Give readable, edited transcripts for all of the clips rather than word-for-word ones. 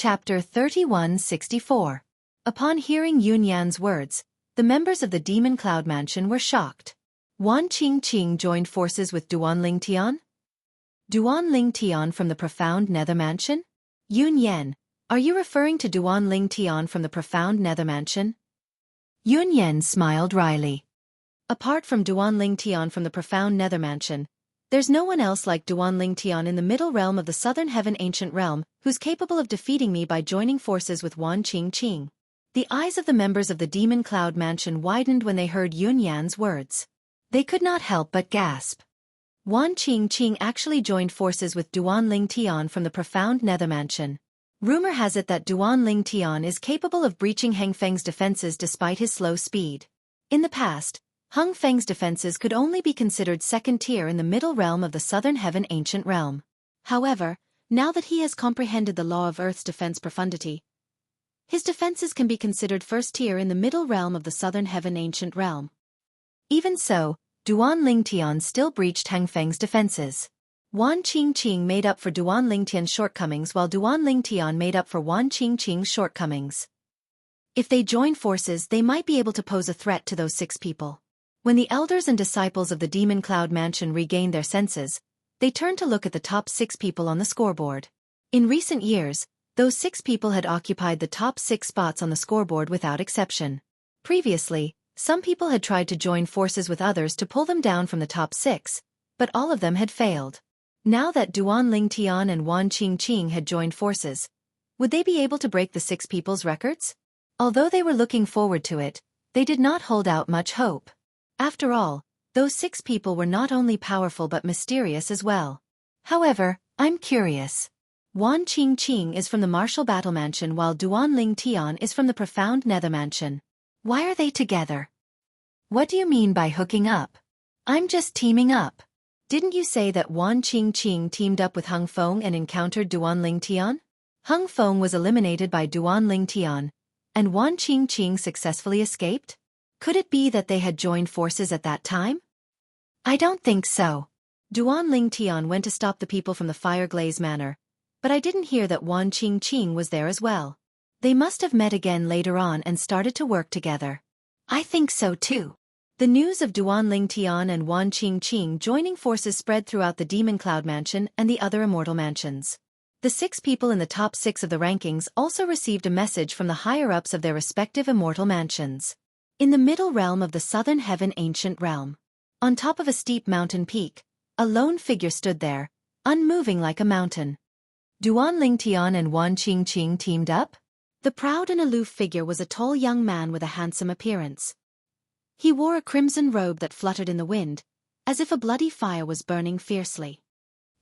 Chapter 3164. Upon hearing Yun Yan's words, the members of the Demon Cloud Mansion were shocked. Wan Qingqing joined forces with Duan Tian? Duan Tian from the Profound Nether Mansion? Yun Yan, are you referring to Duan Tian from the Profound Nether Mansion? Yun Yan smiled wryly. Apart from Duan Tian from the Profound Nether Mansion, there's no one else like Duan Tian in the Middle Realm of the Southern Heaven Ancient Realm who's capable of defeating me by joining forces with Wan Qingqing. The eyes of the members of the Demon Cloud Mansion widened when they heard Yun Yan's words. They could not help but gasp. Wan Qingqing actually joined forces with Duan Tian from the Profound Nether Mansion. Rumor has it that Duan Tian is capable of breaching Heng Feng's defenses despite his slow speed. In the past, Heng Feng's defenses could only be considered second tier in the Middle Realm of the Southern Heaven Ancient Realm. However, now that he has comprehended the law of Earth's defense profundity, his defenses can be considered first tier in the Middle Realm of the Southern Heaven Ancient Realm. Even so, Duan Tian still breached Heng Feng's defenses. Wan Qingqing made up for Duan Tian's shortcomings while Duan Tian made up for Wan Qingqing's shortcomings. If they join forces, they might be able to pose a threat to those 6 people. When the elders and disciples of the Demon Cloud Mansion regained their senses, they turned to look at the top 6 people on the scoreboard. In recent years, those 6 people had occupied the top 6 spots on the scoreboard without exception. Previously, some people had tried to join forces with others to pull them down from the top 6, but all of them had failed. Now that Duan Tian and Wan Qingqing had joined forces, would they be able to break the 6 people's records? Although they were looking forward to it, they did not hold out much hope. After all, those 6 people were not only powerful but mysterious as well. However, I'm curious. Wan Qingqing is from the Martial Battle Mansion while Duan Tian is from the Profound Nether Mansion. Why are they together? What do you mean by hooking up? I'm just teaming up. Didn't you say that Wan Qingqing teamed up with Heng Feng and encountered Duan Tian? Heng Feng was eliminated by Duan Tian, and Wan Qingqing successfully escaped? Could it be that they had joined forces at that time? I don't think so. Duan Tian went to stop the people from the Fire Glaze Manor, but I didn't hear that Wan Qingqing was there as well. They must have met again later on and started to work together. I think so too. The news of Duan Tian and Wan Qingqing joining forces spread throughout the Demon Cloud Mansion and the other immortal mansions. The 6 people in the top 6 of the rankings also received a message from the higher-ups of their respective immortal mansions. In the Middle Realm of the Southern Heaven Ancient Realm, on top of a steep mountain peak, a lone figure stood there, unmoving like a mountain. Duan Tian and Wan Qingqing teamed up? The proud and aloof figure was a tall young man with a handsome appearance. He wore a crimson robe that fluttered in the wind, as if a bloody fire was burning fiercely.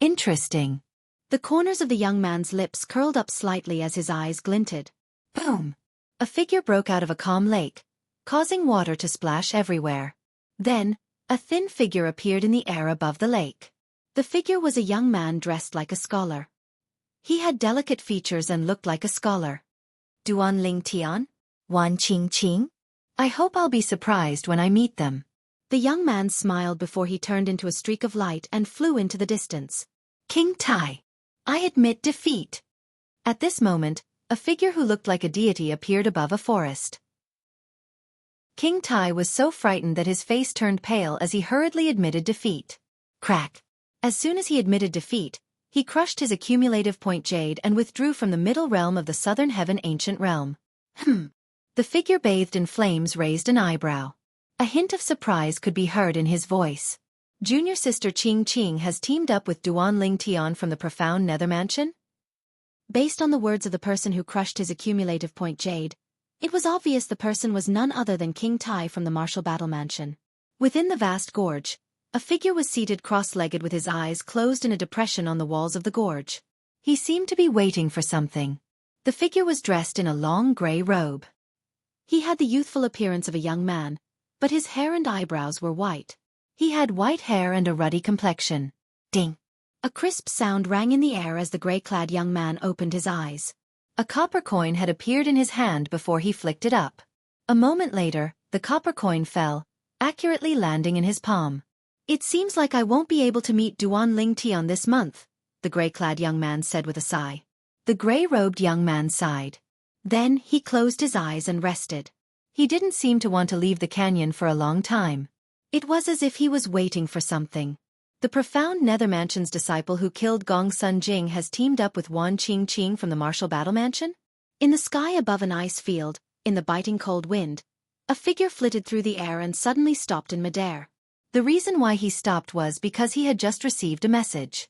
Interesting. The corners of the young man's lips curled up slightly as his eyes glinted. Boom! A figure broke out of a calm lake, causing water to splash everywhere. Then, a thin figure appeared in the air above the lake. The figure was a young man dressed like a scholar. He had delicate features and looked like a scholar. Duan Tian? Wan Qingqing? I hope I'll be surprised when I meet them. The young man smiled before he turned into a streak of light and flew into the distance. King Tai. I admit defeat. At this moment, a figure who looked like a deity appeared above a forest. King Tai was so frightened that his face turned pale as he hurriedly admitted defeat. Crack. As soon as he admitted defeat, he crushed his accumulative point jade and withdrew from the Middle Realm of the Southern Heaven Ancient Realm. The figure bathed in flames raised an eyebrow. A hint of surprise could be heard in his voice. Junior sister Qingqing has teamed up with Duan Tian from the Profound Nether Mansion? Based on the words of the person who crushed his accumulative point jade, it was obvious the person was none other than King Tai from the Martial Battle Mansion. Within the vast gorge, a figure was seated cross-legged with his eyes closed in a depression on the walls of the gorge. He seemed to be waiting for something. The figure was dressed in a long gray robe. He had the youthful appearance of a young man, but his hair and eyebrows were white. He had white hair and a ruddy complexion. Ding! A crisp sound rang in the air as the gray-clad young man opened his eyes. A copper coin had appeared in his hand before he flicked it up. A moment later, the copper coin fell, accurately landing in his palm. It seems like I won't be able to meet Duan Tian this month, the gray-clad young man said with a sigh. The gray-robed young man sighed. Then he closed his eyes and rested. He didn't seem to want to leave the canyon for a long time. It was as if he was waiting for something. The profound Nether Mansion's disciple who killed Gong Sun Jing has teamed up with Wan Qing from the Martial Battle Mansion? In the sky above an ice field, in the biting cold wind, a figure flitted through the air and suddenly stopped in midair. The reason why he stopped was because he had just received a message.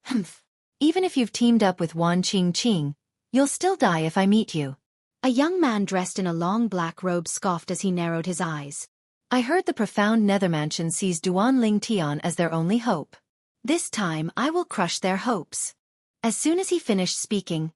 Humph. Even if you've teamed up with Wan Qing, you'll still die if I meet you. A young man dressed in a long black robe scoffed as he narrowed his eyes. I heard the profound Nether Mansion sees Duanling Tian as their only hope. This time I will crush their hopes. As soon as he finished speaking,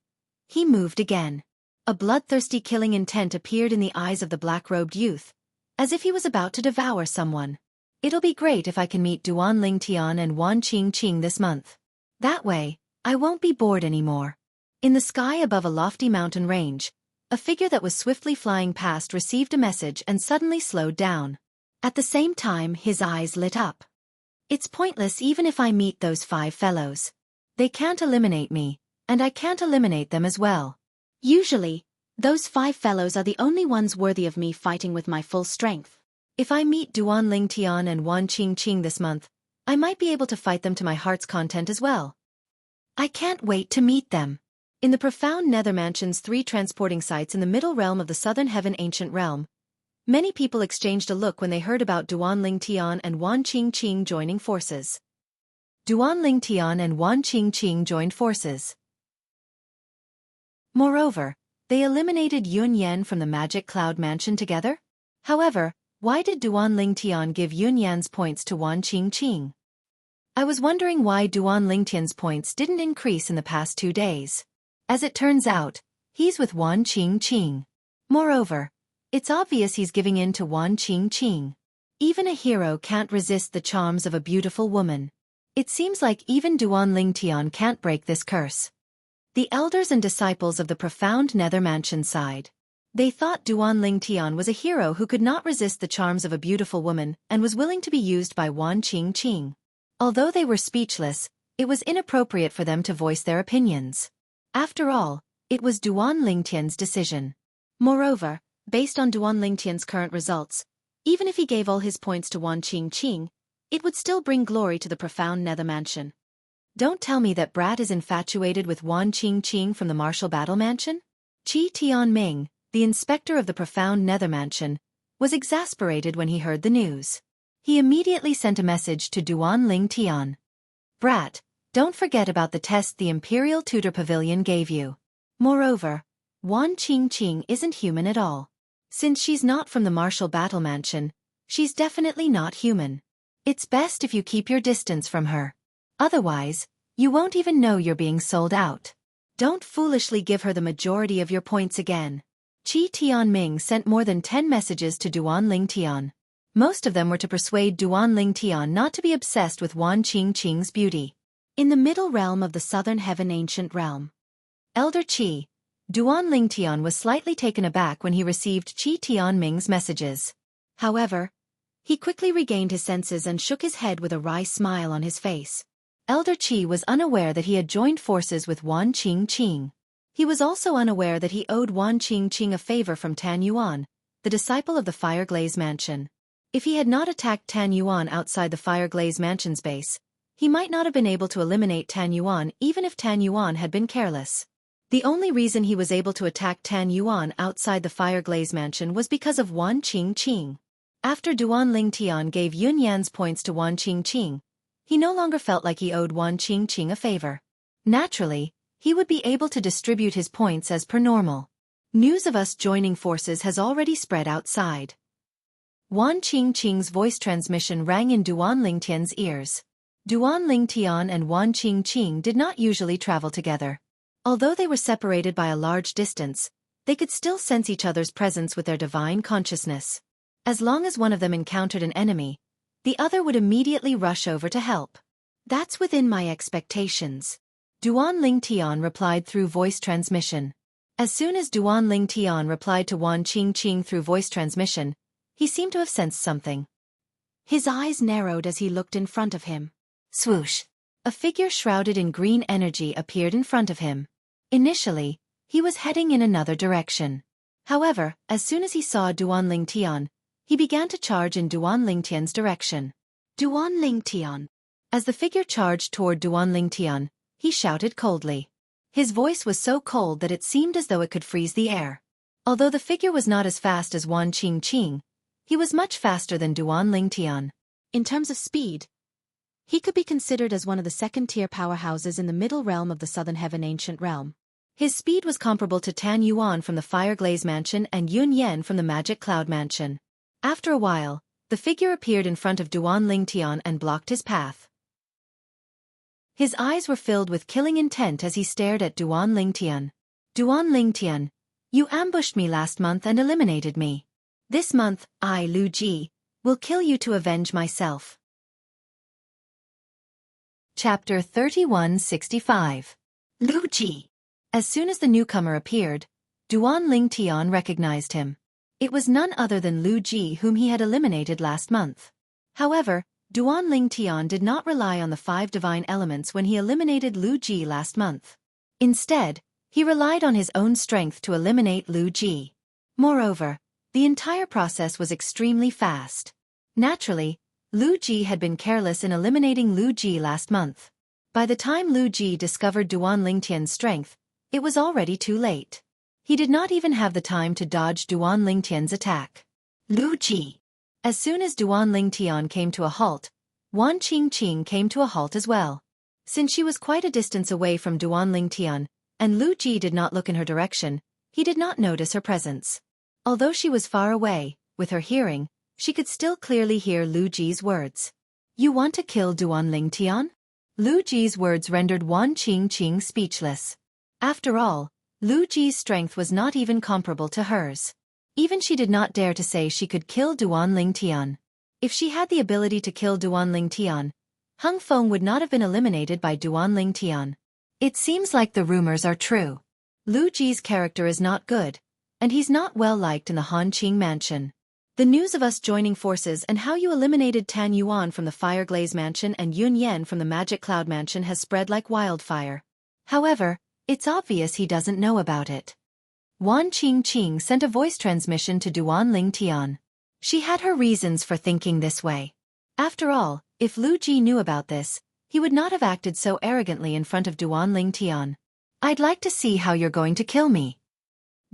he moved again. A bloodthirsty killing intent appeared in the eyes of the black-robed youth, as if he was about to devour someone. It'll be great if I can meet Duanling Tian and Wan Qing this month. That way, I won't be bored anymore. In the sky above a lofty mountain range, a figure that was swiftly flying past received a message and suddenly slowed down. At the same time, his eyes lit up. It's pointless even if I meet those 5 fellows. They can't eliminate me, and I can't eliminate them as well. Usually, those 5 fellows are the only ones worthy of me fighting with my full strength. If I meet Duanling Tian and Wan Qing this month, I might be able to fight them to my heart's content as well. I can't wait to meet them. In the profound Nether Mansion's 3 transporting sites in the middle realm of the Southern Heaven Ancient Realm, many people exchanged a look when they heard about Duanling Tian and Wan Qing joining forces. Duanling Tian and Wan Qing joined forces. Moreover, they eliminated Yun Yan from the Magic Cloud Mansion together? However, why did Duanling Tian give Yun Yan's points to Wan Qing? I was wondering why Duanling Tian's points didn't increase in the past 2 days. As it turns out, he's with Wan Qing. Moreover, it's obvious he's giving in to Wan Qing. Even a hero can't resist the charms of a beautiful woman. It seems like even Duanling Tian can't break this curse. The elders and disciples of the profound Nether Mansion sighed. They thought Duanling Tian was a hero who could not resist the charms of a beautiful woman and was willing to be used by Wan Qing. Although they were speechless, it was inappropriate for them to voice their opinions. After all, it was Duanling Tian's decision. Moreover, based on Duanling Tian's current results, even if he gave all his points to Wan Qing, it would still bring glory to the profound Nether Mansion. Don't tell me that Brat is infatuated with Wan Qing from the Martial Battle Mansion? Qi Tianming, the inspector of the profound Nether Mansion, was exasperated when he heard the news. He immediately sent a message to Duanling Tian. Brat, don't forget about the test the Imperial Tutor Pavilion gave you. Moreover, Wan Qing isn't human at all. Since she's not from the Martial Battle Mansion, she's definitely not human. It's best if you keep your distance from her. Otherwise, you won't even know you're being sold out. Don't foolishly give her the majority of your points again. Qi Tianming sent more than 10 messages to Duanling Tian. Most of them were to persuade Duanling Tian not to be obsessed with Wan Qing's beauty. In the middle realm of the Southern Heaven Ancient Realm, Elder Qi, Duanling Tian was slightly taken aback when he received Qi Tianming's messages. However, he quickly regained his senses and shook his head with a wry smile on his face. Elder Qi was unaware that he had joined forces with Wan Qing. He was also unaware that he owed Wan Qing a favor from Tan Yuan, the disciple of the Fireglaze Mansion. If he had not attacked Tan Yuan outside the Fireglaze Mansion's base, he might not have been able to eliminate Tan Yuan even if Tan Yuan had been careless. The only reason he was able to attack Tan Yuan outside the Fireglaze Mansion was because of Wan Qing. After Duanling Tian gave Yun Yan's points to Wan Qing, he no longer felt like he owed Wan Qing a favor. Naturally, he would be able to distribute his points as per normal. News of us joining forces has already spread outside. Wan Qing's voice transmission rang in Duanling Tian's ears. Duanling Tian and Wan Qing did not usually travel together. Although they were separated by a large distance, they could still sense each other's presence with their divine consciousness. As long as one of them encountered an enemy, the other would immediately rush over to help. That's within my expectations. Duanling Tian replied through voice transmission. As soon as Duanling Tian replied to Wan Qing through voice transmission, he seemed to have sensed something. His eyes narrowed as he looked in front of him. Swoosh! A figure shrouded in green energy appeared in front of him. Initially, he was heading in another direction. However, as soon as he saw Duan Tian, he began to charge in Duan Tian's direction. Duan Tian. As the figure charged toward Duan Tian, he shouted coldly. His voice was so cold that it seemed as though it could freeze the air. Although the figure was not as fast as Wan Qingqing, he was much faster than Duan Tian. In terms of speed, he could be considered as one of the second-tier powerhouses in the middle realm of the Southern Heaven Ancient Realm. His speed was comparable to Tan Yuan from the Fire Glaze Mansion and Yun Yan from the Magic Cloud Mansion. After a while, the figure appeared in front of Duan Tian and blocked his path. His eyes were filled with killing intent as he stared at Duan Tian. Duan Tian, you ambushed me last month and eliminated me. This month, I, Lu Ji, will kill you to avenge myself. Chapter 3165. Lu Ji. As soon as the newcomer appeared, Duan Tian recognized him. It was none other than Lu Ji whom he had eliminated last month. However, Duan Tian did not rely on the 5 divine elements when he eliminated Lu Ji last month. Instead, he relied on his own strength to eliminate Lu Ji. Moreover, the entire process was extremely fast. Naturally, Lu Ji had been careless in eliminating Lu Ji last month. By the time Lu Ji discovered Duan Tian's strength, it was already too late. He did not even have the time to dodge Duan Tian's attack. Lu Ji. As soon as Duan Tian came to a halt, Wan Qingqing came to a halt as well. Since she was quite a distance away from Duan Tian, and Lu Ji did not look in her direction, he did not notice her presence. Although she was far away, with her hearing, she could still clearly hear Lu Ji's words. You want to kill Duan Tian? Lu Ji's words rendered Wan Qingqing speechless. After all, Lu Ji's strength was not even comparable to hers. Even she did not dare to say she could kill Duan Tian. If she had the ability to kill Duan Tian, Hung Feng would not have been eliminated by Duan Tian. It seems like the rumors are true. Lu Ji's character is not good, and he's not well liked in the Hanqing Mansion. The news of us joining forces and how you eliminated Tan Yuan from the Fire Glaze Mansion and Yun Yan from the Magic Cloud Mansion has spread like wildfire. However, it's obvious he doesn't know about it. Wan Qingqing sent a voice transmission to Duan Tian. She had her reasons for thinking this way. After all, if Lu Ji knew about this, he would not have acted so arrogantly in front of Duan Tian. I'd like to see how you're going to kill me.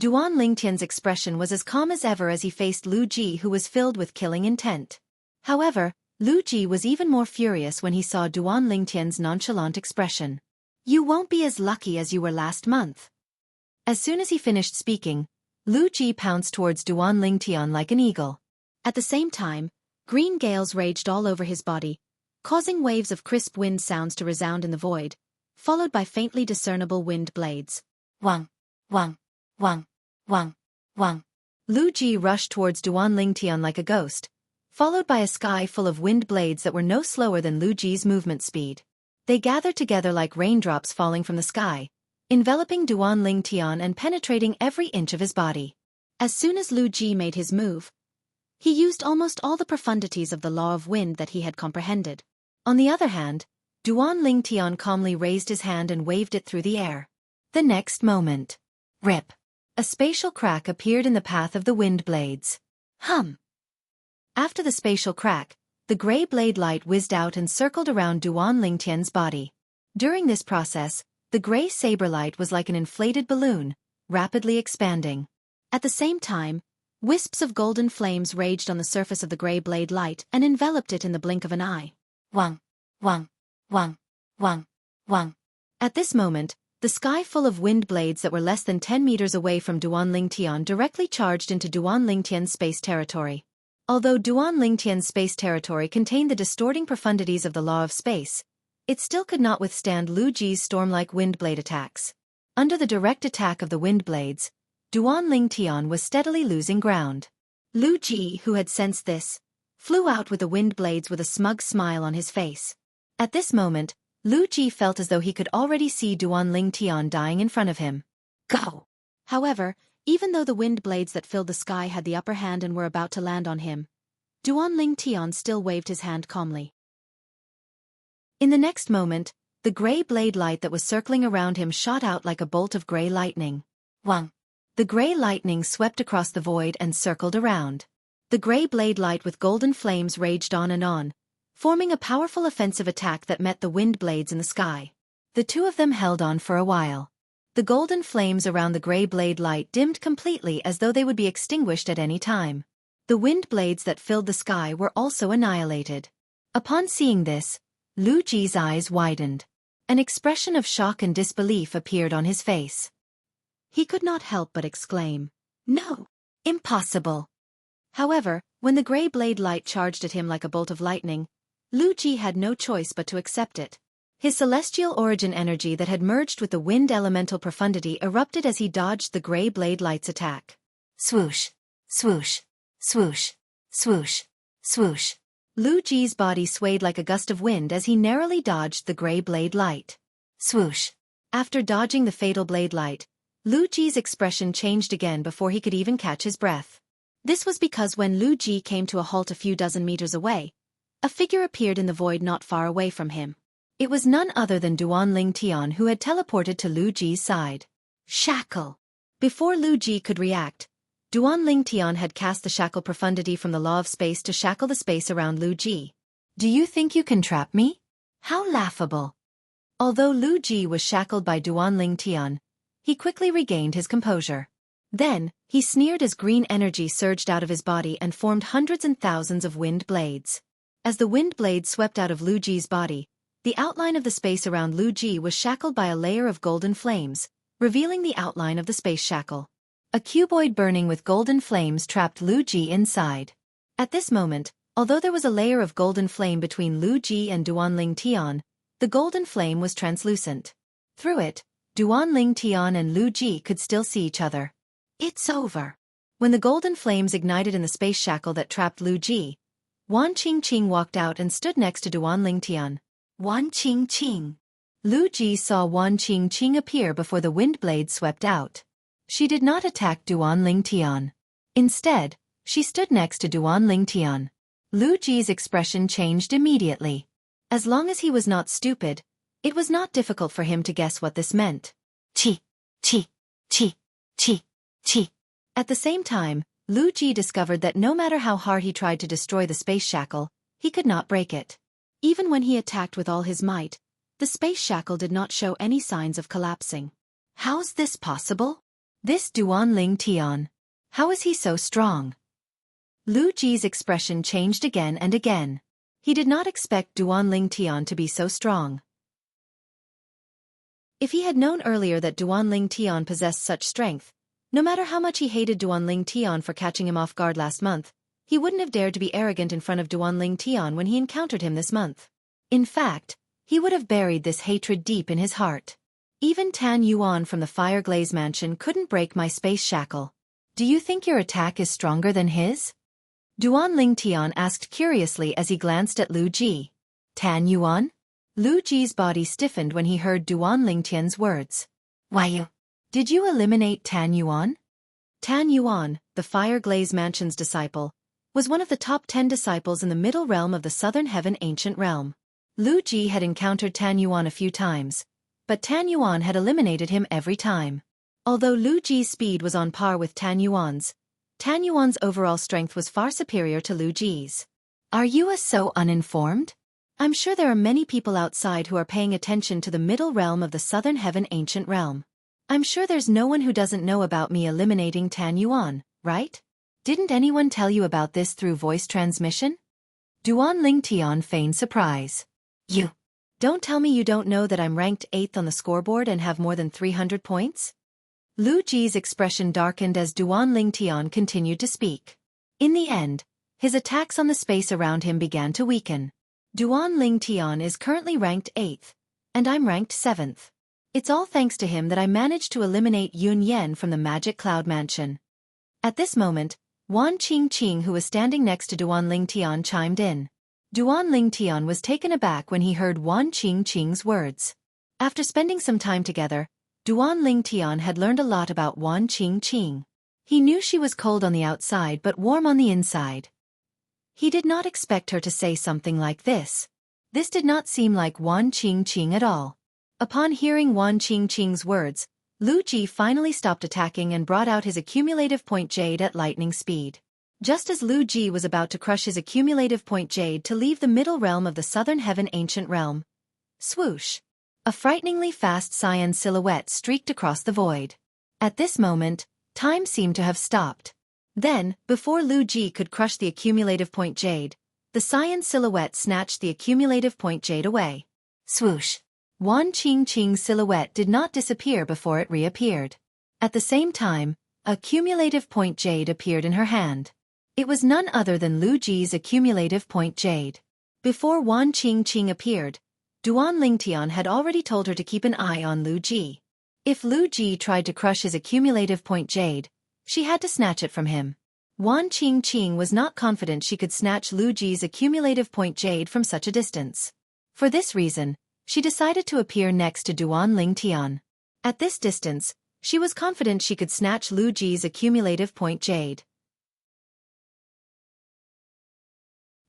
Duan Tian's expression was as calm as ever as he faced Lu Ji, who was filled with killing intent. However, Lu Ji was even more furious when he saw Duan Tian's nonchalant expression. You won't be as lucky as you were last month. As soon as he finished speaking, Lu Ji pounced towards Duan Tian like an eagle. At the same time, green gales raged all over his body, causing waves of crisp wind sounds to resound in the void, followed by faintly discernible wind blades. Wang, wang, wang, wang, wang. Lu Ji rushed towards Duan Tian like a ghost, followed by a sky full of wind blades that were no slower than Lu Ji's movement speed. They gathered together like raindrops falling from the sky, enveloping Duan Tian and penetrating every inch of his body. As soon as Lu Ji made his move, he used almost all the profundities of the law of wind that he had comprehended. On the other hand, Duan Tian calmly raised his hand and waved it through the air. The next moment, rip! A spatial crack appeared in the path of the wind blades. Hum! After the spatial crack, the gray blade light whizzed out and circled around Duan Tian's body. During this process, the gray saber light was like an inflated balloon, rapidly expanding. At the same time, wisps of golden flames raged on the surface of the gray blade light and enveloped it in the blink of an eye. Wang, wang, wang, wang, wang. At this moment, the sky full of wind blades that were less than 10 meters away from Duan Tian directly charged into Duan Tian's space territory. Although Duan Tian's space territory contained the distorting profundities of the law of space, it still could not withstand Lu Ji's storm-like wind blade attacks. Under the direct attack of the wind blades, Duan Tian was steadily losing ground. Lu Ji, who had sensed this, flew out with the wind blades with a smug smile on his face. At this moment, Lu Ji felt as though he could already see Duan Tian dying in front of him. Go! However, even though the wind blades that filled the sky had the upper hand and were about to land on him, Duan Tian still waved his hand calmly. In the next moment, The gray blade light that was circling around him shot out like a bolt of gray lightning. Wang! The gray lightning swept across the void and circled around. The gray blade light with golden flames raged on, forming a powerful offensive attack that met the wind blades in the sky. The two of them held on for a while. The golden flames around the gray blade light dimmed completely as though they would be extinguished at any time. The wind blades that filled the sky were also annihilated. Upon seeing this, Lu Ji's eyes widened. An expression of shock and disbelief appeared on his face. He could not help but exclaim, "No! Impossible!" However, when the gray blade light charged at him like a bolt of lightning, Lu Ji had no choice but to accept it. His celestial origin energy that had merged with the wind elemental profundity erupted as he dodged the gray blade light's attack. Swoosh! Swoosh! Swoosh! Swoosh! Swoosh! Lu Ji's body swayed like a gust of wind as he narrowly dodged the gray blade light. Swoosh! After dodging the fatal blade light, Lu Ji's expression changed again before he could even catch his breath. This was because when Lu Ji came to a halt a few dozen meters away, a figure appeared in the void not far away from him. It was none other than Duanling Tian who had teleported to Lu Ji's side. Shackle! Before Lu Ji could react, Duanling Tian had cast the shackle profundity from the law of space to shackle the space around Lu Ji. Do you think you can trap me? How laughable! Although Lu Ji was shackled by Duanling Tian, he quickly regained his composure. Then, he sneered as green energy surged out of his body and formed hundreds and thousands of wind blades. As the wind blades swept out of Lu Ji's body, the outline of the space around Lu Ji was shackled by a layer of golden flames, revealing the outline of the space shackle. A cuboid burning with golden flames trapped Lu Ji inside. At this moment, although there was a layer of golden flame between Lu Ji and Duanling Tian, the golden flame was translucent. Through it, Duanling Tian and Lu Ji could still see each other. It's over. When the golden flames ignited in the space shackle that trapped Lu Ji, Wan Qingqing walked out and stood next to Duanling Tian. Wan Qingqing. Lu Ji saw Wan Qingqing appear before the wind blade swept out. She did not attack Duanling Tian. Instead, she stood next to Duanling Tian. Lu Ji's expression changed immediately. As long as he was not stupid, it was not difficult for him to guess what this meant. Chi, chi, chi, chi, chi. At the same time, Lu Ji discovered that no matter how hard he tried to destroy the space shackle, he could not break it. Even when he attacked with all his might, the space shackle did not show any signs of collapsing. How's this possible? This Duanling Tian. How is he so strong? Lu Ji's expression changed again and again. He did not expect Duanling Tian to be so strong. If he had known earlier that Duanling Tian possessed such strength, no matter how much he hated Duanling Tian for catching him off guard last month, he wouldn't have dared to be arrogant in front of Duanling Tian when he encountered him this month. In fact, he would have buried this hatred deep in his heart. Even Tan Yuan from the Fire Glaze Mansion couldn't break my space shackle. Do you think your attack is stronger than his? Duanling Tian asked curiously as he glanced at Lu Ji. Tan Yuan? Lu Ji's body stiffened when he heard Duanling Tian's words. Why did you eliminate Tan Yuan? Tan Yuan, the Fire Glaze Mansion's disciple, was one of the top 10 disciples in the middle realm of the Southern Heaven Ancient Realm. Lu Ji had encountered Tan Yuan a few times, but Tan Yuan had eliminated him every time. Although Lu Ji's speed was on par with Tan Yuan's overall strength was far superior to Lu Ji's. Are you so uninformed? I'm sure there are many people outside who are paying attention to the middle realm of the Southern Heaven Ancient Realm. I'm sure there's no one who doesn't know about me eliminating Tan Yuan, right? Didn't anyone tell you about this through voice transmission? Duanling Tian feigned surprise. You don't tell me you don't know that I'm ranked 8th on the scoreboard and have more than 300 points? Lu Ji's expression darkened as Duanling Tian continued to speak. In the end, his attacks on the space around him began to weaken. Duanling Tian is currently ranked 8th, and I'm ranked 7th. It's all thanks to him that I managed to eliminate Yun Yan from the Magic Cloud Mansion. At this moment, Wan Qingqing, who was standing next to Duanling Tian, chimed in. Duanling Tian was taken aback when he heard Wan Qingqing's words. After spending some time together, Duanling Tian had learned a lot about Wan Qingqing. He knew she was cold on the outside but warm on the inside. He did not expect her to say something like this. This did not seem like Wan Qingqing at all. Upon hearing Wan Qingqing's words, Lu Ji finally stopped attacking and brought out his accumulative point jade at lightning speed. Just as Lu Ji was about to crush his accumulative point jade to leave the middle realm of the southern heaven ancient realm, swoosh! A frighteningly fast cyan silhouette streaked across the void. At this moment, time seemed to have stopped. Then, before Lu Ji could crush the accumulative point jade, the cyan silhouette snatched the accumulative point jade away. Swoosh! Wan Qingqing's silhouette did not disappear before it reappeared. At the same time, a cumulative point jade appeared in her hand. It was none other than Lu Ji's accumulative point jade. Before Wan Qingqing appeared, Duan Lingtian had already told her to keep an eye on Lu Ji. If Lu Ji tried to crush his accumulative point jade, she had to snatch it from him. Wan Qingqing was not confident she could snatch Lu Ji's accumulative point jade from such a distance. For this reason, she decided to appear next to Duan Lingtian. At this distance, she was confident she could snatch Lu Ji's accumulative point jade.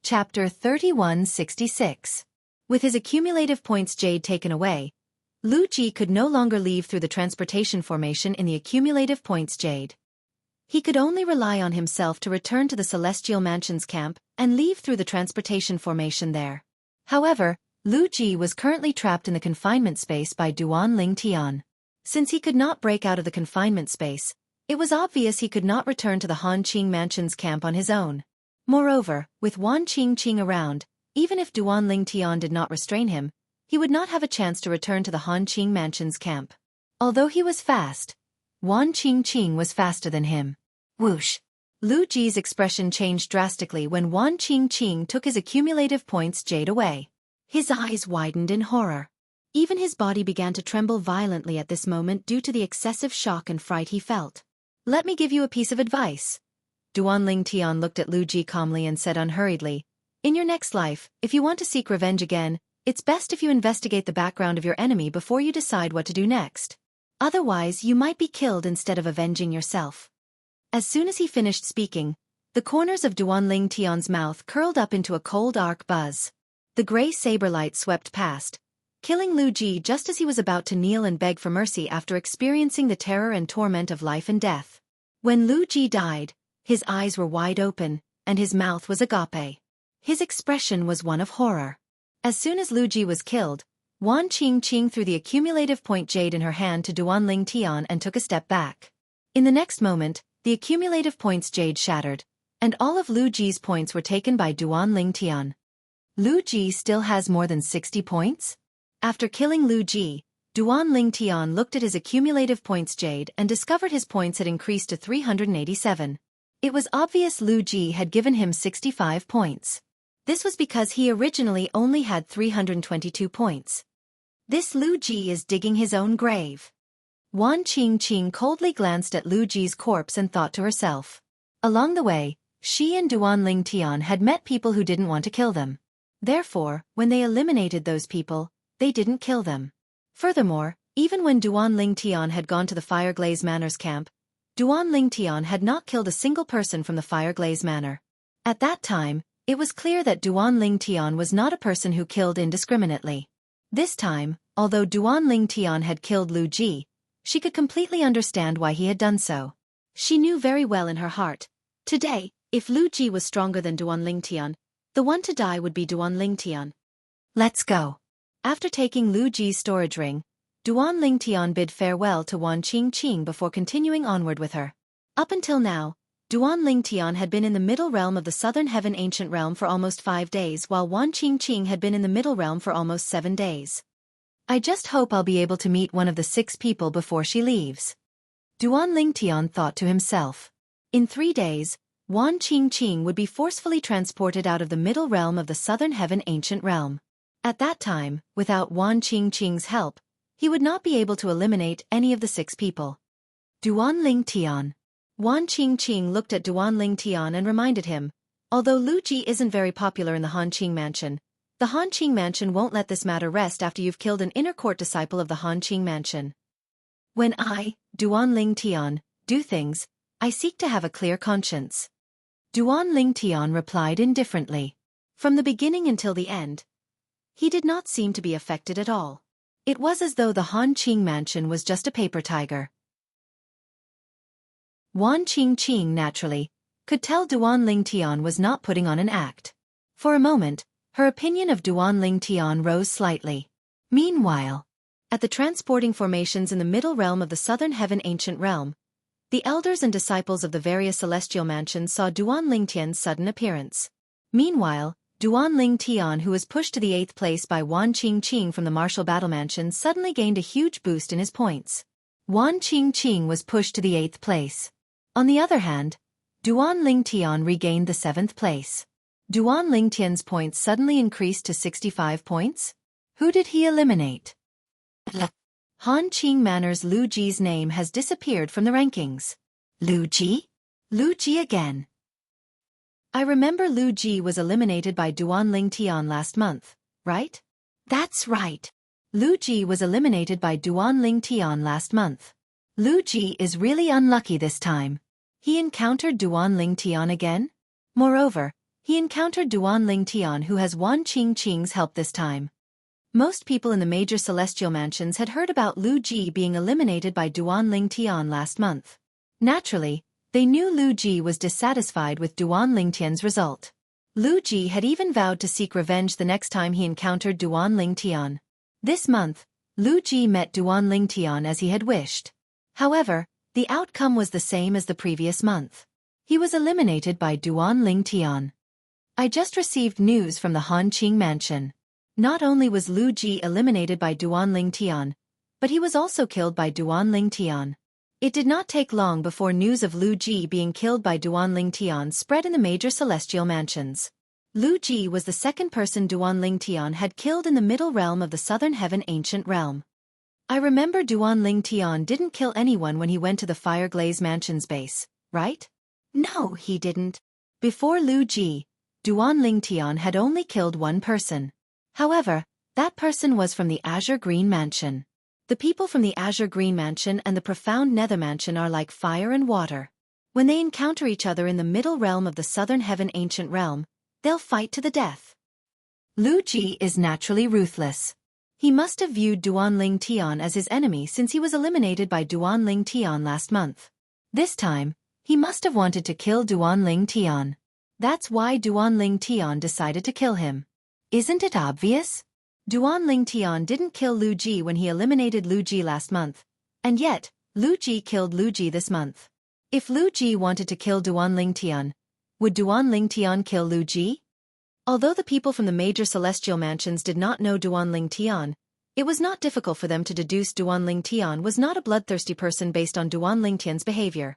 Chapter 3166. With his accumulative points jade taken away, Lu Ji could no longer leave through the transportation formation in the accumulative points jade. He could only rely on himself to return to the Celestial Mansion's camp and leave through the transportation formation there. However, Lu Ji was currently trapped in the confinement space by Duan Lingtian. Since he could not break out of the confinement space, it was obvious he could not return to the Hanqing Mansion's camp on his own. Moreover, with Wan Qingqing around, even if Duan Lingtian did not restrain him, he would not have a chance to return to the Hanqing Mansion's camp. Although he was fast, Wan Qingqing was faster than him. Whoosh! Lu Ji's expression changed drastically when Wan Qingqing took his accumulative points jade away. His eyes widened in horror. Even his body began to tremble violently at this moment due to the excessive shock and fright he felt. Let me give you a piece of advice. Duan Lingtian looked at Lu Ji calmly and said unhurriedly, in your next life, if you want to seek revenge again, it's best if you investigate the background of your enemy before you decide what to do next. Otherwise, you might be killed instead of avenging yourself. As soon as he finished speaking, the corners of Duan Lingtian's mouth curled up into a cold arc buzz. The gray saber light swept past, killing Lu Ji just as he was about to kneel and beg for mercy after experiencing the terror and torment of life and death. When Lu Ji died, his eyes were wide open, and his mouth was agape. His expression was one of horror. As soon as Lu Ji was killed, Wan Qingqing threw the accumulative point jade in her hand to Duan Lingtian and took a step back. In the next moment, the accumulative points jade shattered, and all of Lu Ji's points were taken by Duan Lingtian. Lu Ji still has more than 60 points? After killing Lu Ji, Duan Lingtian looked at his accumulative points jade and discovered his points had increased to 387. It was obvious Lu Ji had given him 65 points. This was because he originally only had 322 points. This Lu Ji is digging his own grave. Wan Qingqing coldly glanced at Lu Ji's corpse and thought to herself. Along the way, she and Duan Lingtian had met people who didn't want to kill them. Therefore, when they eliminated those people, they didn't kill them. Furthermore, even when Duan Lingtian had gone to the Fireglaze Manor's camp, Duan Lingtian had not killed a single person from the Fireglaze Manor. At that time, it was clear that Duan Lingtian was not a person who killed indiscriminately. This time, although Duan Lingtian had killed Lu Ji, she could completely understand why he had done so. She knew very well in her heart, today, if Lu Ji was stronger than Duan Lingtian, the one to die would be Duan Lingtian. Let's go. After taking Lu Ji's storage ring, Duan Lingtian bid farewell to Wan Qingqing before continuing onward with her. Up until now, Duan Lingtian had been in the middle realm of the southern heaven ancient realm for almost 5 days while Wan Qingqing had been in the middle realm for almost 7 days. I just hope I'll be able to meet one of the 6 people before she leaves. Duan Lingtian thought to himself. In 3 days, Wan Qingqing would be forcefully transported out of the middle realm of the southern heaven ancient realm. At that time, without Wan Qingqing's help, he would not be able to eliminate any of the 6 people. Duan Lingtian. Wan Qingqing looked at Duan Lingtian and reminded him, although Lu Ji isn't very popular in the Hanqing Mansion, the Hanqing Mansion won't let this matter rest after you've killed an inner court disciple of the Hanqing Mansion. When I, Duan Lingtian, do things, I seek to have a clear conscience. Duan Lingtian replied indifferently. From the beginning until the end, He did not seem to be affected at all. It was as though the Han Qing mansion was just a paper tiger. Wan Qingqing, naturally, could tell Duan Lingtian was not putting on an act. For a moment, her opinion of Duan Lingtian rose slightly. Meanwhile, at the transporting formations in the middle realm of the southern heaven ancient realm, the elders and disciples of the various celestial mansions saw Duan Lingtian's sudden appearance. Meanwhile, Duan Lingtian, who was pushed to the 8th place by Wan Qingqing from the martial battle mansion, suddenly gained a huge boost in his points. Wan Qingqing was pushed to the 8th place. On the other hand, Duan Lingtian regained the 7th place. Duan Lingtian's points suddenly increased to 65 points? Who did he eliminate? Han Qing Manor's Lu Ji's name has disappeared from the rankings. Lu Ji? Lu Ji again. I remember Lu Ji was eliminated by Duan Lingtian last month, right? That's right. Lu Ji was eliminated by Duan Lingtian last month. Lu Ji is really unlucky this time. He encountered Duan Lingtian again? Moreover, he encountered Duan Lingtian, who has Wan Qingqing's help this time. Most people in the major celestial mansions had heard about Lu Ji being eliminated by Duan Lingtian last month. Naturally, they knew Lu Ji was dissatisfied with Duan Lingtian's result. Lu Ji had even vowed to seek revenge the next time he encountered Duan Lingtian. This month, Lu Ji met Duan Lingtian as he had wished. However, the outcome was the same as the previous month. He was eliminated by Duan Lingtian. I just received news from the Han Qing mansion. Not only was Lu Ji eliminated by Duan Lingtian, but he was also killed by Duan Lingtian. It did not take long before news of Lu Ji being killed by Duan Lingtian spread in the major celestial mansions. Lu Ji was the second person Duan Lingtian had killed in the middle realm of the southern heaven ancient realm. I remember Duan Lingtian didn't kill anyone when he went to the Fireglaze Mansion's base, right? No, he didn't. Before Lu Ji, Duan Lingtian had only killed one person. However, that person was from the Azure Green Mansion. The people from the Azure Green Mansion and the Profound Nether Mansion are like fire and water. When they encounter each other in the middle realm of the southern heaven ancient realm, they'll fight to the death. Lu Ji is naturally ruthless. He must have viewed Duan Lingtian as his enemy since he was eliminated by Duan Lingtian last month. This time, he must have wanted to kill Duan Lingtian. That's why Duan Lingtian decided to kill him. Isn't it obvious? Duan Lingtian didn't kill Lu Ji when he eliminated Lu Ji last month, and yet, Lu Ji killed Lu Ji this month. If Lu Ji wanted to kill Duan Lingtian, would Duan Lingtian kill Lu Ji? Although the people from the major celestial mansions did not know Duan Lingtian, it was not difficult for them to deduce Duan Lingtian was not a bloodthirsty person based on Duan Lingtian's behavior.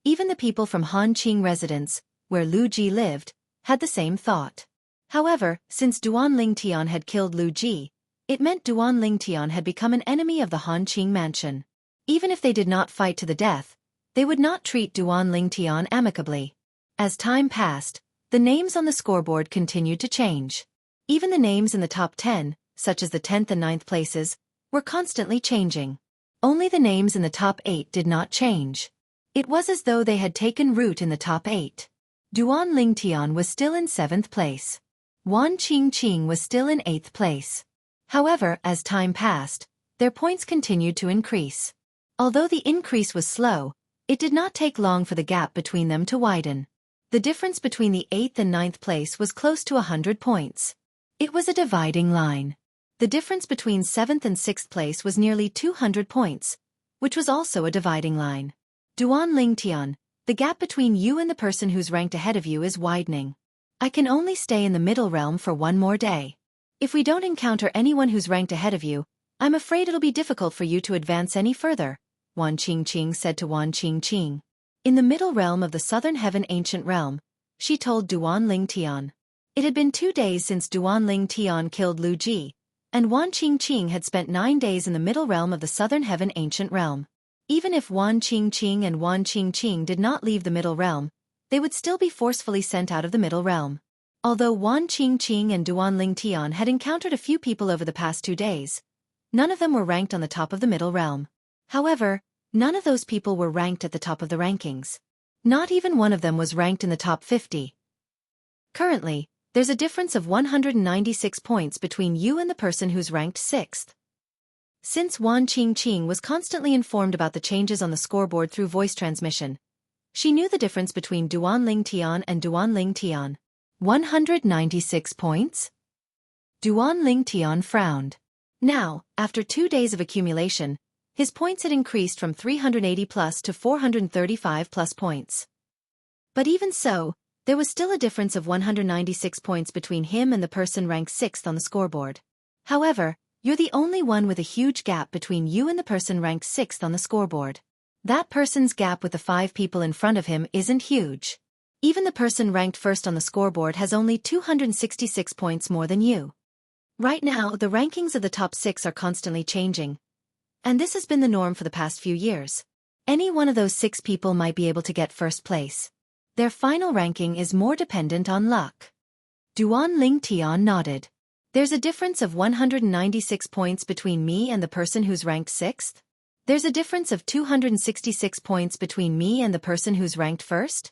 Even the people from Han Qing residence, where Lu Ji lived, had the same thought. However, since Duan Lingtian had killed Lu Ji, it meant Duan Lingtian had become an enemy of the Han Qing mansion. Even if they did not fight to the death, they would not treat Duan Lingtian amicably. As time passed, the names on the scoreboard continued to change. Even the names in the top 10, such as the 10th and 9th places, were constantly changing. Only the names in the top 8 did not change. It was as though they had taken root in the top 8. Duan Lingtian was still in 7th place. Wan Qingqing was still in 8th place. However, as time passed, their points continued to increase. Although the increase was slow, it did not take long for the gap between them to widen. The difference between the 8th and 9th place was close to 100 points. It was a dividing line. The difference between 7th and 6th place was nearly 200 points, which was also a dividing line. Duan Lingtian, the gap between you and the person who's ranked ahead of you is widening. I can only stay in the middle realm for one more day. If we don't encounter anyone who's ranked ahead of you, I'm afraid it'll be difficult for you to advance any further, Wan Qingqing said to Wan Qingqing. In the middle realm of the southern heaven ancient realm, she told Duan Lingtian. It had been 2 days since Duan Lingtian killed Lu Ji, and Wan Qingqing had spent 9 days in the middle realm of the southern heaven ancient realm. Even if Wan Qingqing and Wan Qingqing did not leave the middle realm, they would still be forcefully sent out of the middle realm. Although Wan Qingqing and Duan Lingtian had encountered a few people over the past 2 days, none of them were ranked on the top of the middle realm. However, none of those people were ranked at the top of the rankings. Not even one of them was ranked in the top 50. Currently, There's a difference of 196 points between you and the person who's ranked 6th. Since Wan Qingqing was constantly informed about the changes on the scoreboard through voice transmission, she knew the difference between Duanling Tian and Duanling Tian. 196 points? Duanling Tian frowned. Now, after 2 days of accumulation, his points had increased from 380 plus to 435 plus points. But even so, there was still a difference of 196 points between him and the person ranked 6th on the scoreboard. However, you're the only one with a huge gap between you and the person ranked 6th on the scoreboard. That person's gap with the 5 people in front of him isn't huge. Even the person ranked 1st on the scoreboard has only 266 points more than you. Right now, the rankings of the top 6 are constantly changing. And this has been the norm for the past few years. Any one of those 6 people might be able to get 1st place. Their final ranking is more dependent on luck. Duanling Tian nodded. There's a difference of 196 points between me and the person who's ranked 6th? There's a difference of 266 points between me and the person who's ranked 1st?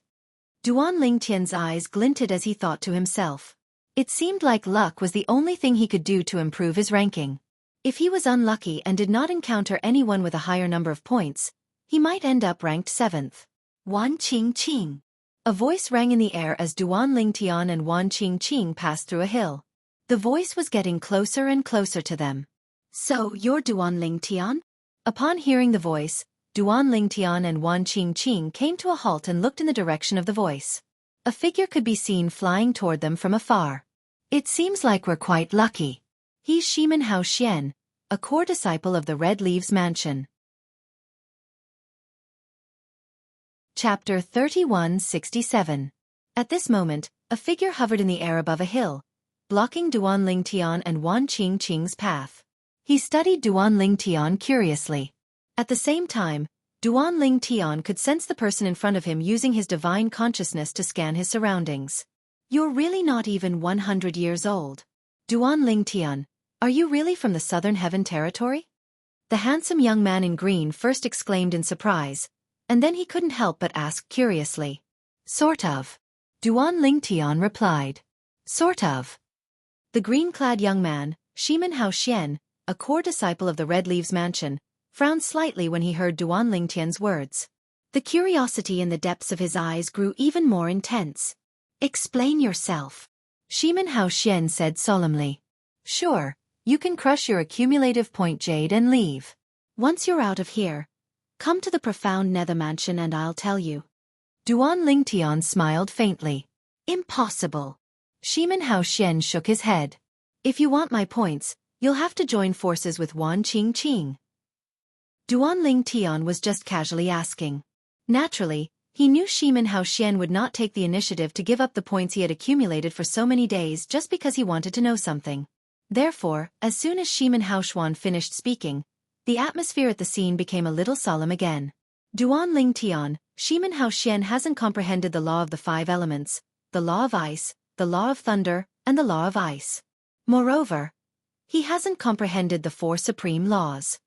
Duanling Tian's eyes glinted as he thought to himself. It seemed like luck was the only thing he could do to improve his ranking. If he was unlucky and did not encounter anyone with a higher number of points, he might end up ranked 7th. Wan Qingqing. A voice rang in the air as Duanling Tian and Wan Qingqing passed through a hill. The voice was getting closer and closer to them. So, you're Duanling Tian? Upon hearing the voice, Duanling Tian and Wan Qingqing came to a halt and looked in the direction of the voice. A figure could be seen flying toward them from afar. It seems like we're quite lucky. He's Shimen Hao Xian, a core disciple of the Red Leaves Mansion. Chapter 3167. At this moment, a figure hovered in the air above a hill, blocking Duanling Tian and Wan Qingqing's path. He studied Duanling Tian curiously. At the same time, Duanling Tian could sense the person in front of him using his divine consciousness to scan his surroundings. You're really not even 100 years old. Duanling Tian, are you really from the Southern Heaven territory? The handsome young man in green first exclaimed in surprise, and then he couldn't help but ask curiously. Sort of. Duanling Tian replied. Sort of. The green-clad young man, Shimen Hao Xian, a core disciple of the Red Leaves Mansion, frowned slightly when he heard Duanling Tian's words. The curiosity in the depths of his eyes grew even more intense. Explain yourself. Shimen Hao Xian said solemnly. Sure, you can crush your accumulative point jade and leave. Once you're out of here, come to the profound nether mansion and I'll tell you. Duanling Tian smiled faintly. Impossible. Shimen Hao Xian shook his head. If you want my points, you'll have to join forces with Wan Qingqing. Duanling Tian was just casually asking. Naturally, he knew Shimen Hao Xian would not take the initiative to give up the points he had accumulated for so many days just because he wanted to know something. Therefore, as soon as Shimen Hao Xuan finished speaking, the atmosphere at the scene became a little solemn again. Duanling Tian, Shimen Hao Xian hasn't comprehended the law of the 5 elements, the law of ice, the law of thunder, and the law of ice. Moreover, he hasn't comprehended the 4 supreme laws.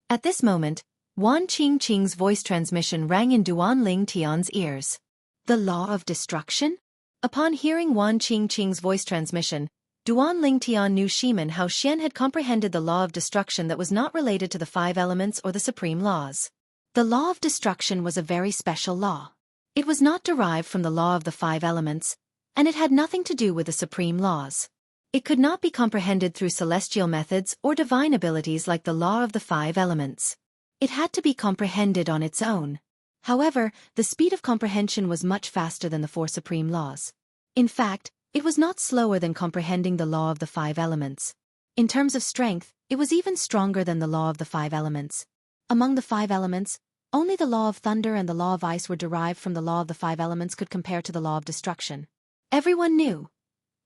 At this moment, Wan Qingqing's voice transmission rang in Duanling Tian's ears. The law of destruction? Upon hearing Wan Qingqing's voice transmission, Duanling Tian knew Shimen Hao Xian had comprehended the law of destruction that was not related to the 5 elements or the supreme laws. The law of destruction was a very special law. It was not derived from the law of the 5 elements, and it had nothing to do with the supreme laws. It could not be comprehended through celestial methods or divine abilities like the law of the 5 elements. It had to be comprehended on its own. However, the speed of comprehension was much faster than the 4 supreme laws. In fact, it was not slower than comprehending the law of the 5 elements. In terms of strength, it was even stronger than the law of the 5 elements. Among the 5 elements, only the law of thunder and the law of ice were derived from the law of the 5 elements could compare to the law of destruction. Everyone knew.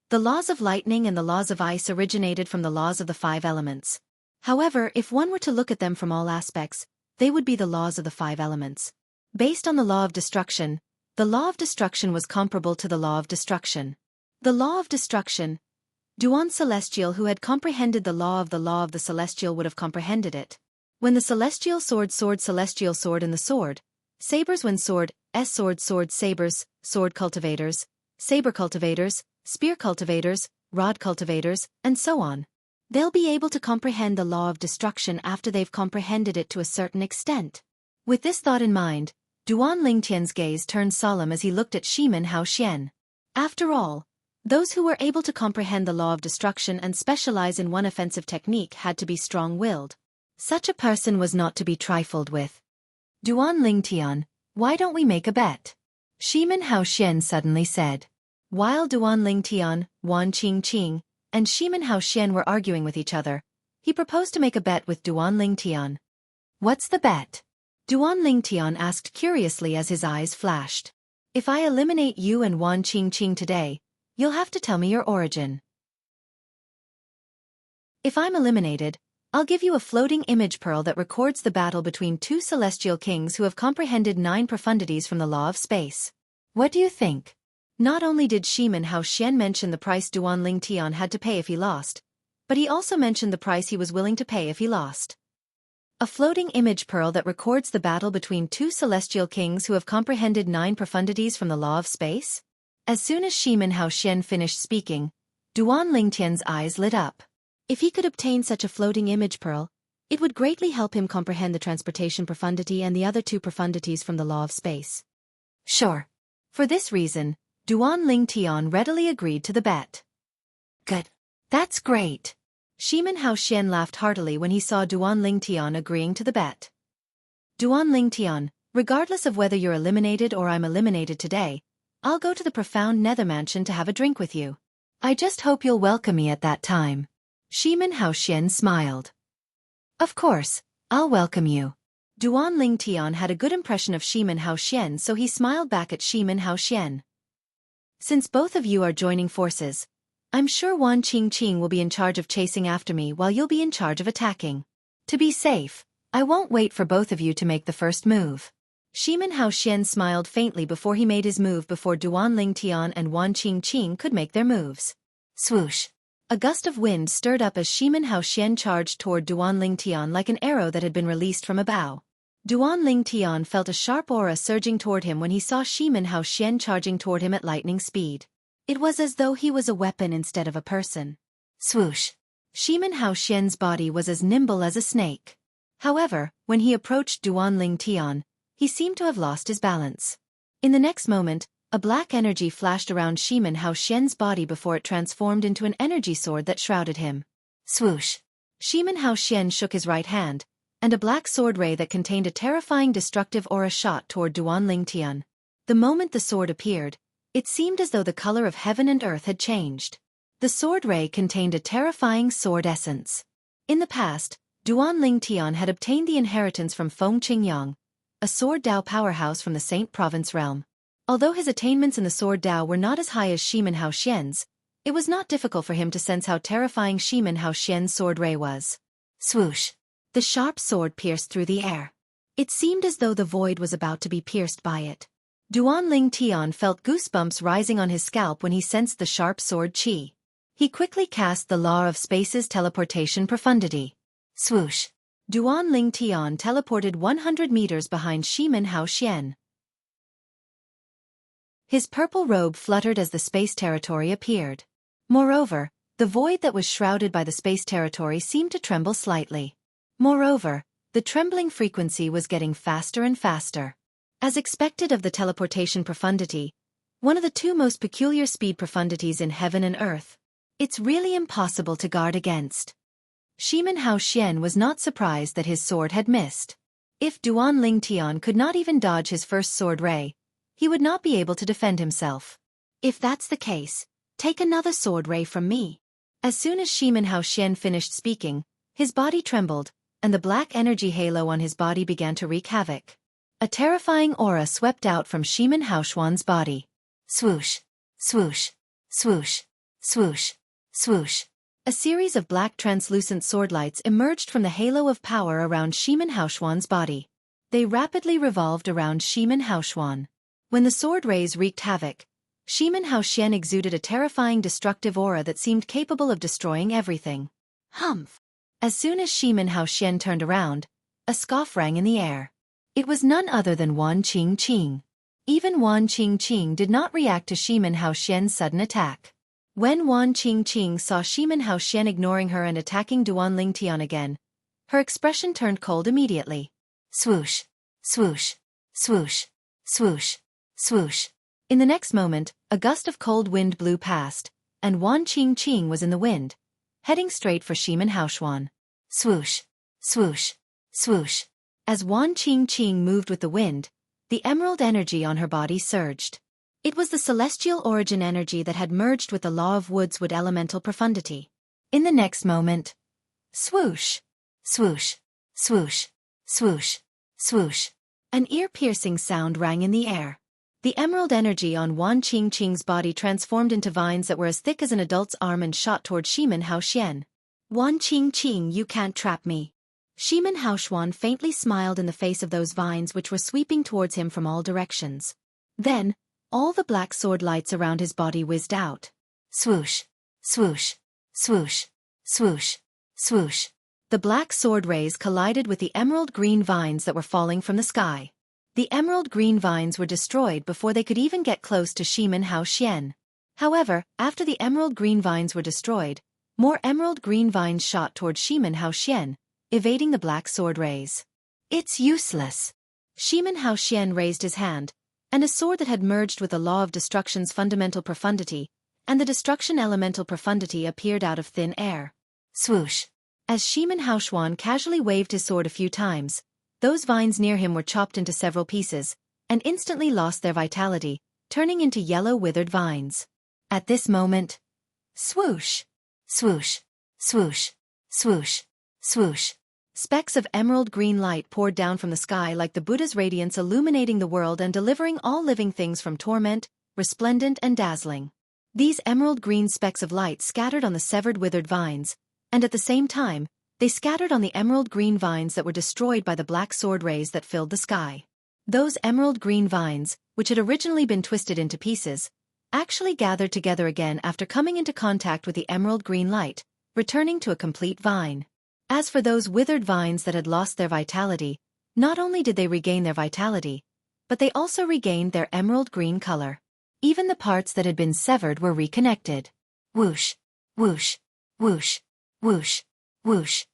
The laws of lightning and the laws of ice originated from the laws of the 5 elements. However, if one were to look at them from all aspects, they would be the laws of the 5 elements. Based on the law of destruction, the law of destruction was comparable to the law of destruction. The law of destruction, Duan Celestial who had comprehended the law of the celestial would have comprehended it. When the celestial sword celestial sword and the sword, sabers when sword, s sword sabers, sword cultivators, saber cultivators, spear cultivators, rod cultivators, and so on. They'll be able to comprehend the law of destruction after they've comprehended it to a certain extent. With this thought in mind, Duan Lingtian's gaze turned solemn as he looked at Shimin Haoxian. After all, those who were able to comprehend the law of destruction and specialize in one offensive technique had to be strong-willed. Such a person was not to be trifled with. Duan Lingtian, why don't we make a bet? Shimin Haoxian suddenly said. While Duan Lingtian, Wan Qingqing, and Shimin Haoxian were arguing with each other, he proposed to make a bet with Duan Lingtian. What's the bet? Duan Lingtian asked curiously as his eyes flashed. If I eliminate you and Wan Qingqing today, you'll have to tell me your origin. If I'm eliminated, I'll give you a floating image pearl that records the battle between two celestial kings who have comprehended 9 profundities from the law of space. What do you think? Not only did Shimin Haoxian mention the price Duan Lingtian had to pay if he lost, but he also mentioned the price he was willing to pay if he lost. A floating image pearl that records the battle between two celestial kings who have comprehended 9 profundities from the law of space? As soon as Shimin Haoxian finished speaking, Duan Lingtian's eyes lit up. If he could obtain such a floating image pearl, it would greatly help him comprehend the transportation profundity and the other 2 profundities from the law of space. Sure. For this reason, Duan Lingtian readily agreed to the bet. Good. That's great. Shimin Haoxian laughed heartily when he saw Duan Lingtian agreeing to the bet. Duan Lingtian, regardless of whether you're eliminated or I'm eliminated today, I'll go to the profound nether mansion to have a drink with you. I just hope you'll welcome me at that time. Shimin Haoxian smiled. Of course, I'll welcome you. Duan Lingtian had a good impression of Shimin Haoxian, so he smiled back at Shimin Haoxian. Since both of you are joining forces, I'm sure Wan Qingqing will be in charge of chasing after me while you'll be in charge of attacking. To be safe, I won't wait for both of you to make the first move. Shimin Haoxian smiled faintly before he made his move before Duan Lingtian and Wan Qingqing could make their moves. Swoosh! A gust of wind stirred up as Shimin Haoxian charged toward Duan Lingtian like an arrow that had been released from a bow. Duan Lingtian felt a sharp aura surging toward him when he saw Shimin Haoxian charging toward him at lightning speed. It was as though he was a weapon instead of a person. Swoosh! Shimin Haoxian's body was as nimble as a snake. However, when he approached Duan Lingtian, he seemed to have lost his balance. In the next moment, a black energy flashed around Shimin Haoxian's body before it transformed into an energy sword that shrouded him. Swoosh! Shimin Haoxian shook his right hand, and a black sword ray that contained a terrifying destructive aura shot toward Duan Lingtian. The moment the sword appeared, it seemed as though the color of heaven and earth had changed. The sword ray contained a terrifying sword essence. In the past, Duan Lingtian had obtained the inheritance from Feng Qingyang, a sword Dao powerhouse from the Saint Province realm. Although his attainments in the sword Dao were not as high as Shimin Haoxian's, it was not difficult for him to sense how terrifying Shimin Haoxian's sword ray was. Swoosh! The sharp sword pierced through the air. It seemed as though the void was about to be pierced by it. Duan Lingtian felt goosebumps rising on his scalp when he sensed the sharp sword qi. He quickly cast the Law of Space's teleportation profundity. Swoosh! Duan Lingtian teleported 100 meters behind Shimin Haoxian. His purple robe fluttered as the space territory appeared. Moreover, the void that was shrouded by the space territory seemed to tremble slightly. Moreover, the trembling frequency was getting faster and faster. As expected of the teleportation profundity, one of the 2 most peculiar speed profundities in heaven and earth, it's really impossible to guard against. Shimin Haoxian was not surprised that his sword had missed. If Duan Lingtian could not even dodge his first sword ray, he would not be able to defend himself. If that's the case, take another sword ray from me. As soon as Shimin Haoxian finished speaking, his body trembled, and the black energy halo on his body began to wreak havoc. A terrifying aura swept out from Shimin Haoxian's body. Swoosh! Swoosh! Swoosh! Swoosh! Swoosh! A series of black translucent sword lights emerged from the halo of power around Shimin Haoxian's body. They rapidly revolved around Shimin Haoxian. When the sword rays wreaked havoc, Shimin Haoxian exuded a terrifying destructive aura that seemed capable of destroying everything. Humph! As soon as Shimin Haoxian turned around, a scoff rang in the air. It was none other than Wan Qingqing. Even Wan Qingqing did not react to Shimin Haoxian's sudden attack. When Wan Qingqing saw Shimen Hao Xian ignoring her and attacking Duan Lingtian again, her expression turned cold immediately. Swoosh, swoosh, swoosh, swoosh, swoosh. In the next moment, a gust of cold wind blew past, and Wan Qingqing was in the wind, heading straight for Shimen Hao Xuan. Swoosh, swoosh, swoosh. As Wan Qingqing moved with the wind, the emerald energy on her body surged. It was the celestial origin energy that had merged with the law of wood elemental profundity. In the next moment, swoosh, swoosh, swoosh, swoosh, swoosh. An ear-piercing sound rang in the air. The emerald energy on Wan Qingqing's body transformed into vines that were as thick as an adult's arm and shot toward Shimen Hao Xian. Wan Qingqing, you can't trap me. Shimen Hao Xuan faintly smiled in the face of those vines which were sweeping towards him from all directions. Then, all the black sword lights around his body whizzed out. Swoosh, swoosh, swoosh, swoosh, swoosh. The black sword rays collided with the emerald green vines that were falling from the sky. The emerald green vines were destroyed before they could even get close to Shimen Hao Xian. However, after the emerald green vines were destroyed, more emerald green vines shot toward Shimen Hao Xian, evading the black sword rays. It's useless. Shimen Hao Xian raised his hand, and a sword that had merged with the law of destruction's fundamental profundity, and the destruction elemental profundity appeared out of thin air. Swoosh. As Shimen Hao Xuan casually waved his sword a few times, those vines near him were chopped into several pieces, and instantly lost their vitality, turning into yellow withered vines. At this moment, swoosh, swoosh, swoosh, swoosh, swoosh. Specks of emerald green light poured down from the sky like the Buddha's radiance, illuminating the world and delivering all living things from torment, resplendent and dazzling. These emerald green specks of light scattered on the severed withered vines, and at the same time, they scattered on the emerald green vines that were destroyed by the black sword rays that filled the sky. Those emerald green vines, which had originally been twisted into pieces, actually gathered together again after coming into contact with the emerald green light, returning to a complete vine. As for those withered vines that had lost their vitality, not only did they regain their vitality, but they also regained their emerald green color. Even the parts that had been severed were reconnected. Whoosh, whoosh, whoosh, whoosh, whoosh.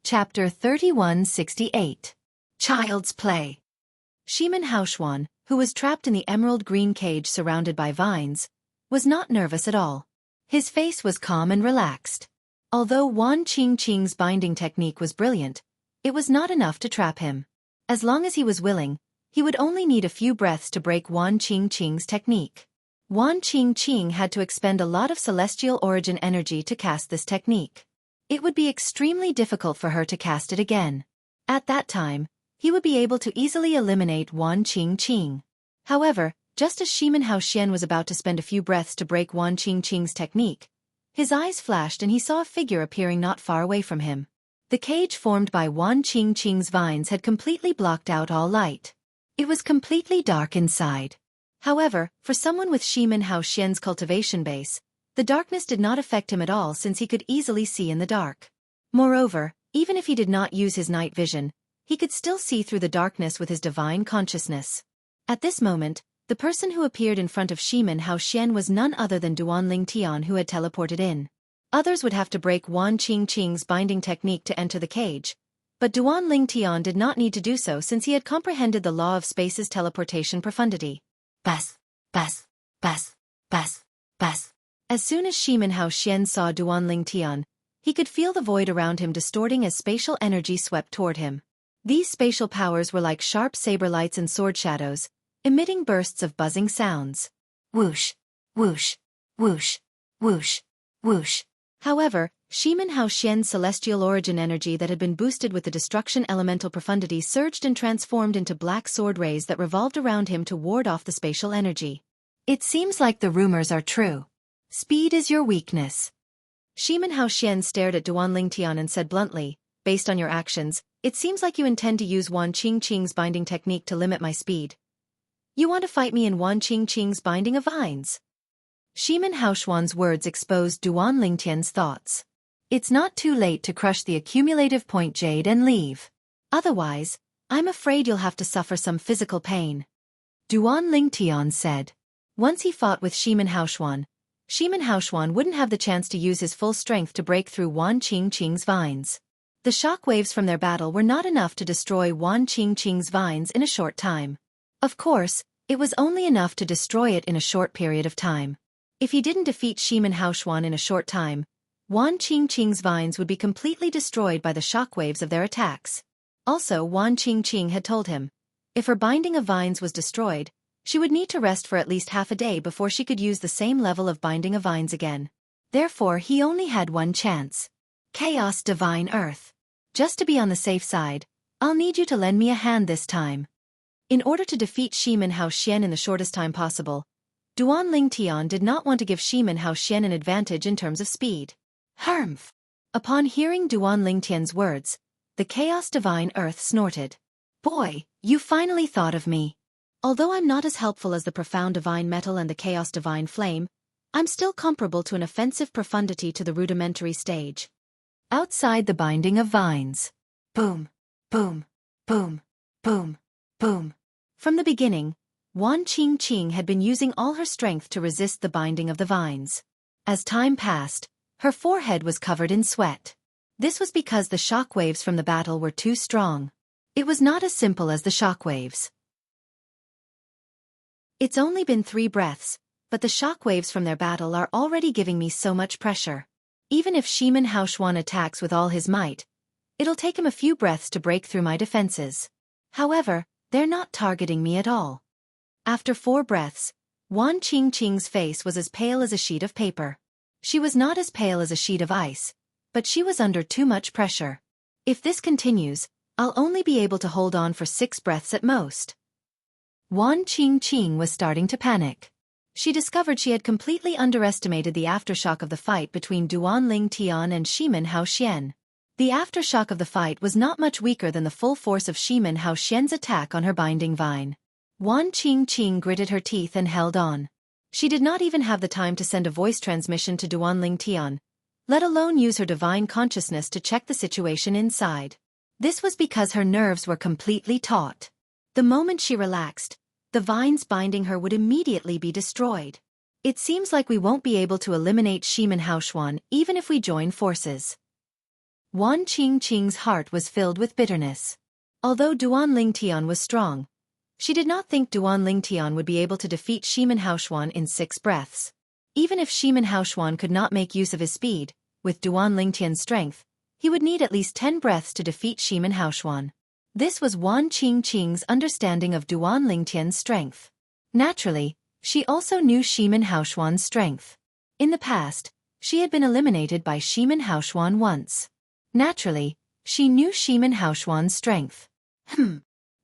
Chapter 3168. Child's Play. Shimen Hao Xuan, who was trapped in the emerald green cage surrounded by vines, was not nervous at all. His face was calm and relaxed. Although Wan Qingqing's binding technique was brilliant, it was not enough to trap him. As long as he was willing, he would only need a few breaths to break Wan Qingqing's technique. Wan Qingqing had to expend a lot of celestial origin energy to cast this technique. It would be extremely difficult for her to cast it again. At that time, he would be able to easily eliminate Wan Qingqing. However, just as Shimen Hao Xian was about to spend a few breaths to break Wan Qingqing's technique, his eyes flashed and he saw a figure appearing not far away from him. The cage formed by Wan Qingqing's vines had completely blocked out all light. It was completely dark inside. However, for someone with Shimen Hao Xian's cultivation base, the darkness did not affect him at all since he could easily see in the dark. Moreover, even if he did not use his night vision, he could still see through the darkness with his divine consciousness. At this moment, the person who appeared in front of Shimen Hao Xian was none other than Duan Lingtian, who had teleported in. Others would have to break Wan Qingqing's binding technique to enter the cage, but Duan Lingtian did not need to do so since he had comprehended the law of space's teleportation profundity. Bas, bas, bas, bas, bas. As soon as Shimen Hao Xian saw Duan Lingtian, he could feel the void around him distorting as spatial energy swept toward him. These spatial powers were like sharp saber lights and sword shadows, emitting bursts of buzzing sounds. Whoosh, whoosh, whoosh, whoosh, whoosh. However, Shimen Hao Xian's celestial origin energy that had been boosted with the destruction elemental profundity surged and transformed into black sword rays that revolved around him to ward off the spatial energy. It seems like the rumors are true. Speed is your weakness. Shimen Hao Xian stared at Duan Lingtian and said bluntly, based on your actions, it seems like you intend to use Wan Qingqing's binding technique to limit my speed. You want to fight me in Wan Qingqing's binding of vines? Shimen Hao Xuan's words exposed Duan Lingtian's thoughts. It's not too late to crush the accumulative point jade and leave. Otherwise, I'm afraid you'll have to suffer some physical pain. Duan Lingtian said. Once he fought with Shimen Haoxuan wouldn't have the chance to use his full strength to break through Wan Qingqing's vines. The shock waves from their battle were not enough to destroy Wan Qingqing's vines in a short time. Of course, it was only enough to destroy it in a short period of time. If he didn't defeat Shimen Haoxuan in a short time, Wan Qingqing's vines would be completely destroyed by the shock waves of their attacks. Also, Wan Qingqing had told him, if her binding of vines was destroyed, she would need to rest for at least half a day before she could use the same level of binding of vines again. Therefore, he only had one chance. Chaos Divine Earth. Just to be on the safe side, I'll need you to lend me a hand this time. In order to defeat Shimen Haoxian in the shortest time possible, Duan Lingtian did not want to give Shimen Haoxian an advantage in terms of speed. Humph! Upon hearing Duan Lingtian's words, the Chaos Divine Earth snorted. Boy, you finally thought of me. Although I'm not as helpful as the Profound Divine Metal and the Chaos Divine Flame, I'm still comparable to an offensive profundity to the rudimentary stage. Outside the binding of vines. Boom, boom, boom, boom, boom. From the beginning, Wan Qingqing had been using all her strength to resist the binding of the vines. As time passed, her forehead was covered in sweat. This was because the shock waves from the battle were too strong. It was not as simple as the shock waves. It's only been 3 breaths, but the shock waves from their battle are already giving me so much pressure. Even if Shimen Haoxuan attacks with all his might, it'll take him a few breaths to break through my defenses. However, they're not targeting me at all. After 4 breaths, Wan Qingqing's face was as pale as a sheet of paper. She was not as pale as a sheet of ice, but she was under too much pressure. If this continues, I'll only be able to hold on for 6 breaths at most. Wan Qingqing was starting to panic. She discovered she had completely underestimated the aftershock of the fight between Duan Lingtian and Shimen Haoxian. The aftershock of the fight was not much weaker than the full force of Shimen Haoxian's attack on her binding vine. Wan Qingqing gritted her teeth and held on. She did not even have the time to send a voice transmission to Duan Lingtian, let alone use her divine consciousness to check the situation inside. This was because her nerves were completely taut. The moment she relaxed, the vines binding her would immediately be destroyed. It seems like we won't be able to eliminate Shimen Haoxuan even if we join forces. Wan Qingqing's heart was filled with bitterness. Although Duan Lingtian was strong, she did not think Duan Lingtian would be able to defeat Shimen Haoxuan in 6 breaths. Even if Shimen Haoxuan could not make use of his speed, with Duan Lingtian's strength, he would need at least 10 breaths to defeat Shimen Haoxuan. This was Wan Qingqing's understanding of Duan Lingtian's strength. Naturally, she also knew Shimen Haoxuan's strength. In the past, she had been eliminated by Shimen Haoxuan once. Naturally, she knew Shimen Haoxuan's strength.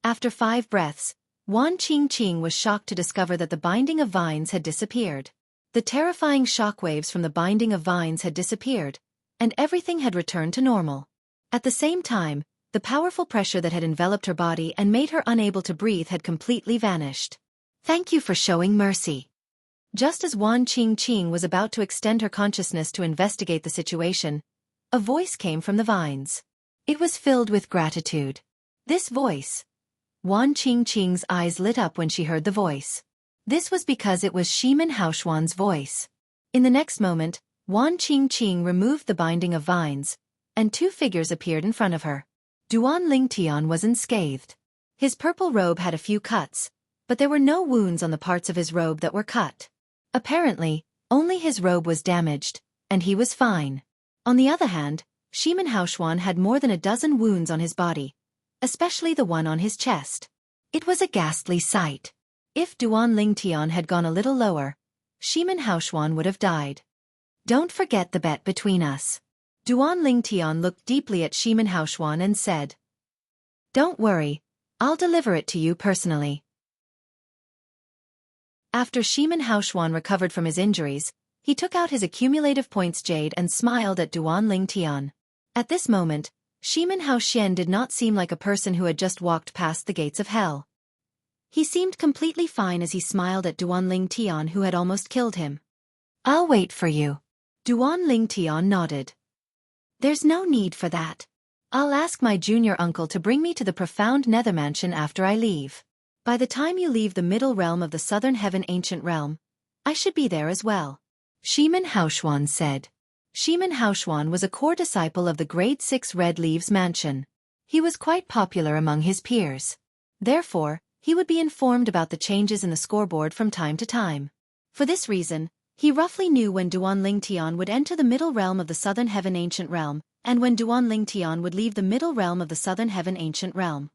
After 5 breaths, Wan Qingqing was shocked to discover that the binding of vines had disappeared. The terrifying shockwaves from the binding of vines had disappeared, and everything had returned to normal. At the same time, the powerful pressure that had enveloped her body and made her unable to breathe had completely vanished. Thank you for showing mercy. Just as Wan Qingqing was about to extend her consciousness to investigate the situation, a voice came from the vines. It was filled with gratitude. This voice. Wan Qingqing's eyes lit up when she heard the voice. This was because it was Shimen Haoxuan's voice. In the next moment, Wan Qingqing removed the binding of vines, and 2 figures appeared in front of her. Duan Lingtian was unscathed. His purple robe had a few cuts, but there were no wounds on the parts of his robe that were cut. Apparently, only his robe was damaged, and he was fine. On the other hand, Shimen Haoxuan had more than a dozen wounds on his body, especially the one on his chest. It was a ghastly sight. If Duan Lingtian had gone a little lower, Shimen Haoxuan would have died. Don't forget the bet between us. Duan Lingtian looked deeply at Shimen Haoxuan and said, Don't worry, I'll deliver it to you personally. After Shimen Haoxuan recovered from his injuries, he took out his accumulative points jade and smiled at Duan Lingtian. At this moment, Shimen Haoxian did not seem like a person who had just walked past the gates of hell. He seemed completely fine as he smiled at Duan Lingtian, who had almost killed him. I'll wait for you. Duan Lingtian nodded. There's no need for that. I'll ask my junior uncle to bring me to the profound nether mansion after I leave. By the time you leave the middle realm of the southern heaven ancient realm, I should be there as well. Shimin Haoshuan said. Shimin Haoshuan was a core disciple of the grade 6 Red Leaves Mansion. He was quite popular among his peers. Therefore, he would be informed about the changes in the scoreboard from time to time. For this reason, he roughly knew when Duan Lingtian would enter the middle realm of the southern heaven ancient realm, and when Duan Lingtian would leave the middle realm of the southern heaven ancient realm.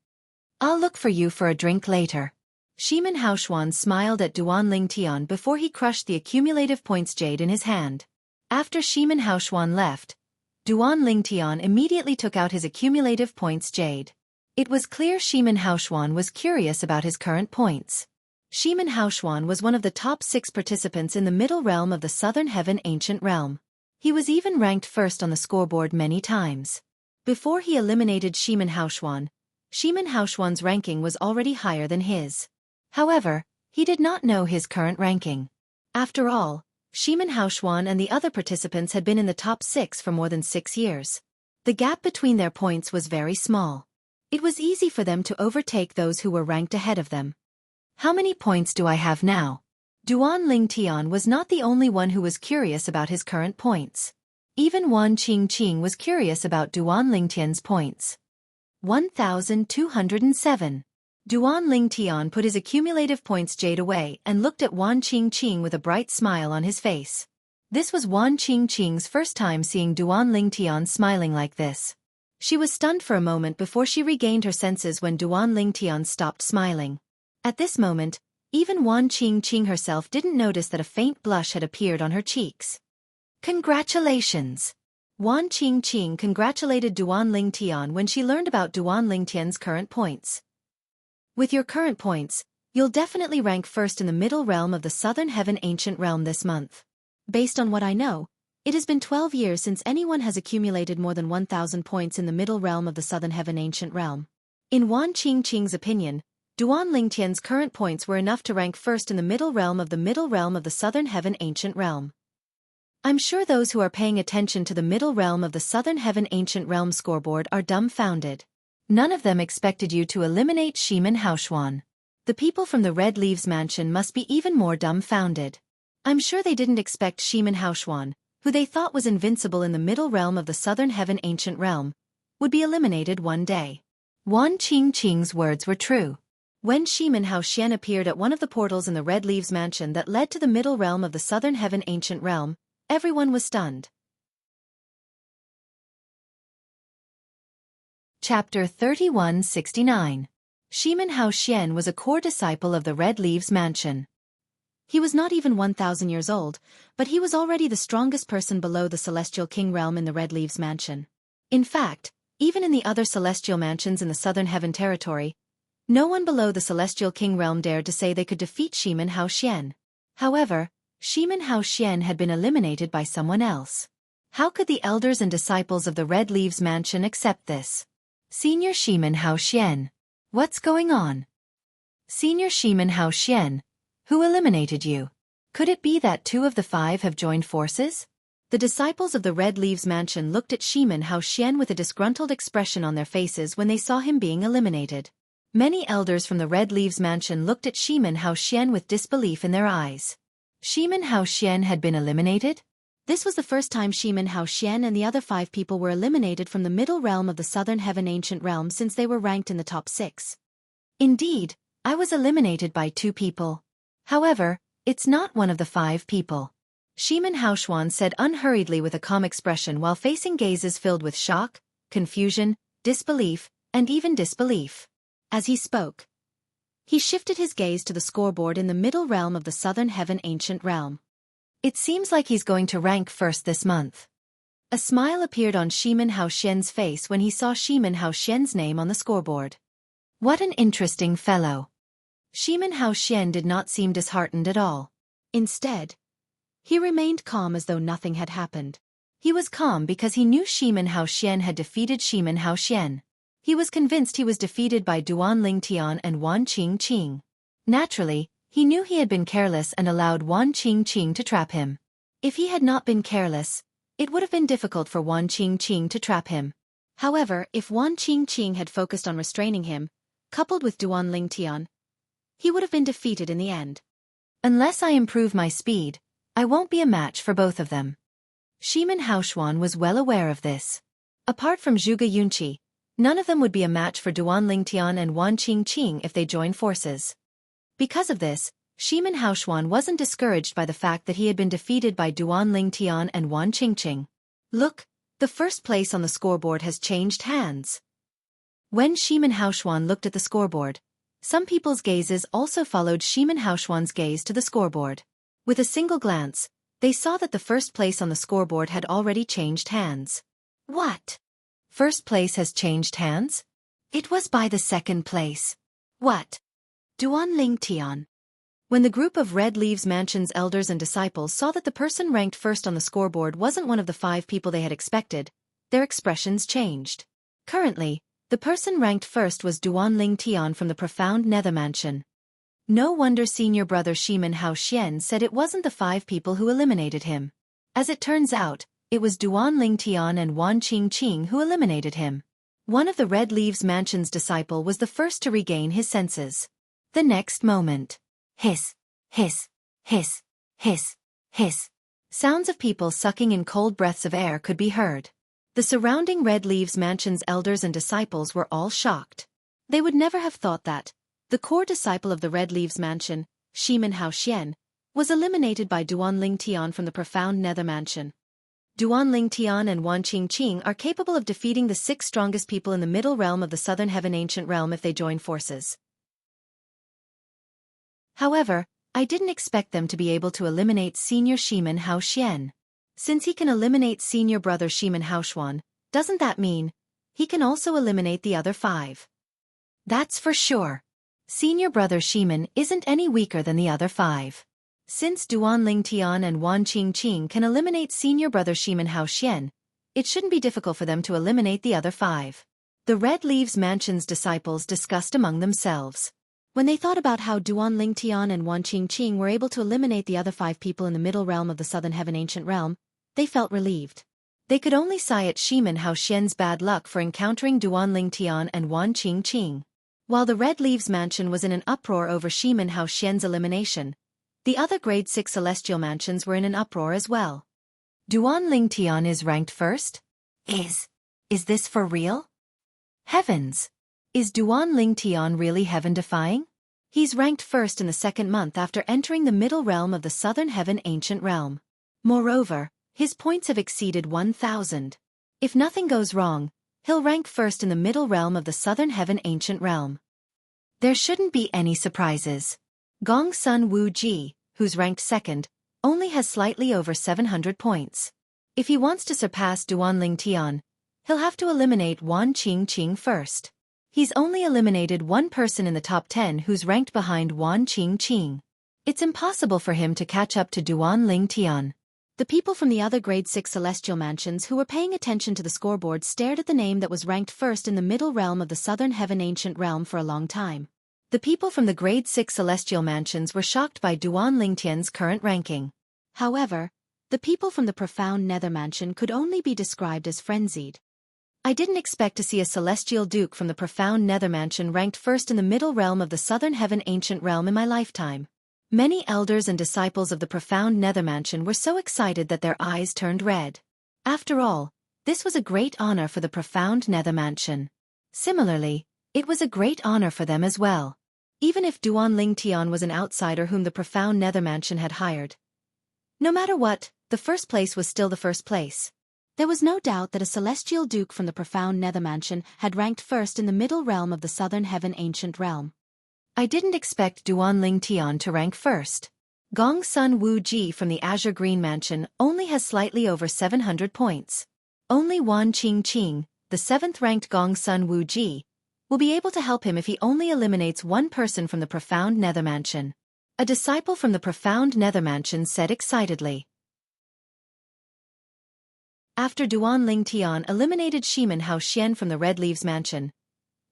I'll look for you for a drink later. Shimin Haoshuan smiled at Duan Lingtian before he crushed the accumulative points jade in his hand. After Shimin Haoshuan left, Duan Lingtian immediately took out his accumulative points jade. It was clear Shimin Haoshuan was curious about his current points. Shimin Haoshuan was one of the top 6 participants in the middle realm of the southern heaven ancient realm. He was even ranked first on the scoreboard many times. Before he eliminated Shimin Haoshuan's ranking was already higher than his. However, he did not know his current ranking. After all, Shimin Haoshuan and the other participants had been in the top 6 for more than 6 years. The gap between their points was very small. It was easy for them to overtake those who were ranked ahead of them. How many points do I have now? Duan Lingtian was not the only one who was curious about his current points. Even Wan Qingqing was curious about Duan Lingtian's points. 1,207. Duan Lingtian put his accumulative points jade away and looked at Wan Qingqing with a bright smile on his face. This was Wan Qingqing's first time seeing Duan Lingtian smiling like this. She was stunned for a moment before she regained her senses when Duan Lingtian stopped smiling. At this moment, even Wan Qingqing herself didn't notice that a faint blush had appeared on her cheeks. Congratulations! Wan Qingqing congratulated Duan Lingtian when she learned about Duan Lingtian's current points. With your current points, you'll definitely rank first in the middle realm of the southern heaven ancient realm this month. Based on what I know, it has been 12 years since anyone has accumulated more than 1,000 points in the middle realm of the southern heaven ancient realm. In Wan Qingqing's opinion, Duan Lingtian's current points were enough to rank first in the middle realm of the southern heaven ancient realm. I'm sure those who are paying attention to the middle realm of the southern heaven ancient realm scoreboard are dumbfounded. None of them expected you to eliminate Shimin Haoshuan. The people from the Red Leaves Mansion must be even more dumbfounded. I'm sure they didn't expect Shimin Haoshuan, who they thought was invincible in the middle realm of the southern heaven ancient realm, would be eliminated one day. Wan Qingqing's words were true. When Shimin Haoshuan appeared at one of the portals in the Red Leaves Mansion that led to the middle realm of the southern heaven ancient realm, everyone was stunned. Chapter 3169. Shimin Haoshuan was a core disciple of the Red Leaves Mansion. He was not even 1,000 years old, but he was already the strongest person below the Celestial King realm in the Red Leaves Mansion. In fact, even in the other celestial mansions in the Southern Heaven territory, no one below the Celestial King realm dared to say they could defeat Shimin Haoshuan. However, Shimin Haoshuan had been eliminated by someone else. How could the elders and disciples of the Red Leaves Mansion accept this? Senior Shimin Haoshuan. What's going on? Senior Shimin Haoshuan. Who eliminated you? Could it be that 2 of the 5 have joined forces? The disciples of the Red Leaves Mansion looked at Shimin Haoshuan with a disgruntled expression on their faces when they saw him being eliminated. Many elders from the Red Leaves Mansion looked at Shimin Haoshuan with disbelief in their eyes. Shimin Haoshuan had been eliminated? This was the first time Shimin Haoshuan and the other 5 people were eliminated from the middle realm of the Southern Heaven Ancient Realm since they were ranked in the top 6. Indeed, I was eliminated by 2 people. However, it's not one of the 5 people. Shimin Haoshuan said unhurriedly with a calm expression while facing gazes filled with shock, confusion, disbelief, and even disbelief. As he spoke, he shifted his gaze to the scoreboard in the middle realm of the Southern Heaven Ancient Realm. It seems like he's going to rank first this month. A smile appeared on Shimin Haoshuan's face when he saw Shimin Haoshuan's name on the scoreboard. What an interesting fellow. Shimin Haoshuan did not seem disheartened at all. Instead, he remained calm as though nothing had happened. He was calm because he knew Shimin Haoshuan had defeated Shimin Haoshuan. He was convinced he was defeated by Duan Lingtian and Wan Qingqing. Naturally, he knew he had been careless and allowed Wan Qingqing to trap him. If he had not been careless, it would have been difficult for Wan Qingqing to trap him. However, if Wan Qingqing had focused on restraining him, coupled with Duan Lingtian, he would have been defeated in the end. Unless I improve my speed, I won't be a match for both of them. Shimin Haoshuan was well aware of this. Apart from Zhuge Yunqi, none of them would be a match for Duan Lingtian and Wan Qingqing if they joined forces. Because of this, Shimin Haoshuan wasn't discouraged by the fact that he had been defeated by Duan Lingtian and Wan Qingqing. Look, the first place on the scoreboard has changed hands. When Shimin Haoshuan looked at the scoreboard, some people's gazes also followed Shimin Haoshuan's gaze to the scoreboard. With a single glance, they saw that the first place on the scoreboard had already changed hands. What? First place has changed hands? It was by the second place. What? Duan Lingtian. When the group of Red Leaves Mansion's elders and disciples saw that the person ranked first on the scoreboard wasn't one of the 5 people they had expected, their expressions changed. Currently, the person ranked first was Duan Lingtian from the Profound Nether Mansion. No wonder senior brother Shimin Haoxian said it wasn't the 5 people who eliminated him. As it turns out, it was Duan Lingtian and Wan Qingqing who eliminated him. One of the Red Leaves Mansion's disciple was the first to regain his senses. The next moment. Hiss, hiss, hiss, hiss, hiss. Sounds of people sucking in cold breaths of air could be heard. The surrounding Red Leaves Mansion's elders and disciples were all shocked. They would never have thought that the core disciple of the Red Leaves Mansion, Shimin Haoxian, was eliminated by Duan Lingtian from the Profound Nether Mansion. Duan Lingtian and Wan Qingqing are capable of defeating the 6 strongest people in the Middle Realm of the Southern Heaven Ancient Realm if they join forces. However, I didn't expect them to be able to eliminate senior Shimin Haoxian. Since he can eliminate senior brother Shimin Haoshuan, doesn't that mean he can also eliminate the other 5? That's for sure. Senior brother Shimin isn't any weaker than the other 5. Since Duan Lingtian and Wan Qingqing can eliminate senior brother Shimin Haoxian, it shouldn't be difficult for them to eliminate the other 5. The Red Leaves Mansion's disciples discussed among themselves. When they thought about how Duan Lingtian and Wan Qingqing were able to eliminate the other 5 people in the Middle Realm of the Southern Heaven Ancient Realm, they felt relieved. They could only sigh at Shimin Haoxian's bad luck for encountering Duan Lingtian and Wan Qingqing. While the Red Leaves Mansion was in an uproar over Shimin Haoxian's elimination, the other Grade 6 Celestial Mansions were in an uproar as well. Duan Lingtian is ranked first? Is this for real? Heavens! Is Duan Lingtian really heaven-defying? He's ranked first in the 2nd month after entering the Middle Realm of the Southern Heaven Ancient Realm. Moreover, his points have exceeded 1,000. If nothing goes wrong, he'll rank first in the Middle Realm of the Southern Heaven Ancient Realm. There shouldn't be any surprises. Gong Sun Wu Ji, who's ranked 2nd, only has slightly over 700 points. If he wants to surpass Duan Lingtian, he'll have to eliminate Wan Qingqing first. He's only eliminated 1 person in the top 10 who's ranked behind Wan Qingqing. It's impossible for him to catch up to Duan Lingtian. The people from the other Grade 6 Celestial Mansions who were paying attention to the scoreboard stared at the name that was ranked first in the Middle Realm of the Southern Heaven Ancient Realm for a long time. The people from the Grade 6 Celestial Mansions were shocked by Duan Lingtian's current ranking. However, the people from the Profound Nether Mansion could only be described as frenzied. I didn't expect to see a Celestial Duke from the Profound Nether Mansion ranked first in the Middle Realm of the Southern Heaven Ancient Realm in my lifetime. Many elders and disciples of the Profound Nether Mansion were so excited that their eyes turned red. After all, this was a great honor for the Profound Nether Mansion. Similarly, it was a great honor for them as well. Even if Duan Lingtian was an outsider whom the Profound Nether Mansion had hired. No matter what, the first place was still the first place. There was no doubt that a Celestial Duke from the Profound Nether Mansion had ranked first in the Middle Realm of the Southern Heaven Ancient Realm. I didn't expect Duan Lingtian to rank first. Gong Sun Wu Ji from the Azure Green Mansion only has slightly over 700 points. Only Wan Qingqing, the 7th-ranked Gong Sun Wu Ji, will be able to help him if he only eliminates 1 person from the Profound Nether Mansion. A disciple from the Profound Nether Mansion said excitedly. After Duan Lingtian eliminated Shimin Haoxian from the Red Leaves Mansion,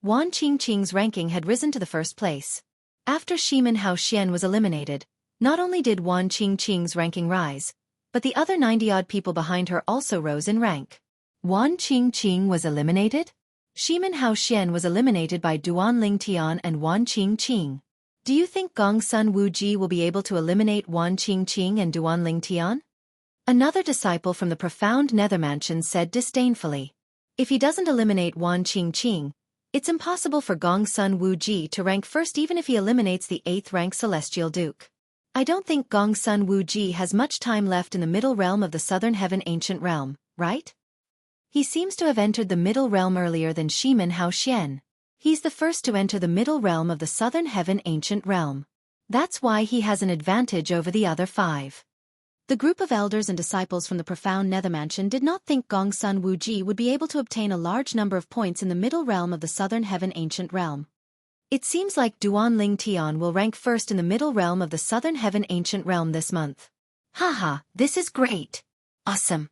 Wan Qingqing's ranking had risen to the 1st place. After Shimin Haoxian was eliminated, not only did Wan Qingqing's ranking rise, but the other 90-odd people behind her also rose in rank. Wan Qingqing was eliminated? Shimin Haoxian was eliminated by Duan Lingtian and Wan Qingqing. Do you think Gongsun Wuji will be able to eliminate Wan Qingqing and Duan Tian? Another disciple from the profound nether mansion said disdainfully. If he doesn't eliminate Wan Qingqing, it's impossible for Gongsun Wuji to rank first even if he eliminates the 8th rank Celestial Duke. I don't think Gongsun Wuji has much time left in the middle realm of the Southern Heaven Ancient Realm, right? He seems to have entered the middle realm earlier than Shimen Haoxian. He's the first to enter the middle realm of the Southern Heaven Ancient Realm. That's why he has an advantage over the other 5. The group of elders and disciples from the profound nether mansion did not think Gongsun Wuji would be able to obtain a large number of points in the middle realm of the Southern Heaven Ancient Realm. It seems like Duan Tian will rank first in the middle realm of the Southern Heaven Ancient Realm this month. Haha, this is great. Awesome.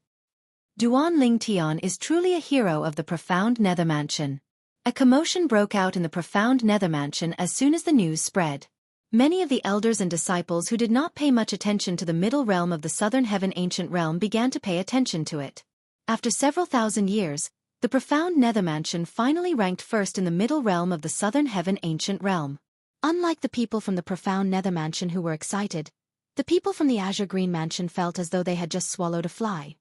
Duan Tian is truly a hero of the profound nether mansion. A commotion broke out in the profound nether mansion as soon as the news spread. Many of the elders and disciples who did not pay much attention to the middle realm of the Southern Heaven Ancient Realm began to pay attention to it. After several thousand years, the profound nether mansion finally ranked first in the middle realm of the Southern Heaven Ancient Realm. Unlike the people from the profound nether mansion who were excited, the people from the Azure Green Mansion felt as though they had just swallowed a fly.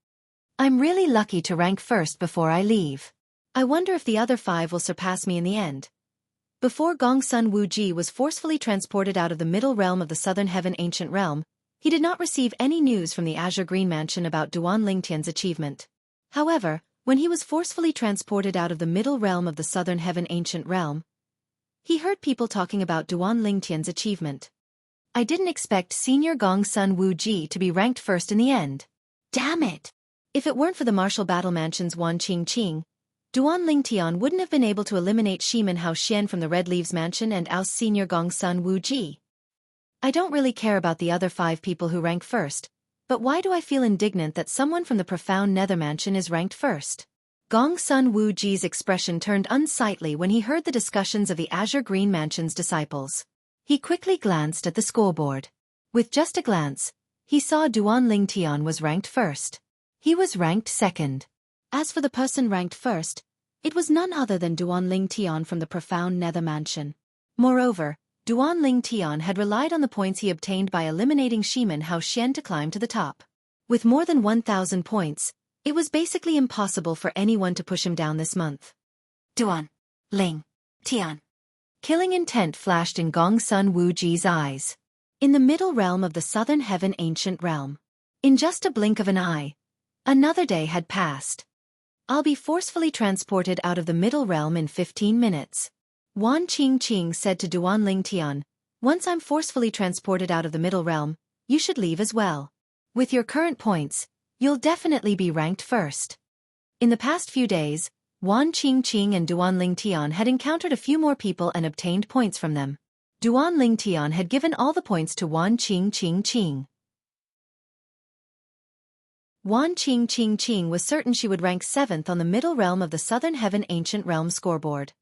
I'm really lucky to rank first before I leave. I wonder if the other 5 will surpass me in the end. Before Gongsun Wuji was forcefully transported out of the middle realm of the Southern Heaven Ancient Realm, he did not receive any news from the Azure Green Mansion about Duan Tian's achievement. However, when he was forcefully transported out of the middle realm of the Southern Heaven Ancient Realm, he heard people talking about Duan Tian's achievement. I didn't expect Senior Gongsun Wuji to be ranked first in the end. Damn it! If it weren't for the Martial Battle Mansion's Wan Qingqing, Duan Tian wouldn't have been able to eliminate Shimen Haoxian from the Red Leaves Mansion and oust Senior Gongsun Wuji. I don't really care about the other 5 people who rank first, but why do I feel indignant that someone from the profound nether mansion is ranked first? Gongsun Wuji's expression turned unsightly when he heard the discussions of the Azure Green Mansion's disciples. He quickly glanced at the scoreboard. With just a glance, he saw Duan Tian was ranked first. He was ranked second. As for the person ranked first, it was none other than Duan Tian from the profound nether mansion. Moreover, Duan Tian had relied on the points he obtained by eliminating Shimen Haoxian to climb to the top. With more than 1,000 points, it was basically impossible for anyone to push him down this month. Duan Tian. Killing intent flashed in Gongsun Wuji's eyes. In the middle realm of the Southern Heaven Ancient Realm. In just a blink of an eye, another day had passed. I'll be forcefully transported out of the middle realm in 15 minutes. Wan Qingqing said to Duan Tian, once I'm forcefully transported out of the middle realm, you should leave as well. With your current points, you'll definitely be ranked first. In the past few days, Wan Qingqing and Duan Tian had encountered a few more people and obtained points from them. Duan Tian had given all the points to Wan Qingqing. Wan Qingqing was certain she would rank 7th on the middle realm of the Southern Heaven Ancient Realm scoreboard.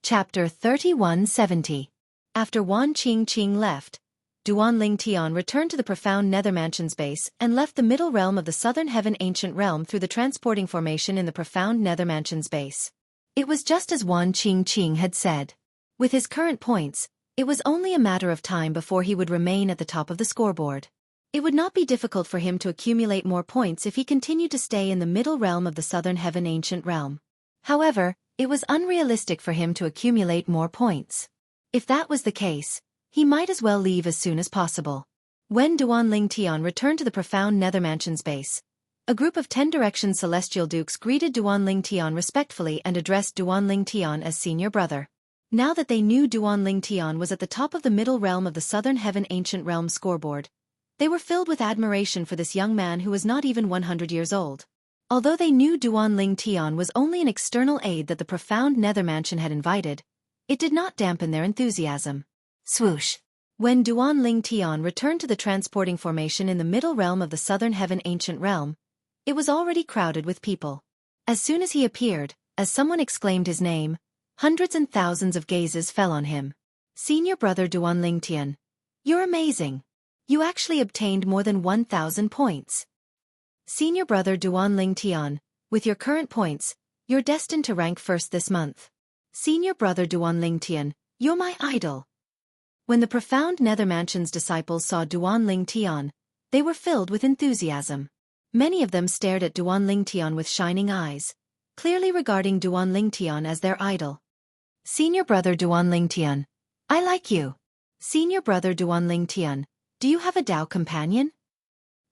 Chapter 3170. After Wan Qingqing left, Duan Tian returned to the profound nether mansion's base and left the middle realm of the Southern Heaven Ancient Realm through the transporting formation in the profound nether mansion's base. It was just as Wan Qingqing had said. With his current points, it was only a matter of time before he would remain at the top of the scoreboard. It would not be difficult for him to accumulate more points if he continued to stay in the middle realm of the Southern Heaven Ancient Realm. However, it was unrealistic for him to accumulate more points. If that was the case, he might as well leave as soon as possible. When Duan Tian returned to the profound nether mansion's base, a group of 10 Direction Celestial Dukes greeted Duan Tian respectfully and addressed Duan Tian as senior brother. Now that they knew Duan Tian was at the top of the middle realm of the Southern Heaven Ancient Realm scoreboard, they were filled with admiration for this young man who was not even 100 years old. Although they knew Duan Tian was only an external aid that the profound nether mansion had invited, it did not dampen their enthusiasm. Swoosh! When Duan Tian returned to the transporting formation in the middle realm of the Southern Heaven Ancient Realm, it was already crowded with people. As soon as he appeared, as someone exclaimed his name, hundreds and thousands of gazes fell on him. Senior brother Duan Tian, you're amazing. You actually obtained more than 1,000 points. Senior brother Duan Tian, with your current points, you're destined to rank first this month. Senior brother Duan Lingtian, you're my idol. When the profound Nether Mansion's disciples saw Duan Lingtian, they were filled with enthusiasm. Many of them stared at Duan Lingtian with shining eyes, clearly regarding Duan Lingtian as their idol. Senior brother Duan Lingtian, I like you. Senior brother Duan Lingtian, do you have a Dao companion?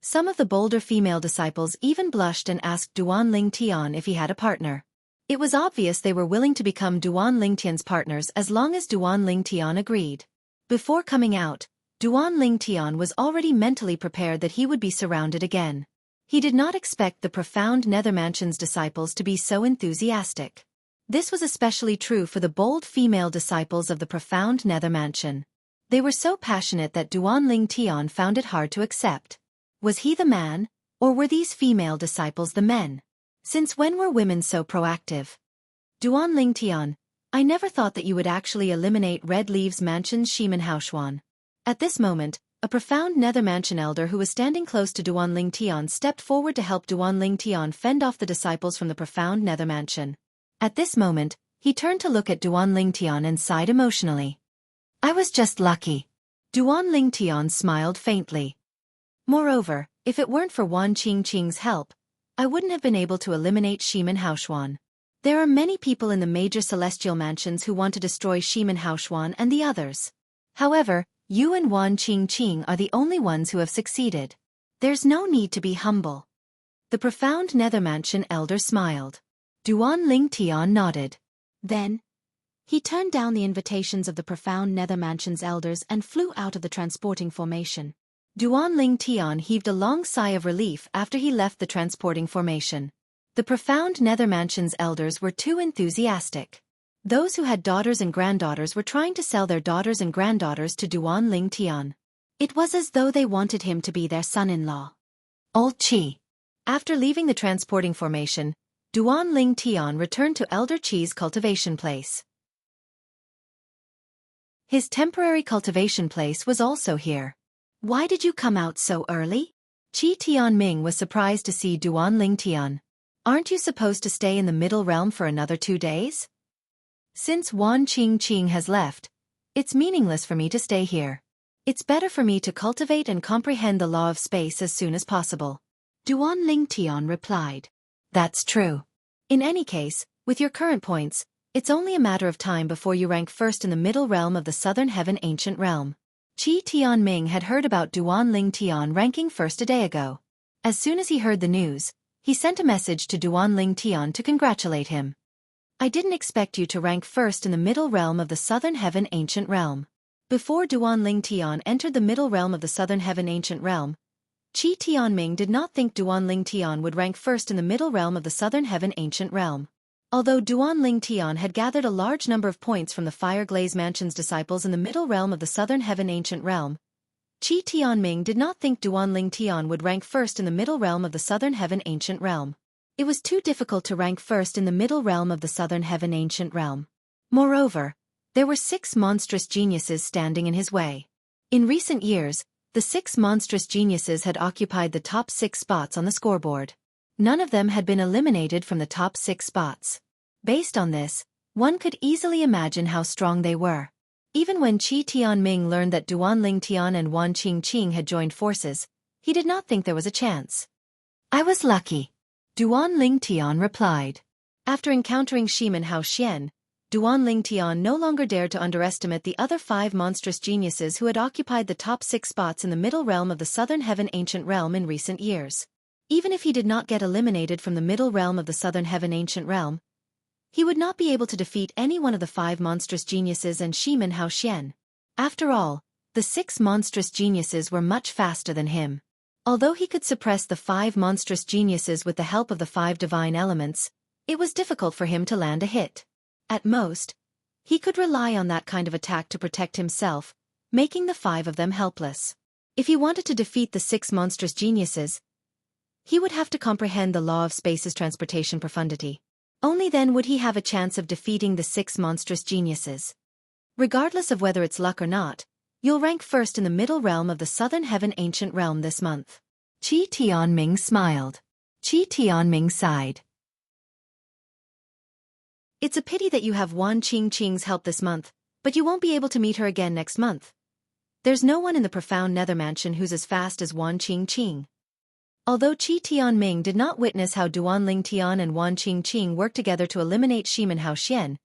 Some of the bolder female disciples even blushed and asked Duan Lingtian if he had a partner. It was obvious they were willing to become Duan Lingtian's partners as long as Duan Lingtian agreed. Before coming out, Duan Lingtian was already mentally prepared that he would be surrounded again. He did not expect the profound Nether Mansion's disciples to be so enthusiastic. This was especially true for the bold female disciples of the profound Nether Mansion. They were so passionate that Duan Lingtian found it hard to accept. Was he the man, or were these female disciples the men? Since when were women so proactive? Duan Lingtian, I never thought that you would actually eliminate Red Leaves Mansion's Shimen Haoshuan. At this moment, a profound Nether Mansion elder who was standing close to Duan Lingtian stepped forward to help Duan Lingtian fend off the disciples from the profound Nether Mansion. At this moment, he turned to look at Duan Lingtian and sighed emotionally. I was just lucky. Duan Lingtian smiled faintly. Moreover, if it weren't for Wan Qingqing's help, I wouldn't have been able to eliminate Shimen Haoshuan. There are many people in the major celestial mansions who want to destroy Shimen Haoshuan and the others. However, you and Wan Qingqing are the only ones who have succeeded. There's no need to be humble. The profound Nether Mansion elder smiled. Duan Lingtian nodded. Then, he turned down the invitations of the profound Nether Mansion's elders and flew out of the transporting formation. Duan Lingtian heaved a long sigh of relief after he left the transporting formation. The profound Nether Mansion's elders were too enthusiastic. Those who had daughters and granddaughters were trying to sell their daughters and granddaughters to Duan Lingtian. It was as though they wanted him to be their son-in-law. Old Qi. After leaving the transporting formation, Duan Lingtian returned to Elder Qi's cultivation place. His temporary cultivation place was also here. Why did you come out so early? Qi Tianming was surprised to see Duan Lingtian. Aren't you supposed to stay in the Middle Realm for another 2 days? Since Wan Qingqing has left, it's meaningless for me to stay here. It's better for me to cultivate and comprehend the law of space as soon as possible. Duan Lingtian replied. That's true. In any case, with your current points, it's only a matter of time before you rank first in the Middle Realm of the Southern Heaven Ancient Realm. Qi Tianming had heard about Duan Lingtian ranking first a day ago. As soon as he heard the news, he sent a message to Duan Lingtian to congratulate him. I didn't expect you to rank first in the Middle Realm of the Southern Heaven Ancient Realm. Before Duan Lingtian entered the Middle Realm of the Southern Heaven Ancient Realm, Qi Tianming did not think Duan Lingtian would rank first in the Middle Realm of the Southern Heaven Ancient Realm. Although Duan Lingtian had gathered a large number of points from the Fire Glaze Mansion's disciples in the Middle Realm of the Southern Heaven Ancient Realm, Qi Tianming did not think Duan Lingtian would rank first in the Middle Realm of the Southern Heaven Ancient Realm. It was too difficult to rank first in the Middle Realm of the Southern Heaven Ancient Realm. Moreover, there were 6 monstrous geniuses standing in his way. In recent years, the 6 monstrous geniuses had occupied the top 6 spots on the scoreboard. None of them had been eliminated from the top 6 spots. Based on this, one could easily imagine how strong they were. Even when Qi Tianming learned that Duan Lingtian and Wan Qingqing had joined forces, he did not think there was a chance. I was lucky. Duan Lingtian replied. After encountering Shimen Haoshuan, Duan Lingtian no longer dared to underestimate the other 5 monstrous geniuses who had occupied the top 6 spots in the Middle Realm of the Southern Heaven Ancient Realm in recent years. Even if he did not get eliminated from the Middle Realm of the Southern Heaven Ancient Realm, he would not be able to defeat any one of the 5 monstrous geniuses and Shimen Haoshuan. After all, the 6 monstrous geniuses were much faster than him. Although he could suppress the 5 monstrous geniuses with the help of the 5 divine elements, it was difficult for him to land a hit. At most, he could rely on that kind of attack to protect himself, making the 5 of them helpless. If he wanted to defeat the 6 monstrous geniuses, he would have to comprehend the law of space's transportation profundity. Only then would he have a chance of defeating the 6 monstrous geniuses. Regardless of whether it's luck or not, you'll rank first in the Middle Realm of the Southern Heaven Ancient Realm this month. Qi Tianming smiled. Qi Tianming sighed. It's a pity that you have Wan Qingqing's help this month, but you won't be able to meet her again next month. There's no one in the profound nether mansion who's as fast as Wan Qingqing. Although Qi Tianming did not witness how Duanling Tian and Wan Qingqing worked together to eliminate Shimen Hao Xian,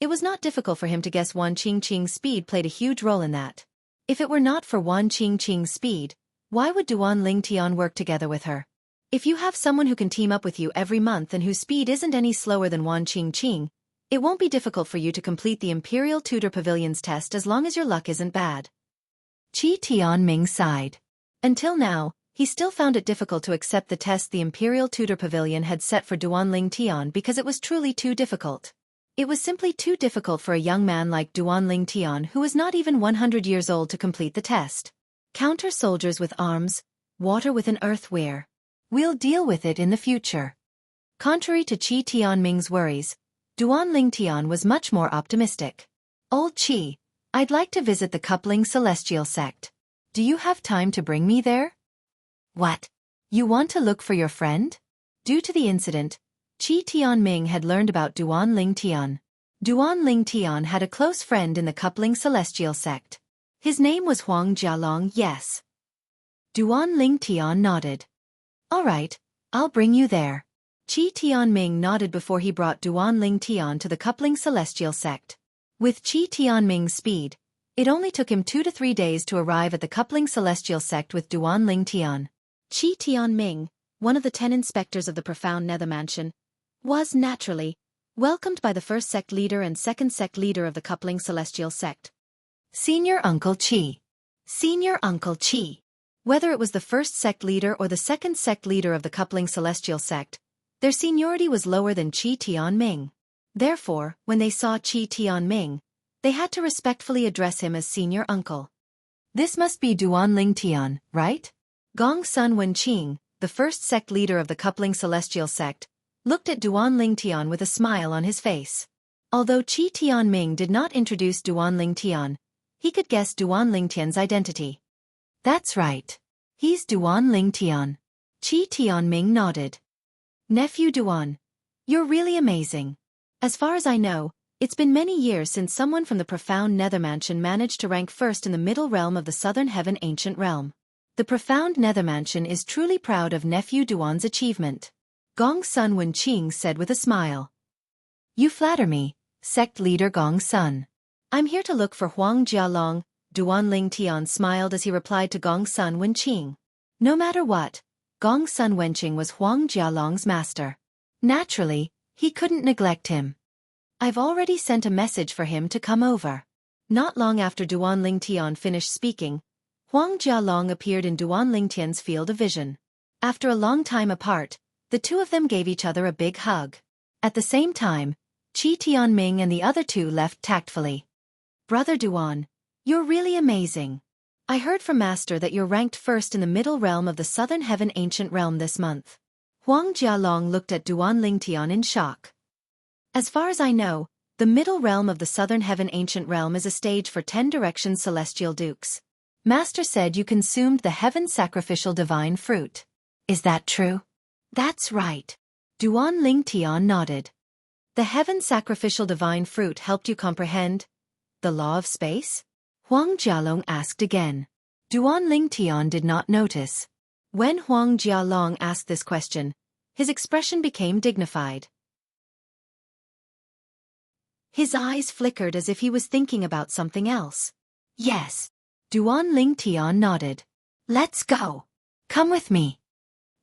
it was not difficult for him to guess Wan Qingqing's speed played a huge role in that. If it were not for Wan Qingqing's speed, why would Duanling Tian work together with her? If you have someone who can team up with you every month and whose speed isn't any slower than Wan Qingqing, it won't be difficult for you to complete the Imperial Tutor Pavilion's test as long as your luck isn't bad. Qi Tianming sighed. Until now, he still found it difficult to accept the test the Imperial Tutor Pavilion had set for Duanling Tian because it was truly too difficult. It was simply too difficult for a young man like Duanling Tian who was not even 100 years old to complete the test. Counter soldiers with arms, water with an earthware. We'll deal with it in the future. Contrary to Qi Tianming's worries, Duanling Tian was much more optimistic. Old Qi, I'd like to visit the coupling celestial sect. Do you have time to bring me there? What? You want to look for your friend? Due to the incident, Qi Tianming had learned about Duanling Tian. Duanling Tian had a close friend in the coupling celestial sect. His name was Huang Jialong, yes. Duanling Tian nodded. All right, I'll bring you there. Qi Tianming nodded before he brought Duanling Tian to the coupling celestial sect. With Qi Tianming's speed, it only took him 2 to 3 days to arrive at the coupling celestial sect with Duanling Tian. Qi Tianming, one of the 10 inspectors of the profound nether mansion, was, naturally, welcomed by the first sect leader and second sect leader of the coupling celestial sect. Senior Uncle Qi. Senior Uncle Qi. Whether it was the first sect leader or the second sect leader of the coupling celestial sect, their seniority was lower than Qi Tianming. Therefore, when they saw Qi Tianming, they had to respectfully address him as senior uncle. This must be Duanling Tian, right? Gong Sun Wenqing, the first sect leader of the coupling celestial sect, looked at Duanling Tian with a smile on his face. Although Qi Tianming did not introduce Duanling Tian, he could guess Duanling Tian's identity. That's right. He's Duanling Tian. Qi Tianming nodded. Nephew Duan, you're really amazing. As far as I know, it's been many years since someone from the profound nether mansion managed to rank first in the middle realm of the southern heaven ancient realm. The profound nether mansion is truly proud of nephew Duan's achievement. Gong Sun Wenqing said with a smile. You flatter me, sect leader Gong Sun. I'm here to look for Huang Jialong, Duanling Tian smiled as he replied to Gong Sun Wenqing. No matter what, Gong Sun Wenqing was Huang Jialong's master. Naturally, he couldn't neglect him. I've already sent a message for him to come over. Not long after Duanling Tian finished speaking, Huang Jialong appeared in Duanling Tian's field of vision. After a long time apart, the two of them gave each other a big hug. At the same time, Qi Tianming and the other two left tactfully. Brother Duan, you're really amazing. I heard from Master that you're ranked first in the middle realm of the southern heaven ancient realm this month. Huang Jialong looked at Duanling Tian in shock. As far as I know, the middle realm of the southern heaven ancient realm is a stage for 10 directions celestial dukes. Master said you consumed the heaven sacrificial divine fruit. Is that true? That's right. Duanling Tian nodded. The heaven sacrificial divine fruit helped you comprehend the law of space? Huang Jialong asked again. Duanling Tian did not notice. When Huang Jialong asked this question, his expression became dignified. His eyes flickered as if he was thinking about something else. Yes. Duanling Tian nodded. Let's go. Come with me.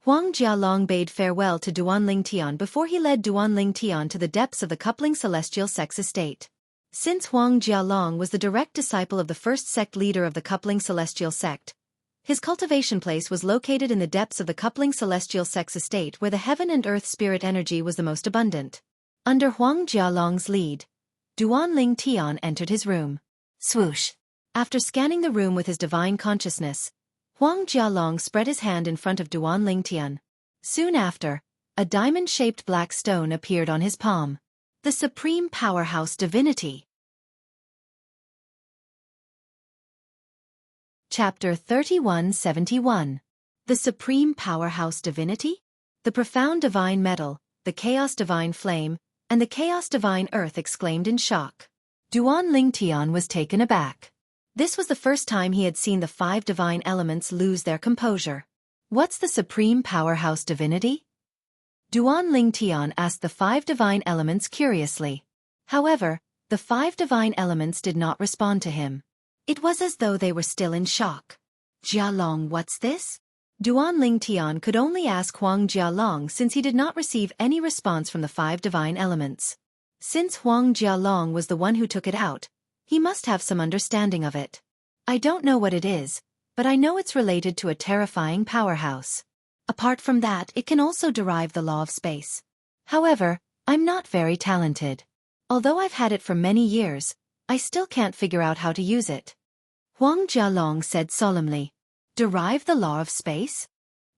Huang Jialong bade farewell to Duanling Tian before he led Duanling Tian to the depths of the coupling celestial sect's estate. Since Huang Jialong was the direct disciple of the first sect leader of the coupling celestial sect, his cultivation place was located in the depths of the coupling celestial sect's estate where the heaven and earth spirit energy was the most abundant. Under Huang Jialong's lead, Duanling Tian entered his room. Swoosh! After scanning the room with his divine consciousness, Huang Jialong spread his hand in front of Duanling Tian. Soon after, a diamond-shaped black stone appeared on his palm. The Supreme Powerhouse Divinity. Chapter 3171. The Supreme Powerhouse Divinity? The profound divine metal, the chaos divine flame, and the chaos divine earth exclaimed in shock. Duan Lingtian was taken aback. This was the first time he had seen the 5 divine elements lose their composure. What's the supreme powerhouse divinity? Duan Lingtian asked the 5 divine elements curiously. However, the 5 divine elements did not respond to him. It was as though they were still in shock. Jialong, what's this? Duan Lingtian could only ask Huang Jialong since he did not receive any response from the 5 divine elements. Since Huang Jialong was the one who took it out, he must have some understanding of it. I don't know what it is, but I know it's related to a terrifying powerhouse. Apart from that, it can also derive the law of space. However, I'm not very talented. Although I've had it for many years, I still can't figure out how to use it. Huang Jialong said solemnly. Derive the law of space?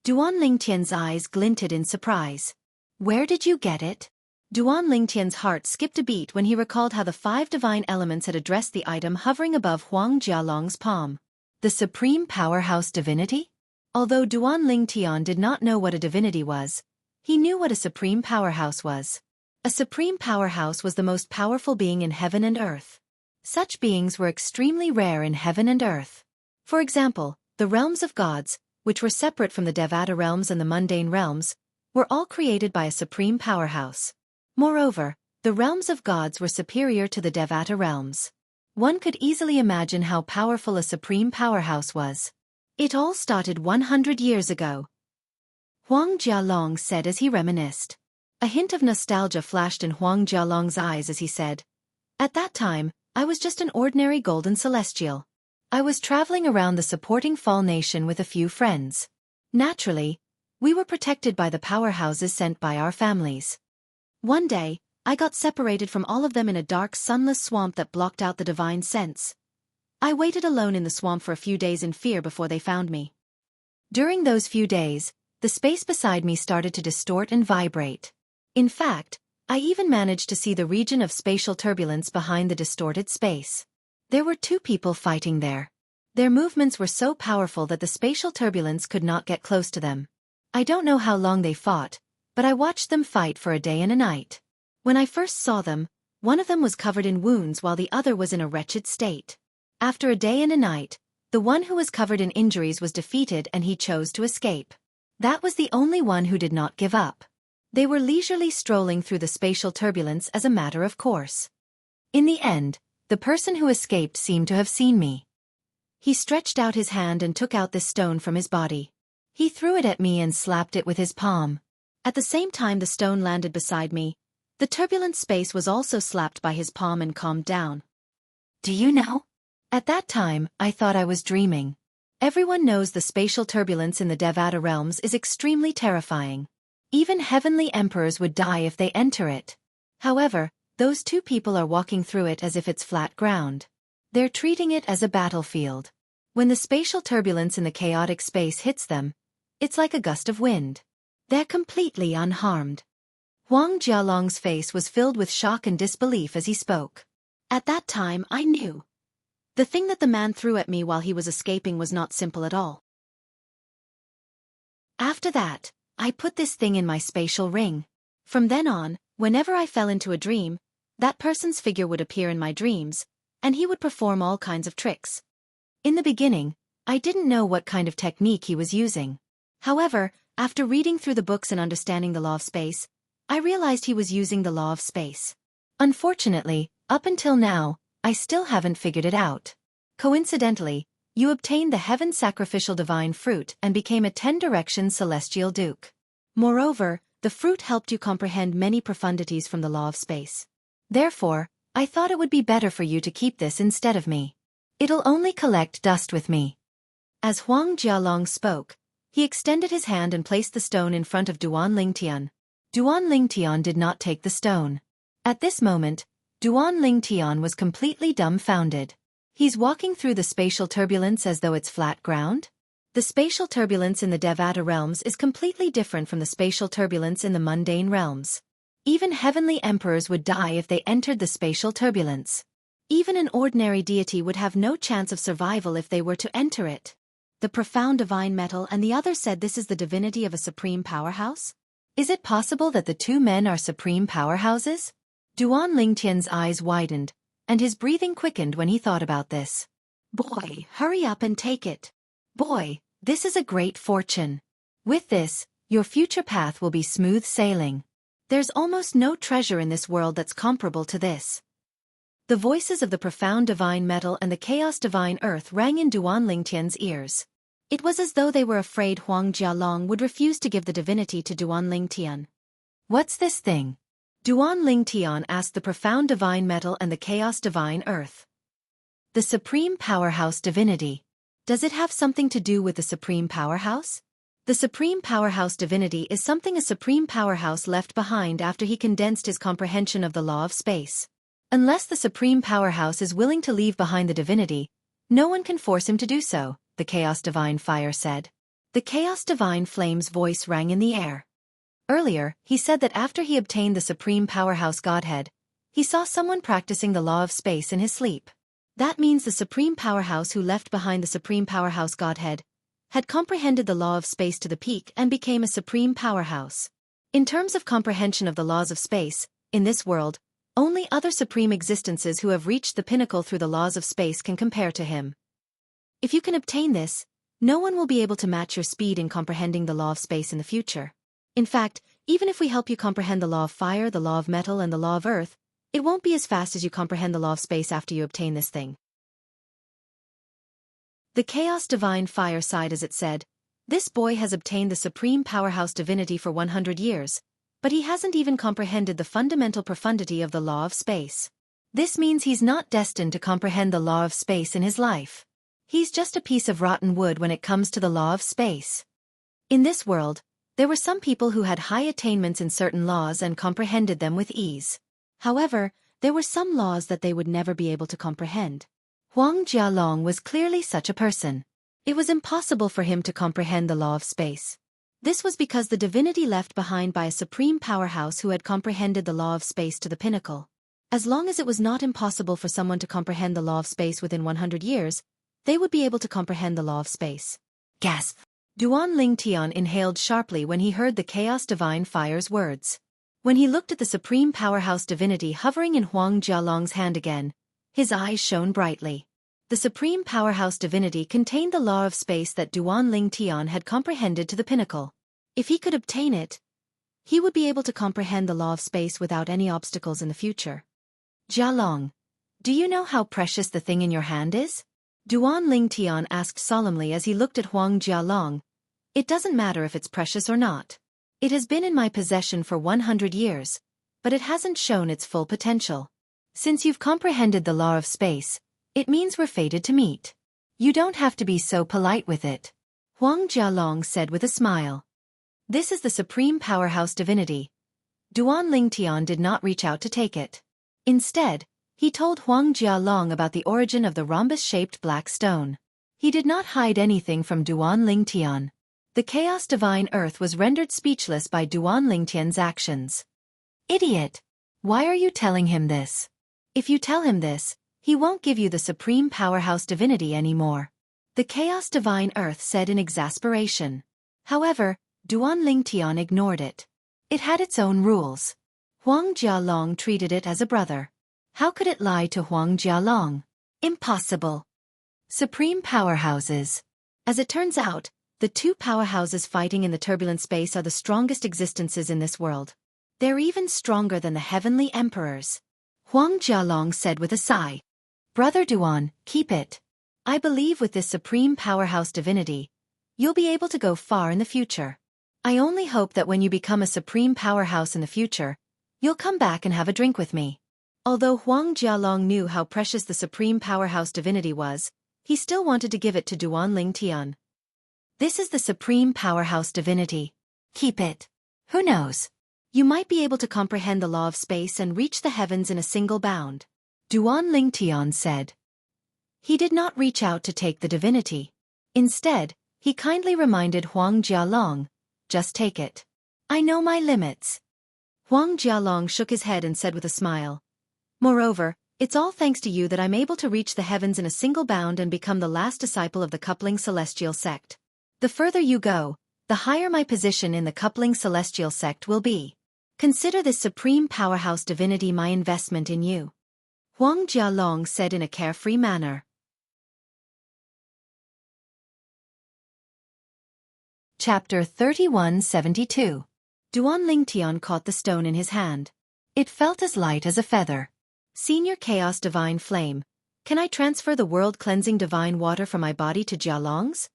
Duan Lingtian's eyes glinted in surprise. Where did you get it? Duan Lingtian's heart skipped a beat when he recalled how the 5 divine elements had addressed the item hovering above Huang Jialong's palm. The supreme powerhouse divinity? Although Duan Lingtian did not know what a divinity was, he knew what a supreme powerhouse was. A supreme powerhouse was the most powerful being in heaven and earth. Such beings were extremely rare in heaven and earth. For example, the realms of gods, which were separate from the Devata realms and the mundane realms, were all created by a supreme powerhouse. Moreover, the realms of gods were superior to the Devata realms. One could easily imagine how powerful a supreme powerhouse was. It all started 100 years ago. Huang Jialong said as he reminisced. A hint of nostalgia flashed in Huang Jialong's eyes as he said, At that time, I was just an ordinary golden celestial. I was traveling around the supporting Fall Nation with a few friends. Naturally, we were protected by the powerhouses sent by our families. One day, I got separated from all of them in a dark sunless swamp that blocked out the divine sense. I waited alone in the swamp for a few days in fear before they found me. During those few days, the space beside me started to distort and vibrate. In fact, I even managed to see the region of spatial turbulence behind the distorted space. There were 2 people fighting there. Their movements were so powerful that the spatial turbulence could not get close to them. I don't know how long they fought, but I watched them fight for a day and a night. When I first saw them, one of them was covered in wounds while the other was in a wretched state. After a day and a night, the one who was covered in injuries was defeated and he chose to escape. That was the only one who did not give up. They were leisurely strolling through the spatial turbulence as a matter of course. In the end, the person who escaped seemed to have seen me. He stretched out his hand and took out this stone from his body. He threw it at me and slapped it with his palm. At the same time the stone landed beside me, the turbulent space was also slapped by his palm and calmed down. Do you know? At that time, I thought I was dreaming. Everyone knows the spatial turbulence in the Devata realms is extremely terrifying. Even heavenly emperors would die if they enter it. However, those 2 people are walking through it as if it's flat ground. They're treating it as a battlefield. When the spatial turbulence in the chaotic space hits them, it's like a gust of wind. They're completely unharmed. Huang Jialong's face was filled with shock and disbelief as he spoke. At that time I knew. The thing that the man threw at me while he was escaping was not simple at all. After that, I put this thing in my spatial ring. From then on, whenever I fell into a dream, that person's figure would appear in my dreams, and he would perform all kinds of tricks. In the beginning, I didn't know what kind of technique he was using. However, after reading through the books and understanding the law of space, I realized he was using the law of space. Unfortunately, up until now, I still haven't figured it out. Coincidentally, you obtained the heaven sacrificial divine fruit and became a 10-direction celestial duke. Moreover, the fruit helped you comprehend many profundities from the law of space. Therefore, I thought it would be better for you to keep this instead of me. It'll only collect dust with me. As Huang Jialong spoke, he extended his hand and placed the stone in front of Duan Lingtian. Duan Lingtian did not take the stone. At this moment, Duan Lingtian was completely dumbfounded. He's walking through the spatial turbulence as though it's flat ground? The spatial turbulence in the Devata realms is completely different from the spatial turbulence in the mundane realms. Even heavenly emperors would die if they entered the spatial turbulence. Even an ordinary deity would have no chance of survival if they were to enter it. The profound divine metal and the other said this is the divinity of a supreme powerhouse? Is it possible that the 2 men are supreme powerhouses? Duan Lingtian's eyes widened, and his breathing quickened when he thought about this. Boy, hurry up and take it. Boy, this is a great fortune. With this, your future path will be smooth sailing. There's almost no treasure in this world that's comparable to this. The voices of the profound divine metal and the chaos divine earth rang in Duan Lingtian's ears. It was as though they were afraid Huang Jialong would refuse to give the divinity to Duan Lingtian. What's this thing? Duan Lingtian asked the profound divine metal and the chaos divine earth. The supreme powerhouse divinity. Does it have something to do with the supreme powerhouse? The supreme powerhouse divinity is something a supreme powerhouse left behind after he condensed his comprehension of the law of space. Unless the supreme powerhouse is willing to leave behind the divinity, no one can force him to do so, the chaos divine fire said. The chaos divine flame's voice rang in the air. Earlier, he said that after he obtained the supreme powerhouse godhead, he saw someone practicing the law of space in his sleep. That means the supreme powerhouse who left behind the supreme powerhouse godhead had comprehended the law of space to the peak and became a supreme powerhouse. In terms of comprehension of the laws of space, in this world, only other supreme existences who have reached the pinnacle through the laws of space can compare to him. If you can obtain this, no one will be able to match your speed in comprehending the law of space in the future. In fact, even if we help you comprehend the law of fire, the law of metal, and the law of earth, it won't be as fast as you comprehend the law of space after you obtain this thing. The chaos divine fire sighed as it said, "This boy has obtained the supreme powerhouse divinity for 100 years, but he hasn't even comprehended the fundamental profundity of the law of space. This means he's not destined to comprehend the law of space in his life. He's just a piece of rotten wood when it comes to the law of space." In this world, there were some people who had high attainments in certain laws and comprehended them with ease. However, there were some laws that they would never be able to comprehend. Huang Jialong was clearly such a person. It was impossible for him to comprehend the law of space. This was because the divinity left behind by a supreme powerhouse who had comprehended the law of space to the pinnacle. As long as it was not impossible for someone to comprehend the law of space within 100 years, they would be able to comprehend the law of space. Gasp! Duan Lingtian inhaled sharply when he heard the chaos divine fire's words. When he looked at the supreme powerhouse divinity hovering in Huang Jialong's hand again, his eyes shone brightly. The supreme powerhouse divinity contained the law of space that Duan Lingtian had comprehended to the pinnacle. If he could obtain it, he would be able to comprehend the law of space without any obstacles in the future. Jialong, do you know how precious the thing in your hand is? Duan Lingtian asked solemnly as he looked at Huang Jialong. It doesn't matter if it's precious or not. It has been in my possession for 100 years, but it hasn't shown its full potential. Since you've comprehended the law of space, it means we're fated to meet. You don't have to be so polite with it. Huang Jialong said with a smile. This is the supreme powerhouse divinity. Duan Lingtian did not reach out to take it. Instead, he told Huang Jialong about the origin of the rhombus-shaped black stone. He did not hide anything from Duan Lingtian. The chaos divine earth was rendered speechless by Duan Lingtian's actions. Idiot! Why are you telling him this? If you tell him this, he won't give you the supreme powerhouse divinity anymore. The chaos divine earth said in exasperation. However, Duan Lingtian ignored it. It had its own rules. Huang Jialong treated it as a brother. How could it lie to Huang Jialong? Impossible. Supreme powerhouses. As it turns out, the two powerhouses fighting in the turbulent space are the strongest existences in this world. They're even stronger than the heavenly emperors. Huang Jialong said with a sigh. Brother Duan, keep it. I believe with this supreme powerhouse divinity, you'll be able to go far in the future. I only hope that when you become a supreme powerhouse in the future, you'll come back and have a drink with me. Although Huang Jialong knew how precious the supreme powerhouse divinity was, he still wanted to give it to Duan Lingtian. This is the supreme powerhouse divinity. Keep it. Who knows? You might be able to comprehend the law of space and reach the heavens in a single bound. Duan Lingtian said. He did not reach out to take the divinity. Instead, he kindly reminded Huang Jialong, just take it. I know my limits. Huang Jialong shook his head and said with a smile. Moreover, it's all thanks to you that I'm able to reach the heavens in a single bound and become the last disciple of the coupling celestial sect. The further you go, the higher my position in the coupling celestial sect will be. Consider this supreme powerhouse divinity my investment in you," Huang Jialong said in a carefree manner. Chapter 3172. Duan Lingtian caught the stone in his hand. It felt as light as a feather. "Senior Chaos Divine Flame, can I transfer the world-cleansing divine water from my body to Jialong's?"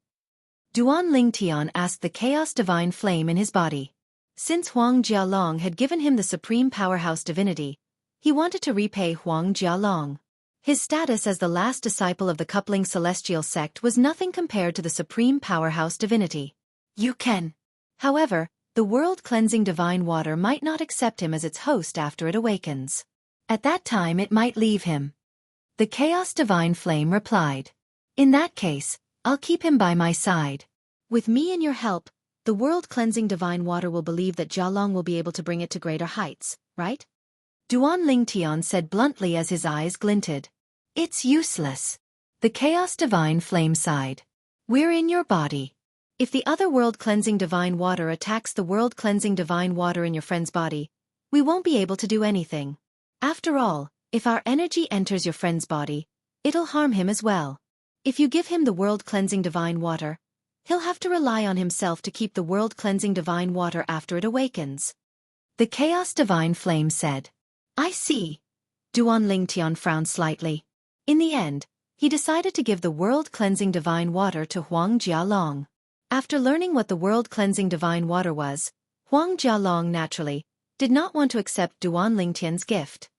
Duan Lingtian asked the Chaos Divine Flame in his body. Since Huang Jialong had given him the supreme powerhouse divinity, he wanted to repay Huang Jialong. His status as the last disciple of the coupling celestial sect was nothing compared to the supreme powerhouse divinity. "You can." However, the world-cleansing divine water might not accept him as its host after it awakens. At that time it might leave him. The Chaos Divine Flame replied. "In that case, I'll keep him by my side. With me and your help, the world-cleansing divine water will believe that Jialong will be able to bring it to greater heights, right?" Duan Lingtian said bluntly as his eyes glinted. "It's useless." The Chaos Divine Flame sighed. "We're in your body. If the other world-cleansing divine water attacks the world-cleansing divine water in your friend's body, we won't be able to do anything. After all, if our energy enters your friend's body, it'll harm him as well. If you give him the world-cleansing divine water, he'll have to rely on himself to keep the world-cleansing divine water after it awakens." The Chaos Divine Flame said. "I see." Duan Lingtian frowned slightly. In the end, he decided to give the world-cleansing divine water to Huang Jialong. After learning what the world-cleansing divine water was, Huang Jialong naturally did not want to accept Duan Lingtian's gift.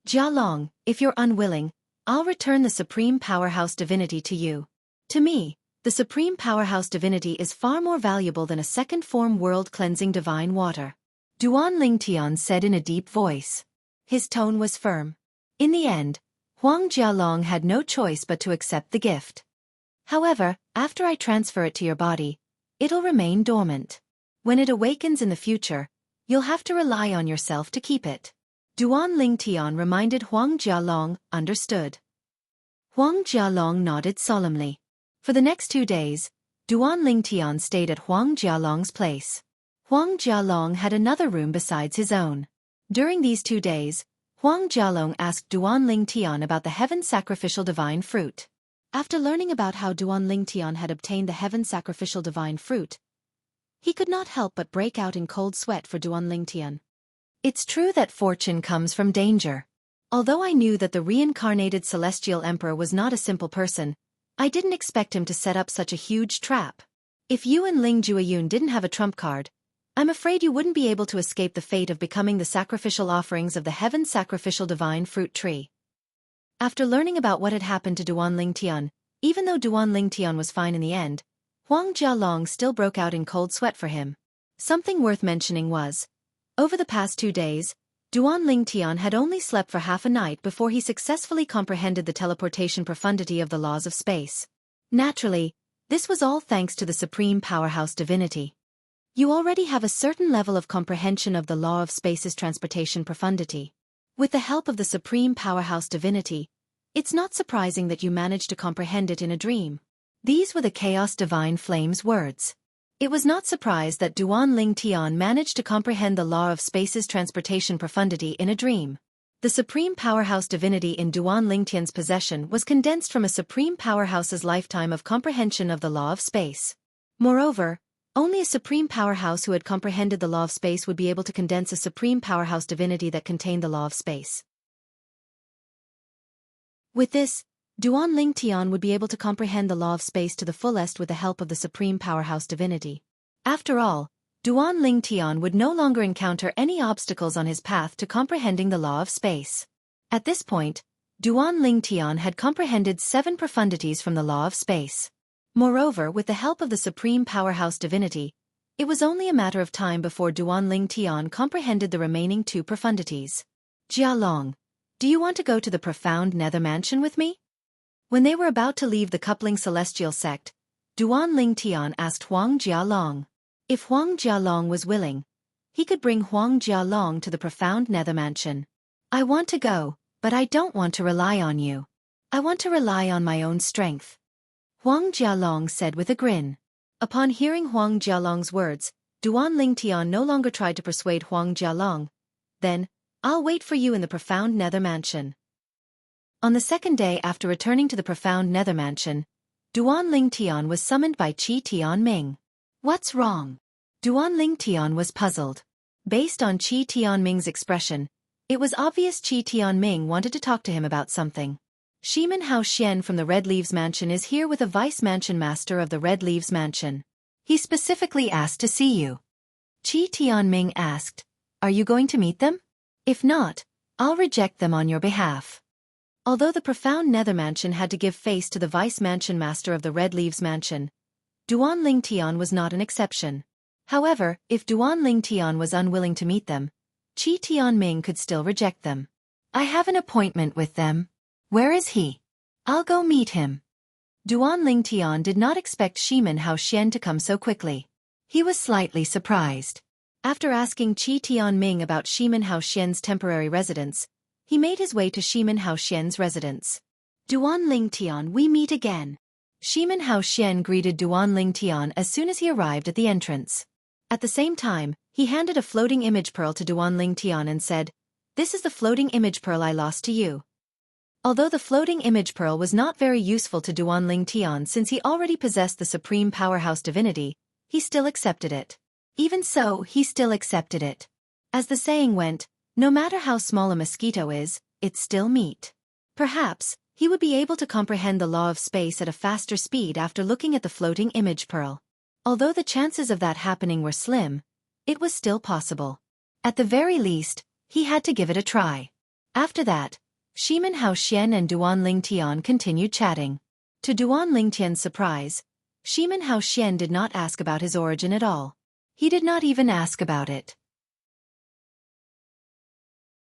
"Jialong, if you're unwilling, I'll return the supreme powerhouse divinity to you. To me, the supreme powerhouse divinity is far more valuable than a second-form world-cleansing divine water," Duan Lingtian said in a deep voice. His tone was firm. In the end, Huang Jialong had no choice but to accept the gift. "However, after I transfer it to your body, it'll remain dormant. When it awakens in the future, you'll have to rely on yourself to keep it." Duan Lingtian reminded Huang Jialong, understood. Huang Jialong nodded solemnly. For the next 2 days, Duan Lingtian stayed at Huang Jialong's place. Huang Jialong had another room besides his own. During these 2 days, Huang Jialong asked Duan Lingtian about the heaven sacrificial divine fruit. After learning about how Duan Lingtian had obtained the heaven sacrificial divine fruit, he could not help but break out in cold sweat for Duan Lingtian. "It's true that fortune comes from danger. Although I knew that the reincarnated celestial emperor was not a simple person, I didn't expect him to set up such a huge trap. If you and Ling Jueyun didn't have a trump card, I'm afraid you wouldn't be able to escape the fate of becoming the sacrificial offerings of the heaven sacrificial divine fruit tree." After learning about what had happened to Duan Lingtian, even though Duan Lingtian was fine in the end, Huang Jialong still broke out in cold sweat for him. Something worth mentioning was, over the past 2 days, Duan Lingtian had only slept for half a night before he successfully comprehended the teleportation profundity of the laws of space. Naturally, this was all thanks to the supreme powerhouse divinity. You already have a certain level of comprehension of the law of space's transportation profundity. With the help of the supreme powerhouse divinity, it's not surprising that you managed to comprehend it in a dream. These were the Chaos Divine Flame's words. It was not surprised that Duan Lingtian managed to comprehend the law of space's transportation profundity in a dream. The supreme powerhouse divinity in Duan Lingtian's possession was condensed from a supreme powerhouse's lifetime of comprehension of the law of space. Moreover, only a supreme powerhouse who had comprehended the law of space would be able to condense a supreme powerhouse divinity that contained the law of space. With this, Duan Lingtian would be able to comprehend the law of space to the fullest with the help of the supreme powerhouse divinity. After all, Duan Lingtian would no longer encounter any obstacles on his path to comprehending the law of space. At this point, Duan Lingtian had comprehended 7 profundities from the law of space. Moreover, with the help of the supreme powerhouse divinity, it was only a matter of time before Duan Lingtian comprehended the remaining 2 profundities. "Jialong, do you want to go to the profound nether mansion with me?" When they were about to leave the coupling celestial sect, Duan Lingtian asked Huang Jialong. If Huang Jialong was willing, he could bring Huang Jialong to the profound nether mansion. "I want to go, but I don't want to rely on you. I want to rely on my own strength," Huang Jialong said with a grin. Upon hearing Huang Jialong's words, Duan Lingtian no longer tried to persuade Huang Jialong. Then, I'll wait for you in the profound nether mansion. On the second day after returning to the profound nether mansion, Duan Lingtian was summoned by Qi Tianming. What's wrong? Duan Lingtian was puzzled. Based on Qi Tianming's expression, it was obvious Qi Tianming wanted to talk to him about something. Shimen Hao Xian from the Red Leaves Mansion is here with a vice mansion master of the Red Leaves Mansion. He specifically asked to see you. Qi Tianming asked, are you going to meet them? If not, I'll reject them on your behalf. Although the profound nether mansion had to give face to the vice mansion master of the Red Leaves Mansion, Duan Lingtian was not an exception. However, if Duan Lingtian was unwilling to meet them, Qi Tianming could still reject them. I have an appointment with them. Where is he? I'll go meet him. Duan Lingtian did not expect Shimen Hao Xian to come so quickly. He was slightly surprised. After asking Qi Tianming about Shimen Hao Xian's temporary residence, he made his way to Shimen Hao Xian's residence. Duan Lingtian, we meet again. Shimen Hao Xian greeted Duan Lingtian as soon as he arrived at the entrance. At the same time, he handed a floating image pearl to Duan Lingtian and said, this is the floating image pearl I lost to you. Although the floating image pearl was not very useful to Duan Lingtian since he already possessed the supreme powerhouse divinity, he still accepted it. Even so, he still accepted it. As the saying went, no matter how small a mosquito is, it's still meat. Perhaps, he would be able to comprehend the law of space at a faster speed after looking at the floating image pearl. Although the chances of that happening were slim, it was still possible. At the very least, he had to give it a try. After that, Shimen Hao Xian and Duan Lingtian continued chatting. To Duan Lingtian's surprise, Shimen Hao Xian did not ask about his origin at all. He did not even ask about it.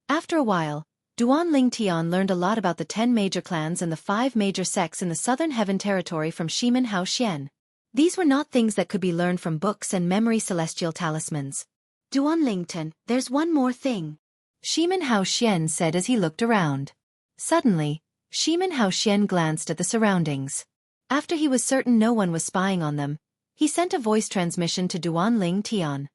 After a while, Duan Lingtian learned a lot about the 10 major clans and the 5 major sects in the Southern Heaven Territory from Shimen Hao Xian. These were not things that could be learned from books and memory celestial talismans. Duan Lingtian, there's one more thing. Shimen Hao Xian said as he looked around. Suddenly, Shimen Hao Xian glanced at the surroundings. After he was certain no one was spying on them, he sent a voice transmission to Duan Lingtian.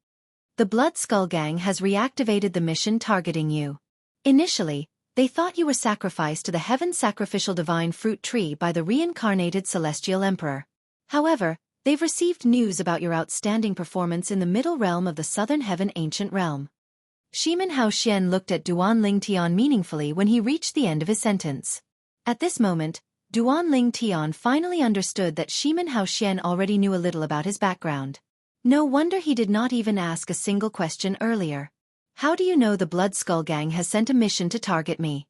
The Blood Skull Gang has reactivated the mission targeting you. Initially, they thought you were sacrificed to the Heaven Sacrificial Divine Fruit Tree by the reincarnated Celestial Emperor. However, they've received news about your outstanding performance in the Middle Realm of the Southern Heaven Ancient Realm. Shimen Hao Xian looked at Duan Lingtian meaningfully when he reached the end of his sentence. At this moment, Duan Lingtian finally understood that Shimen Hao Xian already knew a little about his background. No wonder he did not even ask a single question earlier. How do you know the Blood Skull Gang has sent a mission to target me?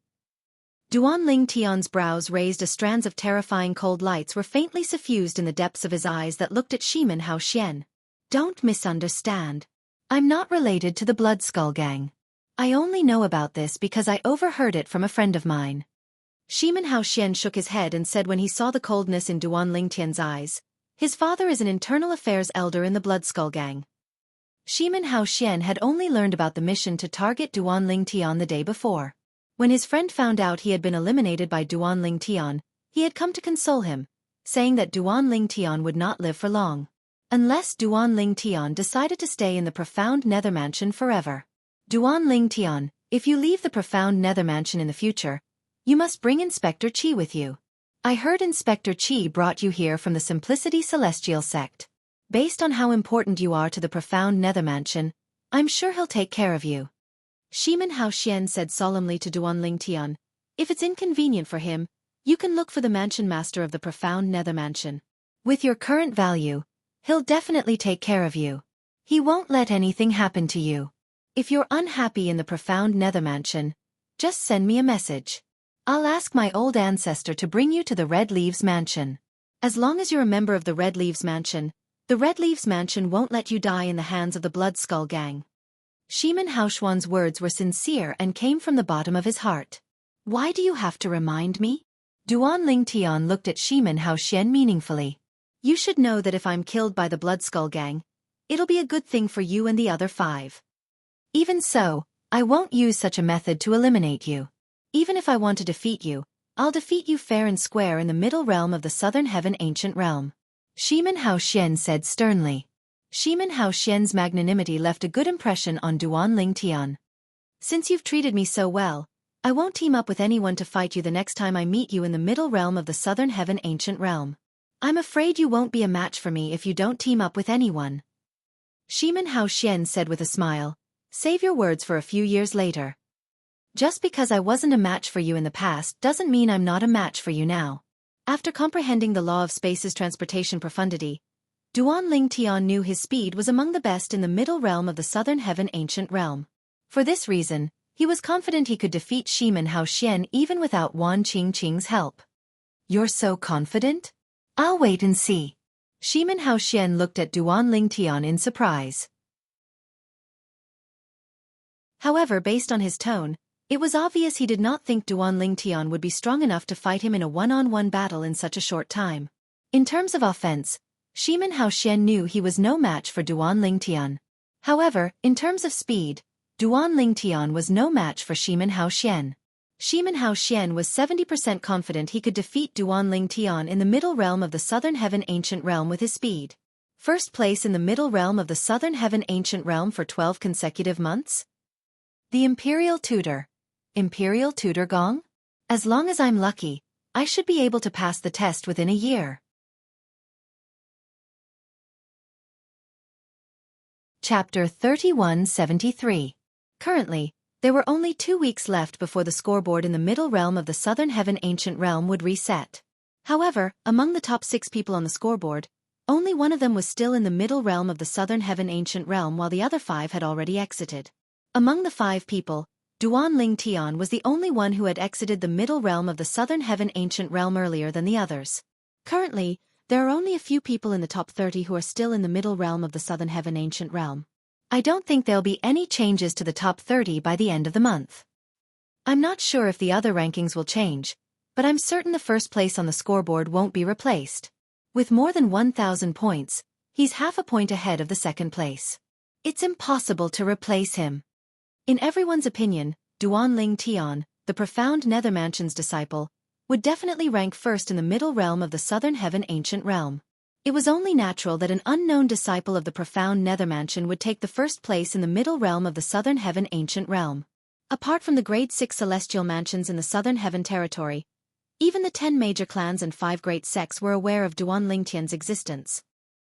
Duan Lingtian's brows raised as strands of terrifying cold lights were faintly suffused in the depths of his eyes that looked at Shimen Hao Xian. Don't misunderstand. I'm not related to the Blood Skull Gang. I only know about this because I overheard it from a friend of mine. Shimen Hao Xian shook his head and said when he saw the coldness in Duan Lingtian's eyes, his father is an internal affairs elder in the Blood Skull Gang. Shimen Hao Xian had only learned about the mission to target Duan Lingtian the day before. When his friend found out he had been eliminated by Duan Lingtian, he had come to console him, saying that Duan Lingtian would not live for long. Unless Duan Lingtian decided to stay in the profound nether mansion forever. Duan Lingtian, if you leave the profound nether mansion in the future, you must bring Inspector Qi with you. I heard Inspector Qi brought you here from the Simplicity Celestial sect. Based on how important you are to the profound nether mansion, I'm sure he'll take care of you. Shimen Hao Xian said solemnly to Duan Lingtian, if it's inconvenient for him, you can look for the mansion master of the profound nether mansion. With your current value, he'll definitely take care of you. He won't let anything happen to you. If you're unhappy in the profound nether mansion, just send me a message. I'll ask my old ancestor to bring you to the Red Leaves Mansion. As long as you're a member of the Red Leaves Mansion, the Red Leaves Mansion won't let you die in the hands of the Blood Skull Gang. Shimen Hao Xian's words were sincere and came from the bottom of his heart. Why do you have to remind me? Duan Lingtian looked at Shimen Hao Xian meaningfully. You should know that if I'm killed by the Blood Skull Gang, it'll be a good thing for you and the other 5. Even so, I won't use such a method to eliminate you. Even if I want to defeat you, I'll defeat you fair and square in the middle realm of the Southern Heaven Ancient Realm. Shimen Hao Xian said sternly. Shimen Hao Xian's magnanimity left a good impression on Duan Lingtian. Since you've treated me so well, I won't team up with anyone to fight you the next time I meet you in the middle realm of the Southern Heaven Ancient Realm. I'm afraid you won't be a match for me if you don't team up with anyone. Shimen Hao Xian said with a smile, save your words for a few years later. Just because I wasn't a match for you in the past doesn't mean I'm not a match for you now. After comprehending the law of space's transportation profundity, Duan Lingtian knew his speed was among the best in the middle realm of the Southern Heaven Ancient Realm. For this reason, he was confident he could defeat Shimen Hao Xian even without Wan Qingqing's help. You're so confident? I'll wait and see. Shimen Hao Xian looked at Duan Lingtian in surprise. However, based on his tone, it was obvious he did not think Duan Lingtian would be strong enough to fight him in a one-on-one battle in such a short time. In terms of offense, Shimen Hao Xian knew he was no match for Duan Lingtian. However, in terms of speed, Duan Lingtian was no match for Shimen Hao Xian. Shimen Hao Xian was 70% confident he could defeat Duan Lingtian in the middle realm of the Southern Heaven Ancient Realm with his speed. First place in the middle realm of the Southern Heaven Ancient Realm for 12 consecutive months? The Imperial Tutor. Imperial Tutor Gong? As long as I'm lucky, I should be able to pass the test within a year. Chapter 3173. Currently, there were only 2 weeks left before the scoreboard in the middle realm of the Southern Heaven Ancient Realm would reset. However, among the top 6 people on the scoreboard, only one of them was still in the middle realm of the Southern Heaven Ancient Realm while the other 5 had already exited. Among the 5 people, Duan Lingtian was the only one who had exited the middle realm of the Southern Heaven Ancient Realm earlier than the others. Currently, there are only a few people in the top 30 who are still in the middle realm of the Southern Heaven Ancient Realm. I don't think there'll be any changes to the top 30 by the end of the month. I'm not sure if the other rankings will change, but I'm certain the first place on the scoreboard won't be replaced. With more than 1,000 points, he's half a point ahead of the second place. It's impossible to replace him. In everyone's opinion, Duan Lingtian, the profound Nethermansion's disciple, would definitely rank first in the middle realm of the Southern Heaven Ancient Realm. It was only natural that an unknown disciple of the profound Nethermansion would take the first place in the middle realm of the Southern Heaven Ancient Realm. Apart from the grade 6 celestial mansions in the Southern Heaven territory, even the 10 major clans and 5 great sects were aware of Duan Lingtian's existence.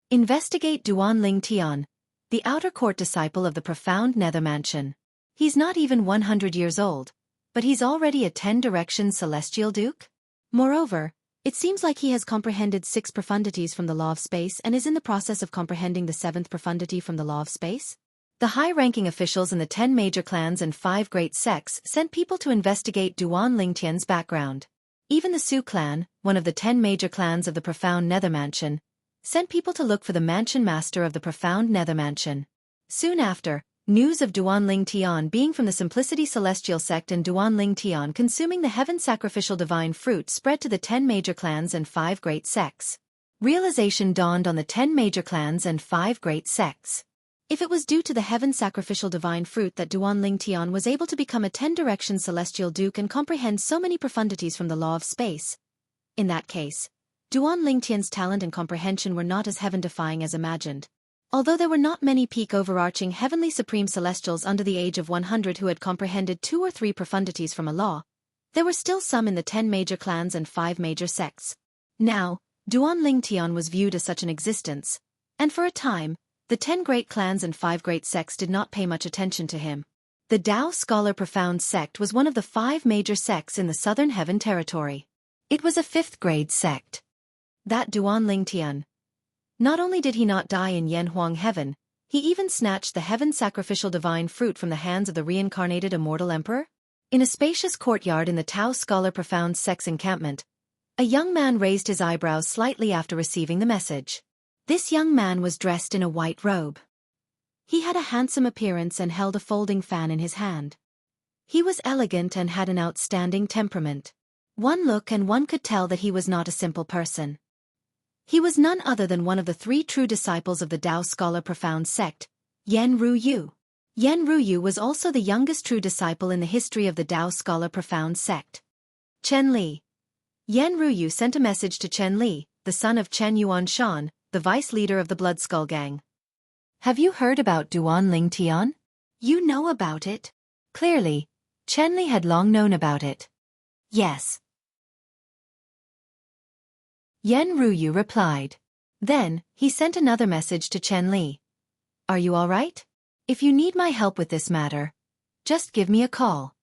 Investigate Duan Lingtian, the outer court disciple of the profound Nethermansion. He's not even 100 years old, but he's already a 10-direction celestial duke? Moreover, it seems like he has comprehended 6 profundities from the law of space and is in the process of comprehending the 7th profundity from the law of space. The high-ranking officials in the 10 major clans and 5 great sects sent people to investigate Duan Lingtian's background. Even the Su clan, one of the 10 major clans of the profound Nethermansion, sent people to look for the mansion master of the profound Nethermansion. Soon after, news of Duan Lingtian being from the Simplicity Celestial sect and Duan Lingtian consuming the heaven sacrificial divine fruit spread to the 10 major clans and 5 great sects. Realization dawned on the 10 major clans and 5 great sects. If it was due to the heaven sacrificial divine fruit that Duan Lingtian was able to become a 10-direction celestial duke and comprehend so many profundities from the law of space, in that case, Duan Lingtian's talent and comprehension were not as heaven-defying as imagined. Although there were not many peak overarching heavenly supreme celestials under the age of 100 who had comprehended 2 or 3 profundities from a law, there were still some in the 10 major clans and 5 major sects. Now, Duan Lingtian was viewed as such an existence, and for a time, the 10 great clans and 5 great sects did not pay much attention to him. The Tao Scholar Profound sect was one of the 5 major sects in the Southern Heaven territory. It was a 5th grade sect. That Duan Lingtian. Not only did he not die in Yanhuang Heaven, he even snatched the heaven sacrificial divine fruit from the hands of the reincarnated immortal emperor. In a spacious courtyard in the Tao Scholar Profound sect's encampment, a young man raised his eyebrows slightly after receiving the message. This young man was dressed in a white robe. He had a handsome appearance and held a folding fan in his hand. He was elegant and had an outstanding temperament. One look and one could tell that he was not a simple person. He was none other than one of the 3 true disciples of the Tao Scholar Profound sect, Yan Ruyu. Yan Ruyu was also the youngest true disciple in the history of the Tao Scholar Profound sect. Chen Li. Yan Ruyu sent a message to Chen Li, the son of Chen Yuanshan, the vice leader of the Blood Skull Gang. Have you heard about Duan Tian? You know about it? Clearly, Chen Li had long known about it. Yes. Yan Ruyu replied. Then, he sent another message to Chen Li. Are you all right? If you need my help with this matter, just give me a call.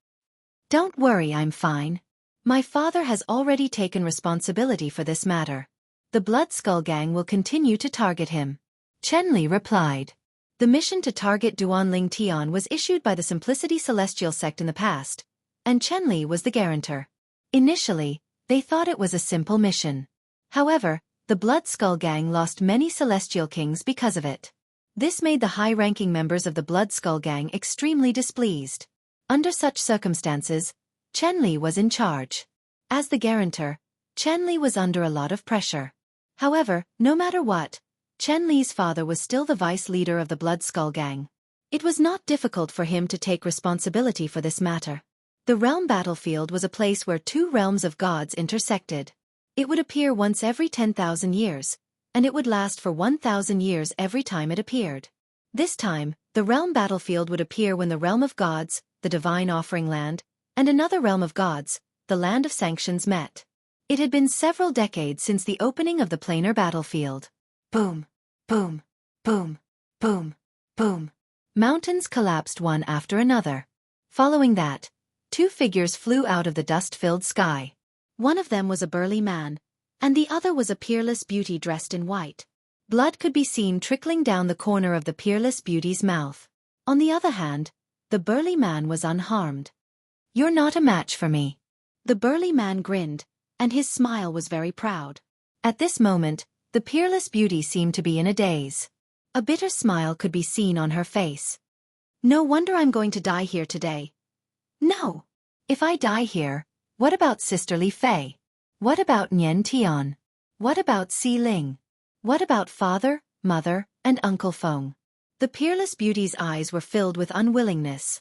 Don't worry, I'm fine. My father has already taken responsibility for this matter. The Blood Skull Gang will continue to target him. Chen Li replied. The mission to target Duan Tian was issued by the Simplicity Celestial sect in the past, and Chen Li was the guarantor. Initially, they thought it was a simple mission. However, the Blood Skull Gang lost many Celestial Kings because of it. This made the high-ranking members of the Blood Skull Gang extremely displeased. Under such circumstances, Chen Li was in charge. As the guarantor, Chen Li was under a lot of pressure. However, no matter what, Chen Li's father was still the vice leader of the Blood Skull Gang. It was not difficult for him to take responsibility for this matter. The realm battlefield was a place where two realms of gods intersected. It would appear once every 10,000 years, and it would last for 1,000 years every time it appeared. This time, the realm battlefield would appear when the realm of gods, the divine offering land, and another realm of gods, the land of sanctions met. It had been several decades since the opening of the planar battlefield. Boom, boom, boom, boom, boom. Mountains collapsed one after another. Following that, two figures flew out of the dust-filled sky. One of them was a burly man, and the other was a peerless beauty dressed in white. Blood could be seen trickling down the corner of the peerless beauty's mouth. On the other hand, the burly man was unharmed. You're not a match for me. The burly man grinned, and his smile was very proud. At this moment, the peerless beauty seemed to be in a daze. A bitter smile could be seen on her face. No wonder I'm going to die here today. No. If I die here, what about Sister Li Fei? What about Nian Tian? What about Si Ling? What about father, mother, and Uncle Feng? The peerless beauty's eyes were filled with unwillingness.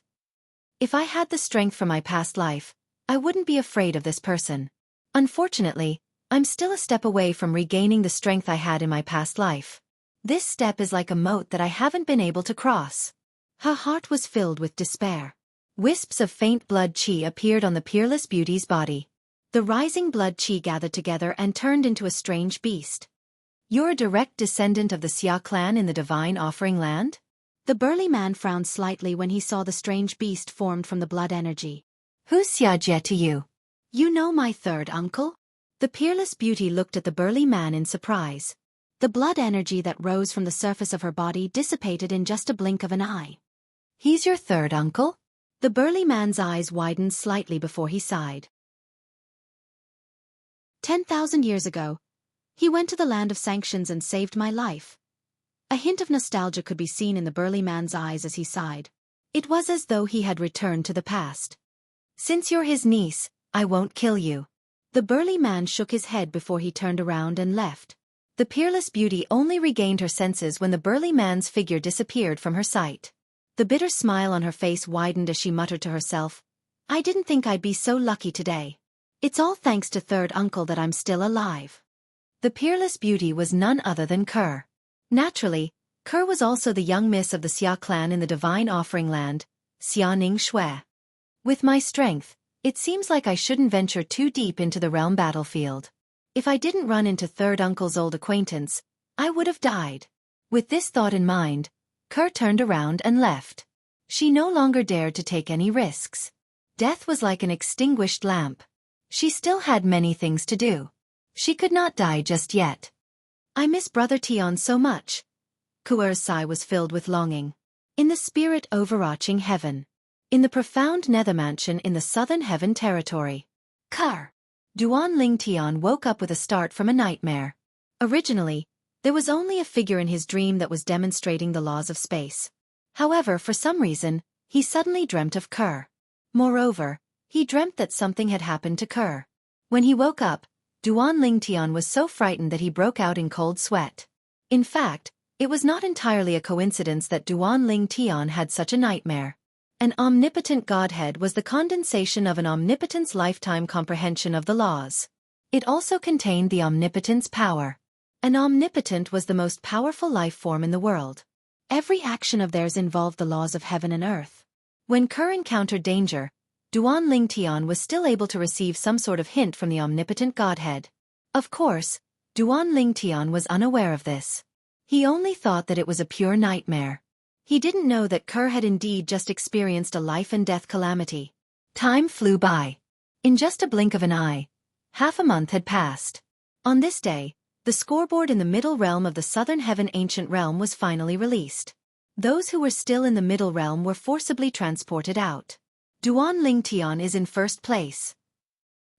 If I had the strength from my past life, I wouldn't be afraid of this person. Unfortunately, I'm still a step away from regaining the strength I had in my past life. This step is like a moat that I haven't been able to cross. Her heart was filled with despair. Wisps of faint blood qi appeared on the peerless beauty's body. The rising blood qi gathered together and turned into a strange beast. You're a direct descendant of the Xia clan in the divine offering land? The burly man frowned slightly when he saw the strange beast formed from the blood energy. Who's Xianxia to you? You know my third uncle? The peerless beauty looked at the burly man in surprise. The blood energy that rose from the surface of her body dissipated in just a blink of an eye. He's your third uncle? The burly man's eyes widened slightly before he sighed. 10,000 years ago, he went to the land of sanctions and saved my life. A hint of nostalgia could be seen in the burly man's eyes as he sighed. It was as though he had returned to the past. Since you're his niece, I won't kill you. The burly man shook his head before he turned around and left. The peerless beauty only regained her senses when the burly man's figure disappeared from her sight. The bitter smile on her face widened as she muttered to herself, I didn't think I'd be so lucky today. It's all thanks to third uncle that I'm still alive. The peerless beauty was none other than Kerr. Naturally, Kerr was also the young miss of the Xia clan in the divine offering land, Xianing Shui. With my strength, it seems like I shouldn't venture too deep into the realm battlefield. If I didn't run into third uncle's old acquaintance, I would have died. With this thought in mind, Kerr turned around and left. She no longer dared to take any risks. Death was like an extinguished lamp. She still had many things to do. She could not die just yet. I miss Brother Tian so much. Kuer's sigh was filled with longing. In the spirit overarching heaven. In the profound nether mansion in the southern heaven territory. Kerr. Duan Tian woke up with a start from a nightmare. Originally, there was only a figure in his dream that was demonstrating the laws of space. However, for some reason, he suddenly dreamt of Kerr. Moreover, he dreamt that something had happened to Kerr. When he woke up, Duan Tian was so frightened that he broke out in cold sweat. In fact, it was not entirely a coincidence that Duan Tian had such a nightmare. An omnipotent godhead was the condensation of an omnipotent's lifetime comprehension of the laws. It also contained the omnipotent's power. An omnipotent was the most powerful life form in the world. Every action of theirs involved the laws of heaven and earth. When Kerr encountered danger, Duan Lingtian was still able to receive some sort of hint from the omnipotent godhead. Of course, Duan Lingtian was unaware of this. He only thought that it was a pure nightmare. He didn't know that Kerr had indeed just experienced a life-and-death calamity. Time flew by. In just a blink of an eye, half a month had passed. On this day, the scoreboard in the middle realm of the Southern Heaven Ancient Realm was finally released. Those who were still in the middle realm were forcibly transported out. Duan Lingtian is in first place.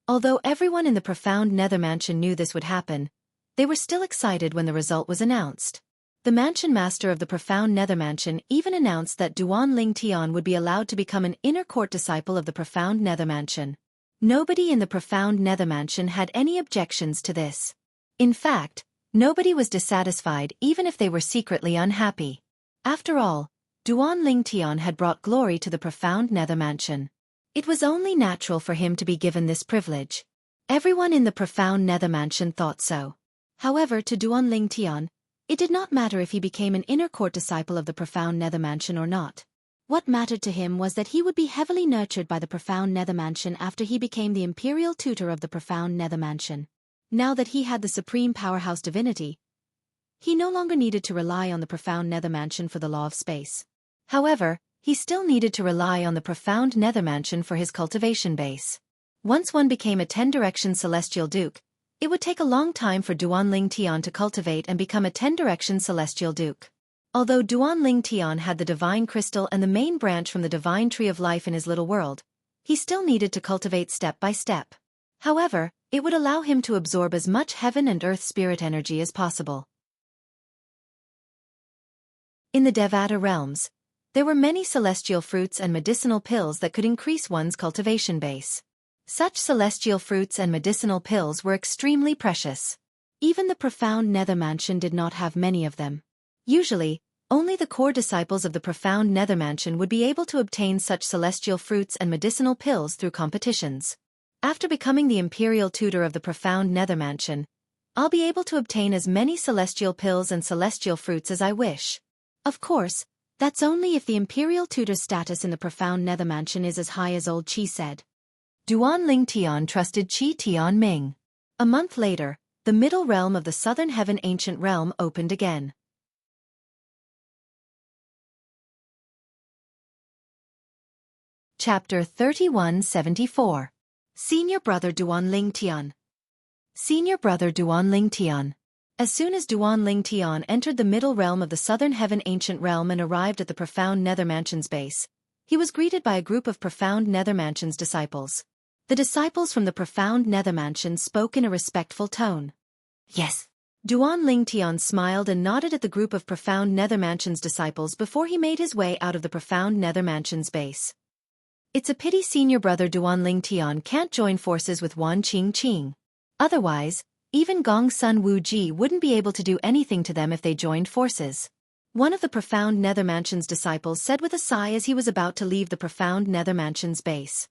Although everyone in the profound nether mansion knew this would happen, they were still excited when the result was announced. The mansion master of the profound nether mansion even announced that Duan Lingtian would be allowed to become an inner court disciple of the profound nether mansion. Nobody in the profound nether mansion had any objections to this. In fact, nobody was dissatisfied even if they were secretly unhappy. After all, Duan Lingtian had brought glory to the profound nether mansion. It was only natural for him to be given this privilege. Everyone in the profound nether mansion thought so. However, to Duan Lingtian, it did not matter if he became an inner court disciple of the profound nether mansion or not. What mattered to him was that he would be heavily nurtured by the profound nether mansion after he became the imperial tutor of the profound nether mansion. Now that he had the supreme powerhouse divinity, he no longer needed to rely on the profound nether mansion for the law of space. However, he still needed to rely on the profound nether mansion for his cultivation base. Once one became a 10-direction celestial duke, it would take a long time for Duan Lingtian to cultivate and become a 10-direction celestial duke. Although Duan Lingtian had the divine crystal and the main branch from the divine tree of life in his little world, he still needed to cultivate step by step. However, it would allow him to absorb as much heaven and earth spirit energy as possible. In the Devata realms, there were many celestial fruits and medicinal pills that could increase one's cultivation base. Such celestial fruits and medicinal pills were extremely precious. Even the profound nether mansion did not have many of them. Usually, only the core disciples of the profound nether mansion would be able to obtain such celestial fruits and medicinal pills through competitions. After becoming the imperial tutor of the profound nether mansion, I'll be able to obtain as many celestial pills and celestial fruits as I wish. Of course, that's only if the imperial tutor's status in the profound nether mansion is as high as old Qi said. Duan Lingtian trusted Qi Tianming. A month later, the middle realm of the Southern Heaven Ancient Realm opened again. Chapter 3174. Senior Brother Duan Lingtian. Senior Brother Duan Lingtian. As soon as Duan Lingtian entered the middle realm of the Southern Heaven Ancient Realm and arrived at the profound nether mansion's base, he was greeted by a group of profound nether mansion's disciples. The disciples from the profound nether mansion spoke in a respectful tone. Yes. Duan Lingtian smiled and nodded at the group of profound nether mansion's disciples before he made his way out of the profound nether mansion's base. It's a pity senior brother Duan Lingtian can't join forces with Wan Qingqing. Otherwise, even Gong Sun Wu Ji wouldn't be able to do anything to them if they joined forces. One of the profound nether mansion's disciples said with a sigh as he was about to leave the profound nether mansion's base.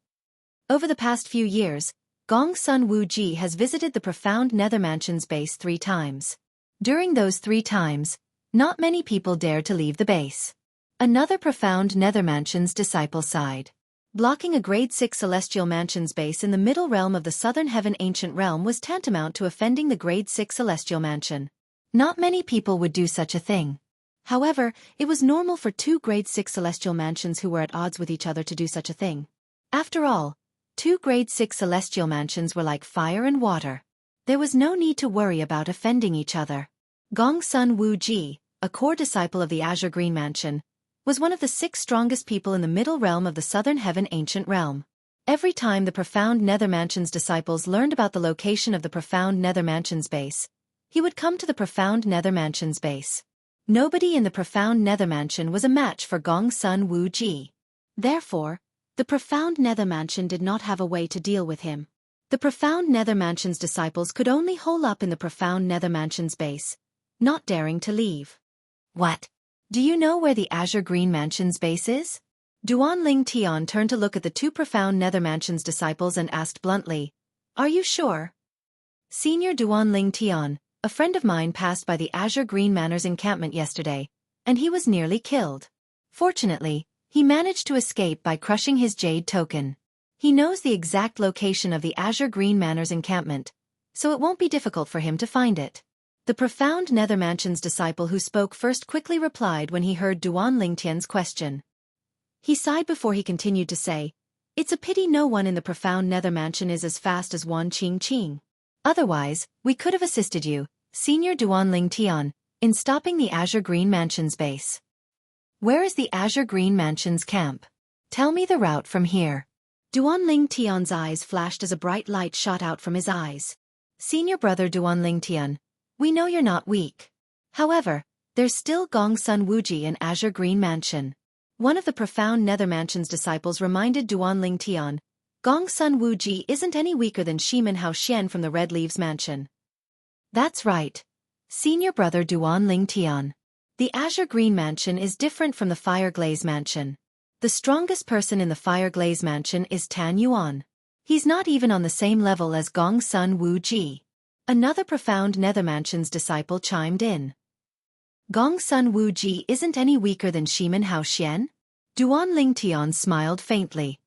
Over the past few years, Gong Sun Wu Ji has visited the profound nether mansion's base 3 times. During those 3 times, not many people dared to leave the base. Another profound nether mansion's disciple sighed. Blocking a grade 6 celestial mansion's base in the middle realm of the Southern Heaven Ancient Realm was tantamount to offending the grade 6 celestial mansion. Not many people would do such a thing. However, it was normal for 2 grade 6 celestial mansions who were at odds with each other to do such a thing. After all, 2 grade 6 celestial mansions were like fire and water. There was no need to worry about offending each other. Gong Sun Wu Ji, a core disciple of the Azure Green Mansion, was one of the 6 strongest people in the middle realm of the Southern Heaven Ancient Realm. Every time the profound nether mansion's disciples learned about the location of the profound nether mansion's base, he would come to the profound nether mansion's base. Nobody in the profound nether mansion was a match for Gong Sun Wu Ji. Therefore, the profound nether mansion did not have a way to deal with him. The profound nether mansion's disciples could only hole up in the profound nether mansion's base, not daring to leave. What? Do you know where the Azure Green Mansion's base is? Duan Lingtian turned to look at the 2 profound nether mansion's disciples and asked bluntly, "Are you sure?" Senior Duan Lingtian, a friend of mine passed by the Azure Green Manor's encampment yesterday, and he was nearly killed. Fortunately, he managed to escape by crushing his jade token. He knows the exact location of the Azure Green Manor's encampment, so it won't be difficult for him to find it. The profound Nether Mansion's disciple who spoke first quickly replied when he heard Duan Lingtian's question. He sighed before he continued to say, "It's a pity no one in the profound Nether Mansion is as fast as Wan Qingqing. Otherwise, we could have assisted you, Senior Duan Lingtian, in stopping the Azure Green Mansion's base." "Where is the Azure Green Mansion's camp? Tell me the route from here." Duan Lingtian's eyes flashed as a bright light shot out from his eyes. "Senior brother Duan Lingtian, we know you're not weak. However, there's still Gongsun Wuji in Azure Green Mansion." One of the profound Nether Mansion's disciples reminded Duan Lingtian, "Gongsun Wuji isn't any weaker than Shimen Hao Xian from the Red Leaves Mansion." "That's right. Senior brother Duan Lingtian. The Azure Green Mansion is different from the Fire Glaze Mansion. The strongest person in the Fire Glaze Mansion is Tan Yuan. He's not even on the same level as Gongsun Wuji." Another profound Nether Mansion's disciple chimed in. "Gongsun Wuji isn't any weaker than Shimen Hao Xian?" Duan Lingtian smiled faintly.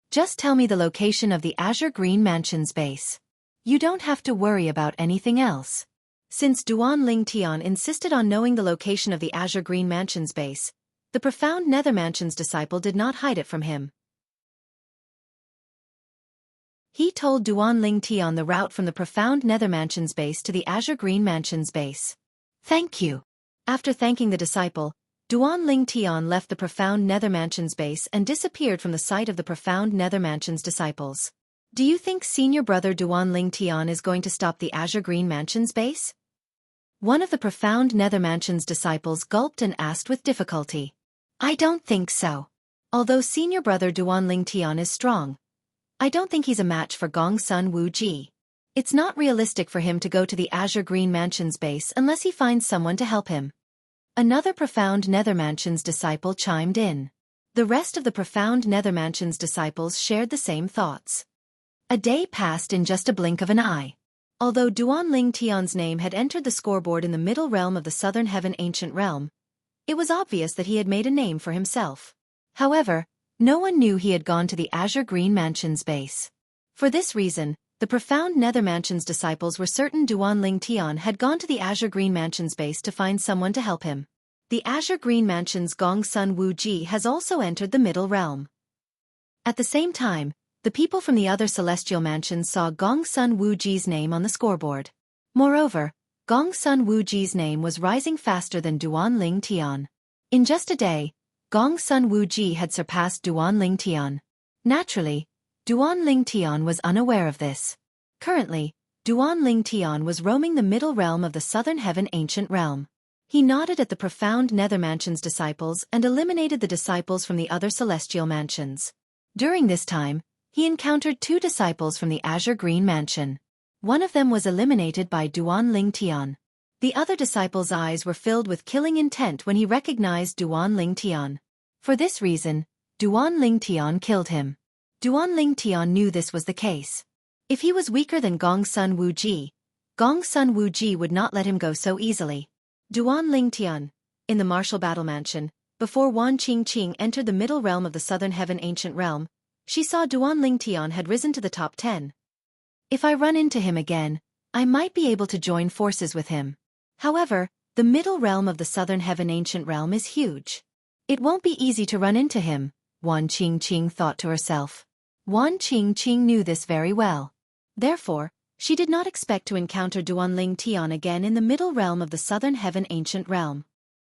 "Just tell me the location of the Azure Green Mansion's base. You don't have to worry about anything else." Since Duan Lingtian insisted on knowing the location of the Azure Green Mansion's base, the profound Nether Mansion's disciple did not hide it from him. He told Duan Lingtian the route from the profound Nether Mansion's base to the Azure Green Mansion's base. "Thank you." After thanking the disciple, Duan Lingtian left the profound Nether Mansion's base and disappeared from the sight of the profound Nether Mansion's disciples. "Do you think senior brother Duan Lingtian is going to stop the Azure Green Mansion's base?" One of the profound Nether Mansion's disciples gulped and asked with difficulty. "I don't think so. Although senior brother Duan Lingtian is strong, I don't think he's a match for Gongsun Wuji. It's not realistic for him to go to the Azure Green Mansion's base unless he finds someone to help him." Another profound Nether Mansion's disciple chimed in. The rest of the profound Nether Mansion's disciples shared the same thoughts. A day passed in just a blink of an eye. Although Duan Lingtian's name had entered the scoreboard in the middle realm of the Southern Heaven Ancient Realm, it was obvious that he had made a name for himself. However, no one knew he had gone to the Azure Green Mansion's base. For this reason, the profound Nether Mansion's disciples were certain Duan Lingtian had gone to the Azure Green Mansion's base to find someone to help him. The Azure Green Mansion's Gongsun Wuji has also entered the Middle Realm. At the same time, the people from the other celestial mansions saw Gongsun Wuji's name on the scoreboard. Moreover, Gongsun Wuji's name was rising faster than Duan Lingtian. In just a day, Gongsun Wuji had surpassed Duan Lingtian. Naturally, Duan Lingtian was unaware of this. Currently, Duan Lingtian was roaming the middle realm of the Southern Heaven Ancient Realm. He nodded at the profound Nether Mansion's disciples and eliminated the disciples from the other celestial mansions. During this time, he encountered two disciples from the Azure Green Mansion. One of them was eliminated by Duan Lingtian. The other disciple's eyes were filled with killing intent when he recognized Duan Lingtian. For this reason, Duan Lingtian killed him. Duan Lingtian knew this was the case. If he was weaker than Gongsun Wuji would not let him go so easily. Duan Lingtian, in the martial battle mansion, before Wan Qingqing entered the middle realm of the Southern Heaven Ancient Realm, she saw Duan Lingtian had risen to the top 10. If I run into him again, I might be able to join forces with him. However, the middle realm of the Southern Heaven Ancient Realm is huge. It won't be easy to run into him, Wan Qingqing thought to herself. Wan Qingqing knew this very well. Therefore, she did not expect to encounter Duan Lingtian again in the middle realm of the Southern Heaven Ancient Realm.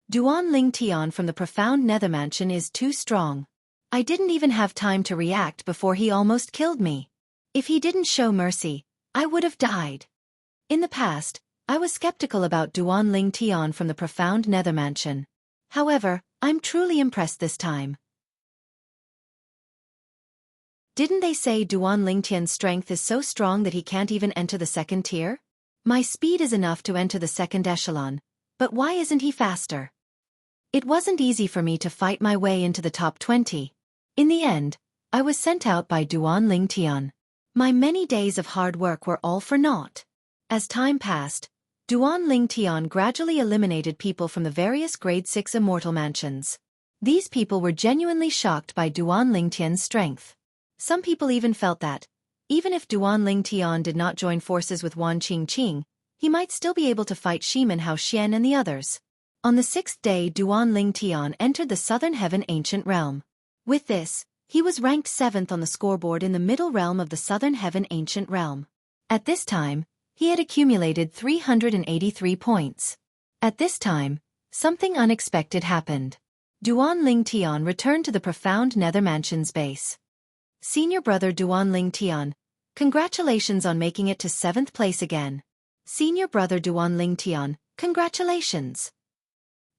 Duan Lingtian from the profound Nether Mansion is too strong. I didn't even have time to react before he almost killed me. If he didn't show mercy, I would have died. In the past, I was skeptical about Duan Lingtian from the profound Nether Mansion. However, I'm truly impressed this time. Didn't they say Duan Lingtian's strength is so strong that he can't even enter the second tier? My speed is enough to enter the second echelon, but why isn't he faster? It wasn't easy for me to fight my way into the top 20. In the end, I was sent out by Duan Lingtian. My many days of hard work were all for naught. As time passed, Duan Lingtian gradually eliminated people from the various grade 6 immortal mansions. These people were genuinely shocked by Duan Lingtian's strength. Some people even felt that, even if Duan Lingtian did not join forces with Wan Qingqing, he might still be able to fight Shimen Hao Xian and the others. On the 6th day, Duan Lingtian entered the Southern Heaven Ancient Realm. With this, he was ranked 7th on the scoreboard in the middle realm of the Southern Heaven Ancient Realm. At this time, he had accumulated 383 points. At this time, something unexpected happened. Duan Lingtian returned to the profound Nether Mansion's base. Senior brother Duan Lingtian, congratulations on making it to 7th place again. Senior brother Duan Lingtian, congratulations.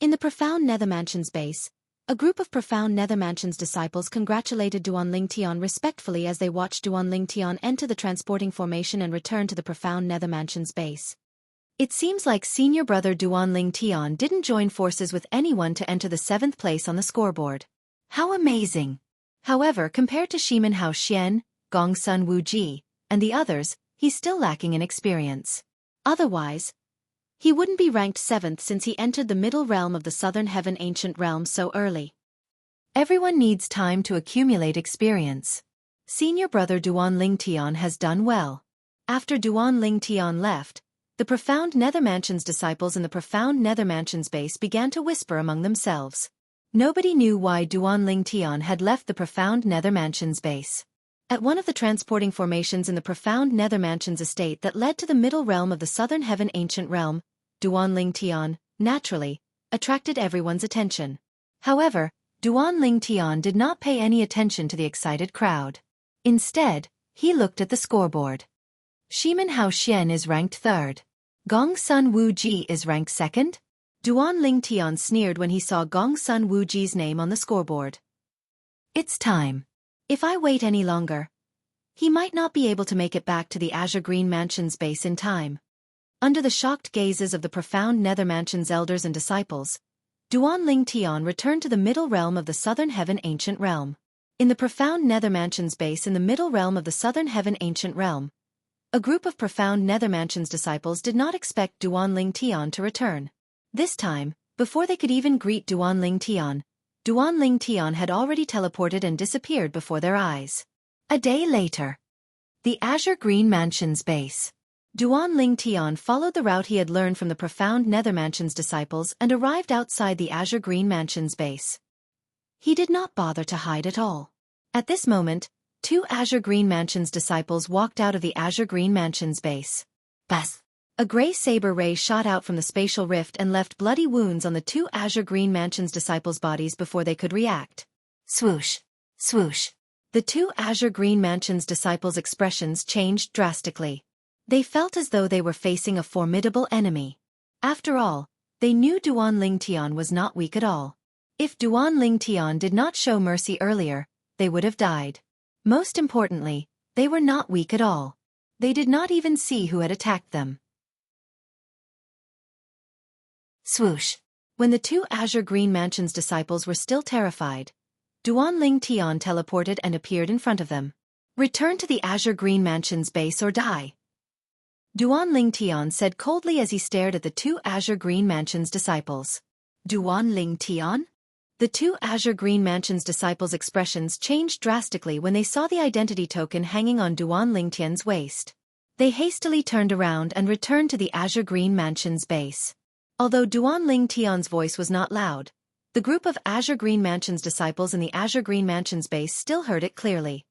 In the profound Nether Mansion's base, a group of profound Nether Mansion's disciples congratulated Duan Lingtian respectfully as they watched Duan Lingtian enter the transporting formation and return to the profound Nether Mansion's base. It seems like senior brother Duan Lingtian didn't join forces with anyone to enter the 7th place on the scoreboard. How amazing! However, compared to Shimen Hao Xian, Gongsun Wuji, and the others, he's still lacking in experience. Otherwise, he wouldn't be ranked 7th since he entered the middle realm of the Southern Heaven Ancient Realm so early. Everyone needs time to accumulate experience. Senior brother Duan Lingtian has done well. After Duan Lingtian left, the profound Nether Mansion's disciples in the profound Nether Mansion's base began to whisper among themselves. Nobody knew why Duan Lingtian had left the profound Nether Mansion's base. At one of the transporting formations in the profound Nether Mansion's estate that led to the middle realm of the Southern Heaven Ancient Realm, Duan Lingtian, naturally, attracted everyone's attention. However, Duan Lingtian did not pay any attention to the excited crowd. Instead, he looked at the scoreboard. Shimen Hao Xian is ranked 3rd. Gongsun Wuji is ranked 2nd. Duan Lingtian sneered when he saw Gongsun Wuji's name on the scoreboard. It's time. If I wait any longer, he might not be able to make it back to the Azure Green Mansion's base in time. Under the shocked gazes of the profound Nether Mansion's elders and disciples, Duan Lingtian returned to the middle realm of the Southern Heaven Ancient Realm. In the profound Nether Mansion's base in the middle realm of the Southern Heaven Ancient Realm, a group of profound Nether Mansion's disciples did not expect Duan Lingtian to return. This time, before they could even greet Duan Lingtian had already teleported and disappeared before their eyes. A day later, the Azure Green Mansion's base. Duan Lingtian followed the route he had learned from the profound Nether Mansion's disciples and arrived outside the Azure Green Mansion's base. He did not bother to hide at all. At this moment, 2 Azure Green Mansion's disciples walked out of the Azure Green Mansion's base. Bas! A gray saber ray shot out from the spatial rift and left bloody wounds on the 2 Azure Green Mansion's disciples' bodies before they could react. Swoosh! Swoosh! The 2 Azure Green Mansion's disciples' expressions changed drastically. They felt as though they were facing a formidable enemy. After all, they knew Duan Lingtian was not weak at all. If Duan Lingtian did not show mercy earlier, they would have died. Most importantly, they were not weak at all. They did not even see who had attacked them. Swoosh! When the 2 Azure Green Mansion's disciples were still terrified, Duan Lingtian teleported and appeared in front of them. Return to the Azure Green Mansion's base or die. Duan Lingtian said coldly as he stared at the 2 Azure Green Mansion's disciples. Duan Lingtian? The 2 Azure Green Mansion's disciples' expressions changed drastically when they saw the identity token hanging on Duan Lingtian's waist. They hastily turned around and returned to the Azure Green Mansion's base. Although Duan Lingtian's voice was not loud, the group of Azure Green Mansion's disciples in the Azure Green Mansion's base still heard it clearly.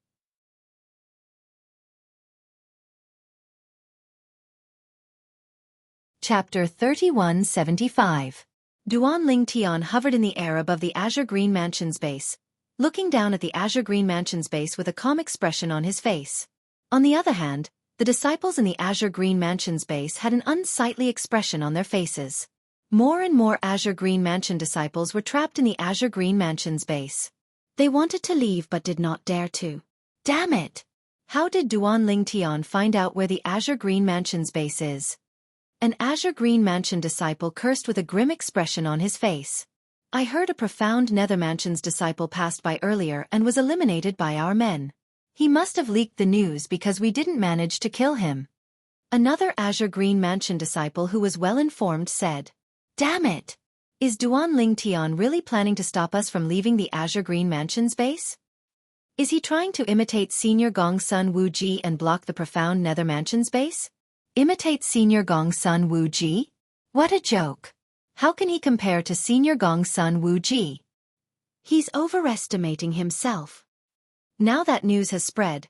Chapter 3175. Duan Lingtian hovered in the air above the Azure Green Mansion's base, looking down at the Azure Green Mansion's base with a calm expression on his face. On the other hand, the disciples in the Azure Green Mansion's base had an unsightly expression on their faces. More and more Azure Green Mansion disciples were trapped in the Azure Green Mansion's base. They wanted to leave but did not dare to. Damn it! How did Duan Lingtian find out where the Azure Green Mansion's base is? An Azure Green Mansion disciple cursed with a grim expression on his face. I heard a profound Nether Mansion's disciple passed by earlier and was eliminated by our men. He must have leaked the news because we didn't manage to kill him. Another Azure Green Mansion disciple who was well-informed said, "Damn it! Is Duanling Tian really planning to stop us from leaving the Azure Green Mansion's base? Is he trying to imitate Senior Gongsun Wuji and block the Profound Nether Mansion's base? Imitate Senior Gongsun Wuji? What a joke! How can he compare to Senior Gongsun Wuji? He's overestimating himself." Now that news has spread,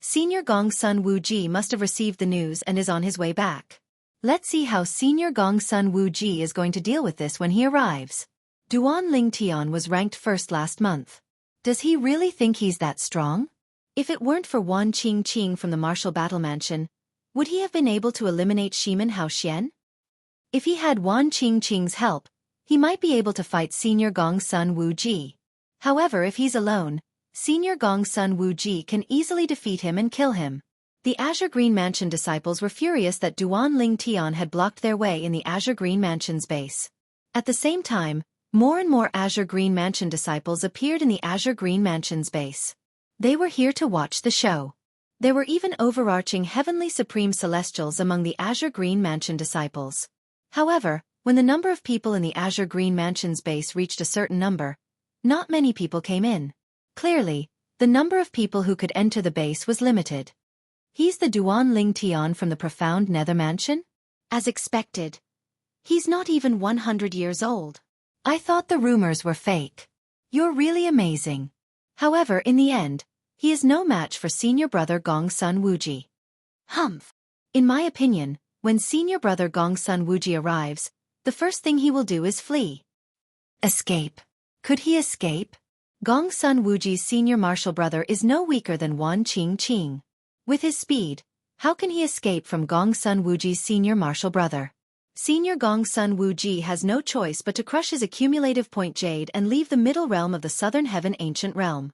Senior Gongsun Wuji must have received the news and is on his way back. Let's see how Senior Gongsun Wuji is going to deal with this when he arrives. Duanling Tian was ranked first last month. Does he really think he's that strong? If it weren't for Wan Qingqing from the Martial Battle Mansion, would he have been able to eliminate Shiman Haoxian? If he had Wan Qingqing's help, he might be able to fight Senior Gongsun Wuji. However, if he's alone, Senior Gongsun Wuji can easily defeat him and kill him. The Azure Green Mansion disciples were furious that Duanling Tian had blocked their way in the Azure Green Mansion's base. At the same time, more and more Azure Green Mansion disciples appeared in the Azure Green Mansion's base. They were here to watch the show. There were even overarching Heavenly Supreme Celestials among the Azure Green Mansion disciples. However, when the number of people in the Azure Green Mansion's base reached a certain number, not many people came in. Clearly, the number of people who could enter the base was limited. He's the Duanling Tian from the Profound Nether Mansion? As expected. He's not even 100 years old. I thought the rumors were fake. You're really amazing. However, in the end, he is no match for Senior Brother Gongsun Wuji. Humph. In my opinion, when Senior Brother Gongsun Wuji arrives, the first thing he will do is flee. Escape. Could he escape? Gongsun Wuji's senior martial brother is no weaker than Wan Qingqing. With his speed, how can he escape from Gongsun Wuji's senior martial brother? Senior Gongsun Wuji has no choice but to crush his accumulative point jade and leave the middle realm of the Southern Heaven Ancient Realm.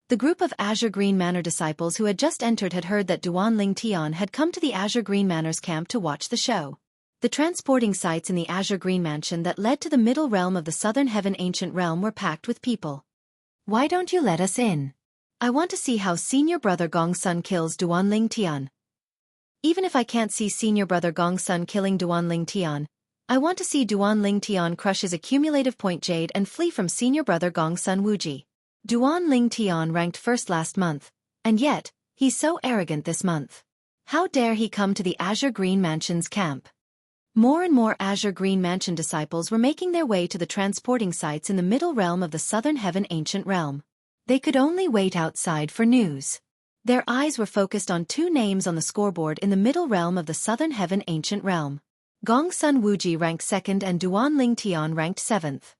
The group of Azure Green Manor disciples who had just entered had heard that Duanling Tian had come to the Azure Green Manor's camp to watch the show. The transporting sites in the Azure Green Mansion that led to the middle realm of the Southern Heaven Ancient Realm were packed with people. Why don't you let us in? I want to see how Senior Brother Gongsun kills Duanling Tian. Even if I can't see Senior Brother Gongsun killing Duanling Tian, I want to see Duanling Tian crush his accumulative point jade and flee from Senior Brother Gongsun Wuji. Duanling Tian ranked first last month, and yet, he's so arrogant this month. How dare he come to the Azure Green Mansion's camp? More and more Azure Green Mansion disciples were making their way to the transporting sites in the middle realm of the Southern Heaven Ancient Realm. They could only wait outside for news. Their eyes were focused on two names on the scoreboard in the middle realm of the Southern Heaven Ancient Realm. Gongsun Wuji ranked 2nd and Duanling Tian ranked 7th.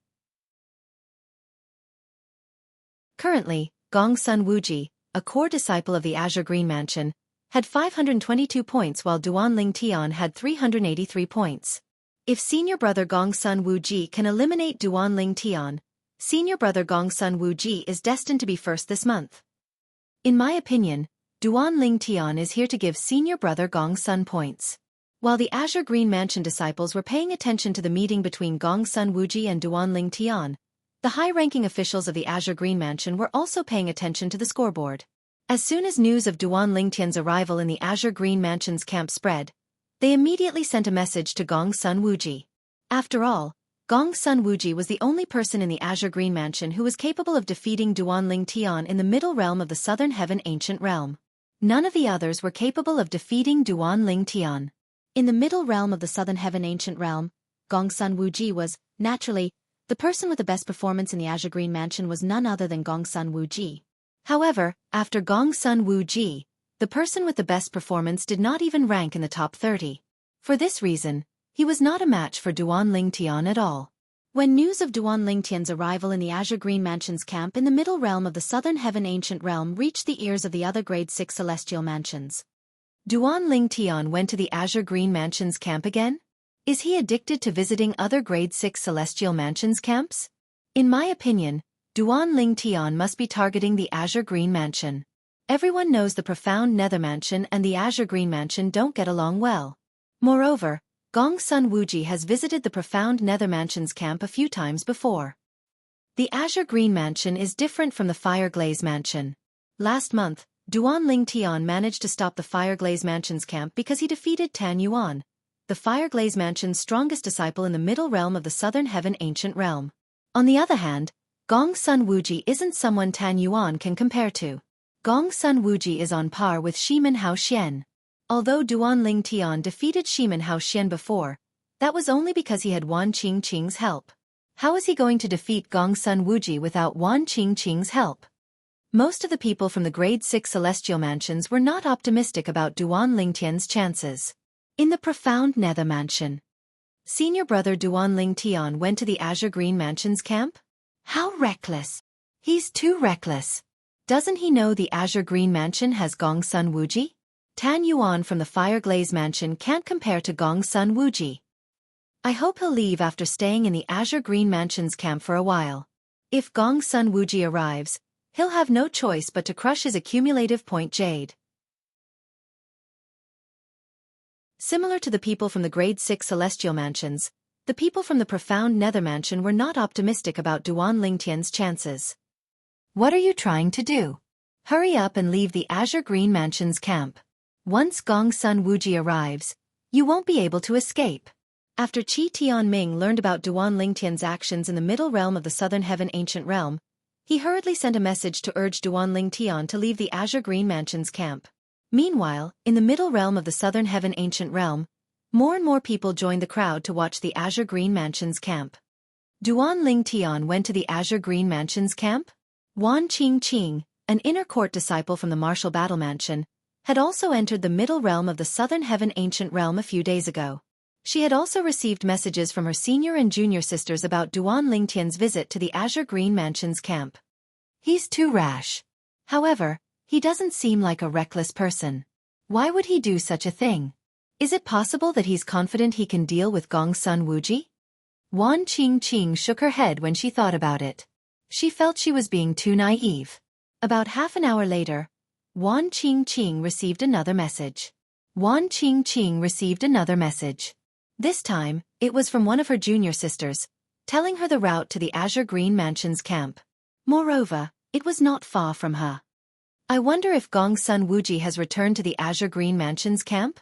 Currently, Gongsun Wuji, a core disciple of the Azure Green Mansion, had 522 points while Duanling Tian had 383 points. If Senior Brother Gongsun Wuji can eliminate Duanling Tian, Senior Brother Gongsun Wuji is destined to be first this month. In my opinion, Duanling Tian is here to give Senior Brother Gongsun points. While the Azure Green Mansion disciples were paying attention to the meeting between Gongsun Wuji and Duanling Tian, the high-ranking officials of the Azure Green Mansion were also paying attention to the scoreboard. As soon as news of Duanling Tian's arrival in the Azure Green Mansion's camp spread, they immediately sent a message to Gongsun Wuji. After all, Gongsun Wuji was the only person in the Azure Green Mansion who was capable of defeating Duanling Tian in the middle realm of the Southern Heaven Ancient Realm. None of the others were capable of defeating Duanling Tian. In the middle realm of the Southern Heaven Ancient Realm, Gongsun Wuji was, naturally, the person with the best performance in the Azure Green Mansion was none other than Gongsun Wuji. However, after Gongsun Wuji, the person with the best performance did not even rank in the top 30. For this reason, he was not a match for Duanling Tian at all. When news of Duanling Tian's arrival in the Azure Green Mansion's camp in the middle realm of the Southern Heaven Ancient Realm reached the ears of the other Grade 6 Celestial Mansions. Duanling Tian went to the Azure Green Mansion's camp again? Is he addicted to visiting other Grade 6 Celestial Mansions camps? In my opinion, Duanling Tian must be targeting the Azure Green Mansion. Everyone knows the Profound Nether Mansion and the Azure Green Mansion don't get along well. Moreover, Gongsun Wuji has visited the Profound Nether Mansion's camp a few times before. The Azure Green Mansion is different from the Fire Glaze Mansion. Last month, Duan Ling Tian managed to stop the Fireglaze Mansion's camp because he defeated Tan Yuan, the Fireglaze Mansion's strongest disciple in the middle realm of the Southern Heaven Ancient Realm. On the other hand, Gong Sun Wuji isn't someone Tan Yuan can compare to. Gong Sun Wuji is on par with Shimen Hao Xian. Although Duan Ling Tian defeated Shimen Hao Xian before, that was only because he had Wan Qingqing's help. How is he going to defeat Gong Sun Wuji without Wan Qingqing's help? Most of the people from the Grade 6 Celestial Mansions were not optimistic about Duan Ling Tian's chances. In the Profound Nether Mansion, senior brother Duan Ling Tian went to the Azure Green Mansion's camp? How reckless! He's too reckless. Doesn't he know the Azure Green Mansion has Gong Sun Wuji? Tan Yuan from the Fireglaze Mansion can't compare to Gong Sun Wuji. I hope he'll leave after staying in the Azure Green Mansion's camp for a while. If Gong Sun Wuji arrives, he'll have no choice but to crush his accumulative point jade. Similar to the people from the Grade 6 Celestial Mansions, the people from the Profound Nether Mansion were not optimistic about Duan Ling Tian's chances. What are you trying to do? Hurry up and leave the Azure Green Mansion's camp. Once Gong Sun Wuji arrives, you won't be able to escape. After Qi Tianming learned about Duan Ling Tian's actions in the middle realm of the Southern Heaven Ancient Realm, he hurriedly sent a message to urge Duan Ling Tian to leave the Azure Green Mansion's camp. Meanwhile, in the middle realm of the Southern Heaven Ancient Realm, more and more people joined the crowd to watch the Azure Green Mansion's camp. Duan Ling Tian went to the Azure Green Mansion's camp? Wan Qingqing, an inner court disciple from the Martial Battle Mansion, had also entered the middle realm of the Southern Heaven Ancient Realm a few days ago. She had also received messages from her senior and junior sisters about Duan Ling Tian's visit to the Azure Green Mansion's camp. He's too rash. However, he doesn't seem like a reckless person. Why would he do such a thing? Is it possible that he's confident he can deal with Gong Sun Wuji? Wan Qingqing shook her head when she thought about it. She felt she was being too naive. About half an hour later, Wan Qingqing received another message. Wan Qingqing received another message. This time, it was from one of her junior sisters, telling her the route to the Azure Green Mansion's camp. Moreover, it was not far from her. I wonder if Gong Sun Wuji has returned to the Azure Green Mansion's camp?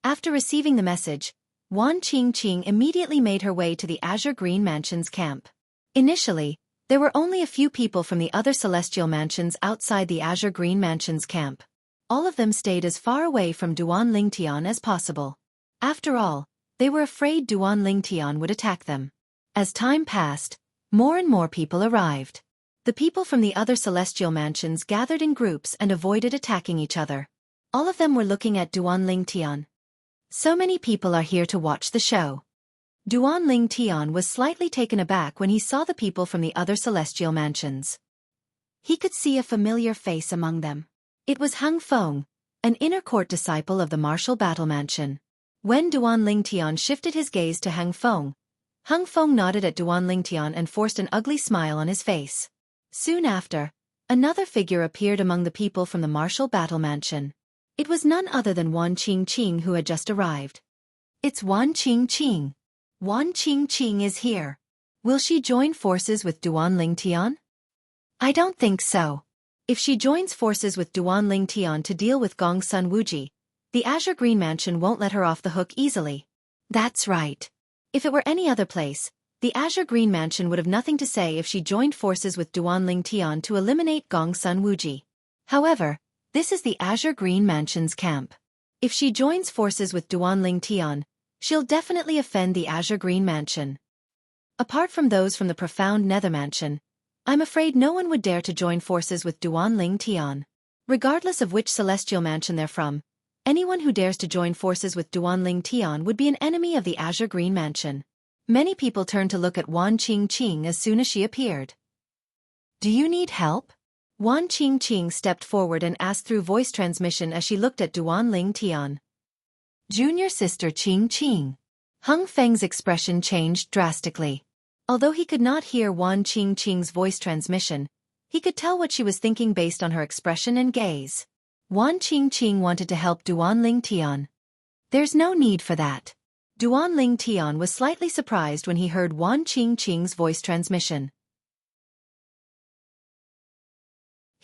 After receiving the message, Wan Qingqing immediately made her way to the Azure Green Mansion's camp. Initially, there were only a few people from the other celestial mansions outside the Azure Green Mansion's camp. All of them stayed as far away from Duan Ling Tian as possible. After all, they were afraid Duan Ling Tian would attack them. As time passed, more and more people arrived. The people from the other celestial mansions gathered in groups and avoided attacking each other. All of them were looking at Duan Ling Tian. So many people are here to watch the show. Duan Ling Tian was slightly taken aback when he saw the people from the other celestial mansions. He could see a familiar face among them. It was Hung Feng, an inner court disciple of the Martial Battle Mansion. When Duan Ling Tian shifted his gaze to Hung Feng nodded at Duan Ling Tian and forced an ugly smile on his face. Soon after, another figure appeared among the people from the Martial Battle Mansion. It was none other than Wan Qingqing who had just arrived. It's Wan Qingqing. Wan Qingqing is here. Will she join forces with Duan Ling Tian? I don't think so. If she joins forces with Duan Ling Tian to deal with Gong Sun Wuji, the Azure Green Mansion won't let her off the hook easily. That's right. If it were any other place, the Azure Green Mansion would have nothing to say if she joined forces with Duan Ling Tian to eliminate Gong Sun Wuji. However, this is the Azure Green Mansion's camp. If she joins forces with Duan Ling Tian, she'll definitely offend the Azure Green Mansion. Apart from those from the Profound Nether Mansion, I'm afraid no one would dare to join forces with Duan Ling Tian. Regardless of which celestial mansion they're from, anyone who dares to join forces with Duan Ling Tian would be an enemy of the Azure Green Mansion. Many people turned to look at Wan Qingqing as soon as she appeared. Do you need help? Wan Qingqing stepped forward and asked through voice transmission as she looked at Duan Ling Tian. Junior sister Qingqing. Hung Feng's expression changed drastically. Although he could not hear Wan Qingqing's voice transmission, he could tell what she was thinking based on her expression and gaze. Wan Qingqing wanted to help Duan Ling Tian. There's no need for that. Duan Ling Tian was slightly surprised when he heard Wan Qingqing's voice transmission.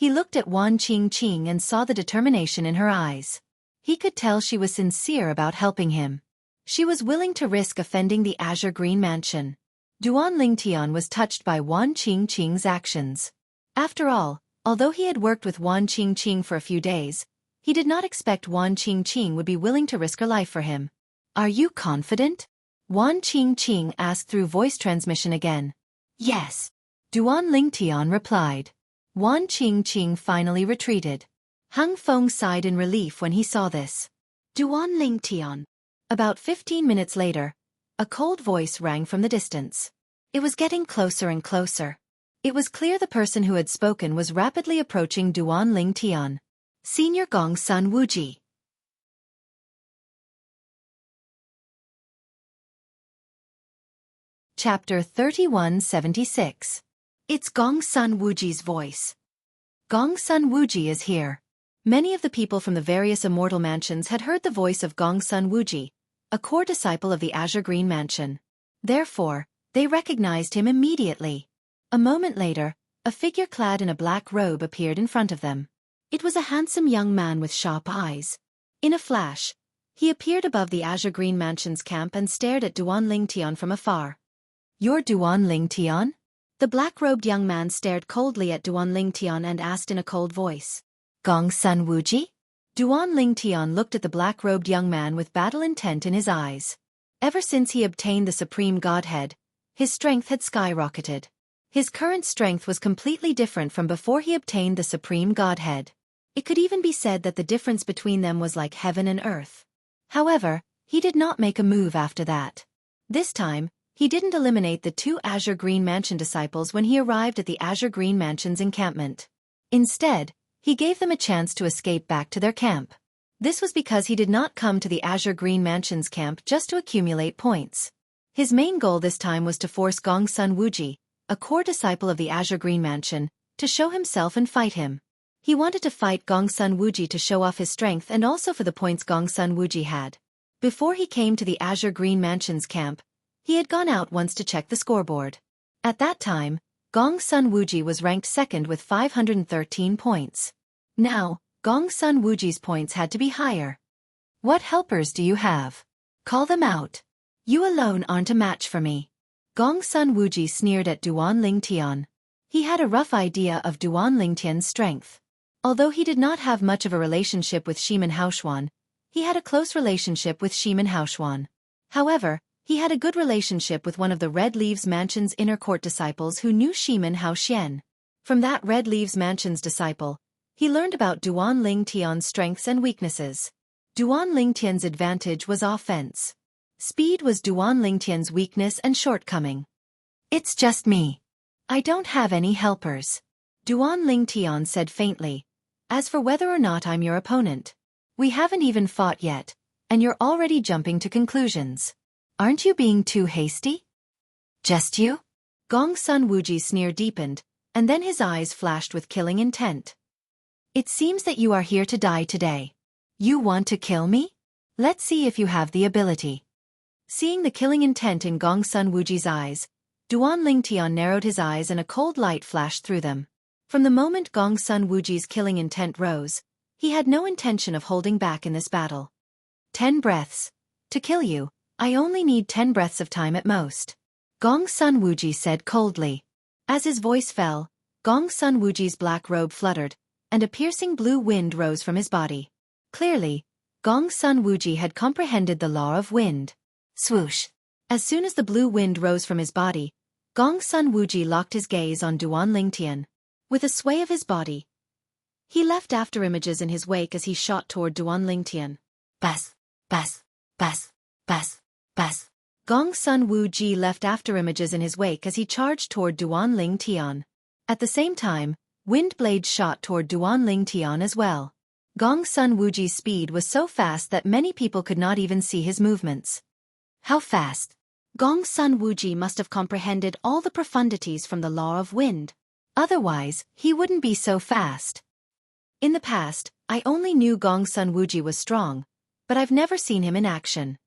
He looked at Wan Qingqing and saw the determination in her eyes. He could tell she was sincere about helping him. She was willing to risk offending the Azure Green Mansion. Duan Lingtian was touched by Wan Qingqing's actions. After all, although he had worked with Wan Qingqing for a few days, he did not expect Wan Qingqing would be willing to risk her life for him. "Are you confident?" Wan Qingqing asked through voice transmission again. Yes. Duan Lingtian replied. Wan Qingqing finally retreated. Hung Feng sighed in relief when he saw this. Duan Lingtian. About 15 minutes later, a cold voice rang from the distance. It was getting closer and closer. It was clear the person who had spoken was rapidly approaching Duan Lingtian. Senior Gongsun Wuji. Chapter 3176. It's Gongsun Wuji's voice. Gongsun Wuji is here. Many of the people from the various immortal mansions had heard the voice of Gongsun Wuji, a core disciple of the Azure Green Mansion. Therefore, they recognized him immediately. A moment later, a figure clad in a black robe appeared in front of them. It was a handsome young man with sharp eyes. In a flash, he appeared above the Azure Green Mansion's camp and stared at Duan Lingtian from afar. "You're Duan Lingtian?" The black-robed young man stared coldly at Duan Lingtian and asked in a cold voice. "Gongsun Wuji?" Duan Lingtian looked at the black-robed young man with battle intent in his eyes. Ever since he obtained the Supreme Godhead, his strength had skyrocketed. His current strength was completely different from before he obtained the Supreme Godhead. It could even be said that the difference between them was like heaven and earth. However, he did not make a move after that. This time, he didn't eliminate the two Azure Green Mansion disciples when he arrived at the Azure Green Mansion's encampment. Instead, he gave them a chance to escape back to their camp. This was because he did not come to the Azure Green Mansion's camp just to accumulate points. His main goal this time was to force Gongsun Wuji, a core disciple of the Azure Green Mansion, to show himself and fight him. He wanted to fight Gongsun Wuji to show off his strength and also for the points Gongsun Wuji had. Before he came to the Azure Green Mansion's camp, he had gone out once to check the scoreboard. At that time, Gongsun Wuji was ranked second with 513 points. Now, Gongsun Wuji's points had to be higher. "What helpers do you have? Call them out. You alone aren't a match for me." Gongsun Wuji sneered at Duan Lingtian. He had a rough idea of Duan Lingtian's strength. Although he did not have much of a relationship with Shimen Haoshuan, he had a close relationship with Shimen Haoshuan. However, he had a good relationship with one of the Red Leaves Mansion's inner court disciples who knew Shimen Haoxian. From that Red Leaves Mansion's disciple, he learned about Duan Lingtian's strengths and weaknesses. Duan Lingtian's advantage was offense. Speed was Duan Lingtian's weakness and shortcoming. "It's just me. I don't have any helpers," Duan Lingtian said faintly. "As for whether or not I'm your opponent, we haven't even fought yet, and you're already jumping to conclusions. Aren't you being too hasty?" "Just you?" Gongsun Wuji's sneer deepened, and then his eyes flashed with killing intent. "It seems that you are here to die today. You want to kill me? Let's see if you have the ability." Seeing the killing intent in Gongsun Wuji's eyes, Duan Lingtian narrowed his eyes and a cold light flashed through them. From the moment Gongsun Wuji's killing intent rose, he had no intention of holding back in this battle. 10 breaths. To kill you, I only need 10 breaths of time at most. Gongsun Wuji said coldly. As his voice fell, Gongsun Wuji's black robe fluttered, and a piercing blue wind rose from his body. Clearly, Gongsun Wuji had comprehended the law of wind. Swoosh. As soon as the blue wind rose from his body, Gongsun Wuji locked his gaze on Duan Lingtian. With a sway of his body, he left afterimages in his wake as he shot toward Duan Lingtian. Bas, bas, bas, bas, bas. Gongsun Wuji left afterimages in his wake as he charged toward Duan Lingtian. At the same time, wind blades shot toward Duan Lingtian as well. Gongsun Wuji's speed was so fast that many people could not even see his movements. How fast? Gongsun Wuji must have comprehended all the profundities from the law of wind. Otherwise, he wouldn't be so fast. In the past, I only knew Gongsun Wuji was strong, but I've never seen him in action.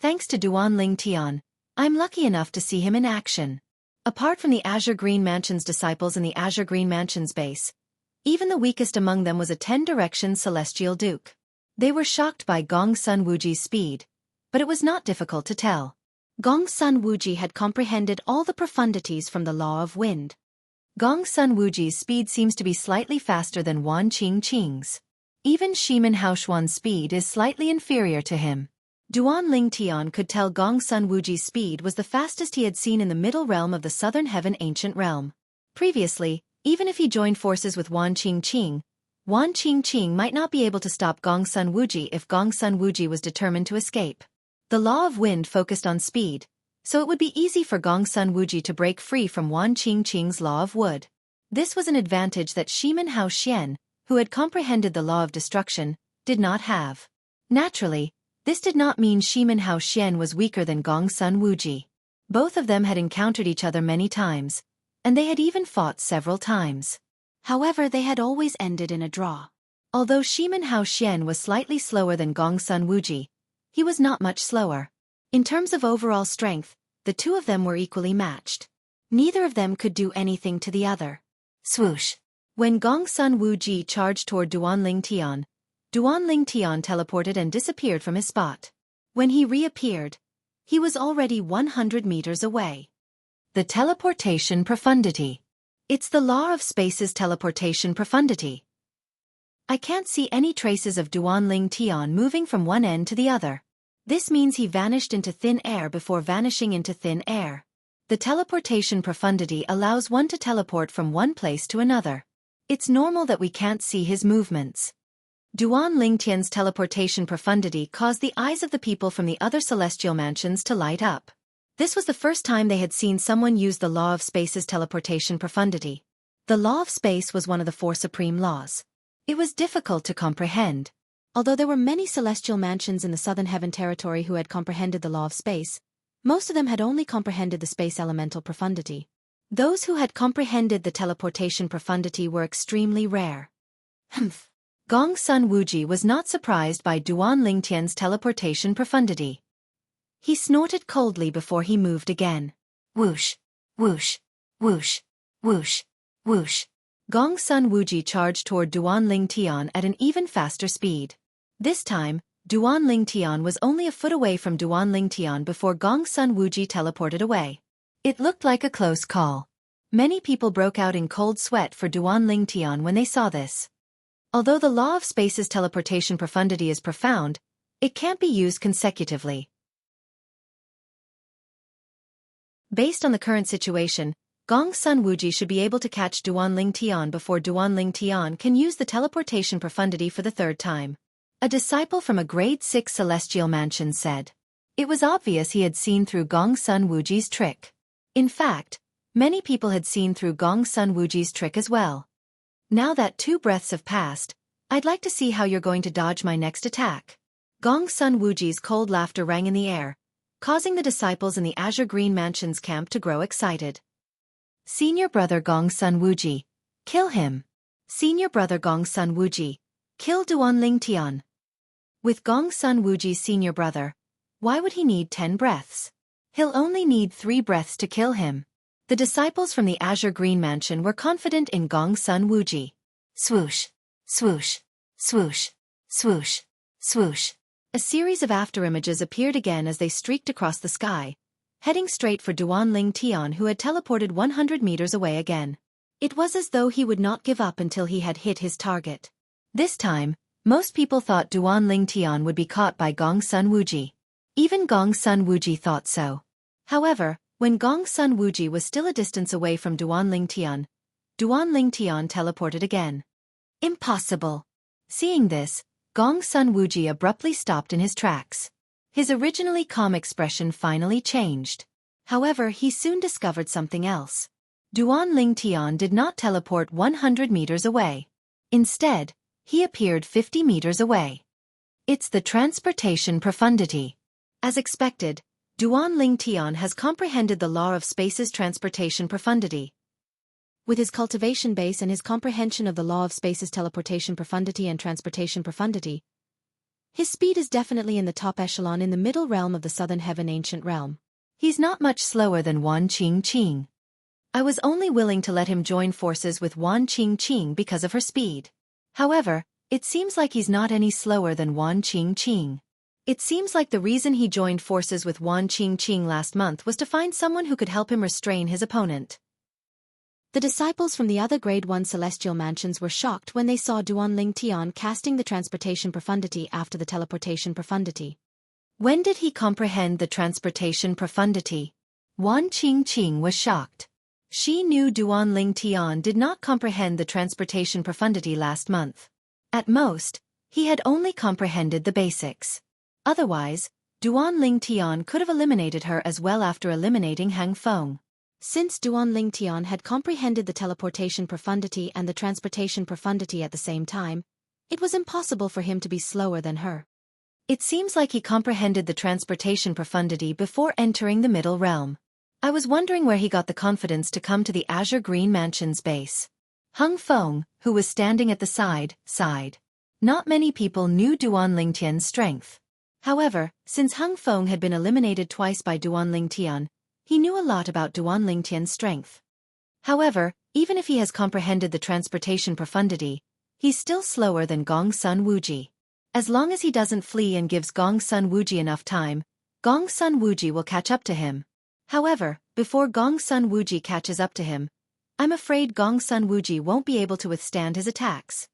Thanks to Duan Lingtian, I'm lucky enough to see him in action. Apart from the Azure Green Mansion's disciples in the Azure Green Mansion's base, even the weakest among them was a 10-direction celestial duke. They were shocked by Gong Sun Wuji's speed, but it was not difficult to tell. Gong Sun Wuji had comprehended all the profundities from the law of wind. Gong Sun Wuji's speed seems to be slightly faster than Wan Qing's. Even Shimen Haoshuan's speed is slightly inferior to him. Duan Ling Tian could tell Gong Sun Wuji's speed was the fastest he had seen in the middle realm of the Southern Heaven Ancient Realm. Previously, even if he joined forces with Wan Qingqing might not be able to stop Gong Sun Wuji if Gong Sun Wuji was determined to escape. The law of wind focused on speed, so it would be easy for Gong Sun Wuji to break free from Wan Qingqing's law of wood. This was an advantage that Shimen Haoshuan, who had comprehended the law of destruction, did not have. Naturally, this did not mean Shimen Haoshuan was weaker than Gong Sun Wuji. Both of them had encountered each other many times, and they had even fought several times. However, they had always ended in a draw. Although Shimen Haoshuan was slightly slower than Gong Sun Wuji, he was not much slower. In terms of overall strength, the two of them were equally matched. Neither of them could do anything to the other. Swoosh! When Gong Sun Wuji charged toward Duan Ling Tian teleported and disappeared from his spot. When he reappeared, he was already 100 meters away. The teleportation profundity. It's the law of space's teleportation profundity. I can't see any traces of Duan Ling Tian moving from one end to the other. This means he vanished into thin air before vanishing into thin air. The teleportation profundity allows one to teleport from one place to another. It's normal that we can't see his movements. Duan Ling Tian's teleportation profundity caused the eyes of the people from the other celestial mansions to light up. This was the first time they had seen someone use the law of space's teleportation profundity. The law of space was one of the four supreme laws. It was difficult to comprehend. Although there were many celestial mansions in the Southern Heaven territory who had comprehended the law of space, most of them had only comprehended the space elemental profundity. Those who had comprehended the teleportation profundity were extremely rare. Humph. Gong Sun Wuji was not surprised by Duan Ling Tian's teleportation profundity. He snorted coldly before he moved again. Whoosh, whoosh, whoosh, whoosh, whoosh. Gong Sun Wuji charged toward Duan Ling Tian at an even faster speed. This time, Duan Ling Tian was only a foot away from Duan Ling Tian before Gong Sun Wuji teleported away. It looked like a close call. Many people broke out in cold sweat for Duan Ling Tian when they saw this. Although the law of space's teleportation profundity is profound, it can't be used consecutively. Based on the current situation, Gong Sun Wuji should be able to catch Duan Ling Tian before Duan Ling Tian can use the teleportation profundity for the third time. A disciple from a grade 6 celestial mansion said. It was obvious he had seen through Gong Sun Wuji's trick. In fact, many people had seen through Gong Sun Wuji's trick as well. Now that 2 breaths have passed, I'd like to see how you're going to dodge my next attack. Gong Sun Wuji's cold laughter rang in the air, causing the disciples in the Azure Green Mansion's camp to grow excited. Senior brother Gong Sun Wuji, kill him. Senior brother Gong Sun Wuji, kill Duan Ling Tian. With Gong Sun Wuji's senior brother, why would he need 10 breaths? He'll only need 3 breaths to kill him. The disciples from the Azure Green Mansion were confident in Gong Sun Wuji. Swoosh, swoosh, swoosh, swoosh, swoosh. A series of afterimages appeared again as they streaked across the sky, heading straight for Duan Ling Tian, who had teleported 100 meters away again. It was as though he would not give up until he had hit his target. This time, most people thought Duan Ling Tian would be caught by Gong Sun Wuji. Even Gong Sun Wuji thought so. However, when Gong Sun Wuji was still a distance away from Duan Ling Tian teleported again. Impossible. Seeing this, Gong Sun Wuji abruptly stopped in his tracks. His originally calm expression finally changed. However, he soon discovered something else. Duan Ling Tian did not teleport 100 meters away. Instead, he appeared 50 meters away. It's the transportation profundity. As expected, Duan Ling Tian has comprehended the law of space's transportation profundity. With his cultivation base and his comprehension of the law of space's teleportation profundity and transportation profundity, his speed is definitely in the top echelon in the middle realm of the Southern Heaven Ancient Realm. He's not much slower than Wan Qingqing. I was only willing to let him join forces with Wan Qingqing because of her speed. However, it seems like he's not any slower than Wan Qingqing. It seems like the reason he joined forces with Wan Qingqing last month was to find someone who could help him restrain his opponent. The disciples from the other Grade 1 celestial mansions were shocked when they saw Duanling Tian casting the transportation profundity after the teleportation profundity. When did he comprehend the transportation profundity? Wan Qingqing was shocked. She knew Duanling Tian did not comprehend the transportation profundity last month. At most, he had only comprehended the basics. Otherwise, Duanling Tian could have eliminated her as well after eliminating Hang Feng. Since Duanling Tian had comprehended the teleportation profundity and the transportation profundity at the same time, it was impossible for him to be slower than her. It seems like he comprehended the transportation profundity before entering the middle realm. I was wondering where he got the confidence to come to the Azure Green Mansion's base. Hang Feng, who was standing at the side, sighed. Not many people knew Duanling Tian's strength. However, since Hang Feng had been eliminated twice by Duanling Tian, he knew a lot about Duanling Tian's strength. However, even if he has comprehended the transportation profundity, he's still slower than Gong Sun Wuji. As long as he doesn't flee and gives Gong Sun Wuji enough time, Gong Sun Wuji will catch up to him. However, before Gong Sun Wuji catches up to him, I'm afraid Gong Sun Wuji won't be able to withstand his attacks.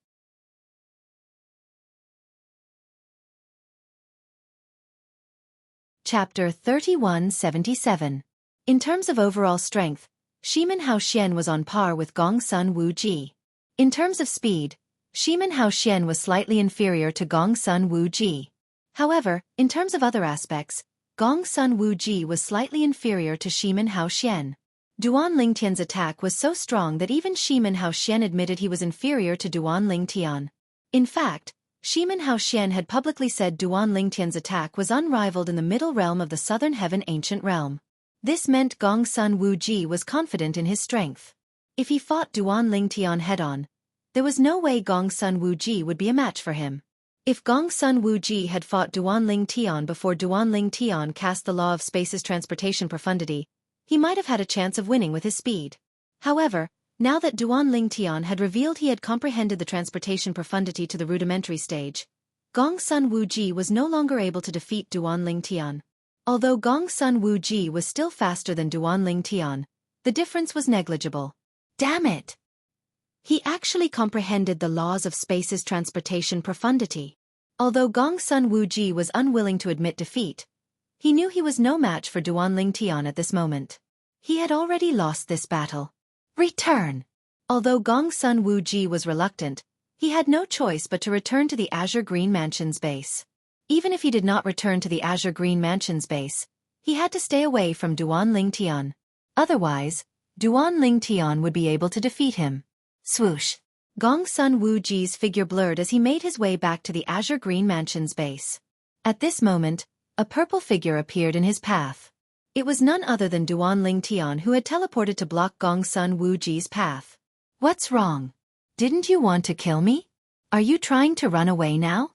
Chapter 3177. In terms of overall strength, Shimen Hao Xian was on par with Gong Sun Wuji. In terms of speed, Shimen Hao Xian was slightly inferior to Gong Sun Wuji. However, in terms of other aspects, Gong Sun Wuji was slightly inferior to Shimen Hao Xian. Duanling Tian's attack was so strong that even Shimen Hao Xian admitted he was inferior to Duanling Tian. In fact, Shimen Hao Xian had publicly said Duanling Tian's attack was unrivaled in the middle realm of the Southern Heaven Ancient Realm. This meant Gong Sun Wuji was confident in his strength. If he fought Duanling Tian head-on, there was no way Gong Sun Wuji would be a match for him. If Gong Sun Wuji had fought Duanling Tian before Duanling Tian cast the Law of Space's transportation profundity, he might have had a chance of winning with his speed. However, now that Duanling Tian had revealed he had comprehended the transportation profundity to the rudimentary stage, Gong Sun Wuji was no longer able to defeat Duanling Tian. Although Gong Sun Wuji was still faster than Duanling Tian, the difference was negligible. Damn it! He actually comprehended the laws of space's transportation profundity. Although Gong Sun Wuji was unwilling to admit defeat, he knew he was no match for Duanling Tian at this moment. He had already lost this battle. Return! Although Gong Sun Wuji was reluctant, he had no choice but to return to the Azure Green Mansion's base. Even if he did not return to the Azure Green Mansion's base, he had to stay away from Duanling Tian. Otherwise, Duanling Tian would be able to defeat him. Swoosh! Gong Sun Wuji's figure blurred as he made his way back to the Azure Green Mansion's base. At this moment, a purple figure appeared in his path. It was none other than Duanling Tian who had teleported to block Gong Sun Wuji's path. What's wrong? Didn't you want to kill me? Are you trying to run away now?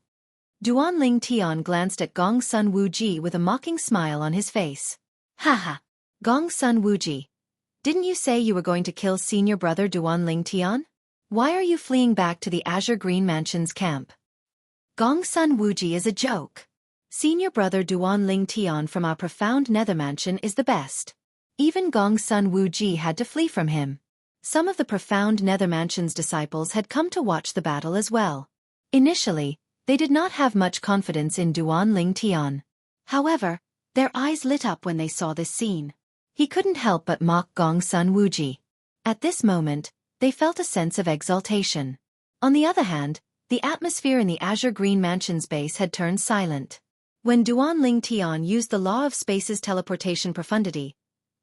Duanling Tian glanced at Gong Sun Wuji with a mocking smile on his face. Haha! Gong Sun Wuji. Didn't you say you were going to kill senior brother Duanling Tian? Why are you fleeing back to the Azure Green Mansion's camp? Gong Sun Wuji is a joke. Senior brother Duanling Tian from our profound nether mansion is the best. Even Gong Sun Wuji had to flee from him. Some of the profound nether mansion's disciples had come to watch the battle as well. Initially, they did not have much confidence in Duanling Tian. However, their eyes lit up when they saw this scene. He couldn't help but mock Gong Sun Wuji. At this moment, they felt a sense of exultation. On the other hand, the atmosphere in the Azure Green Mansion's base had turned silent. When Duanling Tian used the Law of Space's teleportation profundity,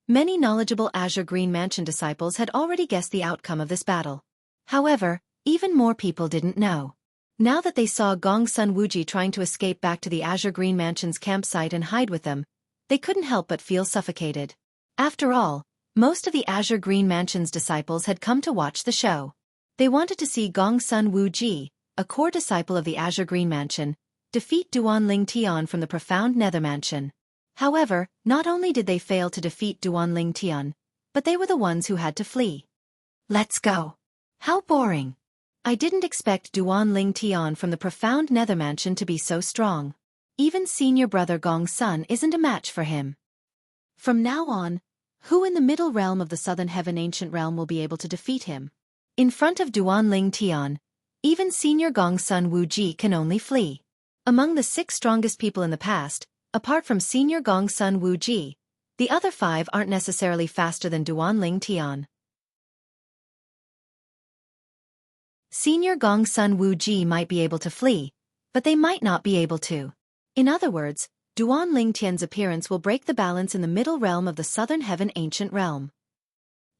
many knowledgeable Azure Green Mansion disciples had already guessed the outcome of this battle. However, even more people didn't know. Now that they saw Gong Sun Wuji trying to escape back to the Azure Green Mansion's campsite and hide with them, they couldn't help but feel suffocated. After all, most of the Azure Green Mansion's disciples had come to watch the show. They wanted to see Gong Sun Wuji, a core disciple of the Azure Green Mansion, defeat Duanling Tian from the profound Nether Mansion. However, not only did they fail to defeat Duanling Tian, but they were the ones who had to flee. Let's go. How boring. I didn't expect Duan Ling Tian from the profound Nether Mansion to be so strong. Even senior brother Gong's son isn't a match for him. From now on, who in the middle realm of the Southern Heaven Ancient Realm will be able to defeat him? In front of Duan Ling Tian, even senior Gong's son Wu Ji can only flee. Among the 6 strongest people in the past, apart from senior Gong's son Wu Ji, the other 5 aren't necessarily faster than Duan Ling Tian. Senior Gong's son Wu Ji might be able to flee, but they might not be able to. In other words, Duan Ling Tian's appearance will break the balance in the middle realm of the Southern Heaven Ancient Realm.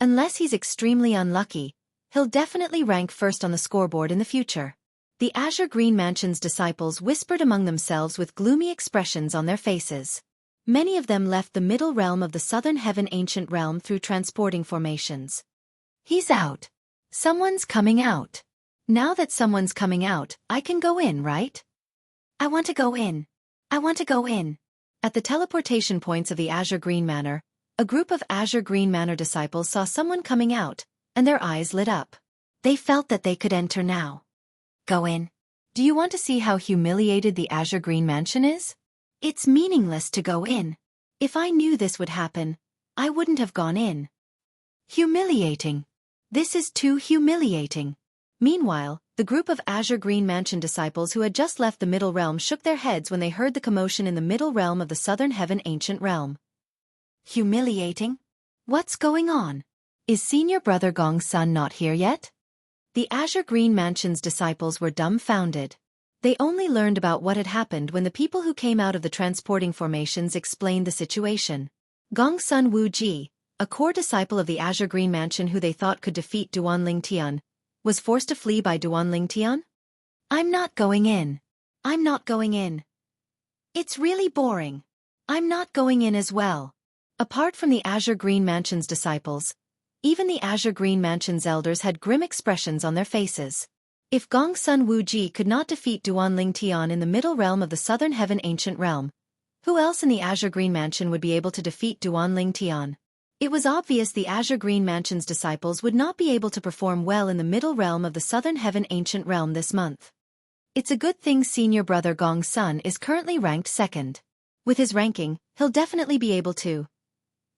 Unless he's extremely unlucky, he'll definitely rank first on the scoreboard in the future. The Azure Green Mansion's disciples whispered among themselves with gloomy expressions on their faces. Many of them left the middle realm of the Southern Heaven Ancient Realm through transporting formations. He's out. Someone's coming out. Now that someone's coming out, I can go in, right? I want to go in. I want to go in. At the teleportation points of the Azure Green Manor, a group of Azure Green Manor disciples saw someone coming out, and their eyes lit up. They felt that they could enter now. Go in. Do you want to see how humiliated the Azure Green Mansion is? It's meaningless to go in. If I knew this would happen, I wouldn't have gone in. Humiliating. This is too humiliating. Meanwhile, the group of Azure Green Mansion disciples who had just left the Middle Realm shook their heads when they heard the commotion in the Middle Realm of the Southern Heaven Ancient Realm. Humiliating? What's going on? Is senior brother Gong's son not here yet? The Azure Green Mansion's disciples were dumbfounded. They only learned about what had happened when the people who came out of the transporting formations explained the situation. Gong's son Wu Ji, a core disciple of the Azure Green Mansion who they thought could defeat Duan Ling Tian, was forced to flee by Duan Ling Tian? I'm not going in. I'm not going in. It's really boring. I'm not going in as well. Apart from the Azure Green Mansion's disciples, even the Azure Green Mansion's elders had grim expressions on their faces. If Gong's son Wu Ji could not defeat Duan Ling Tian in the middle realm of the Southern Heaven Ancient Realm, who else in the Azure Green Mansion would be able to defeat Duan Ling Tian? It was obvious the Azure Green Mansion's disciples would not be able to perform well in the middle realm of the Southern Heaven Ancient Realm this month. It's a good thing senior brother Gong's son is currently ranked 2nd. With his ranking, he'll definitely be able to.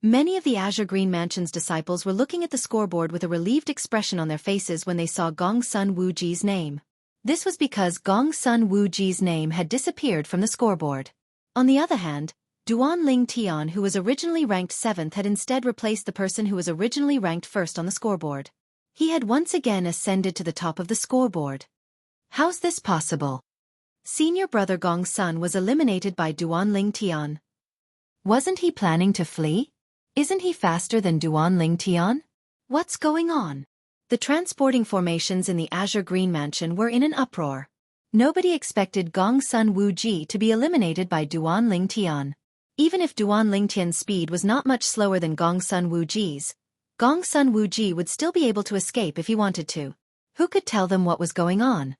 Many of the Azure Green Mansion's disciples were looking at the scoreboard with a relieved expression on their faces when they saw Gong's son Wu Ji's name. This was because Gong's son Wu Ji's name had disappeared from the scoreboard. On the other hand, Duan Ling Tian, who was originally ranked 7th, had instead replaced the person who was originally ranked 1st on the scoreboard. He had once again ascended to the top of the scoreboard. How's this possible? Senior brother Gong's son was eliminated by Duan Ling Tian. Wasn't he planning to flee? Isn't he faster than Duan Ling Tian? What's going on? The transporting formations in the Azure Green Mansion were in an uproar. Nobody expected Gong's son Wu Ji to be eliminated by Duan Ling Tian. Even if Duan Ling Tian's speed was not much slower than Gong's son Wu Ji's, Gong's son Wu Ji would still be able to escape if he wanted to. Who could tell them what was going on?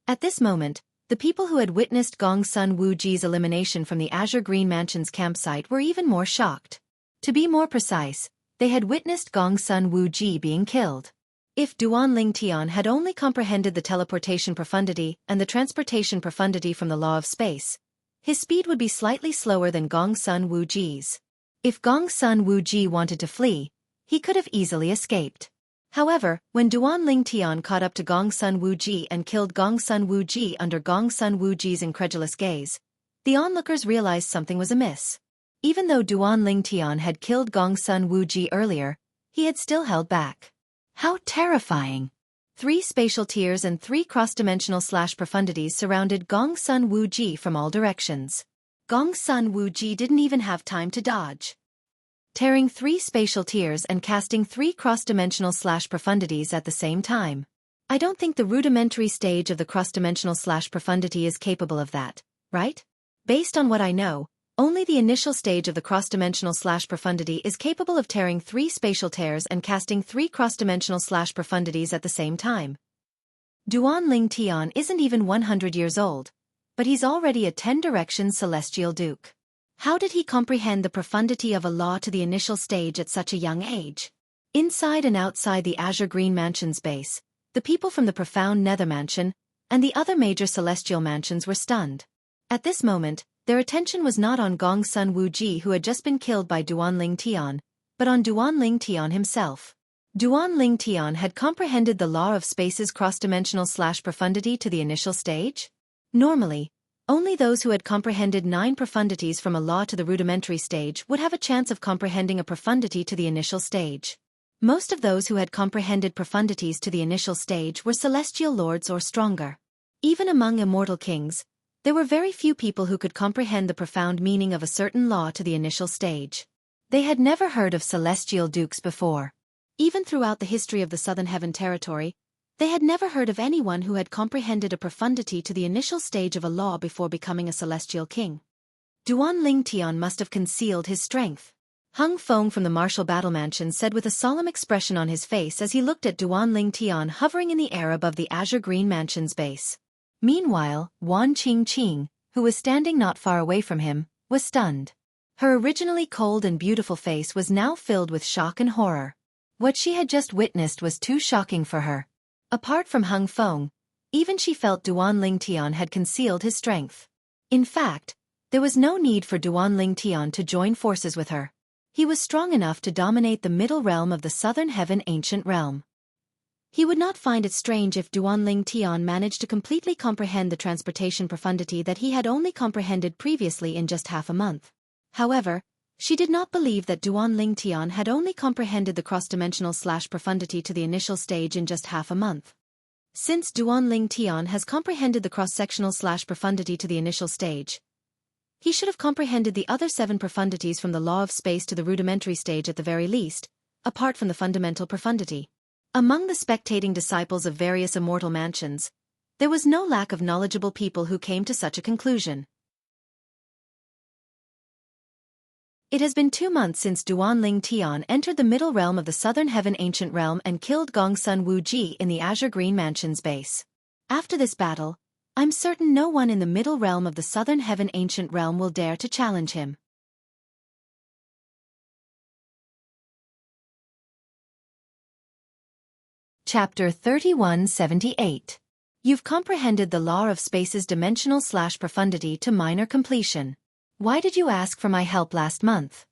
At this moment, the people who had witnessed Gong's son Wu Ji's elimination from the Azure Green Mansion's campsite were even more shocked. To be more precise, they had witnessed Gong's son Wu Ji being killed. If Duan Ling Tian had only comprehended the teleportation profundity and the transportation profundity from the law of space, his speed would be slightly slower than Gong's son Wu Ji's. If Gong's son Wu Ji wanted to flee, he could have easily escaped. However, when Duan Ling Tian caught up to Gong's son Wu Ji and killed Gong's son Wu Ji under Gong's son Wu Ji's incredulous gaze, the onlookers realized something was amiss. Even though Duan Ling Tian had killed Gong's son Wu Ji earlier, he had still held back. How terrifying! 3 spatial tiers and 3 cross-dimensional profundities surrounded Gong's son Wu Ji from all directions. Gong's son Wu Ji didn't even have time to dodge. Tearing 3 spatial tiers and casting 3 cross-dimensional profundities at the same time. I don't think the rudimentary stage of the cross-dimensional profundity is capable of that, right? Based on what I know, only the initial stage of the cross-dimensional profundity is capable of tearing 3 spatial tears and casting 3 cross-dimensional profundities at the same time. Duan Ling Tian isn't even 100 years old, but he's already a 10 directions celestial duke. How did he comprehend the profundity of a law to the initial stage at such a young age? Inside and outside the azure green mansion's base, the people from the profound nether mansion and the other major celestial mansions were stunned. At this moment, their attention was not on Gongsun Wuji, who had just been killed by Duanling Tian, but on Duanling Tian himself. Duanling Tian had comprehended the law of space's cross-dimensional profundity to the initial stage? Normally, only those who had comprehended 9 profundities from a law to the rudimentary stage would have a chance of comprehending a profundity to the initial stage. Most of those who had comprehended profundities to the initial stage were celestial lords or stronger. Even among immortal kings, there were very few people who could comprehend the profound meaning of a certain law to the initial stage. They had never heard of celestial dukes before. Even throughout the history of the Southern Heaven territory, they had never heard of anyone who had comprehended a profundity to the initial stage of a law before becoming a celestial king. Duanling Tian must have concealed his strength. Hung Feng from the martial battle mansion said with a solemn expression on his face as he looked at Duanling Tian hovering in the air above the azure green mansion's base. Meanwhile, Wan Qingqing, who was standing not far away from him, was stunned. Her originally cold and beautiful face was now filled with shock and horror. What she had just witnessed was too shocking for her. Apart from Hung Feng, even she felt Duanling Tian had concealed his strength. In fact, there was no need for Duanling Tian to join forces with her. He was strong enough to dominate the middle realm of the Southern Heaven ancient realm. He would not find it strange if Duanling Tian managed to completely comprehend the transportation profundity that he had only comprehended previously in just half a month. However, she did not believe that Duanling Tian had only comprehended the cross-dimensional profundity to the initial stage in just half a month. Since Duanling Tian has comprehended the cross-sectional profundity to the initial stage, he should have comprehended the other 7 profundities from the law of space to the rudimentary stage at the very least, apart from the fundamental profundity. Among the spectating disciples of various immortal mansions, there was no lack of knowledgeable people who came to such a conclusion. It has been 2 months since Duanling Tian entered the middle realm of the Southern Heaven ancient realm and killed Gongsun Wuji in the azure green mansion's base. After this battle, I'm certain no one in the middle realm of the Southern Heaven ancient realm will dare to challenge him. Chapter 3178. You've comprehended the law of space's dimensional profundity to minor completion. Why did you ask for my help last month?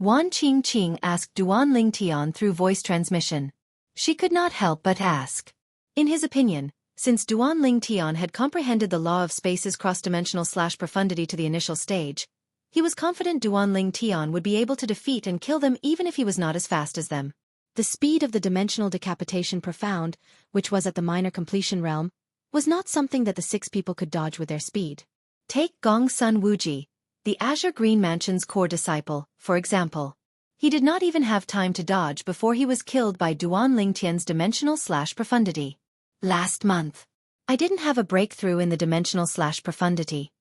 Wan Qingqing asked Duanling Tian through voice transmission. She could not help but ask. In his opinion, since Duanling Tian had comprehended the law of space's cross-dimensional profundity to the initial stage, he was confident Duanling Tian would be able to defeat and kill them even if he was not as fast as them. The speed of the dimensional decapitation profound, which was at the minor completion realm, was not something that the 6 people could dodge with their speed. Take Gongsun Wuji, the Azure Green Mansion's core disciple, for example. He did not even have time to dodge before he was killed by Duanling Tian's dimensional profundity. Last month, I didn't have a breakthrough in the dimensional profundity.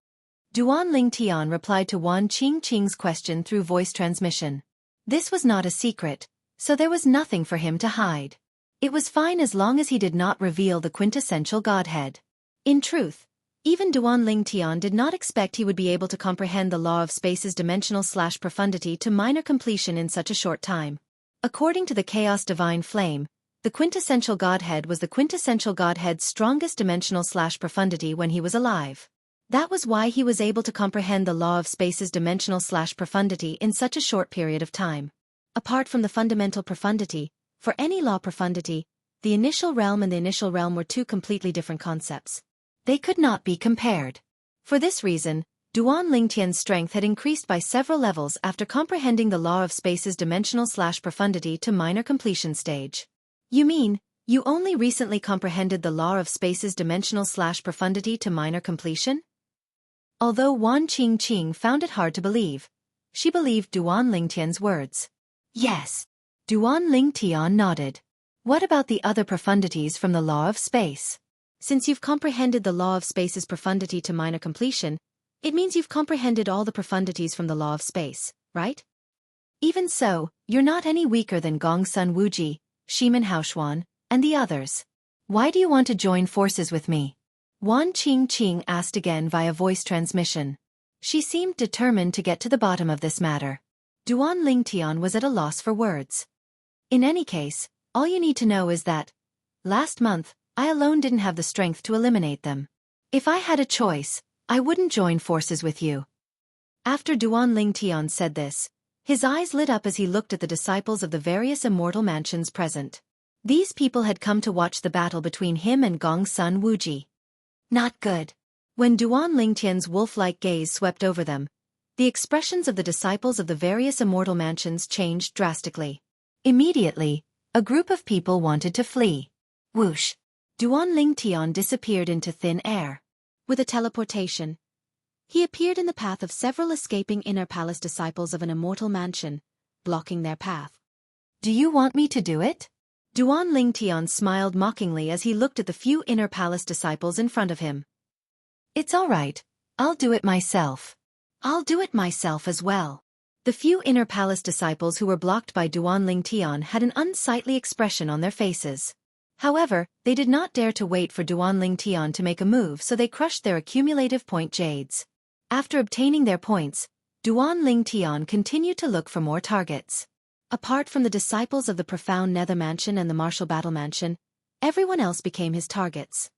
Duanling Tian replied to Wan Qingqing's question through voice transmission. This was not a secret, so there was nothing for him to hide. It was fine as long as he did not reveal the quintessential godhead. In truth, even Duanling Tian did not expect he would be able to comprehend the law of space's dimensional profundity to minor completion in such a short time. According to the Chaos Divine Flame, the quintessential godhead was the quintessential godhead's strongest dimensional profundity when he was alive. That was why he was able to comprehend the law of space's dimensional profundity in such a short period of time. Apart from the fundamental profundity, for any law profundity, the initial realm and the initial realm were 2 completely different concepts. They could not be compared. For this reason, Duanling Tian's strength had increased by several levels after comprehending the law of space's dimensional profundity to minor completion stage. You mean, you only recently comprehended the law of space's dimensional profundity to minor completion? Although Wan Qingqing found it hard to believe, she believed Duanling Tian's words. Yes. Duanling Tian nodded. What about the other profundities from the law of space? Since you've comprehended the law of space's profundity to minor completion, it means you've comprehended all the profundities from the law of space, right? Even so, you're not any weaker than Gongsun Wuji, Shimen Haoshuan, and the others. Why do you want to join forces with me? Wan Qingqing asked again via voice transmission. She seemed determined to get to the bottom of this matter. Duan Lingtian was at a loss for words. In any case, all you need to know is that, last month, I alone didn't have the strength to eliminate them. If I had a choice, I wouldn't join forces with you. After Duan Lingtian said this, his eyes lit up as he looked at the disciples of the various immortal mansions present. These people had come to watch the battle between him and Gongsun Wuji. Not good. When Duan Lingtian's wolf-like gaze swept over them, the expressions of the disciples of the various immortal mansions changed drastically. Immediately, a group of people wanted to flee. Whoosh! Duan Lingtian disappeared into thin air. With a teleportation, he appeared in the path of several escaping inner palace disciples of an immortal mansion, blocking their path. Do you want me to do it? Duan Lingtian smiled mockingly as he looked at the few inner palace disciples in front of him. It's all right. I'll do it myself. I'll do it myself as well. The few inner palace disciples who were blocked by Duan Lingtian had an unsightly expression on their faces. However, they did not dare to wait for Duan Lingtian to make a move, so they crushed their accumulative point jades. After obtaining their points, Duan Lingtian continued to look for more targets. Apart from the disciples of the Profound Nether Mansion and the Martial Battle Mansion, everyone else became his targets.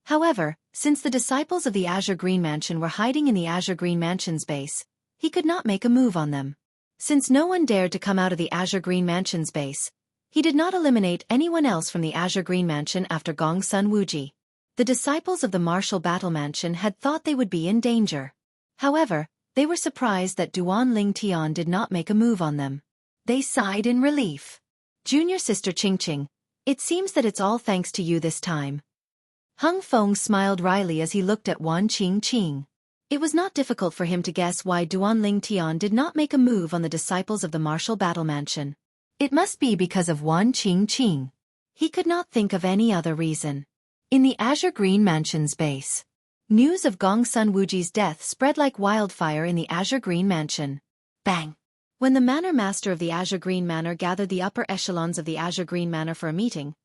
However, since the disciples of the Azure Green Mansion were hiding in the Azure Green Mansion's base, he could not make a move on them. Since no one dared to come out of the Azure Green Mansion's base, he did not eliminate anyone else from the Azure Green Mansion after Gongsun Wuji. The disciples of the Martial Battle Mansion had thought they would be in danger. However, they were surprised that Duan Lingtian did not make a move on them. They sighed in relief. Junior sister Qingqing, it seems that it's all thanks to you this time. Hung Feng smiled wryly as he looked at Wan Qingqing. It was not difficult for him to guess why Duan Lingtian did not make a move on the disciples of the Martial Battle Mansion. It must be because of Wan Qingqing. He could not think of any other reason. In the Azure Green Mansion's base, news of Gongsun Wuji's death spread like wildfire in the Azure Green Mansion. Bang! When the Manor Master of the Azure Green Manor gathered the upper echelons of the Azure Green Manor for a meeting,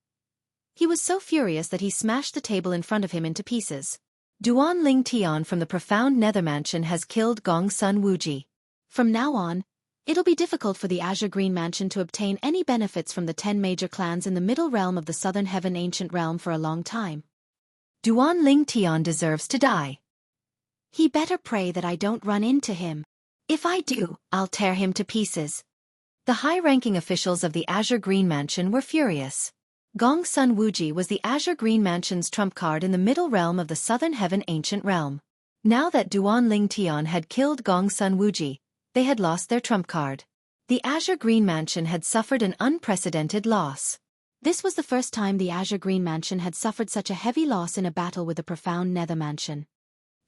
he was so furious that he smashed the table in front of him into pieces. Duan Lingtian from the Profound Nether Mansion has killed Gongsun Wuji. From now on, it'll be difficult for the Azure Green Mansion to obtain any benefits from the 10 major clans in the Middle Realm of the Southern Heaven Ancient Realm for a long time. Duan Lingtian deserves to die. He better pray that I don't run into him. If I do, I'll tear him to pieces. The high-ranking officials of the Azure Green Mansion were furious. Gongsun Wuji was the Azure Green Mansion's trump card in the Middle Realm of the Southern Heaven Ancient Realm. Now that Duan Lingtian had killed Gongsun Wuji, they had lost their trump card. The Azure Green Mansion had suffered an unprecedented loss. This was the first time the Azure Green Mansion had suffered such a heavy loss in a battle with the Profound Nether Mansion.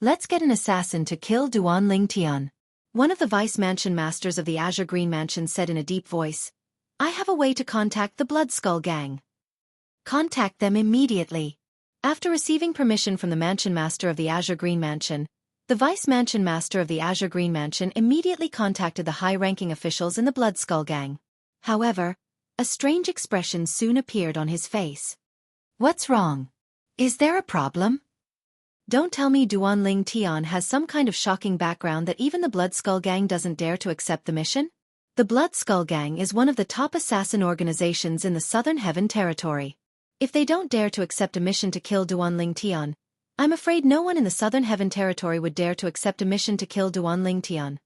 Let's get an assassin to kill Duan Lingtian. One of the Vice Mansion Masters of the Azure Green Mansion said in a deep voice, I have a way to contact the Bloodskull Gang. Contact them immediately. After receiving permission from the Mansion Master of the Azure Green Mansion, the Vice Mansion Master of the Azure Green Mansion immediately contacted the high-ranking officials in the Bloodskull Gang. However, a strange expression soon appeared on his face. What's wrong? Is there a problem? Don't tell me Duan Lingtian has some kind of shocking background that even the Bloodskull Gang doesn't dare to accept the mission? The Bloodskull Gang is one of the top assassin organizations in the Southern Heaven Territory. If they don't dare to accept a mission to kill Duan Lingtian, I'm afraid no one in the Southern Heaven Territory would dare to accept a mission to kill Duan Lingtian.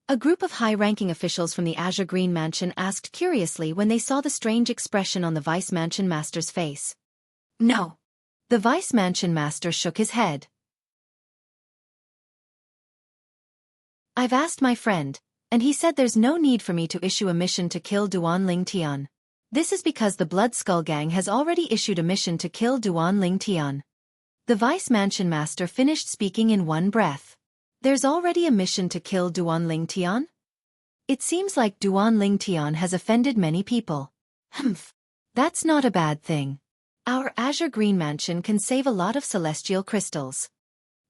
A group of high-ranking officials from the Azure Green Mansion asked curiously when they saw the strange expression on the Vice Mansion Master's face. No. The Vice Mansion Master shook his head. I've asked my friend, and he said there's no need for me to issue a mission to kill Duan Lingtian. This is because the Bloodskull Gang has already issued a mission to kill Duan Lingtian. The Vice Mansion Master finished speaking in one breath. There's already a mission to kill Duan Lingtian? It seems like Duan Lingtian has offended many people. Humph. That's not a bad thing. Our Azure Green Mansion can save a lot of celestial crystals.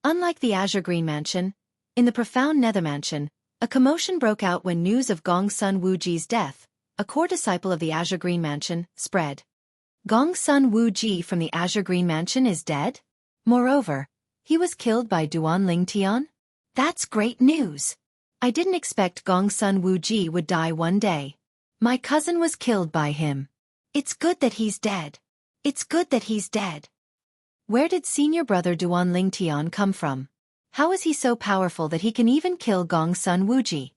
Unlike the Azure Green Mansion, in the Profound Nether Mansion, a commotion broke out when news of Gongsun Wuji's death, a core disciple of the Azure Green Mansion, spread. Gongsun Wuji from the Azure Green Mansion is dead? Moreover, he was killed by Duan Tian? That's great news. I didn't expect Gongsun Wuji would die one day. My cousin was killed by him. It's good that he's dead. It's good that he's dead. Where did senior brother Duan Tian come from? How is he so powerful that he can even kill Gongsun Wuji?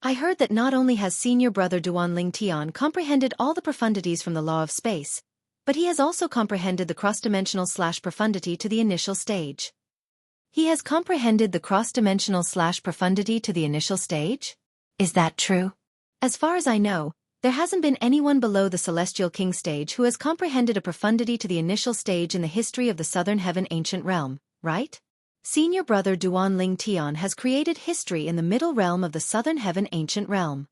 I heard that not only has senior brother Duan Tian comprehended all the profundities from the law of space, but he has also comprehended the cross-dimensional/profundity to the initial stage. He has comprehended the cross-dimensional/profundity to the initial stage? Is that true? As far as I know, there hasn't been anyone below the Celestial King stage who has comprehended a profundity to the initial stage in the history of the Southern Heaven Ancient Realm, right? Senior brother Duan Tian has created history in the middle realm of the Southern Heaven Ancient Realm.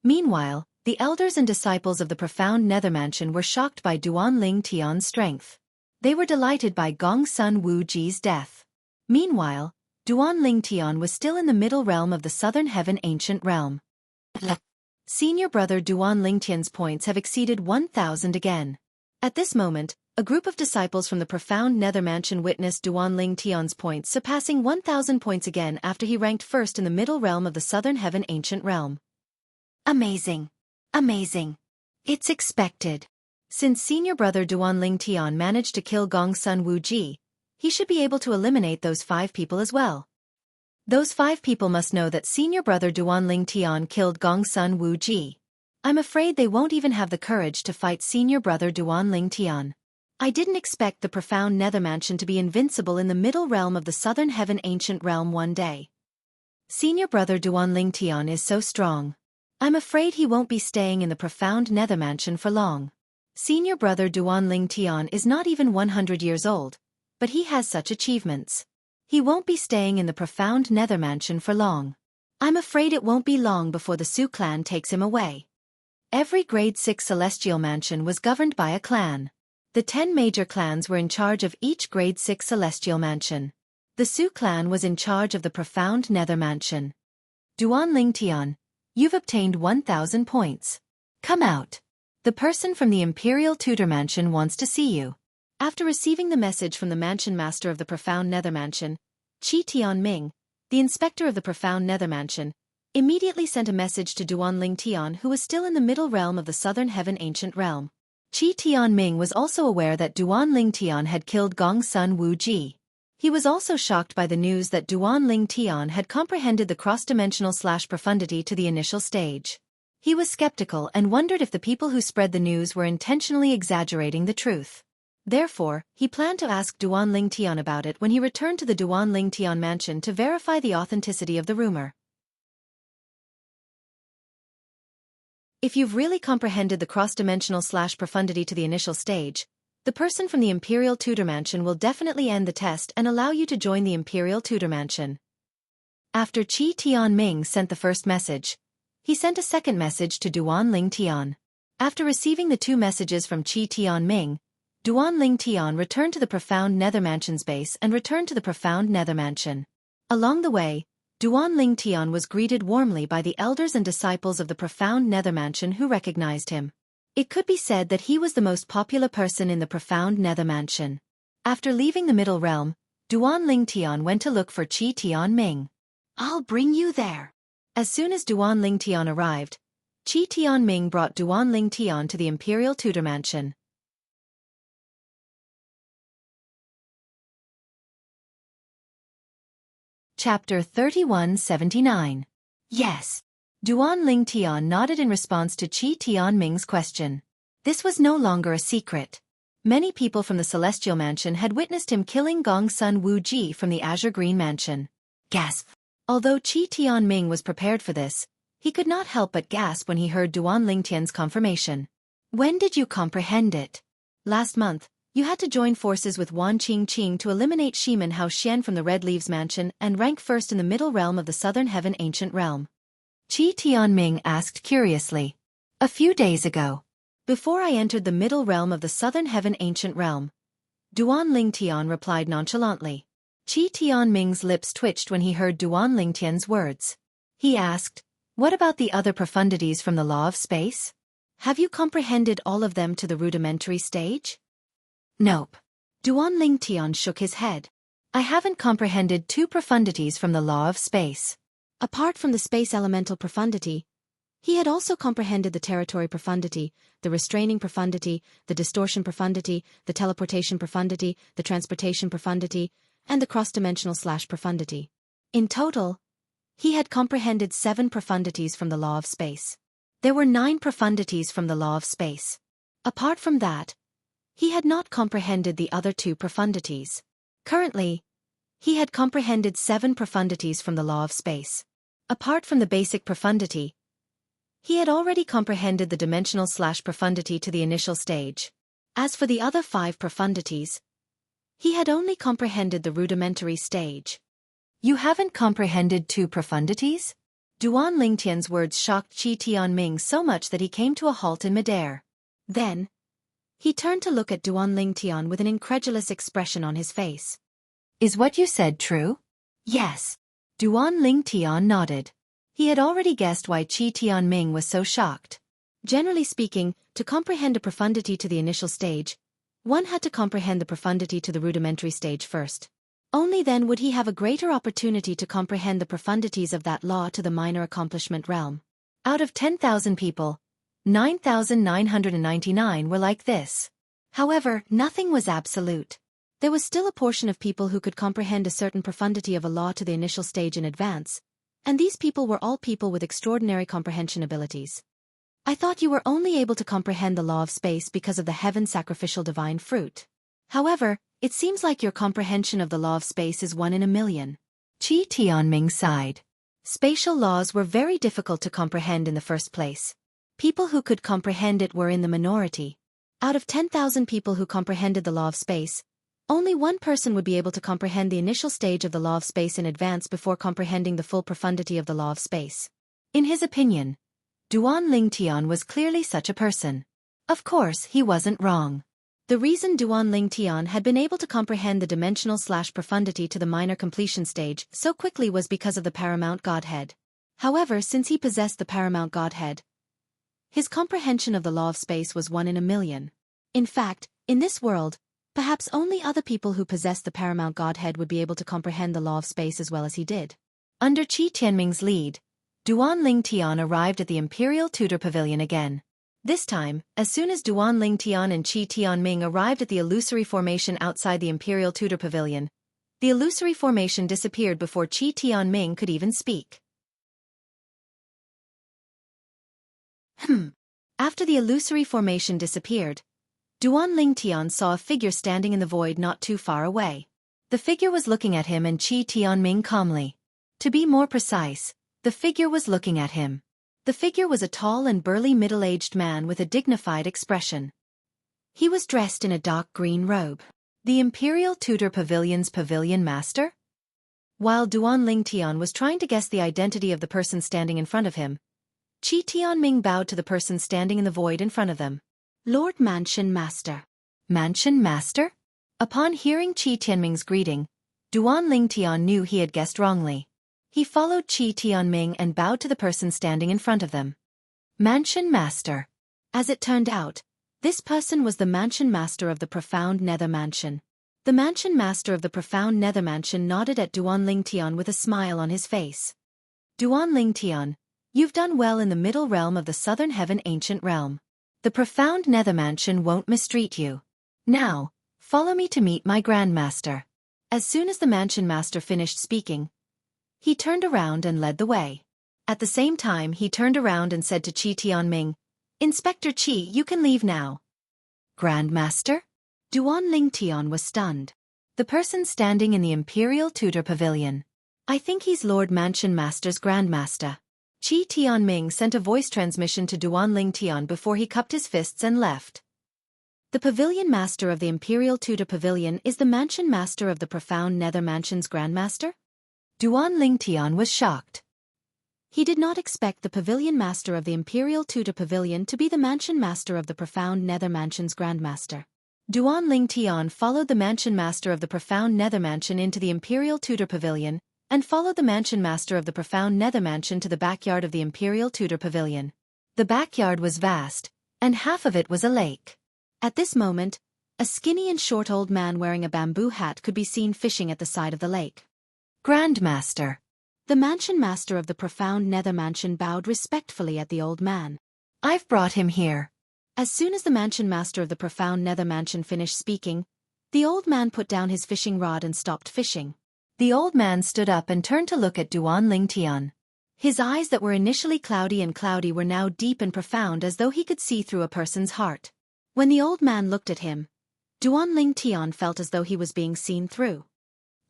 Meanwhile, the elders and disciples of the profound Nether Mansion were shocked by Duan Tian's strength. They were delighted by Gongsun Wuji's death. Meanwhile, Duan Tian was still in the middle realm of the Southern Heaven Ancient Realm. Senior brother Duan Tian's points have exceeded 1,000 again. At this moment, a group of disciples from the profound Nether Mansion witnessed Duan Tian's points surpassing 1,000 points again after he ranked first in the middle realm of the Southern Heaven Ancient Realm. Amazing. Amazing. It's expected. Since senior brother Duan Tian managed to kill Gongsun Wuji, he should be able to eliminate those 5 people as well. Those 5 people must know that senior brother Duan Tian killed Gongsun Wuji. I'm afraid they won't even have the courage to fight senior brother Duan Tian. I didn't expect the profound Nether Mansion to be invincible in the middle realm of the Southern Heaven Ancient Realm one day. Senior brother Duan Tian is so strong. I'm afraid he won't be staying in the profound Nether Mansion for long. Senior brother Duan Tian is not even 100 years old, but he has such achievements. He won't be staying in the profound Nether Mansion for long. I'm afraid it won't be long before the Su clan takes him away. Every grade 6 celestial mansion was governed by a clan. The 10 major clans were in charge of each grade 6 celestial mansion. The Su clan was in charge of the profound Nether Mansion. Duan Tian, you've obtained 1,000 points. Come out. The person from the Imperial Tutor Mansion wants to see you. After receiving the message from the Mansion Master of the Profound Nether Mansion, Qi Tianming, the Inspector of the Profound Nether Mansion, immediately sent a message to Duan Tian, who was still in the middle realm of the Southern Heaven Ancient Realm. Qi Tianming was also aware that Duan Tian had killed Gongsun Wuji. He was also shocked by the news that Duan Tian had comprehended the cross-dimensional/profundity to the initial stage. He was skeptical and wondered if the people who spread the news were intentionally exaggerating the truth. Therefore, he planned to ask Duan Tian about it when he returned to the Duan Tian mansion to verify the authenticity of the rumor. If you've really comprehended the cross-dimensional/profundity to the initial stage, the person from the Imperial Tutor Mansion will definitely end the test and allow you to join the Imperial Tutor Mansion. After Qi Tianming sent the first message, he sent a second message to Duan Tian. After receiving the 2 messages from Qi Tianming, Duan Tian returned to the Profound Nether Mansion's base and returned to the Profound Nether Mansion. Along the way, Duan Tian was greeted warmly by the elders and disciples of the Profound Nether Mansion who recognized him. It could be said that he was the most popular person in the Profound Nether Mansion. After leaving the Middle Realm, Duan Tian went to look for Qi Tianming. I'll bring you there. As soon as Duan Tian arrived, Qi Tianming brought Duan Tian to the Imperial Tutor Mansion. Chapter 3179. Yes. Duan Tian nodded in response to Qi Tianming's question. This was no longer a secret. Many people from the Celestial Mansion had witnessed him killing Gongsun Wuji from the Azure Green Mansion. Gasp. Although Qi Tianming was prepared for this, he could not help but gasp when he heard Duan Tian's confirmation. When did you comprehend it? Last month, you had to join forces with Wan Qingqing to eliminate Shiman Hao Xian from the Red Leaves Mansion and rank first in the middle realm of the Southern Heaven Ancient Realm. Qi Tianming asked curiously. A few days ago. Before I entered the middle realm of the Southern Heaven Ancient Realm. Duan Tian replied nonchalantly. Qi Tianming's lips twitched when he heard Duan Tian's words. He asked, what about the other profundities from the law of space? Have you comprehended all of them to the rudimentary stage? Nope. Duan Ling Tian shook his head. I haven't comprehended two profundities from the law of space. Apart from the space elemental profundity, he had also comprehended the territory profundity, the restraining profundity, the distortion profundity, the teleportation profundity, the transportation profundity, and the cross-dimensional profundity. In total, he had comprehended 7 profundities from the law of space. There were 9 profundities from the law of space. Apart from that, he had not comprehended the other 2 profundities. Currently, he had comprehended 7 profundities from the law of space. Apart from the basic profundity, he had already comprehended the dimensional profundity to the initial stage. As for the other 5 profundities, he had only comprehended the rudimentary stage. You haven't comprehended 2 profundities? Duan Lingtian's words shocked Qi Tianming so much that he came to a halt in midair. Then, he turned to look at Duan Lingtian with an incredulous expression on his face. Is what you said true? Yes. Duan Lingtian nodded. He had already guessed why Qi Tianming was so shocked. Generally speaking, to comprehend a profundity to the initial stage, one had to comprehend the profundity to the rudimentary stage first. Only then would he have a greater opportunity to comprehend the profundities of that law to the minor accomplishment realm. Out of 10,000 people, 9,999 were like this. However, nothing was absolute. There was still a portion of people who could comprehend a certain profundity of a law to the initial stage in advance, and these people were all people with extraordinary comprehension abilities. I thought you were only able to comprehend the law of space because of the heaven sacrificial divine fruit. However, it seems like your comprehension of the law of space is 1 in a million. Qi Tianming sighed. Spatial laws were very difficult to comprehend in the first place. People who could comprehend it were in the minority. Out of 10,000 people who comprehended the law of space, only one person would be able to comprehend the initial stage of the law of space in advance before comprehending the full profundity of the law of space. In his opinion, Duan Lingtian was clearly such a person. Of course, he wasn't wrong. The reason Duan Lingtian had been able to comprehend the dimensional profundity to the minor completion stage so quickly was because of the paramount Godhead. However, since he possessed the paramount Godhead, his comprehension of the law of space was 1 in a million. In fact, in this world, perhaps only other people who possessed the paramount Godhead would be able to comprehend the law of space as well as he did. Under Qi Tianming's lead, Duan Lingtian arrived at the Imperial Tudor Pavilion again. This time, as soon as Duan Lingtian and Qi Tianming arrived at the illusory formation outside the Imperial Tudor Pavilion, the illusory formation disappeared before Qi Tianming could even speak. After the illusory formation disappeared, Duan Lingtian saw a figure standing in the void not too far away. The figure was looking at him and Qi Tianming calmly. To be more precise, the figure was looking at him. The figure was a tall and burly middle-aged man with a dignified expression. He was dressed in a dark green robe. The Imperial Tudor Pavilion's pavilion master? While Duan Lingtian was trying to guess the identity of the person standing in front of him, Qi Tianming bowed to the person standing in the void in front of them. Lord Mansion Master. Mansion Master? Upon hearing Qi Tianming's greeting, Duan Lingtian knew he had guessed wrongly. He followed Qi Tianming and bowed to the person standing in front of them. Mansion Master. As it turned out, this person was the Mansion Master of the Profound Nether Mansion. The Mansion Master of the Profound Nether Mansion nodded at Duan Lingtian with a smile on his face. Duan Lingtian, you've done well in the middle realm of the Southern Heaven Ancient Realm. The Profound Nether Mansion won't mistreat you. Now, follow me to meet my Grandmaster. As soon as the Mansion Master finished speaking, he turned around and led the way. At the same time he turned around and said to Qi Tianming, Inspector Qi, you can leave now. Grandmaster? Duan Lingtian was stunned. The person standing in the Imperial Tudor Pavilion. I think he's Lord Mansion Master's Grandmaster. Qi Tianming sent a voice transmission to Duan Lingtian before he cupped his fists and left. The Pavilion Master of the Imperial Tudor Pavilion is the Mansion Master of the Profound Nether Mansion's Grandmaster? Duan Lingtian was shocked. He did not expect the Pavilion Master of the Imperial Tudor Pavilion to be the Mansion Master of the Profound Nether Mansion's Grandmaster. Duan Lingtian followed the Mansion Master of the Profound Nether Mansion into the Imperial Tudor Pavilion, and followed the Mansion Master of the Profound Nether Mansion to the backyard of the Imperial Tudor Pavilion. The backyard was vast, and half of it was a lake. At this moment, A skinny and short old man wearing a bamboo hat could be seen fishing at the side of the lake. Grandmaster. The mansion master of the profound nether mansion bowed respectfully at the old man. I've brought him here. As soon as the mansion master of the profound nether mansion finished speaking, the old man put down his fishing rod and stopped fishing. The old man stood up and turned to look at Duan Lingtian. His eyes that were initially cloudy were now deep and profound, as though he could see through a person's heart. When the old man looked at him, Duan Lingtian felt as though he was being seen through.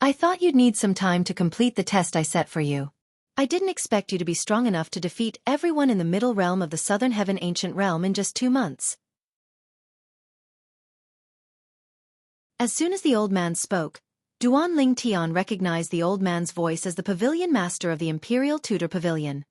I thought you'd need some time to complete the test I set for you. I didn't expect you to be strong enough to defeat everyone in the middle realm of the southern heaven ancient realm in just 2 months. As soon as the old man spoke, Duan Lingtian recognized the old man's voice as the pavilion master of the Imperial Tutor Pavilion.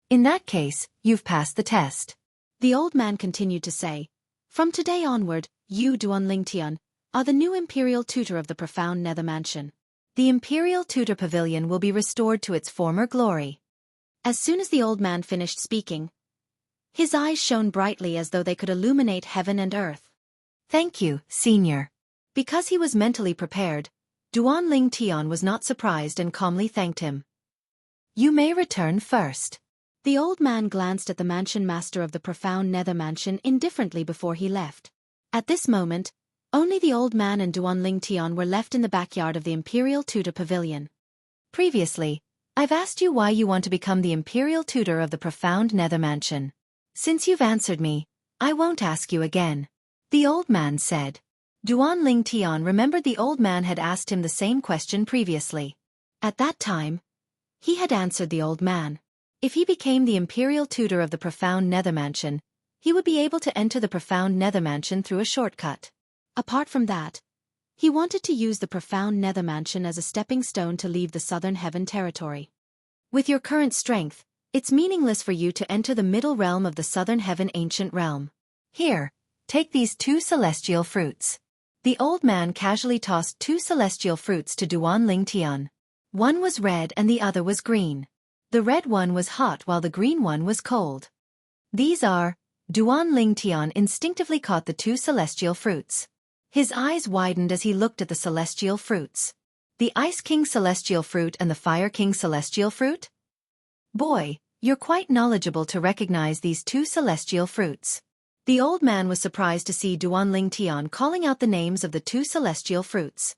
In that case, you've passed the test. The old man continued to say, from today onward, you, Duan Lingtian, are the new Imperial Tutor of the profound nether mansion. The Imperial Tutor Pavilion will be restored to its former glory. As soon as the old man finished speaking, his eyes shone brightly as though they could illuminate heaven and earth. Thank you, Senior. Because he was mentally prepared, Duan Lingtian was not surprised and calmly thanked him. You may return first. The old man glanced at the mansion master of the profound nether mansion indifferently before he left. At this moment, only the old man and Duan Lingtian were left in the backyard of the Imperial Tutor Pavilion. Previously, I've asked you why you want to become the Imperial Tutor of the profound nether mansion. Since you've answered me, I won't ask you again. The old man said. Duan Lingtian remembered the old man had asked him the same question previously. At that time, he had answered the old man. If he became the Imperial Tutor of the profound nether mansion, he would be able to enter the profound nether mansion through a shortcut. Apart from that, he wanted to use the profound nether mansion as a stepping stone to leave the southern heaven territory. With your current strength, it's meaningless for you to enter the middle realm of the southern heaven ancient realm. Here, take these 2 celestial fruits. The old man casually tossed 2 celestial fruits to Duan Lingtian. One was red and the other was green. The red one was hot while the green one was cold. These are... Duan Lingtian instinctively caught the 2 celestial fruits. His eyes widened as he looked at the celestial fruits. The Ice King celestial fruit and the Fire King celestial fruit? Boy, you're quite knowledgeable to recognize these 2 celestial fruits. The old man was surprised to see Duan Lingtian calling out the names of the 2 celestial fruits.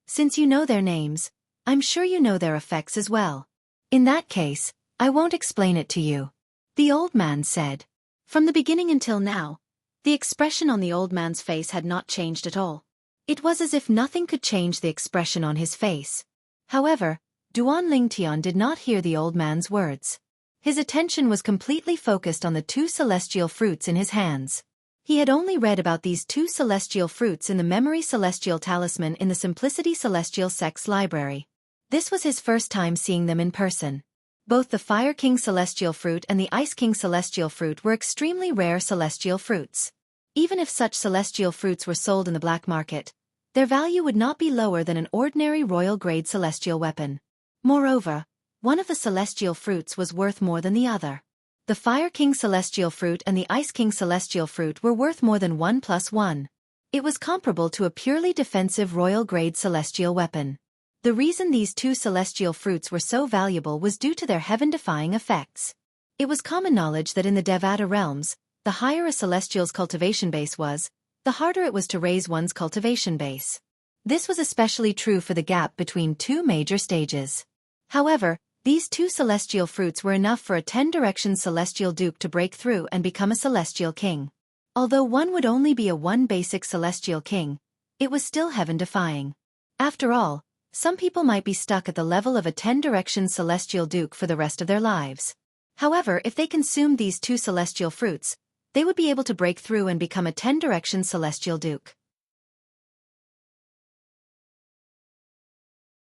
Since you know their names, I'm sure you know their effects as well. In that case, I won't explain it to you. The old man said. From the beginning until now, the expression on the old man's face had not changed at all. It was as if nothing could change the expression on his face. However, Duan Lingtian did not hear the old man's words. His attention was completely focused on the 2 celestial fruits in his hands. He had only read about these 2 celestial fruits in the Memory Celestial Talisman in the Simplicity Celestial Sect's library. This was his first time seeing them in person. Both the Fire King celestial fruit and the Ice King celestial fruit were extremely rare celestial fruits. Even if such celestial fruits were sold in the black market, their value would not be lower than an ordinary royal-grade celestial weapon. Moreover, one of the celestial fruits was worth more than the other. The Fire King celestial fruit and the Ice King celestial fruit were worth more than 1 + 1. It was comparable to a purely defensive royal-grade celestial weapon. The reason these 2 celestial fruits were so valuable was due to their heaven-defying effects. It was common knowledge that in the Devata realms, the higher a celestial's cultivation base was, the harder it was to raise one's cultivation base. This was especially true for the gap between 2 major stages. However, these 2 celestial fruits were enough for a 10-direction celestial duke to break through and become a celestial king. Although one would only be a 1 basic celestial king, it was still heaven-defying. After all, some people might be stuck at the level of a 10-direction celestial duke for the rest of their lives. However, if they consumed these 2 celestial fruits, they would be able to break through and become a 10-direction celestial duke.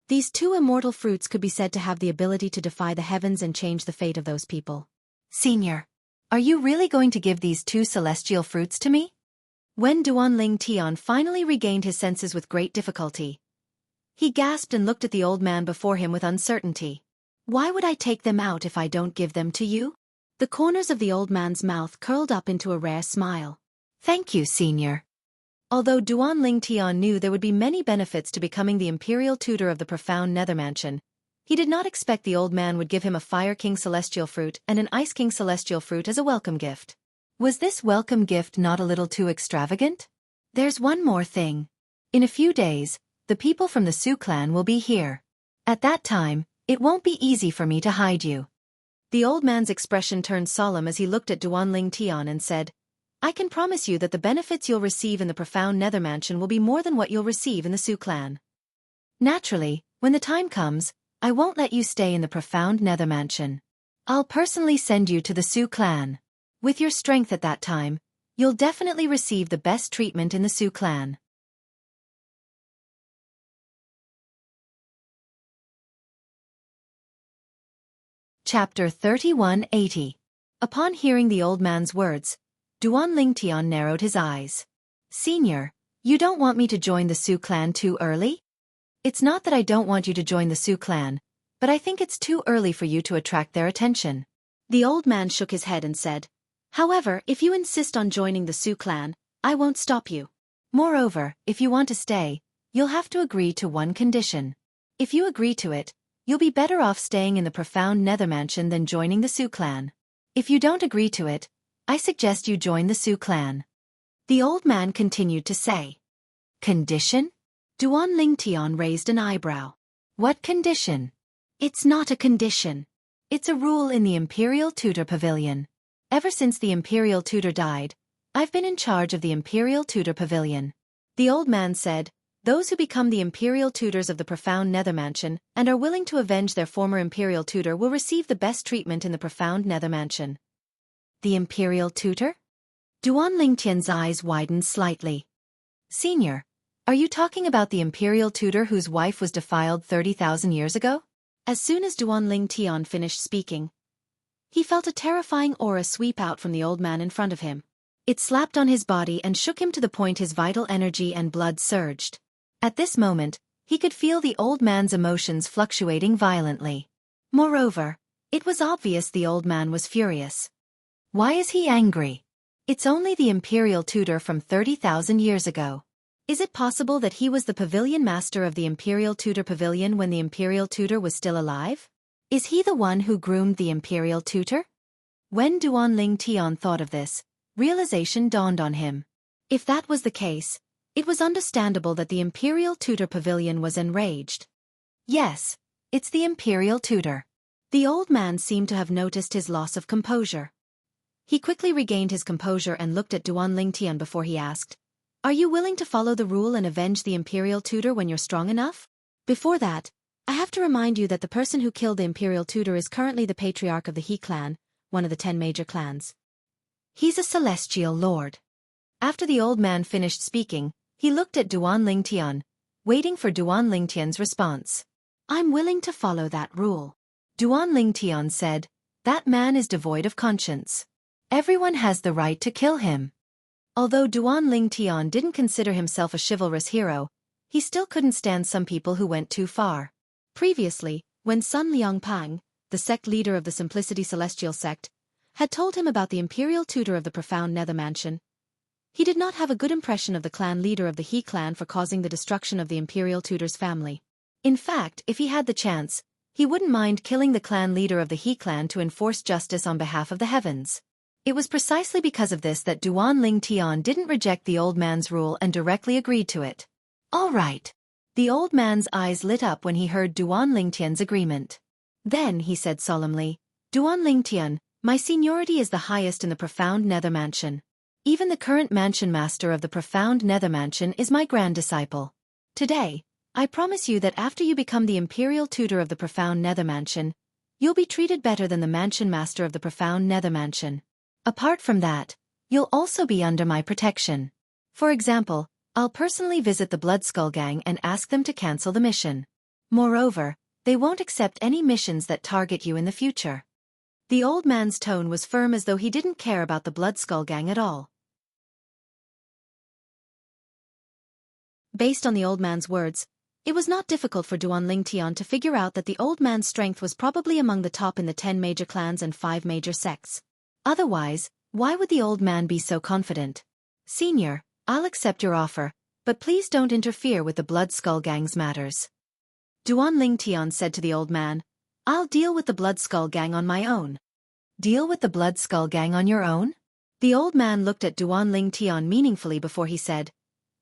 These 2 immortal fruits could be said to have the ability to defy the heavens and change the fate of those people. Senior, are you really going to give these 2 celestial fruits to me? When Duan Lingtian finally regained his senses with great difficulty, he gasped and looked at the old man before him with uncertainty. Why would I take them out if I don't give them to you? The corners of the old man's mouth curled up into a rare smile. Thank you, Senior. Although Duan Ling Tian knew there would be many benefits to becoming the imperial tutor of the profound Nether Mansion, he did not expect the old man would give him a Fire King Celestial Fruit and an Ice King Celestial Fruit as a welcome gift. Was this welcome gift not a little too extravagant? There's one more thing. In a few days, the people from the Su clan will be here. At that time, it won't be easy for me to hide you. The old man's expression turned solemn as he looked at Duan Ling Tian and said, I can promise you that the benefits you'll receive in the profound Nether Mansion will be more than what you'll receive in the Su clan. Naturally, when the time comes, I won't let you stay in the profound Nether Mansion. I'll personally send you to the Su clan. With your strength at that time, you'll definitely receive the best treatment in the Su clan. Chapter 3180. Upon hearing the old man's words, Duan Ling Tian narrowed his eyes. Senior, you don't want me to join the Su clan too early? It's not that I don't want you to join the Su clan, but I think it's too early for you to attract their attention. The old man shook his head and said, However, if you insist on joining the Su clan, I won't stop you. Moreover, if you want to stay, you'll have to agree to one condition. If you agree to it, you'll be better off staying in the profound Nether Mansion than joining the Su clan. If you don't agree to it, I suggest you join the Su clan. The old man continued to say. Condition? Duan Ling Tian raised an eyebrow. What condition? It's not a condition. It's a rule in the Imperial Tutor Pavilion. Ever since the Imperial Tutor died, I've been in charge of the Imperial Tutor Pavilion. The old man said, those who become the Imperial Tutors of the profound Nether Mansion and are willing to avenge their former Imperial Tutor will receive the best treatment in the profound Nether Mansion. The Imperial Tutor? Duan Ling Tian's eyes widened slightly. Senior, are you talking about the Imperial Tutor whose wife was defiled 30,000 years ago? As soon as Duan Ling Tian finished speaking, he felt a terrifying aura sweep out from the old man in front of him. It slapped on his body and shook him to the point his vital energy and blood surged. At this moment, he could feel the old man's emotions fluctuating violently. Moreover, it was obvious the old man was furious. Why is he angry? It's only the Imperial Tutor from 30,000 years ago. Is it possible that he was the pavilion master of the Imperial Tutor Pavilion when the Imperial Tutor was still alive? Is he the one who groomed the Imperial Tutor? When Duan Ling Tian thought of this, realization dawned on him. If that was the case, it was understandable that the Imperial Tutor Pavilion was enraged. Yes, it's the Imperial Tutor. The old man seemed to have noticed his loss of composure. He quickly regained his composure and looked at Duan Ling Tian before he asked, Are you willing to follow the rule and avenge the Imperial Tutor when you're strong enough? Before that, I have to remind you that the person who killed the Imperial Tutor is currently the Patriarch of the He clan, one of the 10 major clans. He's a celestial lord. After the old man finished speaking, he looked at Duan Ling Tian, waiting for Duan Ling Tian's response. I'm willing to follow that rule. Duan Ling Tian said, That man is devoid of conscience. Everyone has the right to kill him. Although Duan Ling Tian didn't consider himself a chivalrous hero, he still couldn't stand some people who went too far. Previously, when Sun Liangpang, the sect leader of the Simplicity Celestial sect, had told him about the Imperial Tutor of the profound Nether Mansion, he did not have a good impression of the clan leader of the He clan for causing the destruction of the Imperial Tutor's family. In fact, if he had the chance, he wouldn't mind killing the clan leader of the He clan to enforce justice on behalf of the heavens. It was precisely because of this that Duan Ling Tian didn't reject the old man's rule and directly agreed to it. All right. The old man's eyes lit up when he heard Duan Ling Tian's agreement. Then he said solemnly, Duan Ling Tian, my seniority is the highest in the profound Nether Mansion. Even the current mansion master of the profound Nether Mansion is my grand disciple. Today, I promise you that after you become the Imperial Tutor of the profound Nether Mansion, you'll be treated better than the mansion master of the profound Nether Mansion. Apart from that, you'll also be under my protection. For example, I'll personally visit the Blood Skull Gang and ask them to cancel the mission. Moreover, they won't accept any missions that target you in the future. The old man's tone was firm as though he didn't care about the Blood Skull Gang at all. Based on the old man's words, it was not difficult for Duan Ling Tian to figure out that the old man's strength was probably among the top in the 10 major clans and 5 major sects. Otherwise, why would the old man be so confident? Senior, I'll accept your offer, but please don't interfere with the Blood Skull Gang's matters. Duan Lingtian said to the old man, I'll deal with the Blood Skull Gang on my own. Deal with the Blood Skull Gang on your own? The old man looked at Duan Lingtian meaningfully before he said,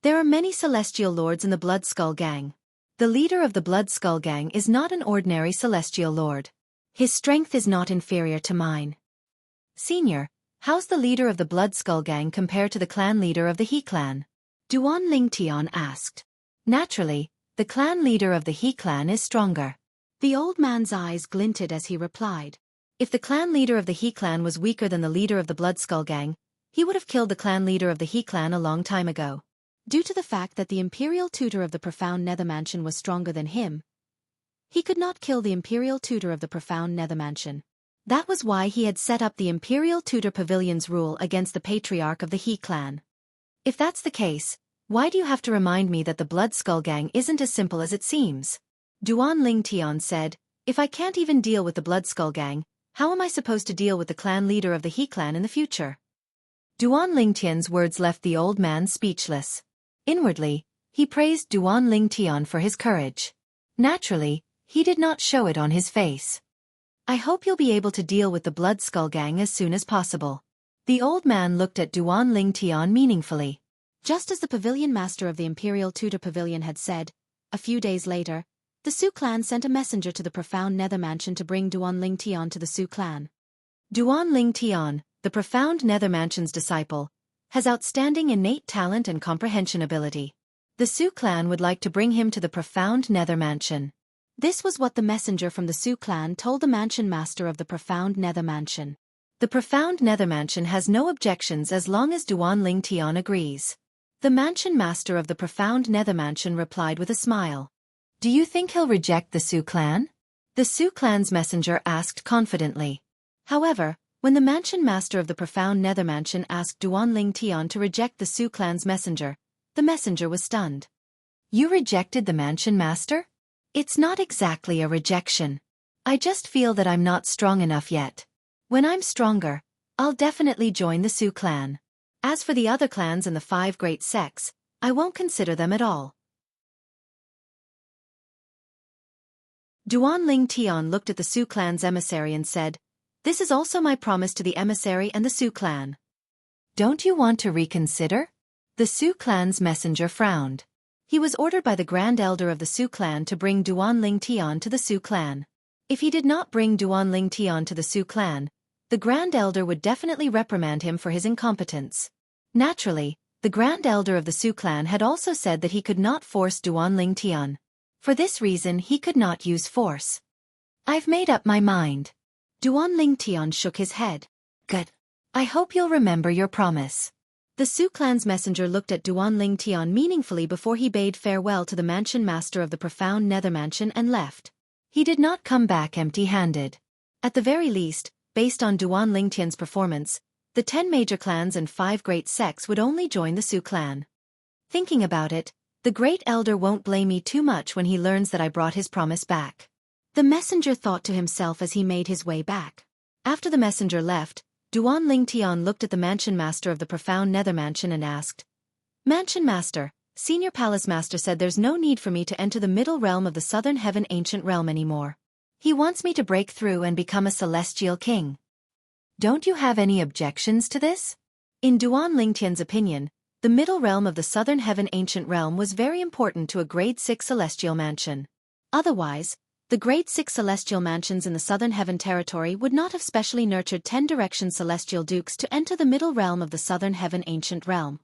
There are many celestial lords in the Blood Skull Gang. The leader of the Blood Skull Gang is not an ordinary celestial lord. His strength is not inferior to mine. Senior, how's the leader of the Blood Skull Gang compare to the clan leader of the He clan? Duan Lingtian asked. Naturally, the clan leader of the He clan is stronger. The old man's eyes glinted as he replied. If the clan leader of the He clan was weaker than the leader of the Blood Skull Gang, he would have killed the clan leader of the He clan a long time ago. Due to the fact that the imperial tutor of the Profound Nether Mansion was stronger than him, he could not kill the imperial tutor of the Profound Nether Mansion. That was why he had set up the Imperial Tutor Pavilion's rule against the Patriarch of the He clan. If that's the case, why do you have to remind me that the Blood Skull Gang isn't as simple as it seems? Duan Lingtian said, If I can't even deal with the Blood Skull Gang, how am I supposed to deal with the clan leader of the He clan in the future? Duan Lingtian's words left the old man speechless. Inwardly, he praised Duan Lingtian for his courage. Naturally, he did not show it on his face. I hope you'll be able to deal with the Blood Skull Gang as soon as possible. The old man looked at Duan Lingtian meaningfully. Just as the pavilion master of the Imperial Tutor Pavilion had said, a few days later, the Su clan sent a messenger to the Profound Nether Mansion to bring Duan Lingtian to the Su clan. Duan Lingtian, the Profound Nether Mansion's disciple, has outstanding innate talent and comprehension ability. The Su clan would like to bring him to the Profound Nether Mansion. This was what the messenger from the Su clan told the mansion master of the Profound Nether Mansion. The Profound Nether Mansion has no objections as long as Duan Lingtian agrees. The mansion master of the Profound Nether Mansion replied with a smile. Do you think he'll reject the Su clan? The Su clan's messenger asked confidently. However, when the mansion master of the Profound Nether Mansion asked Duan Lingtian to reject the Su clan's messenger, the messenger was stunned. You rejected the mansion master? It's not exactly a rejection. I just feel that I'm not strong enough yet. When I'm stronger, I'll definitely join the Su clan. As for the other clans and the 5 great sects, I won't consider them at all. Duan Lingtian looked at the Su clan's emissary and said, This is also my promise to the emissary and the Su clan. Don't you want to reconsider? The Su clan's messenger frowned. He was ordered by the Grand Elder of the Su clan to bring Duan Lingtian to the Su clan. If he did not bring Duan Lingtian to the Su clan, the Grand Elder would definitely reprimand him for his incompetence. Naturally, the Grand Elder of the Su clan had also said that he could not force Duan Lingtian. For this reason he could not use force. I've made up my mind. Duan Lingtian shook his head. Good. I hope you'll remember your promise. The Su clan's messenger looked at Duan Lingtian meaningfully before he bade farewell to the mansion master of the Profound Nether Mansion and left. He did not come back empty-handed. At the very least, based on Duan Lingtian's performance, the 10 major clans and 5 great sects would only join the Su clan. Thinking about it, the Great Elder won't blame me too much when he learns that I brought his promise back. The messenger thought to himself as he made his way back. After the messenger left, Duan Lingtian looked at the mansion master of the Profound Nether Mansion and asked, Mansion master, Senior Palace Master said there's no need for me to enter the middle realm of the Southern Heaven Ancient Realm anymore. He wants me to break through and become a celestial king. Don't you have any objections to this? In Duan Lingtian's opinion, the middle realm of the Southern Heaven Ancient Realm was very important to a grade 6 celestial mansion. Otherwise, the grade 6 celestial mansions in the Southern Heaven territory would not have specially nurtured 10 direction celestial dukes to enter the middle realm of the Southern Heaven Ancient Realm.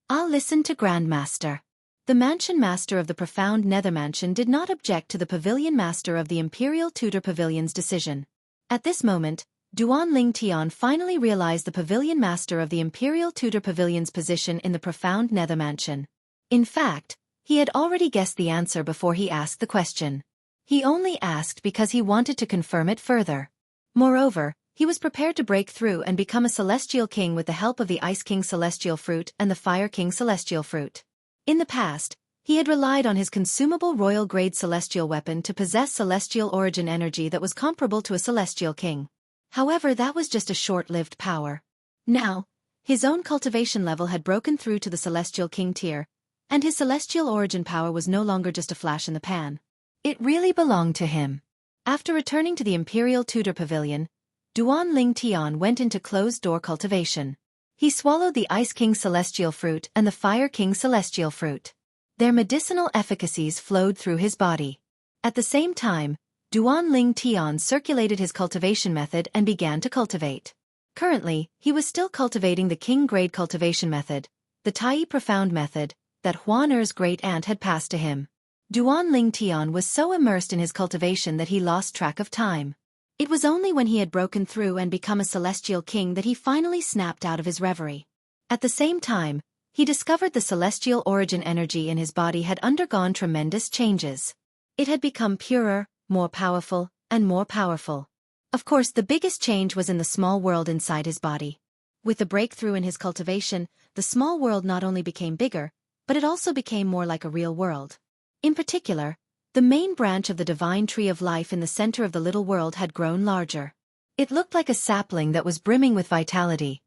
I'll listen to Grandmaster. The mansion master of the Profound Nether Mansion did not object to the pavilion master of the Imperial Tutor Pavilion's decision. At this moment, Duan Lingtian finally realized the pavilion master of the Imperial Tutor Pavilion's position in the Profound Nether Mansion. In fact, he had already guessed the answer before he asked the question. He only asked because he wanted to confirm it further. Moreover, he was prepared to break through and become a celestial king with the help of the Ice King Celestial Fruit and the Fire King Celestial Fruit. In the past, he had relied on his consumable royal-grade celestial weapon to possess celestial origin energy that was comparable to a celestial king. However, that was just a short-lived power. Now, His own cultivation level had broken through to the Celestial King tier, and his celestial origin power was no longer just a flash in the pan. It really belonged to him. After returning to the Imperial Tudor Pavilion, Duan Ling Tian went into closed-door cultivation. He swallowed the Ice King Celestial Fruit and the Fire King Celestial Fruit. Their medicinal efficacies flowed through his body. At the same time, Duan Ling Tian circulated his cultivation method and began to cultivate. Currently, he was still cultivating the King-grade cultivation method, the Tai Profound method, that Huan Er's great-aunt had passed to him. Duan Ling Tian was so immersed in his cultivation that he lost track of time. It was only when he had broken through and become a celestial king that he finally snapped out of his reverie. At the same time, he discovered the celestial origin energy in his body had undergone tremendous changes. It had become purer, more powerful, and more powerful. Of course, the biggest change was in the small world inside his body. With the breakthrough in his cultivation, the small world not only became bigger, but it also became more like a real world. In particular, the main branch of the divine tree of life in the center of the little world had grown larger. It looked like a sapling that was brimming with vitality.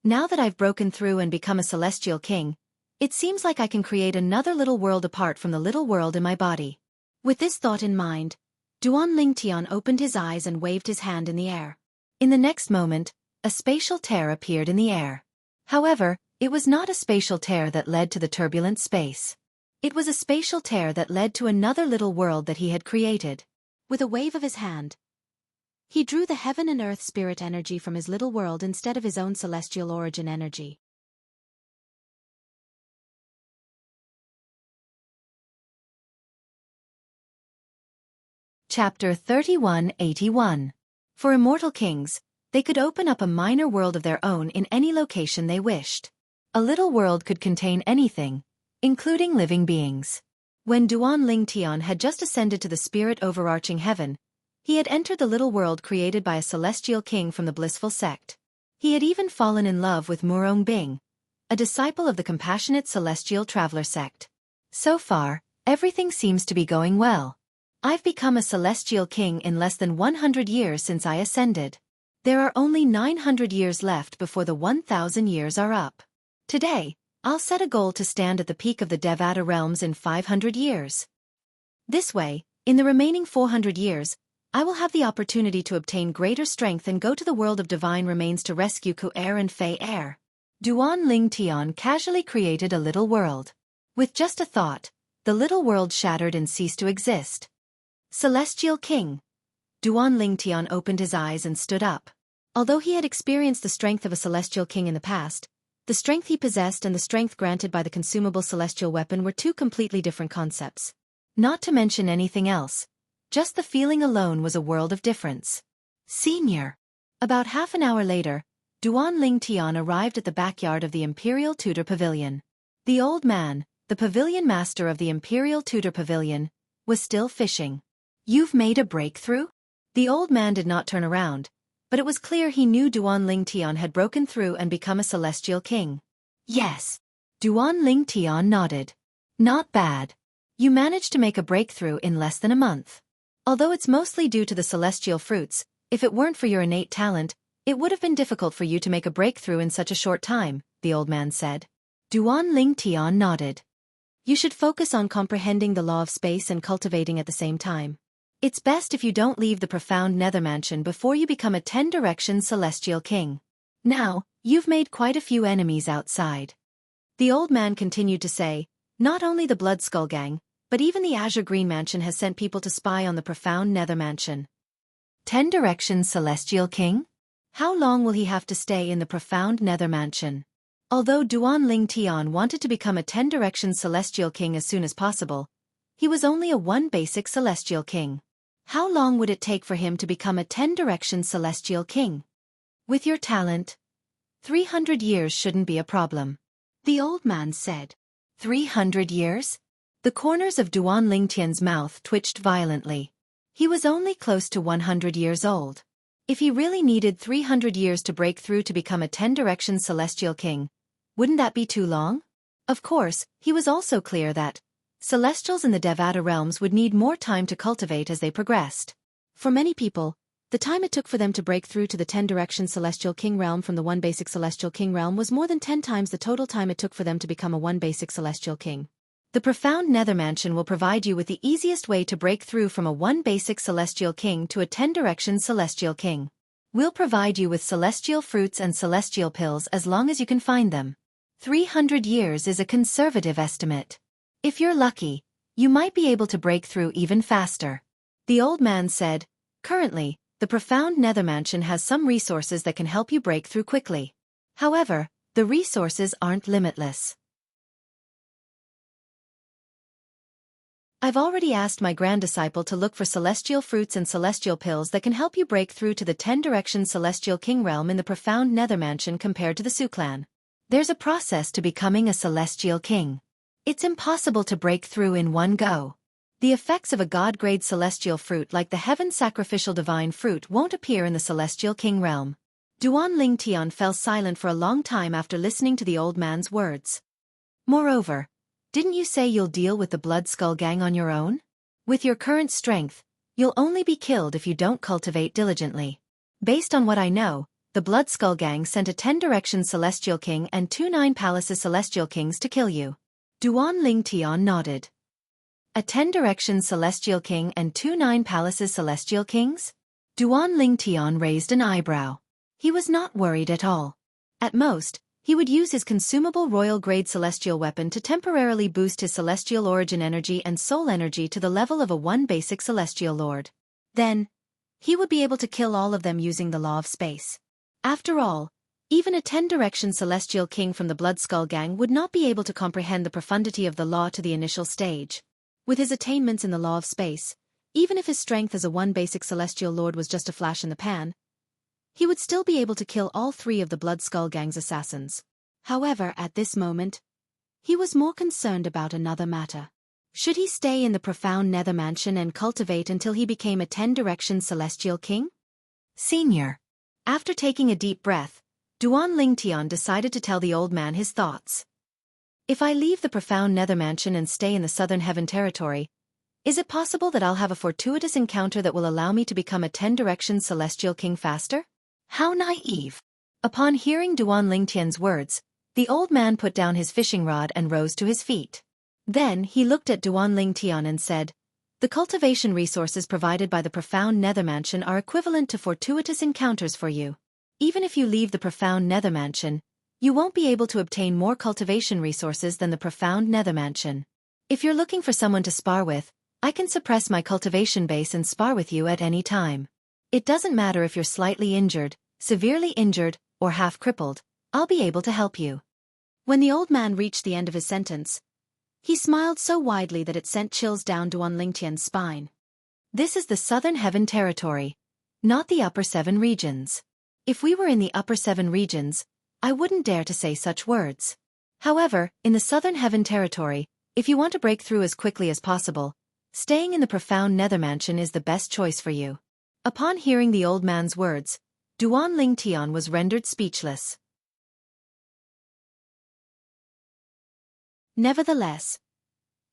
Now that I've broken through and become a celestial king, it seems like I can create another little world apart from the little world in my body. With this thought in mind, Duan Ling Tian opened his eyes and waved his hand in the air. In the next moment, a spatial tear appeared in the air. However, it was not a spatial tear that led to the turbulent space. It was a spatial tear that led to another little world that he had created. With a wave of his hand, he drew the heaven and earth spirit energy from his little world instead of his own celestial origin energy. Chapter 3181. For immortal kings, they could open up a minor world of their own in any location they wished. A little world could contain anything, including living beings. When Duan Ling Tian had just ascended to the spirit overarching heaven, he had entered the little world created by a celestial king from the blissful sect. He had even fallen in love with Murong Bing, a disciple of the compassionate celestial traveler sect. So far, everything seems to be going well. I've become a celestial king in less than 100 years since I ascended. There are only 900 years left before the 1,000 years are up. Today, I'll set a goal to stand at the peak of the Devata realms in 500 years. This way, in the remaining 400 years, I will have the opportunity to obtain greater strength and go to the world of divine remains to rescue Ku Er and Fei Er. Duan Ling Tian casually created a little world. With just a thought, the little world shattered and ceased to exist. Celestial King. Duan Ling Tian opened his eyes and stood up. Although he had experienced the strength of a celestial king in the past, the strength he possessed and the strength granted by the consumable celestial weapon were two completely different concepts. Not to mention anything else. Just the feeling alone was a world of difference. Senior. About half an hour later, Duan Ling Tian arrived at the backyard of the Imperial Tudor Pavilion. The old man, the pavilion master of the Imperial Tudor Pavilion, was still fishing. You've made a breakthrough? The old man did not turn around, but it was clear he knew Duan Ling Tian had broken through and become a celestial king. Yes. Duan Ling Tian nodded. Not bad. You managed to make a breakthrough in less than a month. Although it's mostly due to the celestial fruits, if it weren't for your innate talent, it would have been difficult for you to make a breakthrough in such a short time, the old man said. Duan Ling Tian nodded. You should focus on comprehending the law of space and cultivating at the same time. It's best if you don't leave the profound nether mansion before you become a 10-direction celestial king. Now, you've made quite a few enemies outside. The old man continued to say, not only the Blood Skull Gang, but even the Azure Green Mansion has sent people to spy on the profound nether mansion. 10-direction celestial king? How long will he have to stay in the profound nether mansion? Although Duan Ling Tian wanted to become a 10-direction celestial king as soon as possible, he was only a 1 basic celestial king. How long would it take for him to become a 10-direction celestial king? With your talent, 300 years shouldn't be a problem. The old man said. 300 years? The corners of Duan Ling Tian's mouth twitched violently. He was only close to 100 years old. If he really needed 300 years to break through to become a 10-direction celestial king, wouldn't that be too long? Of course, he was also clear that celestials in the Devata realms would need more time to cultivate as they progressed. For many people, The time it took for them to break through to the 10-direction Celestial King realm from the 1 basic Celestial King realm was more than 10 times the total time it took for them to become a 1 basic Celestial King. The profound Nether Mansion will provide you with the easiest way to break through from a 1 basic Celestial King to a 10-direction Celestial King. We'll provide you with celestial fruits and celestial pills as long as you can find them. 300 years is a conservative estimate. If you're lucky, you might be able to break through even faster. The old man said, currently, the profound Nether Mansion has some resources that can help you break through quickly. However, the resources aren't limitless. I've already asked my grand disciple to look for celestial fruits and celestial pills that can help you break through to the 10-direction Celestial King realm in the profound Nether Mansion compared to the Su clan. There's a process to becoming a Celestial King. It's impossible to break through in one go. The effects of a god-grade celestial fruit like the heaven sacrificial divine fruit won't appear in the Celestial King realm. Duan Lingtian fell silent for a long time after listening to the old man's words. Moreover, didn't you say you'll deal with the Blood Skull Gang on your own? With your current strength, you'll only be killed if you don't cultivate diligently. Based on what I know, the Blood Skull Gang sent a 10-direction Celestial King and 2 9 Palaces Celestial Kings to kill you. Duan Lingtian nodded. A 10-direction Celestial King and 2 9 Palaces Celestial Kings? Duan Lingtian raised an eyebrow. He was not worried at all. At most, he would use his consumable royal-grade celestial weapon to temporarily boost his celestial origin energy and soul energy to the level of a 1 basic celestial lord. Then, he would be able to kill all of them using the law of space. After all, even a 10-direction celestial king from the Blood Skull Gang would not be able to comprehend the profundity of the law to the initial stage. With his attainments in the law of space, even if his strength as a 1 basic celestial lord was just a flash in the pan, he would still be able to kill all 3 of the Blood Skull Gang's assassins. However, at this moment, he was more concerned about another matter. Should he stay in the profound Nether Mansion and cultivate until he became a 10-direction Celestial King? Senior. After taking a deep breath, Duan Lingtian decided to tell the old man his thoughts. If I leave the profound Nether Mansion and stay in the Southern Heaven Territory, is it possible that I'll have a fortuitous encounter that will allow me to become a 10-direction Celestial King faster? How naive! Upon hearing Duan Lingtian's words, the old man put down his fishing rod and rose to his feet. Then he looked at Duan Lingtian and said, the cultivation resources provided by the profound Nether Mansion are equivalent to fortuitous encounters for you. Even if you leave the profound Nether Mansion, you won't be able to obtain more cultivation resources than the profound Nether Mansion. If you're looking for someone to spar with, I can suppress my cultivation base and spar with you at any time. It doesn't matter if you're slightly injured, severely injured, or half crippled, I'll be able to help you. When the old man reached the end of his sentence, he smiled so widely that it sent chills down Duan Lingtian's spine. This is the Southern Heaven Territory, not the Upper 7 regions. If we were in the Upper 7 regions, I wouldn't dare to say such words. However, in the Southern Heaven Territory, if you want to break through as quickly as possible, staying in the profound Nether Mansion is the best choice for you. Upon hearing the old man's words, Duan Lingtian was rendered speechless. Nevertheless,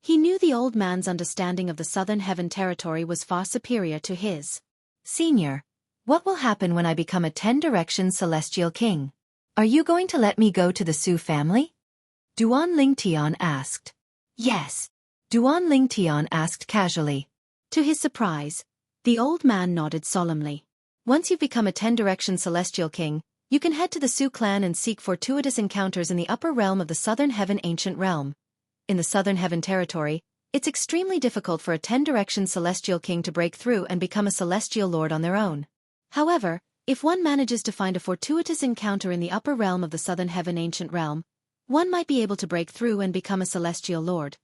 he knew the old man's understanding of the Southern Heaven Territory was far superior to his. Senior, what will happen when I become a 10-direction Celestial King? Are you going to let me go to the Su family? Duan Lingtian asked. Yes. Duan Lingtian asked casually. To his surprise, the old man nodded solemnly. Once you've become a 10-direction Celestial King, you can head to the Su clan and seek fortuitous encounters in the upper realm of the Southern Heaven Ancient Realm. In the Southern Heaven Territory, it's extremely difficult for a 10-direction Celestial King to break through and become a Celestial Lord on their own. However, if one manages to find a fortuitous encounter in the upper realm of the Southern Heaven Ancient Realm, one might be able to break through and become a Celestial Lord.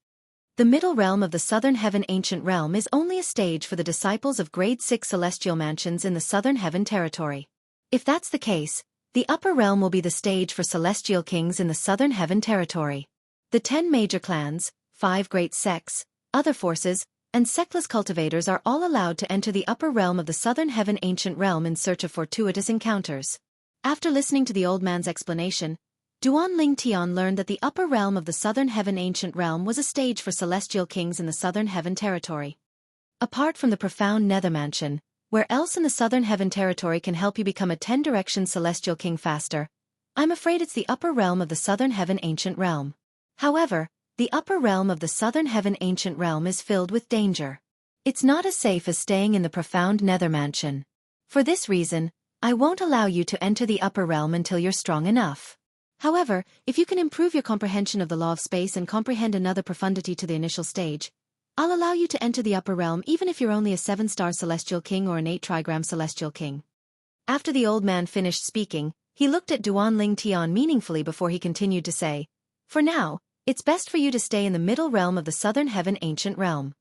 The middle realm of the Southern Heaven Ancient Realm is only a stage for the disciples of Grade 6 Celestial Mansions in the Southern Heaven Territory. If that's the case, the upper realm will be the stage for Celestial Kings in the Southern Heaven Territory. The 10 major clans, 5 great sects, other forces, and sectless cultivators are all allowed to enter the upper realm of the Southern Heaven Ancient Realm in search of fortuitous encounters. After listening to the old man's explanation, Duan Lingtian learned that the upper realm of the Southern Heaven Ancient Realm was a stage for Celestial Kings in the Southern Heaven Territory. Apart from the profound Nether Mansion, Where else in the Southern Heaven territory can help you become a 10-direction celestial king faster? I'm afraid it's the upper realm of the Southern Heaven ancient realm. However, the upper realm of the Southern Heaven ancient realm is filled with danger. It's not as safe as staying in the profound nether mansion. For this reason, I won't allow you to enter the upper realm until you're strong enough. However, if you can improve your comprehension of the law of space and comprehend another profundity to the initial stage, I'll allow you to enter the upper realm even if you're only a 7-star celestial king or an 8-trigram celestial king. After the old man finished speaking, he looked at Duanling Tian meaningfully before he continued to say, "For now, it's best for you to stay in the middle realm of the Southern Heaven ancient realm.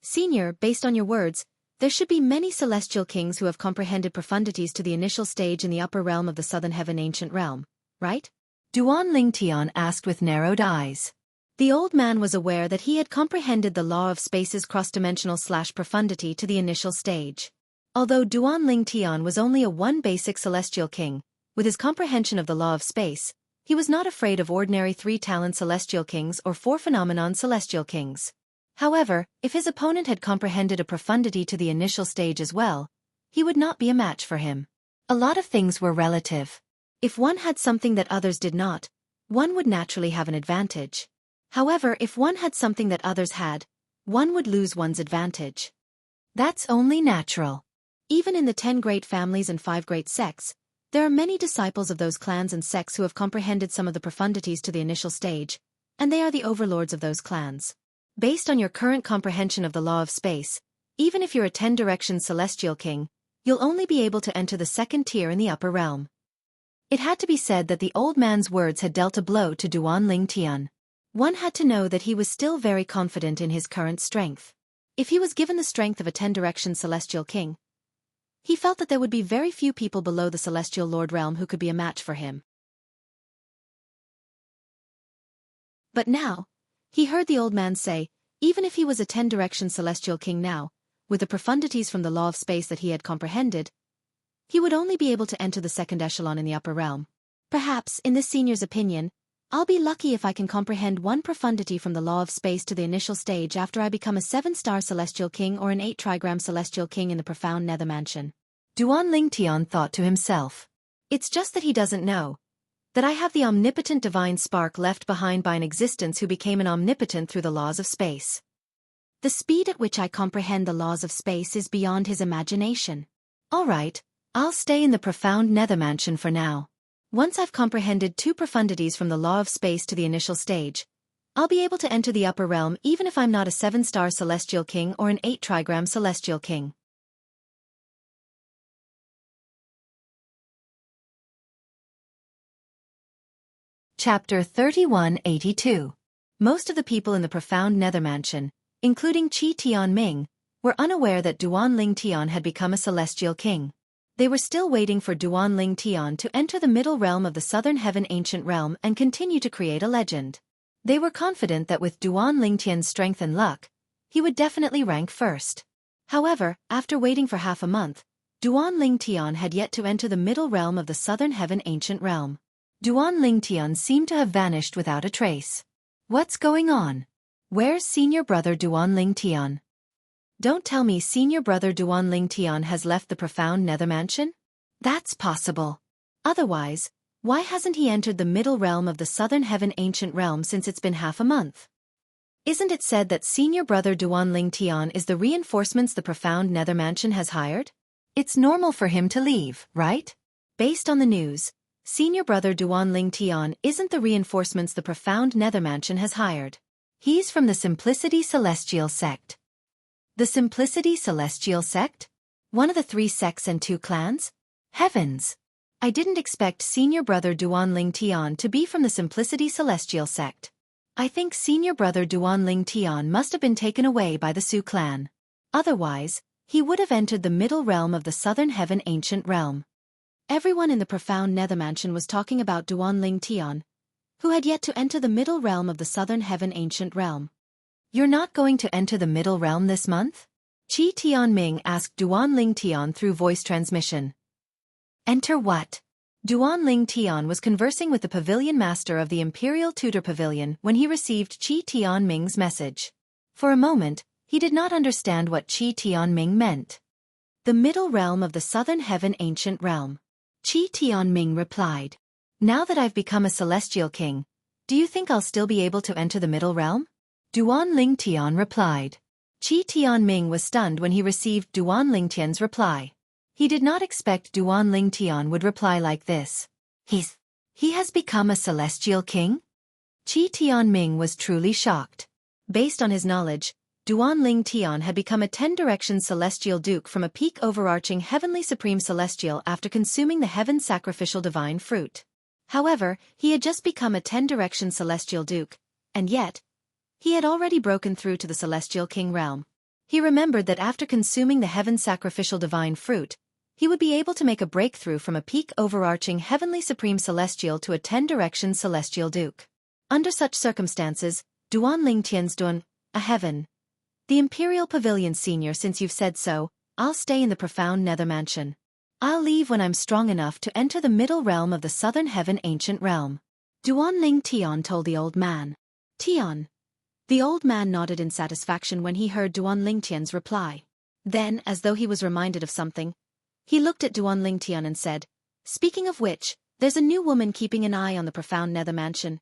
Senior, based on your words, there should be many celestial kings who have comprehended profundities to the initial stage in the upper realm of the Southern Heaven ancient realm, right?" Duanling Tian asked with narrowed eyes. The old man was aware that he had comprehended the law of space's cross-dimensional profundity to the initial stage. Although Duanling Tian was only a 1 basic celestial king, with his comprehension of the law of space, he was not afraid of ordinary 3-talent celestial kings or 4-phenomenon celestial kings. However, if his opponent had comprehended a profundity to the initial stage as well, he would not be a match for him. A lot of things were relative. If one had something that others did not, one would naturally have an advantage. However, if one had something that others had, one would lose one's advantage. That's only natural. Even in the 10 great families and 5 great sects, there are many disciples of those clans and sects who have comprehended some of the profundities to the initial stage, and they are the overlords of those clans. Based on your current comprehension of the law of space, even if you're a 10-direction celestial king, you'll only be able to enter the 2nd tier in the upper realm. It had to be said that the old man's words had dealt a blow to Duanling Tian. One had to know that he was still very confident in his current strength. If he was given the strength of a 10-direction celestial king, he felt that there would be very few people below the celestial lord realm who could be a match for him. But now, he heard the old man say, even if he was a 10-direction celestial king now, with the profundities from the law of space that he had comprehended, he would only be able to enter the 2nd echelon in the upper realm. Perhaps, in this senior's opinion, I'll be lucky if I can comprehend 1 profundity from the law of space to the initial stage after I become a 7-star celestial king or an 8-trigram celestial king in the profound nether mansion. Duanling Tian thought to himself. It's just that he doesn't know that I have the omnipotent divine spark left behind by an existence who became an omnipotent through the laws of space. The speed at which I comprehend the laws of space is beyond his imagination. All right, I'll stay in the profound nether mansion for now. Once I've comprehended 2 profundities from the law of space to the initial stage, I'll be able to enter the upper realm even if I'm not a 7-star celestial king or an 8-trigram celestial king. Chapter 3182. Most of the people in the profound nether mansion, including Qi Tianming, were unaware that Duanling Tian had become a celestial king. They were still waiting for Duanling Tian to enter the middle realm of the Southern Heaven ancient realm and continue to create a legend. They were confident that with Duanling Tian's strength and luck, he would definitely rank first. However, after waiting for half a month, Duanling Tian had yet to enter the middle realm of the Southern Heaven ancient realm. Duanling Tian seemed to have vanished without a trace. What's going on? Where's senior brother Duanling Tian? Don't tell me senior brother Duanling Tian has left the profound nether mansion? That's possible. Otherwise, why hasn't he entered the middle realm of the Southern Heaven ancient realm since it's been half a month? Isn't it said that senior brother Duanling Tian is the reinforcements the profound nether mansion has hired? It's normal for him to leave, right? Based on the news, senior brother Duanling Tian isn't the reinforcements the profound nether mansion has hired. He's from the Simplicity Celestial sect. The Simplicity Celestial sect? One of the 3 sects and 2 clans? Heavens! I didn't expect senior brother Duanling Tian to be from the Simplicity Celestial sect. I think senior brother Duanling Tian must have been taken away by the Su clan. Otherwise, he would have entered the middle realm of the Southern Heaven ancient realm. Everyone in the profound nether mansion was talking about Duanling Tian, who had yet to enter the middle realm of the Southern Heaven ancient realm. You're not going to enter the middle realm this month? Qi Tianming asked Duanling Tian through voice transmission. Enter what? Duanling Tian was conversing with the pavilion master of the Imperial Tutor Pavilion when he received Qi Tianming's message. For a moment, he did not understand what Qi Tianming meant. The middle realm of the southern heaven ancient realm. Qi Tianming replied. Now that I've become a celestial king, do you think I'll still be able to enter the middle realm? Duan Lingtian replied. Qi Tianming was stunned when he received Duan Lingtian's reply. He did not expect Duan Lingtian would reply like this. He has become a celestial king? Qi Tianming was truly shocked. Based on his knowledge, Duan Lingtian had become a 10-direction celestial duke from a peak overarching heavenly supreme celestial after consuming the heaven sacrificial divine fruit. However, he had just become a 10-direction celestial duke, and yet, he had already broken through to the celestial king realm. He remembered that after consuming the heaven sacrificial divine fruit, he would be able to make a breakthrough from a peak overarching heavenly supreme celestial to a 10-direction celestial duke. Under such circumstances, Duan Lingtian's Dun, a heaven. The Imperial Pavilion Senior, since you've said so, I'll stay in the profound nether mansion. I'll leave when I'm strong enough to enter the middle realm of the southern heaven ancient realm. Duan Lingtian told the old man. Tian. The old man nodded in satisfaction when he heard Duan Lingtian's reply. Then, as though he was reminded of something, he looked at Duan Lingtian and said, Speaking of which, there's a new woman keeping an eye on the profound nether mansion.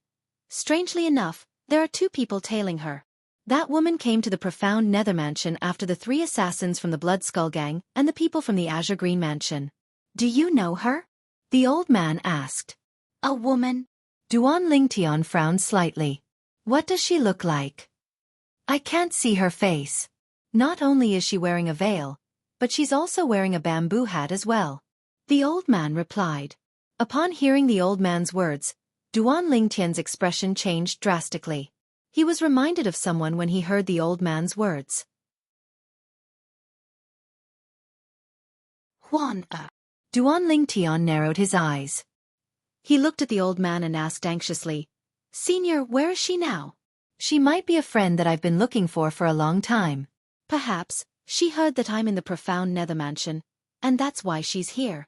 Strangely enough, there are 2 people tailing her. That woman came to the profound nether mansion after the 3 assassins from the Blood Skull Gang and the people from the Azure Green Mansion. Do you know her? The old man asked. A woman? Duan Lingtian frowned slightly. What does she look like? I can't see her face. Not only is she wearing a veil, but she's also wearing a bamboo hat as well. The old man replied. Upon hearing the old man's words, Duan Lingtian's expression changed drastically. He was reminded of someone when he heard the old man's words. Duan Lingtian narrowed his eyes. He looked at the old man and asked anxiously, Senior, where is she now? She might be a friend that I've been looking for a long time. Perhaps, she heard that I'm in the profound nether mansion, and that's why she's here.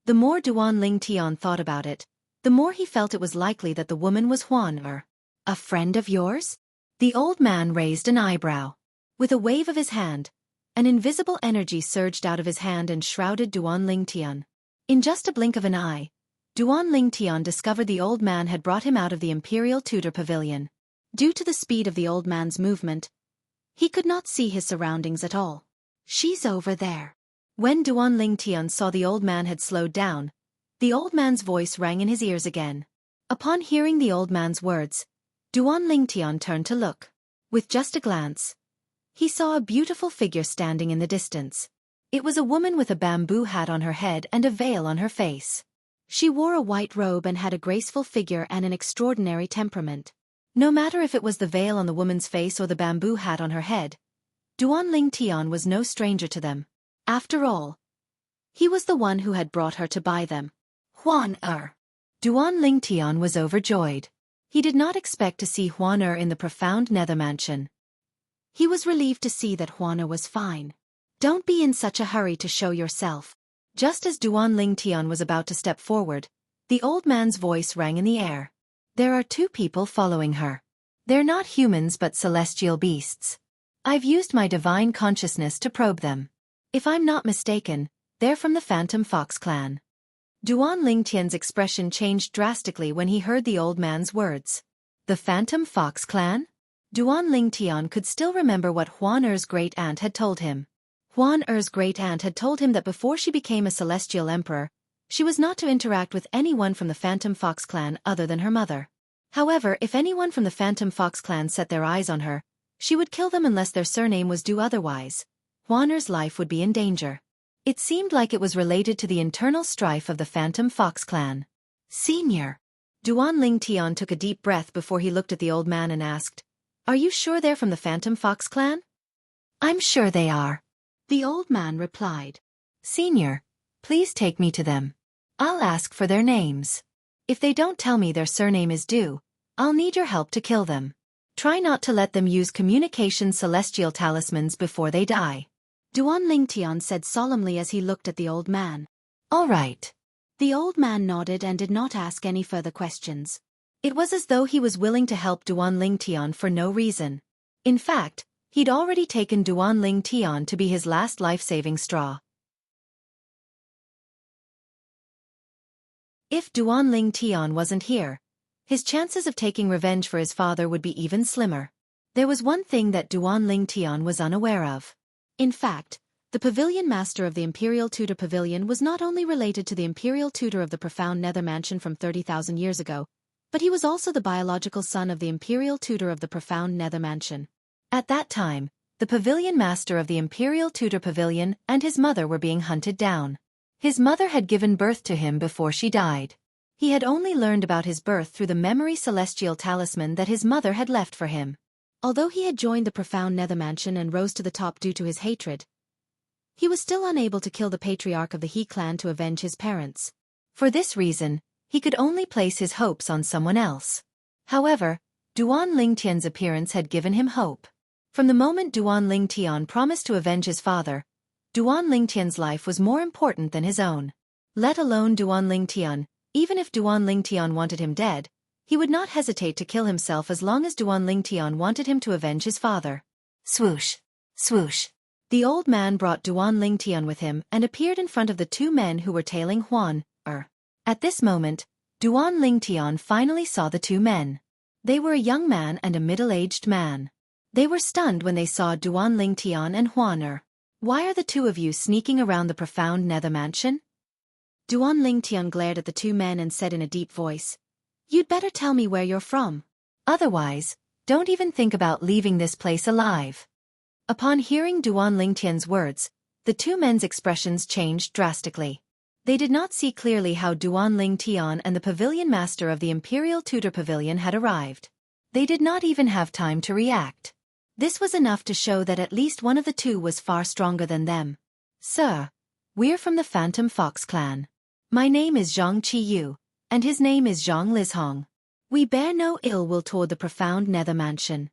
The more Duan Lingtian thought about it, the more he felt it was likely that the woman was Huan. A friend of yours? The old man raised an eyebrow. With a wave of his hand, an invisible energy surged out of his hand and shrouded Duan Lingtian. In just a blink of an eye, Duan Lingtian discovered the old man had brought him out of the Imperial Tudor Pavilion. Due to the speed of the old man's movement, he could not see his surroundings at all. She's over there. When Duan Lingtian saw the old man had slowed down, the old man's voice rang in his ears again. Upon hearing the old man's words, Duan Lingtian turned to look. With just a glance, he saw a beautiful figure standing in the distance. It was a woman with a bamboo hat on her head and a veil on her face. She wore a white robe and had a graceful figure and an extraordinary temperament. No matter if it was the veil on the woman's face or the bamboo hat on her head, Duan Lingtian was no stranger to them. After all, he was the one who had brought her to buy them. Huan-er. Duan Lingtian was overjoyed. He did not expect to see Huan-er in the profound nether mansion. He was relieved to see that Huan-er was fine. Don't be in such a hurry to show yourself. Just as Duan Lingtian was about to step forward, the old man's voice rang in the air. There are 2 people following her. They're not humans but celestial beasts. I've used my divine consciousness to probe them. If I'm not mistaken, they're from the Phantom Fox clan. Duan Lingtian's expression changed drastically when he heard the old man's words. The Phantom Fox clan? Duan Lingtian could still remember what Huan-er's great-aunt had told him. Huan-er's great-aunt had told him that before she became a celestial emperor, she was not to interact with anyone from the Phantom Fox clan other than her mother. However, if anyone from the Phantom Fox clan set their eyes on her, she would kill them unless their surname was due otherwise. Huan-er's life would be in danger. It seemed like it was related to the internal strife of the Phantom Fox clan. Senior. Duan Lingtian took a deep breath before he looked at the old man and asked, Are you sure they're from the Phantom Fox clan? I'm sure they are. The old man replied. Senior, please take me to them. I'll ask for their names. If they don't tell me their surname is due, I'll need your help to kill them. Try not to let them use communication celestial talismans before they die. Duan Lingtian said solemnly as he looked at the old man. All right. The old man nodded and did not ask any further questions. It was as though he was willing to help Duan Lingtian for no reason. In fact, he'd already taken Duan Lingtian to be his last life-saving straw. If Duan Ling Tian wasn't here, his chances of taking revenge for his father would be even slimmer. There was one thing that Duan Ling Tian was unaware of. In fact, the pavilion master of the Imperial Tudor Pavilion was not only related to the Imperial Tutor of the Profound Nether Mansion from 30,000 years ago, but he was also the biological son of the Imperial Tutor of the Profound Nether Mansion. At that time, the pavilion master of the Imperial Tudor Pavilion and his mother were being hunted down. His mother had given birth to him before she died. He had only learned about his birth through the memory celestial talisman that his mother had left for him. Although he had joined the Profound Nether Mansion and rose to the top due to his hatred, he was still unable to kill the patriarch of the He clan to avenge his parents. For this reason, he could only place his hopes on someone else. However, Duan Lingtian's appearance had given him hope. From the moment Duan Lingtian promised to avenge his father, Duan Lingtian's life was more important than his own. Let alone Duan Lingtian, even if Duan Lingtian wanted him dead, he would not hesitate to kill himself as long as Duan Lingtian wanted him to avenge his father. Swoosh! Swoosh! The old man brought Duan Lingtian with him and appeared in front of the two men who were tailing Huan-er. At this moment, Duan Lingtian finally saw the two men. They were a young man and a middle-aged man. They were stunned when they saw Duan Lingtian and Huan-er. Why are the two of you sneaking around the Profound Nether Mansion? Duan Lingtian glared at the two men and said in a deep voice, "You'd better tell me where you're from. Otherwise, don't even think about leaving this place alive." Upon hearing Duan Lingtian's words, the two men's expressions changed drastically. They did not see clearly how Duan Lingtian and the pavilion master of the Imperial Tudor Pavilion had arrived. They did not even have time to react. This was enough to show that at least one of the two was far stronger than them. "Sir, we're from the Phantom Fox clan. My name is Zhang Qiyu, and his name is Zhang Lizhong. We bear no ill will toward the Profound Nether Mansion."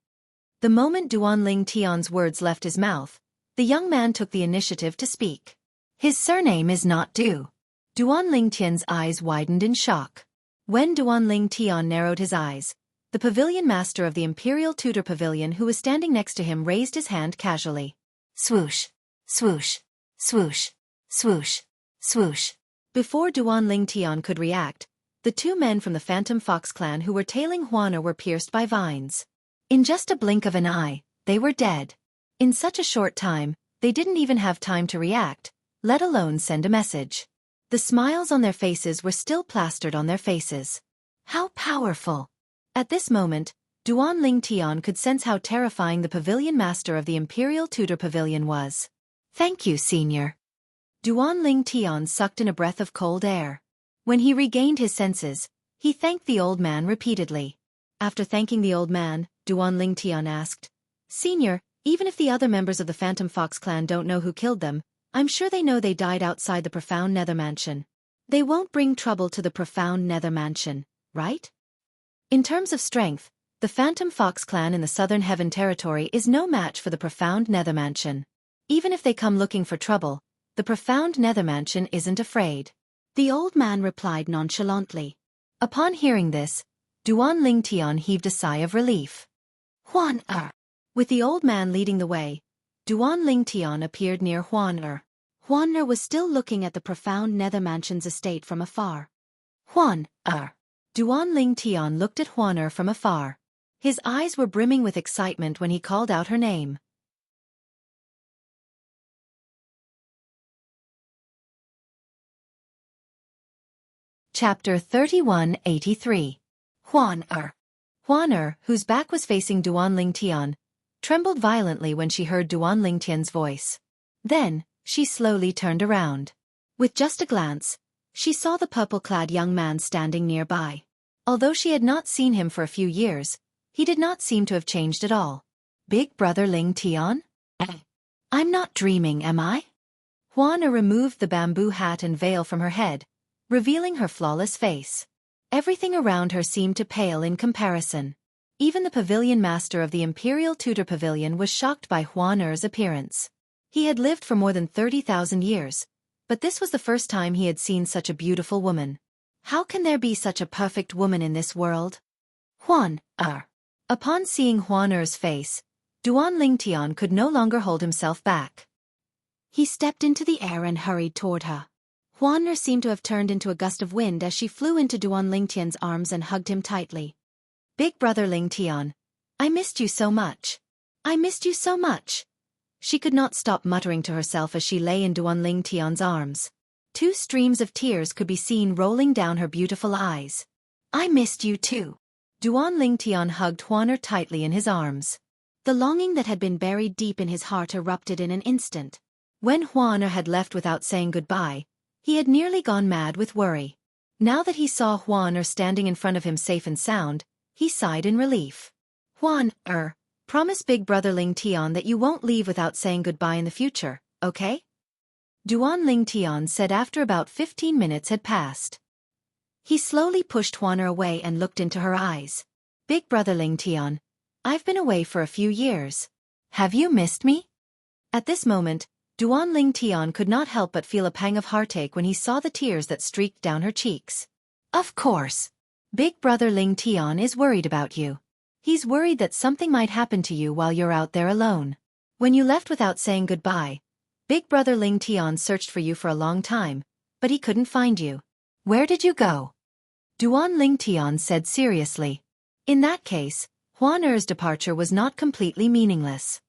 The moment Duan Lingtian's words left his mouth, the young man took the initiative to speak. "His surname is not Du." Duan Lingtian's eyes widened in shock. When Duan Lingtian narrowed his eyes, the pavilion master of the Imperial Tudor Pavilion who was standing next to him raised his hand casually. Swoosh! Swoosh! Swoosh! Swoosh! Swoosh! Before Duan Lingtian could react, the two men from the Phantom Fox clan who were tailing Huan-er were pierced by vines. In just a blink of an eye, they were dead. In such a short time, they didn't even have time to react, let alone send a message. The smiles on their faces were still plastered on their faces. How powerful! At this moment, Duan Lingtian could sense how terrifying the pavilion master of the Imperial Tudor Pavilion was. "Thank you, senior." Duan Lingtian sucked in a breath of cold air. When he regained his senses, he thanked the old man repeatedly. After thanking the old man, Duan Lingtian asked, "Senior, even if the other members of the Phantom Fox clan don't know who killed them, I'm sure they know they died outside the Profound Nether Mansion. They won't bring trouble to the Profound Nether Mansion, right?" In terms of strength, the Phantom Fox clan in the Southern Heaven Territory is no match for the Profound Nether Mansion. Even if they come looking for trouble, the Profound Nether Mansion isn't afraid. The old man replied nonchalantly. Upon hearing this, Duan Lingtian heaved a sigh of relief. Huan-er. With the old man leading the way, Duan Lingtian appeared near Huan-er. Huan-er was still looking at the Profound Nether Mansion's estate from afar. Huan-er. Duan Lingtian looked at Huan-er from afar. His eyes were brimming with excitement when he called out her name. Chapter 3183. Huan-er. Huan-er, whose back was facing Duan Lingtian, trembled violently when she heard Duan Lingtian's voice. Then, she slowly turned around. With just a glance, she saw the purple-clad young man standing nearby. Although she had not seen him for a few years, he did not seem to have changed at all. "Big brother Lingtian? I'm not dreaming, am I?" Huan-er removed the bamboo hat and veil from her head, revealing her flawless face. Everything around her seemed to pale in comparison. Even the pavilion master of the Imperial Tudor Pavilion was shocked by Huan-er's appearance. He had lived for more than 30,000 years, but this was the first time he had seen such a beautiful woman. How can there be such a perfect woman in this world? Huan-er. Upon seeing Huan-er's face, Duan Lingtian could no longer hold himself back. He stepped into the air and hurried toward her. Huan seemed to have turned into a gust of wind as she flew into Duan Lingtian's arms and hugged him tightly. Big brother Lingtian, I missed you so much. I missed you so much. She could not stop muttering to herself as she lay in Duan Lingtian's arms. 2 streams of tears could be seen rolling down her beautiful eyes. I missed you too. Duan Lingtian hugged Huan tightly in his arms. The longing that had been buried deep in his heart erupted in an instant. When Huan had left without saying goodbye, he had nearly gone mad with worry. Now that he saw Huan standing in front of him safe and sound, he sighed in relief. Huan, promise big brother Lingtian that you won't leave without saying goodbye in the future, okay? Duan Lingtian said after about 15 minutes had passed. He slowly pushed Huan away and looked into her eyes. Big brother Lingtian, I've been away for a few years. Have you missed me? At this moment, Duan Lingtian could not help but feel a pang of heartache when he saw the tears that streaked down her cheeks. Of course. Big brother Lingtian is worried about you. He's worried that something might happen to you while you're out there alone. When you left without saying goodbye, Big brother Lingtian searched for you for a long time, but he couldn't find you. Where did you go? Duan Lingtian said seriously. In that case, Huan departure was not completely meaningless.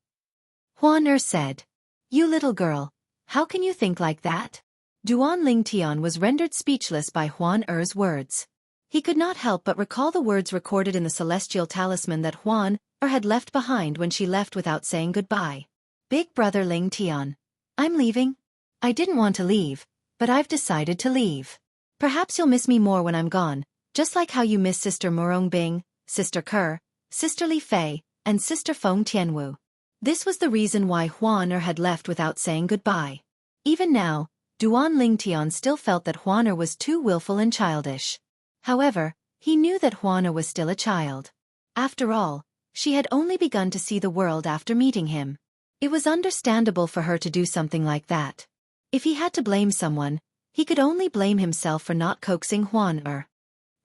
Huan said, You little girl, how can you think like that? Duan Lingtian was rendered speechless by Huan words. He could not help but recall the words recorded in the celestial talisman that Huan had left behind when she left without saying goodbye. Big brother Lingtian, I'm leaving. I didn't want to leave, but I've decided to leave. Perhaps you'll miss me more when I'm gone, just like how you miss Sister Murongbing, Sister Ke, Sister Li Fei, and Sister Feng Tianwu. This was the reason why Huan had left without saying goodbye. Even now, Duan Lingtian still felt that Huan was too willful and childish. However, he knew that Huan was still a child. After all, she had only begun to see the world after meeting him. It was understandable for her to do something like that. If he had to blame someone, he could only blame himself for not coaxing Huan.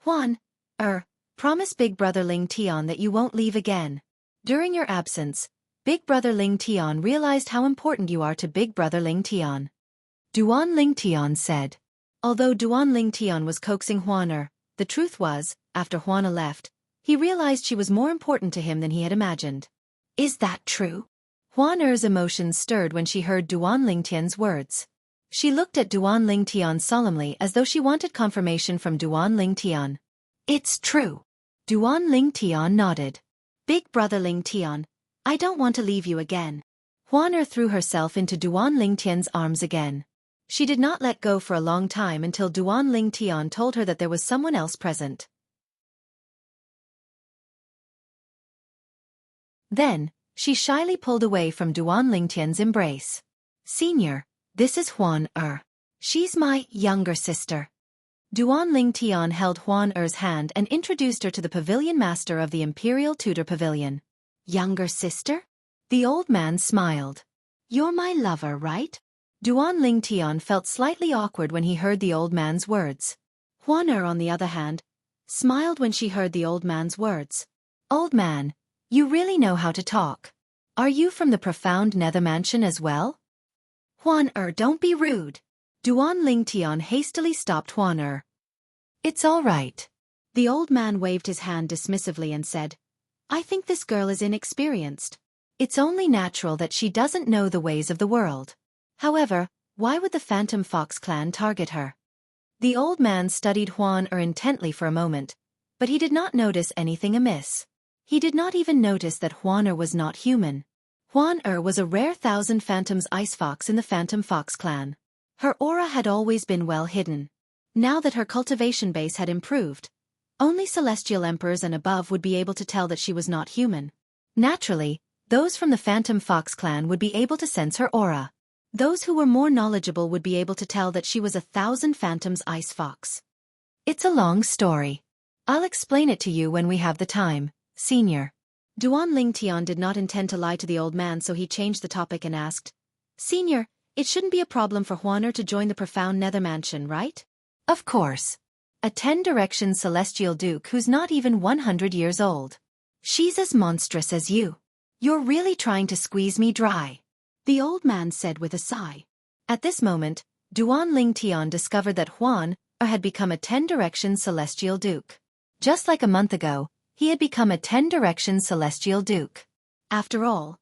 Huan, promise big brother Lingtian that you won't leave again. During your absence, big brother Lingtian realized how important you are to big brother Lingtian. Duan Lingtian said. Although Duan Lingtian was coaxing Huan, the truth was, after Huan left, he realized she was more important to him than he had imagined. Is that true? Huan's emotions stirred when she heard Duan Lingtian's words. She looked at Duan Lingtian solemnly as though she wanted confirmation from Duan Lingtian. It's true. Duan Lingtian nodded. Big brother Lingtian, I don't want to leave you again. Huan threw herself into Duan Lingtian's arms again. She did not let go for a long time until Duan Lingtian told her that there was someone else present. Then, she shyly pulled away from Duan Lingtian's embrace. Senior, this is Huan. She's my younger sister. Duan Lingtian held Huan's hand and introduced her to the pavilion master of the Imperial Tudor Pavilion. Younger sister? The old man smiled. You're my lover, right? Duan Lingtian felt slightly awkward when he heard the old man's words. Huan, on the other hand, smiled when she heard the old man's words. Old man, you really know how to talk. Are you from the profound nether mansion as well? Huan, don't be rude. Duan Lingtian hastily stopped Huan. It's all right. The old man waved his hand dismissively and said, I think this girl is inexperienced. It's only natural that she doesn't know the ways of the world. However, why would the Phantom Fox clan target her? The old man studied Huan intently for a moment, but he did not notice anything amiss. He did not even notice that Huan was not human. Huan was a rare Thousand Phantoms ice fox in the Phantom Fox clan. Her aura had always been well hidden. Now that her cultivation base had improved, only celestial emperors and above would be able to tell that she was not human. Naturally, those from the Phantom Fox clan would be able to sense her aura. Those who were more knowledgeable would be able to tell that she was a Thousand Phantoms ice fox. It's a long story. I'll explain it to you when we have the time, senior. Duan Lingtian did not intend to lie to the old man, so he changed the topic and asked, Senior, it shouldn't be a problem for Huan to join the profound nether mansion, right? Of course. A 10-direction celestial duke who's not even 100 years old. She's as monstrous as you. You're really trying to squeeze me dry. The old man said with a sigh. At this moment, Duan Lingtian discovered that Huan had become a 10-direction celestial duke. Just like a month ago, he had become a 10-direction celestial duke. After all,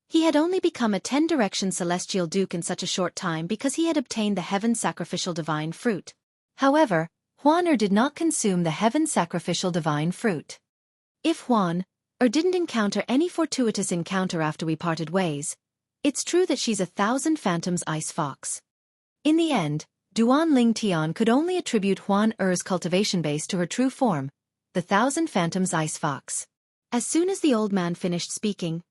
he had only become a 10-direction celestial duke in such a short time because he had obtained the heaven sacrificial divine fruit. However, Huan did not consume the heaven sacrificial divine fruit. If Huan didn't encounter any fortuitous encounter after we parted ways, it's true that she's 1,000 phantoms ice fox. In the end, Duan Lingtian could only attribute Huan cultivation base to her true form, the 1,000 phantoms ice fox. As soon as the old man finished speaking,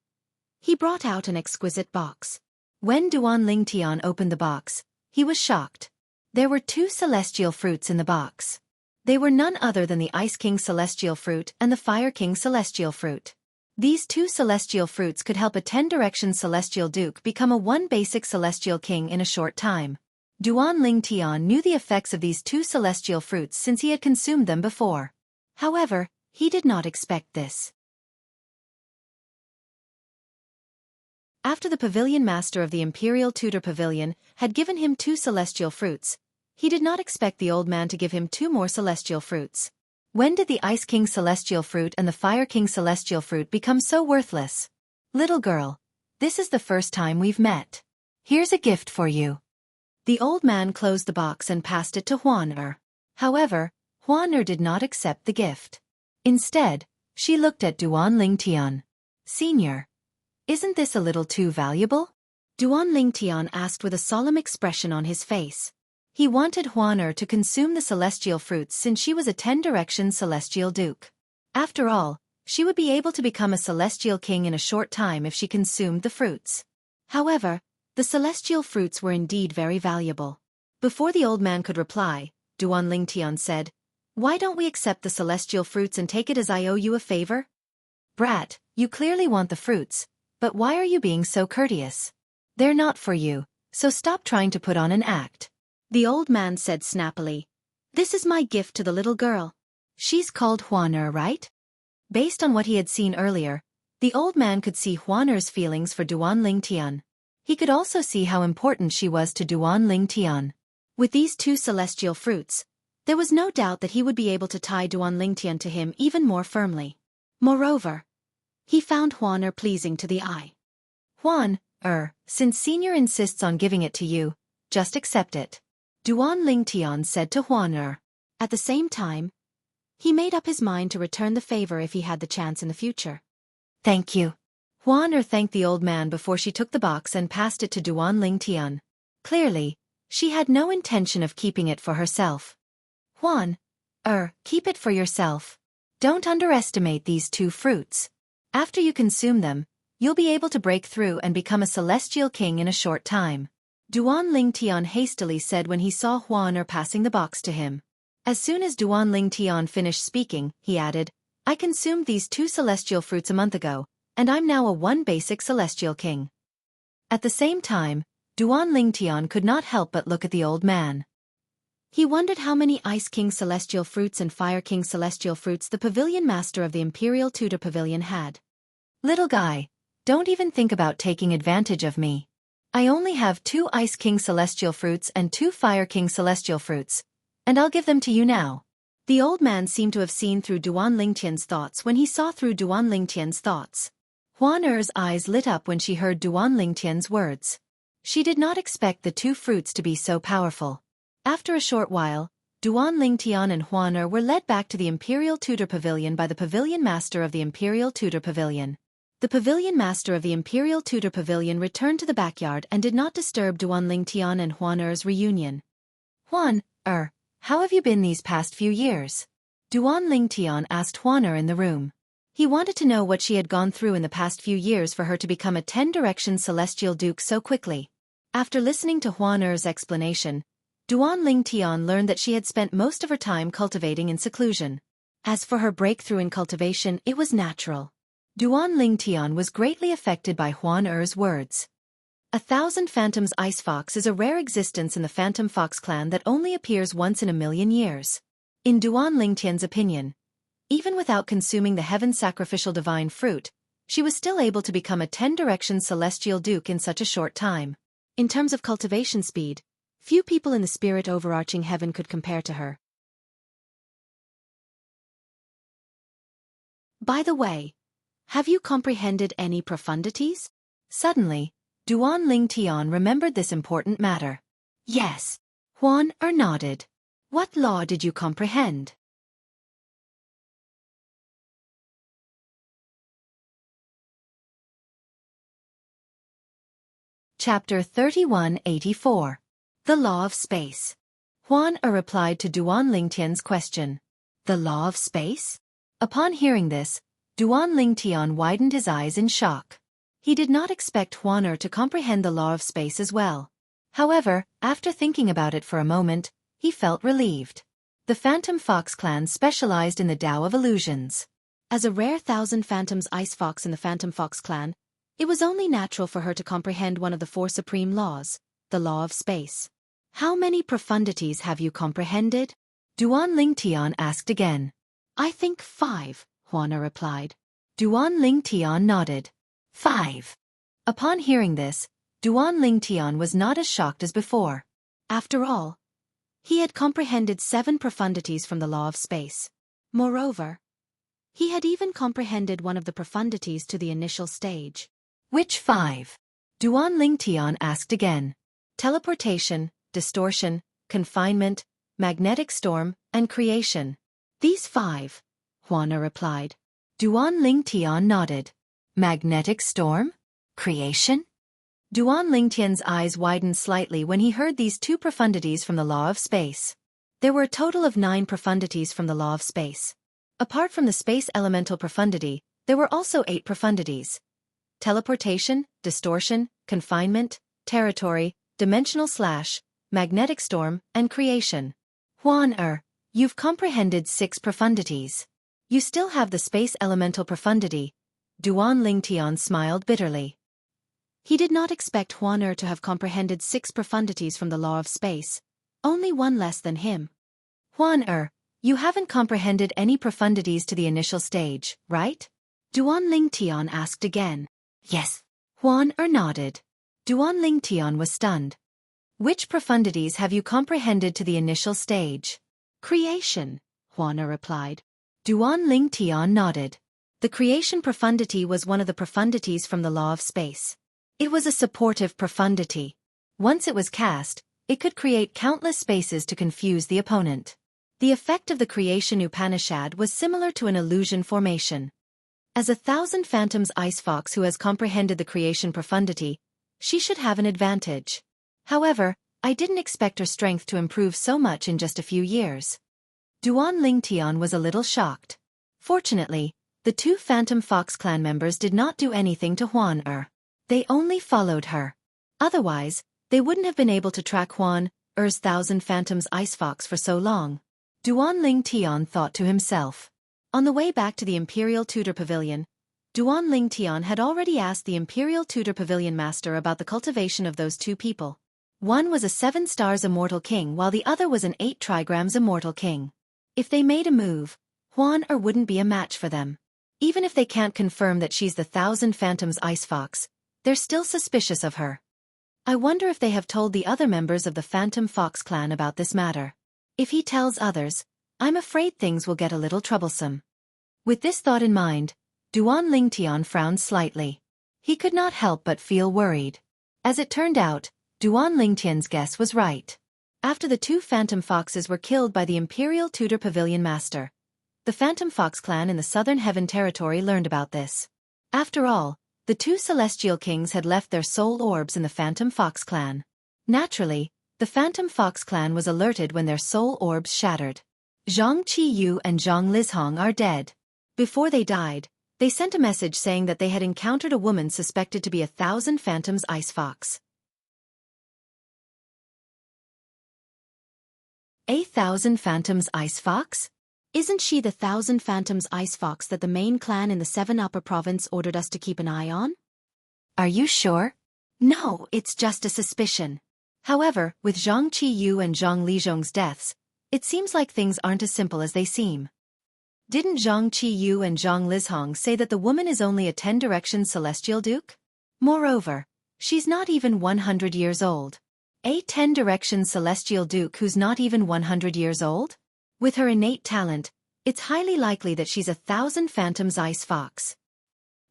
he brought out an exquisite box. When Duan Lingtian opened the box, he was shocked. There were 2 celestial fruits in the box. They were none other than the Ice King celestial fruit and the Fire King celestial fruit. These 2 celestial fruits could help a 10-direction celestial duke become a 1 basic celestial king in a short time. Duan Lingtian knew the effects of these 2 celestial fruits since he had consumed them before. However, he did not expect this. After the pavilion master of the Imperial Tudor Pavilion had given him 2 celestial fruits, he did not expect the old man to give him 2 more celestial fruits. When did the Ice King celestial fruit and the Fire King celestial fruit become so worthless? Little girl, this is the first time we've met. Here's a gift for you. The old man closed the box and passed it to Huan. However, Huan did not accept the gift. Instead, she looked at Duan Lingtian. Senior, isn't this a little too valuable? Duan Lingtian asked with a solemn expression on his face. He wanted Huan to consume the celestial fruits since she was a 10-direction celestial duke. After all, she would be able to become a celestial king in a short time if she consumed the fruits. However, the celestial fruits were indeed very valuable. Before the old man could reply, Duan Lingtian said, "Why don't we accept the celestial fruits and take it as I owe you a favor?" Brat, you clearly want the fruits, but why are you being so courteous? They're not for you, so stop trying to put on an act. The old man said snappily, "This is my gift to the little girl. She's called Huan, right?" Based on what he had seen earlier, the old man could see Huan's feelings for Duan Lingtian. He could also see how important she was to Duan Lingtian. With these 2 celestial fruits, there was no doubt that he would be able to tie Duan Lingtian to him even more firmly. Moreover, he found Huan pleasing to the eye. Huan, since Senior insists on giving it to you, just accept it. Duan Lingtian said to Huan. At the same time, he made up his mind to return the favor if he had the chance in the future. Thank you. Huan thanked the old man before she took the box and passed it to Duan Lingtian. Clearly, she had no intention of keeping it for herself. Huan, keep it for yourself. Don't underestimate these 2 fruits. After you consume them, you'll be able to break through and become a celestial king in a short time. Duan Lingtian hastily said when he saw Huan passing the box to him. As soon as Duan Lingtian finished speaking, he added, "I consumed these 2 celestial fruits a month ago, and I'm now a 1 basic celestial king." At the same time, Duan Lingtian could not help but look at the old man. He wondered how many Ice King celestial fruits and Fire King celestial fruits the pavilion master of the Imperial Tudor Pavilion had. Little guy, don't even think about taking advantage of me. I only have 2 Ice King celestial fruits and 2 Fire King celestial fruits, and I'll give them to you now. The old man seemed to have seen through Duan Lingtian's thoughts when he saw through Duan Lingtian's thoughts. Huan's eyes lit up when she heard Duan Lingtian's words. She did not expect the 2 fruits to be so powerful. After a short while, Duan Lingtian and Huan were led back to the Imperial Tudor Pavilion by the pavilion master of the Imperial Tudor Pavilion. The pavilion master of the Imperial Tudor Pavilion returned to the backyard and did not disturb Duan Lingtian and Huan's reunion. Huan, how have you been these past few years? Duan Lingtian asked Huan in the room. He wanted to know what she had gone through in the past few years for her to become a 10-direction celestial duke so quickly. After listening to Huan's explanation, Duan Lingtian learned that she had spent most of her time cultivating in seclusion. As for her breakthrough in cultivation, it was natural. Duan Lingtian was greatly affected by Huan's words. 1,000 phantoms ice fox is a rare existence in the Phantom Fox clan that only appears once in a million years. In Duan Lingtian's opinion, even without consuming the heaven sacrificial divine fruit, she was still able to become a 10-direction celestial duke in such a short time. In terms of cultivation speed, Few people in the spirit overarching heaven could compare to her. By the way, have you comprehended any profundities? Suddenly, Duan Ling Tian remembered this important matter. Yes. Huan Er nodded. What law did you comprehend? Chapter 3184. The Law of Space. Huan Er replied to Duan Lingtian's question. The Law of Space? Upon hearing this, Duan Lingtian widened his eyes in shock. He did not expect Huan Er to comprehend the Law of Space as well. However, after thinking about it for a moment, he felt relieved. The Phantom Fox clan specialized in the Tao of illusions. As a rare Thousand Phantoms Ice Fox in the Phantom Fox clan, it was only natural for her to comprehend one of the four supreme laws, the Law of Space. How many profundities have you comprehended? Duan Lingtian asked again. I think 5, Huan Er replied. Duan Lingtian nodded. 5. Upon hearing this, Duan Lingtian was not as shocked as before. After all, he had comprehended 7 profundities from the Law of Space. Moreover, he had even comprehended one of the profundities to the initial stage. Which 5? Duan Lingtian asked again. Teleportation, distortion, confinement, magnetic storm, and creation. These 5, Huan Er replied. Duan Lingtian nodded. Magnetic storm? Creation? Duan Lingtian's eyes widened slightly when he heard these 2 profundities from the Law of Space. There were a total of 9 profundities from the Law of Space. Apart from the space elemental profundity, there were also 8 profundities. Teleportation, distortion, confinement, territory, dimensional slash, magnetic storm, and creation. Huan Er, you've comprehended 6 profundities. You still have the space elemental profundity. Duan Lingtian smiled bitterly. He did not expect Huan Er to have comprehended 6 profundities from the Law of Space, only 1 less than him. Huan Er, you haven't comprehended any profundities to the initial stage, right? Duan Lingtian asked again. Yes. Huan Er nodded. Duan Lingtian was stunned. Which profundities have you comprehended to the initial stage? Creation, Huan Er replied. Duan Lingtian nodded. The creation profundity was one of the profundities from the Law of Space. It was a supportive profundity. Once it was cast, it could create countless spaces to confuse the opponent. The effect of the creation Upanishad was similar to an illusion formation. As a Thousand Phantoms Ice Fox who has comprehended the creation profundity, she should have an advantage. However, I didn't expect her strength to improve so much in just a few years. Duan Lingtian was a little shocked. Fortunately, the 2 Phantom Fox clan members did not do anything to Huan Er. They only followed her. Otherwise, they wouldn't have been able to track Huan Er's Thousand Phantoms Ice Fox for so long. Duan Lingtian thought to himself. On the way back to the Imperial Tudor Pavilion, Duan Lingtian had already asked the Imperial Tudor Pavilion Master about the cultivation of those 2 people. One was a 7 stars immortal king while the other was an 8 trigrams immortal king. If they made a move, Huan Er wouldn't be a match for them. Even if they can't confirm that she's the Thousand Phantoms Ice Fox, they're still suspicious of her. I wonder if they have told the other members of the Phantom Fox clan about this matter. If he tells others, I'm afraid things will get a little troublesome. With this thought in mind, Duan Lingtian frowned slightly. He could not help but feel worried. As it turned out, Duan Lingtian's guess was right. After the 2 Phantom Foxes were killed by the Imperial Tudor Pavilion Master, the Phantom Fox clan in the Southern Heaven Territory learned about this. After all, the 2 Celestial Kings had left their soul orbs in the Phantom Fox clan. Naturally, the Phantom Fox clan was alerted when their soul orbs shattered. Zhang Qiyu and Zhang Lizhong are dead. Before they died, they sent a message saying that they had encountered a woman suspected to be a Thousand Phantoms Ice Fox. A Thousand Phantoms Ice Fox? Isn't she the Thousand Phantoms Ice Fox that the main clan in the 7 Upper Province ordered us to keep an eye on? Are you sure? No, it's just a suspicion. However, with Zhang Qiyu and Zhang Lizhong's deaths, it seems like things aren't as simple as they seem. Didn't Zhang Qiyu and Zhang Lizhong say that the woman is only a 10 Directions Celestial Duke? Moreover, she's not even 100 years old. A 10 directions celestial duke who's not even 100 years old? With her innate talent, it's highly likely that she's 1,000 phantoms ice fox.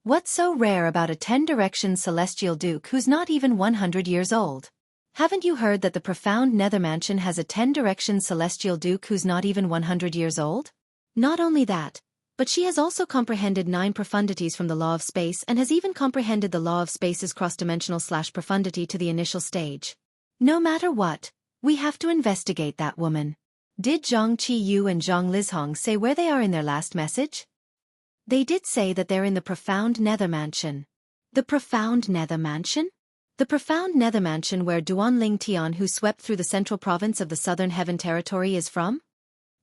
What's so rare about a 10 directions celestial duke who's not even 100 years old? Haven't you heard that the profound nether mansion has a 10 directions celestial duke who's not even 100 years old? Not only that, but she has also comprehended 9 profundities from the law of space and has even comprehended the law of space's cross-dimensional / profundity to the initial stage. No matter what, we have to investigate that woman. Did Zhang Qiyu and Zhang Lizhong say where they are in their last message? They did say that they're in the profound nether mansion. The profound nether mansion? The profound nether mansion where Duanling Tian, who swept through the central province of the Southern Heaven territory, is from?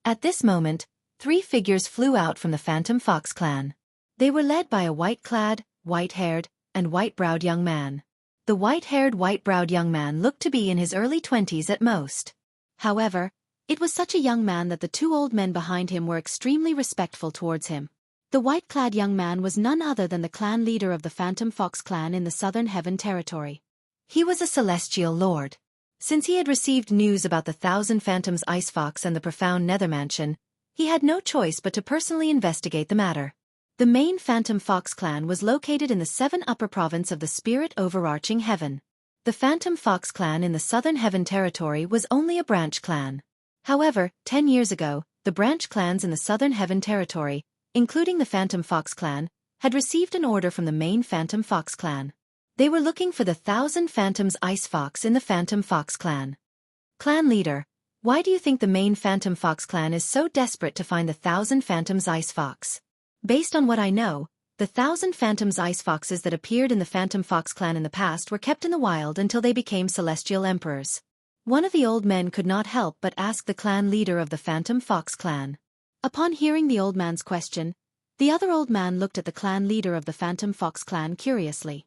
At this moment, 3 figures flew out from the Phantom Fox clan. They were led by a white-clad, white-haired, and white-browed young man. The white-haired, white-browed young man looked to be in his early 20s at most. However, it was such a young man that the 2 old men behind him were extremely respectful towards him. The white-clad young man was none other than the clan leader of the Phantom Fox clan in the Southern Heaven territory. He was a celestial lord. Since he had received news about the 1,000 Phantoms Ice Fox and the profound nether mansion, he had no choice but to personally investigate the matter. The main Phantom Fox clan was located in the 7 upper province of the Spirit Overarching Heaven. The Phantom Fox clan in the Southern Heaven territory was only a branch clan. However, 10 years ago, the branch clans in the Southern Heaven territory, including the Phantom Fox clan, had received an order from the main Phantom Fox clan. They were looking for the 1,000 Phantoms Ice Fox in the Phantom Fox clan. Clan leader, why do you think the main Phantom Fox clan is so desperate to find the 1,000 Phantoms Ice Fox? Based on what I know, the 1,000 Phantoms Ice Foxes that appeared in the Phantom Fox clan in the past were kept in the wild until they became celestial emperors. One of the old men could not help but ask the clan leader of the Phantom Fox clan. Upon hearing the old man's question, the other old man looked at the clan leader of the Phantom Fox clan curiously.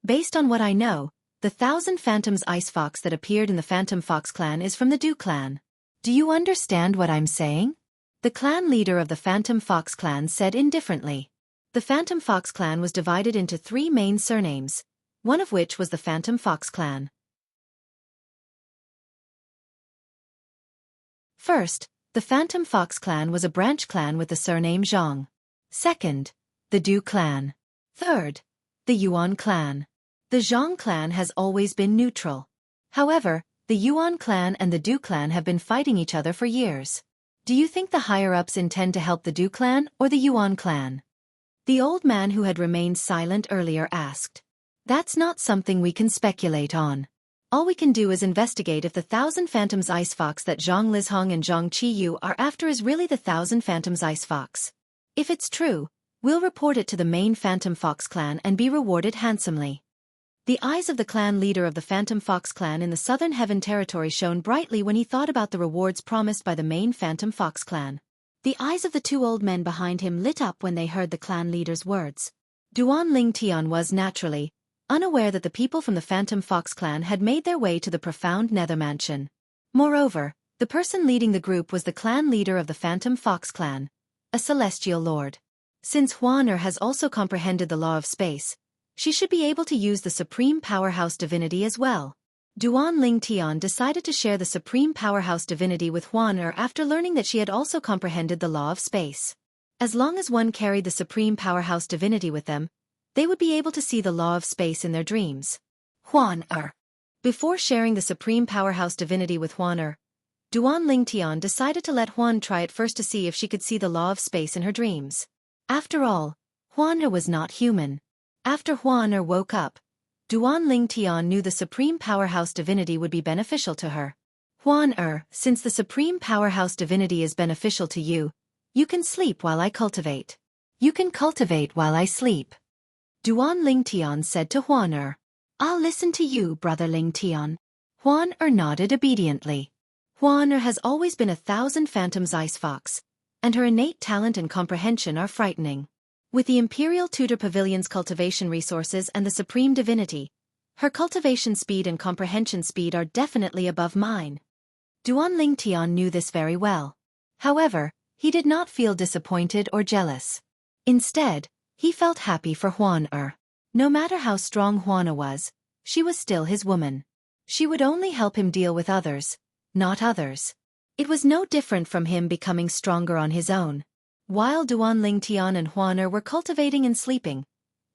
Based on what I know, the 1,000 Phantoms Ice Fox that appeared in the Phantom Fox clan is from the Du clan. Do you understand what I'm saying? The clan leader of the Phantom Fox clan said indifferently. The Phantom Fox clan was divided into 3 main surnames, one of which was the Phantom Fox clan. First, the Phantom Fox clan was a branch clan with the surname Zhang. Second, the Du clan. Third, the Yuan clan. The Zhang clan has always been neutral. However, the Yuan clan and the Du clan have been fighting each other for years. Do you think the higher-ups intend to help the Du clan or the Yuan clan? The old man who had remained silent earlier asked. That's not something we can speculate on. All we can do is investigate if the 1,000 Phantoms Ice Fox that Zhang Lizhong and Zhang Qiyu are after is really the 1,000 Phantoms Ice Fox. If it's true, we'll report it to the main Phantom Fox clan and be rewarded handsomely. The eyes of the clan leader of the Phantom Fox clan in the Southern Heaven territory shone brightly when he thought about the rewards promised by the main Phantom Fox clan. The eyes of the 2 old men behind him lit up when they heard the clan leader's words. Duanling Tian was, naturally, unaware that the people from the Phantom Fox clan had made their way to the profound nether mansion. Moreover, the person leading the group was the clan leader of the Phantom Fox clan, a celestial lord. Since Huaner has also comprehended the law of space, she should be able to use the Supreme Powerhouse Divinity as well. Duanling Tian decided to share the Supreme Powerhouse Divinity with Huaner after learning that she had also comprehended the law of space. As long as one carried the Supreme Powerhouse Divinity with them, they would be able to see the law of space in their dreams. Huaner. Before sharing the Supreme Powerhouse Divinity with Huaner, Duanling Tian decided to let Huan try it first to see if she could see the law of space in her dreams. After all, Huaner was not human. After Huaner woke up, Duanling Tian knew the Supreme Powerhouse Divinity would be beneficial to her. Huaner, since the Supreme Powerhouse Divinity is beneficial to you, you can sleep while I cultivate. You can cultivate while I sleep. Duanling Tian said to Huaner. I'll listen to you, Brother Ling Tian. Huaner nodded obediently. Huaner has always been 1,000 Phantoms Ice Fox, and her innate talent and comprehension are frightening. With the Imperial Tudor Pavilion's cultivation resources and the Supreme Divinity, her cultivation speed and comprehension speed are definitely above mine. Duanling Tian knew this very well. However, he did not feel disappointed or jealous. Instead, he felt happy for Huaner. No matter how strong Huaner was, she was still his woman. She would only help him deal with others, not others. It was no different from him becoming stronger on his own. While Duanling Tian and Huaner were cultivating and sleeping,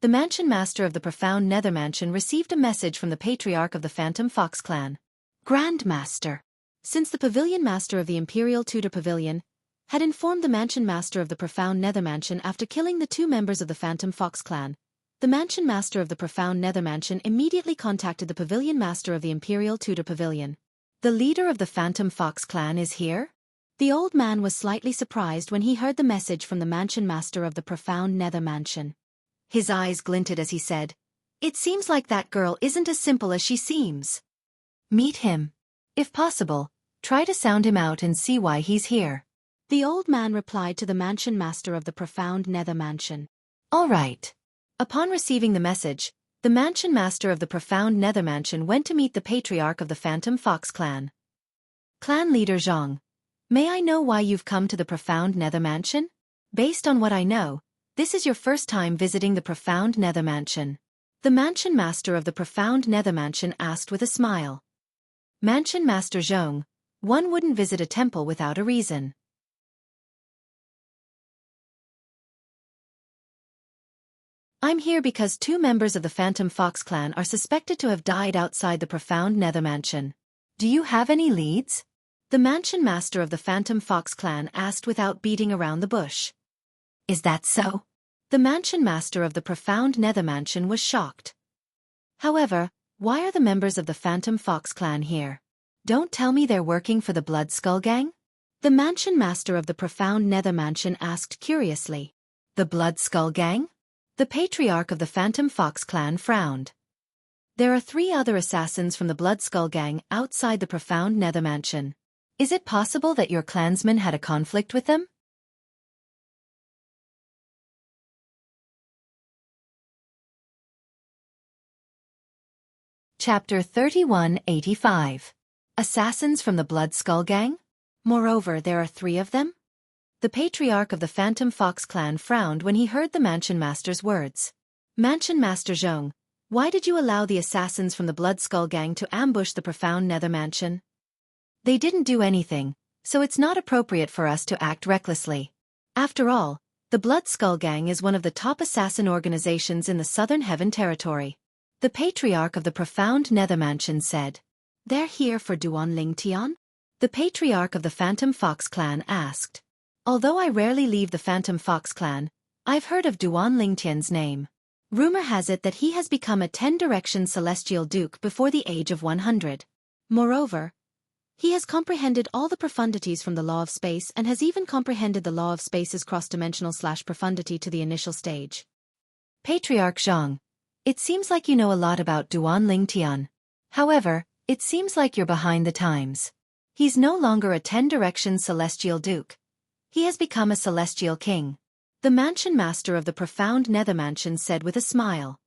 the mansion master of the profound nether mansion received a message from the patriarch of the Phantom Fox clan. Grand Master. Since the pavilion master of the Imperial Tudor Pavilion had informed the mansion master of the profound nether mansion after killing the 2 members of the Phantom Fox clan, the mansion master of the profound nether mansion immediately contacted the pavilion master of the Imperial Tudor Pavilion. The leader of the Phantom Fox clan is here? The old man was slightly surprised when he heard the message from the mansion master of the profound nether mansion. His eyes glinted as he said, "It seems like that girl isn't as simple as she seems. Meet him. If possible, try to sound him out and see why he's here." The old man replied to the mansion master of the profound nether mansion. All right. Upon receiving the message, the mansion master of the profound nether mansion went to meet the patriarch of the Phantom Fox clan. Clan leader Zhang, may I know why you've come to the profound nether mansion? Based on what I know, this is your first time visiting the profound nether mansion. The mansion master of the profound nether mansion asked with a smile. Mansion master Zhang, one wouldn't visit a temple without a reason. I'm here because 2 members of the Phantom Fox clan are suspected to have died outside the profound nether mansion. Do you have any leads? The mansion master of the Phantom Fox clan asked without beating around the bush. Is that so? The mansion master of the profound nether mansion was shocked. However, why are the members of the Phantom Fox clan here? Don't tell me they're working for the Blood Skull Gang? The mansion master of the profound nether mansion asked curiously. The Blood Skull Gang? The patriarch of the Phantom Fox clan frowned. There are 3 other assassins from the Blood Skull Gang outside the profound nether mansion. Is it possible that your clansmen had a conflict with them? Chapter 3185. Assassins from the Blood Skull Gang? Moreover, there are 3 of them? The patriarch of the Phantom Fox clan frowned when he heard the mansion master's words. Mansion Master Zhang, why did you allow the assassins from the Blood Skull Gang to ambush the profound nether mansion? They didn't do anything, so it's not appropriate for us to act recklessly. After all, the Blood Skull Gang is one of the top assassin organizations in the Southern Heaven Territory. The patriarch of the profound nether mansion said. They're here for Duanling Tian? The patriarch of the Phantom Fox clan asked. Although I rarely leave the Phantom Fox clan, I've heard of Duanling Tian's name. Rumor has it that he has become a 10-direction celestial duke before the age of 100. Moreover, he has comprehended all the profundities from the law of space and has even comprehended the law of space's cross-dimensional/profundity to the initial stage. Patriarch Zhang, it seems like you know a lot about Duanling Tian. However, it seems like you're behind the times. He's no longer a 10-direction celestial duke. He has become a celestial king. The mansion master of the profound nether mansion said with a smile.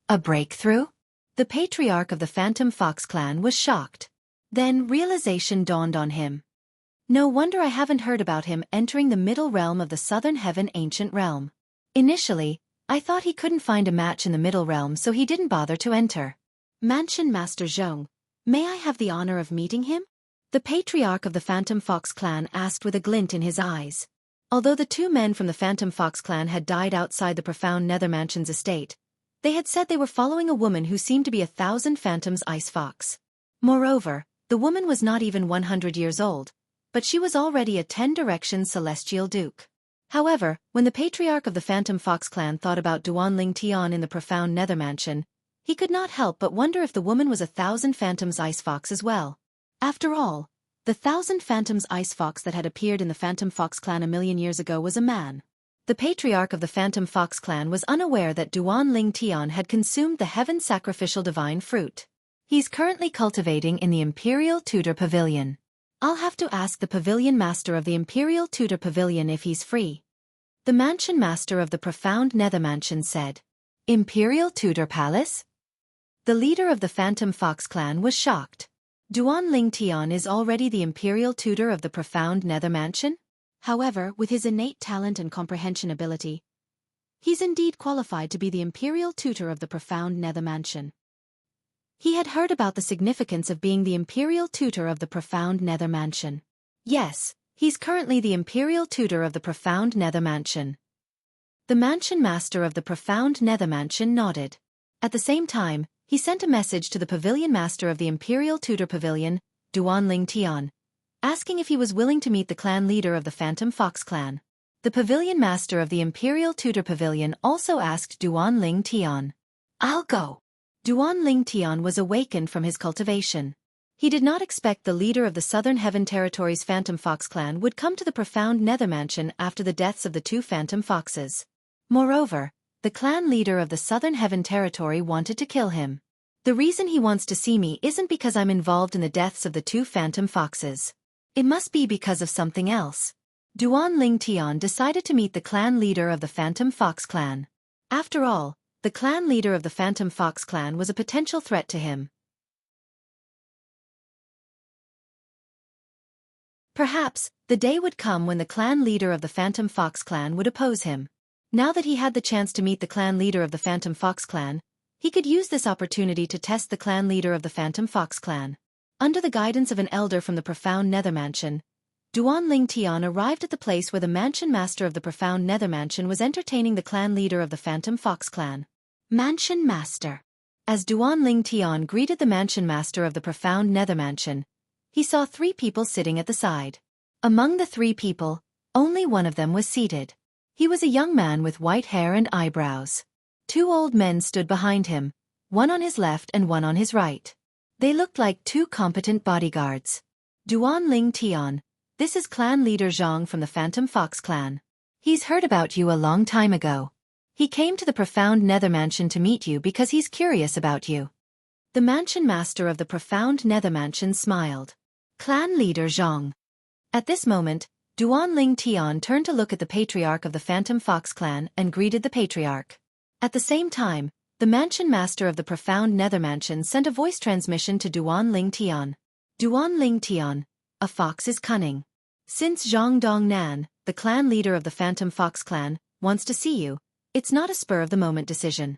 A breakthrough? The patriarch of the Phantom Fox clan was shocked. Then realization dawned on him. No wonder I haven't heard about him entering the middle realm of the Southern Heaven Ancient Realm. Initially, I thought he couldn't find a match in the middle realm, so he didn't bother to enter. Mansion Master Zhang, may I have the honor of meeting him? The patriarch of the Phantom Fox clan asked with a glint in his eyes. Although the 2 men from the Phantom Fox clan had died outside the profound nether mansion's estate, they had said they were following a woman who seemed to be 1,000 phantoms ice fox. Moreover, the woman was not even 100 years old, but she was already a 10-direction celestial duke. However, when the patriarch of the Phantom Fox clan thought about Duanling Tian in the profound nether mansion, he could not help but wonder if the woman was 1,000 phantoms ice fox as well. After all, the 1,000 phantoms ice fox that had appeared in the Phantom Fox clan a million years ago was a man. The patriarch of the Phantom Fox clan was unaware that Duanling Tian had consumed the heaven sacrificial divine fruit. He's currently cultivating in the Imperial Tudor Pavilion. I'll have to ask the pavilion master of the Imperial Tudor Pavilion if he's free. The mansion master of the profound nether mansion said. Imperial Tudor Palace? The leader of the Phantom Fox clan was shocked. Duanling Tian is already the Imperial Tutor of the profound nether mansion? However, with his innate talent and comprehension ability, he's indeed qualified to be the Imperial Tutor of the profound nether mansion. He had heard about the significance of being the imperial tutor of the profound Nether Mansion. Yes, he's currently the imperial tutor of the profound Nether Mansion. The mansion master of the profound Nether Mansion nodded. At the same time, he sent a message to the pavilion master of the imperial tutor pavilion, Duanling Tian, asking if he was willing to meet the clan leader of the Phantom Fox clan. The pavilion master of the imperial tutor pavilion also asked Duanling Tian. I'll go. Duanling Tian was awakened from his cultivation. He did not expect the leader of the Southern Heaven Territory's Phantom Fox clan would come to the profound Nether Mansion after the deaths of the two Phantom Foxes. Moreover, the clan leader of the Southern Heaven Territory wanted to kill him. The reason he wants to see me isn't because I'm involved in the deaths of the two Phantom Foxes. It must be because of something else. Duanling Tian decided to meet the clan leader of the Phantom Fox clan. After all, the clan leader of the Phantom Fox clan was a potential threat to him. Perhaps, the day would come when the clan leader of the Phantom Fox clan would oppose him. Now that he had the chance to meet the clan leader of the Phantom Fox clan, he could use this opportunity to test the clan leader of the Phantom Fox clan. Under the guidance of an elder from the profound Nether Mansion, Duanling Tian arrived at the place where the mansion master of the profound Nether Mansion was entertaining the clan leader of the Phantom Fox clan. Mansion Master. As Duanling Tian greeted the mansion master of the profound Nether Mansion, he saw three people sitting at the side. Among the three people, only one of them was seated. He was a young man with white hair and eyebrows. Two old men stood behind him, one on his left and one on his right. They looked like two competent bodyguards. Duanling Tian, this is clan leader Zhang from the Phantom Fox clan. He's heard about you a long time ago. He came to the profound Nether Mansion to meet you because he's curious about you. The mansion master of the profound Nether Mansion smiled. Clan leader Zhang. At this moment, Duanling Tian turned to look at the patriarch of the Phantom Fox clan and greeted the patriarch. At the same time, the mansion master of the profound Nether Mansion sent a voice transmission to Duanling Tian. Duanling Tian, a fox is cunning. Since Zhang Dongnan, the clan leader of the Phantom Fox clan, wants to see you, it's not a spur-of-the-moment decision.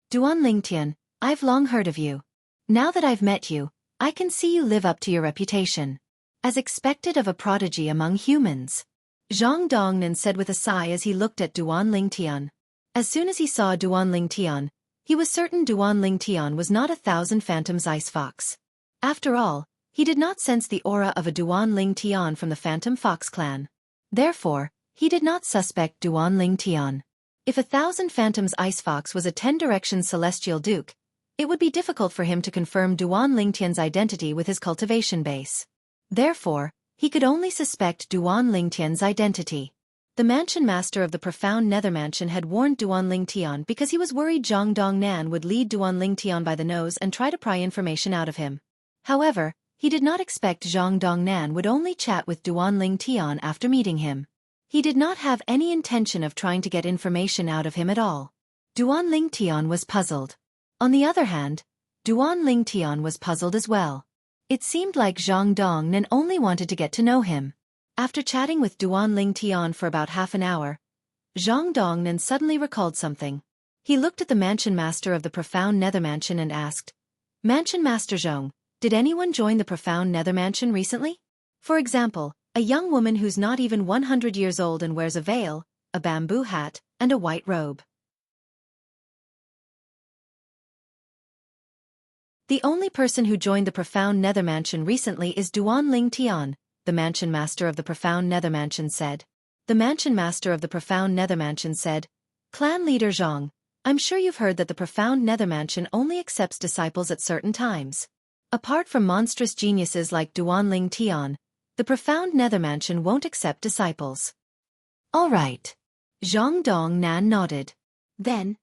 Duanling Tian, I've long heard of you. Now that I've met you, I can see you live up to your reputation. As expected of a prodigy among humans. Zhang Dongnan said with a sigh as he looked at Duanling Tian. As soon as he saw Duanling Tian, he was certain Duanling Tian was not 1,000 Phantom's ice fox. After all, he did not sense the aura of a Duanling Tian from the Phantom Fox clan. Therefore, he did not suspect Duanling Tian. If 1,000 Phantom's ice fox was a 10-direction celestial duke, it would be difficult for him to confirm Duanling Tian's identity with his cultivation base. Therefore, he could only suspect Duanling Tian's identity. The mansion master of the profound Nether Mansion had warned Duanling Tian because he was worried Zhang Dongnan would lead Duanling Tian by the nose and try to pry information out of him. However, he did not expect Zhang Dongnan would only chat with Duanling Tian after meeting him. He did not have any intention of trying to get information out of him at all. Duanling Tian was puzzled. On the other hand, Duanling Tian was puzzled as well. It seemed like Zhang Dongnan only wanted to get to know him. After chatting with Duanling Tian for about half an hour, Zhang Dongnan suddenly recalled something. He looked at the mansion master of the profound Nether Mansion and asked, Mansion Master Zhang, did anyone join the profound Nether Mansion recently? For example, a young woman who's not even 100 years old and wears a veil, a bamboo hat, and a white robe. The only person who joined the profound Nether Mansion recently is Duanling Tian, the mansion master of the profound Nether Mansion said. The mansion master of the profound Nether Mansion said, Clan leader Zhang, I'm sure you've heard that the profound Nether Mansion only accepts disciples at certain times. Apart from monstrous geniuses like Duanling Tian, the profound Nether Mansion won't accept disciples. All right. Zhang Dongnan nodded. Then,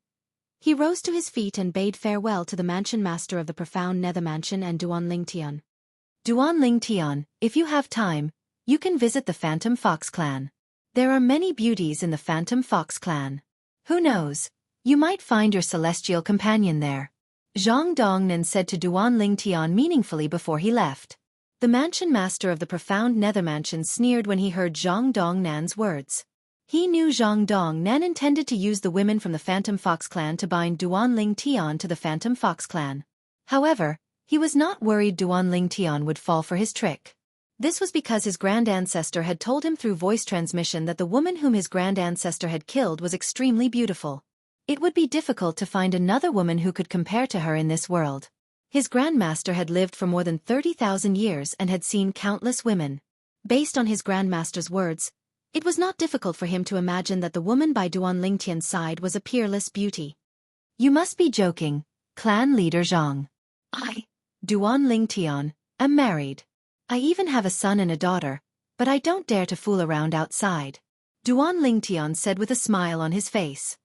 he rose to his feet and bade farewell to the mansion master of the profound Nether Mansion and Duanling Tian. Duanling Tian, if you have time, you can visit the Phantom Fox clan. There are many beauties in the Phantom Fox clan. Who knows, you might find your celestial companion there. Zhang Dongnan said to Duanling Tian meaningfully before he left. The mansion master of the profound Nether Mansion sneered when he heard Zhang Dongnan's words. He knew Zhang Dongnan intended to use the women from the Phantom Fox clan to bind Duanling Tian to the Phantom Fox clan. However, he was not worried Duan Lingtian would fall for his trick. This was because his grand ancestor had told him through voice transmission that the woman whom his grand ancestor had killed was extremely beautiful. It would be difficult to find another woman who could compare to her in this world. His grandmaster had lived for more than 30,000 years and had seen countless women. Based on his grandmaster's words, it was not difficult for him to imagine that the woman by Duan Lingtian's side was a peerless beauty. You must be joking, clan leader Zhang. I, Duan Lingtian, am married. I even have a son and a daughter, but I don't dare to fool around outside. Duan Lingtian said with a smile on his face.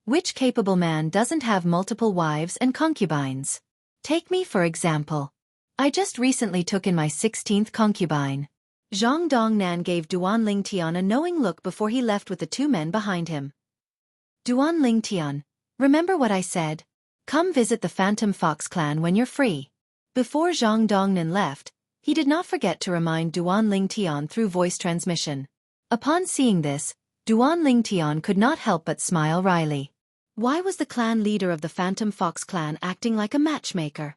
Which capable man doesn't have multiple wives and concubines? Take me for example. I just recently took in my 16th concubine. Zhang Dongnan gave Duan Lingtian a knowing look before he left with the two men behind him. Duan Lingtian, remember what I said? Come visit the Phantom Fox clan when you're free. Before Zhang Dongnan left, he did not forget to remind Duan Lingtian through voice transmission. Upon seeing this, Duan Lingtian could not help but smile wryly. Why was the clan leader of the Phantom Fox clan acting like a matchmaker?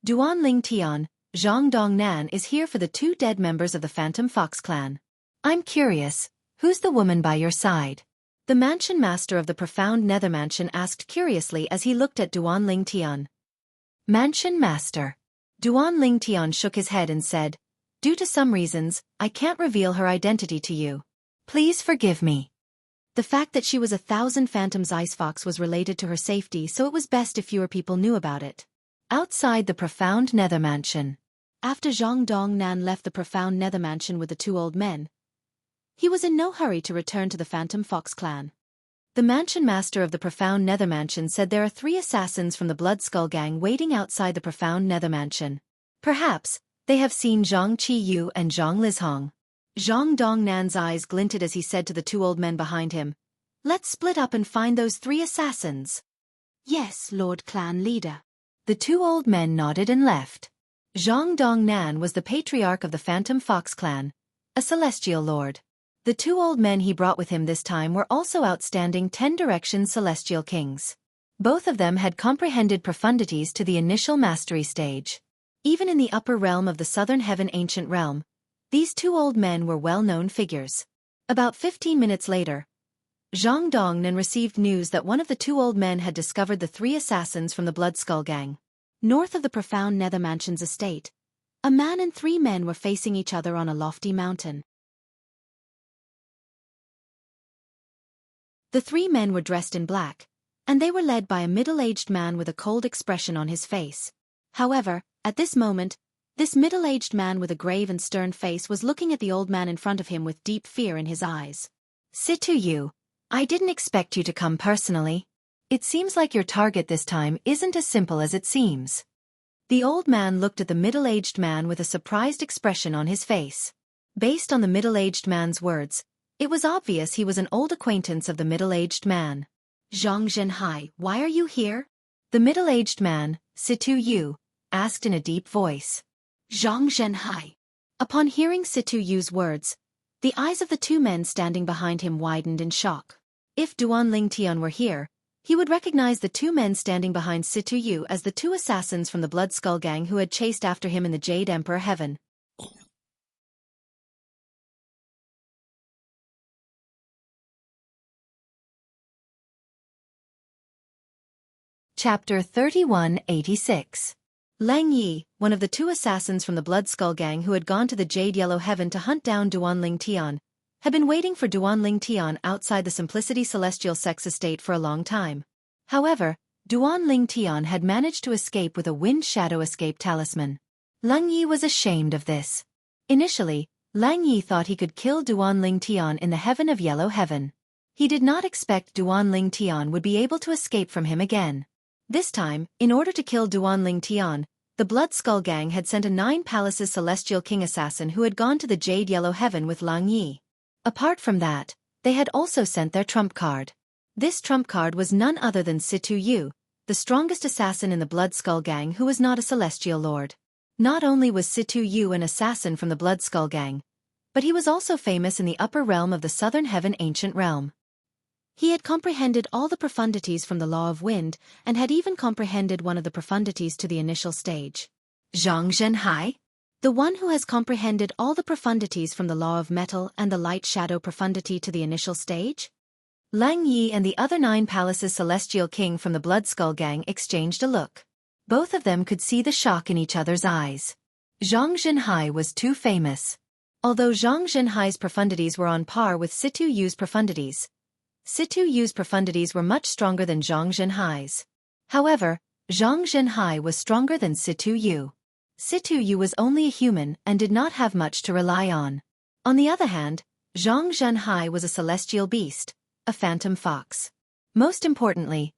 Duan Lingtian, Zhang Dongnan is here for the two dead members of the Phantom Fox clan. I'm curious, who's the woman by your side? The mansion master of the profound nether mansion asked curiously as he looked at Duan Lingtian. Mansion master. Duan Lingtian shook his head and said, due to some reasons, I can't reveal her identity to you. Please forgive me. The fact that she was 1,000 Phantom's ice fox was related to her safety, so it was best if fewer people knew about it. Outside the profound nether mansion. After Zhang Dongnan left the profound nether mansion with the two old men, he was in no hurry to return to the Phantom Fox clan. The mansion master of the profound nether mansion said there are 3 assassins from the Blood Skull gang waiting outside the profound nether mansion. Perhaps, they have seen Zhang Qiyu and Zhang Lizhong. Zhang Dongnan's eyes glinted as he said to the two old men behind him, let's split up and find those 3 assassins. Yes, Lord Clan Leader. The two old men nodded and left. Zhang Dongnan was the patriarch of the Phantom Fox clan, a celestial lord. The two old men he brought with him this time were also outstanding 10-direction celestial kings. Both of them had comprehended profundities to the initial mastery stage. Even in the upper realm of the Southern Heaven Ancient Realm, these two old men were well-known figures. About 15 minutes later, Zhang Dongnan received news that one of the two old men had discovered the 3 assassins from the Blood Skull gang. North of the profound nether mansion's estate, a man and 3 men were facing each other on a lofty mountain. The 3 men were dressed in black, and they were led by a middle-aged man with a cold expression on his face. However, at this moment, this middle-aged man with a grave and stern face was looking at the old man in front of him with deep fear in his eyes. Situ Yu, I didn't expect you to come personally. It seems like your target this time isn't as simple as it seems. The old man looked at the middle-aged man with a surprised expression on his face. Based on the middle-aged man's words, it was obvious he was an old acquaintance of the middle-aged man. Zhang Zhenhai, why are you here? The middle-aged man, Situ Yu, asked in a deep voice. Zhang Zhenhai. Upon hearing Situ Yu's words, the eyes of the 2 men standing behind him widened in shock. If Duan Lingtian were here, he would recognize the 2 men standing behind Situ Yu as the 2 assassins from the Blood Skull gang who had chased after him in the Jade Emperor Heaven. Chapter 3186. Lang Yi, one of the 2 assassins from the Blood Skull gang who had gone to the Jade Yellow Heaven to hunt down Duan Lingtian, had been waiting for Duan Lingtian outside the Simplicity Celestial Sex Estate for a long time. However, Duan Lingtian had managed to escape with a Wind Shadow Escape Talisman. Lang Yi was ashamed of this. Initially, Lang Yi thought he could kill Duan Lingtian in the Heaven of Yellow Heaven. He did not expect Duan Lingtian would be able to escape from him again. This time, in order to kill Duan Lingtian, the Blood Skull gang had sent a 9 Palaces Celestial King assassin who had gone to the Jade Yellow Heaven with Lang Yi. Apart from that, they had also sent their trump card. This trump card was none other than Situ Yu, the strongest assassin in the Blood Skull gang who was not a celestial lord. Not only was Situ Yu an assassin from the Blood Skull gang, but he was also famous in the upper realm of the Southern Heaven Ancient Realm. He had comprehended all the profundities from the law of wind, and had even comprehended one of the profundities to the initial stage. Zhang Zhenhai? The one who has comprehended all the profundities from the law of metal and the light-shadow profundity to the initial stage? Lang Yi and the other 9 palaces celestial king from the Blood Skull Gang exchanged a look. Both of them could see the shock in each other's eyes. Zhang Zhenhai was too famous. Although Zhang Zhenhai's profundities were on par with Situ Yu's profundities, Situ Yu's profundities were much stronger than Zhang Zhenhai's. However, Zhang Zhenhai was stronger than Situ Yu. Situ Yu was only a human and did not have much to rely on. On the other hand, Zhang Zhenhai was a celestial beast, a phantom fox. Most importantly,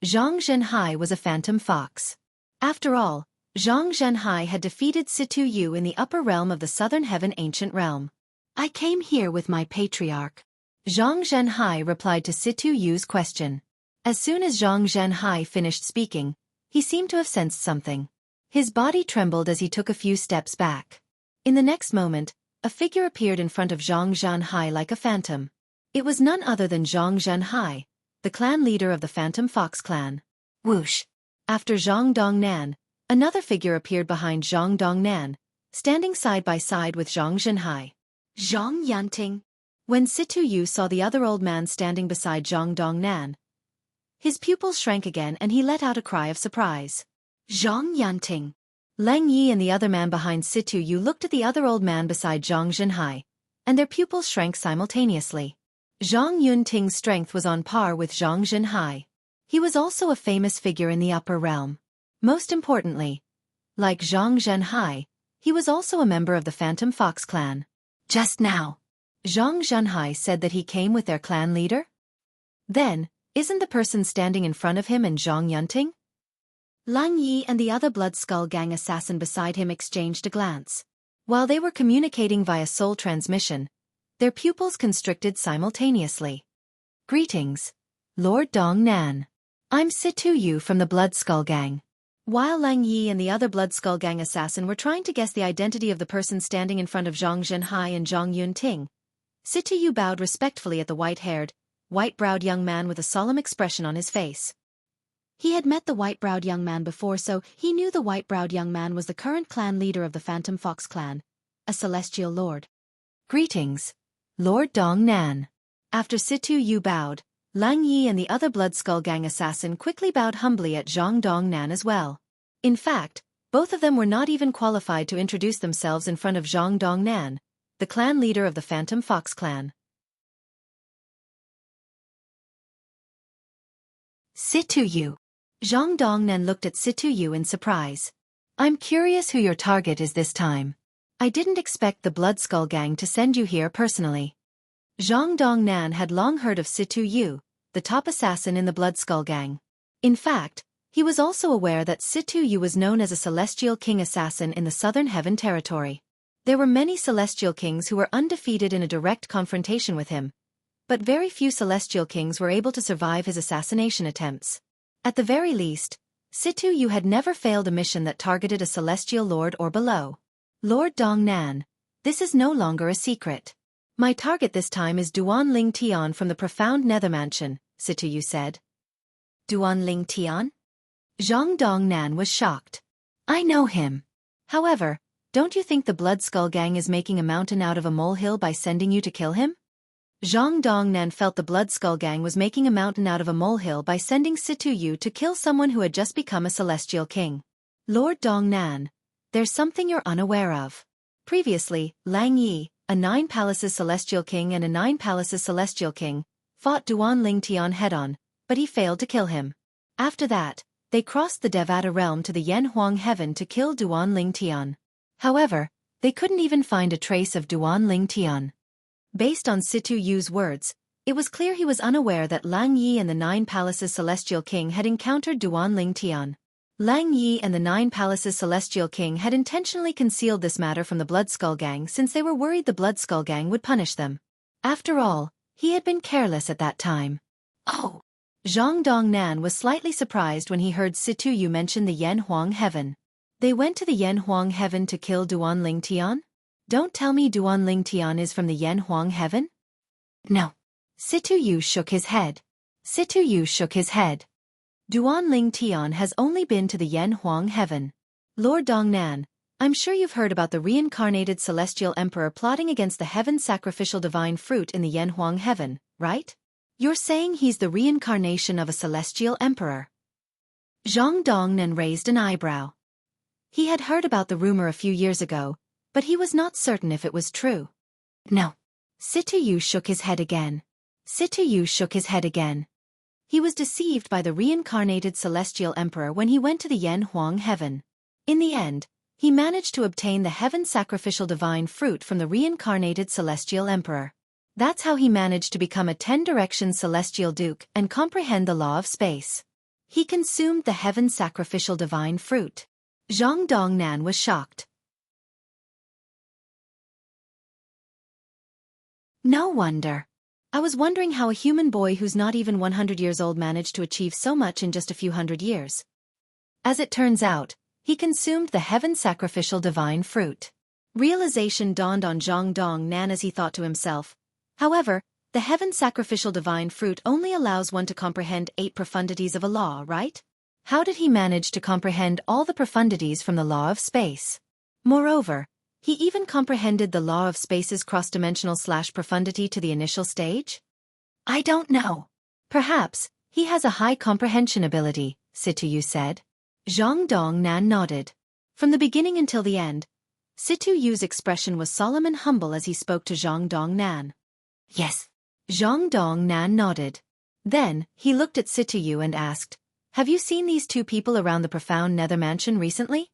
Zhang Zhenhai was a phantom fox. After all, Zhang Zhenhai had defeated Situ Yu in the upper realm of the Southern Heaven Ancient Realm. I came here with my patriarch. Zhang Zhenhai replied to Situ Yu's question. As soon as Zhang Zhenhai finished speaking, he seemed to have sensed something. His body trembled as he took a few steps back. In the next moment, a figure appeared in front of Zhang Zhenhai like a phantom. It was none other than Zhang Zhenhai, the clan leader of the Phantom Fox clan. Whoosh! After Zhang Dongnan, another figure appeared behind Zhang Dongnan, standing side by side with Zhang Zhenhai. Zhang Yanting. When Situ Yu saw the other old man standing beside Zhang Dongnan, his pupils shrank again and he let out a cry of surprise. Zhang Yanting. Lang Yi and the other man behind Situ Yu looked at the other old man beside Zhang Zhenhai, and their pupils shrank simultaneously. Zhang Yunting's strength was on par with Zhang Zhenhai. He was also a famous figure in the upper realm. Most importantly, like Zhang Zhenhai, he was also a member of the Phantom Fox clan. Just now, Zhang Zhenhai said that he came with their clan leader? Then, isn't the person standing in front of him and Zhang Yunting? Lang Yi and the other Blood Skull Gang assassin beside him exchanged a glance. While they were communicating via soul transmission, their pupils constricted simultaneously. Greetings, Lord Dongnan. I'm Situ Yu from the Blood Skull Gang. While Lang Yi and the other Blood Skull Gang assassin were trying to guess the identity of the person standing in front of Zhang Zhenhai and Zhang Yunting, Situ Yu bowed respectfully at the white-haired, white-browed young man with a solemn expression on his face. He had met the white-browed young man before, so he knew the white-browed young man was the current clan leader of the Phantom Fox clan, a celestial lord. Greetings, Lord Dongnan. After Situ Yu bowed, Lang Yi and the other Blood Skull Gang assassin quickly bowed humbly at Zhang Dongnan as well. In fact, both of them were not even qualified to introduce themselves in front of Zhang Dongnan, the clan leader of the Phantom Fox clan. Situ Yu. Zhang Dongnan looked at Situ Yu in surprise. I'm curious who your target is this time. I didn't expect the Blood Skull Gang to send you here personally. Zhang Dongnan had long heard of Situ Yu, the top assassin in the Blood Skull Gang. In fact, he was also aware that Situ Yu was known as a Celestial King assassin in the Southern Heaven Territory. There were many Celestial Kings who were undefeated in a direct confrontation with him, but very few Celestial Kings were able to survive his assassination attempts. At the very least, Situ Yu had never failed a mission that targeted a Celestial Lord or below. Lord Dongnan, this is no longer a secret. My target this time is Duan Ling Tian from the Profound Nether Mansion, Situ Yu said. Duan Ling Tian? Zhang Dongnan was shocked. I know him. However, don't you think the Blood Skull Gang is making a mountain out of a molehill by sending you to kill him? Zhang Dongnan felt the Blood Skull Gang was making a mountain out of a molehill by sending Situ Yu to kill someone who had just become a Celestial King. Lord Dongnan, there's something you're unaware of. Previously, Lang Yi, a 9 Palaces Celestial King and a 9 Palaces Celestial King, fought Duan Ling Tian head-on, but he failed to kill him. After that, they crossed the Devata realm to the Yanhuang Heaven to kill Duan Ling Tian. However, they couldn't even find a trace of Duan Ling Tian. Based on Situ Yu's words, it was clear he was unaware that Lang Yi and the 9 Palaces Celestial King had encountered Duan Ling Tian. Lang Yi and the 9 Palaces Celestial King had intentionally concealed this matter from the Blood Skull Gang since they were worried the Blood Skull Gang would punish them. After all, he had been careless at that time. Oh! Zhang Dongnan was slightly surprised when he heard Situ Yu mention the Yanhuang Heaven. They went to the Yanhuang Heaven to kill Duan Ling Tian? Don't tell me Duan Ling Tian is from the Yanhuang Heaven? No. Situ Yu shook his head. Situ Yu shook his head. Duan Ling Tian has only been to the Yan Huang heaven. Lord Dongnan, I'm sure you've heard about the reincarnated celestial emperor plotting against the heaven's sacrificial divine fruit in the Yan Huang heaven, right? You're saying he's the reincarnation of a celestial emperor? Zhang Dongnan raised an eyebrow. He had heard about the rumor a few years ago, but he was not certain if it was true. No. Situ Yu shook his head again. Situ Yu shook his head again. He was deceived by the reincarnated celestial emperor when he went to the Yan Huang heaven. In the end, he managed to obtain the heaven's sacrificial divine fruit from the reincarnated celestial emperor. That's how he managed to become a 10-direction celestial duke and comprehend the law of space. He consumed the heaven's sacrificial divine fruit. Zhang Dongnan was shocked. No wonder. I was wondering how a human boy who's not even 100 years old managed to achieve so much in just a few hundred years. As it turns out, he consumed the heaven's sacrificial divine fruit. Realization dawned on Zhang Dongnan as he thought to himself. However, the heaven's sacrificial divine fruit only allows one to comprehend 8 profundities of a law, right? How did he manage to comprehend all the profundities from the law of space? Moreover, he even comprehended the law of space's cross-dimensional profundity to the initial stage? I don't know. Perhaps, he has a high comprehension ability, Situ Yu said. Zhang Dongnan nodded. From the beginning until the end, Situ Yu's expression was solemn and humble as he spoke to Zhang Dongnan. Yes. Zhang Dongnan nodded. Then, he looked at Situ Yu and asked, have you seen these 2 people around the profound nether mansion recently?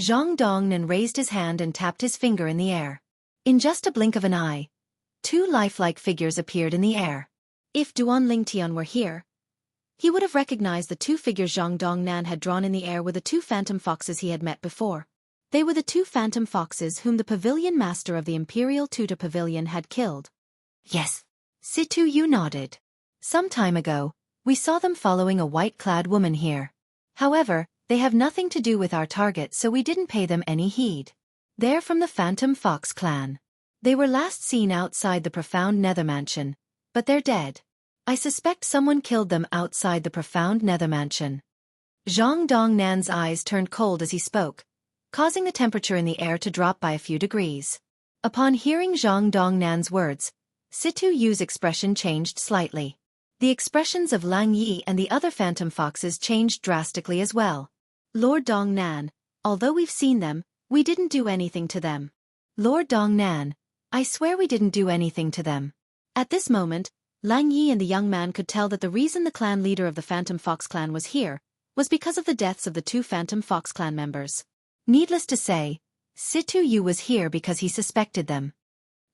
Zhang Dongnan raised his hand and tapped his finger in the air. In just a blink of an eye, 2 lifelike figures appeared in the air. If Duan Lingtian were here, he would have recognized the 2 figures Zhang Dongnan had drawn in the air were the 2 phantom foxes he had met before. They were the 2 phantom foxes whom the pavilion master of the Imperial Tutor Pavilion had killed. Yes. Situ Yu nodded. Some time ago, we saw them following a white-clad woman here. However, they have nothing to do with our target, so we didn't pay them any heed. They're from the Phantom Fox clan. They were last seen outside the profound nether mansion, but they're dead. I suspect someone killed them outside the profound nether mansion. Zhang Dongnan's eyes turned cold as he spoke, causing the temperature in the air to drop by a few degrees. Upon hearing Zhang Dongnan's words, Situ Yu's expression changed slightly. The expressions of Lang Yi and the other phantom foxes changed drastically as well. Lord Dongnan, although we've seen them, we didn't do anything to them. Lord Dongnan, I swear we didn't do anything to them. At this moment, Lang Yi and the young man could tell that the reason the clan leader of the Phantom Fox clan was here was because of the deaths of the 2 Phantom Fox clan members. Needless to say, Situ Yu was here because he suspected them.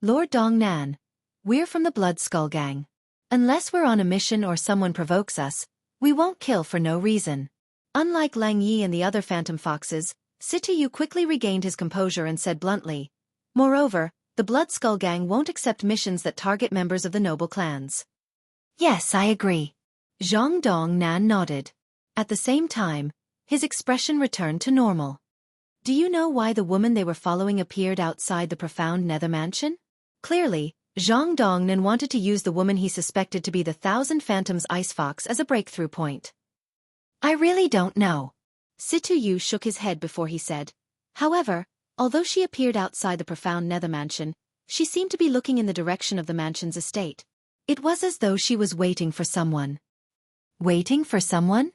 Lord Dongnan, we're from the Blood Skull Gang. Unless we're on a mission or someone provokes us, we won't kill for no reason. Unlike Lang Yi and the other Phantom Foxes, Situ Yu quickly regained his composure and said bluntly, moreover, the Blood Skull Gang won't accept missions that target members of the noble clans. Yes, I agree. Zhang Dongnan nodded. At the same time, his expression returned to normal. Do you know why the woman they were following appeared outside the profound nether mansion? Clearly, Zhang Dongnan wanted to use the woman he suspected to be the Thousand Phantoms Ice Fox as a breakthrough point. I really don't know. Situ Yu shook his head before he said. However, although she appeared outside the profound nether mansion, she seemed to be looking in the direction of the mansion's estate. It was as though she was waiting for someone. Waiting for someone?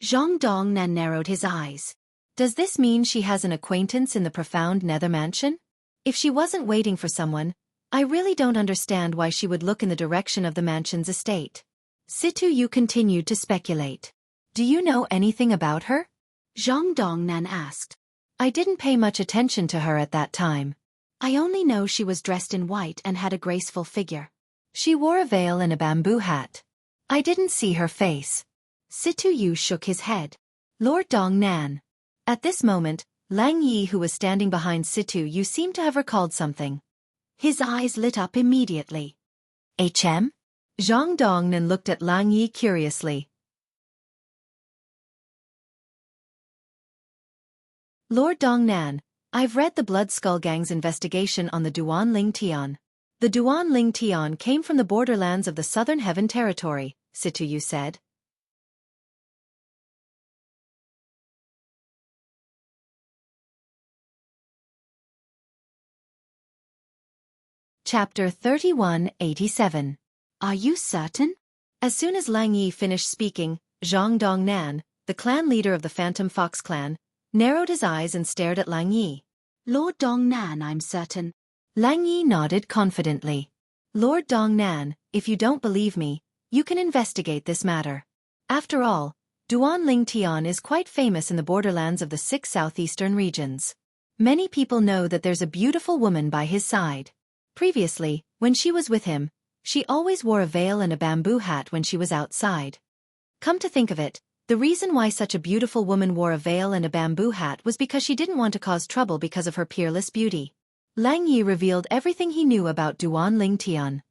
Zhang Dongnan narrowed his eyes. Does this mean she has an acquaintance in the profound nether mansion? If she wasn't waiting for someone, I really don't understand why she would look in the direction of the mansion's estate. Situ Yu continued to speculate. Do you know anything about her? Zhang Dongnan asked. I didn't pay much attention to her at that time. I only know she was dressed in white and had a graceful figure. She wore a veil and a bamboo hat. I didn't see her face. Situ Yu shook his head. Lord Dongnan. At this moment, Lang Yi, who was standing behind Situ Yu, seemed to have recalled something. His eyes lit up immediately. HM? Zhang Dongnan looked at Lang Yi curiously. Lord Dongnan, I've read the Blood Skull Gang's investigation on the Duan Ling Tian. The Duan Ling Tian came from the borderlands of the Southern Heaven Territory, Situyu said. Chapter 3187. Are you certain? As soon as Lang Yi finished speaking, Zhang Dongnan, the clan leader of the Phantom Fox clan, narrowed his eyes and stared at Lang Yi. Lord Dongnan, I'm certain. Lang Yi nodded confidently. Lord Dongnan, if you don't believe me, you can investigate this matter. After all, Duan Ling Tian is quite famous in the borderlands of the 6 southeastern regions. Many people know that there's a beautiful woman by his side. Previously, when she was with him, she always wore a veil and a bamboo hat when she was outside. Come to think of it, the reason why such a beautiful woman wore a veil and a bamboo hat was because she didn't want to cause trouble because of her peerless beauty. Lang Yi revealed everything he knew about Duan Ling Tian.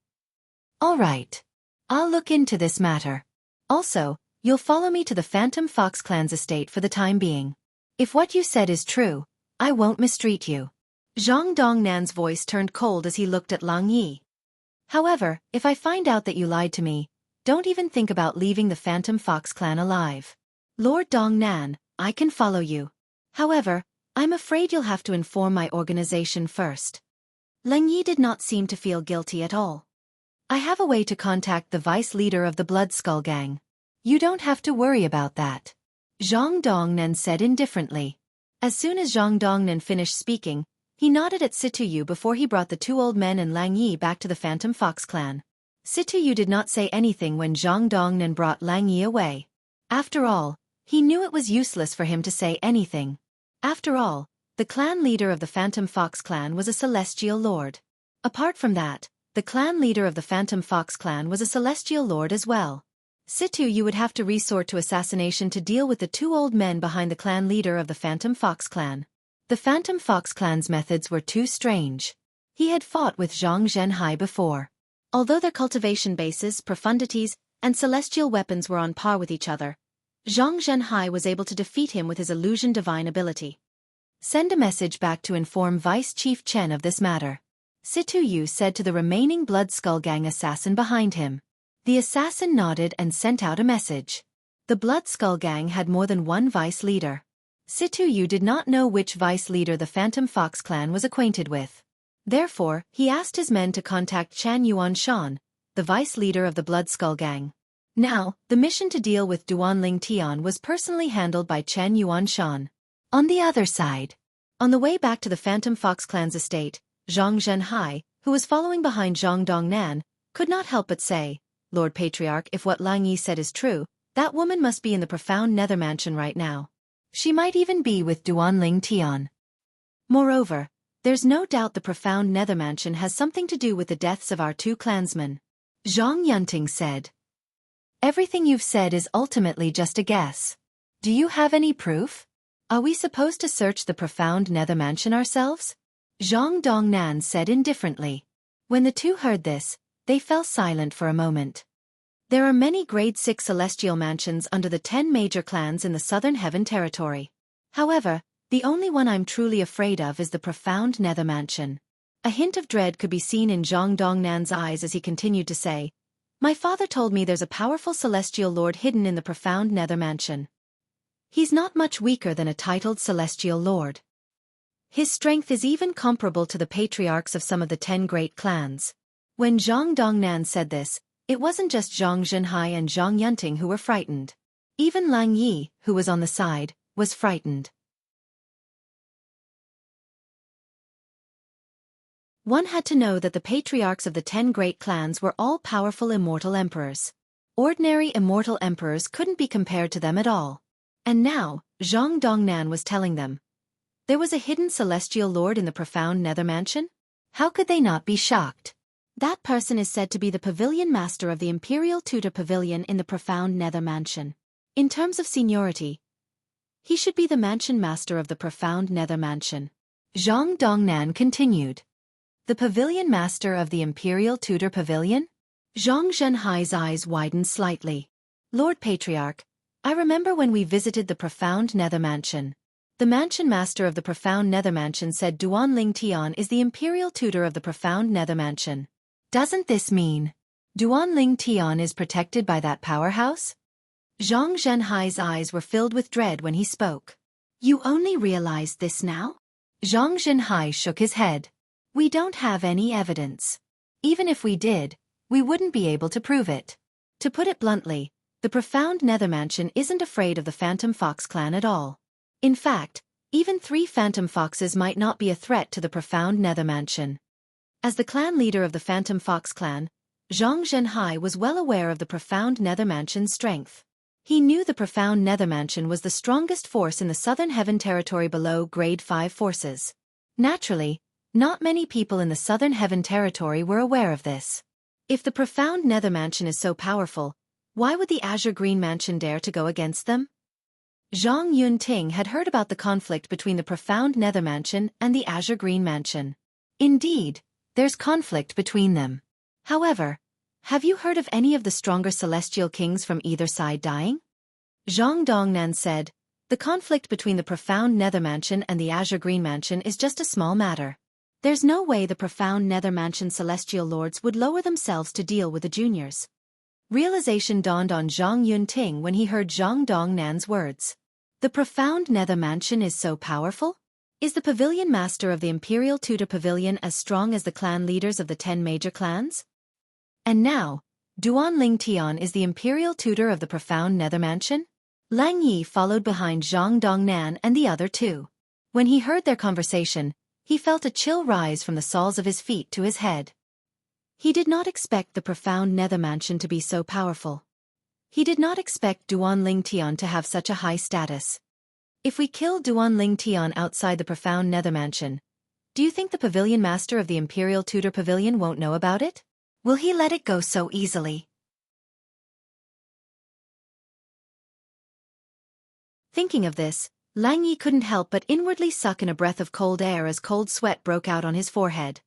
All right. I'll look into this matter. Also, you'll follow me to the Phantom Fox clan's estate for the time being. If what you said is true, I won't mistreat you. Zhang Dongnan's voice turned cold as he looked at Lang Yi. However, if I find out that you lied to me, don't even think about leaving the Phantom Fox clan alive. Lord Dongnan, I can follow you. However, I'm afraid you'll have to inform my organization first. Lang Yi did not seem to feel guilty at all. I have a way to contact the vice leader of the Blood Skull Gang. You don't have to worry about that. Zhang Dongnan said indifferently. As soon as Zhang Dongnan finished speaking, he nodded at Situyu before he brought the 2 old men and Lang Yi back to the Phantom Fox clan. Situyu did not say anything when Zhang Dongnan brought Lang Yi away. After all, he knew it was useless for him to say anything. After all, the clan leader of the Phantom Fox clan was a celestial lord. Apart from that, the clan leader of the Phantom Fox clan was a celestial lord as well. Situyu would have to resort to assassination to deal with the 2 old men behind the clan leader of the Phantom Fox clan. The Phantom Fox clan's methods were too strange. He had fought with Zhang Zhenhai before. Although their cultivation bases, profundities, and celestial weapons were on par with each other, Zhang Zhenhai was able to defeat him with his illusion divine ability. Send a message back to inform Vice Chief Chen of this matter. Situyu said to the remaining Blood Skull Gang assassin behind him. The assassin nodded and sent out a message. The Blood Skull Gang had more than one vice leader. Situyu did not know which vice leader the Phantom Fox clan was acquainted with. Therefore, he asked his men to contact Chan Yuanshan, the vice leader of the Blood Skull Gang. Now, the mission to deal with Duan Ling Tian was personally handled by Chen Yuanshan. On the other side, on the way back to the Phantom Fox clan's estate, Zhang Zhenhai, who was following behind Zhang Dongnan, could not help but say, Lord Patriarch, if what Lang Yi said is true, that woman must be in the profound nether mansion right now. She might even be with Duan Ling Tian. Moreover, there's no doubt the profound nether mansion has something to do with the deaths of our 2 clansmen. Zhang Yunting said. Everything you've said is ultimately just a guess. Do you have any proof? Are we supposed to search the profound nether mansion ourselves? Zhang Dongnan said indifferently. When the 2 heard this, they fell silent for a moment. There are many grade 6 celestial mansions under the 10 major clans in the Southern Heaven territory. However, the only one I'm truly afraid of is the profound nether mansion. A hint of dread could be seen in Zhang Dongnan's eyes as he continued to say, My father told me there's a powerful celestial lord hidden in the profound nether mansion. He's not much weaker than a titled celestial lord. His strength is even comparable to the patriarchs of some of the 10 great clans. When Zhang Dongnan said this, it wasn't just Zhang Zhenhai and Zhang Yunting who were frightened. Even Lang Yi, who was on the side, was frightened. One had to know that the patriarchs of the 10 great clans were all powerful immortal emperors. Ordinary immortal emperors couldn't be compared to them at all. And now, Zhang Dongnan was telling them. There was a hidden celestial lord in the profound nether mansion? How could they not be shocked? That person is said to be the pavilion master of the Imperial Tudor Pavilion in the profound nether mansion. In terms of seniority, he should be the mansion master of the profound nether mansion. Zhang Dongnan continued. The pavilion master of the Imperial Tudor Pavilion? Zhang Zhenhai's eyes widened slightly. Lord Patriarch, I remember when we visited the profound nether mansion. The mansion master of the profound nether mansion said Duan Ling Tian is the Imperial Tutor of the profound nether mansion. Doesn't this mean? Duanling Tian is protected by that powerhouse? Zhang Zhenhai's eyes were filled with dread when he spoke. You only realized this now? Zhang Zhenhai shook his head. We don't have any evidence. Even if we did, we wouldn't be able to prove it. To put it bluntly, the profound Nether Mansion isn't afraid of the Phantom Fox clan at all. In fact, even 3 Phantom Foxes might not be a threat to the profound Nether Mansion. As the clan leader of the Phantom Fox clan, Zhang Zhenhai was well aware of the profound Nether Mansion's strength. He knew the profound Nether Mansion was the strongest force in the Southern Heaven territory below Grade 5 forces. Naturally, not many people in the Southern Heaven territory were aware of this. If the profound Nether Mansion is so powerful, why would the Azure Green Mansion dare to go against them? Zhang Yunting had heard about the conflict between the profound Nether Mansion and the Azure Green Mansion. Indeed, there's conflict between them. However, have you heard of any of the stronger celestial kings from either side dying? Zhang Dongnan said, the conflict between the profound Nether Mansion and the Azure Green Mansion is just a small matter. There's no way the profound Nether Mansion celestial lords would lower themselves to deal with the juniors. Realization dawned on Zhang Yunting when he heard Zhang Dongnan's words. The profound Nether Mansion is so powerful? Is the pavilion master of the Imperial Tutor Pavilion as strong as the clan leaders of the 10 major clans? And now, Duanling Tian is the Imperial Tutor of the profound Nether Mansion? Lang Yi followed behind Zhang Dongnan and the other 2. When he heard their conversation, he felt a chill rise from the soles of his feet to his head. He did not expect the profound Nether Mansion to be so powerful. He did not expect Duanling Tian to have such a high status. If we kill Duanling Tian outside the profound Nether Mansion, do you think the pavilion master of the Imperial Tutor Pavilion won't know about it? Will he let it go so easily? Thinking of this, Lang Yi couldn't help but inwardly suck in a breath of cold air as cold sweat broke out on his forehead.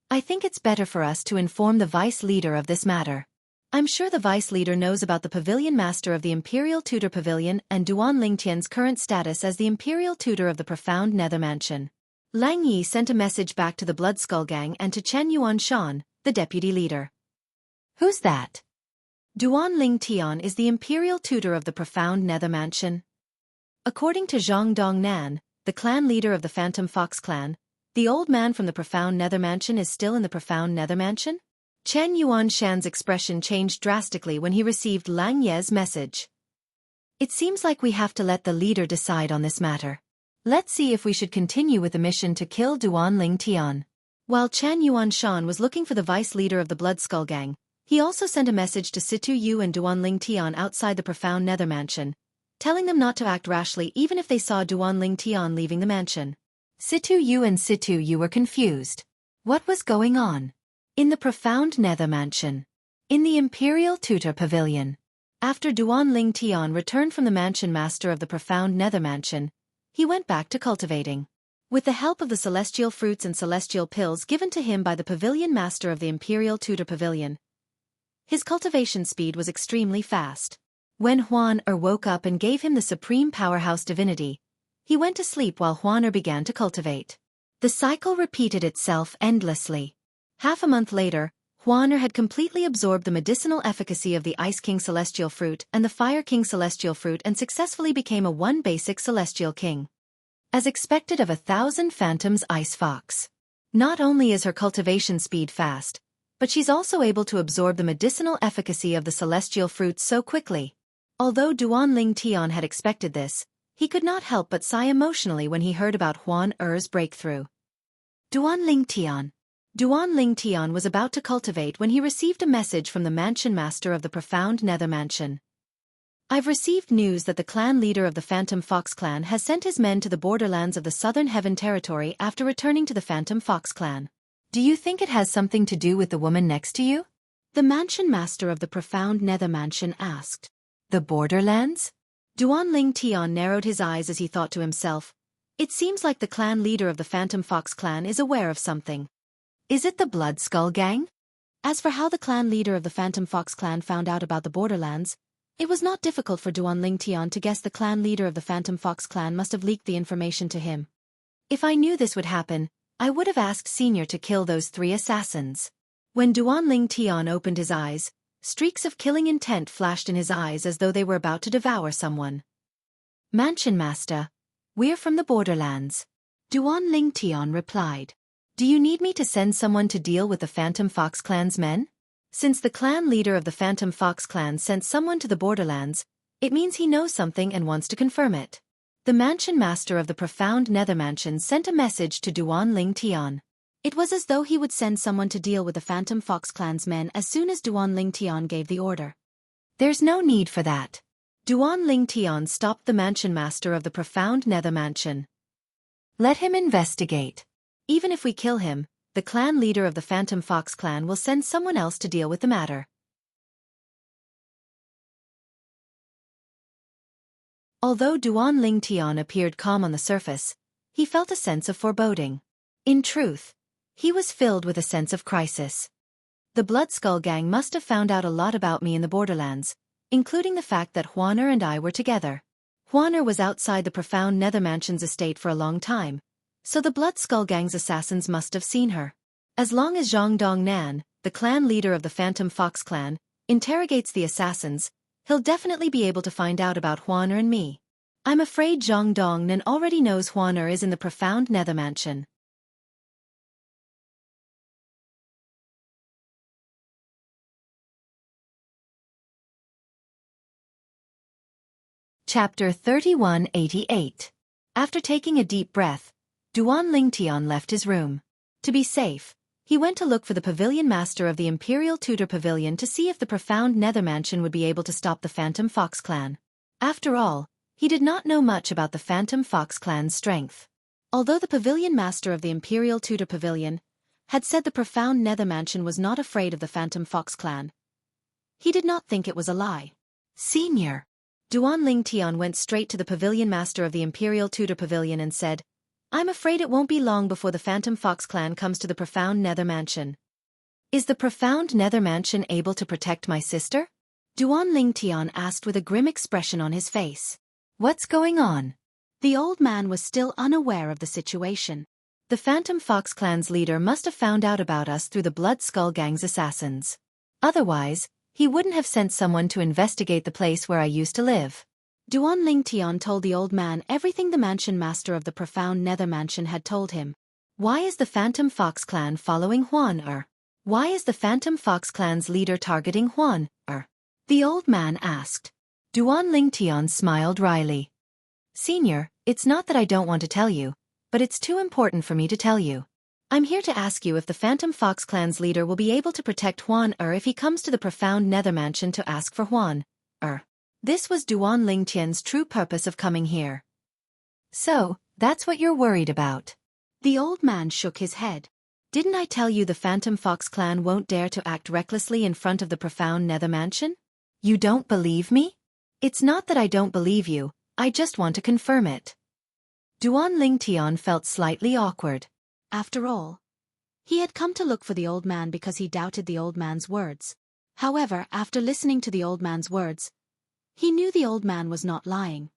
I think it's better for us to inform the vice leader of this matter. I'm sure the vice leader knows about the pavilion master of the Imperial Tutor Pavilion and Duanling Tian's current status as the Imperial Tutor of the profound Nether Mansion. Lang Yi sent a message back to the Blood Skull Gang and to Chen Yuanshan, the deputy leader. Who's that? Duanling Tian is the Imperial Tutor of the profound Nether Mansion. According to Zhang Dongnan, the clan leader of the Phantom Fox clan, the old man from the profound Nether Mansion is still in the profound Nether Mansion? Chen Yuanshan's expression changed drastically when he received Lang Ye's message. It seems like we have to let the leader decide on this matter. Let's see if we should continue with the mission to kill Duanling Tian. While Chen Yuanshan was looking for the vice leader of the Blood Skull Gang, he also sent a message to Situ Yu and Duanling Tian outside the profound Nether Mansion, telling them not to act rashly even if they saw Duanling Tian leaving the mansion. Situ Yu and Situ Yu were confused. What was going on? In the profound Nether Mansion. In the Imperial Tutor Pavilion. After Duanling Tian returned from the mansion master of the profound Nether Mansion, he went back to cultivating. With the help of the celestial fruits and celestial pills given to him by the pavilion master of the Imperial Tutor Pavilion, his cultivation speed was extremely fast. When Huan woke up and gave him the supreme powerhouse divinity, he went to sleep while Huan began to cultivate. The cycle repeated itself endlessly. Half a month later, Huan had completely absorbed the medicinal efficacy of the Ice King Celestial Fruit and the Fire King Celestial Fruit and successfully became a one basic Celestial King. As expected of 1,000 Phantoms Ice Fox. Not only is her cultivation speed fast, but she's also able to absorb the medicinal efficacy of the Celestial Fruits so quickly. Although Duanling Tian had expected this, he could not help but sigh emotionally when he heard about Huan Er's breakthrough. Duanling Tian. Duanling Tian was about to cultivate when he received a message from the mansion master of the profound Nether Mansion. I've received news that the clan leader of the Phantom Fox clan has sent his men to the borderlands of the Southern Heaven territory after returning to the Phantom Fox clan. Do you think it has something to do with the woman next to you? The mansion master of the profound Nether Mansion asked. The borderlands? Duanling Tian narrowed his eyes as he thought to himself. It seems like the clan leader of the Phantom Fox clan is aware of something. Is it the Blood Skull Gang? As for how the clan leader of the Phantom Fox clan found out about the borderlands, it was not difficult for Duanling Tian to guess the clan leader of the Phantom Fox clan must have leaked the information to him. If I knew this would happen, I would have asked Senior to kill those 3 assassins. When Duanling Tian opened his eyes, streaks of killing intent flashed in his eyes as though they were about to devour someone. Mansion Master, we're from the borderlands. Duanling Tian replied. Do you need me to send someone to deal with the Phantom Fox Clan's men? Since the clan leader of the Phantom Fox Clan sent someone to the borderlands, it means he knows something and wants to confirm it. The Mansion Master of the Profound Nether Mansion sent a message to Duanling Tian. It was as though he would send someone to deal with the Phantom Fox Clan's men as soon as Duanling Tian gave the order. There's no need for that. Duanling Tian stopped the Mansion Master of the Profound Nether Mansion. Let him investigate. Even if we kill him, the clan leader of the Phantom Fox Clan will send someone else to deal with the matter. Although Duanling Tian appeared calm on the surface, he felt a sense of foreboding. In truth, he was filled with a sense of crisis. The Bloodskull gang must have found out a lot about me in the borderlands, including the fact that Huaner and I were together. Huaner was outside the Profound Nether Mansion's estate for a long time, so the Bloodskull gang's assassins must have seen her. As long as Zhang Dongnan, the clan leader of the Phantom Fox Clan, interrogates the assassins, he'll definitely be able to find out about Huaner and me. I'm afraid Zhang Dongnan already knows Huaner is in the Profound Nether Mansion. Chapter 3188. After taking a deep breath, Duanling Tian left his room. To be safe, he went to look for the Pavilion Master of the Imperial Tutor Pavilion to see if the Profound Nether Mansion would be able to stop the Phantom Fox Clan. After all, he did not know much about the Phantom Fox Clan's strength. Although the Pavilion Master of the Imperial Tutor Pavilion had said the Profound Nether Mansion was not afraid of the Phantom Fox Clan, he did not think it was a lie. Senior. Duanling Tian went straight to the Pavilion Master of the Imperial Tutor Pavilion and said, I'm afraid it won't be long before the Phantom Fox Clan comes to the Profound Nether Mansion. Is the Profound Nether Mansion able to protect my sister? Duanling Tian asked with a grim expression on his face. What's going on? The old man was still unaware of the situation. The Phantom Fox Clan's leader must have found out about us through the Bloodskull gang's assassins. Otherwise, he wouldn't have sent someone to investigate the place where I used to live. Duanling Tian told the old man everything the Mansion Master of the Profound Nether Mansion had told him. Why is the Phantom Fox Clan following Huaner? Why is the Phantom Fox Clan's leader targeting Huaner? The old man asked. Duanling Tian smiled wryly. Senior, it's not that I don't want to tell you, but it's too important for me to tell you. I'm here to ask you if the Phantom Fox Clan's leader will be able to protect Huaner if he comes to the Profound Nether Mansion to ask for Huaner. This was Duanling Tian's true purpose of coming here. So, that's what you're worried about. The old man shook his head. Didn't I tell you the Phantom Fox Clan won't dare to act recklessly in front of the Profound Nether Mansion? You don't believe me? It's not that I don't believe you, I just want to confirm it. Duanling Tian felt slightly awkward. After all, he had come to look for the old man because he doubted the old man's words. However, after listening to the old man's words, he knew the old man was not lying.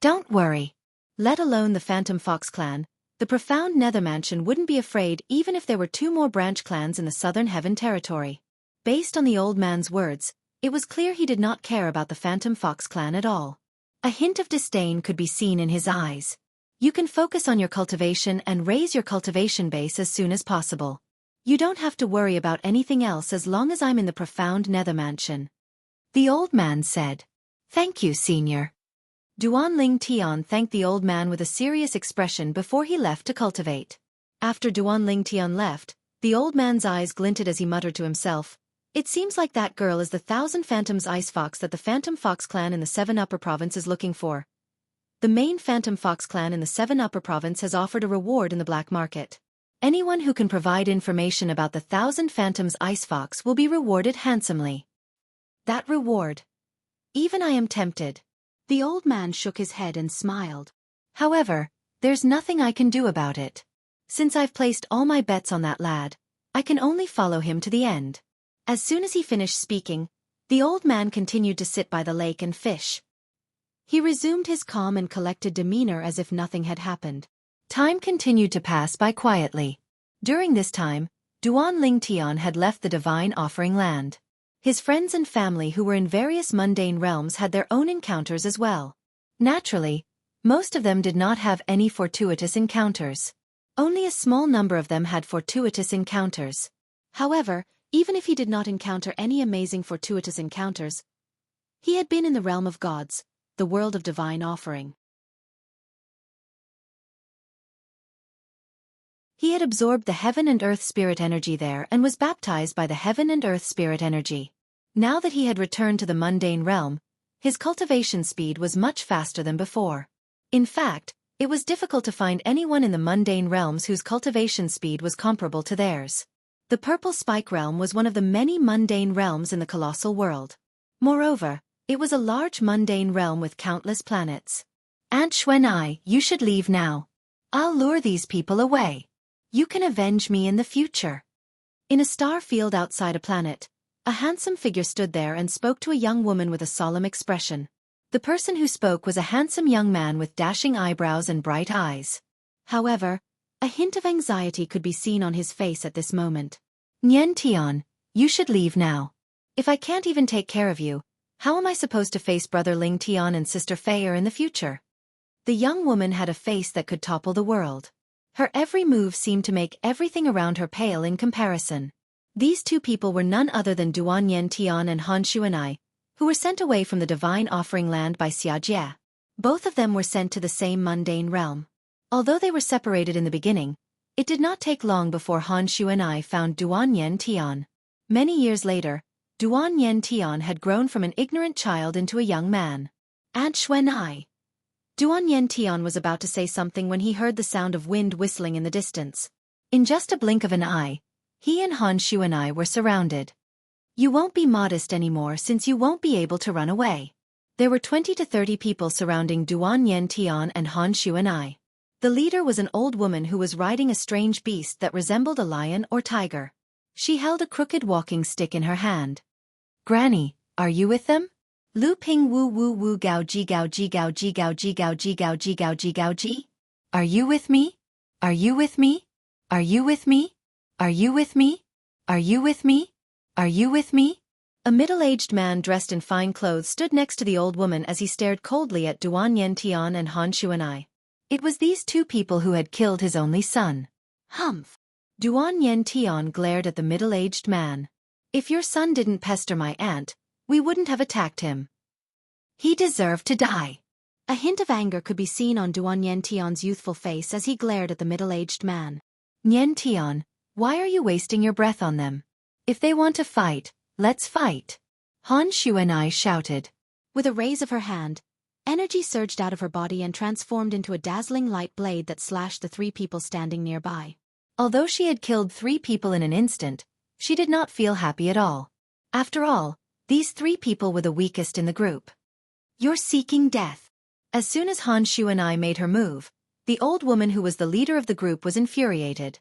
Don't worry. Let alone the Phantom Fox Clan, the Profound Nether Mansion wouldn't be afraid even if there were 2 more branch clans in the Southern Heaven territory. Based on the old man's words, it was clear he did not care about the Phantom Fox Clan at all. A hint of disdain could be seen in his eyes. You can focus on your cultivation and raise your cultivation base as soon as possible. You don't have to worry about anything else as long as I'm in the Profound Nether Mansion. The old man said. Thank you, Senior. Duanling Tian thanked the old man with a serious expression before he left to cultivate. After Duanling Tian left, the old man's eyes glinted as he muttered to himself, It seems like that girl is the 1,000 Phantoms Ice Fox that the Phantom Fox Clan in the 7 Upper Province is looking for. The main Phantom Fox Clan in the 7 Upper Province has offered a reward in the black market. Anyone who can provide information about the 1,000 Phantoms Ice Fox will be rewarded handsomely. That reward. Even I am tempted. The old man shook his head and smiled. However, there's nothing I can do about it. Since I've placed all my bets on that lad, I can only follow him to the end. As soon as he finished speaking, the old man continued to sit by the lake and fish. He resumed his calm and collected demeanor as if nothing had happened. Time continued to pass by quietly. During this time, Duan Lingtian had left the divine offering land. His friends and family who were in various mundane realms had their own encounters as well. Naturally, most of them did not have any fortuitous encounters. Only a small number of them had fortuitous encounters. However, even if he did not encounter any amazing fortuitous encounters, he had been in the realm of gods, the world of divine offering. He had absorbed the heaven and earth spirit energy there and was baptized by the heaven and earth spirit energy. Now that he had returned to the mundane realm, his cultivation speed was much faster than before. In fact, it was difficult to find anyone in the mundane realms whose cultivation speed was comparable to theirs. The Purple Spike realm was one of the many mundane realms in the colossal world. Moreover, it was a large mundane realm with countless planets. Aunt Xuanai, you should leave now. I'll lure these people away. You can avenge me in the future. In a star field outside a planet, a handsome figure stood there and spoke to a young woman with a solemn expression. The person who spoke was a handsome young man with dashing eyebrows and bright eyes. However, a hint of anxiety could be seen on his face at this moment. Nian Tian, you should leave now. If I can't even take care of you, how am I supposed to face brother Ling Tian and sister Feier in the future? The young woman had a face that could topple the world. Her every move seemed to make everything around her pale in comparison. These two people were none other than Duan Yen Tian and Han Xuanai, who were sent away from the divine offering land by Xianxia. Both of them were sent to the same mundane realm. Although they were separated in the beginning, it did not take long before Han Xuanai found Duan Yen Tian. Many years later, Duan Yen Tian had grown from an ignorant child into a young man. Aunt Xuanai. Duan Yen Tian was about to say something when he heard the sound of wind whistling in the distance. In just a blink of an eye, he and Han Xuanai were surrounded. You won't be modest anymore since you won't be able to run away. There were 20 to 30 people surrounding Duan Yen Tian and Han Xuanai. The leader was an old woman who was riding a strange beast that resembled a lion or tiger. She held a crooked walking stick in her hand. Granny, are you with them? Lu Ping Wu Wu Wu Gao Ji Gao Ji Gao Ji Gao Ji Gao Ji Gao Ji Gao Ji Gao Ji? Are you with me? Are you with me? Are you with me? Are you with me? Are you with me? Are you with me? A middle-aged man dressed in fine clothes stood next to the old woman as he stared coldly at Duan Yen Tian and Han Xuanai. It was these two people who had killed his only son. Humph! Duan Yen Tian glared at the middle-aged man. If your son didn't pester my aunt, we wouldn't have attacked him. He deserved to die. A hint of anger could be seen on Duan Yen Tian's youthful face as he glared at the middle-aged man. Yen Tian, why are you wasting your breath on them? If they want to fight, let's fight. Han Xuanai shouted. With a raise of her hand, energy surged out of her body and transformed into a dazzling light blade that slashed the three people standing nearby. Although she had killed 3 people in an instant, she did not feel happy at all. After all, these 3 people were the weakest in the group. You're seeking death. As soon as Han Xuanai made her move, the old woman who was the leader of the group was infuriated.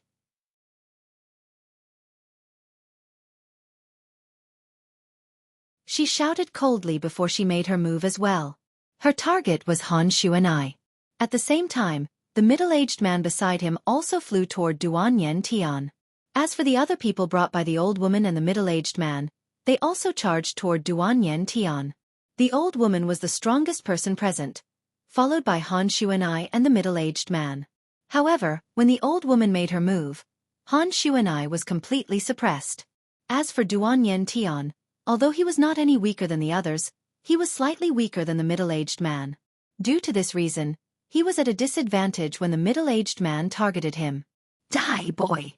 She shouted coldly before she made her move as well. Her target was Han Xuanai. At the same time, the middle-aged man beside him also flew toward Duan Yen Tian. As for the other people brought by the old woman and the middle-aged man, they also charged toward Duan Yen Tian. The old woman was the strongest person present, followed by Han Xuanai and the middle-aged man. However, when the old woman made her move, Han Xuanai was completely suppressed. As for Duan Yen Tian, although he was not any weaker than the others, he was slightly weaker than the middle-aged man. Due to this reason, he was at a disadvantage when the middle-aged man targeted him. Die, boy!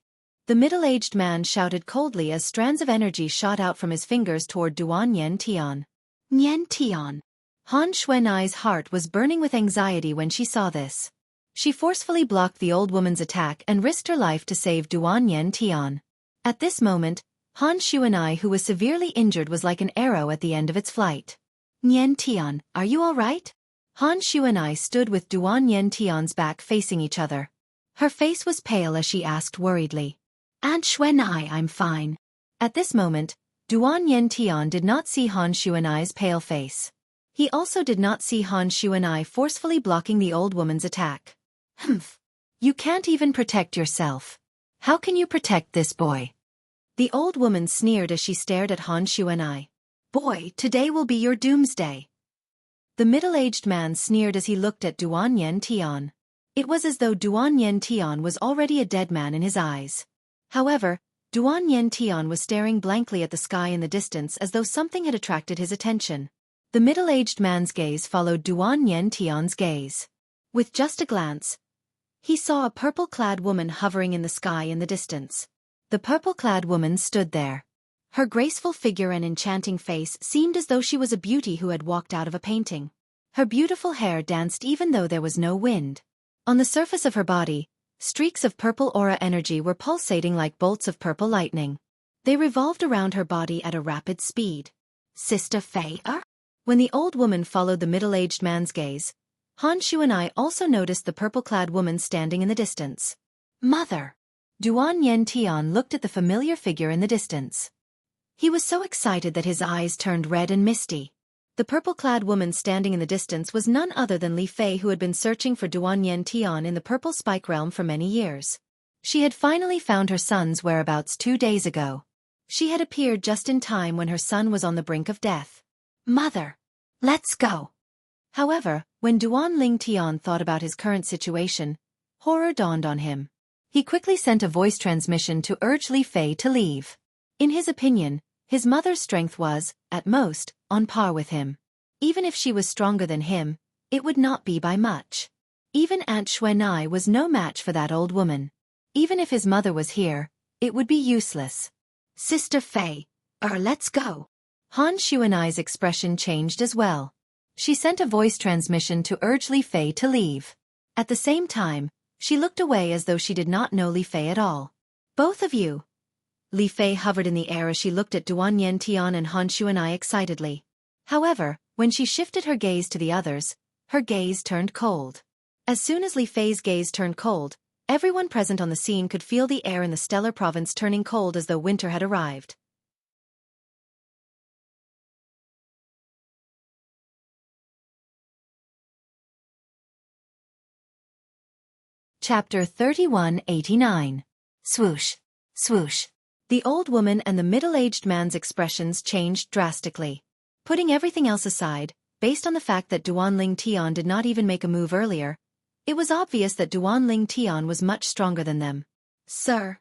The middle-aged man shouted coldly as strands of energy shot out from his fingers toward Duan Yen Tian. Yen Tian. Han Xuanai's heart was burning with anxiety when she saw this. She forcefully blocked the old woman's attack and risked her life to save Duan Yen Tian. At this moment, Han Xuanai, who was severely injured, was like an arrow at the end of its flight. Yen Tian, are you all right? Han Xuanai stood with Duan Yen Tian's back facing each other. Her face was pale as she asked worriedly. Aunt Xuanai, I'm fine. At this moment, Duan Yen Tian did not see Han Xuanai's pale face. He also did not see Han Xuanai forcefully blocking the old woman's attack. Humph! You can't even protect yourself. How can you protect this boy? The old woman sneered as she stared at Han Xuanai. Boy, today will be your doomsday. The middle-aged man sneered as he looked at Duan Yen Tian. It was as though Duan Yen Tian was already a dead man in his eyes. However, Duan Yen Tian was staring blankly at the sky in the distance as though something had attracted his attention. The middle-aged man's gaze followed Duan Yen Tian's gaze. With just a glance, he saw a purple-clad woman hovering in the sky in the distance. The purple-clad woman stood there. Her graceful figure and enchanting face seemed as though she was a beauty who had walked out of a painting. Her beautiful hair danced even though there was no wind. On the surface of her body, streaks of purple aura energy were pulsating like bolts of purple lightning. They revolved around her body at a rapid speed. Sister Fei? When the old woman followed the middle-aged man's gaze, Han Xuanai also noticed the purple-clad woman standing in the distance. Mother! Duan Yen Tian looked at the familiar figure in the distance. He was so excited that his eyes turned red and misty. The purple-clad woman standing in the distance was none other than Li Fei, who had been searching for Duan Yen Tian in the Purple Spike Realm for many years. She had finally found her son's whereabouts 2 days ago. She had appeared just in time when her son was on the brink of death. Mother! Let's go! However, when Duan Ling Tian thought about his current situation, horror dawned on him. He quickly sent a voice transmission to urge Li Fei to leave. In his opinion, his mother's strength was, at most, on par with him. Even if she was stronger than him, it would not be by much. Even Aunt Xuanai was no match for that old woman. Even if his mother was here, it would be useless. Sister Fei, let's go. Han Xuanai's expression changed as well. She sent a voice transmission to urge Li Fei to leave. At the same time, she looked away as though she did not know Li Fei at all. Both of you. Li Fei hovered in the air as she looked at Duan Yen Tian and Han Xuanai excitedly. However, when she shifted her gaze to the others, her gaze turned cold. As soon as Li Fei's gaze turned cold, everyone present on the scene could feel the air in the stellar province turning cold as though winter had arrived. Chapter 3189. Swoosh. Swoosh. The old woman and the middle-aged man's expressions changed drastically. Putting everything else aside, based on the fact that Duan Ling Tian did not even make a move earlier, it was obvious that Duan Ling Tian was much stronger than them. Sir.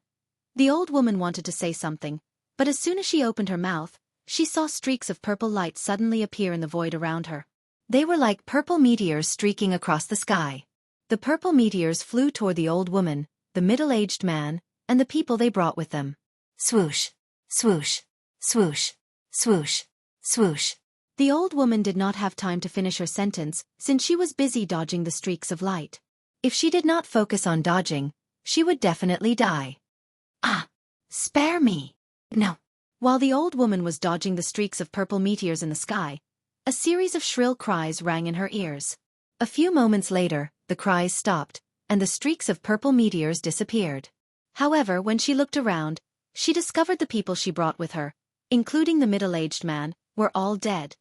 The old woman wanted to say something, but as soon as she opened her mouth, she saw streaks of purple light suddenly appear in the void around her. They were like purple meteors streaking across the sky. The purple meteors flew toward the old woman, the middle-aged man, and the people they brought with them. Swoosh, swoosh, swoosh, swoosh, swoosh. The old woman did not have time to finish her sentence since she was busy dodging the streaks of light. If she did not focus on dodging, she would definitely die. Spare me. No. While the old woman was dodging the streaks of purple meteors in the sky, a series of shrill cries rang in her ears. A few moments later, the cries stopped, and the streaks of purple meteors disappeared. However, when she looked around, she discovered the people she brought with her, including the middle-aged man, were all dead.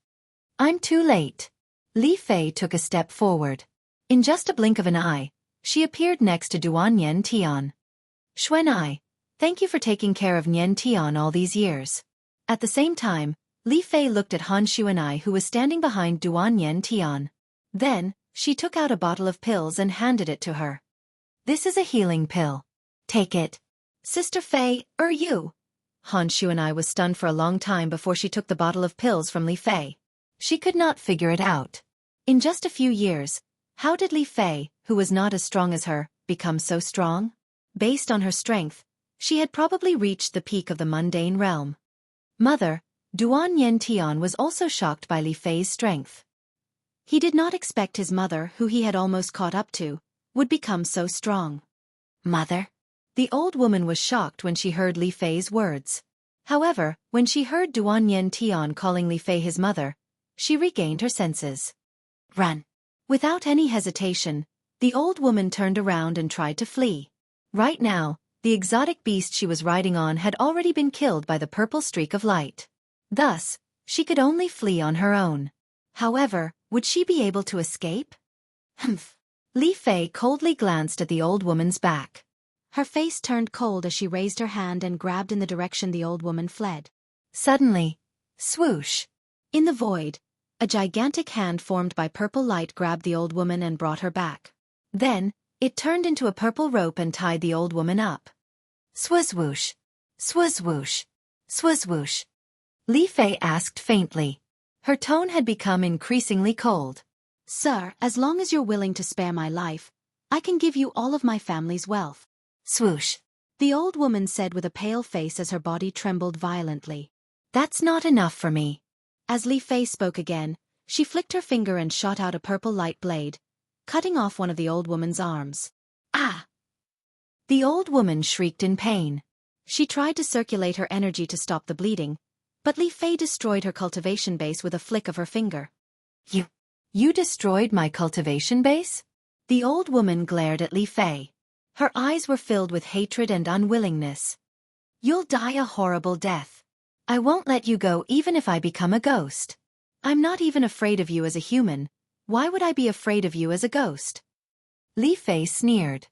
I'm too late. Li Fei took a step forward. In just a blink of an eye, she appeared next to Duan Yen Tian. Xuanai, thank you for taking care of Yen Tian all these years. At the same time, Li Fei looked at Han Xuanai, who was standing behind Duan Yen Tian. Then, she took out a bottle of pills and handed it to her. This is a healing pill. Take it. Sister Fei, you? Han Xuanai was stunned for a long time before she took the bottle of pills from Li Fei. She could not figure it out. In just a few years, how did Li Fei, who was not as strong as her, become so strong? Based on her strength, she had probably reached the peak of the mundane realm. Mother, Duan Yen Tian was also shocked by Li Fei's strength. He did not expect his mother, who he had almost caught up to, would become so strong. Mother? The old woman was shocked when she heard Li Fei's words. However, when she heard Duan Yen Tian calling Li Fei his mother, she regained her senses. Run! Without any hesitation, the old woman turned around and tried to flee. Right now, the exotic beast she was riding on had already been killed by the purple streak of light. Thus, she could only flee on her own. However, would she be able to escape? Humph! Li Fei coldly glanced at the old woman's back. Her face turned cold as she raised her hand and grabbed in the direction the old woman fled. Suddenly, swoosh! In the void, a gigantic hand formed by purple light grabbed the old woman and brought her back. Then, it turned into a purple rope and tied the old woman up. Swoosh! Swoosh! Swoosh! Li Fei asked faintly. Her tone had become increasingly cold. Sir, as long as you're willing to spare my life, I can give you all of my family's wealth. Swoosh! The old woman said with a pale face as her body trembled violently. That's not enough for me. As Li Fei spoke again, she flicked her finger and shot out a purple light blade, cutting off one of the old woman's arms. Ah! The old woman shrieked in pain. She tried to circulate her energy to stop the bleeding, but Li Fei destroyed her cultivation base with a flick of her finger. You destroyed my cultivation base? The old woman glared at Li Fei. Her eyes were filled with hatred and unwillingness. You'll die a horrible death. I won't let you go even if I become a ghost. I'm not even afraid of you as a human. Why would I be afraid of you as a ghost? Li Fei sneered.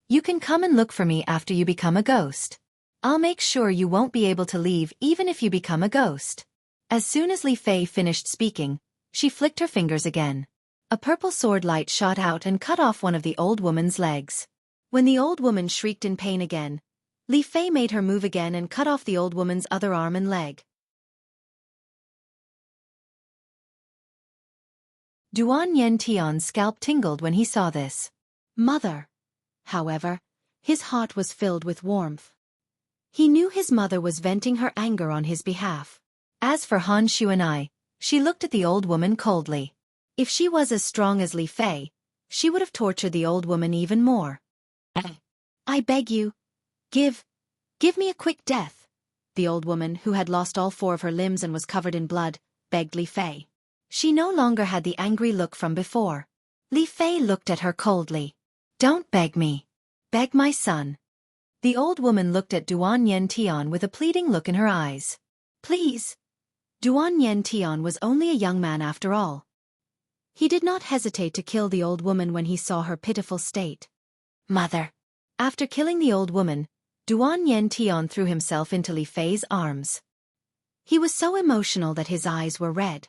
You can come and look for me after you become a ghost. I'll make sure you won't be able to leave even if you become a ghost. As soon as Li Fei finished speaking, she flicked her fingers again. A purple sword light shot out and cut off one of the old woman's legs. When the old woman shrieked in pain again, Li Fei made her move again and cut off the old woman's other arm and leg. Duan Yantian's scalp tingled when he saw this. Mother. However, his heart was filled with warmth. He knew his mother was venting her anger on his behalf. As for Han Xuanai, she looked at the old woman coldly. If she was as strong as Li Fei, she would have tortured the old woman even more. I beg you, give me a quick death. The old woman, who had lost all 4 of her limbs and was covered in blood, begged Li Fei. She no longer had the angry look from before. Li Fei looked at her coldly. Don't beg me. Beg my son. The old woman looked at Duan Yantian with a pleading look in her eyes. Please. Duan Yantian was only a young man after all. He did not hesitate to kill the old woman when he saw her pitiful state. Mother. After killing the old woman, Duan Yantian threw himself into Li Fei's arms. He was so emotional that his eyes were red.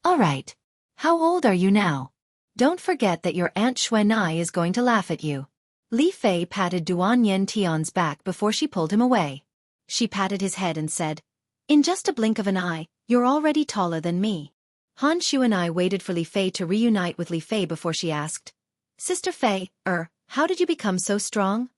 All right. How old are you now? Don't forget that your Aunt Xuanai is going to laugh at you. Li Fei patted Duan Yantian's back before she pulled him away. She patted his head and said, In just a blink of an eye, you're already taller than me. Han Xuanai waited for Li Fei to reunite with Li Fei before she asked, Sister Fei, how did you become so strong?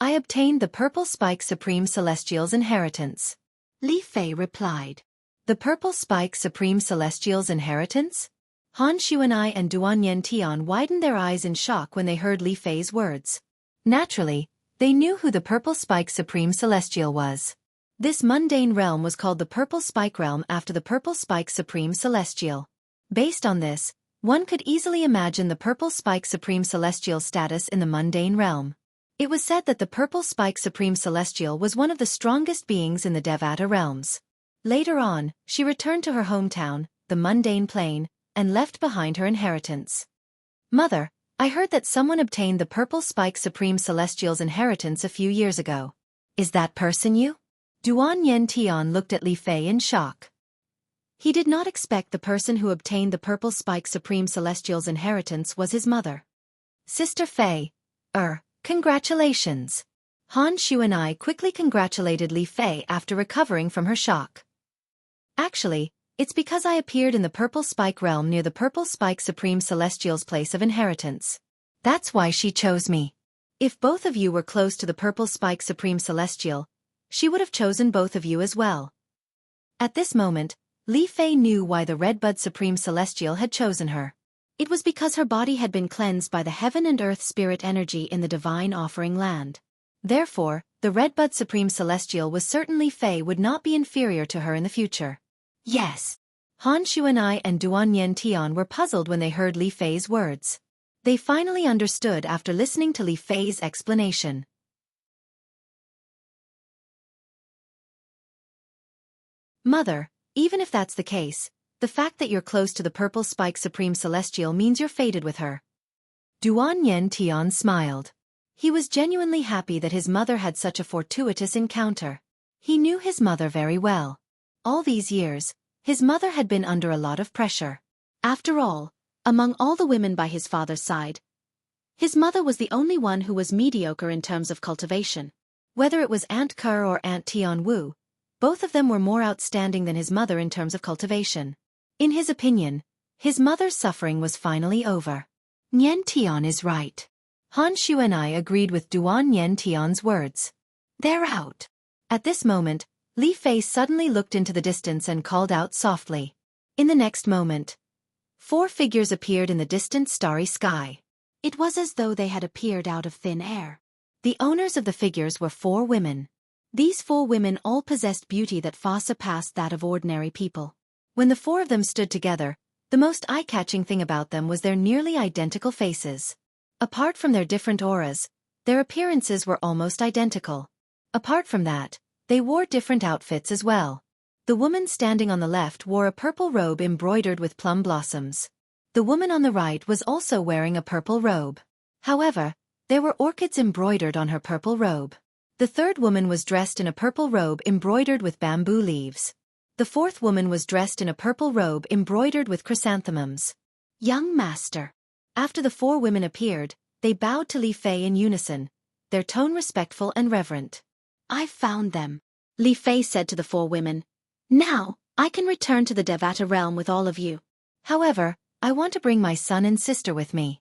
I obtained the Purple Spike Supreme Celestial's inheritance. Li Fei replied. The Purple Spike Supreme Celestial's inheritance? Han Xuanai and Duan Yantian widened their eyes in shock when they heard Li Fei's words. Naturally, they knew who the Purple Spike Supreme Celestial was. This mundane realm was called the Purple Spike Realm after the Purple Spike Supreme Celestial. Based on this, one could easily imagine the Purple Spike Supreme Celestial's status in the mundane realm. It was said that the Purple Spike Supreme Celestial was one of the strongest beings in the Devata realms. Later on, she returned to her hometown, the mundane plane, and left behind her inheritance. Mother, I heard that someone obtained the Purple Spike Supreme Celestial's inheritance a few years ago. Is that person you? Duan Yantian looked at Li Fei in shock. He did not expect the person who obtained the Purple Spike Supreme Celestial's inheritance was his mother. Sister Fei, congratulations. Han Xuanai quickly congratulated Li Fei after recovering from her shock. Actually, it's because I appeared in the Purple Spike realm near the Purple Spike Supreme Celestial's place of inheritance. That's why she chose me. If both of you were close to the Purple Spike Supreme Celestial, she would have chosen both of you as well. At this moment, Li Fei knew why the Redbud Supreme Celestial had chosen her. It was because her body had been cleansed by the heaven and earth spirit energy in the divine offering land. Therefore, the Redbud Supreme Celestial was certain Li Fei would not be inferior to her in the future. Yes. Han Xuanai and Duan Yantian were puzzled when they heard Li Fei's words. They finally understood after listening to Li Fei's explanation. Mother, even if that's the case, the fact that you're close to the Purple Spike Supreme Celestial means you're fated with her. Duan Yantian smiled. He was genuinely happy that his mother had such a fortuitous encounter. He knew his mother very well. All these years, his mother had been under a lot of pressure. After all, among all the women by his father's side, his mother was the only one who was mediocre in terms of cultivation. Whether it was Aunt Ker or Aunt Tianwu, both of them were more outstanding than his mother in terms of cultivation. In his opinion, his mother's suffering was finally over. Nian Tian is right. Han Shu and I agreed with Duan Nian Tian's words. They're out. At this moment, Li Fei suddenly looked into the distance and called out softly. In the next moment, 4 figures appeared in the distant starry sky. It was as though they had appeared out of thin air. The owners of the figures were 4 women. These 4 women all possessed beauty that far surpassed that of ordinary people. When the 4 of them stood together, the most eye-catching thing about them was their nearly identical faces. Apart from their different auras, their appearances were almost identical. Apart from that, they wore different outfits as well. The woman standing on the left wore a purple robe embroidered with plum blossoms. The woman on the right was also wearing a purple robe. However, there were orchids embroidered on her purple robe. The 3rd woman was dressed in a purple robe embroidered with bamboo leaves. The 4th woman was dressed in a purple robe embroidered with chrysanthemums. Young master. After the 4 women appeared, they bowed to Li Fei in unison, their tone respectful and reverent. I found them, Li Fei said to the 4 women. Now, I can return to the Devata realm with all of you. However, I want to bring my son and sister with me.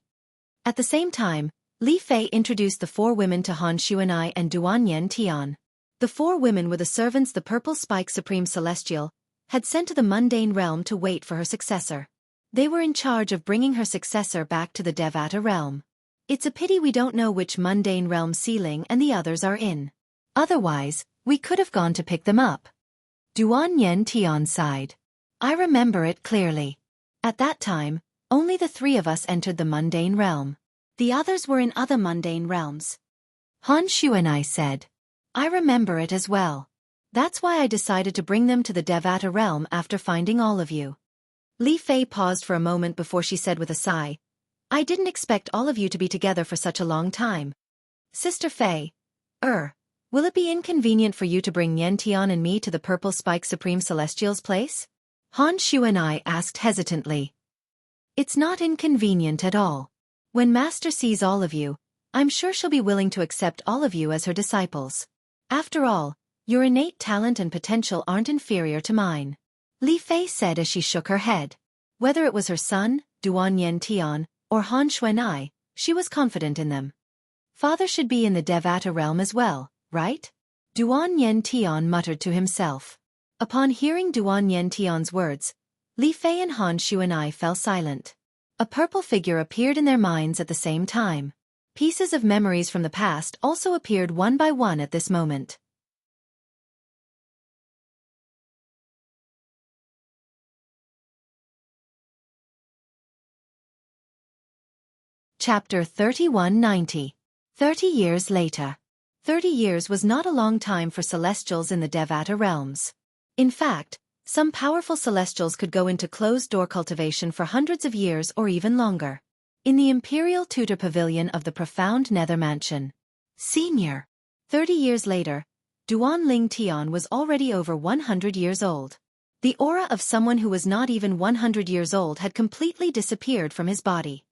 At the same time, Li Fei introduced the 4 women to Han Shu and I and Duan Yen Tian. The 4 women were the servants the Purple Spike Supreme Celestial had sent to the mundane realm to wait for her successor. They were in charge of bringing her successor back to the Devata realm. It's a pity we don't know which mundane realm Sealing and the others are in. Otherwise, we could have gone to pick them up. Duan Yen Tian sighed. I remember it clearly. At that time, only the 3 of us entered the mundane realm. The others were in other mundane realms. Han Shu and I said. I remember it as well. That's why I decided to bring them to the Devata realm after finding all of you. Li Fei paused for a moment before she said with a sigh, I didn't expect all of you to be together for such a long time. Sister Fei, will it be inconvenient for you to bring Nian Tian and me to the Purple Spike Supreme Celestial's place? Han Shu and I asked hesitantly. It's not inconvenient at all. When Master sees all of you, I'm sure she'll be willing to accept all of you as her disciples. After all, your innate talent and potential aren't inferior to mine. Li Fei said as she shook her head. Whether it was her son, Duan Yen Tian, or Han Shu and I, she was confident in them. Father should be in the Devata realm as well, right? Duan Yen Tian muttered to himself. Upon hearing Duan Yen Tian's words, Li Fei and Han Shu and I fell silent. A purple figure appeared in their minds at the same time. Pieces of memories from the past also appeared one by one at this moment. Chapter 3190. 30 years later. 30 years was not a long time for celestials in the Devata realms. In fact, some powerful celestials could go into closed-door cultivation for hundreds of years or even longer. In the Imperial Tutor Pavilion of the Profound Nether Mansion. Senior. 30 years later, Duan Ling Tian was already over 100 years old. The aura of someone who was not even 100 years old had completely disappeared from his body.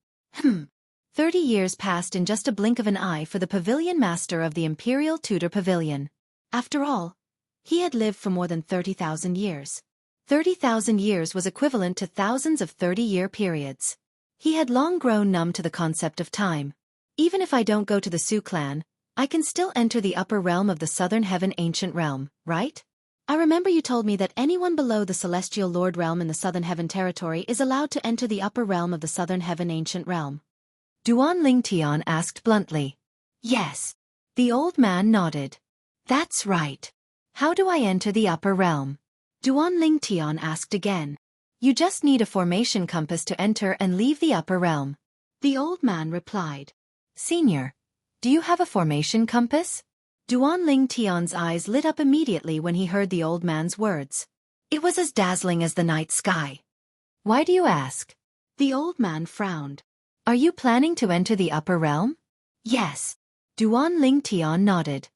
30 years passed in just a blink of an eye for the pavilion master of the Imperial Tutor Pavilion. After all, he had lived for more than 30,000 years. 30,000 years was equivalent to thousands of 30-year periods. He had long grown numb to the concept of time. Even if I don't go to the Su clan, I can still enter the upper realm of the Southern Heaven Ancient Realm, right? I remember you told me that anyone below the Celestial Lord Realm in the Southern Heaven territory is allowed to enter the upper realm of the Southern Heaven Ancient Realm. Duan Ling Tian asked bluntly. Yes. The old man nodded. That's right. How do I enter the upper realm? Duan Ling Tian asked again. You just need a formation compass to enter and leave the upper realm. The old man replied. Senior, do you have a formation compass? Duan Ling Tian's eyes lit up immediately when he heard the old man's words. It was as dazzling as the night sky. Why do you ask? The old man frowned. Are you planning to enter the upper realm? Yes. Duan Lingtian nodded.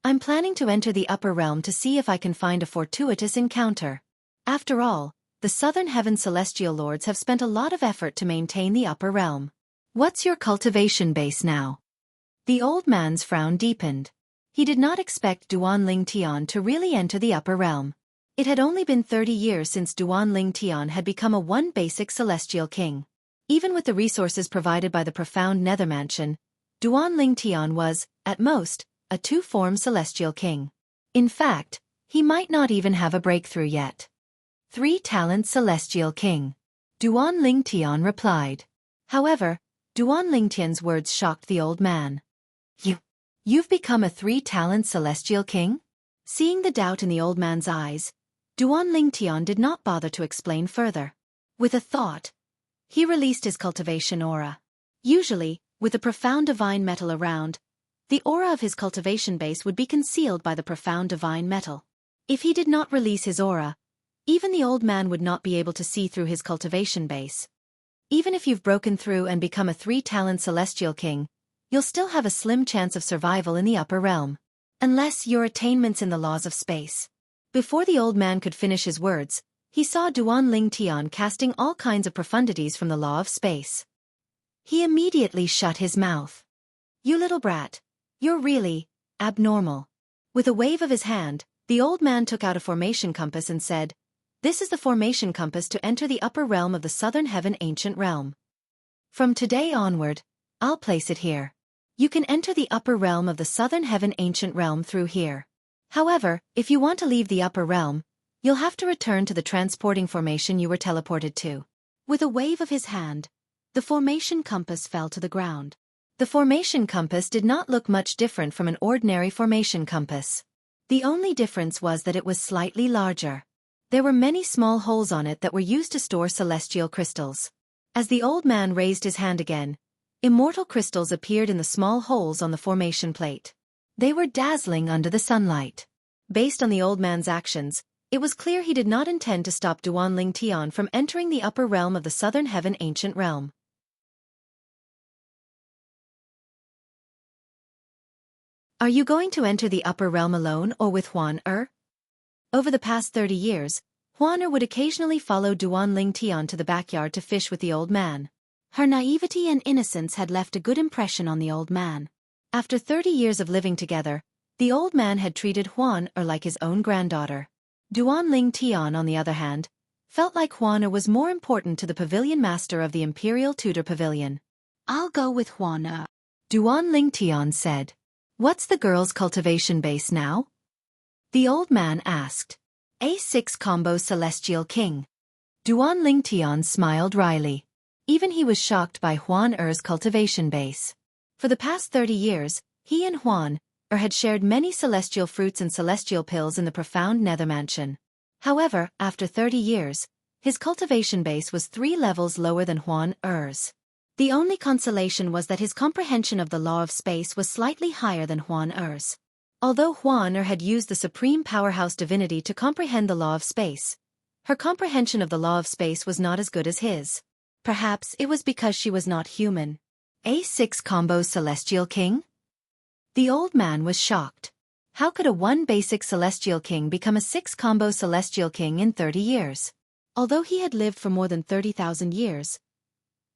I'm planning to enter the upper realm to see if I can find a fortuitous encounter. After all, the Southern Heaven Celestial Lords have spent a lot of effort to maintain the upper realm. What's your cultivation base now? The old man's frown deepened. He did not expect Duan Lingtian to really enter the upper realm. It had only been 30 years since Duan Lingtian had become a one basic celestial king. Even with the resources provided by the profound nether mansion, Duan Lingtian was, at most, a two-form celestial king. In fact, he might not even have a breakthrough yet. Three-talent celestial king. Duan Lingtian replied. However, Duan Lingtian's words shocked the old man. You've become a three-talent celestial king? Seeing the doubt in the old man's eyes, Duan Lingtian did not bother to explain further. With a thought, he released his cultivation aura. Usually, with a profound divine metal around, the aura of his cultivation base would be concealed by the profound divine metal. If he did not release his aura, even the old man would not be able to see through his cultivation base. Even if you've broken through and become a three-talent celestial king, you'll still have a slim chance of survival in the upper realm. Unless your attainments in the laws of space. Before the old man could finish his words, he saw Duan Lingtian casting all kinds of profundities from the law of space. He immediately shut his mouth. You little brat, you're really abnormal. With a wave of his hand, the old man took out a formation compass and said, This is the formation compass to enter the upper realm of the Southern Heaven Ancient Realm. From today onward, I'll place it here. You can enter the upper realm of the Southern Heaven Ancient Realm through here. However, if you want to leave the upper realm, you'll have to return to the transporting formation you were teleported to. With a wave of his hand, the formation compass fell to the ground. The formation compass did not look much different from an ordinary formation compass. The only difference was that it was slightly larger. There were many small holes on it that were used to store celestial crystals. As the old man raised his hand again, immortal crystals appeared in the small holes on the formation plate. They were dazzling under the sunlight. Based on the old man's actions, it was clear he did not intend to stop Duan Lingtian from entering the upper realm of the Southern Heaven Ancient Realm. Are you going to enter the upper realm alone or with Huan-Er? Over the past 30 years, Huan-Er would occasionally follow Duan Lingtian to the backyard to fish with the old man. Her naivety and innocence had left a good impression on the old man. After 30 years of living together, the old man had treated Huan-Er like his own granddaughter. Duan Lingtian, on the other hand, felt like Huan-Er was more important to the pavilion master of the Imperial Tudor Pavilion. I'll go with Huan-Er, Duan Lingtian said. What's the girl's cultivation base now? The old man asked. A6 combo Celestial King. Duan Lingtian smiled wryly. Even he was shocked by Huan-Er's cultivation base. For the past 30 years, he and Huan-Er had shared many celestial fruits and celestial pills in the profound nether mansion. However, after 30 years, his cultivation base was 3 levels lower than Huan-Er's. The only consolation was that his comprehension of the law of space was slightly higher than Huan-Er's. Although Huan-Er had used the supreme powerhouse divinity to comprehend the law of space, her comprehension of the law of space was not as good as his. Perhaps it was because she was not human. A6 combo Celestial King? The old man was shocked. How could a one basic Celestial King become a 6 combo Celestial King in 30 years? Although he had lived for more than 30,000 years,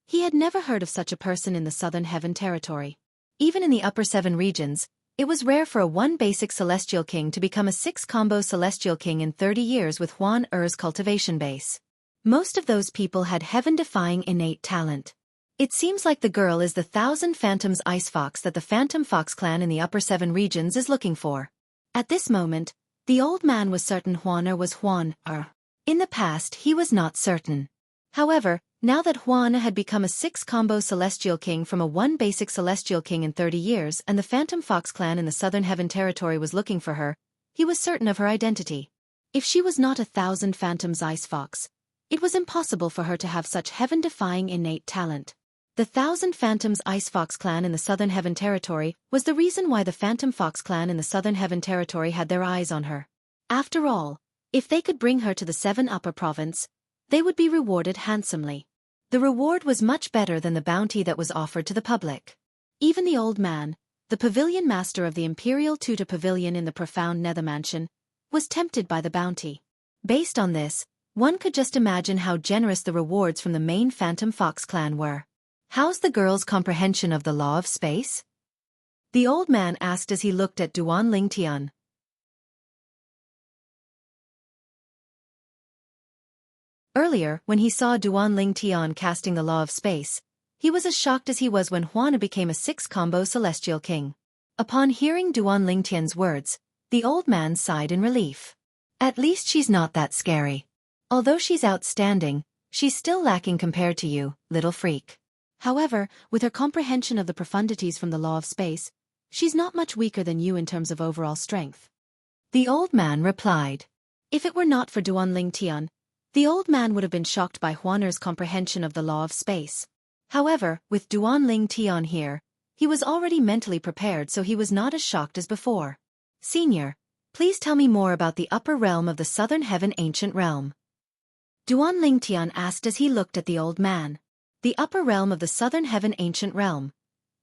he had never heard of such a person in the Southern Heaven territory. Even in the upper 7 regions, it was rare for a one basic Celestial King to become a 6 combo Celestial King in 30 years with Huan-Er's cultivation base. Most of those people had heaven-defying innate talent. It seems like the girl is the 1,000 Phantoms Ice Fox that the Phantom Fox clan in the upper 7 regions is looking for. At this moment, the old man was certain Huan-Er was Huan-Er. In the past he was not certain. However, now that Huan-Er had become a 6 combo Celestial King from a 1 basic Celestial King in 30 years and the Phantom Fox clan in the Southern Heaven territory was looking for her, he was certain of her identity. If she was not 1,000 Phantoms Ice Fox, it was impossible for her to have such heaven-defying innate talent. The 1,000 Phantoms Ice Fox clan in the Southern Heaven territory was the reason why the Phantom Fox clan in the Southern Heaven territory had their eyes on her. After all, if they could bring her to the 7 Upper Province, they would be rewarded handsomely. The reward was much better than the bounty that was offered to the public. Even the old man, The pavilion master of the Imperial Tutor Pavilion in the profound Nether Mansion was tempted by the bounty. Based on this, one could just imagine how generous the rewards from the main Phantom Fox clan were. How's the girl's comprehension of the law of space? The old man asked as he looked at Duan Lingtian. Earlier, when he saw Duan Lingtian casting the law of space, he was as shocked as he was when Huana became a 6-combo celestial king. Upon hearing Duan Lingtian's words, the old man sighed in relief. At least she's not that scary. Although she's outstanding, she's still lacking compared to you, little freak. However, with her comprehension of the profundities from the law of space, she's not much weaker than you in terms of overall strength. The old man replied. If it were not for Duan Lingtian, the old man would have been shocked by Huaner's comprehension of the law of space. However, with Duan Lingtian here, he was already mentally prepared, so he was not as shocked as before. Senior, please tell me more about the upper realm of the Southern Heaven Ancient Realm. Duan Lingtian asked as he looked at the old man. The upper realm of the Southern Heaven Ancient Realm.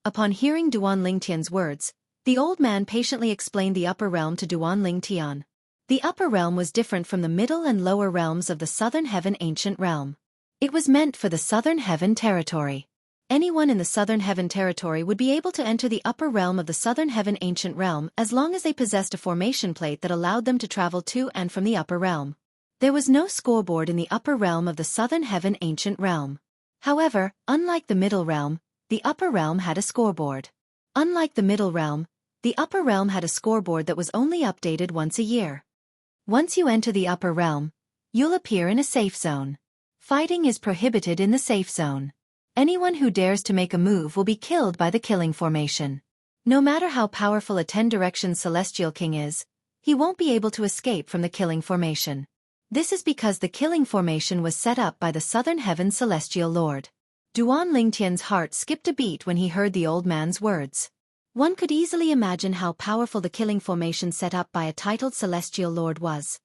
Upon hearing Duan Lingtian's words, the old man patiently explained the upper realm to Duan Lingtian. The upper realm was different from the middle and lower realms of the Southern Heaven Ancient Realm. It was meant for the Southern Heaven Territory. Anyone in the Southern Heaven Territory would be able to enter the upper realm of the Southern Heaven Ancient Realm as long as they possessed a formation plate that allowed them to travel to and from the upper realm. There was no scoreboard in the upper realm of the Southern Heaven Ancient Realm. However, unlike the middle realm, the upper realm had a scoreboard. Unlike the middle realm, the upper realm had a scoreboard that was only updated once a year. Once you enter the upper realm, you'll appear in a safe zone. Fighting is prohibited in the safe zone. Anyone who dares to make a move will be killed by the killing formation. No matter how powerful a 10-direction celestial king is, he won't be able to escape from the killing formation. This is because the killing formation was set up by the Southern Heaven Celestial Lord. Duan Lingtian's heart skipped a beat when he heard the old man's words. One could easily imagine how powerful the killing formation set up by a titled Celestial Lord was.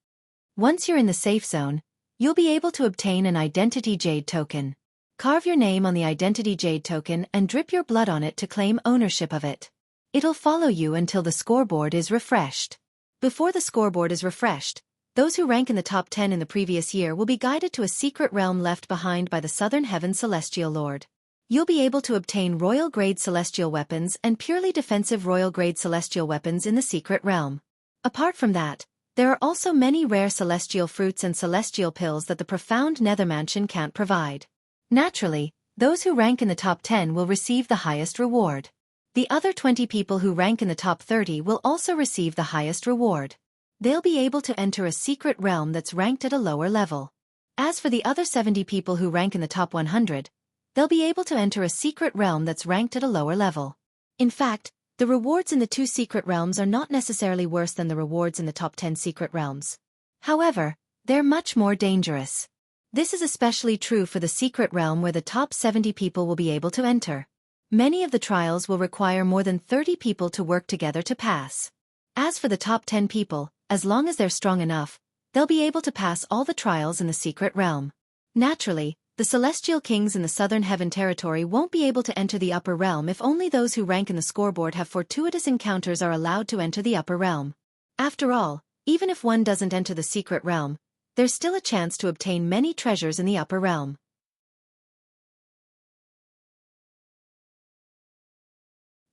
Once you're in the safe zone, you'll be able to obtain an Identity Jade token. Carve your name on the Identity Jade token and drip your blood on it to claim ownership of it. It'll follow you until the scoreboard is refreshed. Before the scoreboard is refreshed, those who rank in the top 10 in the previous year will be guided to a secret realm left behind by the Southern Heaven Celestial Lord. You'll be able to obtain royal-grade celestial weapons and purely defensive royal-grade celestial weapons in the secret realm. Apart from that, there are also many rare celestial fruits and celestial pills that the profound Nether Mansion can't provide. Naturally, those who rank in the top 10 will receive the highest reward. The other 20 people who rank in the top 30 will also receive the highest reward. They'll be able to enter a secret realm that's ranked at a lower level. As for the other 70 people who rank in the top 100, they'll be able to enter a secret realm that's ranked at a lower level. In fact, the rewards in the two secret realms are not necessarily worse than the rewards in the top 10 secret realms. However, they're much more dangerous. This is especially true for the secret realm where the top 70 people will be able to enter. Many of the trials will require more than 30 people to work together to pass. As for the top 10 people, as long as they're strong enough, they'll be able to pass all the trials in the secret realm. Naturally, the Celestial Kings in the Southern Heaven Territory won't be able to enter the upper realm if only those who rank in the scoreboard have fortuitous encounters are allowed to enter the upper realm. After all, even if one doesn't enter the secret realm, there's still a chance to obtain many treasures in the upper realm.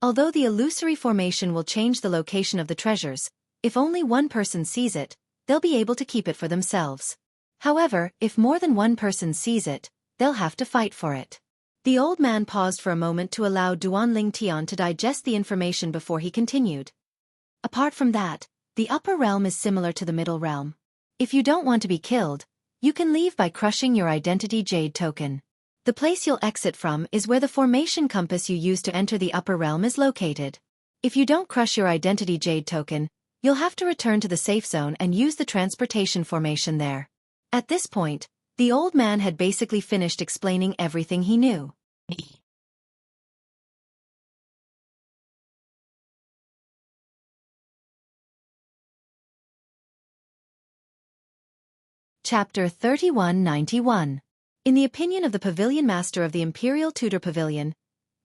Although the illusory formation will change the location of the treasures, if only one person sees it, they'll be able to keep it for themselves. However, if more than one person sees it, they'll have to fight for it. The old man paused for a moment to allow Duan Lingtian to digest the information before he continued. Apart from that, the upper realm is similar to the middle realm. If you don't want to be killed, you can leave by crushing your Identity Jade token. The place you'll exit from is where the formation compass you use to enter the upper realm is located. If you don't crush your Identity Jade token, you'll have to return to the safe zone and use the transportation formation there. At this point, the old man had basically finished explaining everything he knew. Chapter 3191. In the opinion of the Pavilion Master of the Imperial Tutor Pavilion,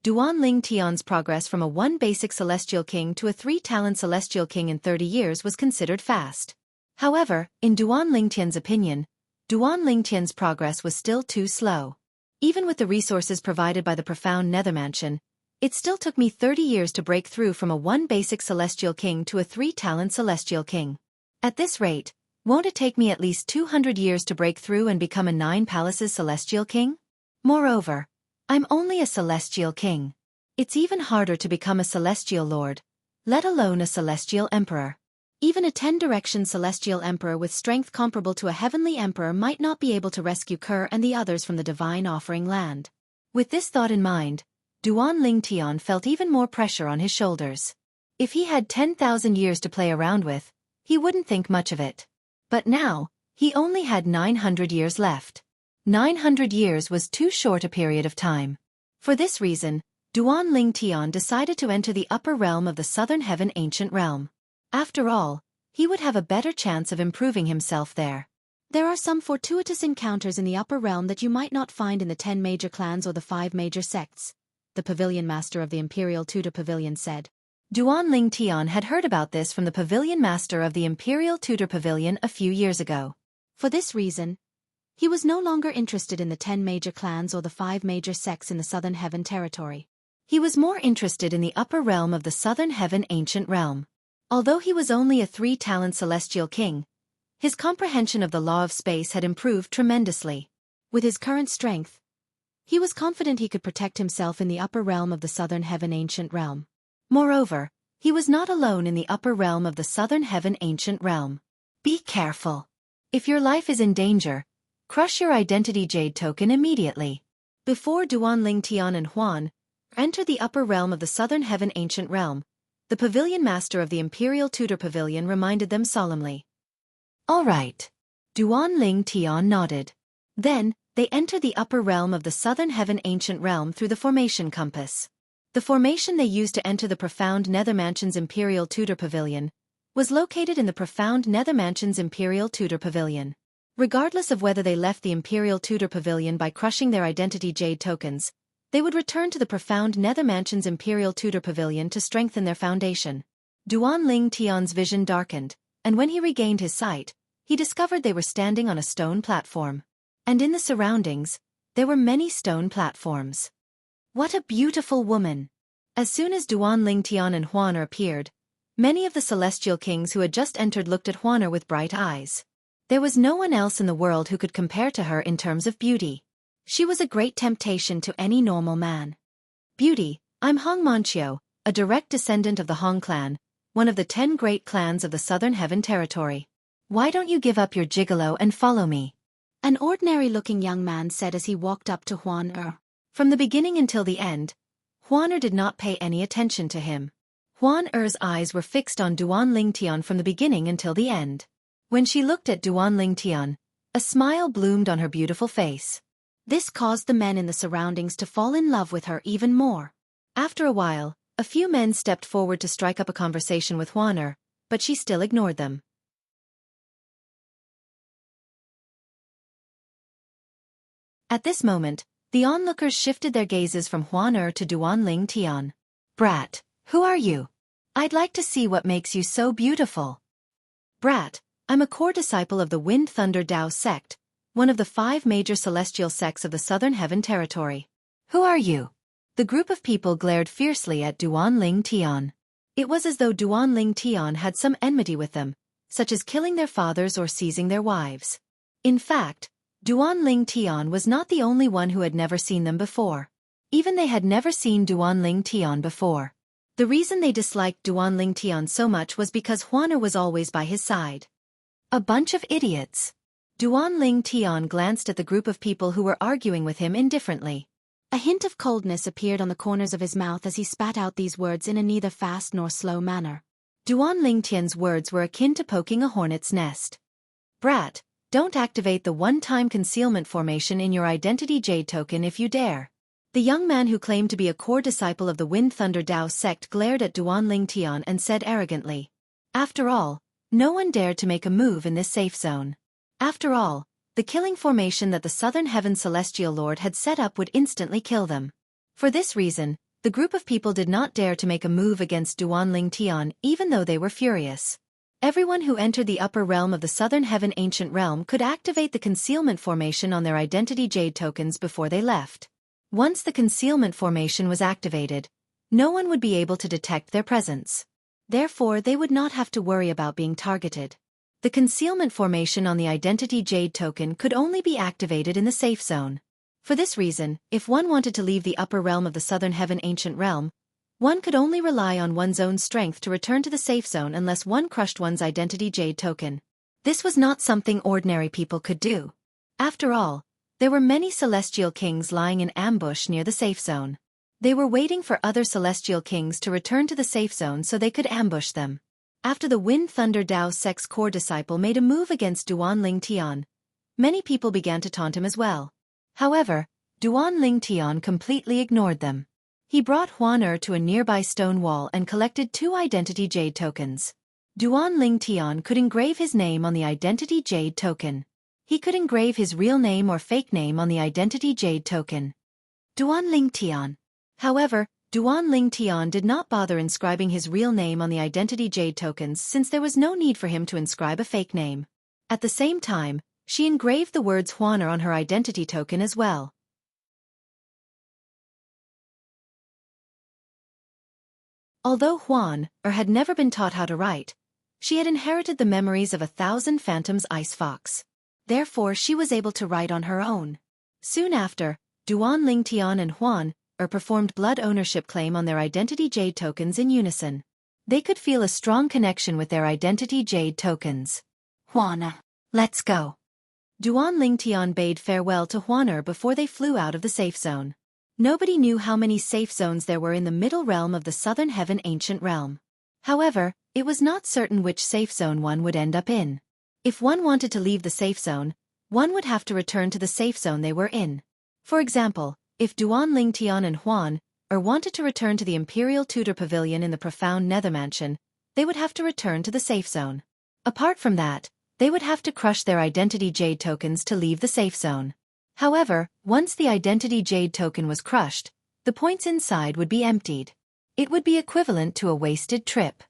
Duan Ling Tian's progress from a 1 basic celestial king to a 3-talent celestial king in 30 years was considered fast. However, in Duan Ling Tian's opinion, Duan Ling Tian's progress was still too slow. Even with the resources provided by the profound nether mansion, it still took me 30 years to break through from a 1 basic celestial king to a 3-talent celestial king. At this rate, won't it take me at least 200 years to break through and become a 9 palaces celestial king? Moreover, I'm only a celestial king. It's even harder to become a celestial lord, let alone a celestial emperor. Even a 10-direction celestial emperor with strength comparable to a heavenly emperor might not be able to rescue Kerr and the others from the divine offering land. With this thought in mind, Duan Ling Tian felt even more pressure on his shoulders. If he had 10,000 years to play around with, he wouldn't think much of it. But now, he only had 900 years left. 900 years was too short a period of time. For this reason, Duan Ling Tian decided to enter the upper realm of the Southern Heaven Ancient Realm. After all, he would have a better chance of improving himself there. There are some fortuitous encounters in the upper realm that you might not find in the 10 major clans or the 5 major sects, the pavilion master of the Imperial Tudor Pavilion said. Duan Ling Tian had heard about this from the pavilion master of the Imperial Tudor Pavilion a few years ago. For this reason, he was no longer interested in the 10 major clans or the 5 major sects in the Southern Heaven territory. He was more interested in the upper realm of the Southern Heaven Ancient Realm. Although he was only a 3-talent celestial king, his comprehension of the law of space had improved tremendously. With his current strength, he was confident he could protect himself in the upper realm of the Southern Heaven Ancient Realm. Moreover, he was not alone in the upper realm of the Southern Heaven Ancient Realm. Be careful. If your life is in danger, crush your identity jade token immediately. Before Duan Ling Tian and Huan entered the upper realm of the Southern Heaven Ancient Realm, the pavilion master of the Imperial Tudor Pavilion reminded them solemnly. All right. Duan Ling Tian nodded. Then, they entered the upper realm of the Southern Heaven Ancient Realm through the formation compass. The formation they used to enter the profound Nether Mansion's Imperial Tudor Pavilion was located in the profound Nether Mansion's Imperial Tudor Pavilion. Regardless of whether they left the Imperial Tudor Pavilion by crushing their identity jade tokens, they would return to the profound Nether Mansion's Imperial Tudor Pavilion to strengthen their foundation. Duan Ling Tian's vision darkened, and when he regained his sight, he discovered they were standing on a stone platform. And in the surroundings, there were many stone platforms. What a beautiful woman! As soon as Duan Ling Tian and Huaner appeared, many of the celestial kings who had just entered looked at Huaner with bright eyes. There was no one else in the world who could compare to her in terms of beauty. She was a great temptation to any normal man. Beauty, I'm Hong Manqiu, a direct descendant of the Hong clan, one of the 10 great clans of the Southern Heaven territory. Why don't you give up your gigolo and follow me? An ordinary-looking young man said as he walked up to Huaner. From the beginning until the end, Huaner did not pay any attention to him. Huaner's eyes were fixed on Duan Ling Tian from the beginning until the end. When she looked at Duan Ling Tian, a smile bloomed on her beautiful face. This caused the men in the surroundings to fall in love with her even more. After a while, a few men stepped forward to strike up a conversation with Huaner, but she still ignored them. At this moment, the onlookers shifted their gazes from Huaner to Duan Ling Tian. Brat, who are you? I'd like to see what makes you so beautiful. Brat, I'm a core disciple of the Wind Thunder Dao sect, one of the 5 major celestial sects of the Southern Heaven territory. Who are you? The group of people glared fiercely at Duan Ling Tian. It was as though Duan Ling Tian had some enmity with them, such as killing their fathers or seizing their wives. In fact, Duan Ling Tian was not the only one who had never seen them before. Even they had never seen Duan Ling Tian before. The reason they disliked Duan Ling Tian so much was because Huaner was always by his side. A bunch of idiots. Duan Ling Tian glanced at the group of people who were arguing with him indifferently. A hint of coldness appeared on the corners of his mouth as he spat out these words in a neither fast nor slow manner. Duan Ling Tian's words were akin to poking a hornet's nest. Brat, don't activate the one-time concealment formation in your identity jade token if you dare. The young man who claimed to be a core disciple of the Wind Thunder Dao sect glared at Duan Ling Tian and said arrogantly. After all, no one dared to make a move in this safe zone. After all, the killing formation that the Southern Heaven Celestial Lord had set up would instantly kill them. For this reason, The group of people did not dare to make a move against Duan Tian even though they were furious. Everyone who entered the upper realm of the Southern Heaven Ancient Realm could activate the concealment formation on their identity jade tokens before they left. Once the concealment formation was activated, no one would be able to detect their presence. Therefore, they would not have to worry about being targeted. The concealment formation on the identity jade token could only be activated in the safe zone. For this reason, if one wanted to leave the upper realm of the Southern Heaven Ancient Realm, one could only rely on one's own strength to return to the safe zone unless one crushed one's identity jade token. This was not something ordinary people could do. After all, there were many celestial kings lying in ambush near the safe zone. They were waiting for other celestial kings to return to the safe zone so they could ambush them. After the Wind Thunder Dao Sect's core disciple made a move against Duan Tian, many people began to taunt him as well. However, Duan Tian completely ignored them. He brought Huan to a nearby stone wall and collected 2 identity jade tokens. Duan Tian could engrave his name on the identity jade token. He could engrave his real name or fake name on the identity jade token. Duan Tian. However, Duan Tian did not bother inscribing his real name on the identity jade tokens since there was no need for him to inscribe a fake name. At the same time, she engraved the words Huan on her identity token as well. Although Huan had never been taught how to write, she had inherited the memories of 1,000 Phantoms Ice Fox. Therefore, she was able to write on her own. Soon after, Duan Tian and Huan performed blood ownership claim on their identity jade tokens in unison. They could feel a strong connection with their identity jade tokens. Huan, let's go. Duan Tian bade farewell to Huan before they flew out of the safe zone. Nobody knew how many safe zones there were in the middle realm of the Southern Heaven Ancient Realm. However, it was not certain which safe zone one would end up in. If one wanted to leave the safe zone, one would have to return to the safe zone they were in. For example, if Duan Tian and Huan wanted to return to the Imperial Tudor Pavilion in the Profound Nether Mansion, they would have to return to the safe zone. Apart from that, they would have to crush their identity jade tokens to leave the safe zone. However, once the identity jade token was crushed, the points inside would be emptied. It would be equivalent to a wasted trip.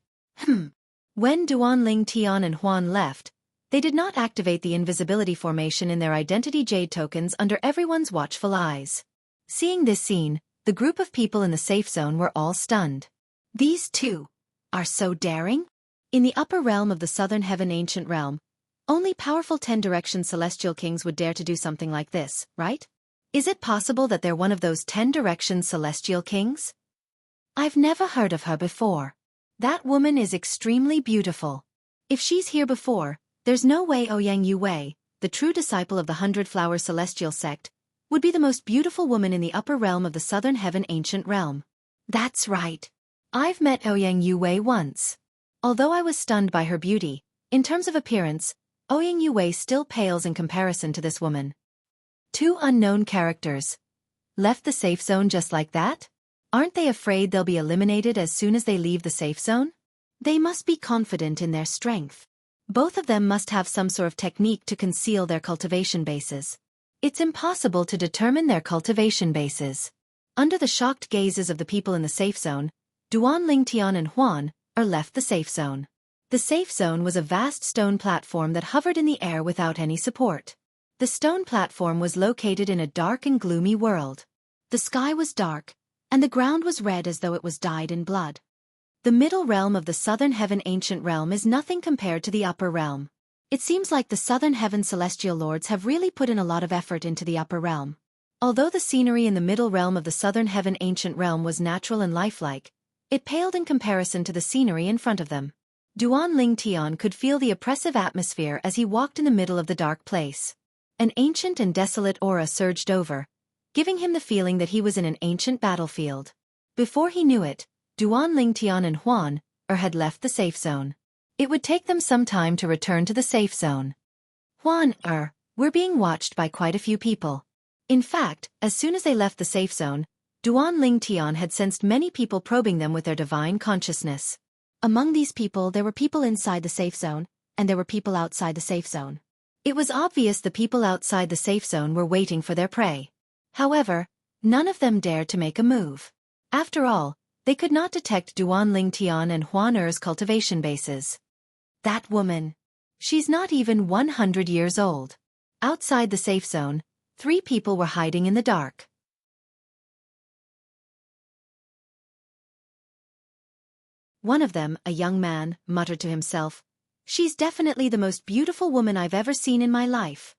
When Duan Tian and Huan left, they did not activate the invisibility formation in their identity jade tokens under everyone's watchful eyes. Seeing this scene, the group of people in the safe zone were all stunned. These two are so daring? In the upper realm of the Southern Heaven Ancient Realm, only powerful 10-direction celestial kings would dare to do something like this, right? Is it possible that they're one of those 10-direction celestial kings? I've never heard of her before. That woman is extremely beautiful. If she's here before, there's no way Ouyang Yue, the true disciple of the 100-Flower Celestial Sect, would be the most beautiful woman in the upper realm of the Southern Heaven Ancient Realm. That's right. I've met Ouyang Yue once. Although I was stunned by her beauty, in terms of appearance, Ouyang Yue still pales in comparison to this woman. 2 unknown characters left the safe zone just like that? Aren't they afraid they'll be eliminated as soon as they leave the safe zone? They must be confident in their strength. Both of them must have some sort of technique to conceal their cultivation bases. It's impossible to determine their cultivation bases. Under the shocked gazes of the people in the safe zone, Duan Tian and Huan left the safe zone. The safe zone was a vast stone platform that hovered in the air without any support. The stone platform was located in a dark and gloomy world. The sky was dark, and the ground was red as though it was dyed in blood. The middle realm of the Southern Heaven Ancient Realm is nothing compared to the upper realm. It seems like the Southern Heaven Celestial Lords have really put in a lot of effort into the upper realm. Although the scenery in the middle realm of the Southern Heaven Ancient Realm was natural and lifelike, it paled in comparison to the scenery in front of them. Duan Tian could feel the oppressive atmosphere as he walked in the middle of the dark place. An ancient and desolate aura surged over, giving him the feeling that he was in an ancient battlefield. Before he knew it, Duan Tian and Huan had left the safe zone. It would take them some time to return to the safe zone. Huan were being watched by quite a few people. In fact, as soon as they left the safe zone, Duan Tian had sensed many people probing them with their divine consciousness. Among these people there were people inside the safe zone, and there were people outside the safe zone. It was obvious the people outside the safe zone were waiting for their prey. However, none of them dared to make a move. After all, they could not detect Duan Lingtian and Huan Er's cultivation bases. That woman. She's not even 100 years old. Outside the safe zone, 3 people were hiding in the dark. One of them, a young man, muttered to himself, "She's definitely the most beautiful woman I've ever seen in my life."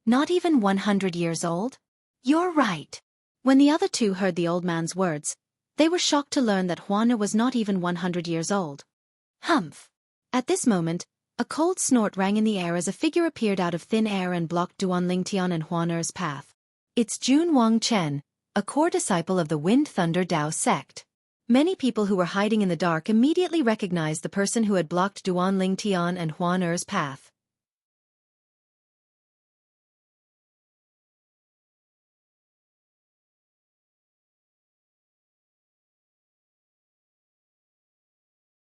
Not even 100 years old? You're right. When the other 2 heard the old man's words, they were shocked to learn that Huan Er was not even 100 years old. Humph! At this moment, a cold snort rang in the air as a figure appeared out of thin air and blocked Duan Lingtian and Huan Er's path. It's Jun Wang Chen, a core disciple of the Wind Thunder Dao sect. Many people who were hiding in the dark immediately recognized the person who had blocked Duan Lingtian and Huan Er's path.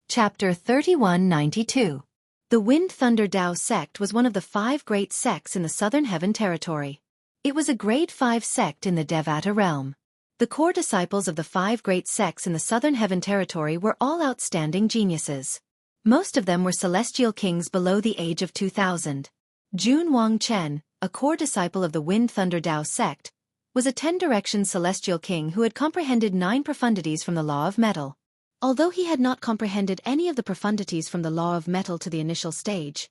Chapter 3192. The Wind Thunder Dao sect was one of the 5 great sects in the Southern Heaven Territory. It was a grade 5 sect in the Devata realm. The core disciples of the 5 great sects in the Southern Heaven Territory were all outstanding geniuses. Most of them were celestial kings below the age of 2000. Jun Wang Chen, a core disciple of the Wind Thunder Dao sect, was a 10-direction celestial king who had comprehended 9 profundities from the law of metal. Although he had not comprehended any of the profundities from the law of metal to the initial stage,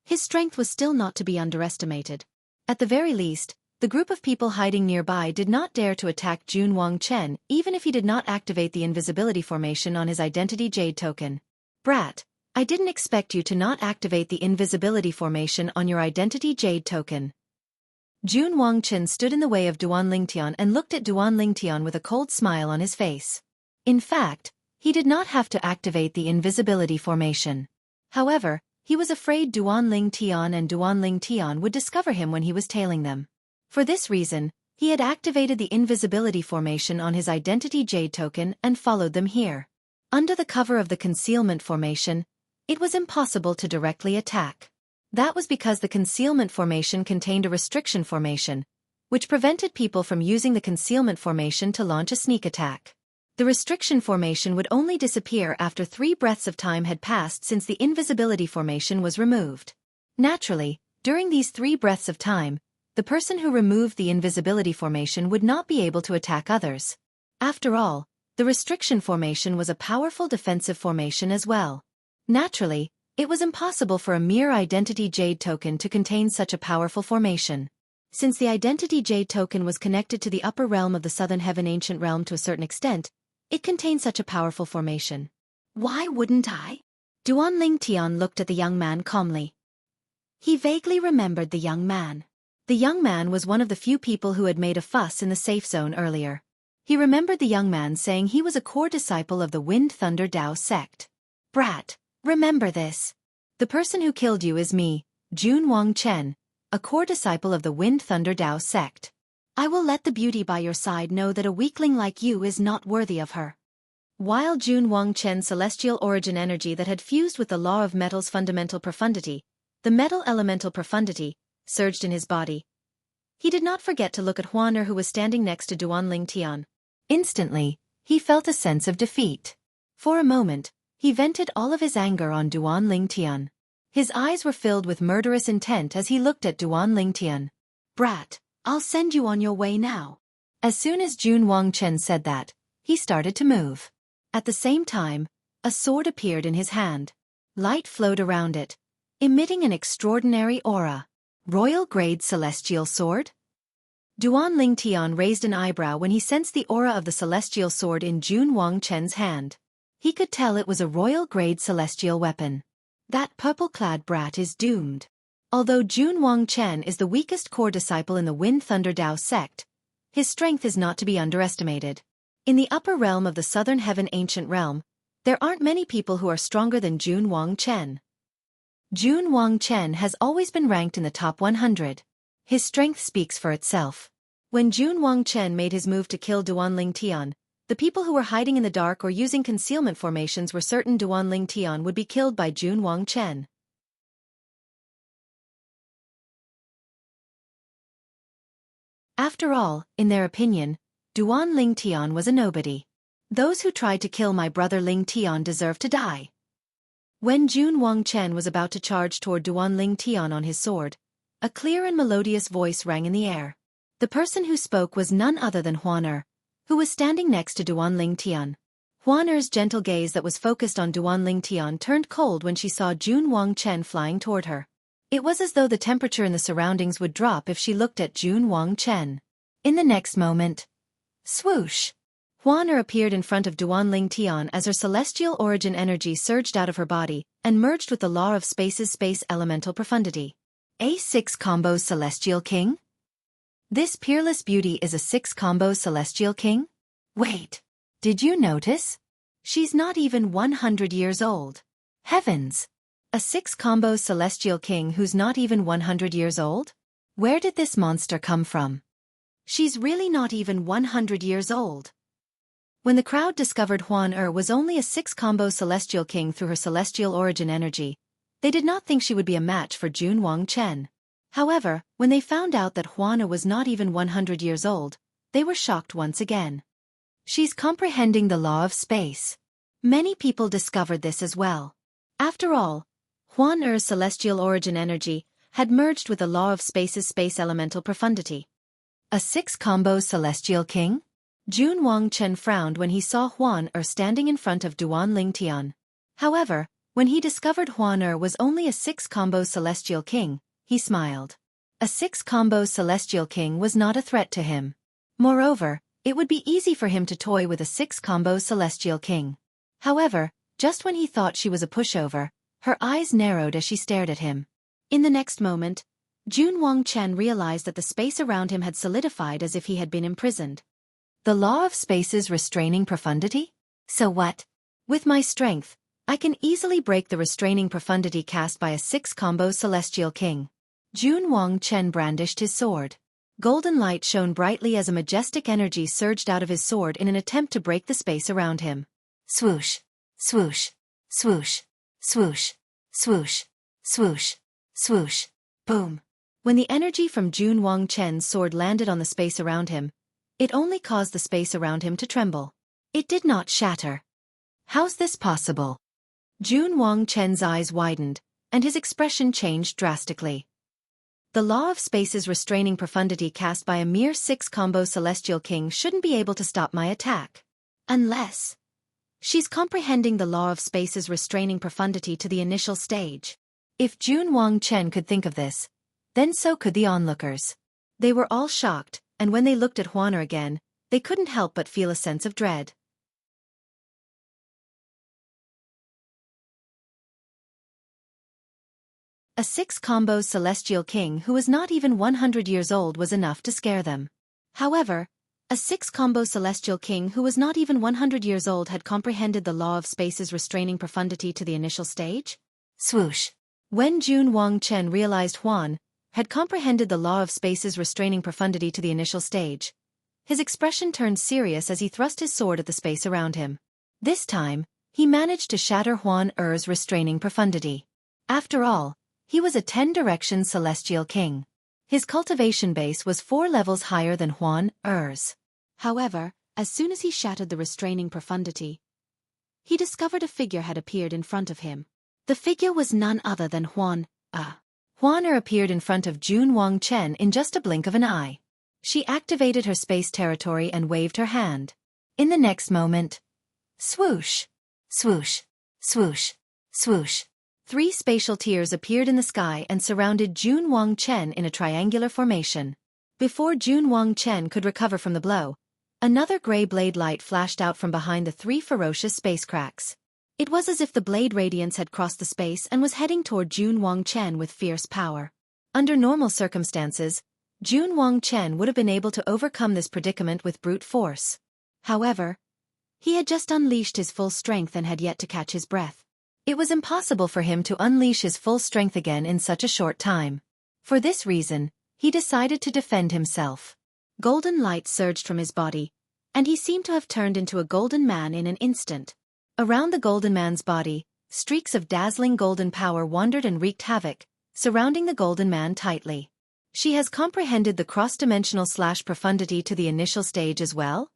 his strength was still not to be underestimated. At the very least, the group of people hiding nearby did not dare to attack Jun Wang Chen even if he did not activate the invisibility formation on his identity jade token. Brat, I didn't expect you to not activate the invisibility formation on your identity jade token. Jun Wang Chen stood in the way of Duan Lingtian and looked at Duan Lingtian with a cold smile on his face. In fact, he did not have to activate the invisibility formation. However, he was afraid Duan Lingtian and Duan Lingtian would discover him when he was tailing them. For this reason, he had activated the invisibility formation on his identity jade token and followed them here. Under the cover of the concealment formation, it was impossible to directly attack. That was because the concealment formation contained a restriction formation, which prevented people from using the concealment formation to launch a sneak attack. The restriction formation would only disappear after 3 breaths of time had passed since the invisibility formation was removed. Naturally, during these 3 breaths of time, the person who removed the invisibility formation would not be able to attack others. After all, the restriction formation was a powerful defensive formation as well. Naturally, it was impossible for a mere identity jade token to contain such a powerful formation. Since the identity jade token was connected to the upper realm of the Southern Heaven Ancient Realm to a certain extent, it contained such a powerful formation. Why wouldn't I? Duan Lingtian looked at the young man calmly. He vaguely remembered the young man. The young man was one of the few people who had made a fuss in the safe zone earlier. He remembered the young man saying he was a core disciple of the Wind Thunder Dao sect. Brat, remember this. The person who killed you is me, Jun Wang Chen, a core disciple of the Wind Thunder Dao sect. I will let the beauty by your side know that a weakling like you is not worthy of her. While Jun Wang Chen's celestial origin energy that had fused with the law of metal's fundamental profundity, the metal elemental profundity, surged in his body, he did not forget to look at Huan Er, who was standing next to Duan Lingtian. Instantly, he felt a sense of defeat. For a moment, he vented all of his anger on Duan Lingtian. His eyes were filled with murderous intent as he looked at Duan Lingtian. Brat, I'll send you on your way now. As soon as Jun Wang Chen said that, he started to move. At the same time, a sword appeared in his hand. Light flowed around it, emitting an extraordinary aura. Royal grade celestial sword? Duan Lingtian raised an eyebrow when he sensed the aura of the celestial sword in Jun Wang Chen's hand. He could tell it was a royal grade celestial weapon. That purple-clad brat is doomed. Although Jun Wang Chen is the weakest core disciple in the Wind Thunder Dao sect, his strength is not to be underestimated. In the upper realm of the Southern Heaven Ancient Realm, there aren't many people who are stronger than Jun Wang Chen. Jun Wang Chen has always been ranked in the top 100. His strength speaks for itself. When Jun Wang Chen made his move to kill Duan Lingtian, the people who were hiding in the dark or using concealment formations were certain Duan Lingtian would be killed by Jun Wang Chen. After all, in their opinion, Duan Ling Tian was a nobody. Those who tried to kill my brother Ling Tian deserve to die. When Jun Wang Chen was about to charge toward Duan Ling Tian on his sword, a clear and melodious voice rang in the air. The person who spoke was none other than Huan Er, who was standing next to Duan Ling Tian. Huan Er's gentle gaze that was focused on Duan Ling Tian turned cold when she saw Jun Wang Chen flying toward her. It was as though the temperature in the surroundings would drop if she looked at Jun Wang Chen. In the next moment, swoosh! Huan Er appeared in front of Duan Ling Tian as her celestial origin energy surged out of her body and merged with the law of space's space elemental profundity. A 6 combo Celestial King? This peerless beauty is a 6 combo Celestial King? Wait, did you notice? She's not even 100 years old. Heavens! A 6 combo Celestial King who's not even 100 years old? Where did this monster come from? She's really not even 100 years old. When the crowd discovered Huan Er was only a 6 combo Celestial King through her celestial origin energy, they did not think she would be a match for Jun Wang Chen. However, when they found out that Huan Er was not even 100 years old, they were shocked once again. She's comprehending the law of space. Many people discovered this as well. After all, Huan Er's celestial origin energy had merged with the law of space's space elemental profundity. A 6 combo Celestial King? Jun Wang Chen frowned when he saw Huan Er standing in front of Duan Ling Tian. However, when he discovered Huan Er was only a 6 combo Celestial King, he smiled. A 6 combo Celestial King was not a threat to him. Moreover, it would be easy for him to toy with a 6 combo Celestial King. However, just when he thought she was a pushover, her eyes narrowed as she stared at him. In the next moment, Jun Wang Chen realized that the space around him had solidified as if he had been imprisoned. The law of space's restraining profundity? So what? With my strength, I can easily break the restraining profundity cast by a 6 combo Celestial King. Jun Wang Chen brandished his sword. Golden light shone brightly as a majestic energy surged out of his sword in an attempt to break the space around him. Swoosh, swoosh, swoosh, swoosh, swoosh, swoosh, swoosh, boom. When the energy from Jun Wang Chen's sword landed on the space around him, it only caused the space around him to tremble. It did not shatter. How's this possible? Jun Wang Chen's eyes widened, and his expression changed drastically. The law of space's restraining profundity cast by a mere 6 combo Celestial King shouldn't be able to stop my attack. Unless she's comprehending the law of space's restraining profundity to the initial stage. If Jun Wang Chen could think of this, then so could the onlookers. They were all shocked, and when they looked at Huan Er again, they couldn't help but feel a sense of dread. A 6 combo Celestial King who was not even 100 years old was enough to scare them. However, a 6 combo Celestial King who was not even 100 years old had comprehended the law of space's restraining profundity to the initial stage? Swoosh. When Jun Wang Chen realized Huan had comprehended the law of space's restraining profundity to the initial stage, his expression turned serious as he thrust his sword at the space around him. This time, he managed to shatter Huan Er's restraining profundity. After all, he was a 10-direction Celestial King. His cultivation base was 4 levels higher than Huan Er's. However, as soon as he shattered the restraining profundity, he discovered a figure had appeared in front of him. The figure was none other than Huan Er. Huan Er appeared in front of Jun Wang Chen in just a blink of an eye. She activated her space territory and waved her hand. In the next moment, swoosh, swoosh, swoosh, swoosh. 3 spatial tiers appeared in the sky and surrounded Jun Wang Chen in a triangular formation. Before Jun Wang Chen could recover from the blow, another gray blade light flashed out from behind the 3 ferocious space cracks. It was as if the blade radiance had crossed the space and was heading toward Jun Wang Chen with fierce power. Under normal circumstances, Jun Wang Chen would have been able to overcome this predicament with brute force. However, he had just unleashed his full strength and had yet to catch his breath. It was impossible for him to unleash his full strength again in such a short time. For this reason, he decided to defend himself. Golden light surged from his body, and he seemed to have turned into a golden man in an instant. Around the golden man's body, streaks of dazzling golden power wandered and wreaked havoc, surrounding the golden man tightly. She has comprehended the cross-dimensional/profundity to the initial stage as well?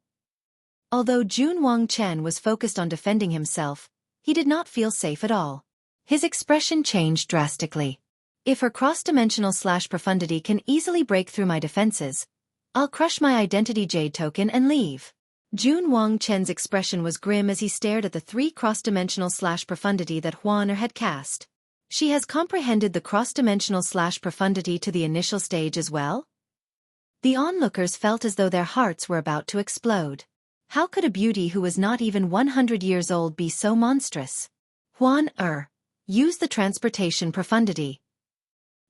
Although Jun Wangchen was focused on defending himself, he did not feel safe at all. His expression changed drastically. If her cross-dimensional/profundity can easily break through my defenses, I'll crush my identity jade token and leave. Jun Wangchen's expression was grim as he stared at the 3 cross-dimensional/profundity that Huan had cast. She has comprehended the cross-dimensional/profundity to the initial stage as well? The onlookers felt as though their hearts were about to explode. How could a beauty who was not even 100 years old be so monstrous? Huan use the transportation profundity.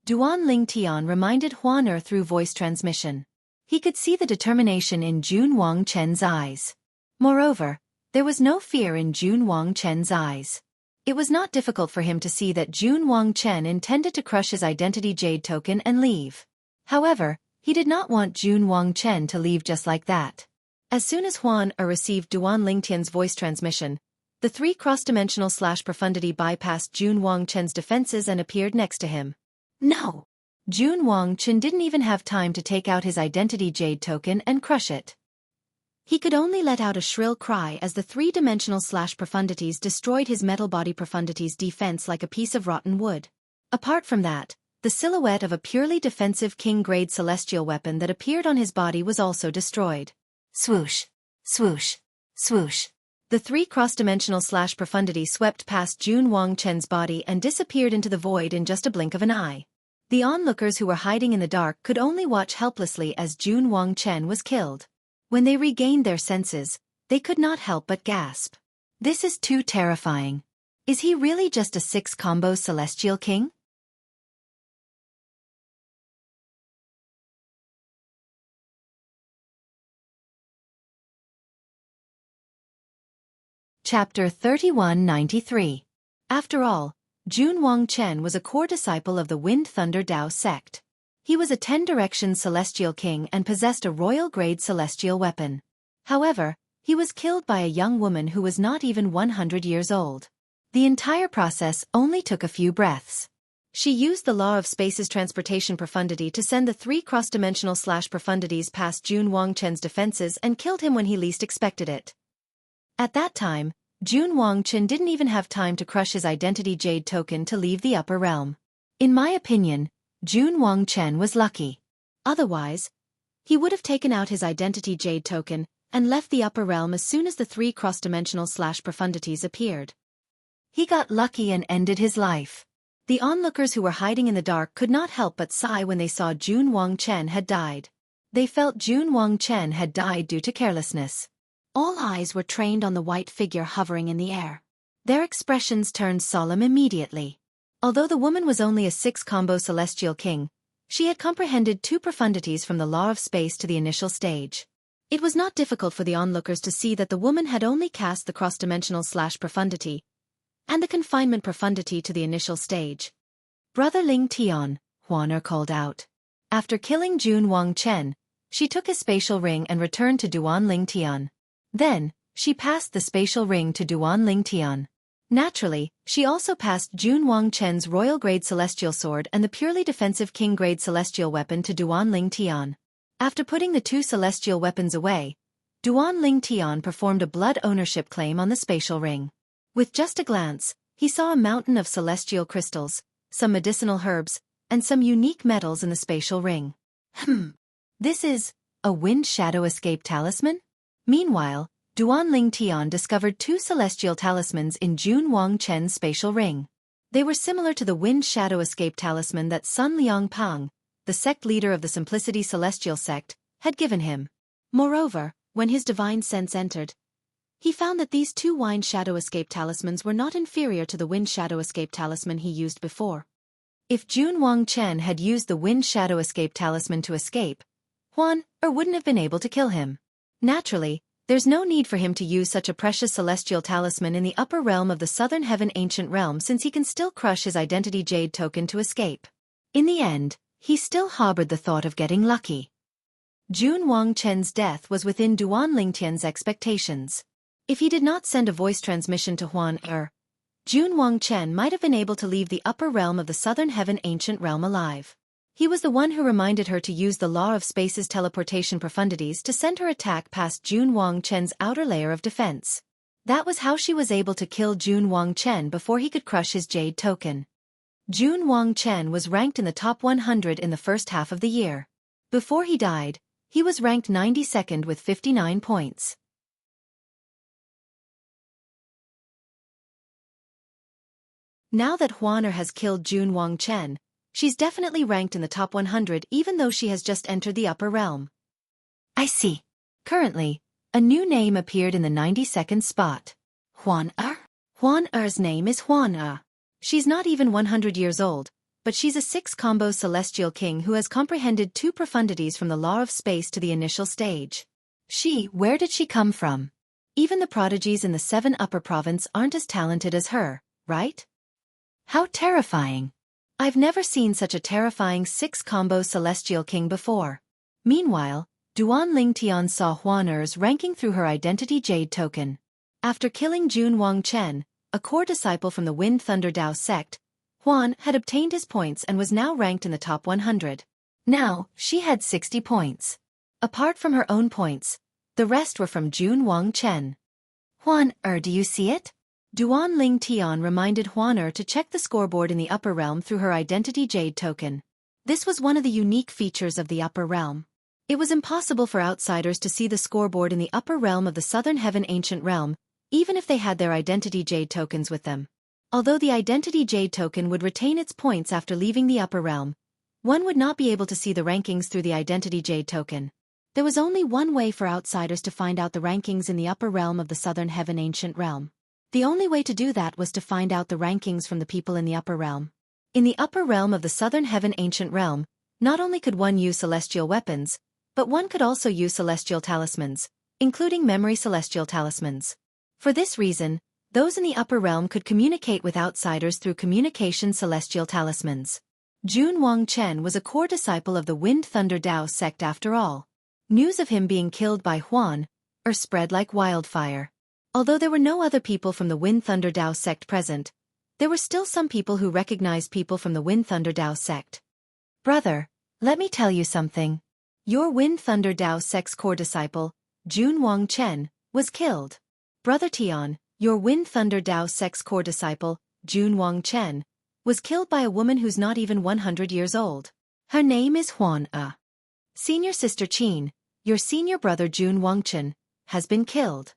Duan Ling Tian reminded Huan through voice transmission. He could see the determination in Jun Wangchen's eyes. Moreover, there was no fear in Jun Wangchen's eyes. It was not difficult for him to see that Jun Wangchen intended to crush his identity jade token and leave. However, he did not want Jun Wangchen to leave just like that. As soon as Huan received Duan Lingtian's voice transmission, the 3 cross-dimensional/profundity bypassed Jun Wangchen's defenses and appeared next to him. No! Jun Wangchen didn't even have time to take out his identity jade token and crush it. He could only let out a shrill cry as the 3-dimensional/profundities destroyed his metal body profundity's defense like a piece of rotten wood. Apart from that, the silhouette of a purely defensive king-grade celestial weapon that appeared on his body was also destroyed. Swoosh! Swoosh! Swoosh! The 3 cross-dimensional/profundity swept past Jun Wangchen's body and disappeared into the void in just a blink of an eye. The onlookers who were hiding in the dark could only watch helplessly as Jun Wangchen was killed. When they regained their senses, they could not help but gasp. This is too terrifying. Is he really just a 6-combo celestial king? Chapter 3193. After all, Jun Wangchen was a core disciple of the Wind Thunder Dao sect. He was a 10-direction celestial king and possessed a royal-grade celestial weapon. However, he was killed by a young woman who was not even 100 years old. The entire process only took a few breaths. She used the law of space's transportation profundity to send the 3 cross-dimensional/profundities past Jun Wangchen's defenses and killed him when he least expected it. At that time, Jun Wangchen didn't even have time to crush his identity jade token to leave the upper realm. In my opinion, Jun Wangchen was lucky. Otherwise, he would have taken out his identity jade token and left the upper realm as soon as the 3 cross-dimensional/profundities appeared. He got lucky and ended his life. The onlookers who were hiding in the dark could not help but sigh when they saw Jun Wangchen had died. They felt Jun Wangchen had died due to carelessness. All eyes were trained on the white figure hovering in the air. Their expressions turned solemn immediately. Although the woman was only a 6-combo celestial king, she had comprehended 2 profundities from the law of space to the initial stage. It was not difficult for the onlookers to see that the woman had only cast the cross-dimensional/profundity and the confinement profundity to the initial stage. Brother Ling Tian, Huan called out. After killing Jun Wangchen, she took his spatial ring and returned to Duan Ling Tian. Then, she passed the spatial ring to Duan Ling Tian. Naturally, she also passed Jun Wangchen's royal-grade celestial sword and the purely defensive king-grade celestial weapon to Duan Ling Tian. After putting the 2 celestial weapons away, Duan Ling Tian performed a blood ownership claim on the spatial ring. With just a glance, he saw a mountain of celestial crystals, some medicinal herbs, and some unique metals in the spatial ring. This is a wind shadow escape talisman? Meanwhile, Duan Ling Tian discovered 2 celestial talismans in Jun Wangchen's spatial ring. They were similar to the wind shadow escape talisman that Sun Liang Pang, the sect leader of the Simplicity Celestial sect, had given him. Moreover, when his divine sense entered, he found that these 2 wind shadow escape talismans were not inferior to the wind shadow escape talisman he used before. If Jun Wangchen had used the wind shadow escape talisman to escape, Huan wouldn't have been able to kill him. Naturally, there's no need for him to use such a precious celestial talisman in the upper realm of the Southern Heaven Ancient Realm since he can still crush his identity jade token to escape. In the end, he still harbored the thought of getting lucky. Jun Wangchen's death was within Duan Lingtian's expectations. If he did not send a voice transmission to Huan Jun Wangchen might have been able to leave the upper realm of the Southern Heaven Ancient Realm alive. He was the one who reminded her to use the law of space's teleportation profundities to send her attack past Jun Wangchen's outer layer of defense. That was how she was able to kill Jun Wangchen before he could crush his jade token. Jun Wangchen was ranked in the top 100 in the first half of the year. Before he died, he was ranked 92nd with 59 points. Now that Huaner has killed Jun Wangchen, she's definitely ranked in the top 100 even though she has just entered the upper realm. I see. Currently, a new name appeared in the 92nd spot. Huaner? Huaner's name is Huaner. She's not even 100 years old, but she's a 6-combo celestial king who has comprehended 2 profundities from the law of space to the initial stage. Where did she come from? Even the prodigies in the 7 upper province aren't as talented as her, right? How terrifying. I've never seen such a terrifying 6-combo celestial king before. Meanwhile, Duan Lingtian saw Huaner's ranking through her identity jade token. After killing Jun Wangchen, a core disciple from the Wind Thunder Dao sect, Huan had obtained his points and was now ranked in the top 100. Now, she had 60 points. Apart from her own points, the rest were from Jun Wangchen. Huaner, do you see it? Duan Lingtian reminded Huaner to check the scoreboard in the upper realm through her identity jade token. This was one of the unique features of the upper realm. It was impossible for outsiders to see the scoreboard in the upper realm of the Southern Heaven Ancient Realm, even if they had their identity jade tokens with them. Although the identity jade token would retain its points after leaving the upper realm, one would not be able to see the rankings through the identity jade token. There was only one way for outsiders to find out the rankings in the upper realm of the Southern Heaven Ancient Realm. The only way to do that was to find out the rankings from the people in the upper realm. In the upper realm of the Southern Heaven Ancient Realm, not only could one use celestial weapons, but one could also use celestial talismans, including memory celestial talismans. For this reason, those in the upper realm could communicate with outsiders through communication celestial talismans. Jun Wangchen was a core disciple of the Wind Thunder Dao sect after all. News of him being killed by Huaner spread like wildfire. Although there were no other people from the Wind Thunder Dao sect present, there were still some people who recognized people from the Wind Thunder Dao sect. Brother, let me tell you something. Your Wind Thunder Dao sect's core disciple, Jun Wangchen, was killed. Brother Tian, your Wind Thunder Dao sect's core disciple, Jun Wangchen, was killed by a woman who's not even 100 years old. Her name is Huaner. Senior sister Qin, your senior brother Jun Wangchen, has been killed.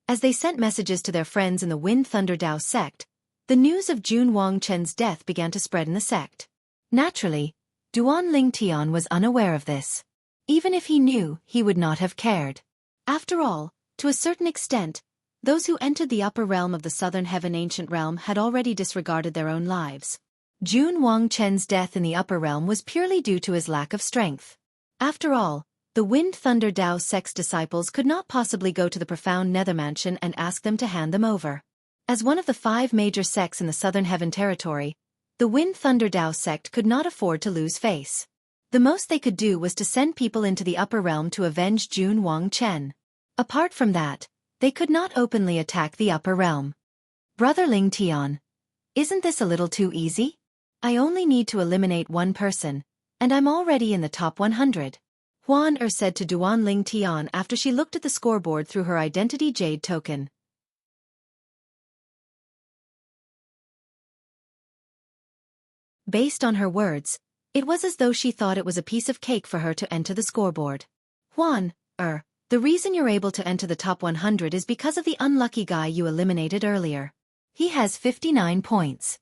As they sent messages to their friends in the Wind Thunder Dao sect, the news of Jun Wangchen's death began to spread in the sect. Naturally, Duan Lingtian was unaware of this. Even if he knew, he would not have cared. After all, to a certain extent, those who entered the upper realm of the Southern Heaven Ancient Realm had already disregarded their own lives. Jun Wangchen's death in the upper realm was purely due to his lack of strength. After all, the Wind Thunder Dao sect's disciples could not possibly go to the profound Nether Mansion and ask them to hand them over. As one of the 5 major sects in the Southern Heaven territory, the Wind Thunder Dao sect could not afford to lose face. The most they could do was to send people into the upper realm to avenge Jun Wangchen. Apart from that, they could not openly attack the upper realm. Brother Lingtian, isn't this a little too easy? I only need to eliminate one person, and I'm already in the top 100. Huaner said to Duan Lingtian after she looked at the scoreboard through her identity jade token. Based on her words, it was as though she thought it was a piece of cake for her to enter the scoreboard. Huaner, the reason you're able to enter the top 100 is because of the unlucky guy you eliminated earlier. He has 59 points.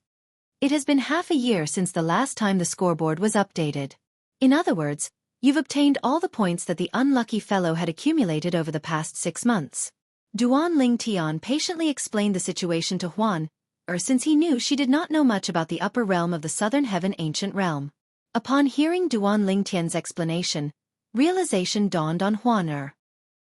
It has been half a year since the last time the scoreboard was updated. In other words, you've obtained all the points that the unlucky fellow had accumulated over the past 6 months. Duan Lingtian patiently explained the situation to Huaner, since he knew she did not know much about the upper realm of the Southern Heaven Ancient Realm. Upon hearing Duan Lingtian's explanation, realization dawned on Huaner.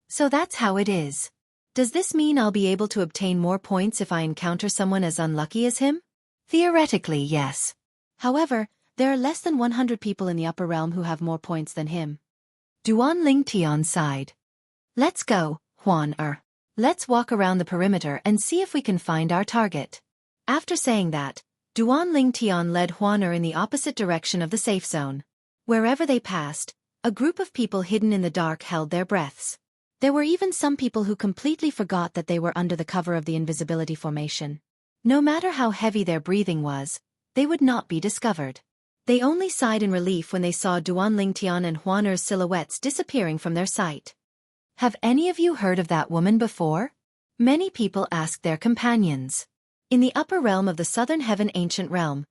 So that's how it is. Does this mean I'll be able to obtain more points if I encounter someone as unlucky as him? Theoretically, yes. However, there are less than 100 people in the upper realm who have more points than him. Duan Lingtian sighed. Let's go, Huaner. Let's walk around the perimeter and see if we can find our target. After saying that, Duan Lingtian led Huaner in the opposite direction of the safe zone. Wherever they passed, a group of people hidden in the dark held their breaths. There were even some people who completely forgot that they were under the cover of the invisibility formation. No matter how heavy their breathing was, they would not be discovered. They only sighed in relief when they saw Duan Lingtian and Huan Er's silhouettes disappearing from their sight. Have any of you heard of that woman before? Many people asked their companions. In the upper realm of the southern heaven ancient realm,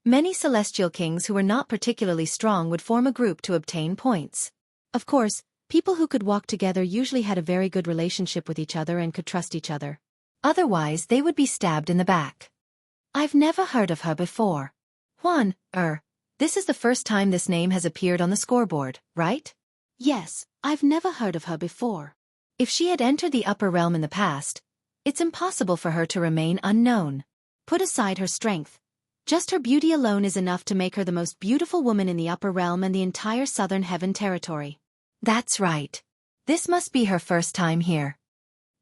many celestial kings who were not particularly strong would form a group to obtain points. Of course, people who could walk together usually had a very good relationship with each other and could trust each other. Otherwise they would be stabbed in the back. I've never heard of her before. Huan Er, this is the first time this name has appeared on the scoreboard, right? Yes, I've never heard of her before. If she had entered the upper realm in the past, it's impossible for her to remain unknown. Put aside her strength. Just her beauty alone is enough to make her the most beautiful woman in the upper realm and the entire southern heaven territory. That's right. This must be her first time here.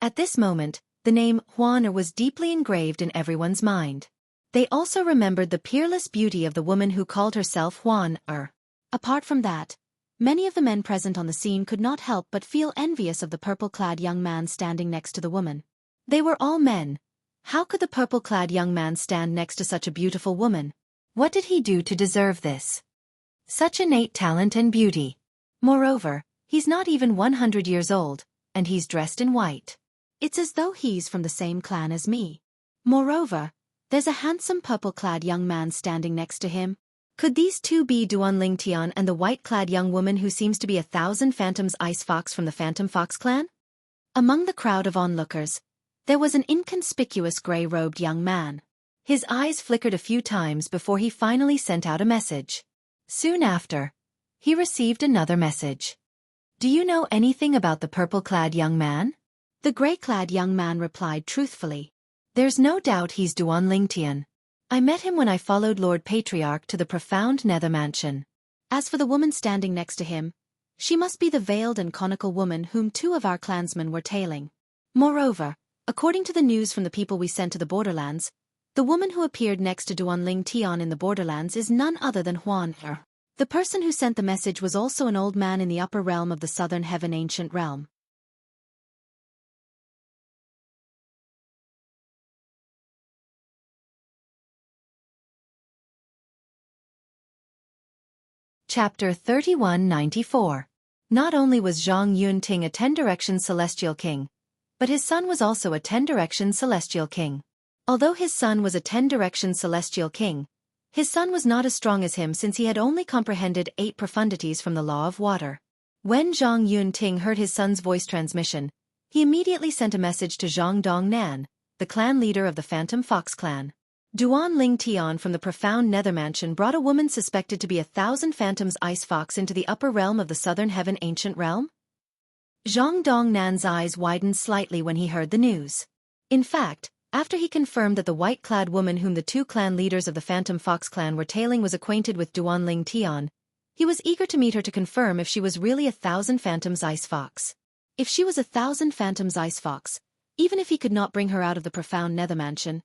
At this moment, the name Huan Er was deeply engraved in everyone's mind. They also remembered the peerless beauty of the woman who called herself Huan Er. Apart from that, many of the men present on the scene could not help but feel envious of the purple-clad young man standing next to the woman. They were all men. How could the purple-clad young man stand next to such a beautiful woman? What did he do to deserve this? Such innate talent and beauty. Moreover, he's not even 100 years old, and he's dressed in white. It's as though he's from the same clan as me. Moreover, there's a handsome purple-clad young man standing next to him. Could these two be Duan Lingtian and the white-clad young woman who seems to be 1,000 Phantoms Ice Fox from the Phantom Fox clan? Among the crowd of onlookers, there was an inconspicuous gray-robed young man. His eyes flickered a few times before he finally sent out a message. Soon after, he received another message. Do you know anything about the purple-clad young man? The gray-clad young man replied truthfully. There's no doubt he's Duan Lingtian. I met him when I followed Lord Patriarch to the profound nether mansion. As for the woman standing next to him, she must be the veiled and conical woman whom two of our clansmen were tailing. Moreover, according to the news from the people we sent to the borderlands, the woman who appeared next to Duan Lingtian in the borderlands is none other than Huan Er. The person who sent the message was also an old man in the upper realm of the southern heaven ancient realm. Chapter 3194. Not only was Zhang Yunting a 10-direction celestial king, but his son was also a 10-direction celestial king. Although his son was a 10-direction celestial king, his son was not as strong as him since he had only comprehended 8 profundities from the law of water. When Zhang Yunting heard his son's voice transmission, he immediately sent a message to Zhang Dongnan, the clan leader of the Phantom Fox clan. Duan Lingtian from the profound nether mansion brought a woman suspected to be 1,000 Phantoms Ice Fox into the upper realm of the southern heaven ancient realm? Zhang Dongnan's eyes widened slightly when he heard the news. In fact, after he confirmed that the white-clad woman whom the 2 clan leaders of the Phantom Fox clan were tailing was acquainted with Duan Lingtian, he was eager to meet her to confirm if she was really 1,000 Phantoms Ice Fox. If she was 1,000 Phantoms Ice Fox, even if he could not bring her out of the profound nether mansion,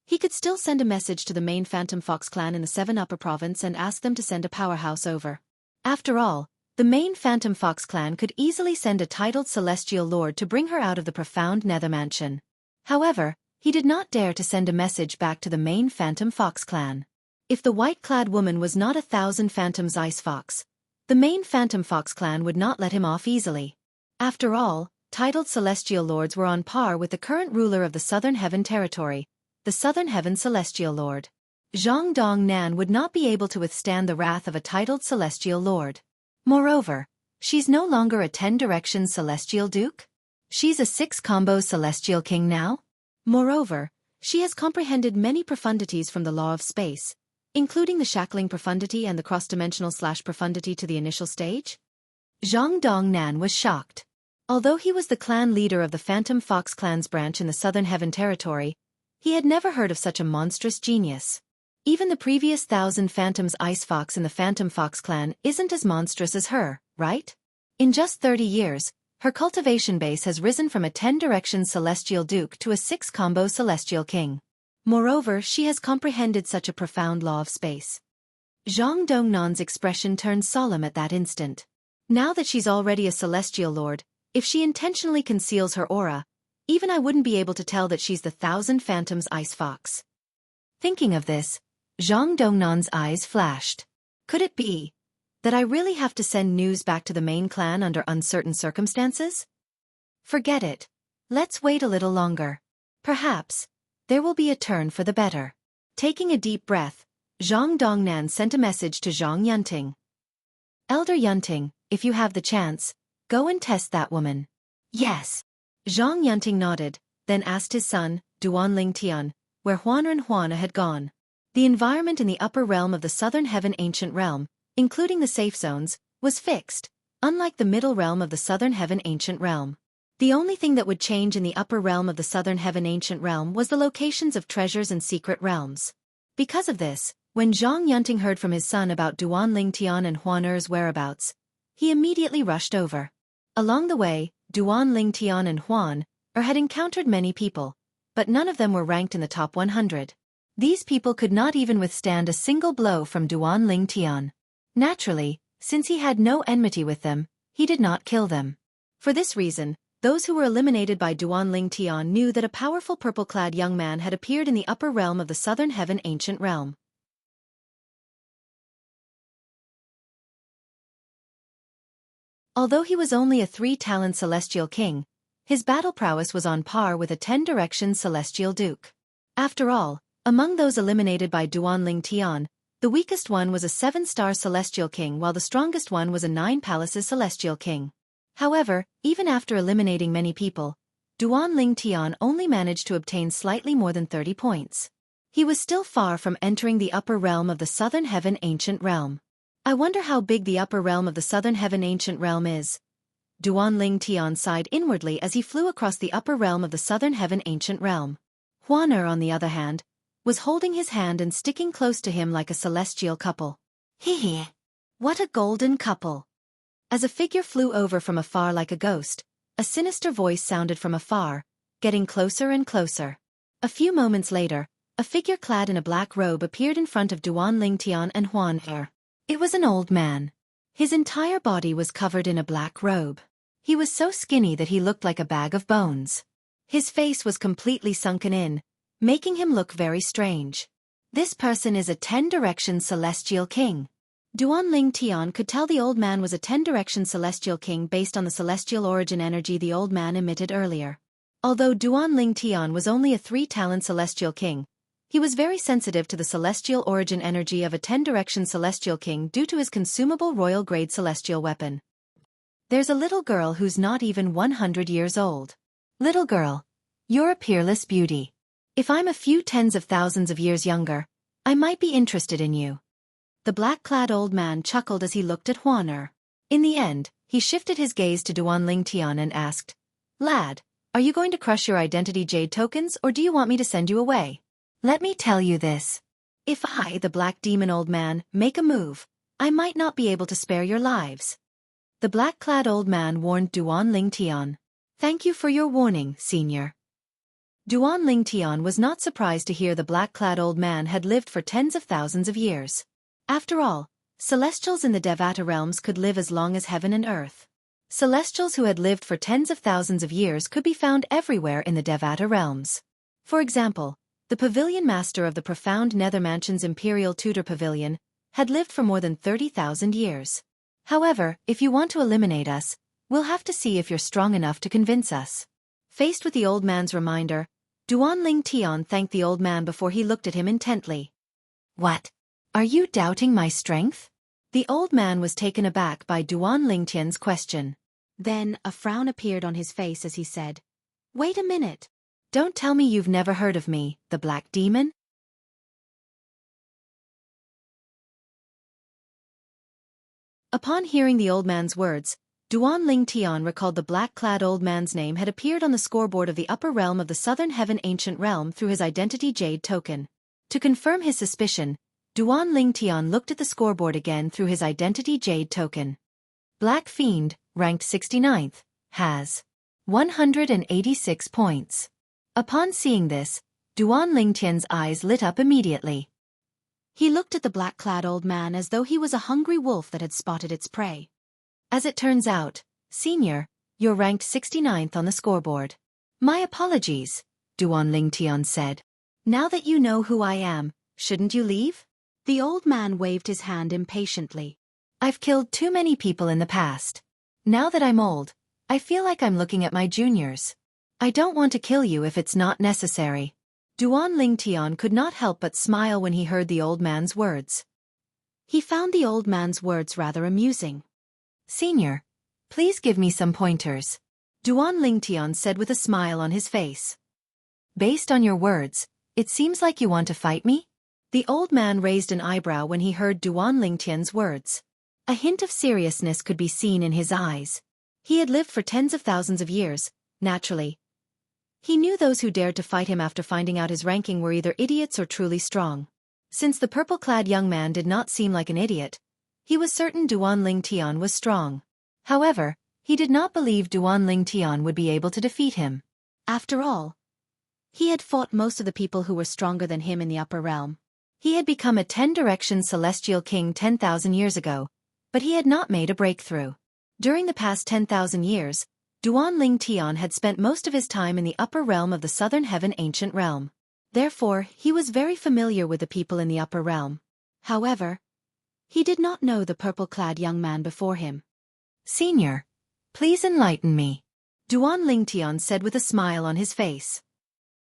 he could still send a message to the main Phantom Fox clan in the 7 Upper Province and ask them to send a powerhouse over. After all, the main Phantom Fox clan could easily send a titled celestial lord to bring her out of the profound nether mansion. However, he did not dare to send a message back to the main Phantom Fox clan. If the white-clad woman was not 1,000 Phantoms Ice Fox, the main Phantom Fox clan would not let him off easily. After all, titled celestial lords were on par with the current ruler of the Southern Heaven Territory, the Southern Heaven Celestial Lord. Zhang Dongnan would not be able to withstand the wrath of a titled celestial lord. Moreover, she's no longer a 10-direction celestial duke? She's a 6-combo celestial king now? Moreover, she has comprehended many profundities from the law of space, including the shackling profundity and the cross-dimensional profundity to the initial stage? Zhang Dongnan was shocked. Although he was the clan leader of the Phantom Fox clan's branch in the Southern Heaven Territory, he had never heard of such a monstrous genius. Even the previous 1,000 Phantoms Ice Fox in the Phantom Fox clan isn't as monstrous as her, right? In just 30 years, her cultivation base has risen from a 10-direction celestial duke to a 6-combo celestial king. Moreover, she has comprehended such a profound law of space. Zhang Dongnan's expression turned solemn at that instant. Now that she's already a celestial lord, if she intentionally conceals her aura, even I wouldn't be able to tell that she's the Thousand Phantoms Ice Fox. Thinking of this, Zhang Dongnan's eyes flashed. Could it be that I really have to send news back to the main clan under uncertain circumstances? Forget it. Let's wait a little longer. Perhaps there will be a turn for the better. Taking a deep breath, Zhang Dongnan sent a message to Zhang Yunting. Elder Yunting, if you have the chance, go and test that woman. Yes. Zhang Yunting nodded, then asked his son, Duan Lingtian, where Huaner and Huana had gone. The environment in the upper realm of the Southern Heaven Ancient Realm, including the safe zones, was fixed, unlike the middle realm of the Southern Heaven Ancient Realm. The only thing that would change in the upper realm of the Southern Heaven Ancient Realm was the locations of treasures and secret realms. Because of this, when Zhang Yunting heard from his son about Duan Lingtian and Huaner's whereabouts, he immediately rushed over. Along the way, Duan Lingtian and Huan had encountered many people, but none of them were ranked in the top 100. These people could not even withstand a single blow from Duan Lingtian. Naturally, since he had no enmity with them, he did not kill them. For this reason, those who were eliminated by Duan Lingtian knew that a powerful purple-clad young man had appeared in the upper realm of the Southern Heaven Ancient Realm. Although he was only a 3-talent celestial king, his battle prowess was on par with a 10-direction celestial duke. After all, among those eliminated by Duan Lingtian, the weakest one was a 7-star celestial king while the strongest one was a 9-palaces celestial king. However, even after eliminating many people, Duan Lingtian only managed to obtain slightly more than 30 points. He was still far from entering the upper realm of the Southern Heaven Ancient Realm. I wonder how big the upper realm of the Southern Heaven Ancient Realm is. Duan Lingtian sighed inwardly as he flew across the upper realm of the Southern Heaven Ancient Realm. Huaner, on the other hand, was holding his hand and sticking close to him like a celestial couple. Hee. What a golden couple. As a figure flew over from afar like a ghost, a sinister voice sounded from afar, getting closer and closer. A few moments later, a figure clad in a black robe appeared in front of Duan Lingtian and Huaner. It was an old man. His entire body was covered in a black robe. He was so skinny that he looked like a bag of bones. His face was completely sunken in, making him look very strange. This person is a 10-direction celestial king. Duan Lingtian could tell the old man was a 10-direction celestial king based on the celestial origin energy the old man emitted earlier. Although Duan Lingtian was only a 3-talent celestial king, he was very sensitive to the celestial origin energy of a 10-direction celestial king due to his consumable royal-grade celestial weapon. There's a little girl who's not even 100 years old. Little girl, you're a peerless beauty. If I'm a few tens of thousands of years younger, I might be interested in you. The black-clad old man chuckled as he looked at Huaner. In the end, he shifted his gaze to Duan Lingtian and asked, Lad, are you going to crush your identity jade tokens or do you want me to send you away? Let me tell you this. If I, the black demon old man, make a move, I might not be able to spare your lives. The black-clad old man warned Duan Lingtian. Thank you for your warning, senior. Duan Lingtian was not surprised to hear the black-clad old man had lived for tens of thousands of years. After all, celestials in the Devata realms could live as long as heaven and earth. Celestials who had lived for tens of thousands of years could be found everywhere in the Devata realms. For example, the pavilion master of the profound Nether Mansion's Imperial Tutor Pavilion had lived for more than 30,000 years. However, if you want to eliminate us, we'll have to see if you're strong enough to convince us. Faced with the old man's reminder, Duan Lingtian thanked the old man before he looked at him intently. What? Are you doubting my strength? The old man was taken aback by Duan Lingtian's question. Then a frown appeared on his face as he said, Wait a minute. Don't tell me you've never heard of me, the Black Demon? Upon hearing the old man's words, Duan Lingtian recalled the black-clad old man's name had appeared on the scoreboard of the upper realm of the Southern Heaven Ancient Realm through his identity jade token. To confirm his suspicion, Duan Lingtian looked at the scoreboard again through his identity jade token. Black Fiend, ranked 69th, has 186 points. Upon seeing this, Duan Lingtian's eyes lit up immediately. He looked at the black-clad old man as though he was a hungry wolf that had spotted its prey. As it turns out, Senior, you're ranked 69th on the scoreboard. My apologies, Duan Lingtian said. Now that you know who I am, shouldn't you leave? The old man waved his hand impatiently. I've killed too many people in the past. Now that I'm old, I feel like I'm looking at my juniors. I don't want to kill you if it's not necessary. Duan Lingtian could not help but smile when he heard the old man's words. He found the old man's words rather amusing. Senior, please give me some pointers, Duan Lingtian said with a smile on his face. Based on your words, it seems like you want to fight me? The old man raised an eyebrow when he heard Duan Lingtian's words. A hint of seriousness could be seen in his eyes. He had lived for tens of thousands of years, naturally. He knew those who dared to fight him after finding out his ranking were either idiots or truly strong. Since the purple-clad young man did not seem like an idiot, he was certain Duan Lingtian was strong. However, he did not believe Duan Lingtian would be able to defeat him. After all, he had fought most of the people who were stronger than him in the upper realm. He had become a 10-direction celestial king 10,000 years ago, but he had not made a breakthrough. During the past 10,000 years, Duan Lingtian had spent most of his time in the upper realm of the Southern Heaven Ancient Realm. Therefore, he was very familiar with the people in the upper realm. However, he did not know the purple-clad young man before him. Senior, please enlighten me, Duan Lingtian said with a smile on his face.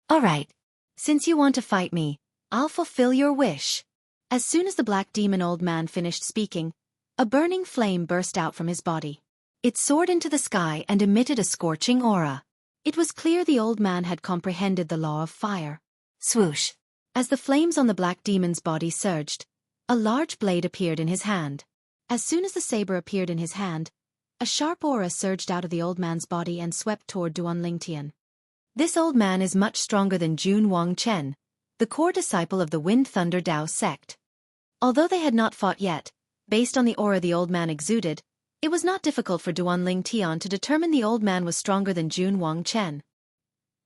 All right. Since you want to fight me, I'll fulfill your wish. As soon as the black demon old man finished speaking, a burning flame burst out from his body. It soared into the sky and emitted a scorching aura. It was clear the old man had comprehended the law of fire. Swoosh. As the flames on the black demon's body surged, a large blade appeared in his hand. As soon as the saber appeared in his hand, a sharp aura surged out of the old man's body and swept toward Duan Lingtian. This old man is much stronger than Jun Wang Chen, the core disciple of the Wind Thunder Dao sect. Although they had not fought yet, based on the aura the old man exuded, it was not difficult for Duan Lingtian to determine the old man was stronger than Jun Wang Chen.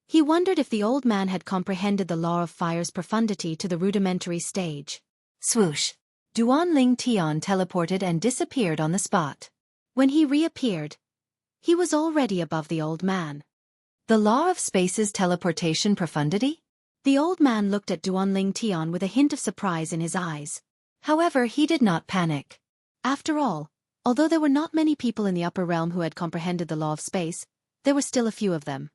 He wondered if the old man had comprehended the law of fire's profundity to the rudimentary stage. Swoosh. Duan Lingtian teleported and disappeared on the spot. When he reappeared, he was already above the old man. The law of space's teleportation profundity? The old man looked at Duan Lingtian with a hint of surprise in his eyes. However, he did not panic. After all, although there were not many people in the upper realm who had comprehended the law of space, there were still a few of them.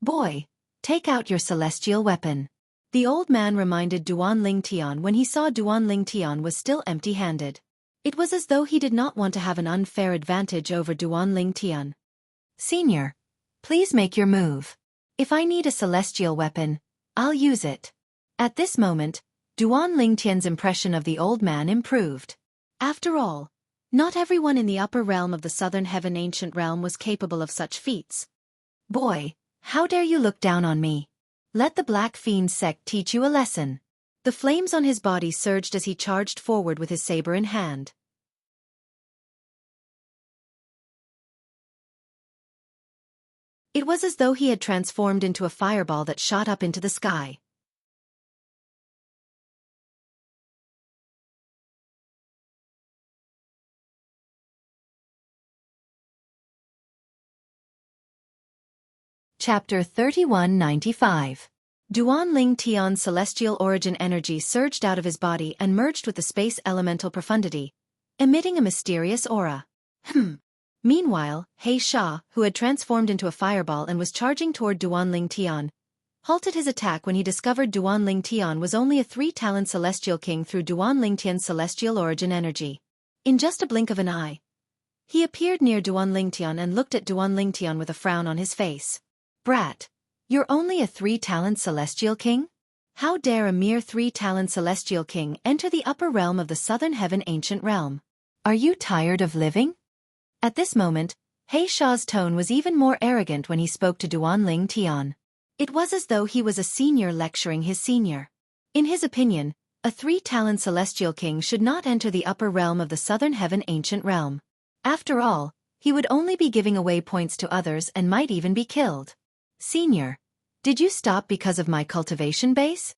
Boy, take out your celestial weapon, the old man reminded Duan Lingtian when he saw Duan Lingtian was still empty-handed. It was as though he did not want to have an unfair advantage over Duan Lingtian. Senior, please make your move. If I need a celestial weapon, I'll use it. At this moment, Duan Lingtian's impression of the old man improved. After all, not everyone in the upper realm of the Southern Heaven Ancient Realm was capable of such feats. Boy, how dare you look down on me? Let the Black Fiend sect teach you a lesson. The flames on his body surged as he charged forward with his saber in hand. It was as though he had transformed into a fireball that shot up into the sky. Chapter 3195. Duan Lingtian's celestial origin energy surged out of his body and merged with the space elemental profundity, emitting a mysterious aura. Meanwhile, Xianxia, who had transformed into a fireball and was charging toward Duan Lingtian, halted his attack when he discovered Duan Lingtian was only a 3-talent celestial king through Duan Lingtian's celestial origin energy. In just a blink of an eye, he appeared near Duan Lingtian and looked at Duan Lingtian with a frown on his face. Brat, you're only a 3-talent celestial king? How dare a mere 3-talent celestial king enter the upper realm of the Southern Heaven Ancient Realm? Are you tired of living? At this moment, Xia's tone was even more arrogant when he spoke to Duan Lingtian. It was as though he was a senior lecturing his senior. In his opinion, a 3-talent celestial king should not enter the upper realm of the Southern Heaven Ancient Realm. After all, he would only be giving away points to others and might even be killed. Senior, did you stop because of my cultivation base?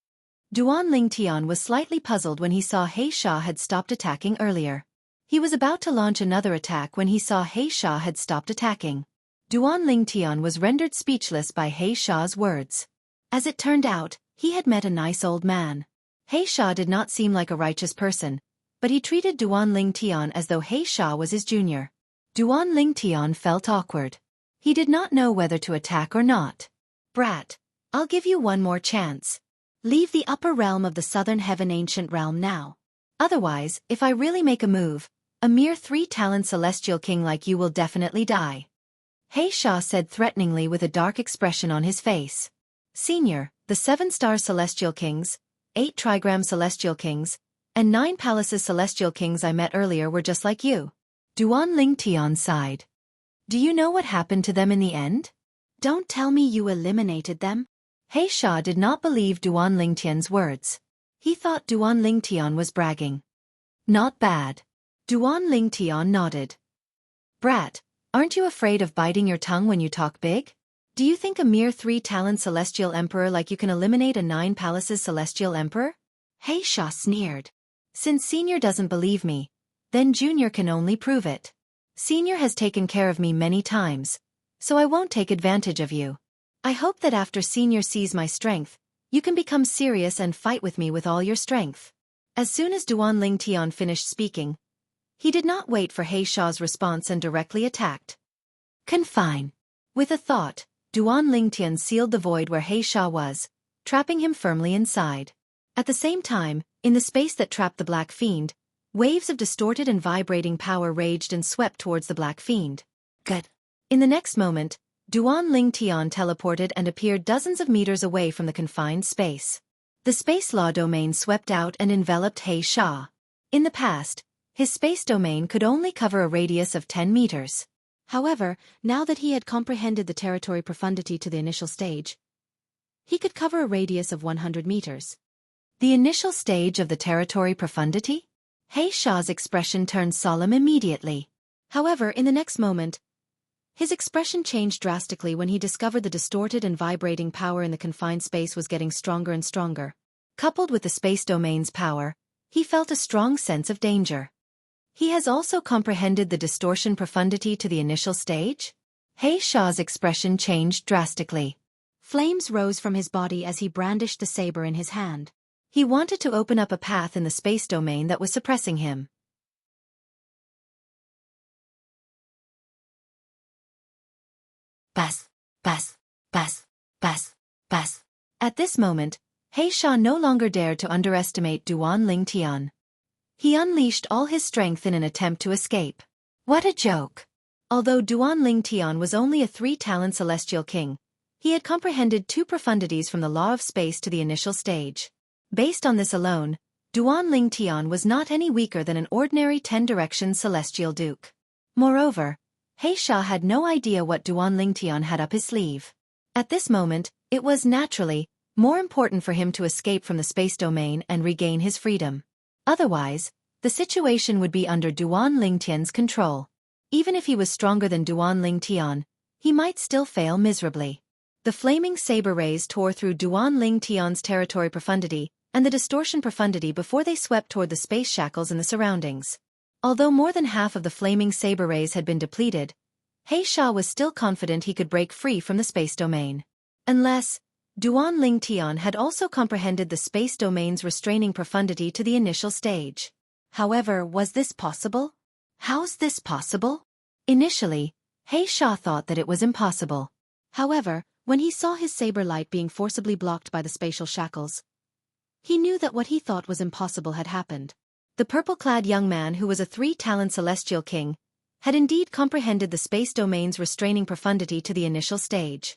Duan Lingtian was slightly puzzled when he saw Xianxia had stopped attacking earlier. He was about to launch another attack when he saw Xianxia had stopped attacking. Duan Lingtian was rendered speechless by Xiao's words. As it turned out, he had met a nice old man. Xiao did not seem like a righteous person, but he treated Duan Lingtian as though Xiao was his junior. Duan Lingtian felt awkward. He did not know whether to attack or not. "Brat, I'll give you one more chance. Leave the upper realm of the southern heaven ancient realm now. Otherwise, if I really make a move, a mere 3-talent celestial king like you will definitely die." Xiao said threateningly with a dark expression on his face. "Senior, the 7-star celestial kings, 8 trigram celestial kings, and 9 palaces celestial kings I met earlier were just like you." Duan Lingtian sighed. "Do you know what happened to them in the end? Don't tell me you eliminated them." Xiao did not believe Duan Lingtian's words. He thought Duan Lingtian was bragging. "Not bad." Duan Lingtian nodded. "Brat, aren't you afraid of biting your tongue when you talk big? Do you think a mere 3-talent celestial emperor like you can eliminate a 9 palaces celestial emperor?" Xiao sneered. "Since Senior doesn't believe me, then Junior can only prove it. Senior has taken care of me many times, so I won't take advantage of you. I hope that after Senior sees my strength, you can become serious and fight with me with all your strength." As soon as Duan Lingtian finished speaking, he did not wait for Xiao's response and directly attacked. "Confine." With a thought, Duan Lingtian sealed the void where Xiao was, trapping him firmly inside. At the same time, in the space that trapped the Black Fiend, waves of distorted and vibrating power raged and swept towards the Black Fiend. Gut. In the next moment, Duan Lingtian teleported and appeared dozens of meters away from the confined space. The space law domain swept out and enveloped Xiao. In the past, his space domain could only cover a radius of 10 meters. However, now that he had comprehended the territory profundity to the initial stage, he could cover a radius of 100 meters. The initial stage of the territory profundity? Xiao's expression turned solemn immediately. However, in the next moment, his expression changed drastically when he discovered the distorted and vibrating power in the confined space was getting stronger and stronger. Coupled with the space domain's power, he felt a strong sense of danger. He has also comprehended the distortion profundity to the initial stage? Xiao's expression changed drastically. Flames rose from his body as he brandished the saber in his hand. He wanted to open up a path in the space domain that was suppressing him. Bas, bas, bas, bas, bas. At this moment, Xiao no longer dared to underestimate Duan Lingtian. He unleashed all his strength in an attempt to escape. What a joke! Although Duan Lingtian was only a 3-talent celestial king, he had comprehended 2 profundities from the law of space to the initial stage. Based on this alone, Duan Lingtian was not any weaker than an ordinary 10-direction celestial duke. Moreover, Xiao had no idea what Duan Lingtian had up his sleeve. At this moment, it was, naturally, more important for him to escape from the space domain and regain his freedom. Otherwise, the situation would be under Duan Lingtian's control. Even if he was stronger than Duan Lingtian, he might still fail miserably. The flaming saber rays tore through Duan Lingtian's territory profundity and the distortion profundity before they swept toward the space shackles in the surroundings. Although more than half of the flaming saber rays had been depleted, Xiao was still confident he could break free from the space domain. Unless, Duan Lingtian had also comprehended the space domain's restraining profundity to the initial stage. However, was this possible? How's this possible? Initially, Xiao thought that it was impossible. However, when he saw his saber light being forcibly blocked by the spatial shackles, he knew that what he thought was impossible had happened. The purple-clad young man who was a 3-talent celestial king had indeed comprehended the space domain's restraining profundity to the initial stage.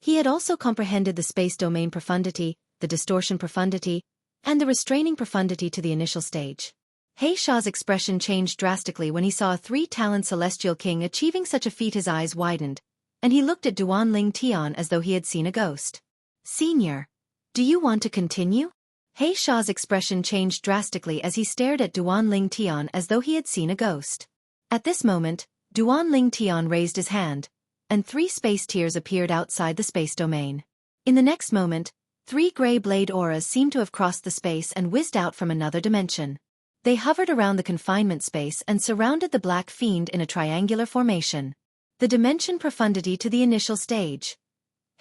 He had also comprehended the space domain profundity, the distortion profundity, and the restraining profundity to the initial stage. Xiao's expression changed drastically when he saw a 3-talent celestial king achieving such a feat. His eyes widened, and he looked at Duan Lingtian as though he had seen a ghost. "Senior, do you want to continue?" Xiao's expression changed drastically as he stared at Duan Lingtian as though he had seen a ghost. At this moment, Duan Lingtian raised his hand, and 3 space tiers appeared outside the space domain. In the next moment, 3 gray blade auras seemed to have crossed the space and whizzed out from another dimension. They hovered around the confinement space and surrounded the black fiend in a triangular formation. The dimension profundity to the initial stage.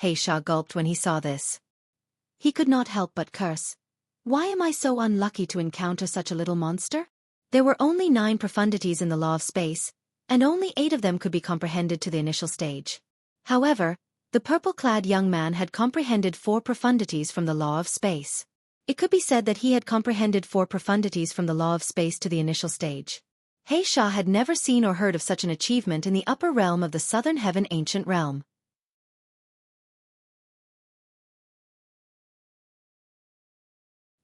Xianxia gulped when he saw this. He could not help but curse. Why am I so unlucky to encounter such a little monster? There were only 9 profundities in the law of space, and only 8 of them could be comprehended to the initial stage. However, the purple-clad young man had comprehended 4 profundities from the law of space. It could be said that he had comprehended 4 profundities from the law of space to the initial stage. Xianxia had never seen or heard of such an achievement in the upper realm of the Southern Heaven Ancient Realm.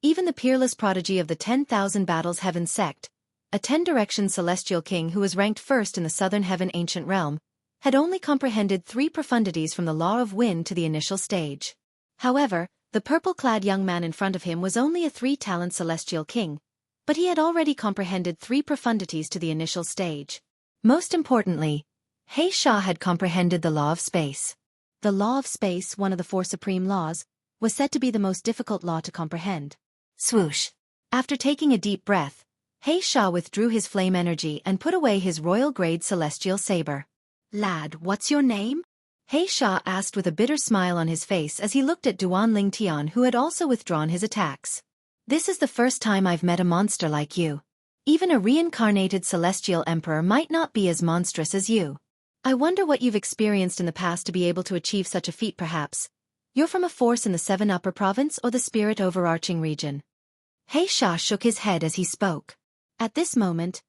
Even the peerless prodigy of the 10,000 Battles Heaven sect, a 10-direction celestial king who was ranked first in the Southern Heaven Ancient Realm, had only comprehended 3 profundities from the law of wind to the initial stage. However, the purple-clad young man in front of him was only a 3-talent celestial king, but he had already comprehended 3 profundities to the initial stage. Most importantly, Xianxia had comprehended the law of space. The law of space, one of the 4 supreme laws, was said to be the most difficult law to comprehend. Swoosh! After taking a deep breath, Xianxia withdrew his flame energy and put away his royal-grade celestial saber. "Lad, what's your name?" Xianxia asked with a bitter smile on his face as he looked at Duan Tian, who had also withdrawn his attacks. "This is the first time I've met a monster like you. Even a reincarnated celestial emperor might not be as monstrous as you. I wonder what you've experienced in the past to be able to achieve such a feat perhaps. You're from a force in the 7 Upper Province or the Spirit Overarching region?" Xianxia shook his head as he spoke. At this moment,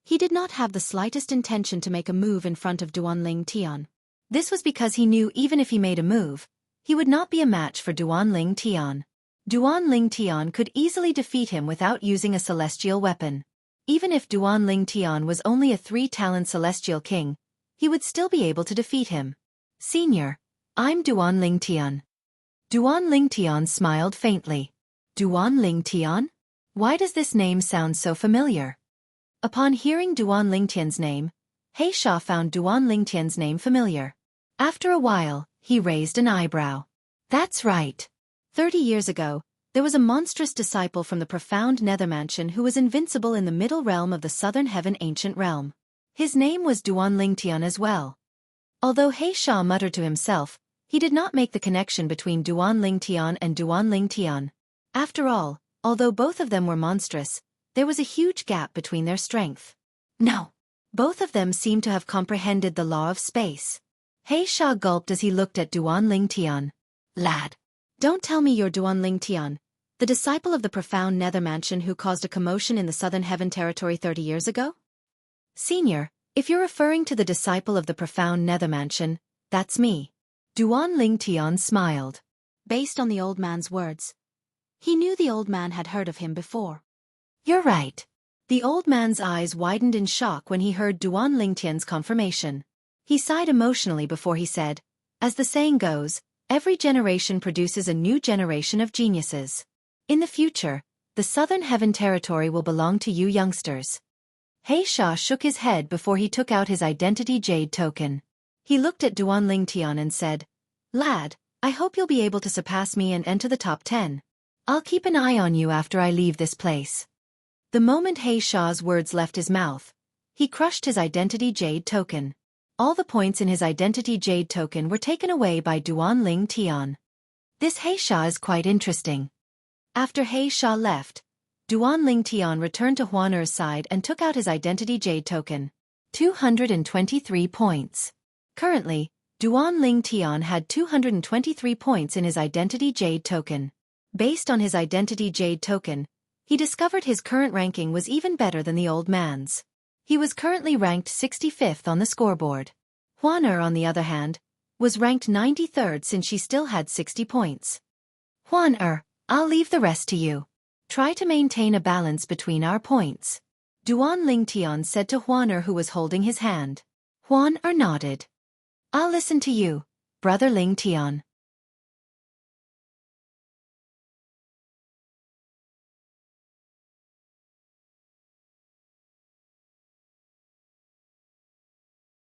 he did not have the slightest intention to make a move in front of Duan Tian. This was because he knew even if he made a move, he would not be a match for Duan Tian. Duan Tian could easily defeat him without using a celestial weapon. Even if Duan Tian was only a 3-talent celestial king, he would still be able to defeat him. "Senior, I'm Duan Tian." Duan Tian smiled faintly. "Duan Tian? Why does this name sound so familiar?" Upon hearing Duan Tian's name, Xianxia found Duan Tian's name familiar. After a while, he raised an eyebrow. "That's right. 30 years ago, there was a monstrous disciple from the profound nether mansion who was invincible in the middle realm of the Southern Heaven Ancient Realm. His name was Duan Tian as well." Although Xianxia muttered to himself, he did not make the connection between Duan Tian and Duan Tian. After all, although both of them were monstrous, there was a huge gap between their strength. No. Both of them seemed to have comprehended the law of space. Xianxia gulped as he looked at Duan Tian. "Lad, don't tell me you're Duan Tian, the disciple of the profound nether mansion who caused a commotion in the Southern Heaven territory 30 years ago?" "Senior, if you're referring to the disciple of the profound nether mansion, that's me." Duan Tian smiled. Based on the old man's words, he knew the old man had heard of him before. "You're right." The old man's eyes widened in shock when he heard Duan Tian's confirmation. He sighed emotionally before he said, "As the saying goes, every generation produces a new generation of geniuses. In the future, the Southern Heaven territory will belong to you youngsters." Xianxia shook his head before he took out his identity jade token. He looked at Duan Tian and said, "Lad, I hope you'll be able to surpass me and enter the top 10. I'll keep an eye on you after I leave this place." The moment Xiaoxia's words left his mouth, he crushed his identity jade token. All the points in his identity jade token were taken away by Duan Tian. This Xiaoxia is quite interesting. After Xiaoxia left, Duan Tian returned to Huaner's side and took out his identity jade token. 223 points. Currently, Duan Tian had 223 points in his identity jade token. Based on his identity jade token, he discovered his current ranking was even better than the old man's. He was currently ranked 65th on the scoreboard. Huaner, on the other hand, was ranked 93rd since she still had 60 points. "Huaner, I'll leave the rest to you. Try to maintain a balance between our points," Duan Tian said to Huaner, who was holding his hand. Huaner nodded. "I'll listen to you, brother Ling Tian."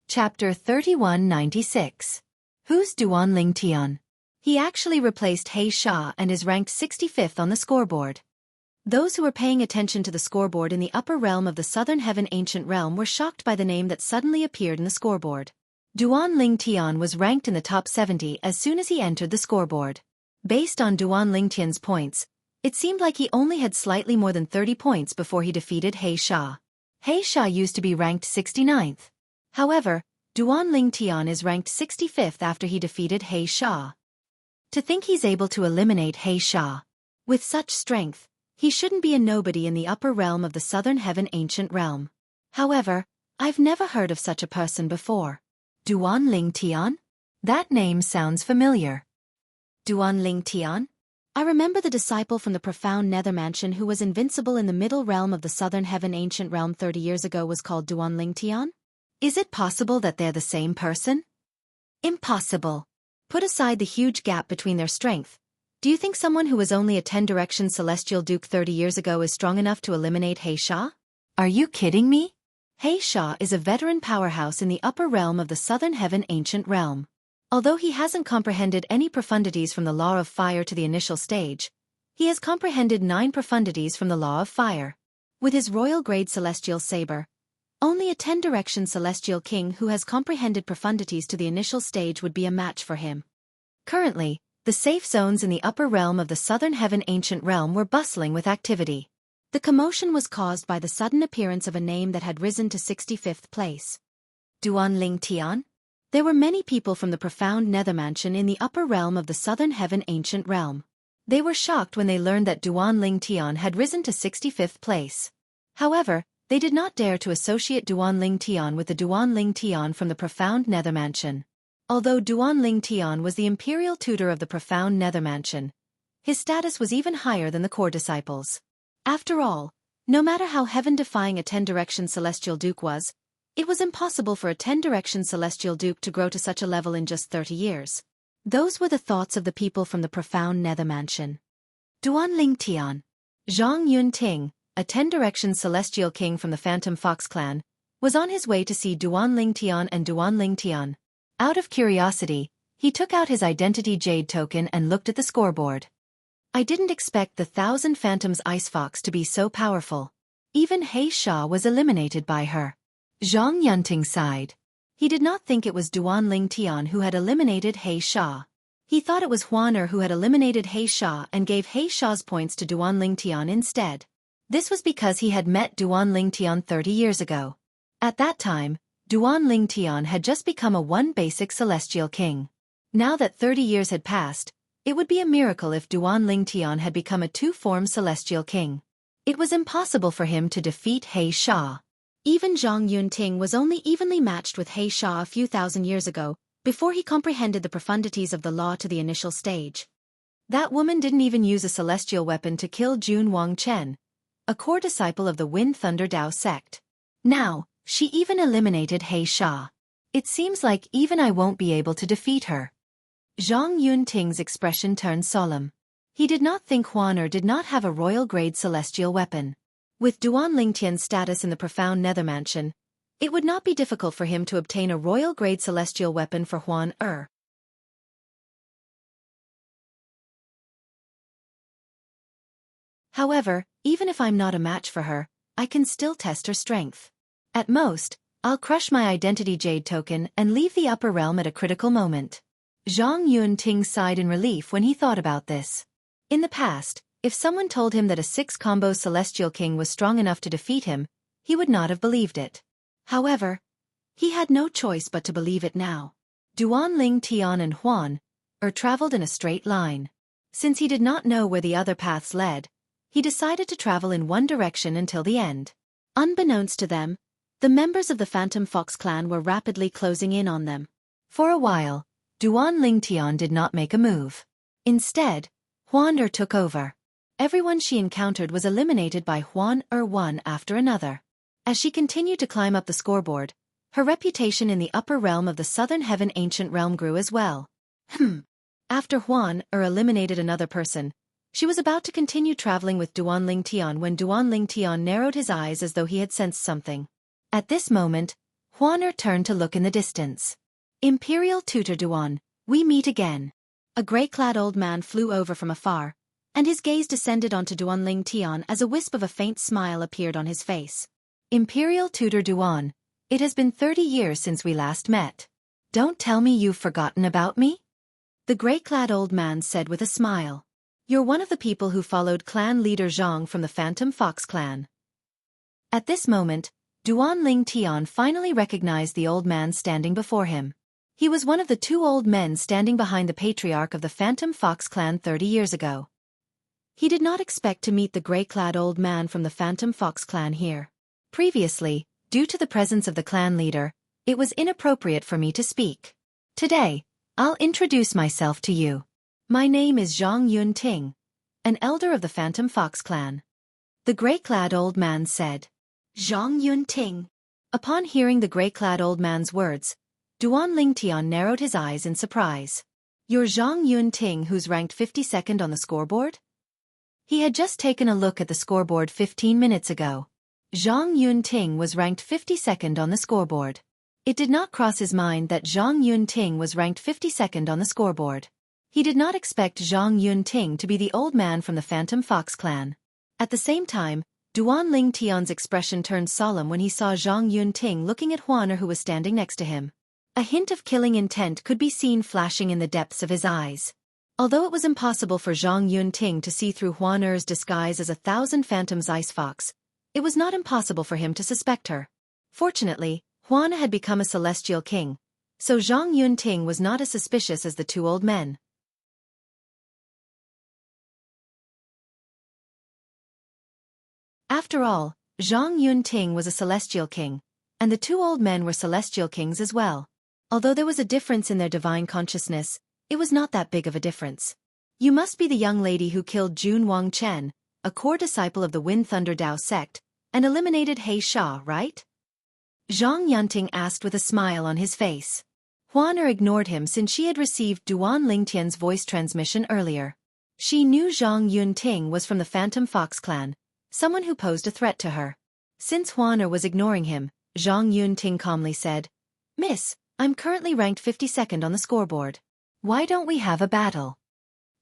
Chapter 3196. Who's Duan Tian? He actually replaced Xianxia and is ranked 65th on the scoreboard. Those who were paying attention to the scoreboard in the upper realm of the Southern Heaven Ancient Realm were shocked by the name that suddenly appeared in the scoreboard. Duan Lingtian was ranked in the top 70 as soon as he entered the scoreboard. Based on Duan Lingtian's points, it seemed like he only had slightly more than 30 points before he defeated Xianxia. Xianxia used to be ranked 69th. However, Duan Lingtian is ranked 65th after he defeated Xianxia. To think he's able to eliminate Xianxia. With such strength, he shouldn't be a nobody in the upper realm of the Southern Heaven Ancient Realm. However, I've never heard of such a person before. Duan Lingtian? That name sounds familiar. Duan Lingtian? I remember the disciple from the profound nether mansion who was invincible in the middle realm of the Southern Heaven Ancient Realm 30 years ago was called Duan Lingtian? Is it possible that they're the same person? Impossible. Put aside the huge gap between their strength. Do you think someone who was only a 10-direction celestial duke 30 years ago is strong enough to eliminate Xianxia? Are you kidding me? Xianxia is a veteran powerhouse in the upper realm of the Southern Heaven Ancient Realm. Although he hasn't comprehended any profundities from the Law of Fire to the initial stage, he has comprehended 9 profundities from the Law of Fire. With his royal grade celestial saber, only a 10-direction celestial king who has comprehended profundities to the initial stage would be a match for him. Currently, the safe zones in the upper realm of the Southern Heaven Ancient Realm were bustling with activity. The commotion was caused by the sudden appearance of a name that had risen to 65th place. Duan Lingtian? There were many people from the profound nether mansion in the upper realm of the Southern Heaven Ancient Realm. They were shocked when they learned that Duan Lingtian had risen to 65th place. However, they did not dare to associate Duan Lingtian with the Duan Lingtian from the profound nether mansion. Although Duan Lingtian was the imperial tutor of the profound nether mansion, his status was even higher than the core disciples. After all, no matter how heaven-defying a 10-direction celestial duke was, it was impossible for a 10-direction celestial duke to grow to such a level in just 30 years. Those were the thoughts of the people from the profound nether mansion. Duan Lingtian. Zhang Yunting, a 10-direction celestial king from the Phantom Fox clan, was on his way to see Duan Lingtian and Duan Lingtian. Out of curiosity, he took out his identity jade token and looked at the scoreboard. I didn't expect the 1000 Phantoms Ice Fox to be so powerful. Even Xianxia was eliminated by her. Zhang Yunting sighed. He did not think it was Duan Lingtian who had eliminated Xianxia. He thought it was Huaner who had eliminated Xianxia and gave Xiaoxia's points to Duan Lingtian instead. This was because he had met Duan Lingtian 30 years ago. At that time, Duan Lingtian had just become a basic celestial king. Now that 30 years had passed, it would be a miracle if Duan Lingtian had become a 2-form celestial king. It was impossible for him to defeat Xianxia. Even Zhang Yunting was only evenly matched with Xianxia a few thousand years ago, before he comprehended the profundities of the law to the initial stage. That woman didn't even use a celestial weapon to kill Jun Wangchen, a core disciple of the Wind Thunder Dao sect. Now, she even eliminated Xianxia. It seems like even I won't be able to defeat her. Zhang Yunting's expression turned solemn. He did not think Huaner did not have a royal-grade celestial weapon. With Duan Lingtian's status in the profound nether mansion, it would not be difficult for him to obtain a royal-grade celestial weapon for Huaner. However, even if I'm not a match for her, I can still test her strength. At most, I'll crush my identity jade token and leave the upper realm at a critical moment. Zhang Yunting sighed in relief when he thought about this. In the past, if someone told him that a 6-combo celestial king was strong enough to defeat him, he would not have believed it. However, he had no choice but to believe it now. Duan Lingtian and Huaner traveled in a straight line. Since he did not know where the other paths led, he decided to travel in one direction until the end. Unbeknownst to them, the members of the Phantom Fox clan were rapidly closing in on them. For a while, Duan Lingtian did not make a move. Instead, Huaner took over. Everyone she encountered was eliminated by Huaner one after another. As she continued to climb up the scoreboard, her reputation in the upper realm of the Southern Heaven Ancient Realm grew as well. After Huaner eliminated another person, she was about to continue traveling with Duan Lingtian when Duan Lingtian narrowed his eyes as though he had sensed something. At this moment, Huaner turned to look in the distance. Imperial Tutor Duan, we meet again. A grey-clad old man flew over from afar, and his gaze descended onto Duanling Tian as a wisp of a faint smile appeared on his face. Imperial Tutor Duan, it has been 30 years since we last met. Don't tell me you've forgotten about me? The grey-clad old man said with a smile. You're one of the people who followed clan leader Zhang from the Phantom Fox clan. At this moment, Duanling Tian finally recognized the old man standing before him. He was one of the two old men standing behind the patriarch of the Phantom Fox clan 30 years ago. He did not expect to meet the grey-clad old man from the Phantom Fox clan here. Previously, due to the presence of the clan leader, it was inappropriate for me to speak. Today, I'll introduce myself to you. My name is Zhang Yunting, an elder of the Phantom Fox clan. The grey-clad old man said. Zhang Yunting. Upon hearing the grey-clad old man's words, Duanling Tian narrowed his eyes in surprise. You're Zhang Yunting, who's ranked 52nd on the scoreboard? He had just taken a look at the scoreboard 15 minutes ago. Zhang Yunting was ranked 52nd on the scoreboard. It did not cross his mind that Zhang Yunting was ranked 52nd on the scoreboard. He did not expect Zhang Yunting to be the old man from the Phantom Fox clan. At the same time, Duanling Tian's expression turned solemn when he saw Zhang Yunting looking at Huaner, who was standing next to him. A hint of killing intent could be seen flashing in the depths of his eyes. Although it was impossible for Zhang Yunting to see through Huaner's disguise as 1,000 Phantom's ice fox, it was not impossible for him to suspect her. Fortunately, Huaner had become a celestial king, so Zhang Yunting was not as suspicious as the two old men. After all, Zhang Yunting was a celestial king, and the two old men were celestial kings as well. Although there was a difference in their divine consciousness, it was not that big of a difference. You must be the young lady who killed Jun Wang Chen, a core disciple of the Wind Thunder Dao sect, and eliminated He Sha, right? Zhang Yunting asked with a smile on his face. Huaner ignored him since she had received Duanling Tian's voice transmission earlier. She knew Zhang Yunting was from the Phantom Fox clan, someone who posed a threat to her. Since Huaner was ignoring him, Zhang Yunting calmly said, Miss, I'm currently ranked 52nd on the scoreboard. Why don't we have a battle?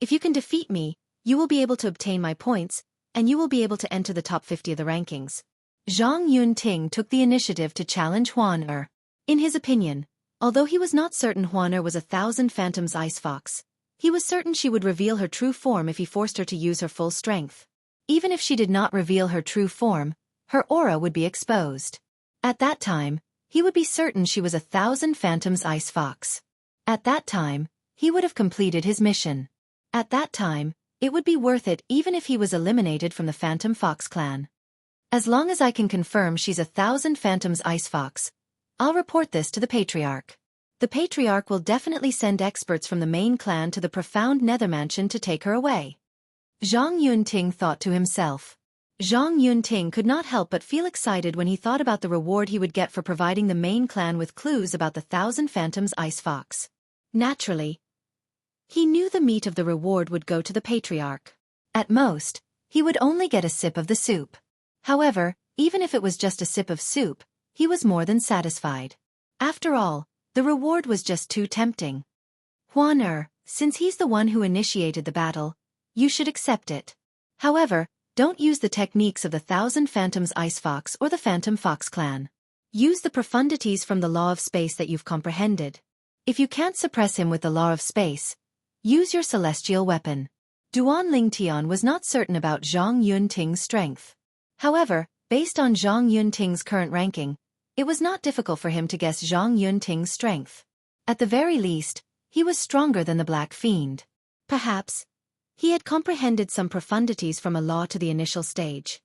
If you can defeat me, you will be able to obtain my points, and you will be able to enter the top 50 of the rankings. Zhang Yunting took the initiative to challenge Huaner. In his opinion, although he was not certain Huaner was 1,000 Phantom's ice fox, he was certain she would reveal her true form if he forced her to use her full strength. Even if she did not reveal her true form, her aura would be exposed. At that time, he would be certain she was 1,000 Phantom's ice fox. At that time, he would have completed his mission. At that time, it would be worth it even if he was eliminated from the Phantom Fox clan. As long as I can confirm she's 1,000 Phantom's ice fox, I'll report this to the Patriarch. The Patriarch will definitely send experts from the main clan to the profound Nether Mansion to take her away. Zhang Yunting thought to himself. Zhang Yunting could not help but feel excited when he thought about the reward he would get for providing the main clan with clues about the 1,000 Phantom's ice fox. Naturally, he knew the meat of the reward would go to the Patriarch. At most, he would only get a sip of the soup. However, even if it was just a sip of soup, he was more than satisfied. After all, the reward was just too tempting. Huaner, since he's the one who initiated the battle, you should accept it. However, don't use the techniques of the 1,000 Phantom's ice fox or the Phantom Fox clan. Use the profundities from the law of space that you've comprehended. If you can't suppress him with the law of space, use your celestial weapon. Duanling Tian was not certain about Zhang Yunting's strength. However, based on Zhang Yunting's current ranking, it was not difficult for him to guess Zhang Yunting's strength. At the very least, he was stronger than the Black Fiend. Perhaps, he had comprehended some profundities from a law to the initial stage.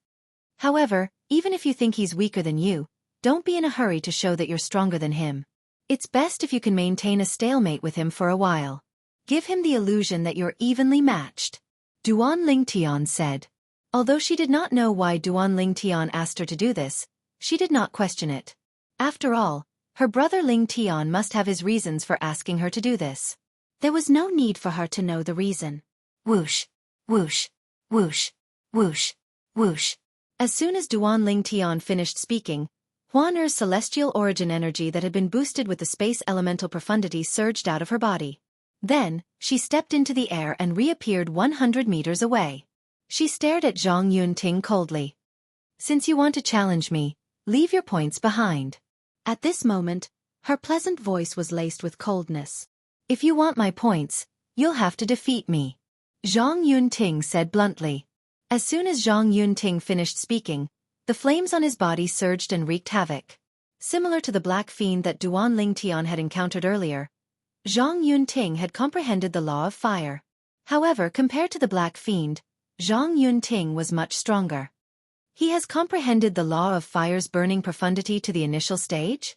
However, even if you think he's weaker than you, don't be in a hurry to show that you're stronger than him. It's best if you can maintain a stalemate with him for a while. Give him the illusion that you're evenly matched. Duanling Tian said. Although she did not know why Duanling Tian asked her to do this, she did not question it. After all, her brother Ling Tian must have his reasons for asking her to do this. There was no need for her to know the reason. Whoosh, whoosh, whoosh, whoosh, whoosh. As soon as Duanling Tian finished speaking, Huaner's celestial origin energy that had been boosted with the space elemental profundity surged out of her body. Then, she stepped into the air and reappeared 100 meters away. She stared at Zhang Yunting coldly. Since you want to challenge me, leave your points behind. At this moment, her pleasant voice was laced with coldness. If you want my points, you'll have to defeat me. Zhang Yunting said bluntly. As soon as Zhang Yunting finished speaking, the flames on his body surged and wreaked havoc. Similar to the black fiend that Duan Lingtian had encountered earlier, Zhang Yunting had comprehended the law of fire. However, compared to the black fiend, Zhang Yunting was much stronger. He has comprehended the law of fire's burning profundity to the initial stage?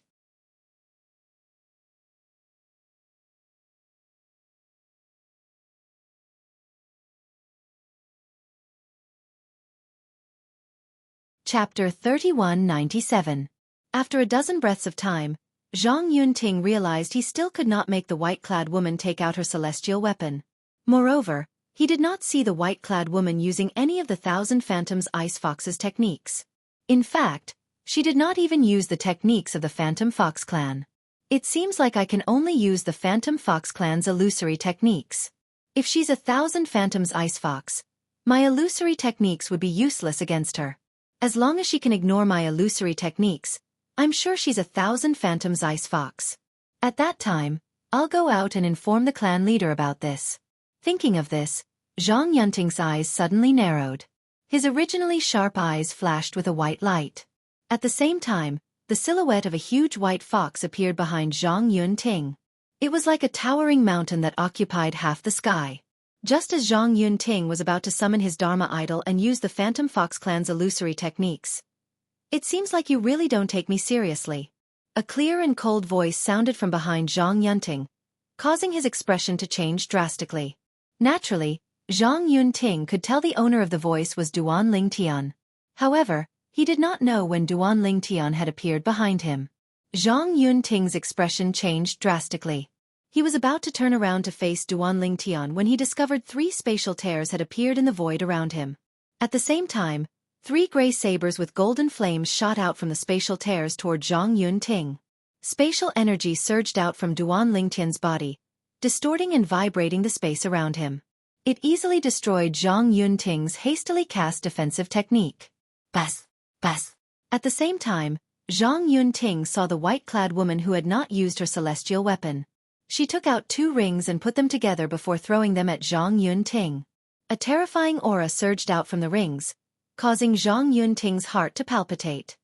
Chapter 3197. After a dozen breaths of time, Zhang Yunting realized he still could not make the white-clad woman take out her celestial weapon. Moreover, he did not see the white-clad woman using any of the Thousand Phantoms Ice Fox's techniques. In fact, she did not even use the techniques of the Phantom Fox clan. It seems like I can only use the Phantom Fox clan's illusory techniques. If she's a Thousand Phantoms Ice Fox, my illusory techniques would be useless against her. As long as she can ignore my illusory techniques, I'm sure she's a Thousand Phantoms Ice Fox. At that time, I'll go out and inform the clan leader about this. Thinking of this, Zhang Yunting's eyes suddenly narrowed. His originally sharp eyes flashed with a white light. At the same time, the silhouette of a huge white fox appeared behind Zhang Yunting. It was like a towering mountain that occupied half the sky. Just as Zhang Yunting was about to summon his Dharma idol and use the Phantom Fox clan's illusory techniques. It seems like you really don't take me seriously. A clear and cold voice sounded from behind Zhang Yunting, causing his expression to change drastically. Naturally, Zhang Yunting could tell the owner of the voice was Duan Lingtian. However, he did not know when Duan Lingtian had appeared behind him. Zhang Yunting's expression changed drastically. He was about to turn around to face Duan Lingtian when he discovered 3 spatial tears had appeared in the void around him. At the same time, 3 gray sabers with golden flames shot out from the spatial tears toward Zhang Yunting. Spatial energy surged out from Duan Lingtian's body, distorting and vibrating the space around him. It easily destroyed Zhang Yunting's hastily cast defensive technique. Bas! Bas! At the same time, Zhang Yunting saw the white-clad woman who had not used her celestial weapon. She took out 2 rings and put them together before throwing them at Zhang Yunting. A terrifying aura surged out from the rings, causing Zhang Yunting's heart to palpitate.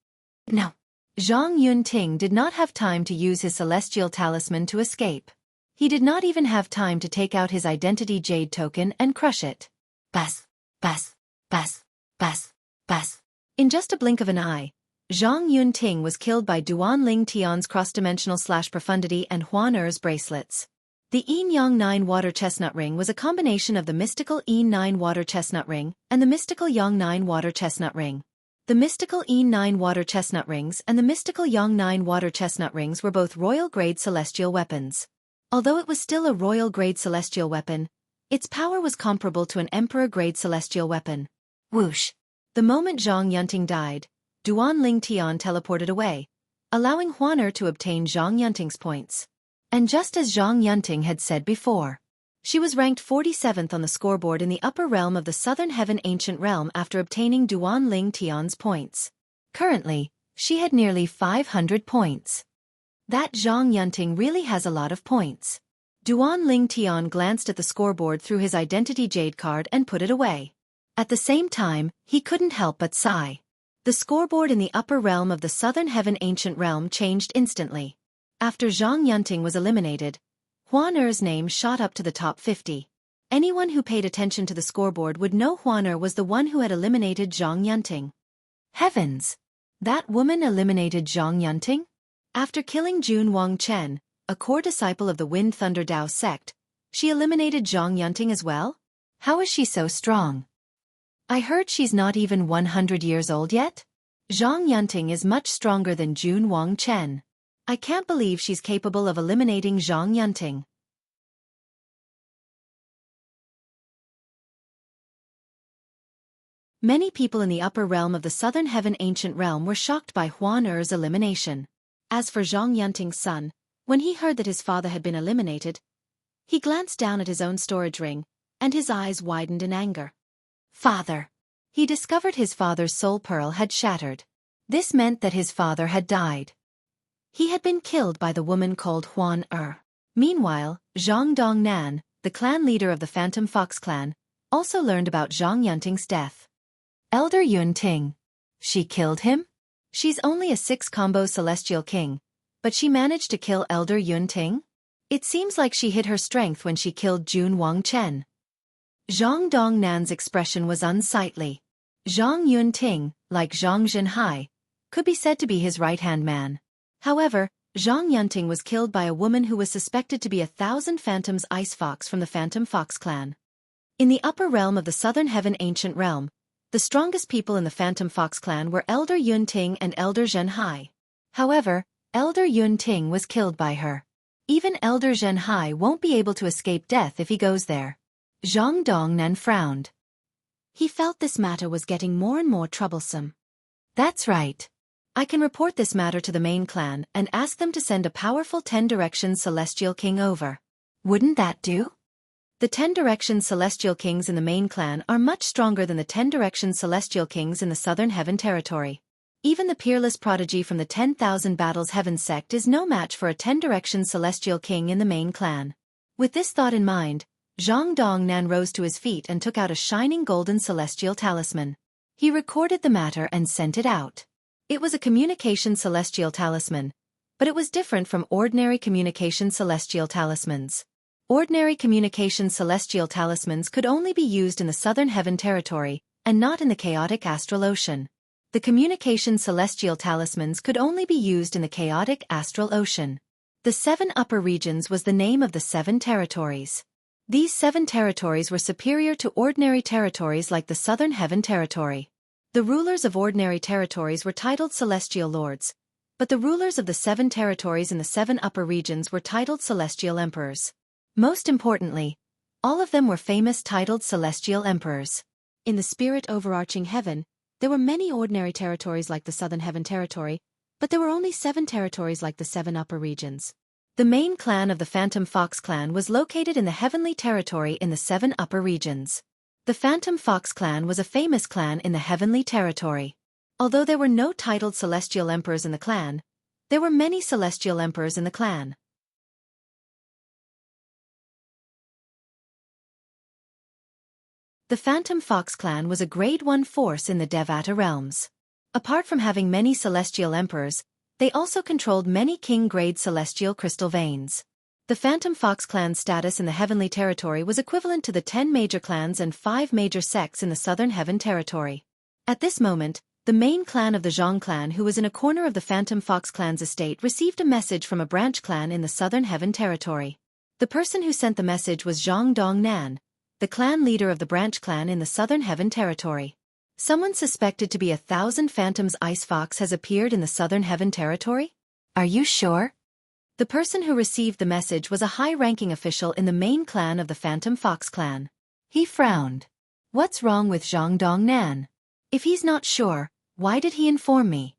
No. Zhang Yunting did not have time to use his celestial talisman to escape. He did not even have time to take out his identity jade token and crush it. Bas! Bas! Bas! Bas! Bas! In just a blink of an eye, Zhang Yunting was killed by Duan Lingtian's cross-dimensional profundity and Huan Er's bracelets. The Yin-Yang 9 Water Chestnut Ring was a combination of the mystical Yin 9 Water Chestnut Ring and the mystical Yang 9 Water Chestnut Ring. The mystical Yin 9 Water Chestnut Rings and the mystical Yang 9 Water Chestnut Rings were both royal-grade celestial weapons. Although it was still a royal-grade celestial weapon, its power was comparable to an emperor-grade celestial weapon. Whoosh! The moment Zhang Yunting died, Duan Lingtian teleported away, allowing Huan Er to obtain Zhang Yunting's points. And just as Zhang Yunting had said before, she was ranked 47th on the scoreboard in the upper realm of the Southern Heaven Ancient Realm after obtaining Duan Lingtian's points. Currently, she had nearly 500 points. That Zhang Yunting really has a lot of points. Duan Lingtian glanced at the scoreboard through his identity jade card and put it away. At the same time, he couldn't help but sigh. The scoreboard in the upper realm of the Southern Heaven Ancient Realm changed instantly. After Zhang Yunting was eliminated, Huan Er's name shot up to the top 50. Anyone who paid attention to the scoreboard would know Huan Er was the one who had eliminated Zhang Yunting. Heavens! That woman eliminated Zhang Yunting? After killing Jun Wang Chen, a core disciple of the Wind Thunder Dao sect, she eliminated Zhang Yunting as well? How is she so strong? I heard she's not even 100 years old yet? Zhang Yunting is much stronger than Jun Wang Chen. I can't believe she's capable of eliminating Zhang Yunting. Many people in the upper realm of the Southern Heaven Ancient Realm were shocked by Huan Er's elimination. As for Zhang Yunting's son, when he heard that his father had been eliminated, He glanced down at his own storage ring, and his eyes widened in anger. Father. He discovered his father's soul pearl had shattered. This meant that his father had died. He had been killed by the woman called Huan Er. Meanwhile, Zhang Dongnan, the clan leader of the Phantom Fox clan, also learned about Zhang Yunting's death. Elder Yunting. She killed him? She's only a 6-combo celestial king, but she managed to kill Elder Yunting? It seems like she hid her strength when she killed Jun Wangchen. Zhang Dongnan's expression was unsightly. Zhang Yunting, like Zhang Zhenhai, could be said to be his right-hand man. However, Zhang Yunting was killed by a woman who was suspected to be 1,000 Phantom's Ice Fox from the Phantom Fox clan. In the upper realm of the Southern Heaven Ancient Realm, the strongest people in the Phantom Fox clan were Elder Yunting and Elder Zhenhai. However, Elder Yunting was killed by her. Even Elder Zhenhai won't be able to escape death if he goes there. Zhang Dongnan frowned. He felt this matter was getting more and more troublesome. That's right. I can report this matter to the main clan and ask them to send a powerful 10 Directions Celestial King over. Wouldn't that do? The 10 Directions Celestial Kings in the main clan are much stronger than the 10 Directions Celestial Kings in the Southern Heaven Territory. Even the peerless prodigy from the 10,000 Battles Heaven sect is no match for a 10 Directions Celestial King in the main clan. With this thought in mind, Zhang Dongnan rose to his feet and took out a shining golden celestial talisman. He recorded the matter and sent it out. It was a communication celestial talisman, but it was different from ordinary communication celestial talismans. Ordinary communication celestial talismans could only be used in the Southern Heaven Territory, and not in the chaotic astral ocean. The communication celestial talismans could only be used in the chaotic astral ocean. The 7 upper regions was the name of the 7 territories. These 7 territories were superior to ordinary territories like the Southern Heaven Territory. The rulers of ordinary territories were titled Celestial Lords, but the rulers of the 7 territories in the 7 upper regions were titled Celestial Emperors. Most importantly, all of them were famous titled Celestial Emperors. In the spirit overarching heaven, there were many ordinary territories like the Southern Heaven Territory, but there were only 7 territories like the 7 upper regions. The main clan of the Phantom Fox clan was located in the Heavenly Territory in the 7 upper regions. The Phantom Fox clan was a famous clan in the Heavenly Territory. Although there were no titled Celestial Emperors in the clan, there were many Celestial Emperors in the clan. The Phantom Fox clan was a Grade 1 force in the Devata realms. Apart from having many Celestial Emperors, they also controlled many king-grade celestial crystal veins. The Phantom Fox clan's status in the Heavenly Territory was equivalent to the 10 major clans and 5 major sects in the Southern Heaven Territory. At this moment, the main clan of the Zhang clan, who was in a corner of the Phantom Fox clan's estate, received a message from a branch clan in the Southern Heaven Territory. The person who sent the message was Zhang Dongnan, the clan leader of the branch clan in the Southern Heaven Territory. Someone suspected to be 1,000 Phantom's Ice Fox has appeared in the Southern Heaven Territory? Are you sure? The person who received the message was a high-ranking official in the main clan of the Phantom Fox clan. He frowned. What's wrong with Zhang Dongnan? If he's not sure, why did he inform me?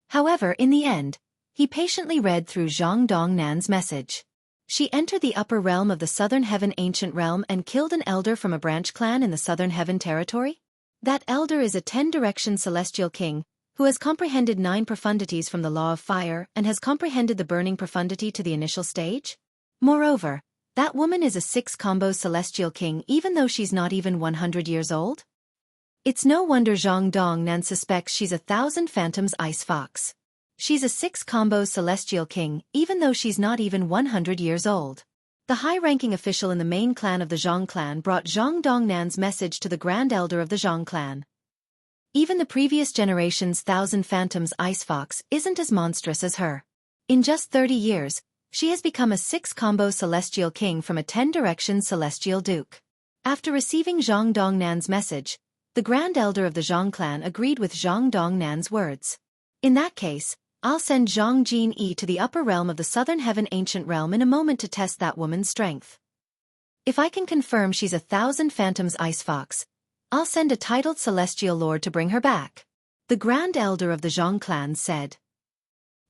However, in the end, he patiently read through Zhang Dongnan's message. She entered the upper realm of the Southern Heaven Ancient Realm and killed an elder from a branch clan in the Southern Heaven Territory? That elder is a 10 Direction Celestial King, who has comprehended 9 profundities from the Law of Fire and has comprehended the burning profundity to the initial stage? Moreover, that woman is a 6-combo Celestial King even though she's not even 100 years old? It's no wonder Zhang Dongnan suspects she's 1,000 Phantom's Ice Fox. She's a 6-combo Celestial King even though she's not even 100 years old. The high-ranking official in the main clan of the Zhang clan brought Zhang Dongnan's message to the Grand Elder of the Zhang clan. Even the previous generation's 1,000 Phantom's Ice Fox isn't as monstrous as her. In just 30 years, she has become a 6-combo Celestial King from a 10 Direction Celestial Duke. After receiving Zhang Dongnan's message, the Grand Elder of the Zhang clan agreed with Zhang Dongnan's words. In that case, I'll send Zhang Jin-yi to the upper realm of the Southern Heaven Ancient Realm in a moment to test that woman's strength. If I can confirm she's 1,000 Phantom's Ice Fox, I'll send a titled Celestial Lord to bring her back. The Grand Elder of the Zhang clan said.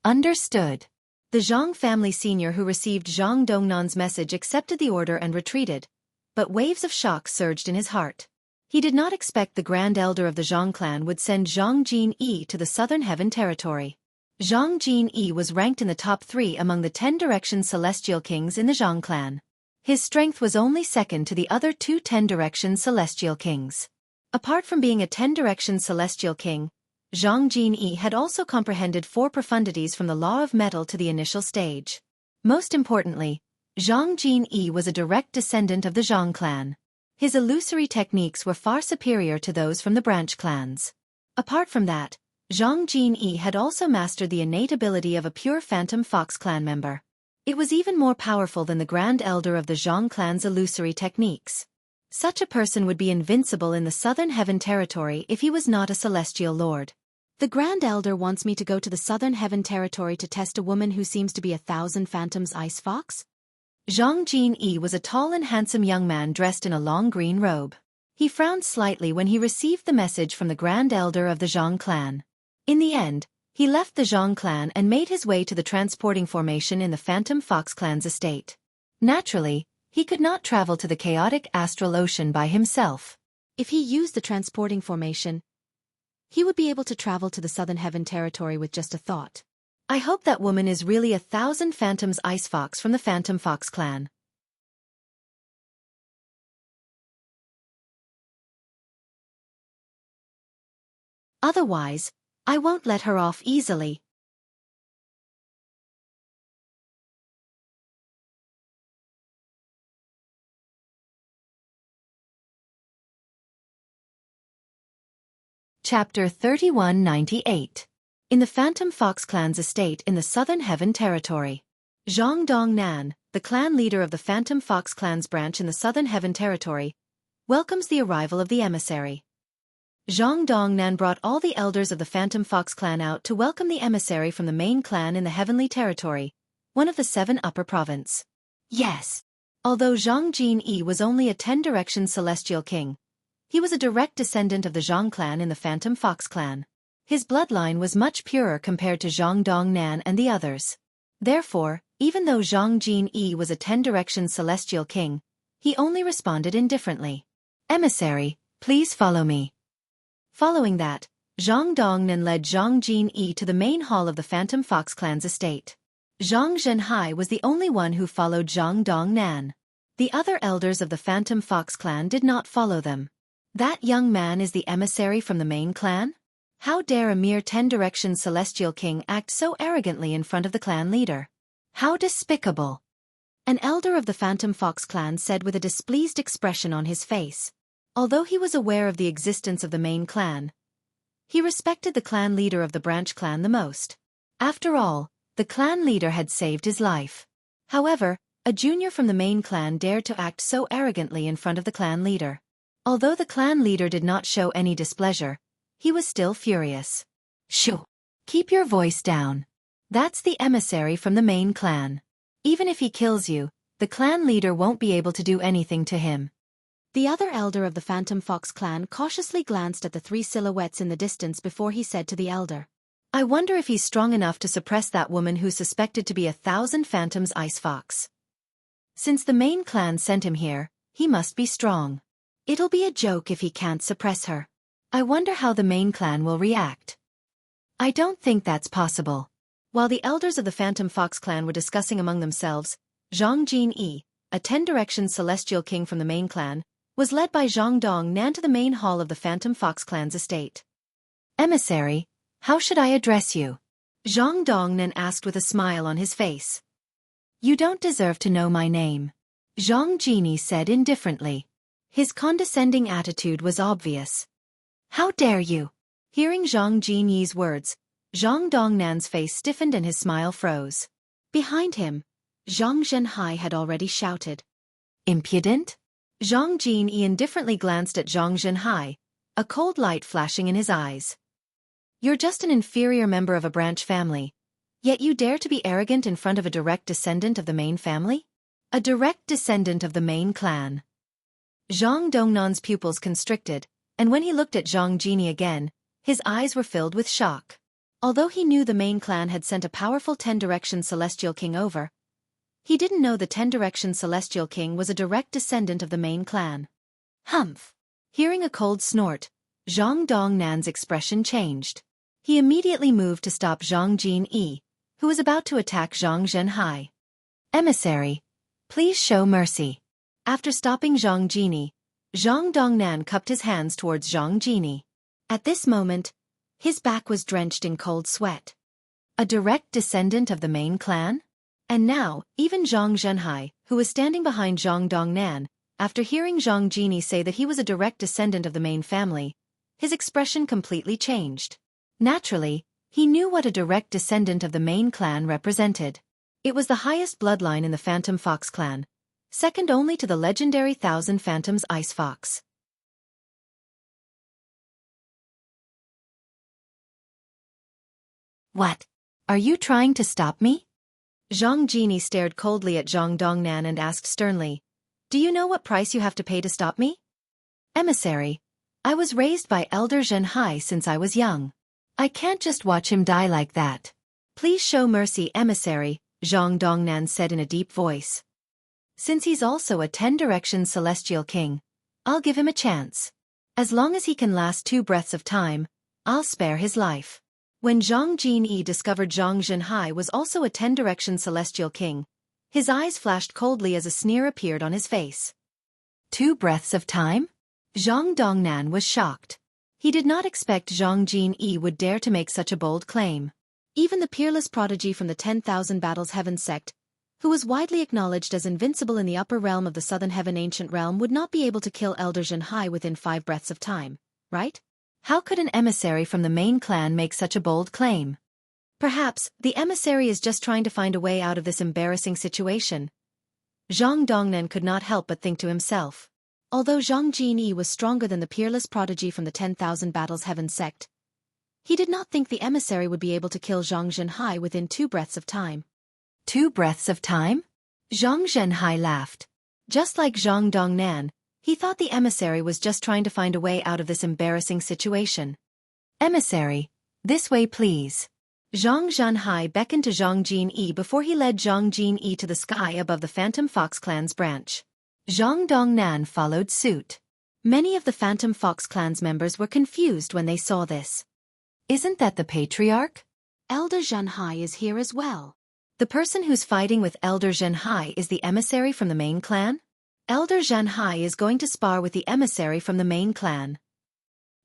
Understood. The Zhang family senior who received Zhang Dongnan's message accepted the order and retreated, but waves of shock surged in his heart. He did not expect the Grand Elder of the Zhang clan would send Zhang Jin-yi to the Southern Heaven Territory. Zhang Jin-yi was ranked in the top 3 among the 10 Direction Celestial Kings in the Zhang clan. His strength was only second to the other 2 10 Direction Celestial Kings. Apart from being a 10 Direction Celestial King, Zhang Jin-yi had also comprehended 4 profundities from the Law of Metal to the initial stage. Most importantly, Zhang Jin-yi was a direct descendant of the Zhang clan. His illusory techniques were far superior to those from the branch clans. Apart from that, Zhang Jin-yi had also mastered the innate ability of a pure Phantom Fox clan member. It was even more powerful than the Grand Elder of the Zhang clan's illusory techniques. Such a person would be invincible in the Southern Heaven Territory if he was not a Celestial Lord. The Grand Elder wants me to go to the Southern Heaven Territory to test a woman who seems to be 1,000 Phantoms Ice Fox? Zhang Jin-yi was a tall and handsome young man dressed in a long green robe. He frowned slightly when he received the message from the Grand Elder of the Zhang clan. In the end, he left the Zhang clan and made his way to the transporting formation in the Phantom Fox clan's estate. Naturally, he could not travel to the chaotic astral ocean by himself. If he used the transporting formation, he would be able to travel to the Southern Heaven Territory with just a thought. I hope that woman is really 1,000 Phantoms Ice Fox from the Phantom Fox clan. Otherwise, I won't let her off easily. Chapter 3198. In the Phantom Fox clan's estate in the Southern Heaven Territory. Zhang Dongnan, the clan leader of the Phantom Fox clan's branch in the Southern Heaven Territory, welcomes the arrival of the emissary. Zhang Dongnan brought all the elders of the Phantom Fox clan out to welcome the emissary from the main clan in the Heavenly Territory, one of the 7 upper province. Yes. Although Zhang Jin-yi was only a 10 Direction Celestial King, he was a direct descendant of the Zhang clan in the Phantom Fox clan. His bloodline was much purer compared to Zhang Dongnan and the others. Therefore, even though Zhang Jin-yi was a 10 Direction Celestial King, he only responded indifferently. Emissary, please follow me. Following that, Zhang Dongnan led Zhang Jin-yi to the main hall of the Phantom Fox clan's estate. Zhang Zhenhai was the only one who followed Zhang Dongnan. The other elders of the Phantom Fox clan did not follow them. That young man is the emissary from the main clan? How dare a mere 10 Direction Celestial King act so arrogantly in front of the clan leader? How despicable! An elder of the Phantom Fox clan said with a displeased expression on his face. Although he was aware of the existence of the main clan, he respected the clan leader of the branch clan the most. After all, the clan leader had saved his life. However, a junior from the main clan dared to act so arrogantly in front of the clan leader. Although the clan leader did not show any displeasure, he was still furious. Shoo! Keep your voice down. That's the emissary from the main clan. Even if he kills you, the clan leader won't be able to do anything to him. The other elder of the Phantom Fox clan cautiously glanced at the 3 silhouettes in the distance before he said to the elder. I wonder if he's strong enough to suppress that woman who's suspected to be 1,000 Phantoms Ice Fox. Since the main clan sent him here, he must be strong. It'll be a joke if he can't suppress her. I wonder how the main clan will react. I don't think that's possible. While the elders of the Phantom Fox clan were discussing among themselves, Zhang Jin-yi, a 10 Direction Celestial King from the main clan, was led by Zhang Dongnan to the main hall of the Phantom Fox clan's estate. Emissary, how should I address you? Zhang Dongnan asked with a smile on his face. You don't deserve to know my name, Zhang Jini said indifferently. His condescending attitude was obvious. How dare you? Hearing Zhang Jinyi's words, Zhang Dongnan's face stiffened and his smile froze. Behind him, Zhang Zhenhai had already shouted. Impudent? Zhang Jinyi indifferently glanced at Zhang Zhenhai, a cold light flashing in his eyes. You're just an inferior member of a branch family, yet you dare to be arrogant in front of a direct descendant of the main family? A direct descendant of the main clan. Zhang Dongnan's pupils constricted, and when he looked at Zhang Jini again, his eyes were filled with shock. Although he knew the main clan had sent a powerful 10-direction Celestial King over, he didn't know the 10-direction Celestial King was a direct descendant of the main clan. Humph! Hearing a cold snort, Zhang Dongnan's expression changed. He immediately moved to stop Zhang Jinyi, who was about to attack Zhang Zhenhai. Emissary, please show mercy. After stopping Zhang Jinyi, Zhang Dongnan cupped his hands towards Zhang Jinyi. At this moment, his back was drenched in cold sweat. A direct descendant of the main clan? And now, even Zhang Zhenhai, who was standing behind Zhang Dongnan, after hearing Zhang Jinyi say that he was a direct descendant of the main family, his expression completely changed. Naturally, he knew what a direct descendant of the main clan represented. It was the highest bloodline in the Phantom Fox clan, second only to the legendary Thousand Phantoms Ice Fox. What? Are you trying to stop me? Zhang Jinyi stared coldly at Zhang Dongnan and asked sternly, "Do you know what price you have to pay to stop me?" Emissary, I was raised by Elder Zhenhai since I was young. I can't just watch him die like that. Please show mercy, emissary, Zhang Dongnan said in a deep voice. Since he's also a 10-direction Celestial King, I'll give him a chance. As long as he can last 2 breaths of time, I'll spare his life. When Zhang Jinyi discovered Zhang Zhenhai was also a 10-direction Celestial King, his eyes flashed coldly as a sneer appeared on his face. 2 breaths of time? Zhang Dongnan was shocked. He did not expect Zhang Jinyi would dare to make such a bold claim. Even the peerless prodigy from the 10,000 Battles Heaven sect, who was widely acknowledged as invincible in the upper realm of the Southern Heaven Ancient Realm, would not be able to kill Elder Zhenhai within 5 breaths of time, right? How could an emissary from the main clan make such a bold claim? Perhaps, the emissary is just trying to find a way out of this embarrassing situation. Zhang Dongnan could not help but think to himself. Although Zhang Jinyi was stronger than the peerless prodigy from the 10,000 Battles Heaven sect, he did not think the emissary would be able to kill Zhang Zhenhai within 2 breaths of time. 2 breaths of time? Zhang Zhenhai laughed. Just like Zhang Dongnan, he thought the emissary was just trying to find a way out of this embarrassing situation. Emissary, this way please. Zhang Zhenhai beckoned to Zhang Jinyi before he led Zhang Jinyi to the sky above the Phantom Fox clan's branch. Zhang Dongnan followed suit. Many of the Phantom Fox clan's members were confused when they saw this. Isn't that the patriarch? Elder Zhenhai is here as well. The person who's fighting with Elder Zhenhai is the emissary from the main clan? Elder Zhenhai is going to spar with the emissary from the main clan.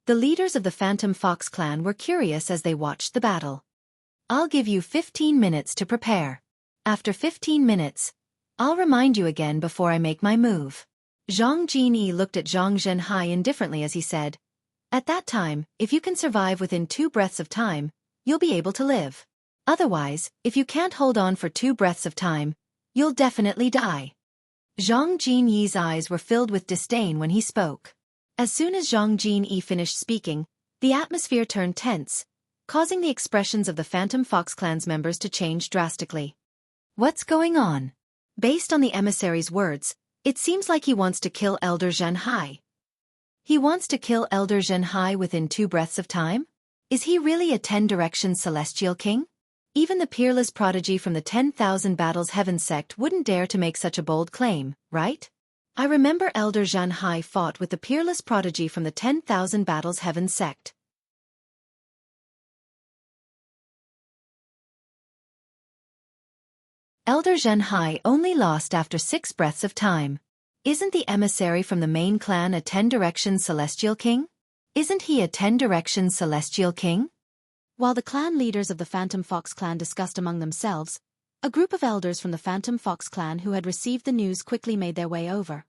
The leaders of the Phantom Fox clan were curious as they watched the battle. I'll give you 15 minutes to prepare. After 15 minutes, I'll remind you again before I make my move. Zhang Jinyi looked at Zhang Zhenhai indifferently as he said, "At that time, if you can survive within 2 breaths of time, you'll be able to live. Otherwise, if you can't hold on for 2 breaths of time, you'll definitely die." Zhang Jinyi's eyes were filled with disdain when he spoke. As soon as Zhang Jinyi finished speaking, the atmosphere turned tense, causing the expressions of the Phantom Fox clan's members to change drastically. What's going on? Based on the emissary's words, it seems like he wants to kill Elder Zhenhai. He wants to kill Elder Zhenhai within 2 breaths of time? Is he really a 10-direction Celestial King? Even the peerless prodigy from the 10,000 Battles Heaven sect wouldn't dare to make such a bold claim, right? I remember Elder Zhenhai fought with the peerless prodigy from the 10,000 Battles Heaven sect. Elder Zhenhai only lost after 6 breaths of time. Isn't the emissary from the main clan a 10-direction Celestial King? Isn't he a 10-direction Celestial King? While the clan leaders of the Phantom Fox clan discussed among themselves, a group of elders from the Phantom Fox clan who had received the news quickly made their way over.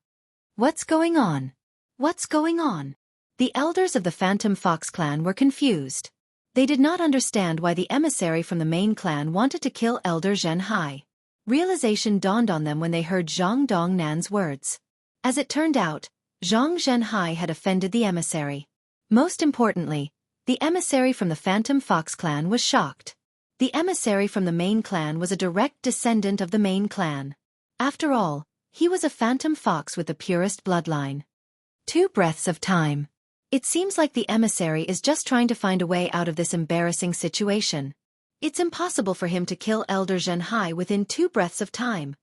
What's going on? What's going on? The elders of the Phantom Fox clan were confused. They did not understand why the emissary from the main clan wanted to kill Elder Zhenhai. Realization dawned on them when they heard Zhang Dongnan's words. As it turned out, Zhang Zhenhai had offended the emissary. Most importantly, the emissary from the Phantom Fox clan was shocked. The emissary from the main clan was a direct descendant of the main clan. After all, he was a Phantom Fox with the purest bloodline. 2 breaths of time. It seems like the emissary is just trying to find a way out of this embarrassing situation. It's impossible for him to kill Elder Xianxia within 2 breaths of time.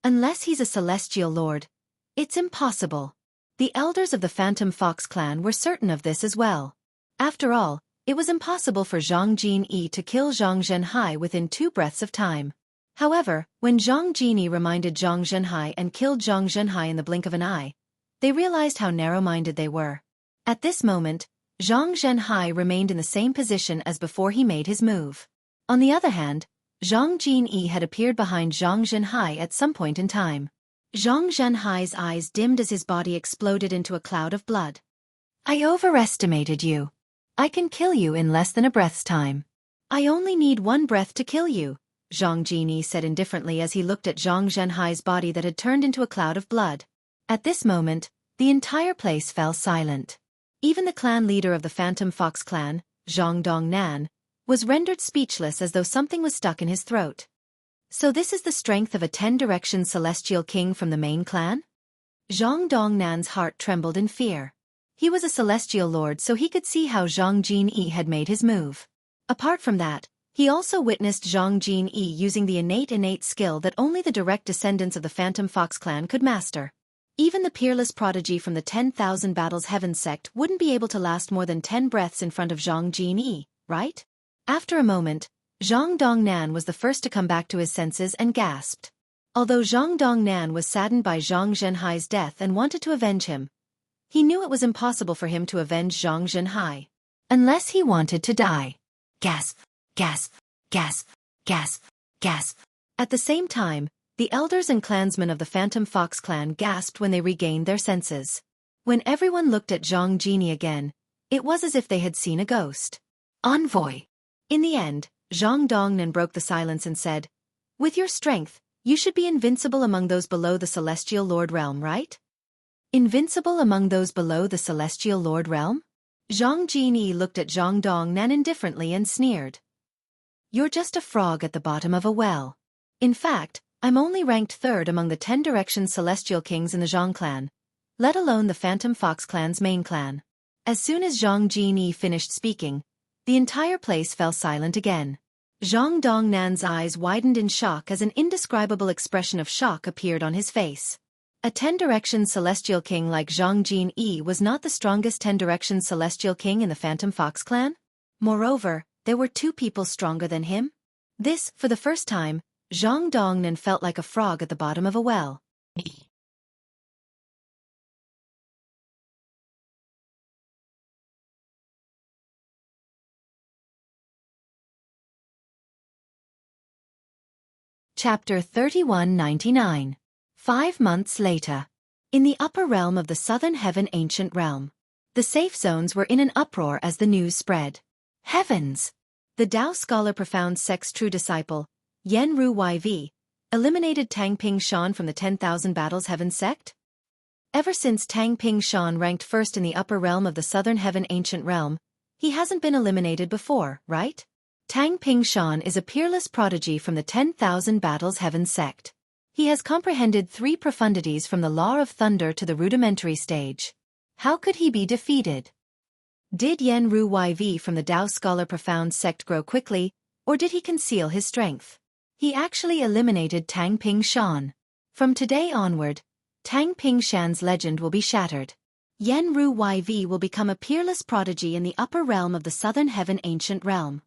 Unless he's a celestial lord. It's impossible. The elders of the Phantom Fox clan were certain of this as well. After all, it was impossible for Zhang Jinyi to kill Zhang Zhenhai within 2 breaths of time. However, when Zhang Jinyi reminded Zhang Zhenhai and killed Zhang Zhenhai in the blink of an eye, they realized how narrow-minded they were. At this moment, Zhang Zhenhai remained in the same position as before he made his move. On the other hand, Zhang Jinyi had appeared behind Zhang Zhenhai at some point in time. Zhang Zhenhai's eyes dimmed as his body exploded into a cloud of blood. I overestimated you. I can kill you in less than a breath's time. I only need 1 breath to kill you, Zhang Jinyi said indifferently as he looked at Zhang Zhenhai's body that had turned into a cloud of blood. At this moment, the entire place fell silent. Even the clan leader of the Phantom Fox clan, Zhang Dongnan, was rendered speechless as though something was stuck in his throat. So this is the strength of a 10-direction celestial king from the main clan? Zhang Dongnan's heart trembled in fear. He was a celestial lord, so he could see how Zhang Jinyi had made his move. Apart from that, he also witnessed Zhang Jinyi using the innate skill that only the direct descendants of the Phantom Fox clan could master. Even the peerless prodigy from the 10,000 Battles Heaven sect wouldn't be able to last more than 10 breaths in front of Zhang Jinyi, right? After a moment, Zhang Dongnan was the first to come back to his senses and gasped. Although Zhang Dongnan was saddened by Zhang Zhenhai's death and wanted to avenge him, he knew it was impossible for him to avenge Zhang Zhenhai. Unless he wanted to die. Gasp, gasp, gasp, gasp, gasp. At the same time, the elders and clansmen of the Phantom Fox clan gasped when they regained their senses. When everyone looked at Zhang Jinyi again, it was as if they had seen a ghost. Envoy. In the end, Zhang Dongnan broke the silence and said, with your strength, you should be invincible among those below the Celestial Lord realm, right? Invincible among those below the Celestial Lord realm? Zhang Jinyi looked at Zhang Dongnan indifferently and sneered. You're just a frog at the bottom of a well. In fact, I'm only ranked 3rd among the 10-direction celestial kings in the Zhang clan, let alone the Phantom Fox clan's main clan. As soon as Zhang Jinyi finished speaking, the entire place fell silent again. Zhang Dongnan's eyes widened in shock as an indescribable expression of shock appeared on his face. A 10-direction celestial king like Zhang Jinyi was not the strongest 10-direction celestial king in the Phantom Fox clan. Moreover, there were 2 people stronger than him. This, for the first time, Zhang Dongnan felt like a frog at the bottom of a well. Chapter 3199. 5 months later. In the upper realm of the Southern Heaven Ancient Realm, the safe zones were in an uproar as the news spread. Heavens! The Tao scholar Profound Sect's true disciple, Yenru YV, eliminated Tang Ping Shan from the 10,000 Battles Heaven sect? Ever since Tang Ping Shan ranked first in the upper realm of the Southern Heaven Ancient Realm, he hasn't been eliminated before, right? Tang Ping Shan is a peerless prodigy from the 10,000 Battles Heaven sect. He has comprehended 3 profundities from the Law of Thunder to the rudimentary stage. How could he be defeated? Did Yenru YV from the Tao Scholar Profound Sect grow quickly, or did he conceal his strength? He actually eliminated Tang Ping Shan. From today onward, Tang Ping Shan's legend will be shattered. Yenru YV will become a peerless prodigy in the upper realm of the Southern Heaven Ancient Realm.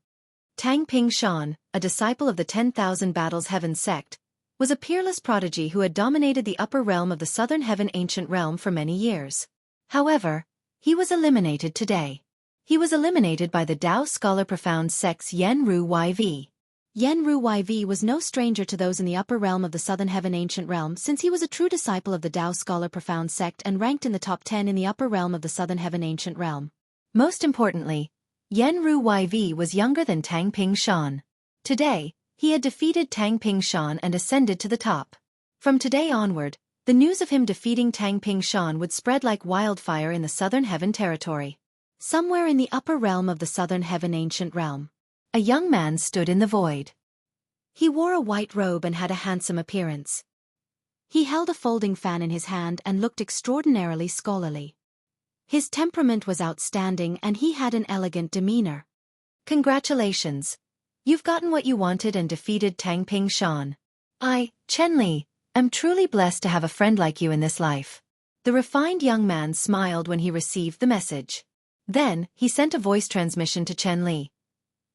Tang Ping Shan, a disciple of the 10,000 Battles Heaven sect, was a peerless prodigy who had dominated the upper realm of the Southern Heaven Ancient Realm for many years. However, he was eliminated today. He was eliminated by the Tao Scholar Profound Sect's Yenru YV. Yenru YV was no stranger to those in the upper realm of the Southern Heaven Ancient Realm since he was a true disciple of the Tao Scholar Profound Sect and ranked in the top 10 in the upper realm of the Southern Heaven Ancient Realm. Most importantly, Yenru YV was younger than Tang Ping Shan. Today, he had defeated Tang Ping Shan and ascended to the top. From today onward, the news of him defeating Tang Ping Shan would spread like wildfire in the Southern Heaven territory. Somewhere in the upper realm of the Southern Heaven Ancient Realm, a young man stood in the void. He wore a white robe and had a handsome appearance. He held a folding fan in his hand and looked extraordinarily scholarly. His temperament was outstanding and he had an elegant demeanor. Congratulations. You've gotten what you wanted and defeated Tang Ping Shan. I, Chen Li, am truly blessed to have a friend like you in this life. The refined young man smiled when he received the message. Then, he sent a voice transmission to Chen Li.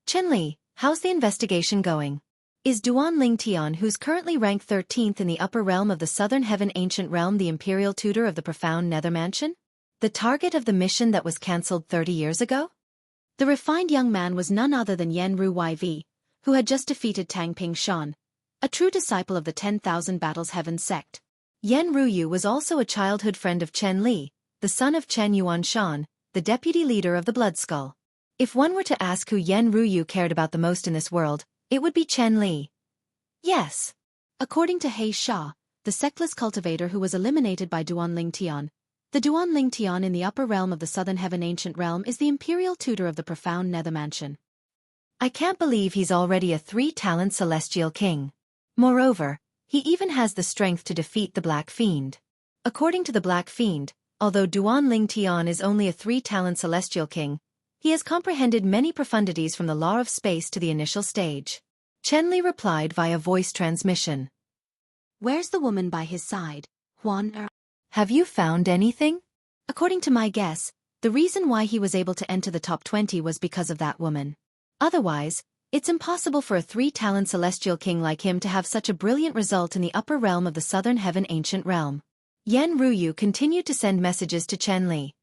Chen Li, how's the investigation going? Is Duan Ling Tian, who's currently ranked 13th in the upper realm of the Southern Heaven Ancient Realm, the imperial tutor of the profound Nether Mansion? The target of the mission that was cancelled 30 years ago? The refined young man was none other than Yen Ru YV, who had just defeated Tang Ping Shan, a true disciple of the 10,000 Battles Heaven sect. Yen Ruyu was also a childhood friend of Chen Li, the son of Chen Yuan Shan, the deputy leader of the Blood Skull. If one were to ask who Yen Ruyu cared about the most in this world, it would be Chen Li. Yes. According to He Sha, the sectless cultivator who was eliminated by Duan Ling Tian, the Duan Ling Tian in the upper realm of the Southern Heaven Ancient Realm is the imperial tutor of the profound Nether Mansion. I can't believe he's already a 3-talent celestial king. Moreover, he even has the strength to defeat the Black Fiend. According to the Black Fiend, although Duan Ling Tian is only a 3-talent celestial king, he has comprehended many profundities from the law of space to the initial stage. Chen Li replied via voice transmission. Where's the woman by his side, Huan? Have you found anything? According to my guess, the reason why he was able to enter the top 20 was because of that woman. Otherwise, it's impossible for a 3-talent celestial king like him to have such a brilliant result in the upper realm of the Southern Heaven Ancient Realm. Yen Ruyu continued to send messages to Chen Li.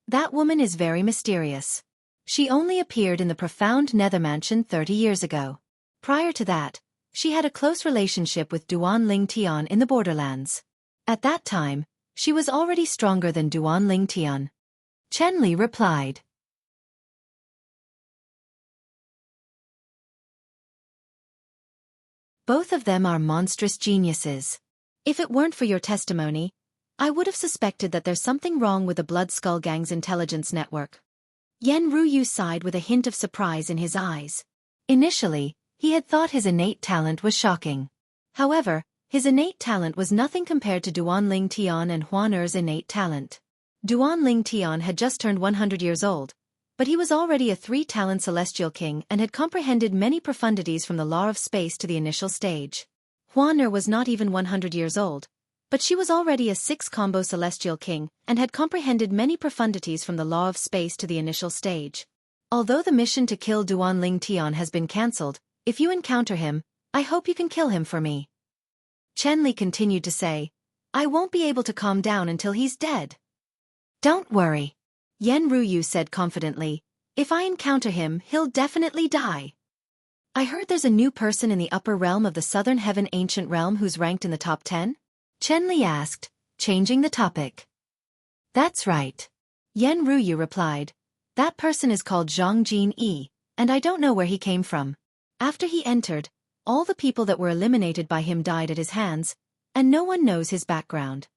That woman is very mysterious. She only appeared in the profound Nether Mansion 30 years ago. Prior to that, she had a close relationship with Duan Ling Tian in the borderlands. At that time, she was already stronger than Duan Ling Tian. Chen Li replied. Both of them are monstrous geniuses. If it weren't for your testimony, I would have suspected that there's something wrong with the Blood Skull Gang's intelligence network. Yen Ruyu sighed with a hint of surprise in his eyes. Initially, he had thought his innate talent was shocking. However, his innate talent was nothing compared to Duan Ling Tian and Huan Er's innate talent. Duan Ling Tian had just turned 100 years old, but he was already a 3-talent celestial king and had comprehended many profundities from the law of space to the initial stage. Huan Er was not even 100 years old, but she was already a 6-combo celestial king and had comprehended many profundities from the law of space to the initial stage. Although the mission to kill Duan Ling Tian has been cancelled, if you encounter him, I hope you can kill him for me. Chen Li continued to say, I won't be able to calm down until he's dead. Don't worry. Yen Ruyu said confidently, if I encounter him, he'll definitely die. I heard there's a new person in the upper realm of the Southern Heaven Ancient Realm who's ranked in the top 10? Chen Li asked, changing the topic. That's right. Yen Ruyu replied, that person is called Jianghu, and I don't know where he came from. After he entered, all the people that were eliminated by him died at his hands, and no one knows his background.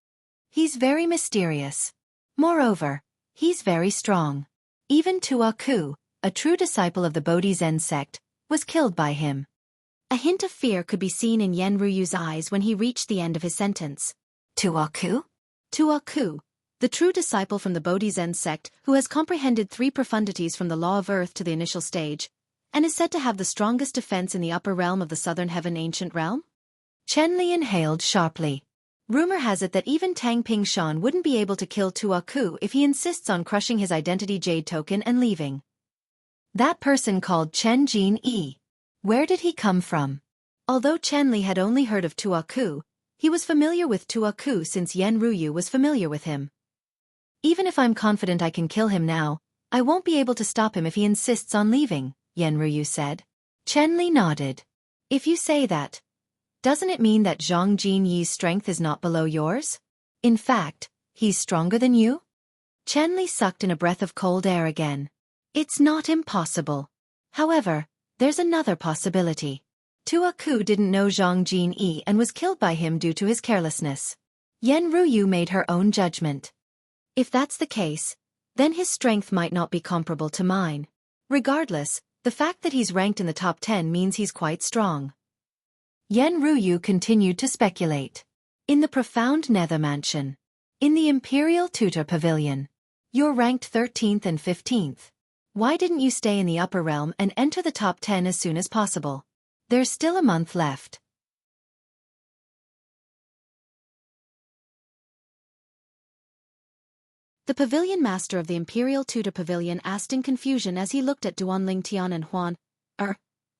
He's very mysterious. Moreover, he's very strong. Even Tua Ku, a true disciple of the Bodhi Zen sect, was killed by him. A hint of fear could be seen in Yen Ruyu's eyes when he reached the end of his sentence. Tua Ku? Tua Ku, the true disciple from the Bodhi Zen sect who has comprehended 3 profundities from the law of earth to the initial stage, and is said to have the strongest defense in the upper realm of the Southern Heaven Ancient Realm? Chen Li inhaled sharply. Rumor has it that even Tang Ping Shan wouldn't be able to kill Tua Ku if he insists on crushing his identity jade token and leaving. That person called Chen Jin-yi. Where did he come from? Although Chen Li had only heard of Tua Ku, he was familiar with Tua Ku since Yen Ruyu was familiar with him. Even if I'm confident I can kill him now, I won't be able to stop him if he insists on leaving, Yen Ruyu said. Chen Li nodded. If you say that, doesn't it mean that Zhang Jinyi's strength is not below yours? In fact, he's stronger than you? Chen Li sucked in a breath of cold air again. It's not impossible. However, there's another possibility. Tua Ku didn't know Zhang Jinyi and was killed by him due to his carelessness. Yen Ruyu made her own judgment. If that's the case, then his strength might not be comparable to mine. Regardless, the fact that he's ranked in the top 10 means he's quite strong. Yen Ruyu continued to speculate. In the profound Nether Mansion. In the Imperial Tutor Pavilion. You're ranked 13th and 15th. Why didn't you stay in the upper realm and enter the top 10 as soon as possible? There's still a month left. The pavilion master of the Imperial Tutor Pavilion asked in confusion as he looked at Duanling Tian and Huan-Er,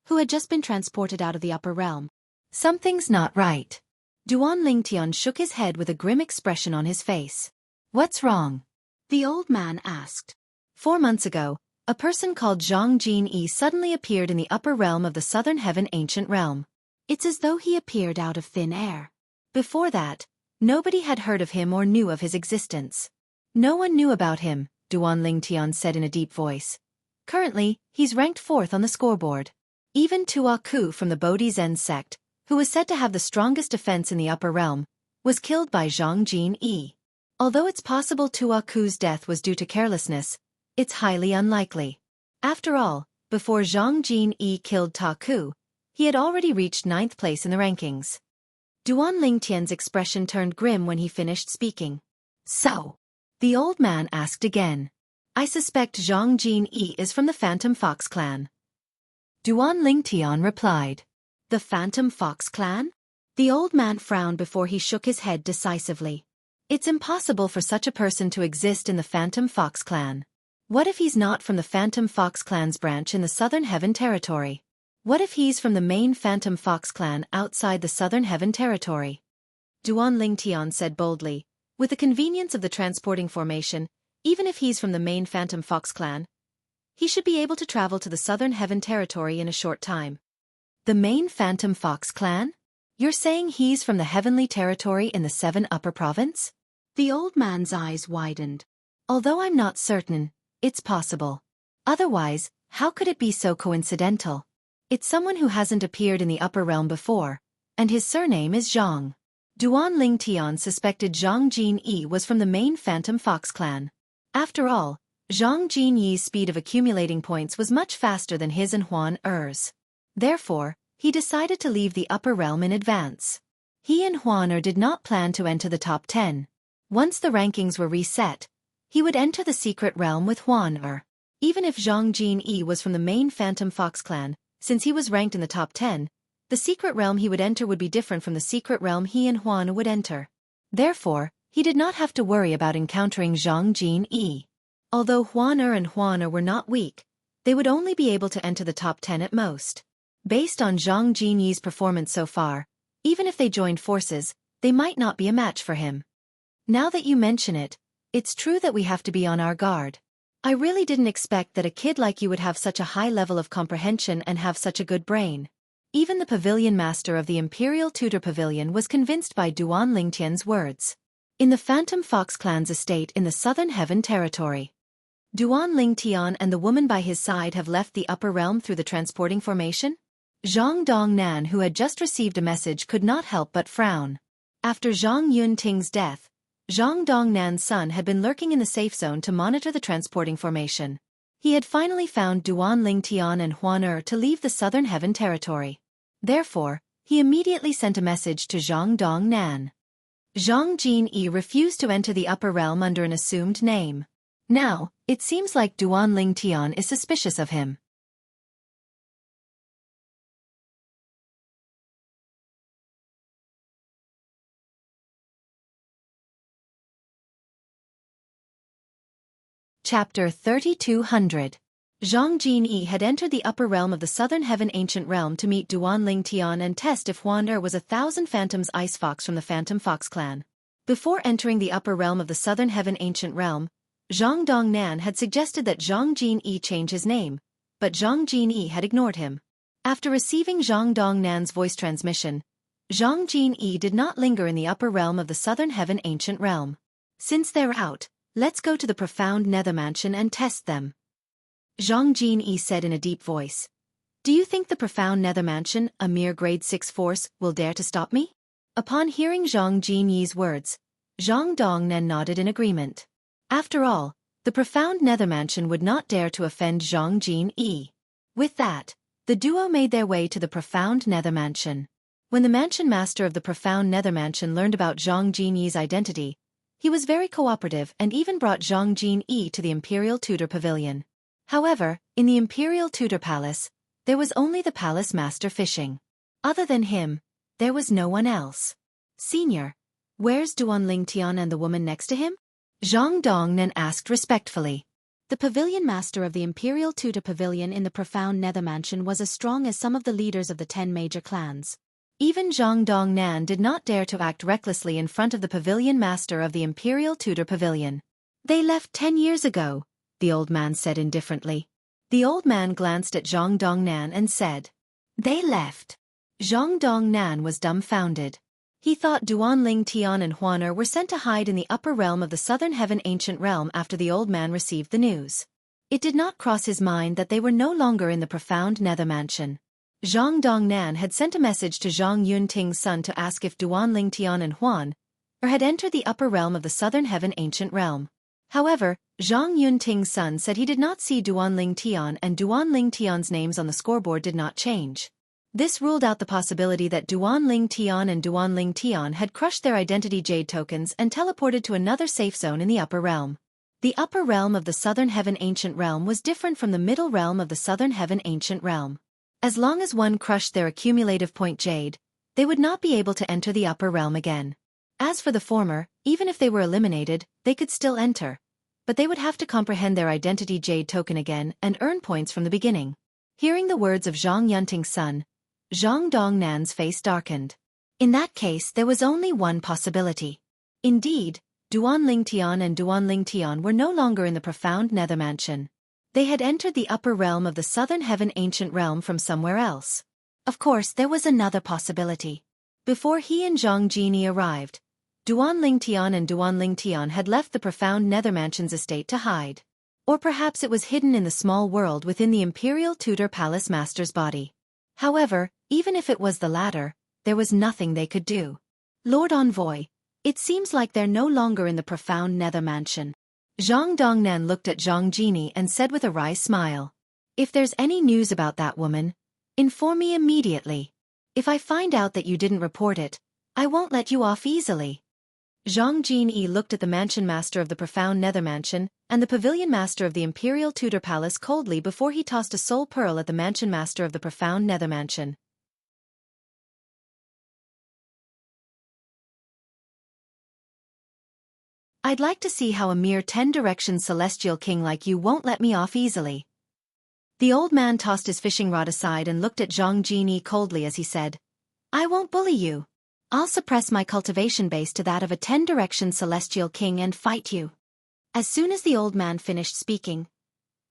who had just been transported out of the upper realm. Something's not right. Duanling Tian shook his head with a grim expression on his face. What's wrong? The old man asked. 4 months ago, a person called Zhang Jinyi suddenly appeared in the upper realm of the Southern Heaven Ancient Realm. It's as though he appeared out of thin air. Before that, nobody had heard of him or knew of his existence. No one knew about him, Duanling Tian said in a deep voice. Currently, he's ranked 4th on the scoreboard. Even Tuaku from the Bodhi Zen sect, who was said to have the strongest defense in the upper realm, was killed by Zhang Jinyi. Although it's possible Tuaku's death was due to carelessness, it's highly unlikely. After all, before Zhang Jinyi killed Taku, he had already reached 9th place in the rankings. Duanling Tian's expression turned grim when he finished speaking. So? The old man asked again. I suspect Zhang Jinyi is from the Phantom Fox clan. Duanling Tian replied. The Phantom Fox clan? The old man frowned before he shook his head decisively. It's impossible for such a person to exist in the Phantom Fox clan. What if he's not from the Phantom Fox clan's branch in the Southern Heaven Territory? What if he's from the main Phantom Fox clan outside the Southern Heaven Territory? Duanling Tian said boldly. With the convenience of the transporting formation, even if he's from the main Phantom Fox clan, he should be able to travel to the Southern Heaven Territory in a short time. The main Phantom Fox clan? You're saying he's from the Heavenly Territory in the 7 Upper Province? The old man's eyes widened. Although I'm not certain, it's possible. Otherwise, how could it be so coincidental? It's someone who hasn't appeared in the upper realm before, and his surname is Zhang. Duanling Tian suspected Zhang Jinyi was from the main Phantom Fox clan. After all, Zhang Jinyi's speed of accumulating points was much faster than his and Huan-Er's. Therefore, he decided to leave the upper realm in advance. He and Huan-Er did not plan to enter the top 10. Once the rankings were reset, he would enter the secret realm with Huan-Er. Even if Zhang Jinyi was from the main Phantom Fox clan, since he was ranked in the top 10, the secret realm he would enter would be different from the secret realm he and Huan would enter. Therefore, he did not have to worry about encountering Zhang Jinyi. Although Huan-Er and Huan-Er were not weak, they would only be able to enter the top 10 at most. Based on Zhang Jinyi's performance so far, even if they joined forces, they might not be a match for him. Now that you mention it, it's true that we have to be on our guard. I really didn't expect that a kid like you would have such a high level of comprehension and have such a good brain. Even the pavilion master of the Imperial Tutor Pavilion was convinced by Duanling Tian's words. In the Phantom Fox clan's estate in the Southern Heaven Territory. Duanling Tian and the woman by his side have left the upper realm through the transporting formation? Zhang Dongnan, who had just received a message, could not help but frown. After Zhang Yunting's death, Zhang Dongnan's son had been lurking in the safe zone to monitor the transporting formation. He had finally found Duanling Tian and Huan-Er to leave the Southern Heaven Territory. Therefore, he immediately sent a message to Zhang Dongnan. Zhang Jinyi refused to enter the upper realm under an assumed name. Now, it seems like Duanling Tian is suspicious of him. Chapter 3200. Zhang Jinyi had entered the upper realm of the Southern Heaven Ancient Realm to meet Duanling Tian and test if Huan-Er was 1,000 Phantoms Ice Fox from the Phantom Fox clan. Before entering the upper realm of the Southern Heaven Ancient Realm, Zhang Dongnan had suggested that Zhang Jinyi change his name, but Zhang Jinyi had ignored him. After receiving Zhang Dongnan's voice transmission, Zhang Jinyi did not linger in the upper realm of the Southern Heaven Ancient Realm. Since they're out, let's go to the profound nether mansion and test them. Zhang Jinyi said in a deep voice. Do you think the profound nether mansion, a mere grade 6 force, will dare to stop me? Upon hearing Zhang Jinyi's words, Zhang Dongnan nodded in agreement. After all, the profound nether mansion would not dare to offend Zhang Jinyi. With that, the duo made their way to the profound nether mansion. When the mansion master of the profound nether mansion learned about Zhang Jinyi's identity, He was very cooperative and even brought Zhang Jinyi to the Imperial Tudor Pavilion. However, in the Imperial Tudor Palace, there was only the palace master fishing. Other than him, there was no one else. "Senior, where's Duanling Tian and the woman next to him?" Zhang Dongnan asked respectfully. The pavilion master of the Imperial Tudor Pavilion in the profound Nether Mansion was as strong as some of the leaders of the 10 major clans. Even Zhang Dongnan did not dare to act recklessly in front of the pavilion master of the Imperial Tudor Pavilion. "They left 10 years ago," the old man said indifferently. The old man glanced at Zhang Dongnan and said, "They left." Zhang Dongnan was dumbfounded. He thought Duanling Tian and Huaner were sent to hide in the upper realm of the Southern Heaven Ancient Realm after the old man received the news. It did not cross his mind that they were no longer in the profound Nether Mansion. Zhang Dongnan had sent a message to Zhang Yunting's son to ask if Duanling Tian and Huan had entered the upper realm of the Southern Heaven Ancient Realm. However, Zhang Yunting's son said he did not see Duanling Tian and Duanling Tian's names on the scoreboard did not change. This ruled out the possibility that Duanling Tian and Duanling Tian had crushed their identity jade tokens and teleported to another safe zone in the upper realm. The upper realm of the Southern Heaven Ancient Realm was different from the middle realm of the Southern Heaven Ancient Realm. As long as one crushed their accumulative point jade, they would not be able to enter the upper realm again. As for the former, even if they were eliminated, they could still enter. But they would have to comprehend their identity jade token again and earn points from the beginning. Hearing the words of Zhang Yunting's son, Zhang Dongnan's face darkened. In that case, there was only one possibility. Indeed, Duanling Tian and Duanling Tian were no longer in the profound Nether Mansion. They had entered the upper realm of the Southern Heaven Ancient Realm from somewhere else. Of course, there was another possibility. Before he and Zhang Jini arrived, Duanling Tian and Duanling Tian had left the profound Nether Mansion's estate to hide. Or perhaps it was hidden in the small world within the Imperial Tudor Palace Master's body. However, even if it was the latter, there was nothing they could do. "Lord Envoy, it seems like they're no longer in the profound Nether Mansion." Zhang Dongnan looked at Zhang Jini and said with a wry smile, "If there's any news about that woman, inform me immediately. If I find out that you didn't report it, I won't let you off easily." Zhang Jini looked at the mansion master of the profound Nether Mansion and the pavilion master of the Imperial Tudor Palace coldly before he tossed a soul pearl at the mansion master of the profound Nether Mansion. "I'd like to see how a mere 10-direction celestial king like you won't let me off easily." The old man tossed his fishing rod aside and looked at Zhang Jini coldly as he said, "I won't bully you. I'll suppress my cultivation base to that of a 10-direction celestial king and fight you." As soon as the old man finished speaking,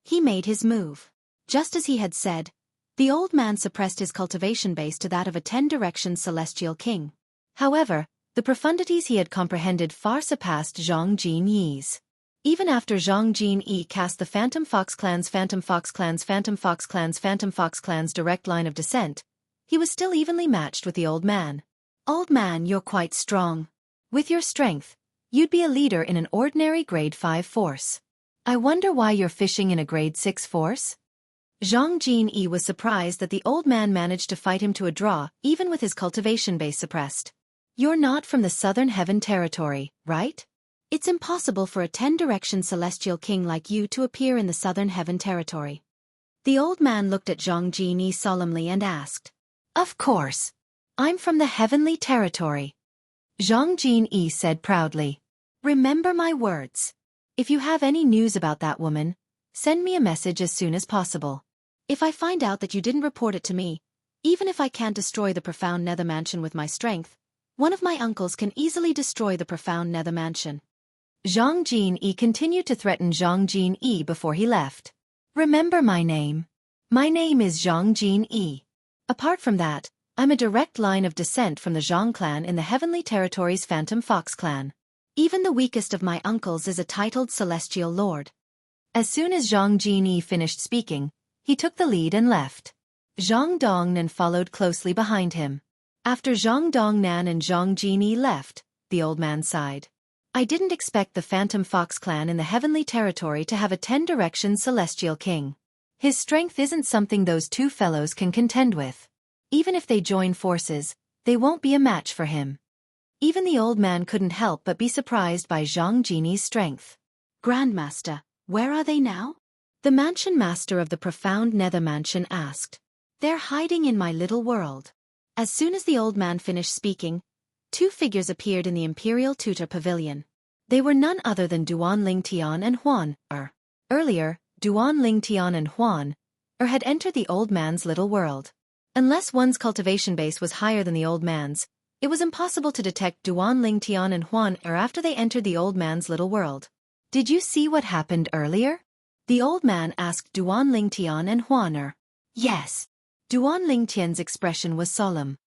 he made his move. Just as he had said, the old man suppressed his cultivation base to that of a 10-direction celestial king. However, the profundities he had comprehended far surpassed Zhang Jinyi's. Even after Zhang Jinyi cast the Phantom Fox Clan's direct line of descent, he was still evenly matched with the old man. "Old man, you're quite strong. With your strength, you'd be a leader in an ordinary grade 5 force. I wonder why you're fishing in a grade 6 force?" Zhang Jinyi was surprised that the old man managed to fight him to a draw even with his cultivation base suppressed. "You're not from the Southern Heaven Territory, right? It's impossible for a 10-direction celestial king like you to appear in the Southern Heaven Territory." The old man looked at Zhang Jini solemnly and asked, "Of course. I'm from the Heavenly Territory." Zhang Jini said proudly, "Remember my words. If you have any news about that woman, send me a message as soon as possible. If I find out that you didn't report it to me, even if I can't destroy the profound Nether Mansion with my strength, one of my uncles can easily destroy the profound Nether Mansion." Zhang Jini continued to threaten Zhang Jini before he left. "Remember my name. My name is Zhang Jini. Apart from that, I'm a direct line of descent from the Zhang clan in the Heavenly Territory's Phantom Fox clan. Even the weakest of my uncles is a titled Celestial Lord." As soon as Zhang Jini finished speaking, he took the lead and left. Zhang Dongnan followed closely behind him. After Zhang Dongnan and Zhang Jini left, the old man sighed. "I didn't expect the Phantom Fox clan in the Heavenly Territory to have a 10-direction celestial king. His strength isn't something those two fellows can contend with. Even if they join forces, they won't be a match for him." Even the old man couldn't help but be surprised by Zhang Jini's strength. Grandmaster, where are they now? The mansion master of the profound nether mansion asked. They're hiding in my little world. As soon as the old man finished speaking, two figures appeared in the Imperial Tutor Pavilion. They were none other than Duan Lingtian and Huan Er. Earlier, Duan Lingtian and Huan Er had entered the old man's little world. Unless one's cultivation base was higher than the old man's, it was impossible to detect Duan Lingtian and Huan Er after they entered the old man's little world. Did you see what happened earlier? The old man asked Duan Lingtian and Huan Er. Yes. Duan Lingtian's expression was solemn.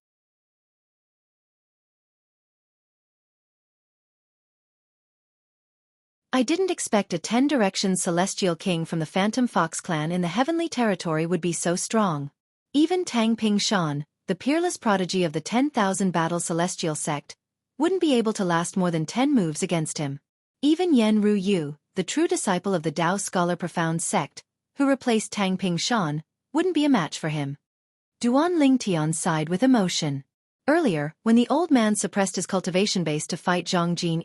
I didn't expect a 10 Directions celestial king from the Phantom Fox clan in the heavenly territory would be so strong. Even Tang Ping Shan, the peerless prodigy of the 10,000 battle celestial sect, wouldn't be able to last more than 10 moves against him. Even Yen Ru Yu, the true disciple of the Tao Scholar Profound sect, who replaced Tang Ping Shan, wouldn't be a match for him. Duan Lingtian sighed with emotion. Earlier, when the old man suppressed his cultivation base to fight Zhang Jin,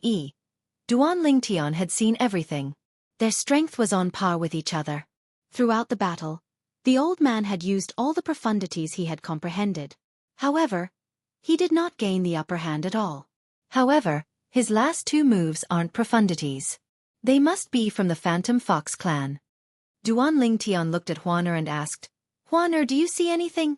Duan Lingtian had seen everything. Their strength was on par with each other. Throughout the battle, the old man had used all the profundities he had comprehended. However, he did not gain the upper hand at all. However, his last two moves aren't profundities. They must be from the Phantom Fox clan. Duan Lingtian looked at Huan Er and asked, Huan Er, do you see anything?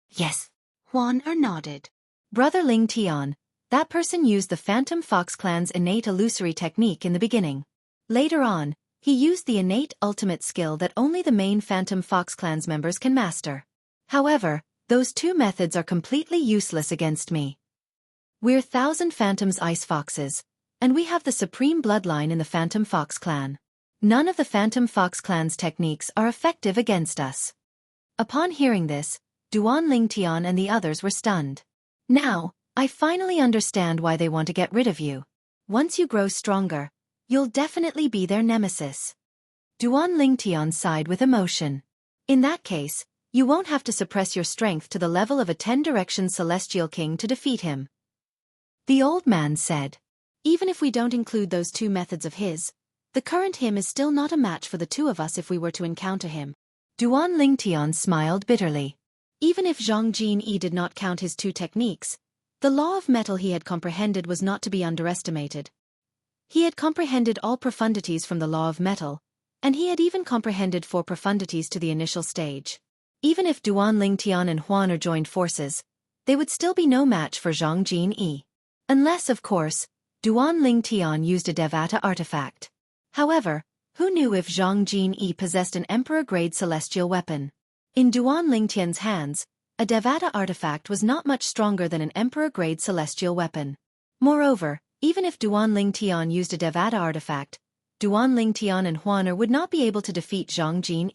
Yes. Huan Er nodded. Brother Lingtian, that person used the Phantom Fox clan's innate illusory technique in the beginning. Later on, he used the innate ultimate skill that only the main Phantom Fox clan's members can master. However, those two methods are completely useless against me. We're Thousand Phantoms Ice Foxes, and we have the supreme bloodline in the Phantom Fox clan. None of the Phantom Fox clan's techniques are effective against us. Upon hearing this, Duan Lingtian and the others were stunned. Now, I finally understand why they want to get rid of you. Once you grow stronger, you'll definitely be their nemesis. Duan Lingtian sighed with emotion. In that case, you won't have to suppress your strength to the level of a 10 Directions celestial king to defeat him. The old man said. Even if we don't include those two methods of his, the current him is still not a match for the two of us if we were to encounter him. Duan Lingtian smiled bitterly. Even if Zhang Jin did not count his two techniques, the law of metal he had comprehended was not to be underestimated. He had comprehended all profundities from the law of metal, and he had even comprehended 4 profundities to the initial stage. Even if Duan Lingtian and Huan Er joined forces, they would still be no match for Zhang Jin. Unless, of course, Duan Lingtian used a Devata artifact. However, who knew if Zhang Jin possessed an Emperor-grade celestial weapon? In Duan Lingtian's hands, a Devata artifact was not much stronger than an Emperor-grade celestial weapon. Moreover, even if Duan Lingtian used a Devata artifact, Duan Lingtian and Huan Er would not be able to defeat Zhang Jin.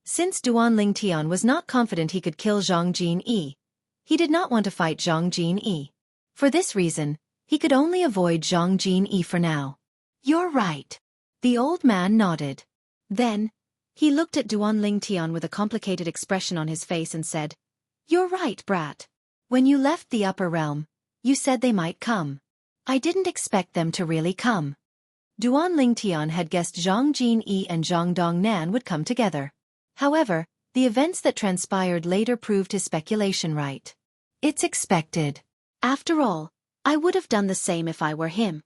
Since Duan Lingtian was not confident he could kill Zhang Jin, he did not want to fight Zhang Jin. For this reason, he could only avoid Zhang Jin for now. You're right. The old man nodded. Then, he looked at Duan Lingtian with a complicated expression on his face and said, You're right, brat. When you left the upper realm, you said they might come. I didn't expect them to really come. Duan Lingtian had guessed Zhang Jin and Zhang Dongnan would come together. However, the events that transpired later proved his speculation right. It's expected. After all, I would have done the same if I were him.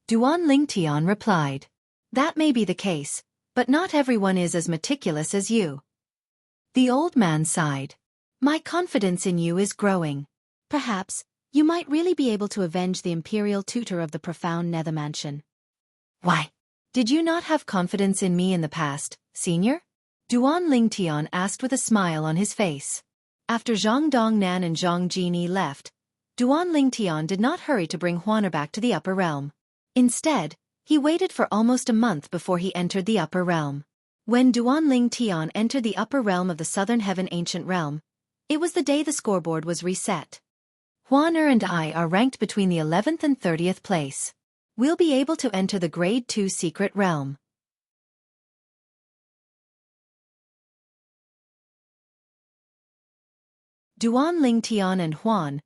Duan Lingtian replied. That may be the case, but not everyone is as meticulous as you. The old man sighed. My confidence in you is growing. Perhaps, you might really be able to avenge the Imperial Tutor of the Profound Nether Mansion. Why? Did you not have confidence in me in the past, senior? Duan Lingtian asked with a smile on his face. After Zhang Dongnan and Zhang Jini left, Duan Lingtian did not hurry to bring Huan Er back to the upper realm. Instead, he waited for almost a month before he entered the upper realm. When Duan Lingtian entered the upper realm of the Southern Heaven Ancient Realm, it was the day the scoreboard was reset. Huan Er and I are ranked between the 11th and 30th place. We'll be able to enter the Grade 2 Secret Realm. Duan Lingtian and Huan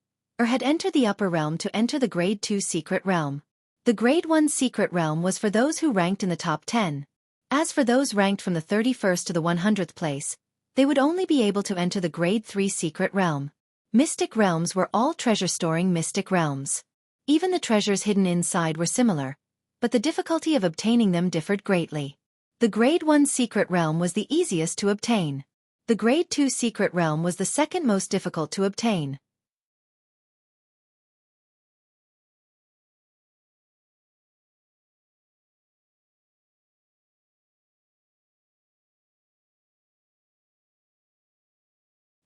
had entered the upper realm to enter the Grade 2 secret realm. The Grade 1 secret realm was for those who ranked in the top 10. As for those ranked from the 31st to the 100th place, they would only be able to enter the Grade 3 secret realm. Mystic realms were all treasure-storing mystic realms. Even the treasures hidden inside were similar, but the difficulty of obtaining them differed greatly. The Grade 1 secret realm was the easiest to obtain. The Grade 2 secret realm was the second most difficult to obtain.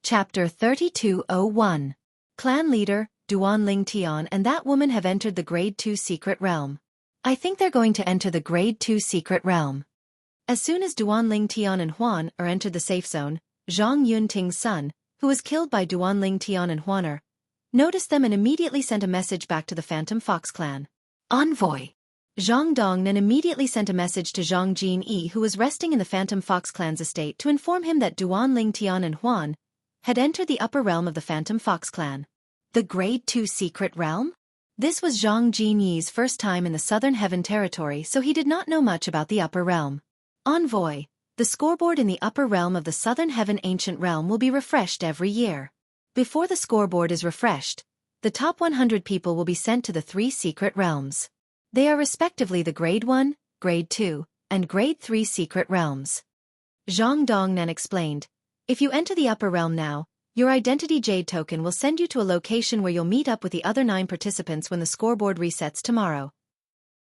Chapter 3201. Clan leader, Duan Tian and that woman have entered the Grade 2 secret realm. I think they're going to enter the Grade 2 secret realm. As soon as Duan Tian and Huan entered the safe zone, Zhang Yunting's son, who was killed by Duan Tian and Huan noticed them and immediately sent a message back to the Phantom Fox clan. Envoy. Zhang Dongnan immediately sent a message to Zhang Jinyi, who was resting in the Phantom Fox clan's estate, to inform him that Duan Tian and Huan had entered the upper realm of the Phantom Fox clan. The Grade 2 secret realm? This was Zhang Jinyi's first time in the Southern Heaven territory, so he did not know much about the upper realm. Envoy. The scoreboard in the upper realm of the Southern Heaven Ancient Realm will be refreshed every year. Before the scoreboard is refreshed, the top 100 people will be sent to the 3 secret realms. They are respectively the Grade 1, Grade 2, and Grade 3 secret realms. Zhang Dongnan explained, if you enter the upper realm now, your identity jade token will send you to a location where you'll meet up with the other 9 participants when the scoreboard resets tomorrow.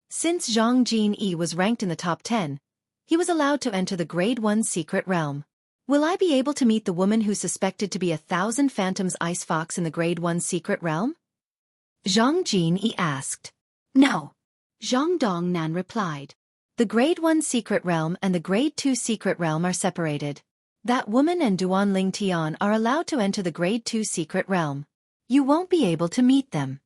Since Zhang Jinyi was ranked in the top 10, he was allowed to enter the Grade 1 secret realm. Will I be able to meet the woman who's suspected to be 1,000 Phantoms Ice Fox in the Grade 1 secret realm? Zhang Jinyi asked. No. Zhang Dongnan replied. The Grade 1 secret realm and the Grade 2 secret realm are separated. That woman and Duan Tian are allowed to enter the Grade 2 secret realm. You won't be able to meet them.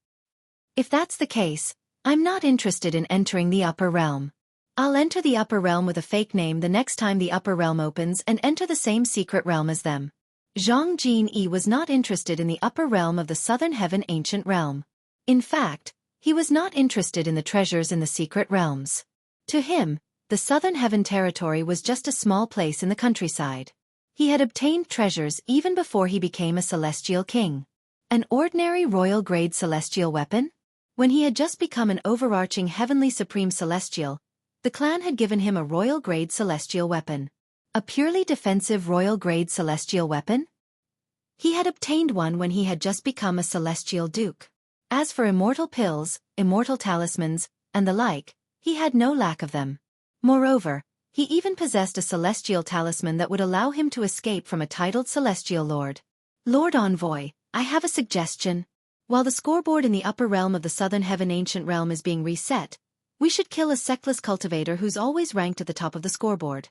If that's the case, I'm not interested in entering the upper realm. I'll enter the upper realm with a fake name the next time the upper realm opens and enter the same secret realm as them. Zhang Jinyi was not interested in the upper realm of the Southern Heaven Ancient Realm. In fact, he was not interested in the treasures in the secret realms. To him, the Southern Heaven territory was just a small place in the countryside. He had obtained treasures even before he became a celestial king. An ordinary royal grade celestial weapon? When he had just become an overarching heavenly supreme celestial, the clan had given him a royal grade celestial weapon. A purely defensive royal grade celestial weapon? He had obtained one when he had just become a celestial duke. As for immortal pills, immortal talismans, and the like, he had no lack of them. Moreover, he even possessed a celestial talisman that would allow him to escape from a titled celestial lord. Lord Envoy, I have a suggestion. While the scoreboard in the upper realm of the Southern Heaven Ancient Realm is being reset, we should kill a sectless cultivator who's always ranked at the top of the scoreboard.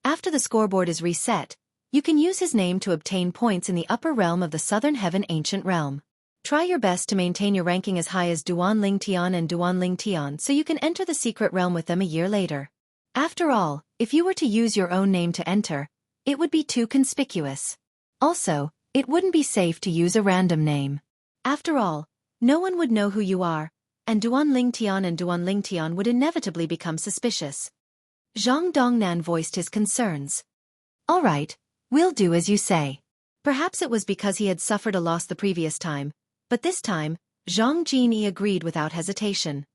After the scoreboard is reset, you can use his name to obtain points in the upper realm of the Southern Heaven Ancient Realm. Try your best to maintain your ranking as high as Duan Tian and Duan Tian so you can enter the secret realm with them a year later. After all, if you were to use your own name to enter, it would be too conspicuous. Also, it wouldn't be safe to use a random name. After all, no one would know who you are, and Duan Tian would inevitably become suspicious. Zhang Dongnan voiced his concerns. All right, we'll do as you say. Perhaps it was because he had suffered a loss the previous time, but this time, Zhang Jinyi agreed without hesitation.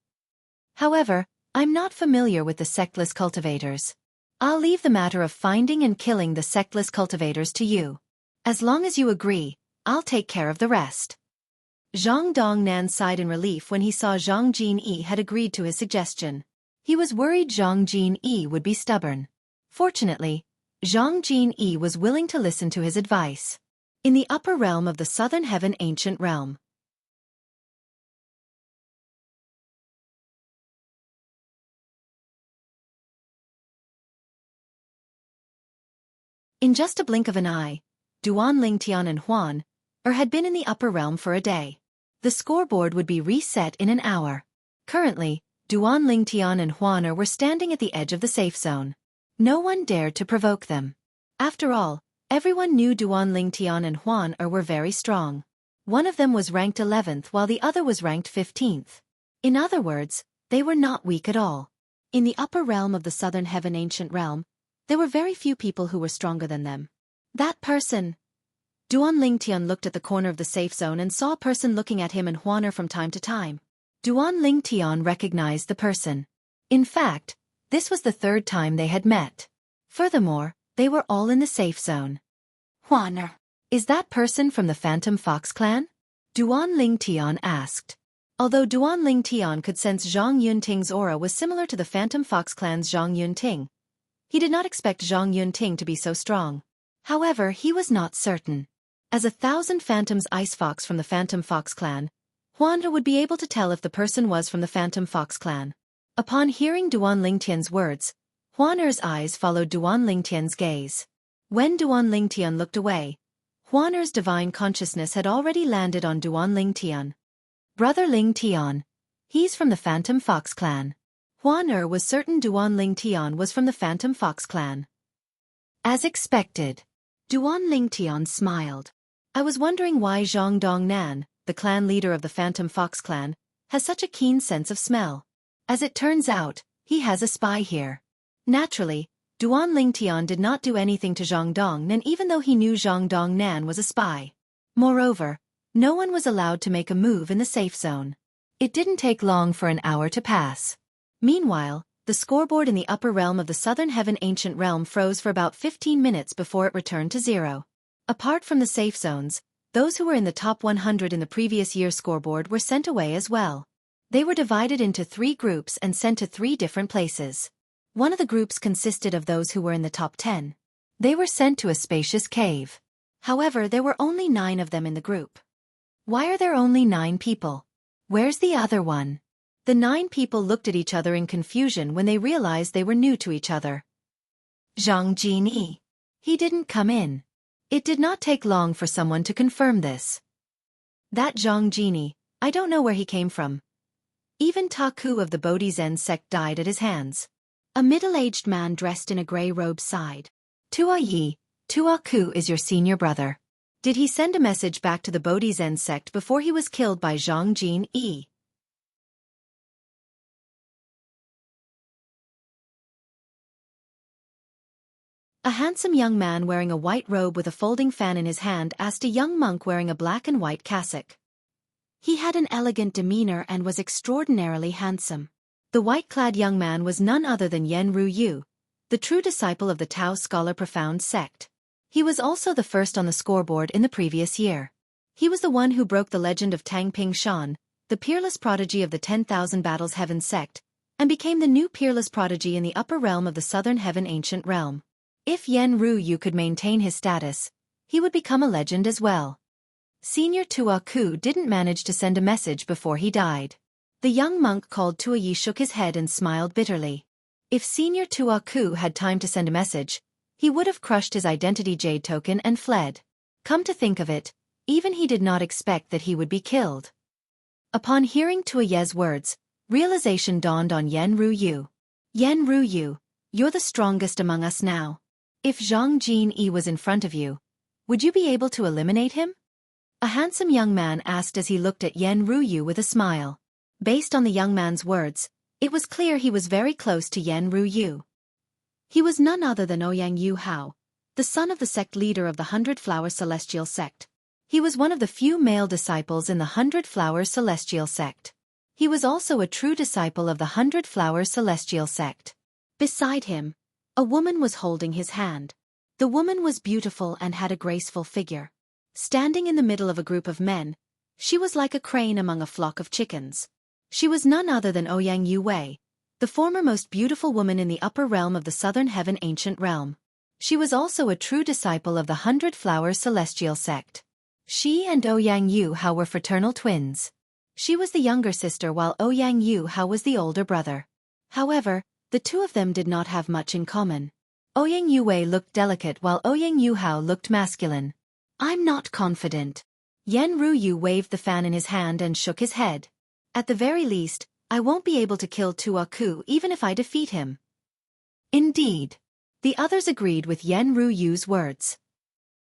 However, I'm not familiar with the sectless cultivators. I'll leave the matter of finding and killing the sectless cultivators to you. As long as you agree, I'll take care of the rest. Zhang Dongnan sighed in relief when he saw Zhang Jinyi had agreed to his suggestion. He was worried Zhang Jinyi would be stubborn. Fortunately, Zhang Jinyi was willing to listen to his advice. In the upper realm of the Southern Heaven Ancient Realm. In just a blink of an eye, Duan Tian and Huan had been in the upper realm for a day. The scoreboard would be reset in an hour. Currently, Duan Tian and Huan were standing at the edge of the safe zone. No one dared to provoke them. After all, everyone knew Duan Tian and Huan were very strong. One of them was ranked 11th while the other was ranked 15th. In other words, they were not weak at all. In the upper realm of the southern heaven ancient realm, there were very few people who were stronger than them. That person. Duan Lingtian looked at the corner of the safe zone and saw a person looking at him and Huaner from time to time. Duan Lingtian recognized the person. In fact, this was the third time they had met. Furthermore, they were all in the safe zone. Huaner. Is that person from the Phantom Fox clan? Duan Lingtian asked. Although Duan Lingtian could sense Zhang Yunting's aura was similar to the Phantom Fox clan's Zhang Yunting, he did not expect Zhang Yunting to be so strong. However, he was not certain. As 1,000 Phantom's Ice Fox from the Phantom Fox clan, Huaner would be able to tell if the person was from the Phantom Fox clan. Upon hearing Duan Lingtian's words, Huaner's eyes followed Duan Lingtian's gaze. When Duan Lingtian looked away, Huaner's divine consciousness had already landed on Duan Lingtian. Brother Lingtian. He's from the Phantom Fox clan. Huaner was certain Duan Lingtian was from the Phantom Fox clan. As expected. Duan Lingtian smiled. I was wondering why Zhang Dongnan, the clan leader of the Phantom Fox clan, has such a keen sense of smell. As it turns out, he has a spy here. Naturally, Duan Lingtian did not do anything to Zhang Dongnan even though he knew Zhang Dongnan was a spy. Moreover, no one was allowed to make a move in the safe zone. It didn't take long for an hour to pass. Meanwhile, the scoreboard in the upper realm of the southern heaven ancient realm froze for about 15 minutes before it returned to 0. Apart from the safe zones, those who were in the top 100 in the previous year's scoreboard were sent away as well. They were divided into 3 groups and sent to 3 different places. One of the groups consisted of those who were in the top 10. They were sent to a spacious cave. However, there were only 9 of them in the group. Why are there only 9 people? Where's the other one? The 9 people looked at each other in confusion when they realized they were new to each other. Zhang Jinyi. He didn't come in. It did not take long for someone to confirm this. That Zhang Jinyi, I don't know where he came from. Even Taku of the Bodhi Zen sect died at his hands. A middle-aged man dressed in a grey robe sighed. Tua Yi, Tuaku is your senior brother. Did he send a message back to the Bodhi Zen sect before he was killed by Zhang Jinyi? A handsome young man wearing a white robe with a folding fan in his hand asked a young monk wearing a black and white cassock. He had an elegant demeanor and was extraordinarily handsome. The white-clad young man was none other than Yen Ruyu, the true disciple of the Tao Scholar Profound sect. He was also the first on the scoreboard in the previous year. He was the one who broke the legend of Tangping Shan, the peerless prodigy of the 10,000 Battles Heaven sect, and became the new peerless prodigy in the upper realm of the southern heaven ancient realm. If Yen Ruyu could maintain his status, he would become a legend as well. Senior Tuaku didn't manage to send a message before he died. The young monk called Tuayi shook his head and smiled bitterly. If Senior Tuaku had time to send a message, he would have crushed his identity jade token and fled. Come to think of it, even he did not expect that he would be killed. Upon hearing Tuaye's words, realization dawned on Yen Ruyu. Yen Ruyu, you're the strongest among us now. If Zhang Jinyi was in front of you, would you be able to eliminate him? A handsome young man asked as he looked at Yen Ruyu with a smile. Based on the young man's words, it was clear he was very close to Yen Ruyu. He was none other than Ouyang Yu Hao, the son of the sect leader of the 100 Flower Celestial sect. He was one of the few male disciples in the 100 Flowers Celestial sect. He was also a true disciple of the 100 Flowers Celestial sect. Beside him, a woman was holding his hand. The woman was beautiful and had a graceful figure. Standing in the middle of a group of men, she was like a crane among a flock of chickens. She was none other than Ouyang Yu Wei, the former most beautiful woman in the upper realm of the southern heaven ancient realm. She was also a true disciple of the 100 Flowers Celestial sect. She and Ouyang Yu Hao were fraternal twins. She was the younger sister while Ouyang Yu Hao was the older brother. However, the two of them did not have much in common. Ouyang Yu Wei looked delicate while Ouyang Yu Hao looked masculine. I'm not confident. Yen Ruyu waved the fan in his hand and shook his head. At the very least, I won't be able to kill Tuaku even if I defeat him. Indeed. The others agreed with Yen Ruyu's words.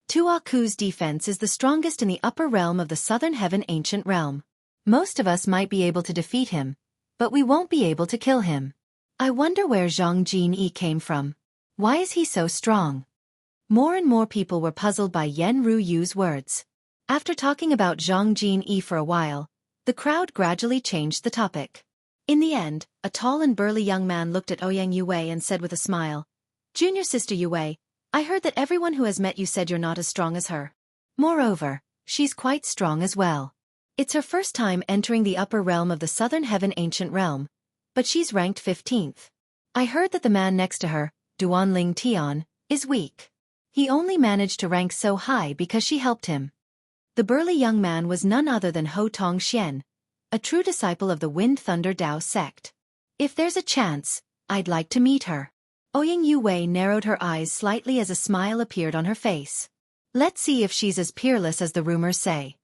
Tuaku's defense is the strongest in the upper realm of the southern heaven ancient realm. Most of us might be able to defeat him, but we won't be able to kill him. I wonder where Zhang Jinyi came from. Why is he so strong? More and more people were puzzled by Yan Ruyu's words. After talking about Zhang Jinyi for a while, the crowd gradually changed the topic. In the end, a tall and burly young man looked at Ouyang Yue and said with a smile, "Junior sister Yue, I heard that everyone who has met you said you're not as strong as her. Moreover, she's quite strong as well. It's her first time entering the upper realm of the southern heaven ancient realm, but she's ranked 15th. I heard that the man next to her, Duanling Tian, is weak. He only managed to rank so high because she helped him." The burly young man was none other than Ho Tongxian, a true disciple of the Wind Thunder Dao sect. "If there's a chance, I'd like to meet her." Ouyang Yue narrowed her eyes slightly as a smile appeared on her face. "Let's see if she's as peerless as the rumors say."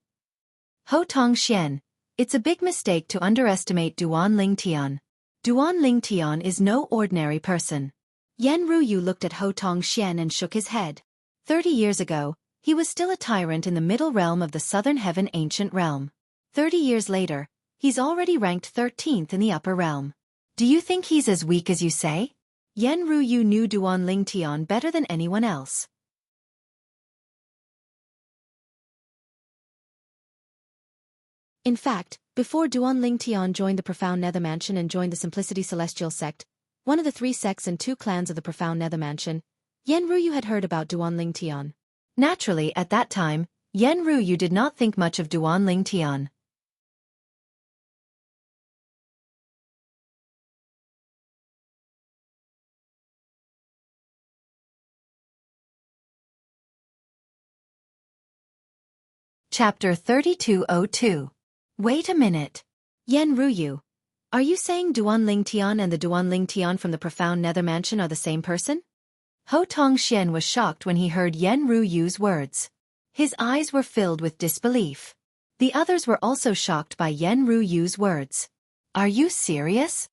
Ho Tongxian, it's a big mistake to underestimate Duanling Tian. Duanling Tian is no ordinary person. Yan Ruyu looked at Ho Tongxian and shook his head. 30 years ago, he was still a tyrant in the middle realm of the southern heaven ancient realm. 30 years later, he's already ranked 13th in the upper realm. Do you think he's as weak as you say? Yan Ruyu knew Duanling Tian better than anyone else. In fact, before Duanling Tian joined the Profound Nether Mansion and joined the Simplicity Celestial sect, one of the 3 sects and 2 clans of the Profound Nether Mansion, Yan Ruyu had heard about Duanling Tian. Naturally, at that time, Yan Ruyu did not think much of Duanling Tian. Chapter 3202. Wait a minute. Yan Ruyu, are you saying Duanling Tian and the Duanling Tian from the Profound Nether Mansion are the same person? Ho Tongxian was shocked when he heard Yan Ruyu's words. His eyes were filled with disbelief. The others were also shocked by Yan Ruyu's words. Are you serious?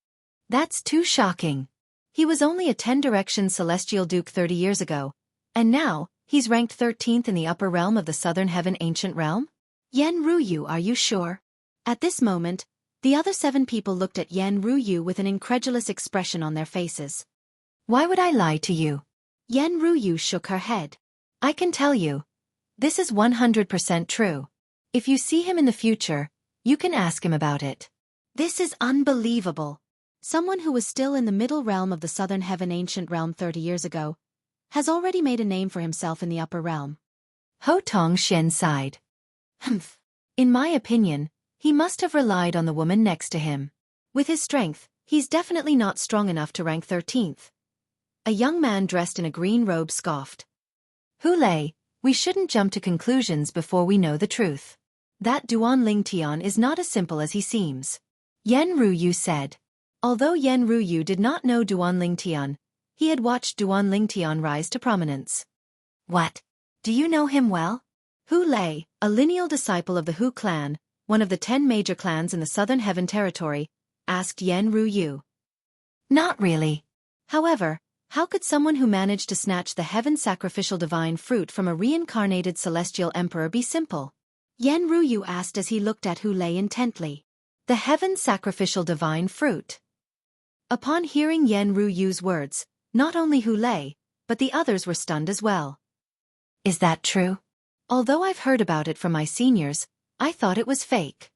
That's too shocking. He was only a 10-direction celestial duke 30 years ago, and now, he's ranked 13th in the upper realm of the southern heaven ancient realm? Yan Ruyu, are you sure? At this moment, the other 7 people looked at Yan Ruyu with an incredulous expression on their faces. Why would I lie to you? Yan Ruyu shook her head. I can tell you. This is 100% true. If you see him in the future, you can ask him about it. This is unbelievable. Someone who was still in the middle realm of the southern heaven ancient realm 30 years ago has already made a name for himself in the upper realm. Ho Tongxian sighed. Humph. In my opinion, he must have relied on the woman next to him. With his strength, he's definitely not strong enough to rank 13th. A young man dressed in a green robe scoffed. Hulei, we shouldn't jump to conclusions before we know the truth. That Duanling Tian is not as simple as he seems. Yan Ruyu said. Although Yan Ruyu did not know Duanling Tian, he had watched Duanling Tian rise to prominence. What? Do you know him well? Hu Lei, a lineal disciple of the Hu clan, one of the 10 major clans in the Southern Heaven Territory, asked Yan Ruyu. Not really. However, how could someone who managed to snatch the heaven sacrificial divine fruit from a reincarnated celestial emperor be simple? Yan Ruyu asked as he looked at Hu Lei intently. The heaven sacrificial divine fruit. Upon hearing Yan Ruyu's words, not only Hu Lei, but the others were stunned as well. Is that true? Although I've heard about it from my seniors, I thought it was fake.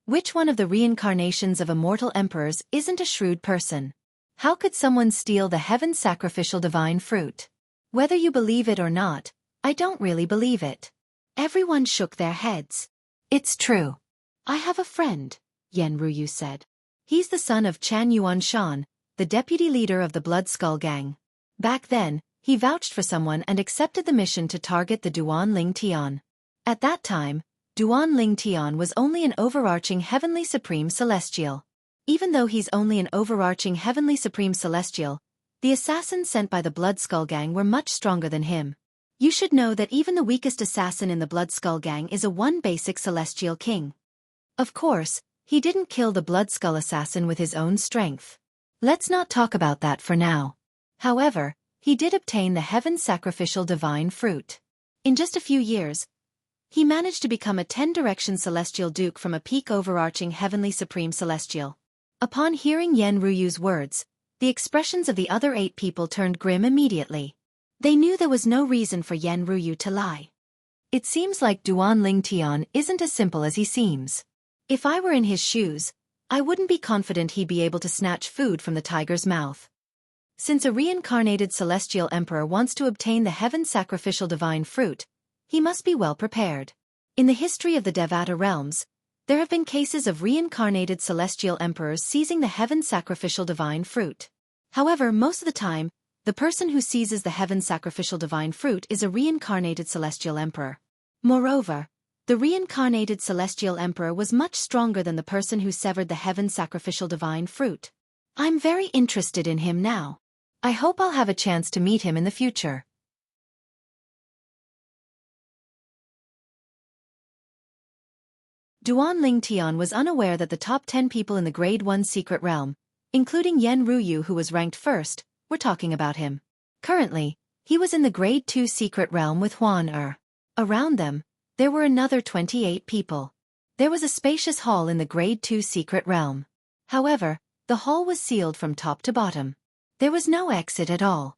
Which one of the reincarnations of immortal emperors isn't a shrewd person? How could someone steal the heaven sacrificial divine fruit? Whether you believe it or not, I don't really believe it. Everyone shook their heads. It's true. I have a friend, Yan Ruyu said. He's the son of Chan Yuanshan, the deputy leader of the Blood Skull Gang. Back then, he vouched for someone and accepted the mission to target the Duanling Tian. At that time, Duanling Tian was only an overarching heavenly supreme celestial. Even though he's only an overarching heavenly supreme celestial, the assassins sent by the Blood Skull Gang were much stronger than him. You should know that even the weakest assassin in the Blood Skull Gang is a one basic celestial king. Of course, he didn't kill the Blood Skull assassin with his own strength. Let's not talk about that for now. However, he did obtain the heaven sacrificial divine fruit. In just a few years, he managed to become a 10-direction celestial duke from a peak overarching heavenly supreme celestial. Upon hearing Yan Ruyu's words, the expressions of the other 8 people turned grim immediately. They knew there was no reason for Yan Ruyu to lie. It seems like Duan Lingtian isn't as simple as he seems. If I were in his shoes, I wouldn't be confident he'd be able to snatch food from the tiger's mouth. Since a reincarnated celestial emperor wants to obtain the heaven sacrificial divine fruit, he must be well prepared. In the history of the Devata realms, there have been cases of reincarnated celestial emperors seizing the heaven sacrificial divine fruit. However, most of the time, the person who seizes the heaven sacrificial divine fruit is a reincarnated celestial emperor. Moreover, the reincarnated celestial emperor was much stronger than the person who severed the heaven sacrificial divine fruit. I'm very interested in him now. I hope I'll have a chance to meet him in the future. Duan Lingtian was unaware that the top 10 people in the Grade 1 secret realm, including Yan Ruyu who was ranked first, were talking about him. Currently, he was in the Grade 2 secret realm with Huan Er. Around them, there were another 28 people. There was a spacious hall in the Grade 2 secret realm. However, the hall was sealed from top to bottom. There was no exit at all.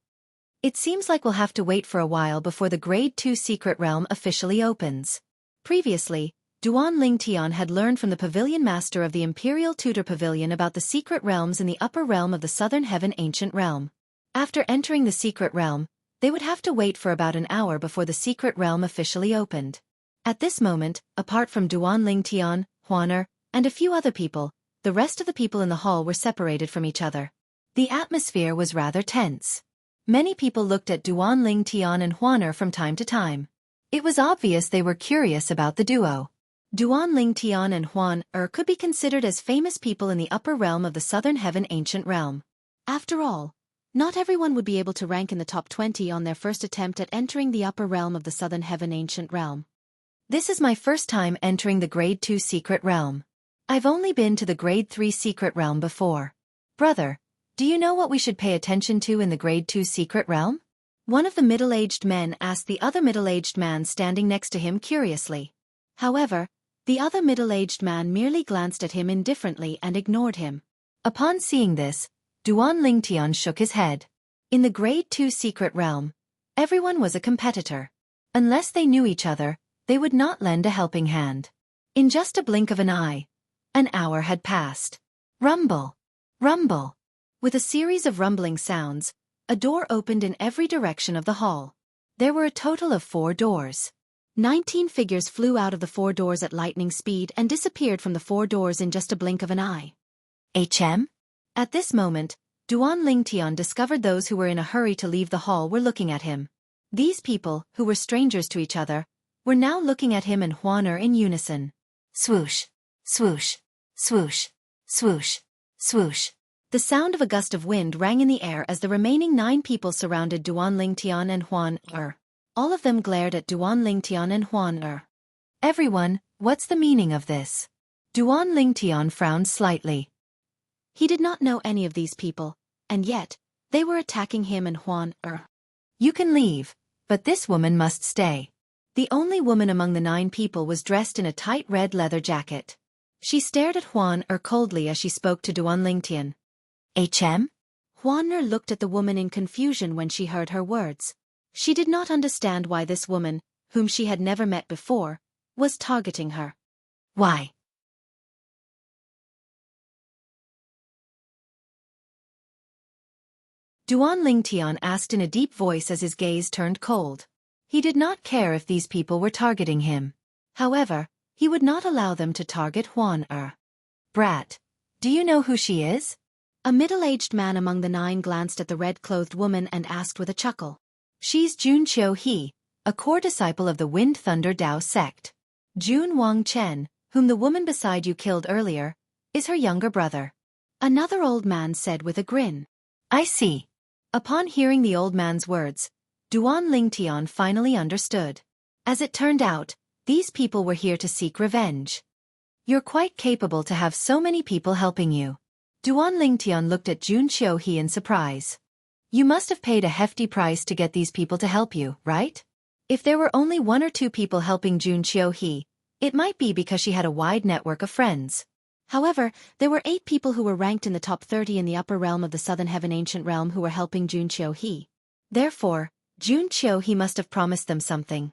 It seems like we'll have to wait for a while before the Grade 2 secret realm officially opens. Previously, Duan Lingtian had learned from the pavilion master of the Imperial Tutor Pavilion about the secret realms in the upper realm of the Southern Heaven Ancient Realm. After entering the secret realm, they would have to wait for about an hour before the secret realm officially opened. At this moment, apart from Duan Lingtian, Huan Er, and a few other people, the rest of the people in the hall were separated from each other. The atmosphere was rather tense. Many people looked at Duan Lingtian and Huan Er from time to time. It was obvious they were curious about the duo. Duan Lingtian and Huan Er could be considered as famous people in the upper realm of the Southern Heaven Ancient Realm. After all, not everyone would be able to rank in the top 20 on their first attempt at entering the upper realm of the Southern Heaven Ancient Realm. This is my first time entering the Grade 2 secret realm. I've only been to the Grade 3 secret realm before. Brother, do you know what we should pay attention to in the Grade 2 secret realm? One of the middle-aged men asked the other middle-aged man standing next to him curiously. However, the other middle-aged man merely glanced at him indifferently and ignored him. Upon seeing this, Duan Lingtian shook his head. In the Grade 2 secret realm, everyone was a competitor. Unless they knew each other, they would not lend a helping hand. In just a blink of an eye, an hour had passed. Rumble! Rumble! With a series of rumbling sounds, a door opened in every direction of the hall. There were a total of 4 doors. 19 figures flew out of the 4 doors at lightning speed and disappeared from the 4 doors in just a blink of an eye. HM? At this moment, Duan Lingtian discovered those who were in a hurry to leave the hall were looking at him. These people, who were strangers to each other, were now looking at him and Huan Er in unison. Swoosh! Swoosh! Swoosh! Swoosh! Swoosh! The sound of a gust of wind rang in the air as the remaining 9 people surrounded Duan Lingtian and Huan Er. All of them glared at Duan Lingtian and Huan Er. Everyone, what's the meaning of this? Duan Lingtian frowned slightly. He did not know any of these people, and yet, they were attacking him and Huan Er. You can leave, but this woman must stay. The only woman among the 9 people was dressed in a tight red leather jacket. She stared at Huan Er coldly as she spoke to Duan Lingtian. HM? Huan Er looked at the woman in confusion when she heard her words. She did not understand why this woman, whom she had never met before, was targeting her. Why? Duan Lingtian asked in a deep voice as his gaze turned cold. He did not care if these people were targeting him. However, he would not allow them to target Huan Er. Brat, do you know who she is? A middle-aged man among the 9 glanced at the red-clothed woman and asked with a chuckle. She's Jun Qiu He, a core disciple of the Wind Thunder Dao sect. Jun Wang Chen, whom the woman beside you killed earlier, is her younger brother. Another old man said with a grin. I see. Upon hearing the old man's words, Duan Lingtian finally understood. As it turned out, these people were here to seek revenge. You're quite capable to have so many people helping you. Duan Lingtian looked at Jun Qiu He in surprise. You must have paid a hefty price to get these people to help you, right? If there were only 1 or 2 people helping Xianxia, it might be because she had a wide network of friends. However, there were 8 people who were ranked in the top 30 in the upper realm of the Southern Heaven Ancient Realm who were helping Xianxia. Therefore, Xianxia must have promised them something.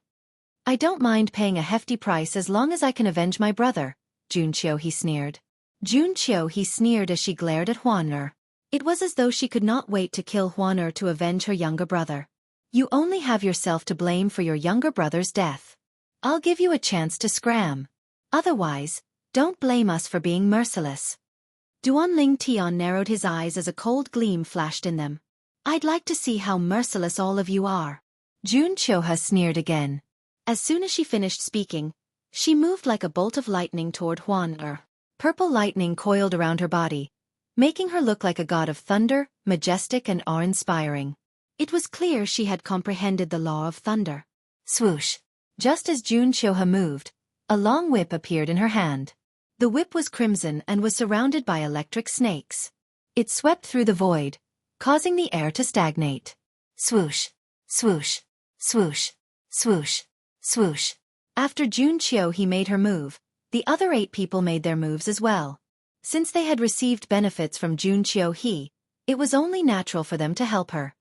I don't mind paying a hefty price as long as I can avenge my brother, Xianxia sneered. Xianxia sneered as she glared at Huan. It was as though she could not wait to kill Huan to avenge her younger brother. You only have yourself to blame for your younger brother's death. I'll give you a chance to scram. Otherwise, don't blame us for being merciless. Duanling Tian narrowed his eyes as a cold gleam flashed in them. I'd like to see how merciless all of you are. Xianxia sneered again. As soon as she finished speaking, she moved like a bolt of lightning toward Huan. Purple lightning coiled around her body, making her look like a god of thunder, majestic and awe-inspiring. It was clear she had comprehended the law of thunder. Swoosh! Just as Xianxia moved, a long whip appeared in her hand. The whip was crimson and was surrounded by electric snakes. It swept through the void, causing the air to stagnate. Swoosh! Swoosh! Swoosh! Swoosh! Swoosh! After Xianxia made her move, the other 8 people made their moves as well. Since they had received benefits from Xianxia, it was only natural for them to help her.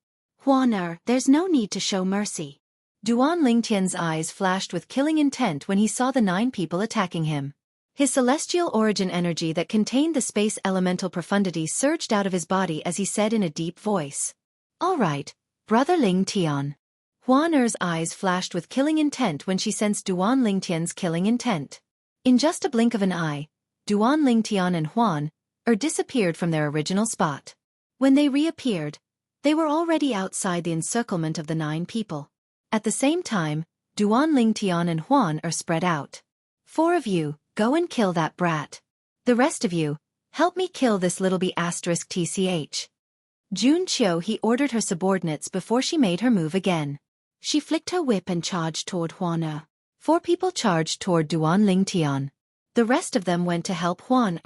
Huan, there's no need to show mercy. Duanling Tian's eyes flashed with killing intent when he saw the 9 people attacking him. His celestial origin energy that contained the space elemental profundity surged out of his body as he said in a deep voice. All right, Brother Ling Tian. Huan eyes flashed with killing intent when she sensed Duanling Tian's killing intent. In just a blink of an eye, Duanling Tian and Huan disappeared from their original spot. When they reappeared, they were already outside the encirclement of the 9 people. At the same time, Duanling Tian and Huan spread out. 4 of you, go and kill that brat. The rest of you, help me kill this little b*tch. Xianxia ordered her subordinates before she made her move again. She flicked her whip and charged toward Huan. 4 people charged toward Duanling Tian. The rest of them went to help Huan.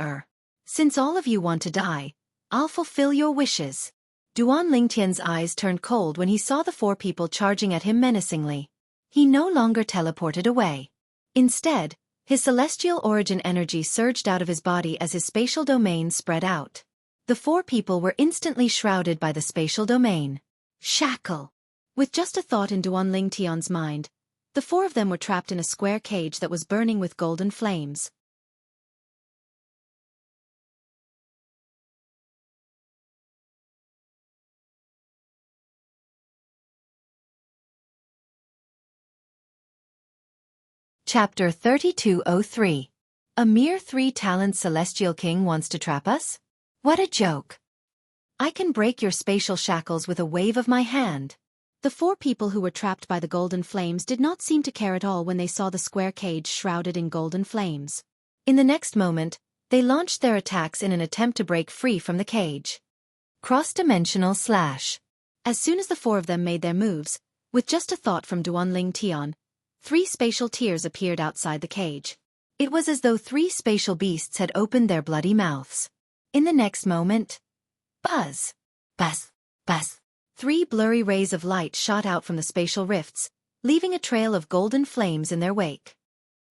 Since all of you want to die, I'll fulfill your wishes. Duanling Tian's eyes turned cold when he saw the 4 people charging at him menacingly. He no longer teleported away. Instead, his celestial origin energy surged out of his body as his spatial domain spread out. The 4 people were instantly shrouded by the spatial domain. Shackle! With just a thought in Duanling Tian's mind, the 4 of them were trapped in a square cage that was burning with golden flames. Chapter 3203. A mere 3-talent celestial king wants to trap us? What a joke! I can break your spatial shackles with a wave of my hand. The 4 people who were trapped by the golden flames did not seem to care at all when they saw the square cage shrouded in golden flames. In the next moment, they launched their attacks in an attempt to break free from the cage. Cross-dimensional slash. As soon as the 4 of them made their moves, with just a thought from Duanling Tian, 3 spatial tears appeared outside the cage. It was as though 3 spatial beasts had opened their bloody mouths. In the next moment, buzz, buzz, buzz. 3 blurry rays of light shot out from the spatial rifts, leaving a trail of golden flames in their wake.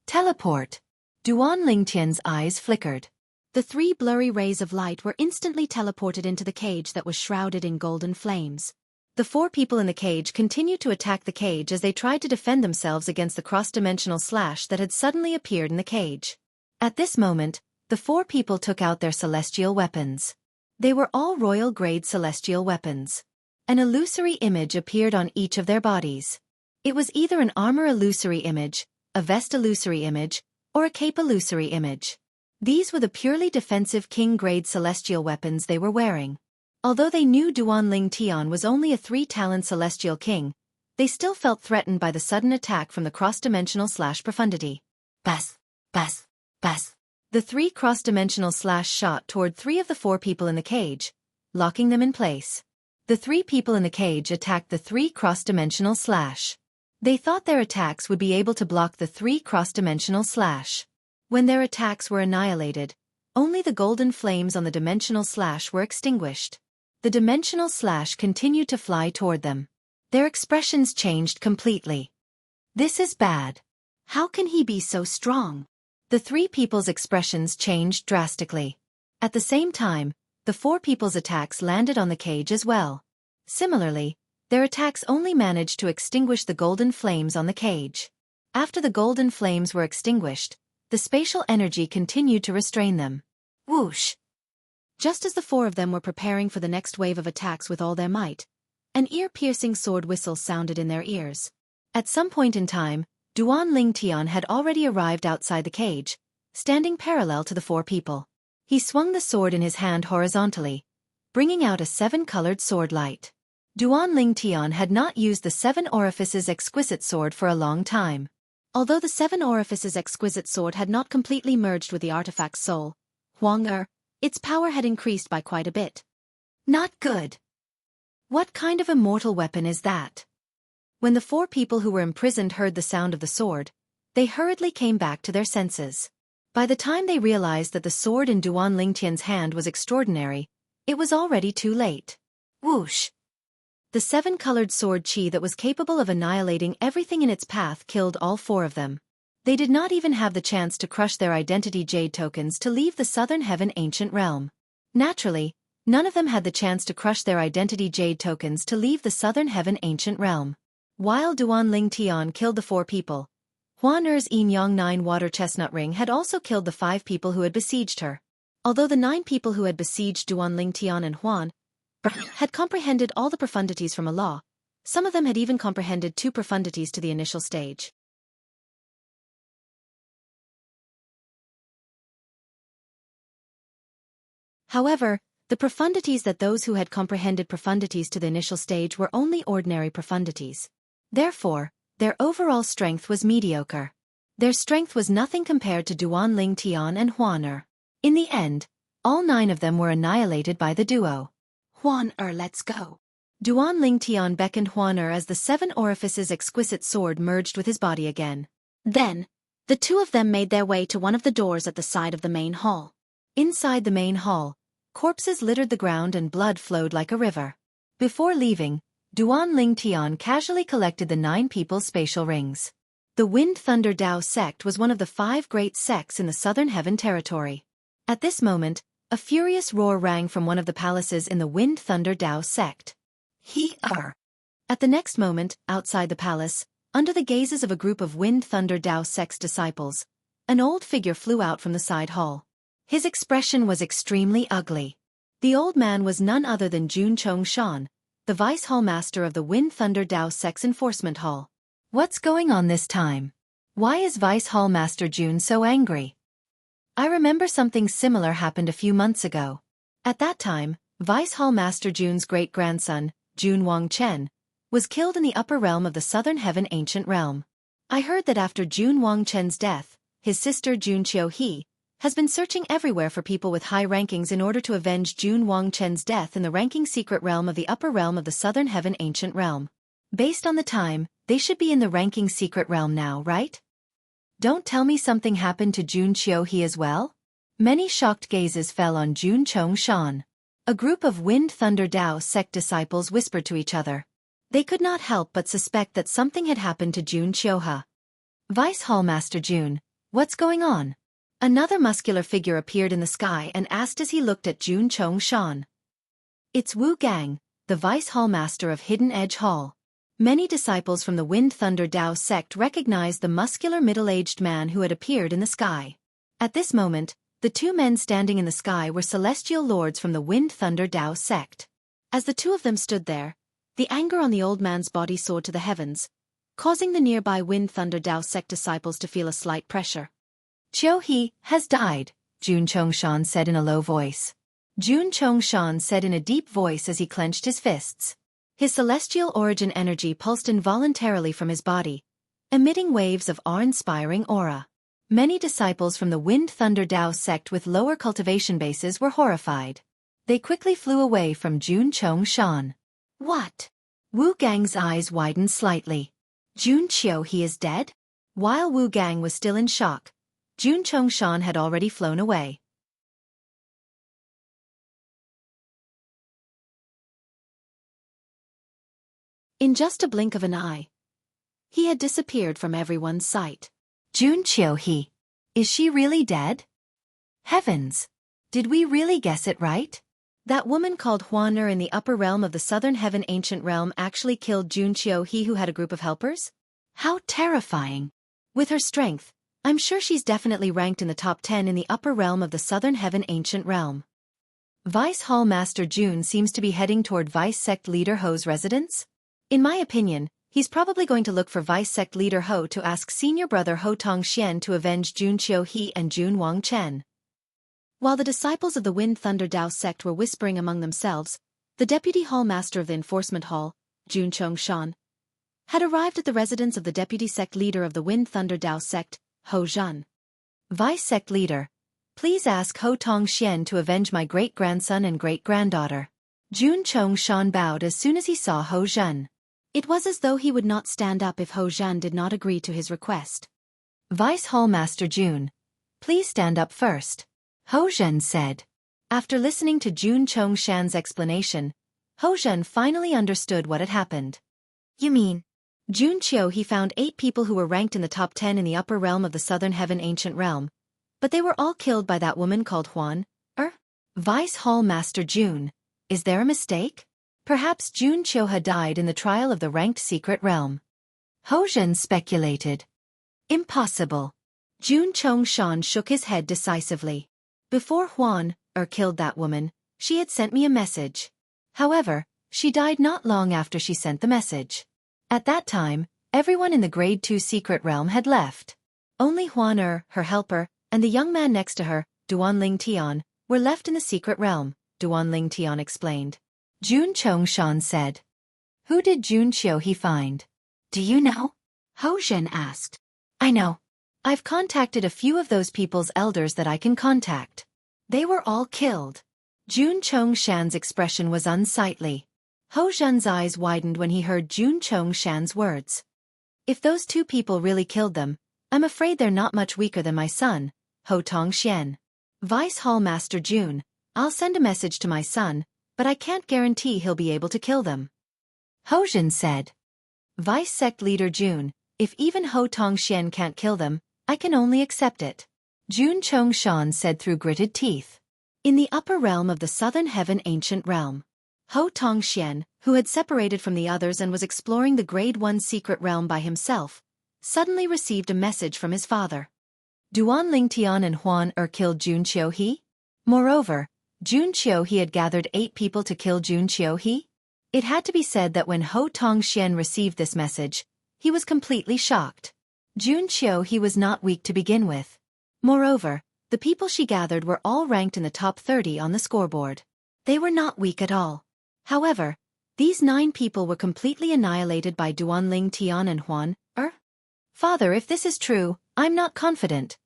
Teleport. Duanling Tian's eyes flickered. The 3 blurry rays of light were instantly teleported into the cage that was shrouded in golden flames. The 4 people in the cage continued to attack the cage as they tried to defend themselves against the cross-dimensional slash that had suddenly appeared in the cage. At this moment, the 4 people took out their celestial weapons. They were all royal-grade celestial weapons. An illusory image appeared on each of their bodies. It was either an armor illusory image, a vest illusory image, or a cape illusory image. These were the purely defensive king-grade celestial weapons they were wearing. Although they knew Duanling Tian was only a 3-talent celestial king, they still felt threatened by the sudden attack from the cross-dimensional slash profundity. Bas! Bas! Bas! The 3 cross-dimensional slash shot toward 3 of the 4 people in the cage, locking them in place. The 3 people in the cage attacked the 3 cross-dimensional slash. They thought their attacks would be able to block the 3 cross-dimensional slash. When their attacks were annihilated, only the golden flames on the dimensional slash were extinguished. The dimensional slash continued to fly toward them. Their expressions changed completely. This is bad. How can he be so strong? The three people's expressions changed drastically. At the same time, the four people's attacks landed on the cage as well. Similarly, their attacks only managed to extinguish the golden flames on the cage. After the golden flames were extinguished, the spatial energy continued to restrain them. Whoosh! Just as the four of them were preparing for the next wave of attacks with all their might, an ear-piercing sword whistle sounded in their ears. At some point in time, Duan Ling Tian had already arrived outside the cage, standing parallel to the four people. He swung the sword in his hand horizontally, bringing out a seven-colored sword light. Duan Ling Tian had not used the Seven Orifices exquisite sword for a long time. Although the Seven Orifices exquisite sword had not completely merged with the artifact's soul, Huang its power had increased by quite a bit. Not good. What kind of immortal weapon is that? When the four people who were imprisoned heard the sound of the sword, they hurriedly came back to their senses. By the time they realized that the sword in Duan Lingtian's hand was extraordinary, it was already too late. Whoosh! The seven-colored sword qi that was capable of annihilating everything in its path killed all four of them. They did not even have the chance to crush their identity jade tokens to leave the Southern Heaven ancient realm. Naturally, none of them had the chance to crush their identity jade tokens to leave the Southern Heaven ancient realm. While Duan Ling Tian killed the four people, Huan Er's Yin Yang 9 water chestnut ring had also killed the 5 people who had besieged her. Although the 9 people who had besieged Duan Ling Tian and Huan had comprehended all the profundities from a law, some of them had even comprehended 2 profundities to the initial stage. However, the profundities that those who had comprehended profundities to the initial stage were only ordinary profundities. Therefore, their overall strength was mediocre. Their strength was nothing compared to Duan Ling Tian and Huan Er. In the end, all 9 of them were annihilated by the duo. Huan let's go. Duan Ling Tian beckoned Huan as the 7 Orifices exquisite sword merged with his body again. Then, the 2 of them made their way to one of the doors at the side of the main hall. Inside the main hall, corpses littered the ground and blood flowed like a river. Before leaving, Duan Ling Tian casually collected the 9 people's spatial rings. The Wind Thunder Dao sect was one of the 5 great sects in the Southern Heaven territory. At this moment, a furious roar rang from one of the palaces in the Wind Thunder Dao sect. At the next moment, outside the palace, under the gazes of a group of Wind Thunder Dao sect's disciples, an old figure flew out from the side hall. His expression was extremely ugly. The old man was none other than Jun Chongshan, the vice hall master of the Wind Thunder Dao sect's enforcement hall. What's going on this time? Why is Vice Hall Master Jun so angry? I remember something similar happened a few months ago. At that time, Vice Hall Master Jun's great-grandson, Jun Wangchen, was killed in the upper realm of the Southern Heaven ancient realm. I heard that after Jun Wangchen's death, his sister Jun Qiuhe has been searching everywhere for people with high rankings in order to avenge Jun Wangchen's death in the ranking secret realm of the upper realm of the Southern Heaven ancient realm. Based on the time, they should be in the ranking secret realm now, right? Don't tell me something happened to Jun Qiuhe as well? Many shocked gazes fell on Jun Chongshan. A group of Wind Thunder Dao sect disciples whispered to each other. They could not help but suspect that something had happened to Jun Qiuhe. Vice Hall Master Jun, what's going on? Another muscular figure appeared in the sky and asked as he looked at Jun Chongshan. It's Wu Gang, the Vice Hall Master of Hidden Edge Hall. Many disciples from the Wind Thunder Dao sect recognized the muscular middle-aged man who had appeared in the sky. At this moment, the 2 men standing in the sky were celestial lords from the Wind Thunder Dao sect. As the 2 of them stood there, the anger on the old man's body soared to the heavens, causing the nearby Wind Thunder Dao sect disciples to feel a slight pressure. Qiuhe has died, Jun Chongshan said in a low voice. Jun Chongshan said in a deep voice as he clenched his fists. His celestial origin energy pulsed involuntarily from his body, emitting waves of awe-inspiring aura. Many disciples from the Wind Thunder Dao sect with lower cultivation bases were horrified. They quickly flew away from Jun Chongshan. What? Wu Gang's eyes widened slightly. Jun Qiuhe is dead? While Wu Gang was still in shock, Jun Chongshan had already flown away. In just a blink of an eye, He had disappeared from everyone's sight. Jianghu. Is she really dead? Heavens! Did we really guess it right? That woman called Huaner in the upper realm of the southern heaven ancient realm actually killed Jianghu, who had a group of helpers? How terrifying! With her strength, I'm sure she's definitely ranked in the top 10 in the upper realm of the southern heaven ancient realm. Vice Hall Master Jun seems to be heading toward Vice Sect Leader Ho's residence. In my opinion, he's probably going to look for Vice Sect Leader Ho to ask senior brother Ho Tongxian to avenge Jianghu and Jun Wangchen. While the disciples of the Wind Thunder Dao sect were whispering among themselves, the Deputy Hall Master of the Enforcement Hall, Jun Chongshan, had arrived at the residence of the Deputy Sect Leader of the Wind Thunder Dao sect, Ho Zhen. Vice Sect Leader, please ask Ho Tongxian to avenge my great-grandson and great-granddaughter. Jun Chongshan bowed as soon as he saw Ho Zhen. It was as though he would not stand up if Ho Zhen did not agree to his request. Vice Hall Master Jun, please stand up first, Ho Zhen said. After listening to Jun Chongshan's explanation, Ho Zhen finally understood what had happened. You mean? He found 8 people who were ranked in the top 10 in the upper realm of the southern heaven ancient realm, but they were all killed by that woman called Huan. Vice Hall Master Jun, is there a mistake? Perhaps Jianghu had died in the trial of the ranked secret realm. Ho Zhen speculated. Impossible. Jun Chongshan shook his head decisively. Before Huan killed that woman, she had sent me a message. However, she died not long after she sent the message. At that time, everyone in the Grade 2 secret realm had left. Only Huan her helper, and the young man next to her, Duanling Tian, were left in the secret realm, Duanling Tian explained. Jun Chongshan said. Who did Jianghu find? Do you know? Ho Zhen asked. I know. I've contacted a few of those people's elders that I can contact. They were all killed. Jun Chongshan's expression was unsightly. Ho Zhen's eyes widened when he heard Jun Chongshan's words. If those 2 people really killed them, I'm afraid they're not much weaker than my son, Ho Tongxian. Vice Hall Master Jun, I'll send a message to my son, but I can't guarantee he'll be able to kill them. Ho Zhen said. Vice Sect Leader Jun, if even Ho Tongxian can't kill them, I can only accept it. Jun Chongshan said through gritted teeth. In the upper realm of the southern heaven ancient realm, Ho Tongxian, who had separated from the others and was exploring the Grade 1 secret realm by himself, suddenly received a message from his father. Duanling Tian and Huan killed Jianghu. Moreover, Jianghu had gathered 8 people to kill Jianghu. It had to be said that when Ho Tongxian received this message, he was completely shocked. Jianghu was not weak to begin with. Moreover, the people she gathered were all ranked in the top 30 on the scoreboard. They were not weak at all. However, these 9 people were completely annihilated by Duanling Tian and Huan. Father, if this is true, I'm not confident,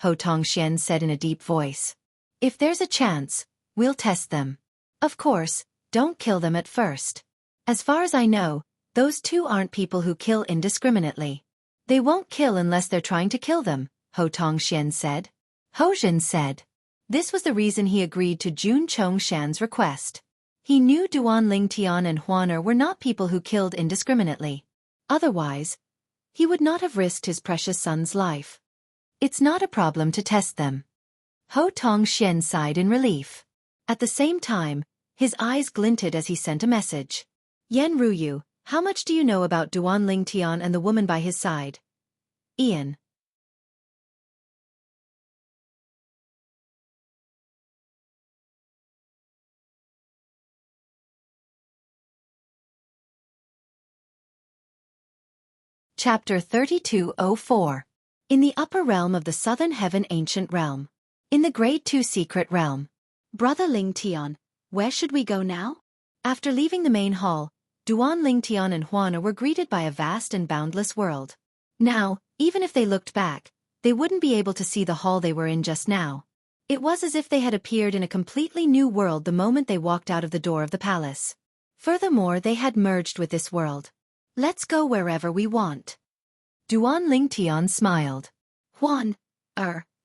Ho Tongxian said in a deep voice. If there's a chance, we'll test them. Of course, don't kill them at first. As far as I know, those 2 aren't people who kill indiscriminately. They won't kill unless they're trying to kill them, Ho Tongxian said. Ho Zhen said. This was the reason he agreed to Jun Chongshan's request. He knew Duanling Tian and Huaner were not people who killed indiscriminately. Otherwise, he would not have risked his precious son's life. It's not a problem to test them. Ho Tongxian sighed in relief. At the same time, his eyes glinted as he sent a message. Yan Ruyu, how much do you know about Duanling Tian and the woman by his side? Ian. Chapter 3204. In the upper realm of the southern heaven ancient realm. In the Grade 2 secret realm. Brother Ling Tian, where should we go now? After leaving the main hall, Duanling Tian and Huana were greeted by a vast and boundless world. Now, even if they looked back, they wouldn't be able to see the hall they were in just now. It was as if they had appeared in a completely new world the moment they walked out of the door of the palace. Furthermore, they had merged with this world. Let's go wherever we want. Duanling Tian smiled. Huan,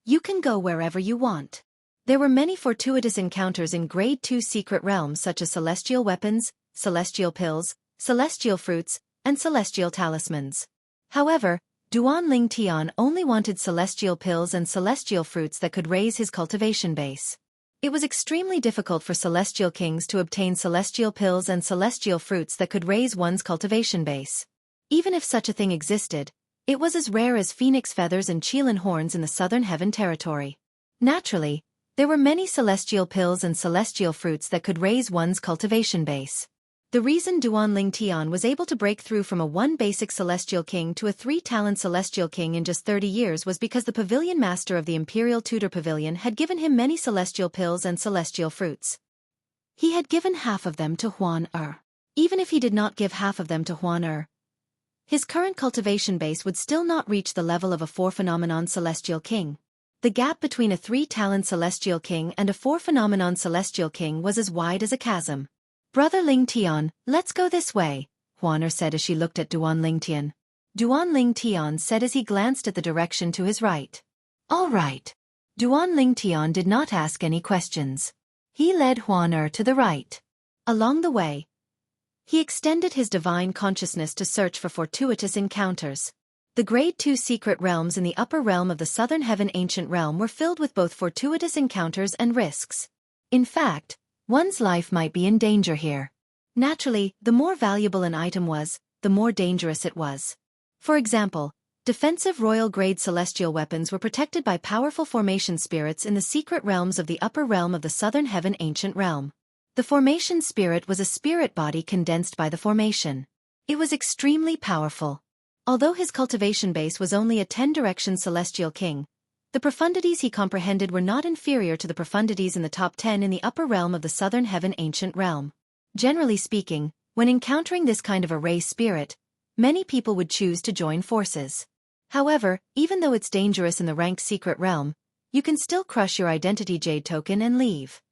you can go wherever you want. There were many fortuitous encounters in Grade 2 secret realms such as celestial weapons, celestial pills, celestial fruits, and celestial talismans. However, Duan Ling Tian only wanted celestial pills and celestial fruits that could raise his cultivation base. It was extremely difficult for celestial kings to obtain celestial pills and celestial fruits that could raise one's cultivation base. Even if such a thing existed, it was as rare as phoenix feathers and qilin horns in the southern heaven territory. Naturally, there were many celestial pills and celestial fruits that could raise one's cultivation base. The reason Duan Ling Tian was able to break through from a one basic celestial king to a 3-talent celestial king in just 30 years was because the pavilion master of the Imperial Tudor Pavilion had given him many celestial pills and celestial fruits. He had given half of them to Huan Er. Even if he did not give half of them to Huan Er, his current cultivation base would still not reach the level of a 4-phenomenon celestial king. The gap between a 3-talent celestial king and a 4-phenomenon celestial king was as wide as a chasm. "Brother Ling Tian, let's go this way," Huan Er said as she looked at Duan Ling Tian. Duan Ling Tian said as he glanced at the direction to his right. "All right." Duan Ling Tian did not ask any questions. He led Huan Er to the right. Along the way, he extended his divine consciousness to search for fortuitous encounters. The Grade 2 secret realms in the upper realm of the Southern Heaven Ancient Realm were filled with both fortuitous encounters and risks. In fact, one's life might be in danger here. Naturally, the more valuable an item was, the more dangerous it was. For example, defensive royal-grade celestial weapons were protected by powerful formation spirits in the secret realms of the upper realm of the Southern Heaven Ancient Realm. The formation spirit was a spirit body condensed by the formation. It was extremely powerful. Although his cultivation base was only a 10-direction celestial king, the profundities he comprehended were not inferior to the profundities in the top 10 in the upper realm of the Southern Heaven Ancient Realm. Generally speaking, when encountering this kind of a ray spirit, many people would choose to join forces. However, even though it's dangerous in the ranked secret realm, you can still crush your identity jade token and leave.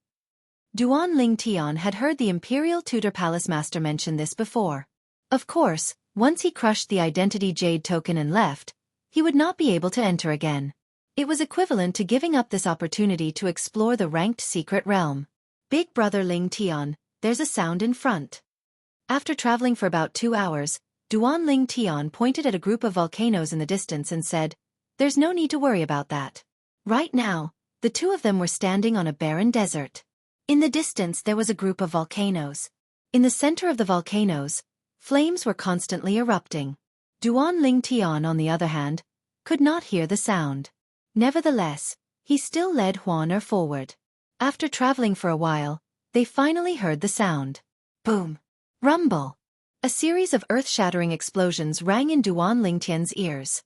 Duan Ling Tian had heard the Imperial Tudor Palace Master mention this before. Of course, once he crushed the identity jade token and left, he would not be able to enter again. It was equivalent to giving up this opportunity to explore the ranked secret realm. "Big brother Ling Tian, there's a sound in front." After traveling for about 2 hours, Duan Ling Tian pointed at a group of volcanoes in the distance and said, "There's no need to worry about that." Right now, the two of them were standing on a barren desert. In the distance there was a group of volcanoes. In the center of the volcanoes, flames were constantly erupting. Duan Ling Tian, on the other hand, could not hear the sound. Nevertheless, he still led Huan Er forward. After traveling for a while, they finally heard the sound. Boom! Rumble! A series of earth-shattering explosions rang in Duan Ling Tian's ears.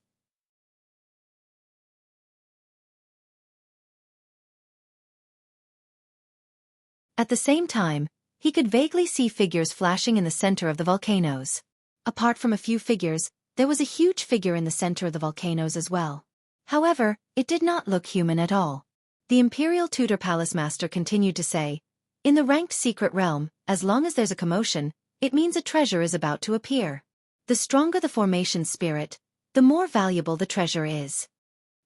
At the same time, he could vaguely see figures flashing in the center of the volcanoes. Apart from a few figures, there was a huge figure in the center of the volcanoes as well. However, it did not look human at all. The Imperial Tudor Palace Master continued to say, "In the ranked secret realm, as long as there's a commotion, it means a treasure is about to appear. The stronger the formation spirit, the more valuable the treasure is.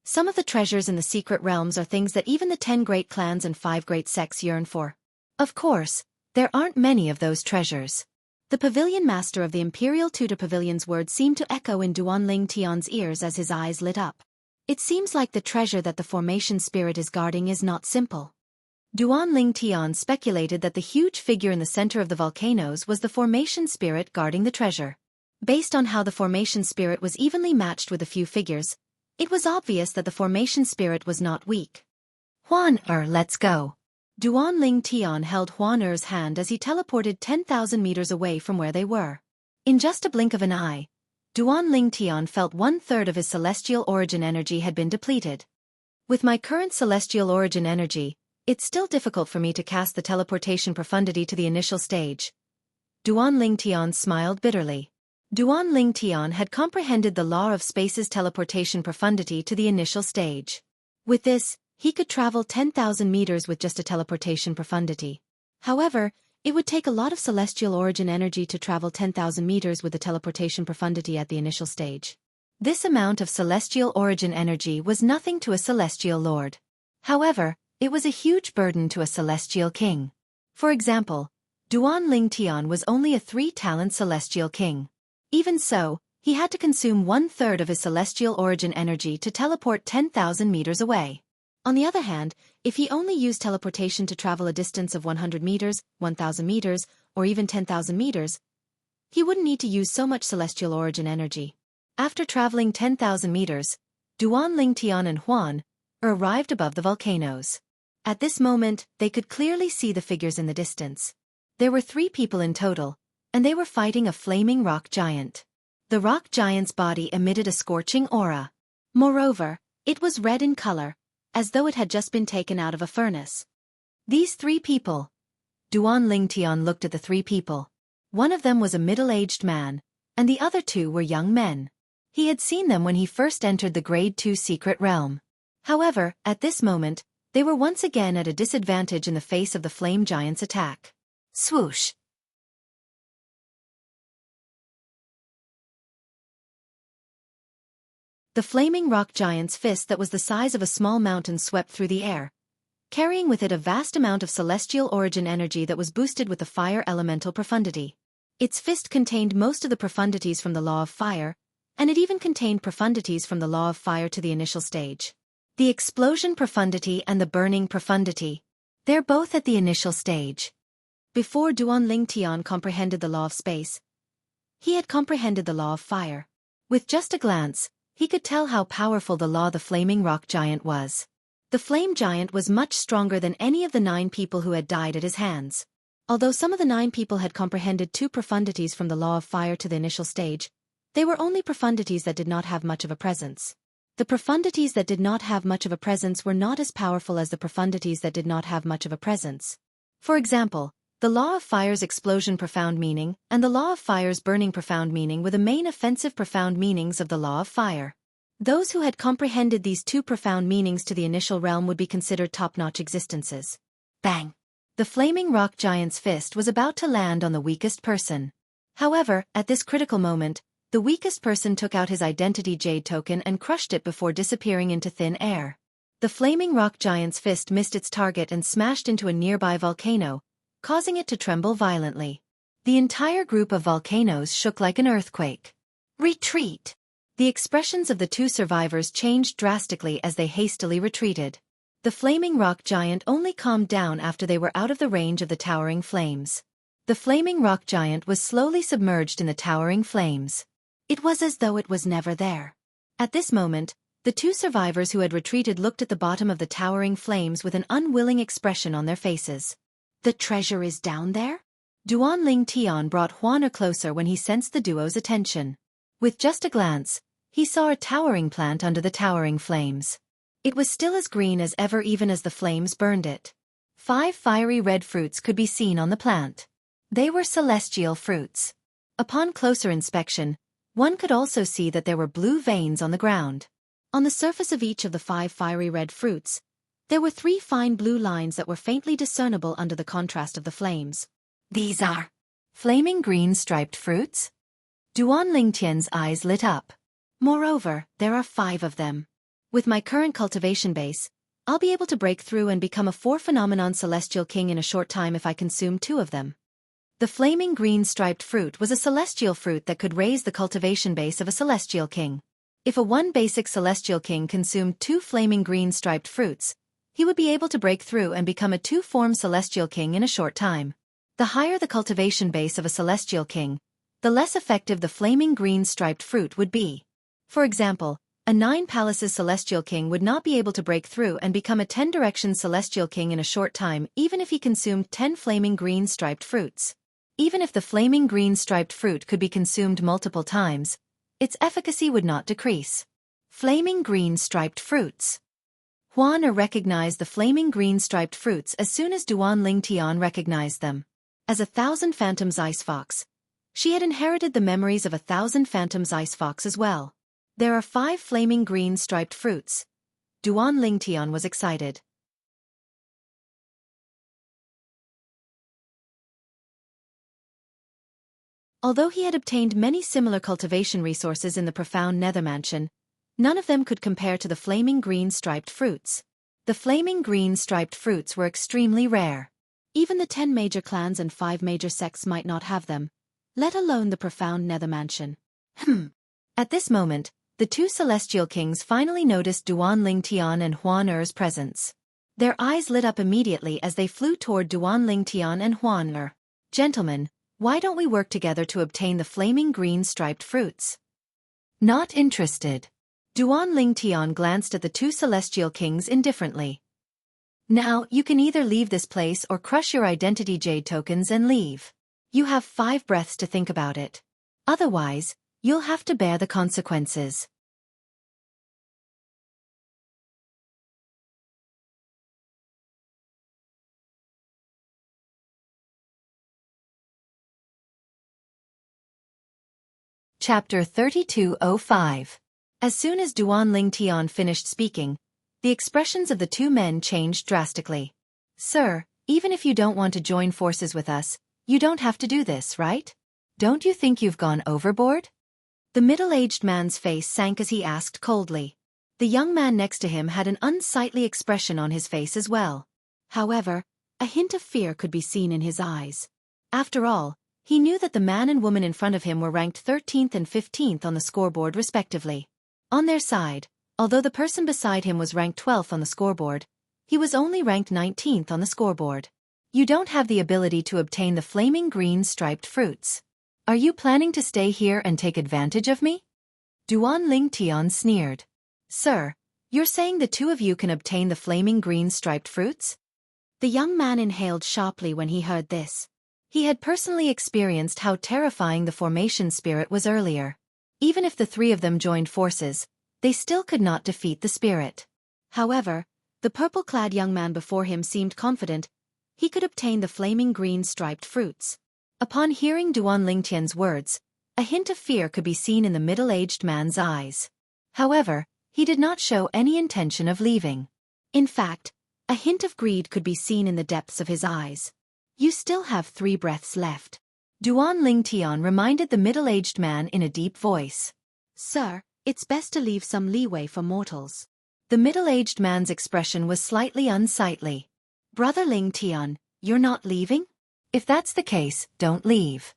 Some of the treasures in the secret realms are things that even the 10 great clans and 5 great sects yearn for. Of course, there aren't many of those treasures." The pavilion master of the Imperial Tudor Pavilion's words seemed to echo in Duan Ling Tian's ears as his eyes lit up. It seems like the treasure that the formation spirit is guarding is not simple. Duan Ling Tian speculated that the huge figure in the center of the volcanoes was the formation spirit guarding the treasure. Based on how the formation spirit was evenly matched with a few figures, it was obvious that the formation spirit was not weak. "Huan Er, let's go." Duan Ling Tian held Huan Er's hand as he teleported 10,000 meters away from where they were. In just a blink of an eye, Duan Ling Tian felt 1/3 of his celestial origin energy had been depleted. "With my current celestial origin energy, it's still difficult for me to cast the teleportation profundity to the initial stage." Duan Ling Tian smiled bitterly. Duan Ling Tian had comprehended the law of space's teleportation profundity to the initial stage. With this, he could travel 10,000 meters with just a teleportation profundity. However, it would take a lot of celestial origin energy to travel 10,000 meters with the teleportation profundity at the initial stage. This amount of celestial origin energy was nothing to a celestial lord. However, it was a huge burden to a celestial king. For example, Duan Ling Tian was only a 3-talent celestial king. Even so, he had to consume 1/3 of his celestial origin energy to teleport 10,000 meters away. On the other hand, if he only used teleportation to travel a distance of 100 meters, 1,000 meters, or even 10,000 meters, he wouldn't need to use so much celestial origin energy. After traveling 10,000 meters, Duan Lingtian and Huan arrived above the volcanoes. At this moment, they could clearly see the figures in the distance. There were 3 people in total, and they were fighting a flaming rock giant. The rock giant's body emitted a scorching aura. Moreover, it was red in color, as though it had just been taken out of a furnace. These 3 people. Duan Lingtian looked at the 3 people. One of them was a middle-aged man, and the other 2 were young men. He had seen them when he first entered the Grade 2 secret realm. However, at this moment, they were once again at a disadvantage in the face of the flame giant's attack. Swoosh! The flaming rock giant's fist that was the size of a small mountain swept through the air, carrying with it a vast amount of celestial origin energy that was boosted with the fire elemental profundity. Its fist contained most of the profundities from the law of fire, and it even contained profundities from the law of fire to the initial stage. The explosion profundity and the burning profundity. They're both at the initial stage. Before Duan Lingtian comprehended the law of space, he had comprehended the law of fire. With just a glance, he could tell how powerful the law the flaming rock giant was. The flame giant was much stronger than any of the 9 people who had died at his hands. Although some of the 9 people had comprehended 2 profundities from the law of fire to the initial stage, they were only profundities that did not have much of a presence. The profundities that did not have much of a presence were not as powerful as the profundities that did not have much of a presence. For example, the law of fire's explosion profound meaning and the law of fire's burning profound meaning were the main offensive profound meanings of the law of fire. Those who had comprehended these 2 profound meanings to the initial realm would be considered top-notch existences. Bang! The flaming rock giant's fist was about to land on the weakest person. However, at this critical moment, the weakest person took out his identity jade token and crushed it before disappearing into thin air. The flaming rock giant's fist missed its target and smashed into a nearby volcano, causing it to tremble violently. The entire group of volcanoes shook like an earthquake. Retreat! The expressions of the 2 survivors changed drastically as they hastily retreated. The flaming rock giant only calmed down after they were out of the range of the towering flames. The flaming rock giant was slowly submerged in the towering flames. It was as though it was never there. At this moment, the 2 survivors who had retreated looked at the bottom of the towering flames with an unwilling expression on their faces. The treasure is down there? Duan Lingtian brought Huan closer when he sensed the duo's attention. With just a glance, he saw a towering plant under the towering flames. It was still as green as ever even as the flames burned it. 5 fiery red fruits could be seen on the plant. They were celestial fruits. Upon closer inspection, one could also see that there were blue veins on the ground. On the surface of each of the 5 fiery red fruits, there were 3 fine blue lines that were faintly discernible under the contrast of the flames. These are flaming green striped fruits? Duan Lingtian's eyes lit up. Moreover, there are 5 of them. With my current cultivation base, I'll be able to break through and become a 4-phenomenon celestial king in a short time if I consume 2 of them. The flaming green striped fruit was a celestial fruit that could raise the cultivation base of a celestial king. If a 1 basic celestial king consumed 2 flaming green striped fruits, he would be able to break through and become a 2-form celestial king in a short time. The higher the cultivation base of a celestial king, the less effective the flaming green striped fruit would be. For example, a 9 palaces celestial king would not be able to break through and become a 10 directions celestial king in a short time even if he consumed 10 flaming green striped fruits. Even if the flaming green striped fruit could be consumed multiple times, its efficacy would not decrease. Flaming green striped fruits. Huan recognized the flaming green striped fruits as soon as Duan Lingtian recognized them. As a 1,000 phantoms ice fox, she had inherited the memories of a 1,000 phantoms ice fox as well. There are 5 flaming green striped fruits. Duan Lingtian was excited. Although he had obtained many similar cultivation resources in the profound nether mansion, none of them could compare to the flaming green striped fruits. The flaming green striped fruits were extremely rare. Even the 10 major clans and 5 major sects might not have them, let alone the profound nether mansion. At this moment, the two celestial kings finally noticed Duan Lingtian and Huan Er's presence. Their eyes lit up immediately as they flew toward Duan Lingtian and Huan Er. Gentlemen, why don't we work together to obtain the flaming green striped fruits? Not interested. Duan Lingtian glanced at the two celestial kings indifferently. Now, you can either leave this place or crush your identity jade tokens and leave. You have 5 breaths to think about it. Otherwise, you'll have to bear the consequences. Chapter 3205. As soon as Duan Lingtian finished speaking, the expressions of the two men changed drastically. Sir, even if you don't want to join forces with us, you don't have to do this, right? Don't you think you've gone overboard? The middle-aged man's face sank as he asked coldly. The young man next to him had an unsightly expression on his face as well. However, a hint of fear could be seen in his eyes. After all, he knew that the man and woman in front of him were ranked 13th and 15th on the scoreboard respectively. On their side, although the person beside him was ranked 12th on the scoreboard, he was only ranked 19th on the scoreboard. You don't have the ability to obtain the flaming green striped fruits. Are you planning to stay here and take advantage of me? Duan Lingtian sneered. Sir, you're saying the two of you can obtain the flaming green striped fruits? The young man inhaled sharply when he heard this. He had personally experienced how terrifying the formation spirit was earlier. Even if the 3 of them joined forces, they still could not defeat the spirit. However, the purple-clad young man before him seemed confident he could obtain the flaming green striped fruits. Upon hearing Duan Lingtian's words, a hint of fear could be seen in the middle-aged man's eyes. However, he did not show any intention of leaving. In fact, a hint of greed could be seen in the depths of his eyes. You still have 3 breaths left. Duan Lingtian reminded the middle-aged man in a deep voice. Sir, it's best to leave some leeway for mortals. The middle-aged man's expression was slightly unsightly. Brother Lingtian, you're not leaving? If that's the case, don't leave.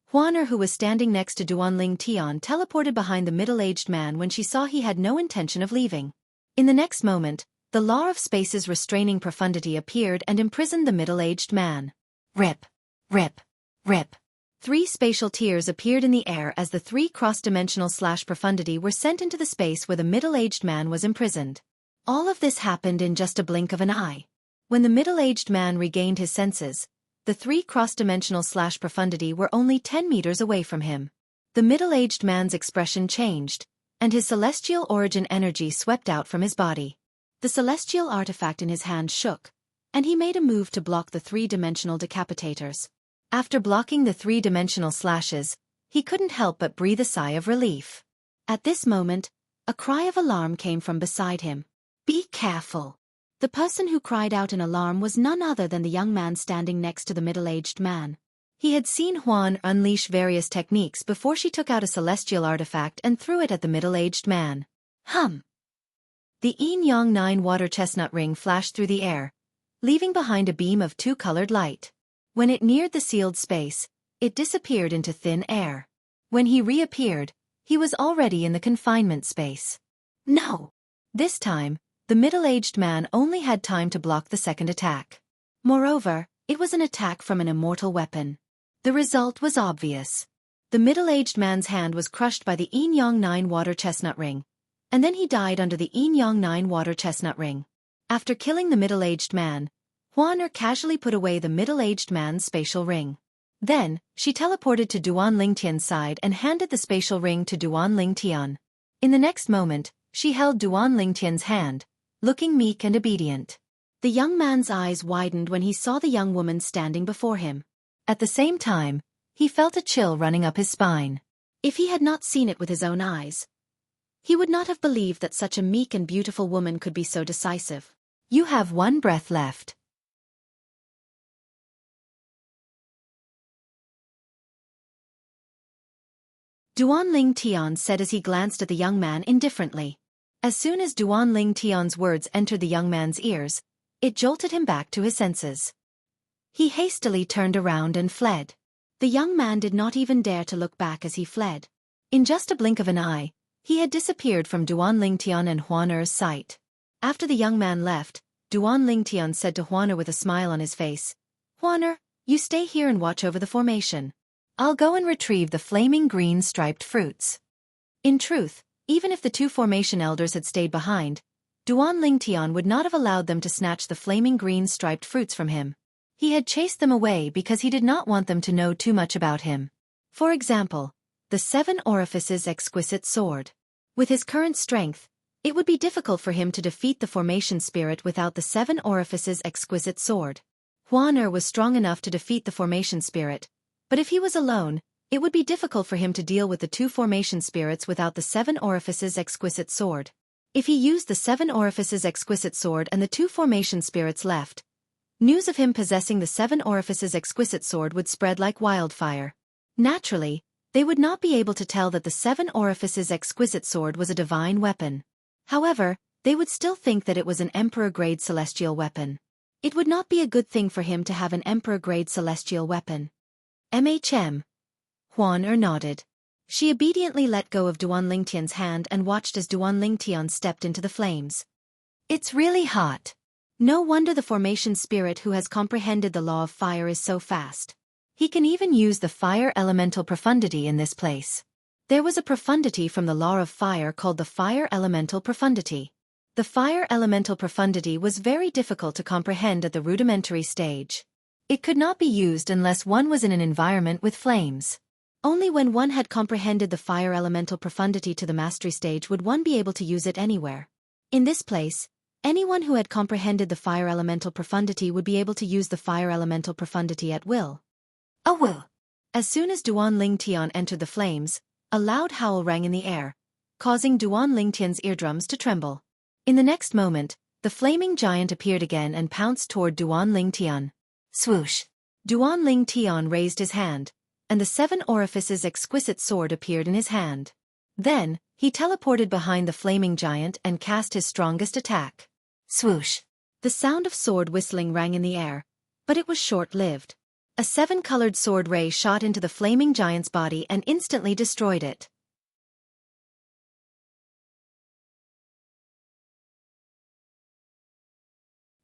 Huan Er, who was standing next to Duan Lingtian, teleported behind the middle-aged man when she saw he had no intention of leaving. In the next moment, the law of space's restraining profundity appeared and imprisoned the middle-aged man. Rip, rip, rip. 3 spatial tears appeared in the air as the 3 cross-dimensional / profundity were sent into the space where the middle-aged man was imprisoned. All of this happened in just a blink of an eye. When the middle-aged man regained his senses, the 3 cross-dimensional / profundity were only 10 meters away from him. The middle-aged man's expression changed, and his celestial origin energy swept out from his body. The celestial artifact in his hand shook, and he made a move to block the 3-dimensional decapitators. After blocking the 3-dimensional slashes, he couldn't help but breathe a sigh of relief. At this moment, a cry of alarm came from beside him. Be careful! The person who cried out in alarm was none other than the young man standing next to the middle-aged man. He had seen Huan unleash various techniques before she took out a celestial artifact and threw it at the middle-aged man. Hum! The Yin-Yang 9 water chestnut ring flashed through the air, leaving behind a beam of 2-colored light. When it neared the sealed space, it disappeared into thin air. When he reappeared, he was already in the confinement space. No! This time, the middle-aged man only had time to block the second attack. Moreover, it was an attack from an immortal weapon. The result was obvious. The middle-aged man's hand was crushed by the Yin-Yang 9 water chestnut ring, and then he died under the Yin-Yang 9 water chestnut ring. After killing the middle-aged man, Huan Er casually put away the middle-aged man's spatial ring. Then, she teleported to Duan Lingtian's side and handed the spatial ring to Duan Lingtian. In the next moment, she held Duan Lingtian's hand, looking meek and obedient. The young man's eyes widened when he saw the young woman standing before him. At the same time, he felt a chill running up his spine. If he had not seen it with his own eyes, he would not have believed that such a meek and beautiful woman could be so decisive. You have 1 breath left. Duan Lingtian said as he glanced at the young man indifferently. As soon as Duan Lingtian's words entered the young man's ears, it jolted him back to his senses. He hastily turned around and fled. The young man did not even dare to look back as he fled. In just a blink of an eye, he had disappeared from Duan Lingtian and Huan Er's sight. After the young man left, Duan Lingtian said to Huan Er with a smile on his face, "Huan Er, you stay here and watch over the formation. I'll go and retrieve the flaming green striped fruits." In truth, even if the two formation elders had stayed behind, Duan Lingtian would not have allowed them to snatch the flaming green striped fruits from him. He had chased them away because he did not want them to know too much about him. For example, the 7 Orifices exquisite sword. With his current strength, it would be difficult for him to defeat the formation spirit without the 7 Orifices exquisite sword. Huan Er was strong enough to defeat the formation spirit, but if he was alone, it would be difficult for him to deal with the 2 formation spirits without the 7 Orifices exquisite sword. If he used the 7 Orifices exquisite sword and the 2 formation spirits left, news of him possessing the 7 Orifices exquisite sword would spread like wildfire. Naturally, they would not be able to tell that the 7 Orifices exquisite sword was a divine weapon. However, they would still think that it was an emperor-grade celestial weapon. It would not be a good thing for him to have an emperor-grade celestial weapon. Huan Er nodded. She obediently let go of Duan Lingtian's hand and watched as Duan Lingtian stepped into the flames. "It's really hot. No wonder the formation spirit who has comprehended the law of fire is so fast. He can even use the fire elemental profundity in this place." There was a profundity from the law of fire called the fire elemental profundity. The fire elemental profundity was very difficult to comprehend at the rudimentary stage. It could not be used unless one was in an environment with flames. Only when one had comprehended the fire elemental profundity to the mastery stage would one be able to use it anywhere. In this place, anyone who had comprehended the fire elemental profundity would be able to use the fire elemental profundity at will. A will. As soon as Duan Lingtian entered the flames, a loud howl rang in the air, causing Duan Lingtian's eardrums to tremble. In the next moment, the flaming giant appeared again and pounced toward Duan Lingtian. Swoosh! Duan Lingtian raised his hand, and the 7 Orifices exquisite sword appeared in his hand. Then, he teleported behind the flaming giant and cast his strongest attack. Swoosh! The sound of sword whistling rang in the air, but it was short-lived. A 7-colored sword ray shot into the flaming giant's body and instantly destroyed it.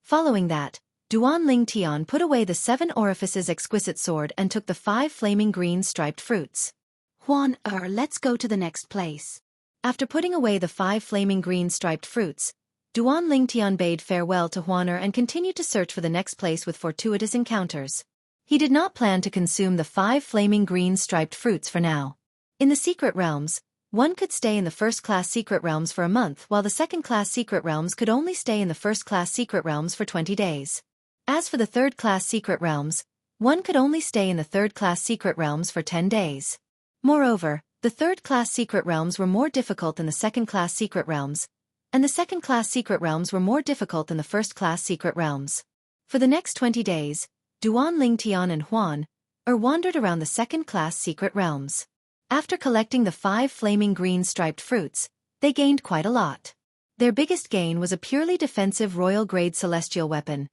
Following that, Duan Lingtian put away the 7 Orifices exquisite sword and took the 5 flaming green striped fruits. "Huan Er, let's go to the next place." After putting away the 5 flaming green striped fruits, Duan Lingtian bade farewell to Huan Er and continued to search for the next place with fortuitous encounters. He did not plan to consume the 5 flaming green striped fruits for now. In the secret realms, one could stay in the first-class secret realms for a month while the second-class secret realms could only stay in the first-class secret realms for 20 days. As for the third-class secret realms, one could only stay in the third-class secret realms for 10 days. Moreover, the third-class secret realms were more difficult than the second-class secret realms, and the second-class secret realms were more difficult than the first-class secret realms. For the next 20 days, Duan Lingtian and Huan Er wandered around the second-class secret realms. After collecting the 5 flaming green striped fruits, they gained quite a lot. Their biggest gain was a purely defensive royal-grade celestial weapon,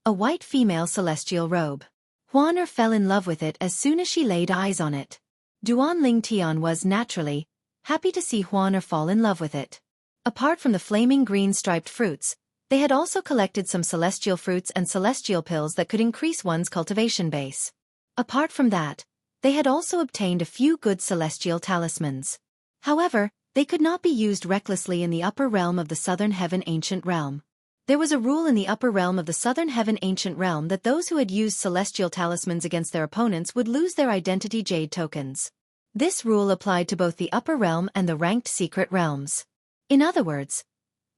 a white female celestial robe. Huan Er fell in love with it as soon as she laid eyes on it. Duan Lingtian was, naturally, happy to see Huan Er fall in love with it. Apart from the flaming green striped fruits, they had also collected some celestial fruits and celestial pills that could increase one's cultivation base. Apart from that, they had also obtained a few good celestial talismans. However, they could not be used recklessly in the upper realm of the Southern Heaven Ancient Realm. There was a rule in the upper realm of the Southern Heaven Ancient Realm that those who had used celestial talismans against their opponents would lose their identity jade tokens. This rule applied to both the upper realm and the ranked secret realms. In other words,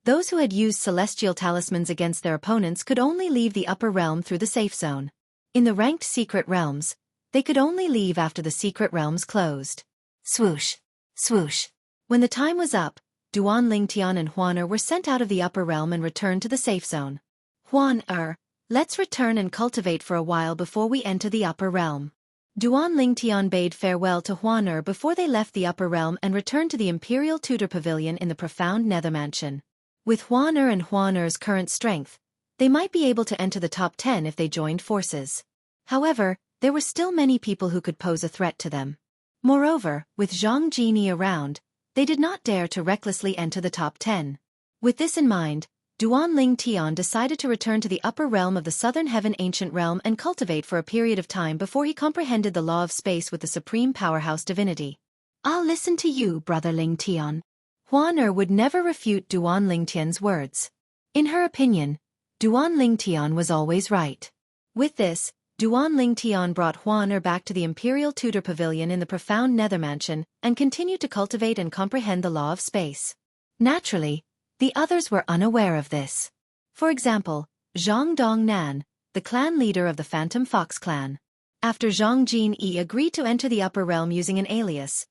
those who had used celestial talismans against their opponents could only leave the upper realm through the safe zone. In the ranked secret realms, they could only leave after the secret realms closed. Swoosh! Swoosh! When the time was up, Duan Lingtian and Huan Er were sent out of the upper realm and returned to the safe zone. "Huan Er, let's return and cultivate for a while before we enter the upper realm." Duan Lingtian bade farewell to Huan Er before they left the upper realm and returned to the Imperial Tudor Pavilion in the profound Nether Mansion. With Huan Er and Huan Er's current strength, they might be able to enter the top 10 if they joined forces. However, there were still many people who could pose a threat to them. Moreover, with Zhang Jini around, they did not dare to recklessly enter the top 10. With this in mind, Duanling Tian decided to return to the upper realm of the Southern Heaven Ancient Realm and cultivate for a period of time before he comprehended the law of space with the supreme powerhouse divinity. I'll listen to you, Brother Ling Tian. Huan Er would never refute Duanling Tian's words. In her opinion, Duanling Tian was always right. With this, Duanling Tian brought Huan Er back to the Imperial Tudor Pavilion in the profound Nether Mansion and continued to cultivate and comprehend the law of space. Naturally, the others were unaware of this. For example, Zhang Dongnan, the clan leader of the Phantom Fox clan. After Zhang Jin-yi agreed to enter the upper realm using an alias,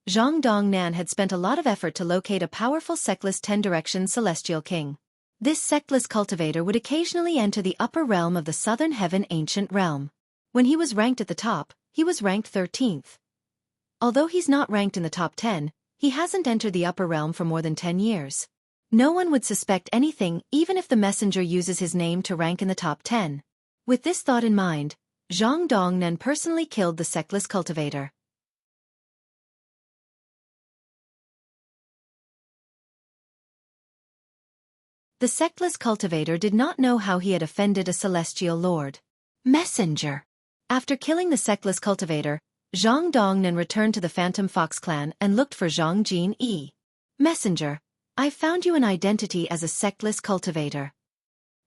Zhang Dongnan had spent a lot of effort to locate a powerful sectless 10-direction celestial king. This sectless cultivator would occasionally enter the upper realm of the Southern Heaven Ancient Realm. When he was ranked at the top, he was ranked 13th. Although he's not ranked in the top 10, he hasn't entered the upper realm for more than 10 years. No one would suspect anything even if the messenger uses his name to rank in the top 10. With this thought in mind, Zhang Dongnan personally killed the sectless cultivator. The sectless cultivator did not know how he had offended a celestial lord. Messenger. After killing the sectless cultivator, Zhang Dongnan returned to the Phantom Fox clan and looked for Zhang Jin-yi. Messenger, I found you an identity as a sectless cultivator.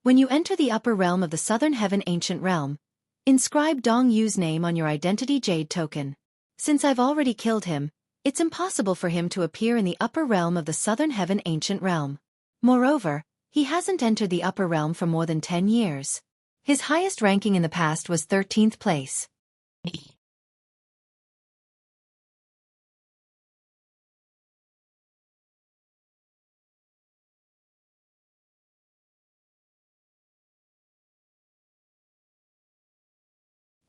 When you enter the upper realm of the Southern Heaven Ancient Realm, inscribe Dong Yu's name on your identity jade token. Since I've already killed him, it's impossible for him to appear in the upper realm of the Southern Heaven Ancient Realm. Moreover, he hasn't entered the upper realm for more than 10 years. His highest ranking in the past was 13th place.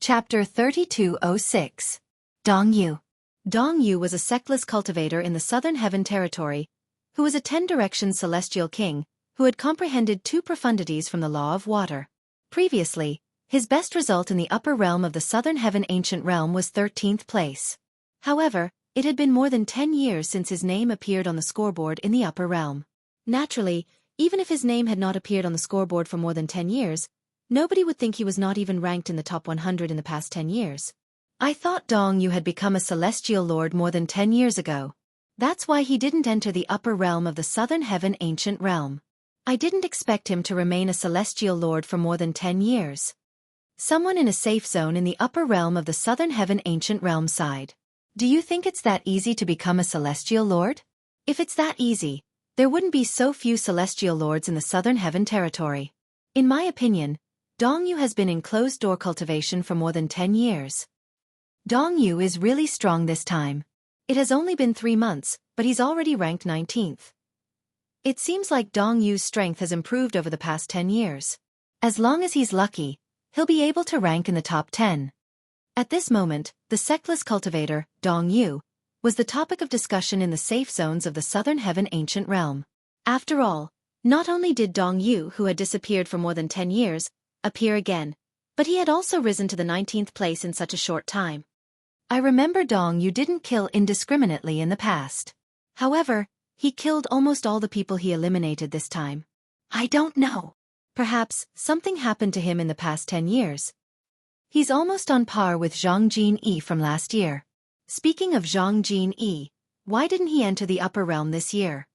Chapter 3206. Dong Yu. Dong Yu was a sectless cultivator in the Southern Heaven Territory, who was a 10-direction celestial king, who had comprehended 2 profundities from the law of water. Previously, his best result in the upper realm of the Southern Heaven Ancient Realm was 13th place. However, it had been more than 10 years since his name appeared on the scoreboard in the upper realm. Naturally, even if his name had not appeared on the scoreboard for more than 10 years, nobody would think he was not even ranked in the top 100 in the past 10 years. I thought Dong Yu had become a celestial lord more than 10 years ago. That's why he didn't enter the upper realm of the Southern Heaven Ancient Realm. I didn't expect him to remain a celestial lord for more than 10 years. Someone in a safe zone in the upper realm of the Southern Heaven Ancient Realm sighed. Do you think it's that easy to become a celestial lord? If it's that easy, there wouldn't be so few celestial lords in the Southern Heaven Territory. In my opinion, Dong Yu has been in closed-door cultivation for more than 10 years. Dong Yu is really strong this time. It has only been 3 months, but he's already ranked 19th. It seems like Dong Yu's strength has improved over the past 10 years. As long as he's lucky, he'll be able to rank in the top 10. At this moment, the sectless cultivator, Dong Yu, was the topic of discussion in the safe zones of the Southern Heaven Ancient Realm. After all, not only did Dong Yu, who had disappeared for more than 10 years, appear again, but he had also risen to the 19th place in such a short time. I remember Dong Yu didn't kill indiscriminately in the past. However, he killed almost all the people he eliminated this time. I don't know. Perhaps something happened to him in the past 10 years. He's almost on par with Zhang Jin-yi from last year. Speaking of Zhang Jin-yi, why didn't he enter the upper realm this year?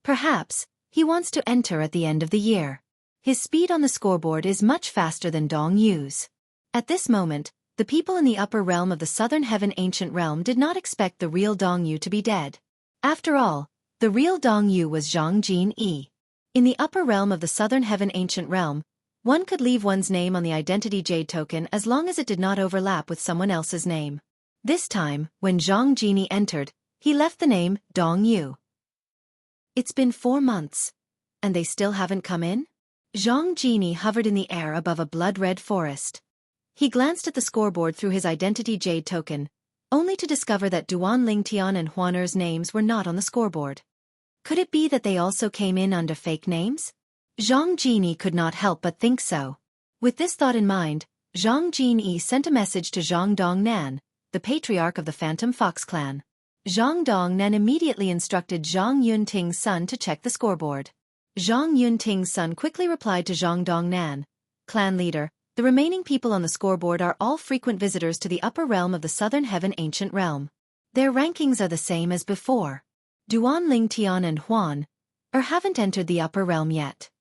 Perhaps he wants to enter at the end of the year. His speed on the scoreboard is much faster than Dong Yu's. At this moment, the people in the upper realm of the Southern Heaven Ancient Realm did not expect the real Dong Yu to be dead. After all, the real Dong Yu was Zhang Jin-yi. In the upper realm of the Southern Heaven Ancient Realm, one could leave one's name on the identity jade token as long as it did not overlap with someone else's name. This time, when Zhang Jini entered, he left the name Dong Yu. It's been 4 months, and they still haven't come in? Zhang Jini hovered in the air above a blood-red forest. He glanced at the scoreboard through his identity jade token, only to discover that Duan Lingtian and Huan Er's names were not on the scoreboard. Could it be that they also came in under fake names? Zhang Jini could not help but think so. With this thought in mind, Zhang Jini sent a message to Zhang Dongnan, the patriarch of the Phantom Fox clan. Zhang Dongnan immediately instructed Zhang Yunting's son to check the scoreboard. Zhang Yunting's son quickly replied to Zhang Dongnan, clan leader, the remaining people on the scoreboard are all frequent visitors to the upper realm of the Southern Heaven Ancient Realm. Their rankings are the same as before. Duan Lingtian and Huan haven't entered the upper realm yet.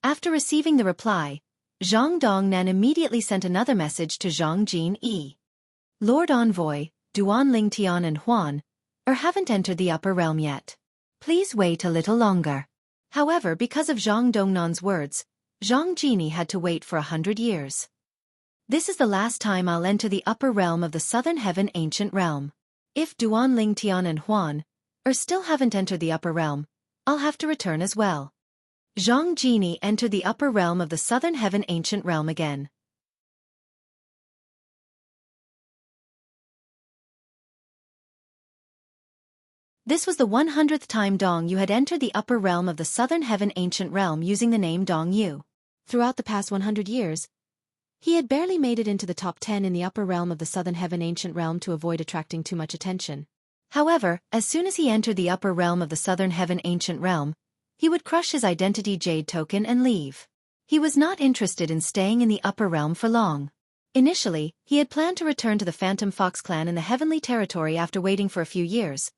After receiving the reply, Zhang Dongnan immediately sent another message to Zhang Jinyi. Lord Envoy, Duan Lingtian and Huan haven't entered the upper realm yet. Please wait a little longer. However, because of Zhang Dongnan's words, Zhang Jinyi had to wait for 100 years. This is the last time I'll enter the upper realm of the Southern Heaven Ancient Realm. If Duan Lingtian and Huan still haven't entered the upper realm, I'll have to return as well. Zhang Jinyi entered the upper realm of the Southern Heaven Ancient Realm again. This was the 100th time Dong Yu had entered the upper realm of the Southern Heaven Ancient Realm using the name Dong Yu. Throughout the past 100 years, he had barely made it into the top 10 in the upper realm of the Southern Heaven Ancient Realm to avoid attracting too much attention. However, as soon as he entered the upper realm of the Southern Heaven Ancient Realm, he would crush his identity jade token and leave. He was not interested in staying in the upper realm for long. Initially, he had planned to return to the Phantom Fox clan in the Heavenly Territory after waiting for a few years,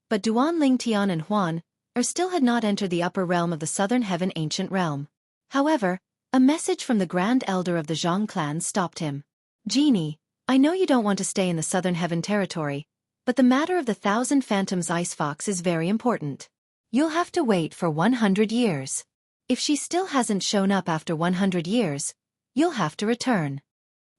but Duan Lingtian and Huan still had not entered the upper realm of the Southern Heaven Ancient Realm. However, a message from the Grand Elder of the Zhang clan stopped him. Genie, I know you don't want to stay in the Southern Heaven Territory, but the matter of the 1,000 Phantoms Ice Fox is very important. You'll have to wait for 100 years. If she still hasn't shown up after 100 years, you'll have to return.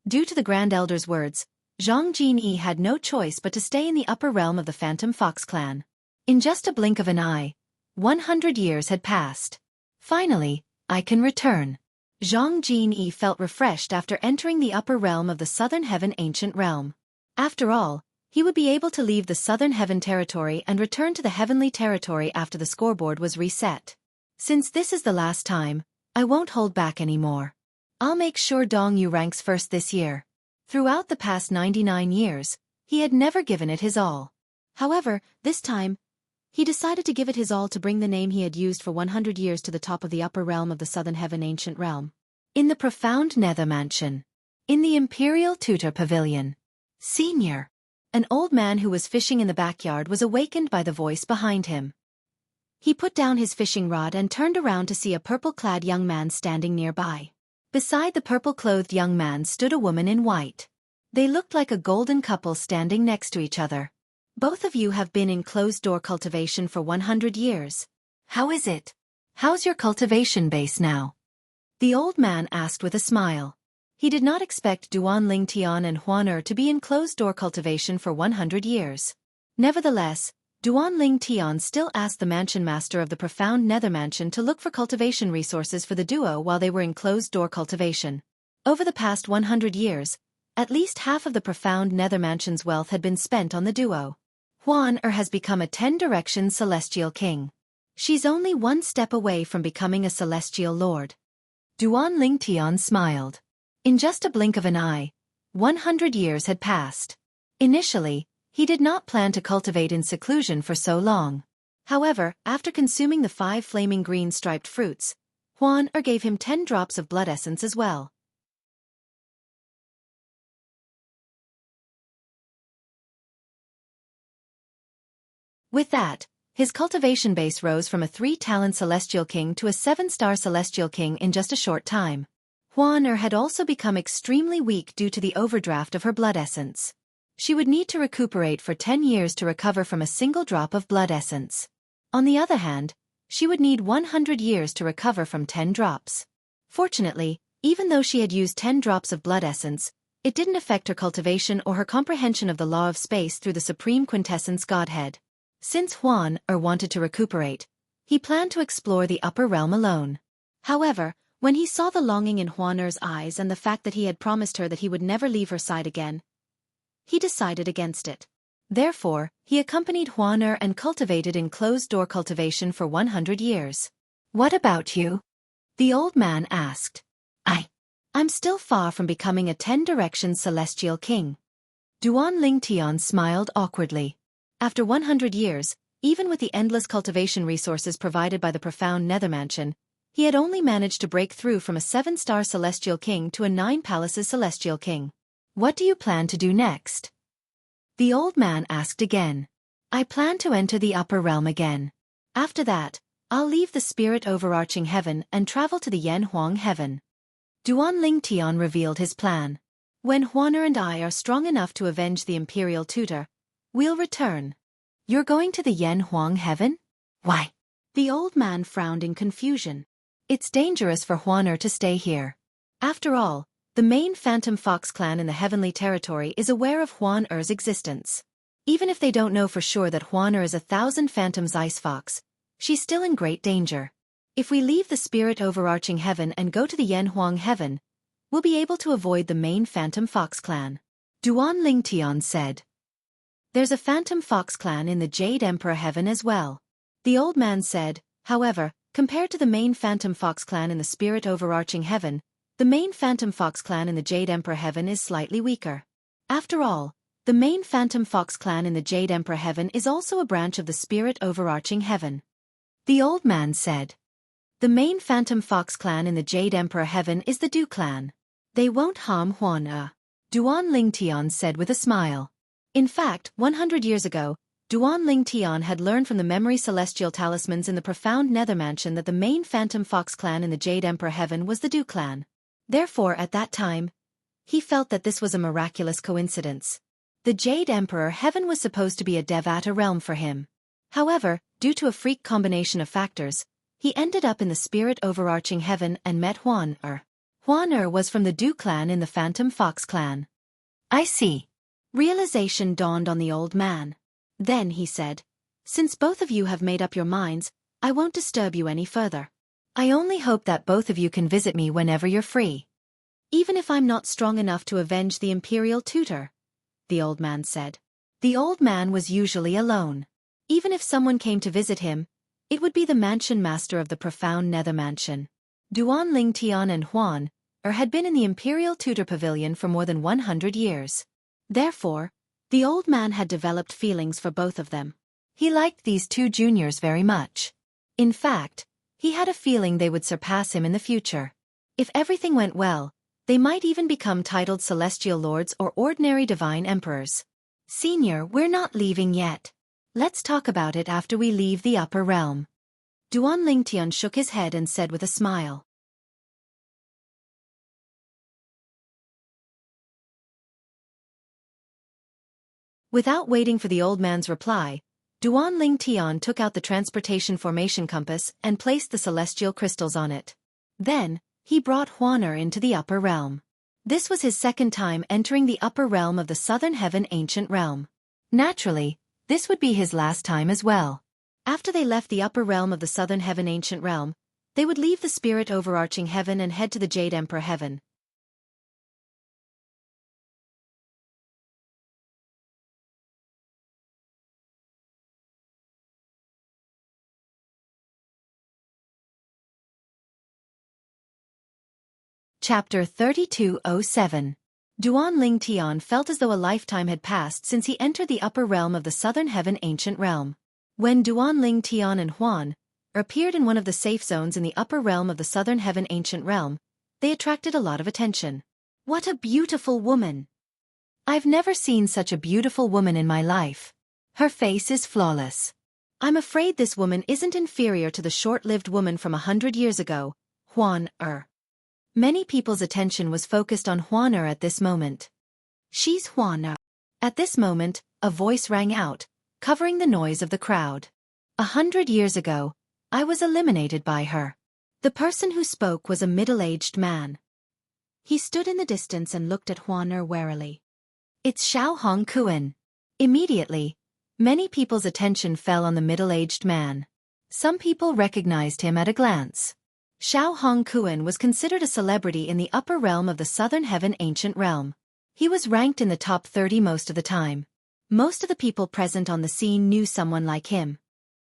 Due to the Grand Elder's words, Zhang Jinyi had no choice but to stay in the upper realm of the Phantom Fox clan. In just a blink of an eye, 100 years had passed. Finally, I can return. Zhang Jinyi felt refreshed after entering the upper realm of the Southern Heaven Ancient Realm. After all, he would be able to leave the Southern Heaven Territory and return to the Heavenly Territory after the scoreboard was reset. Since this is the last time, I won't hold back anymore. I'll make sure Dong Yu ranks first this year. Throughout the past 99 years, he had never given it his all. However, this time, he decided to give it his all to bring the name he had used for 100 years to the top of the upper realm of the Southern Heaven Ancient Realm. In the profound Nether Mansion. In the Imperial Tutor Pavilion. Senior. An old man who was fishing in the backyard was awakened by the voice behind him. He put down his fishing rod and turned around to see a purple-clad young man standing nearby. Beside the purple-clothed young man stood a woman in white. They looked like a golden couple standing next to each other. Both of you have been in closed-door cultivation for 100 years. How is it? How's your cultivation base now? The old man asked with a smile. He did not expect Duan Lingtian and Huan to be in closed-door cultivation for 100 years. Nevertheless, Duan Lingtian still asked the mansion master of the profound Nether Mansion to look for cultivation resources for the duo while they were in closed-door cultivation. Over the past 100 years, at least half of the profound Nether Mansion's wealth had been spent on the duo. Huan has become a 10-direction celestial king. She's only one step away from becoming a celestial lord. Duan Lingtian smiled. In just a blink of an eye, 100 years had passed. Initially, he did not plan to cultivate in seclusion for so long. However, after consuming the 5 flaming green striped fruits, Huan gave him 10 drops of blood essence as well. With that, his cultivation base rose from a 3-talent celestial king to a 7-star celestial king in just a short time. Huan had also become extremely weak due to the overdraft of her blood essence. She would need to recuperate for 10 years to recover from a single drop of blood essence. On the other hand, she would need 100 years to recover from 10 drops. Fortunately, even though she had used 10 drops of blood essence, it didn't affect her cultivation or her comprehension of the law of space through the Supreme Quintessence Godhead. Since Huan wanted to recuperate, he planned to explore the upper realm alone. However, when he saw the longing in Huan's eyes and the fact that he had promised her that he would never leave her side again, he decided against it. Therefore, he accompanied Huan and cultivated in closed-door cultivation for 100 years. What about you? The old man asked. I'm still far from becoming a 10-direction celestial king. Duan Lingtian smiled awkwardly. After 100 years, even with the endless cultivation resources provided by the profound Nethermansion, he had only managed to break through from a 7-star celestial king to a 9-palaces celestial king. What do you plan to do next? The old man asked again. I plan to enter the upper realm again. After that, I'll leave the spirit overarching heaven and travel to the Yanhuang heaven. Duan Lingtian revealed his plan. When Huaner and I are strong enough to avenge the imperial tutor, we'll return. You're going to the Yanhuang heaven? Why? The old man frowned in confusion. It's dangerous for Huaner to stay here. After all, the main Phantom Fox clan in the Heavenly Territory is aware of Huaner's existence. Even if they don't know for sure that Huaner is 1,000 Phantom's ice fox, she's still in great danger. If we leave the spirit overarching heaven and go to the Yanhuang heaven, we'll be able to avoid the main Phantom Fox clan. Duan Lingtian said. There's a Phantom Fox clan in the Jade Emperor heaven as well. The old man said, however, compared to the main Phantom Fox clan in the spirit overarching heaven, the main Phantom Fox clan in the Jade Emperor heaven is slightly weaker. After all, the main Phantom Fox clan in the Jade Emperor heaven is also a branch of the spirit overarching heaven. The old man said. The main Phantom Fox clan in the Jade Emperor heaven is the Du clan. They won't harm Huaner. Duan Lingtian said with a smile. In fact, 100 years ago, Duan Lingtian had learned from the memory celestial talismans in the profound Nethermansion that the main Phantom Fox clan in the Jade Emperor heaven was the Du clan. Therefore, at that time, he felt that this was a miraculous coincidence. The Jade Emperor heaven was supposed to be a Devata realm for him. However, due to a freak combination of factors, he ended up in the spirit overarching heaven and met Huaner. Huaner was from the Du clan in the Phantom Fox clan. I see. Realization dawned on the old man. Then he said, since both of you have made up your minds, I won't disturb you any further. I only hope that both of you can visit me whenever you're free. Even if I'm not strong enough to avenge the imperial tutor, the old man said. The old man was usually alone. Even if someone came to visit him, it would be the mansion master of the profound Nether Mansion. Duan Lingtian and Huaner had been in the imperial tutor pavilion for more than 100 years. Therefore, the old man had developed feelings for both of them. He liked these two juniors very much. In fact, he had a feeling they would surpass him in the future. If everything went well, they might even become titled celestial lords or ordinary divine emperors. Senior, we're not leaving yet. Let's talk about it after we leave the upper realm. Duan Lingtian shook his head and said with a smile. Without waiting for the old man's reply, Duan Lingtian took out the transportation formation compass and placed the celestial crystals on it. Then, he brought Huaner into the upper realm. This was his second time entering the upper realm of the Southern Heaven Ancient Realm. Naturally, this would be his last time as well. After they left the upper realm of the Southern Heaven Ancient Realm, they would leave the spirit overarching heaven and head to the Jade Emperor heaven. Chapter 3207. Duan Lingtian felt as though a lifetime had passed since he entered the upper realm of the Southern Heaven Ancient Realm. When Duan Lingtian and Huaner appeared in one of the safe zones in the upper realm of the Southern Heaven Ancient Realm, they attracted a lot of attention. What a beautiful woman! I've never seen such a beautiful woman in my life. Her face is flawless. I'm afraid this woman isn't inferior to the short-lived woman from 100 years ago, Huaner. Many people's attention was focused on Huaner at this moment. She's Huaner. At this moment, a voice rang out, covering the noise of the crowd. 100 years ago, I was eliminated by her. The person who spoke was a middle-aged man. He stood in the distance and looked at Huaner warily. It's Xiao Hongkuan. Immediately, many people's attention fell on the middle-aged man. Some people recognized him at a glance. Xiao Hongkuan was considered a celebrity in the upper realm of the Southern Heaven Ancient Realm. He was ranked in the top 30 most of the time. Most of the people present on the scene knew someone like him.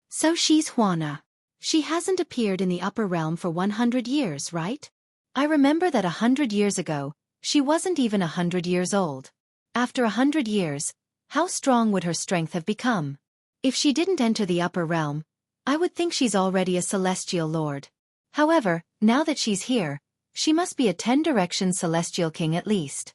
So she's Huaner. She hasn't appeared in the upper realm for 100 years, right? I remember that 100 years ago, she wasn't even 100 years old. After 100 years, how strong would her strength have become? If she didn't enter the upper realm, I would think she's already a celestial lord. However, now that she's here, she must be a 10-direction celestial king at least.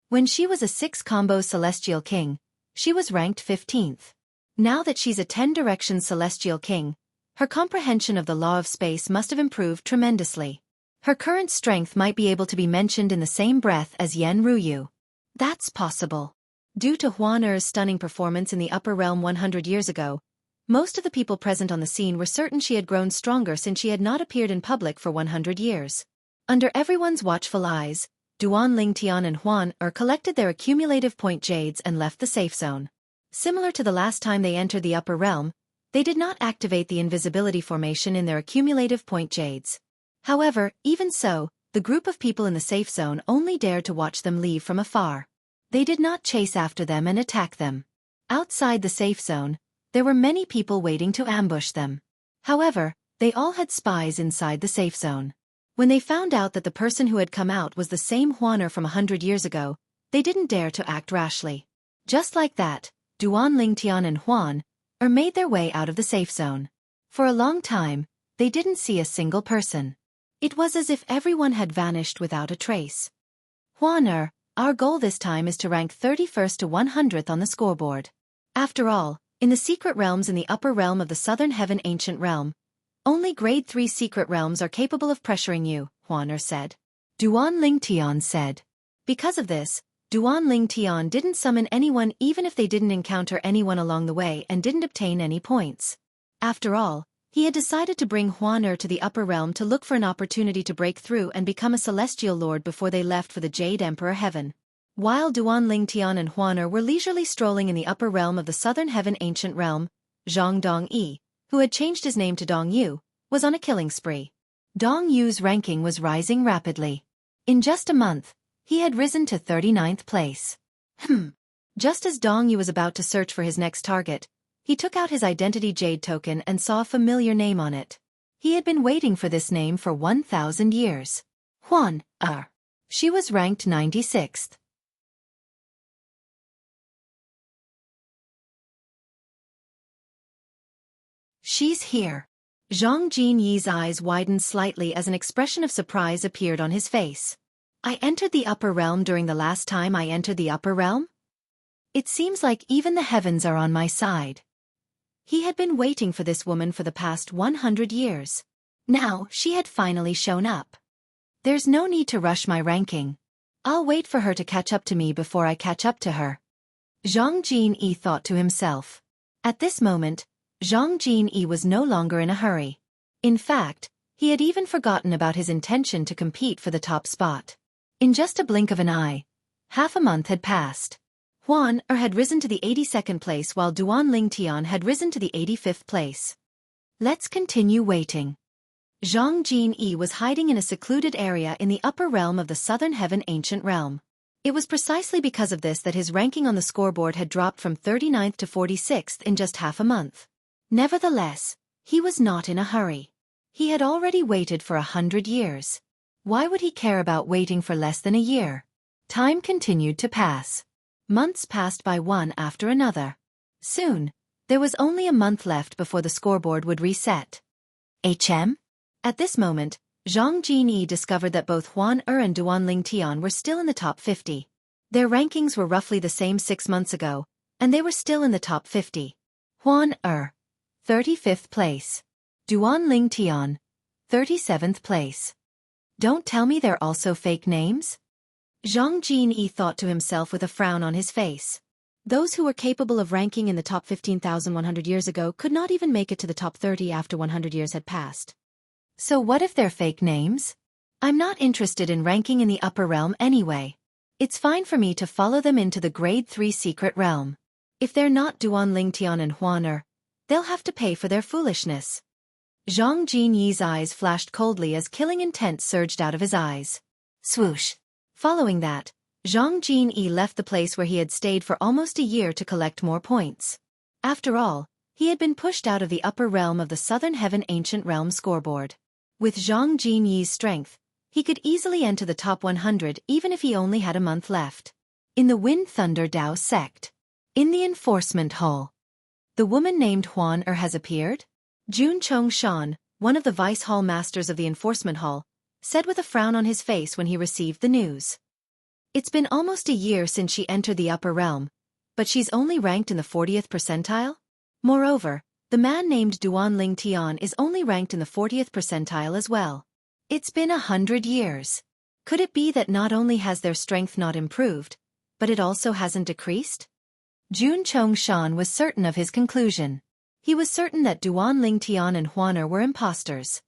When she was a 6-combo celestial king, she was ranked 15th. Now that she's a 10-direction celestial king, her comprehension of the law of space must have improved tremendously. Her current strength might be able to be mentioned in the same breath as Yan Ruyu. That's possible. Due to Huan Er's stunning performance in the upper realm 100 years ago, most of the people present on the scene were certain she had grown stronger since she had not appeared in public for 100 years. Under everyone's watchful eyes, Duan Lingtian and Huan Er collected their accumulative point jades and left the safe zone. Similar to the last time they entered the upper realm, they did not activate the invisibility formation in their accumulative point jades. However, even so, the group of people in the safe zone only dared to watch them leave from afar. They did not chase after them and attack them. Outside the safe zone, there were many people waiting to ambush them. However, they all had spies inside the safe zone. When they found out that the person who had come out was the same Huaner from 100 years ago, they didn't dare to act rashly. Just like that, Duan Lingtian and Huan Er made their way out of the safe zone. For a long time, they didn't see a single person. It was as if everyone had vanished without a trace. Huan Er, our goal this time is to rank 31st to 100th on the scoreboard. After all, in the secret realms in the upper realm of the Southern Heaven Ancient Realm, only grade 3 secret realms are capable of pressuring you, Huan Er said. Duan Lingtian said. Because of this, Duan Lingtian didn't summon anyone even if they didn't encounter anyone along the way and didn't obtain any points. After all, he had decided to bring Huan Er to the upper realm to look for an opportunity to break through and become a celestial lord before they left for the Jade Emperor Heaven. While Duan Lingtian and Huan Er were leisurely strolling in the upper realm of the Southern Heaven Ancient Realm, Zhang Dongyi, who had changed his name to Dong Yu, was on a killing spree. Dong Yu's ranking was rising rapidly. In just a month, he had risen to 39th place. Just as Dong Yu was about to search for his next target, he took out his identity jade token and saw a familiar name on it. He had been waiting for this name for 1,000 years. Huan Er. She was ranked 96th. She's here. Zhang Jinyi's eyes widened slightly as an expression of surprise appeared on his face. I entered the upper realm during the last time I entered the upper realm? It seems like even the heavens are on my side. He had been waiting for this woman for the past 100 years. Now, she had finally shown up. There's no need to rush my ranking. I'll wait for her to catch up to me before I catch up to her. Zhang Jinyi thought to himself. At this moment, Zhang Jinyi was no longer in a hurry. In fact, he had even forgotten about his intention to compete for the top spot. In just a blink of an eye, half a month had passed. Huan Er had risen to the 82nd place while Duan Lingtian had risen to the 85th place. Let's continue waiting. Zhang Jinyi was hiding in a secluded area in the upper realm of the Southern Heaven Ancient Realm. It was precisely because of this that his ranking on the scoreboard had dropped from 39th to 46th in just half a month. Nevertheless, he was not in a hurry. He had already waited for 100 years. Why would he care about waiting for less than a year? Time continued to pass. Months passed by one after another. Soon, there was only a month left before the scoreboard would reset. HM? At this moment, Zhang Jinyi discovered that both Huan Er and Duan Lingtian were still in the top 50. Their rankings were roughly the same 6 months ago, and they were still in the top 50. Huan Er, 35th place. Duan Lingtian, 37th place. Don't tell me they're also fake names? Zhang Jinyi thought to himself with a frown on his face. Those who were capable of ranking in the top 15,100 years ago could not even make it to the top 30 after 100 years had passed. So what if they're fake names? I'm not interested in ranking in the upper realm anyway. It's fine for me to follow them into the grade 3 secret realm. If they're not Duan Lingtian and Huan Er, they'll have to pay for their foolishness. Zhang Jinyi's eyes flashed coldly as killing intent surged out of his eyes. Swoosh. Following that, Zhang Jinyi left the place where he had stayed for almost a year to collect more points. After all, he had been pushed out of the upper realm of the Southern Heaven Ancient Realm scoreboard. With Zhang Jinyi's strength, he could easily enter the top 100 even if he only had a month left. In the Wind Thunder Dao sect. In the enforcement hall. The woman named Huan has appeared? Jun Chong Shan, one of the vice hall masters of the enforcement hall, said with a frown on his face when he received the news. It's been almost a year since she entered the upper realm, but she's only ranked in the 40th percentile? Moreover, the man named Duan Ling Tian is only ranked in the 40th percentile as well. It's been 100 years. Could it be that not only has their strength not improved, but it also hasn't decreased? Jun Chong Shan was certain of his conclusion. He was certain that Duan Ling Tian and Huaner were imposters.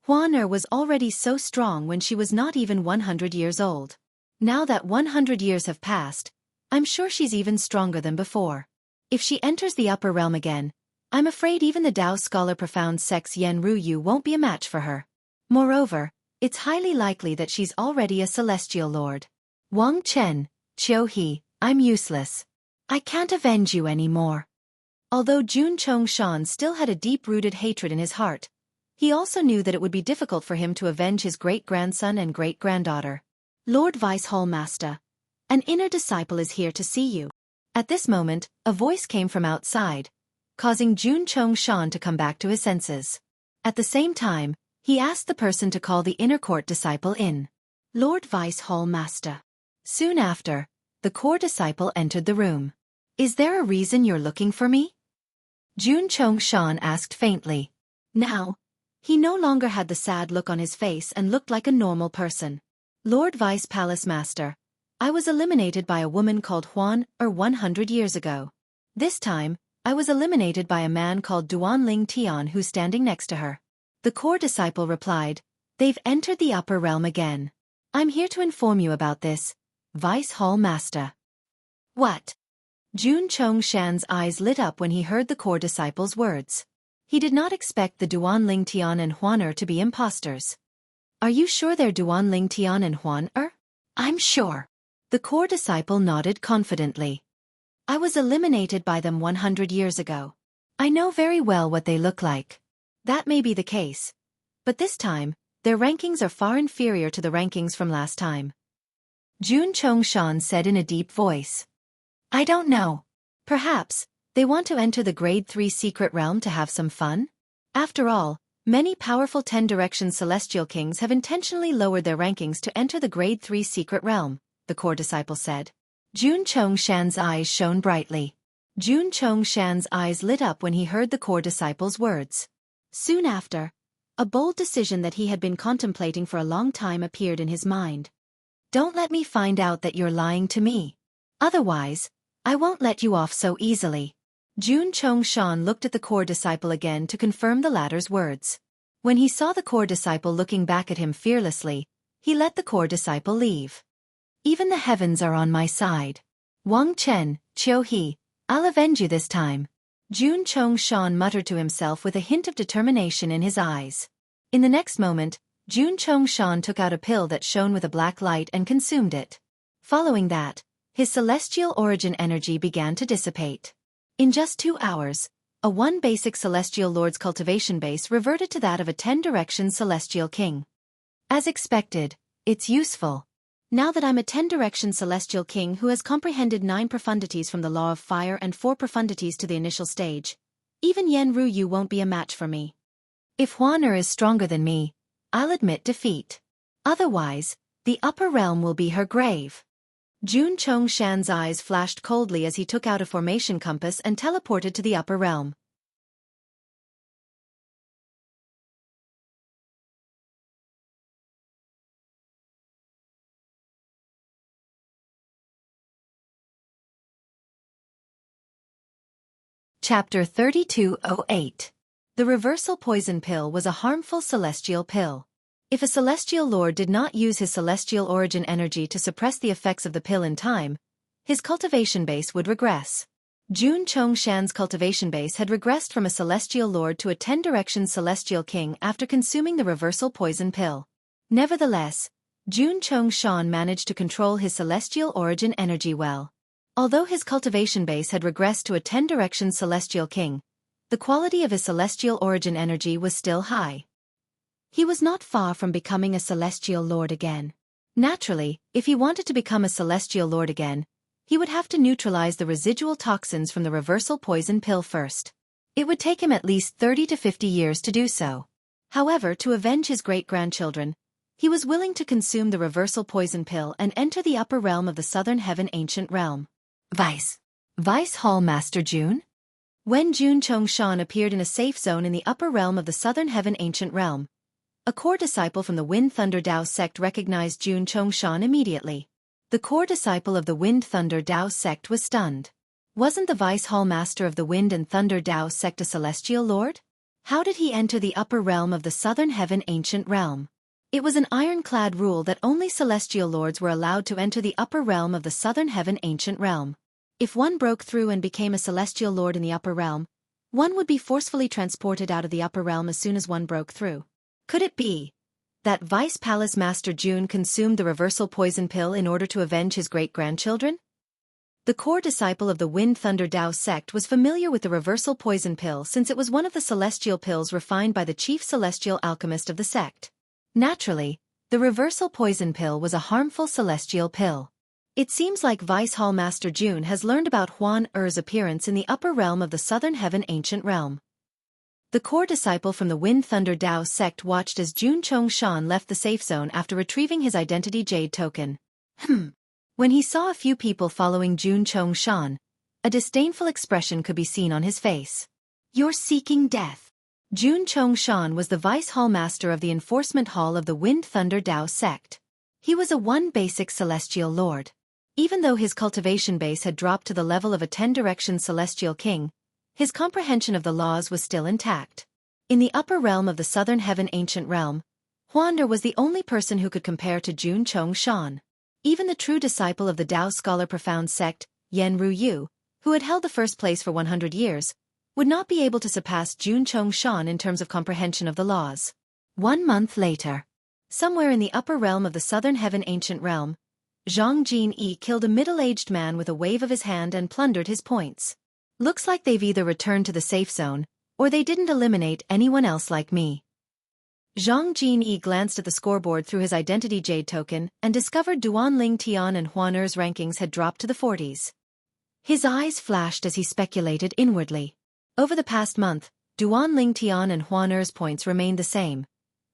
Huaner was already so strong when she was not even 100 years old. Now that 100 years have passed, I'm sure she's even stronger than before. If she enters the upper realm again, I'm afraid even the Dao scholar profound Sex Yen Ruyu won't be a match for her. Moreover, it's highly likely that she's already a celestial lord. Wang Chen, Qiu He, I'm useless. I can't avenge you anymore. Although Jun Chong Shan still had a deep-rooted hatred in his heart, he also knew that it would be difficult for him to avenge his great-grandson and great-granddaughter. Lord Vice Hall Master, an inner disciple is here to see you. At this moment, a voice came from outside, causing Jun Chong Shan to come back to his senses. At the same time, he asked the person to call the inner court disciple in. Lord Vice Hall Master. Soon after, the core disciple entered the room. Is there a reason you're looking for me? Jun Chong Shan asked faintly. Now, he no longer had the sad look on his face and looked like a normal person. Lord Vice Palace Master, I was eliminated by a woman called Huan 100 years ago. This time, I was eliminated by a man called Duan Ling Tian who's standing next to her. The core disciple replied, they've entered the upper realm again. I'm here to inform you about this, Vice Hall Master. What? Jun Chong Shan's eyes lit up when he heard the core disciple's words. He did not expect the Duan Ling Tian and Huaner to be imposters. Are you sure they're Duan Ling Tian and Huaner? I'm sure. The core disciple nodded confidently. I was eliminated by them 100 years ago. I know very well what they look like. That may be the case. But this time, their rankings are far inferior to the rankings from last time. Jun Chong Shan said in a deep voice. I don't know. Perhaps, they want to enter the Grade 3 secret realm to have some fun? After all, many powerful 10-direction celestial kings have intentionally lowered their rankings to enter the Grade 3 secret realm, the core disciple said. Jun Chong Shan's eyes shone brightly. Jun Chong Shan's eyes lit up when he heard the core disciple's words. Soon after, a bold decision that he had been contemplating for a long time appeared in his mind. Don't let me find out that you're lying to me. Otherwise, I won't let you off so easily. Jun Chong Shan looked at the core disciple again to confirm the latter's words. When he saw the core disciple looking back at him fearlessly, he let the core disciple leave. Even the heavens are on my side. Wang Chen, Qiu He, I'll avenge you this time. Jun Chong Shan muttered to himself with a hint of determination in his eyes. In the next moment, Jun Chong Shan took out a pill that shone with a black light and consumed it. Following that, his celestial origin energy began to dissipate. In just 2 hours, a 1 basic celestial lord's cultivation base reverted to that of a 10-direction celestial king. As expected, it's useful. Now that I'm a 10-direction celestial king who has comprehended 9 profundities from the law of fire and 4 profundities to the initial stage, even Yen Ruyu won't be a match for me. If Huaner is stronger than me, I'll admit defeat. Otherwise, the upper realm will be her grave. Jun Chong Shan's eyes flashed coldly as he took out a formation compass and teleported to the upper realm. Chapter 3208. The reversal poison pill was a harmful celestial pill. If a celestial lord did not use his celestial origin energy to suppress the effects of the pill in time, his cultivation base would regress. Jun Chong Shan's cultivation base had regressed from a celestial lord to a 10-direction celestial king after consuming the reversal poison pill. Nevertheless, Jun Chong Shan managed to control his celestial origin energy well. Although his cultivation base had regressed to a 10-direction celestial king, the quality of his celestial origin energy was still high. He was not far from becoming a celestial lord again. Naturally, if he wanted to become a celestial lord again, he would have to neutralize the residual toxins from the reversal poison pill first. It would take him at least 30 to 50 years to do so. However, to avenge his great-grandchildren, he was willing to consume the reversal poison pill and enter the upper realm of the Southern Heaven Ancient Realm. Vice Hall Master Jun? When Jun Chongshan appeared in a safe zone in the upper realm of the Southern Heaven Ancient Realm, a core disciple from the Wind Thunder Dao sect recognized Jun Chongshan immediately. The core disciple of the Wind Thunder Dao sect was stunned. Wasn't the Vice Hall Master of the Wind and Thunder Dao sect a celestial lord? How did he enter the upper realm of the Southern Heaven Ancient Realm? It was an ironclad rule that only celestial lords were allowed to enter the upper realm of the Southern Heaven Ancient Realm. If one broke through and became a celestial lord in the upper realm, one would be forcefully transported out of the upper realm as soon as one broke through. Could it be that Vice Palace Master Jun consumed the reversal poison pill in order to avenge his great-grandchildren? The core disciple of the Wind Thunder Dao sect was familiar with the reversal poison pill since it was one of the celestial pills refined by the chief celestial alchemist of the sect. Naturally, the reversal poison pill was a harmful celestial pill. It seems like Vice Hall Master Jun has learned about Huan Er's appearance in the upper realm of the Southern Heaven Ancient Realm. The core disciple from the Wind Thunder Dao sect watched as Jun Chongshan left the safe zone after retrieving his identity jade token. When he saw a few people following Jun Chongshan, a disdainful expression could be seen on his face. You're seeking death. Jun Chongshan was the Vice Hall Master of the Enforcement Hall of the Wind Thunder Dao sect. He was a basic celestial lord. Even though his cultivation base had dropped to the level of a 10-direction celestial king, his comprehension of the laws was still intact. In the upper realm of the Southern Heaven Ancient Realm, Huan Er was the only person who could compare to Jun Chongshan. Even the true disciple of the Dao Scholar Profound sect, Yen Ruyu, who had held the first place for 100 years, would not be able to surpass Jun Chongshan in terms of comprehension of the laws. 1 month later. Somewhere in the upper realm of the Southern Heaven Ancient Realm, Zhang Jinyi killed a middle-aged man with a wave of his hand and plundered his points. Looks like they've either returned to the safe zone, or they didn't eliminate anyone else like me. Zhang Jinyi glanced at the scoreboard through his identity jade token and discovered Duan Ling Tian and Huan Er's rankings had dropped to the 40s. His eyes flashed as he speculated inwardly. Over the past month, Duan Ling Tian and Huan Er's points remained the same,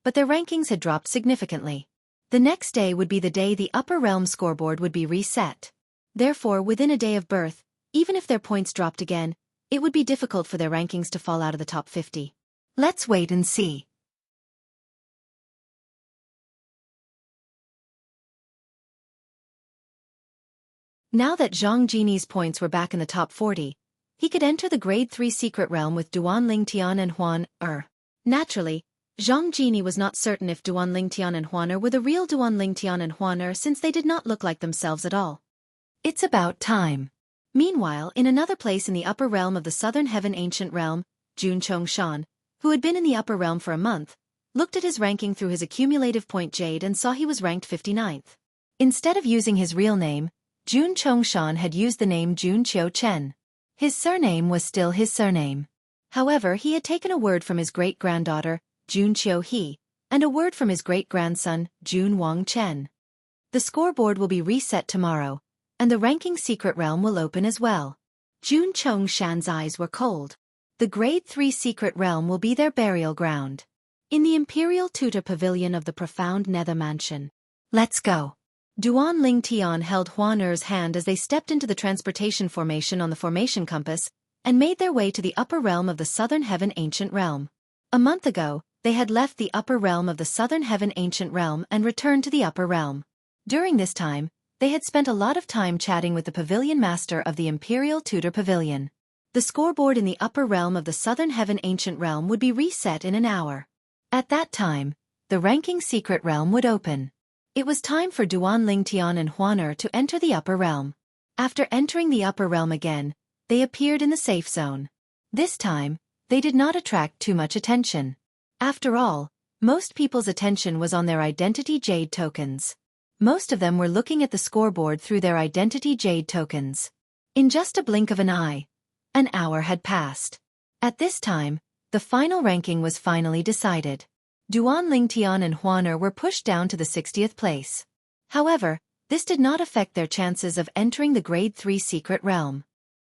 but their rankings had dropped significantly. The next day would be the day the upper realm scoreboard would be reset. Therefore, within a day of birth, even if their points dropped again, it would be difficult for their rankings to fall out of the top 50. Let's wait and see. Now that Zhang Jinyi's points were back in the top 40, he could enter the Grade 3 secret realm with Duan Ling Tian and Huan Er. Naturally, Zhang Jinyi was not certain if Duan Ling Tian and Huan Er were the real Duan Ling Tian and Huan Er since they did not look like themselves at all. It's about time. Meanwhile, in another place in the upper realm of the Southern Heaven Ancient Realm, Jun Chongshan, who had been in the upper realm for a month, looked at his ranking through his accumulative point jade and saw he was ranked 59th. Instead of using his real name, Jun Chongshan had used the name Jun Qiu Chen. His surname was still his surname. However, he had taken a word from his great-granddaughter, Jun Qiu He, and a word from his great-grandson, Jun Wang Chen. The scoreboard will be reset tomorrow, and the ranking secret realm will open as well. Jun Chongshan's eyes were cold. The Grade 3 secret realm will be their burial ground. In the Imperial Tutor Pavilion of the Profound Nether Mansion. Let's go. Duan Ling Tian held Huan Er's hand as they stepped into the transportation formation on the formation compass and made their way to the upper realm of the Southern Heaven Ancient Realm. A month ago, they had left the upper realm of the Southern Heaven Ancient Realm and returned to the upper realm. During this time, they had spent a lot of time chatting with the Pavilion Master of the Imperial Tutor Pavilion. The scoreboard in the upper realm of the Southern Heaven Ancient Realm would be reset in an hour. At that time, the ranking secret realm would open. It was time for Duan Ling Tian and Huan Er to enter the upper realm. After entering the upper realm again, they appeared in the safe zone. This time, they did not attract too much attention. After all, most people's attention was on their identity jade tokens. Most of them were looking at the scoreboard through their identity jade tokens. In just a blink of an eye, an hour had passed. At this time, the final ranking was finally decided. Duan Lingtian and Huan were pushed down to the 60th place. However, this did not affect their chances of entering the Grade 3 Secret Realm.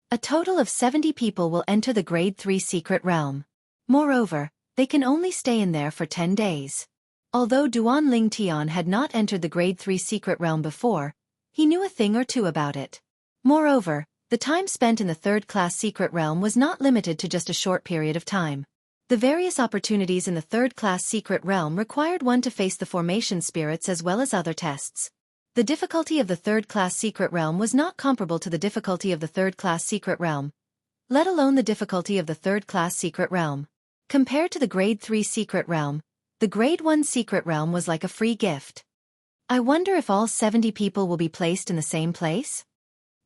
A total of 70 people will enter the Grade 3 Secret Realm. Moreover, they can only stay in there for 10 days. Although Duan Lingtian had not entered the Grade 3 Secret Realm before, he knew a thing or two about it. Moreover, the time spent in the third-class Secret Realm was not limited to just a short period of time. The various opportunities in the third-class Secret Realm required one to face the formation spirits as well as other tests. The difficulty of the third-class Secret Realm was not comparable to the difficulty of the third-class Secret Realm, let alone the difficulty of the third-class Secret Realm. Compared to the Grade 3 Secret Realm, the Grade 1 Secret Realm was like a free gift. I wonder if all 70 people will be placed in the same place?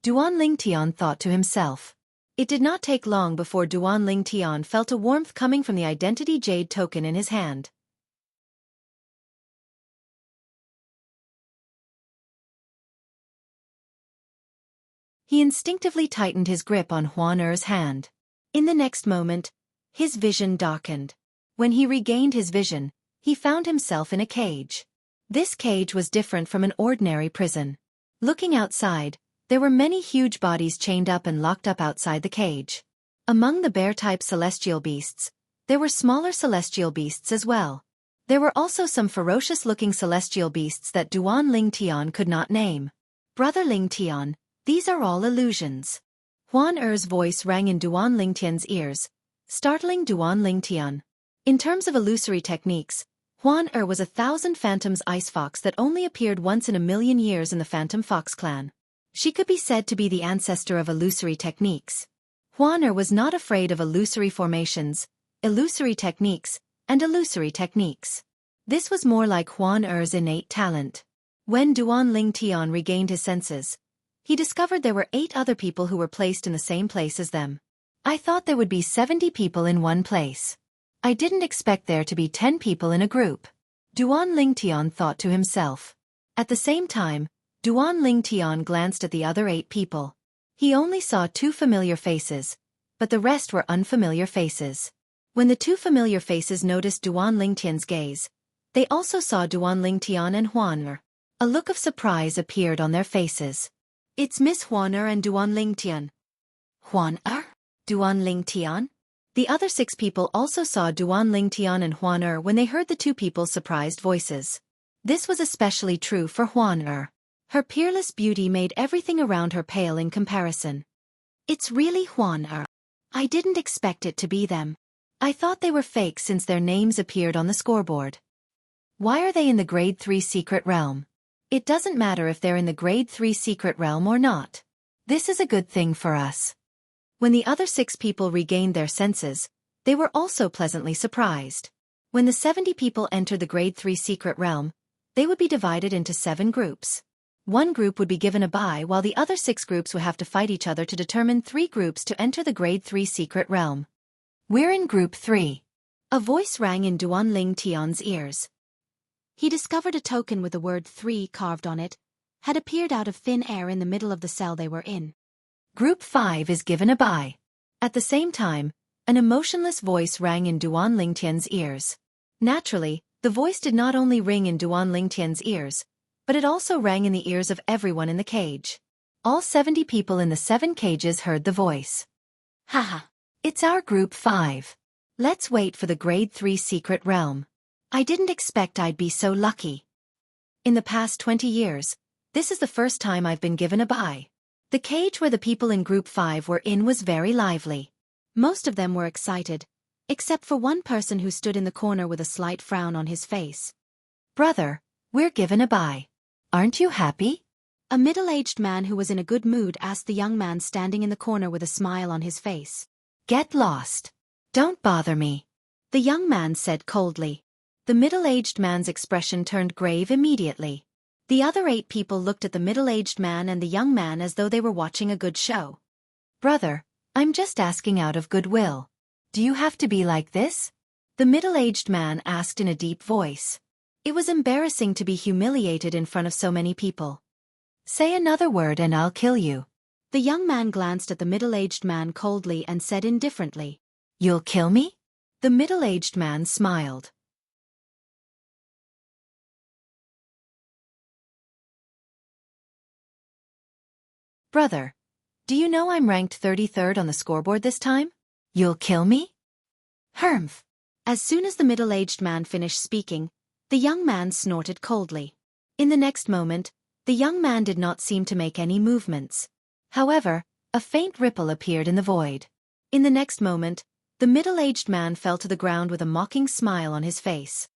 Duan Lingtian thought to himself. It did not take long before Duan Lingtian felt a warmth coming from the identity jade token in his hand. He instinctively tightened his grip on Huan hand. In the next moment, his vision darkened. When he regained his vision, he found himself in a cage. This cage was different from an ordinary prison. Looking outside, there were many huge bodies chained up and locked up outside the cage. Among the bear-type celestial beasts, there were smaller celestial beasts as well. There were also some ferocious-looking celestial beasts that Duan Lingtian could not name. Brother Lingtian, these are all illusions. Huan voice rang in Duan Lingtian's ears, startling Duan Lingtian. In terms of illusory techniques, Huan was 1,000 Phantom's ice fox that only appeared once in a million years in the Phantom Fox clan. She could be said to be the ancestor of illusory techniques. Huan was not afraid of illusory formations, illusory techniques, and illusory techniques. This was more like Huan innate talent. When Duan Lingtian regained his senses, he discovered there were 8 other people who were placed in the same place as them. I thought there would be 70 people in one place. I didn't expect there to be 10 people in a group. Duan Lingtian thought to himself. At the same time, Duan Lingtian glanced at the other 8 people. He only saw 2 familiar faces, but the rest were unfamiliar faces. When the 2 familiar faces noticed Duan Lingtian's gaze, they also saw Duan Lingtian and Huan. A look of surprise appeared on their faces. It's Miss Huan and Duan Lingtian. Huan Duan Lingtian? The other 6 people also saw Duan Lingtian and Huan when they heard the 2 people's surprised voices. This was especially true for Huan Her peerless beauty made everything around her pale in comparison. It's really Huan I didn't expect it to be them. I thought they were fake since their names appeared on the scoreboard. Why are they in the Grade 3 Secret Realm? It doesn't matter if they're in the Grade 3 Secret Realm or not. This is a good thing for us. When the other 6 people regained their senses, they were also pleasantly surprised. When the 70 people entered the Grade 3 Secret Realm, they would be divided into 7 groups. One group would be given a bye while the other 6 groups would have to fight each other to determine 3 groups to enter the Grade 3 Secret Realm. We're in Group 3. A voice rang in Duan Lingtian's ears. He discovered a token with the word 3 carved on it, had appeared out of thin air in the middle of the cell they were in. Group 5 is given a bye. At the same time, an emotionless voice rang in Duan Lingtian's ears. Naturally, the voice did not only ring in Duan Lingtian's ears, but it also rang in the ears of everyone in the cage. All 70 people in the 7 cages heard the voice. Haha. It's our Group 5. Let's wait for the Grade 3 Secret Realm. I didn't expect I'd be so lucky. In the past 20 years, this is the first time I've been given a bye. The cage where the people in Group 5 were in was very lively. Most of them were excited, except for one person who stood in the corner with a slight frown on his face. Brother, we're given a bye. Aren't you happy? A middle-aged man who was in a good mood asked the young man standing in the corner with a smile on his face. Get lost. Don't bother me. The young man said coldly. The middle-aged man's expression turned grave immediately. The other 8 people looked at the middle-aged man and the young man as though they were watching a good show. Brother, I'm just asking out of goodwill. Do you have to be like this? The middle-aged man asked in a deep voice. It was embarrassing to be humiliated in front of so many people. Say another word and I'll kill you. The young man glanced at the middle-aged man coldly and said indifferently, You'll kill me? The middle-aged man smiled. Brother, do you know I'm ranked 33rd on the scoreboard this time? You'll kill me? Humph. As soon as the middle-aged man finished speaking, the young man snorted coldly. In the next moment, the young man did not seem to make any movements. However, a faint ripple appeared in the void. In the next moment, the middle-aged man fell to the ground with a mocking smile on his face.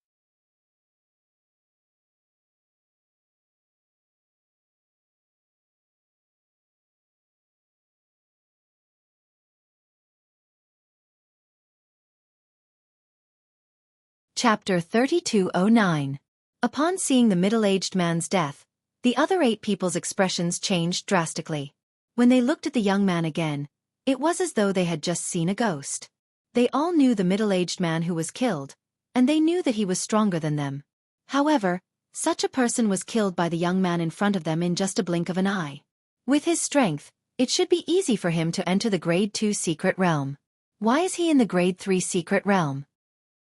Chapter 3209. Upon seeing the middle-aged man's death, the other 8 people's expressions changed drastically. When they looked at the young man again, it was as though they had just seen a ghost. They all knew the middle-aged man who was killed, and they knew that he was stronger than them. However, such a person was killed by the young man in front of them in just a blink of an eye. With his strength, it should be easy for him to enter the Grade 2 secret realm. Why is he in the Grade 3 secret realm?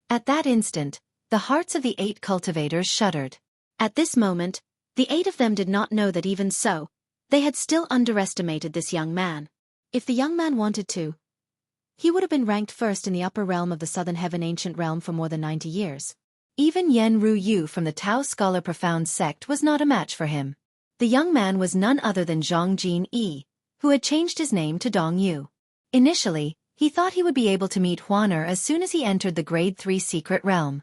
At that instant, the hearts of the 8 cultivators shuddered. At this moment, the 8 of them did not know that even so, they had still underestimated this young man. If the young man wanted to, he would have been ranked first in the upper realm of the Southern Heaven Ancient Realm for more than 90 years. Even Yen Ru Yu from the Tao Scholar Profound sect was not a match for him. The young man was none other than Zhang Jin Yi, who had changed his name to Dong Yu. Initially, he thought he would be able to meet Huaner as soon as he entered the Grade 3 secret realm.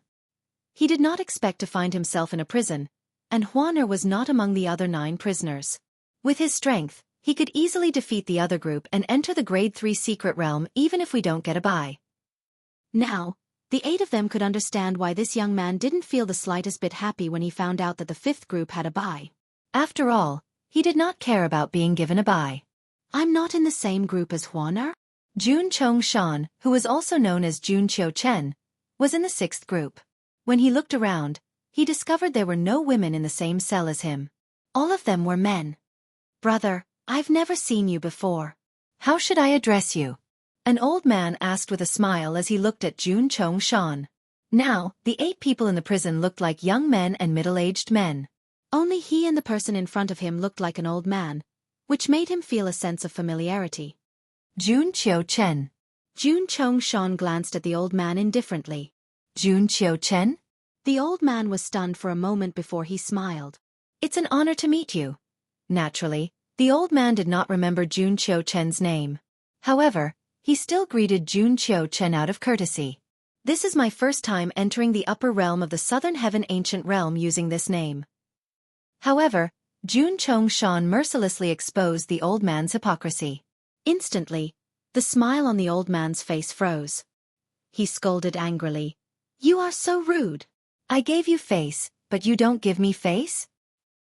He did not expect to find himself in a prison, and Huaner was not among the other 9 prisoners. With his strength, he could easily defeat the other group and enter the Grade 3 secret realm even if we don't get a bye. Now, the 8 of them could understand why this young man didn't feel the slightest bit happy when he found out that the 5th group had a bye. After all, he did not care about being given a bye. I'm not in the same group as Huaner? Jun Chong Shan, who was also known as Jun Qiu Chen, was in the 6th group. When he looked around, he discovered there were no women in the same cell as him. All of them were men. Brother, I've never seen you before. How should I address you? An old man asked with a smile as he looked at Jun Chong Shan. Now, the 8 people in the prison looked like young men and middle-aged men. Only he and the person in front of him looked like an old man, which made him feel a sense of familiarity. Jun Qiu Chen. Jun Chong Shan glanced at the old man indifferently. Jun Qiu Chen? The old man was stunned for a moment before he smiled. It's an honor to meet you. Naturally, the old man did not remember Jun Qiu Chen's name. However, he still greeted Jun Qiu Chen out of courtesy. This is my first time entering the upper realm of the Southern Heaven Ancient Realm using this name. However, Jun Chong Shan mercilessly exposed the old man's hypocrisy. Instantly, the smile on the old man's face froze. He scolded angrily. You are so rude. I gave you face, but you don't give me face?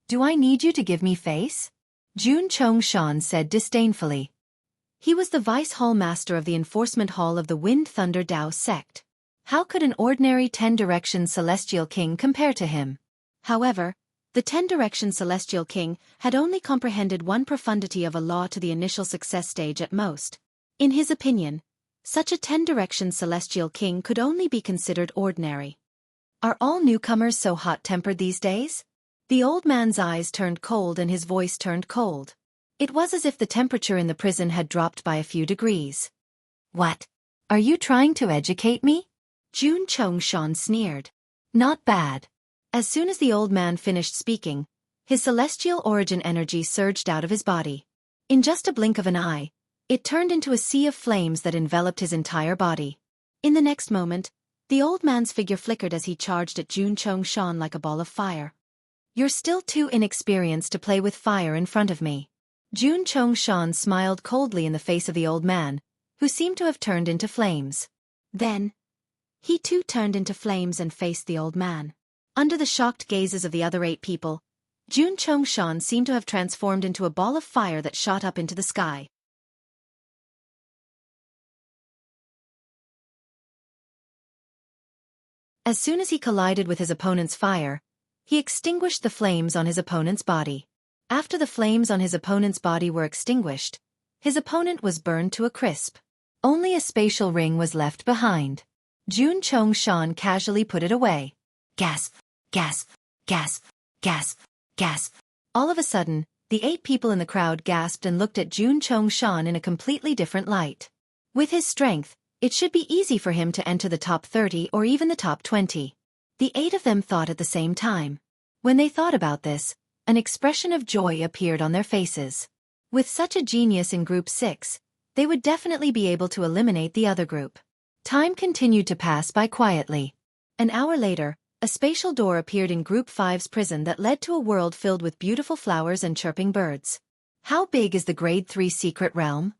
Do I need you to give me face? Jun Chong Shan said disdainfully. He was the vice hall master of the enforcement hall of the Wind Thunder Dao sect. How could an ordinary 10-direction celestial king compare to him? However, the 10-direction celestial king had only comprehended one profundity of a law to the initial success stage at most. In his opinion, such a 10-direction celestial king could only be considered ordinary. Are all newcomers so hot-tempered these days? The old man's eyes turned cold and his voice turned cold. It was as if the temperature in the prison had dropped by a few degrees. What? Are you trying to educate me? Jun Chong Shan sneered. Not bad. As soon as the old man finished speaking, his celestial origin energy surged out of his body. In just a blink of an eye, it turned into a sea of flames that enveloped his entire body. In the next moment, the old man's figure flickered as he charged at Jun Chong Shan like a ball of fire. You're still too inexperienced to play with fire in front of me. Jun Chong Shan smiled coldly in the face of the old man, who seemed to have turned into flames. Then, he too turned into flames and faced the old man. Under the shocked gazes of the other 8 people, Jun Chong Shan seemed to have transformed into a ball of fire that shot up into the sky. As soon as he collided with his opponent's fire, he extinguished the flames on his opponent's body. After the flames on his opponent's body were extinguished, his opponent was burned to a crisp. Only a spatial ring was left behind. Jun Chong Shan casually put it away. Gasp, gasp, gasp, gasp, gasp. All of a sudden, The 8 people in the crowd gasped and looked at Jun Chongshan in a completely different light. With his strength, it should be easy for him to enter the top 30 or even the top 20. The 8 of them thought at the same time. When they thought about this, an expression of joy appeared on their faces. With such a genius in Group 6, they would definitely be able to eliminate the other group. Time continued to pass by quietly. An hour later, a spatial door appeared in Group 5's prison that led to a world filled with beautiful flowers and chirping birds. How big is the Grade 3 secret realm?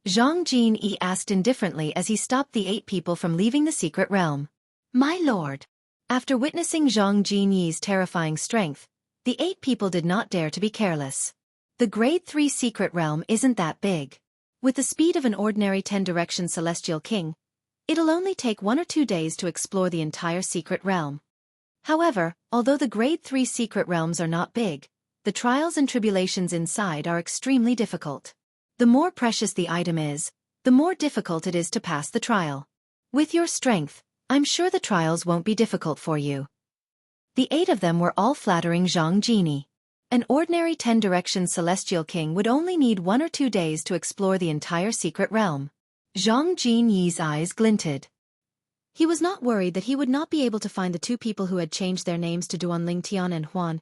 Zhang Jinyi asked indifferently as he stopped the 8 people from leaving the secret realm. My lord. After witnessing Zhang Jinyi's terrifying strength, the 8 people did not dare to be careless. The Grade 3 secret realm isn't that big. With the speed of an ordinary 10-direction celestial king, it'll only take 1 or 2 days to explore the entire secret realm. However, although the Grade 3 secret realms are not big, the trials and tribulations inside are extremely difficult. The more precious the item is, the more difficult it is to pass the trial. With your strength, I'm sure the trials won't be difficult for you. The 8 of them were all flattering Zhang Jinyi. An ordinary 10-direction celestial king would only need 1 or 2 days to explore the entire secret realm. Zhang Jinyi's eyes glinted. He was not worried that he would not be able to find the 2 people who had changed their names to Duanling Tian and Huan,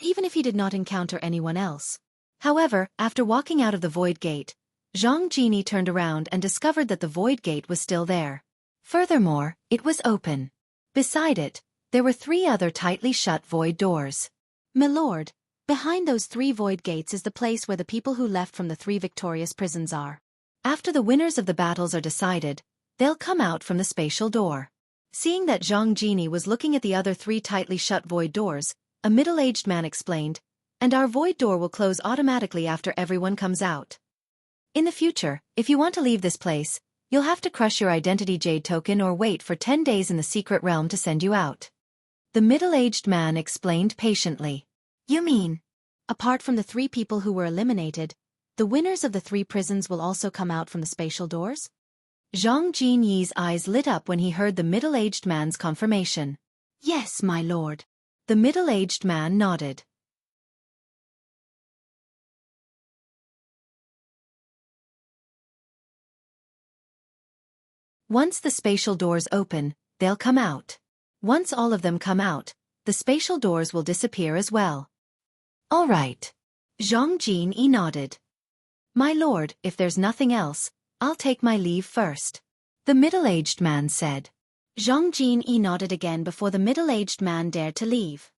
even if he did not encounter anyone else. However, after walking out of the Void Gate, Zhang Jinyi turned around and discovered that the Void Gate was still there. Furthermore, it was open. Beside it, there were 3 other tightly shut void doors. My lord, behind those 3 void gates is the place where the people who left from the 3 victorious prisons are. After the winners of the battles are decided, they'll come out from the spatial door. Seeing that Zhang Jinyi was looking at the other 3 tightly shut void doors, a middle-aged man explained, and our void door will close automatically after everyone comes out. In the future, if you want to leave this place, you'll have to crush your identity jade token or wait for 10 days in the secret realm to send you out. The middle-aged man explained patiently. You mean, apart from the 3 people who were eliminated, the winners of the 3 prisons will also come out from the spatial doors? Zhang Jinyi's eyes lit up when he heard the middle-aged man's confirmation. Yes, my lord. The middle-aged man nodded. Once the spatial doors open, they'll come out. Once all of them come out, the spatial doors will disappear as well. All right. Zhang Jinyi nodded. My lord, if there's nothing else, I'll take my leave first. The middle-aged man said. Zhang Jinyi nodded again before the middle-aged man dared to leave.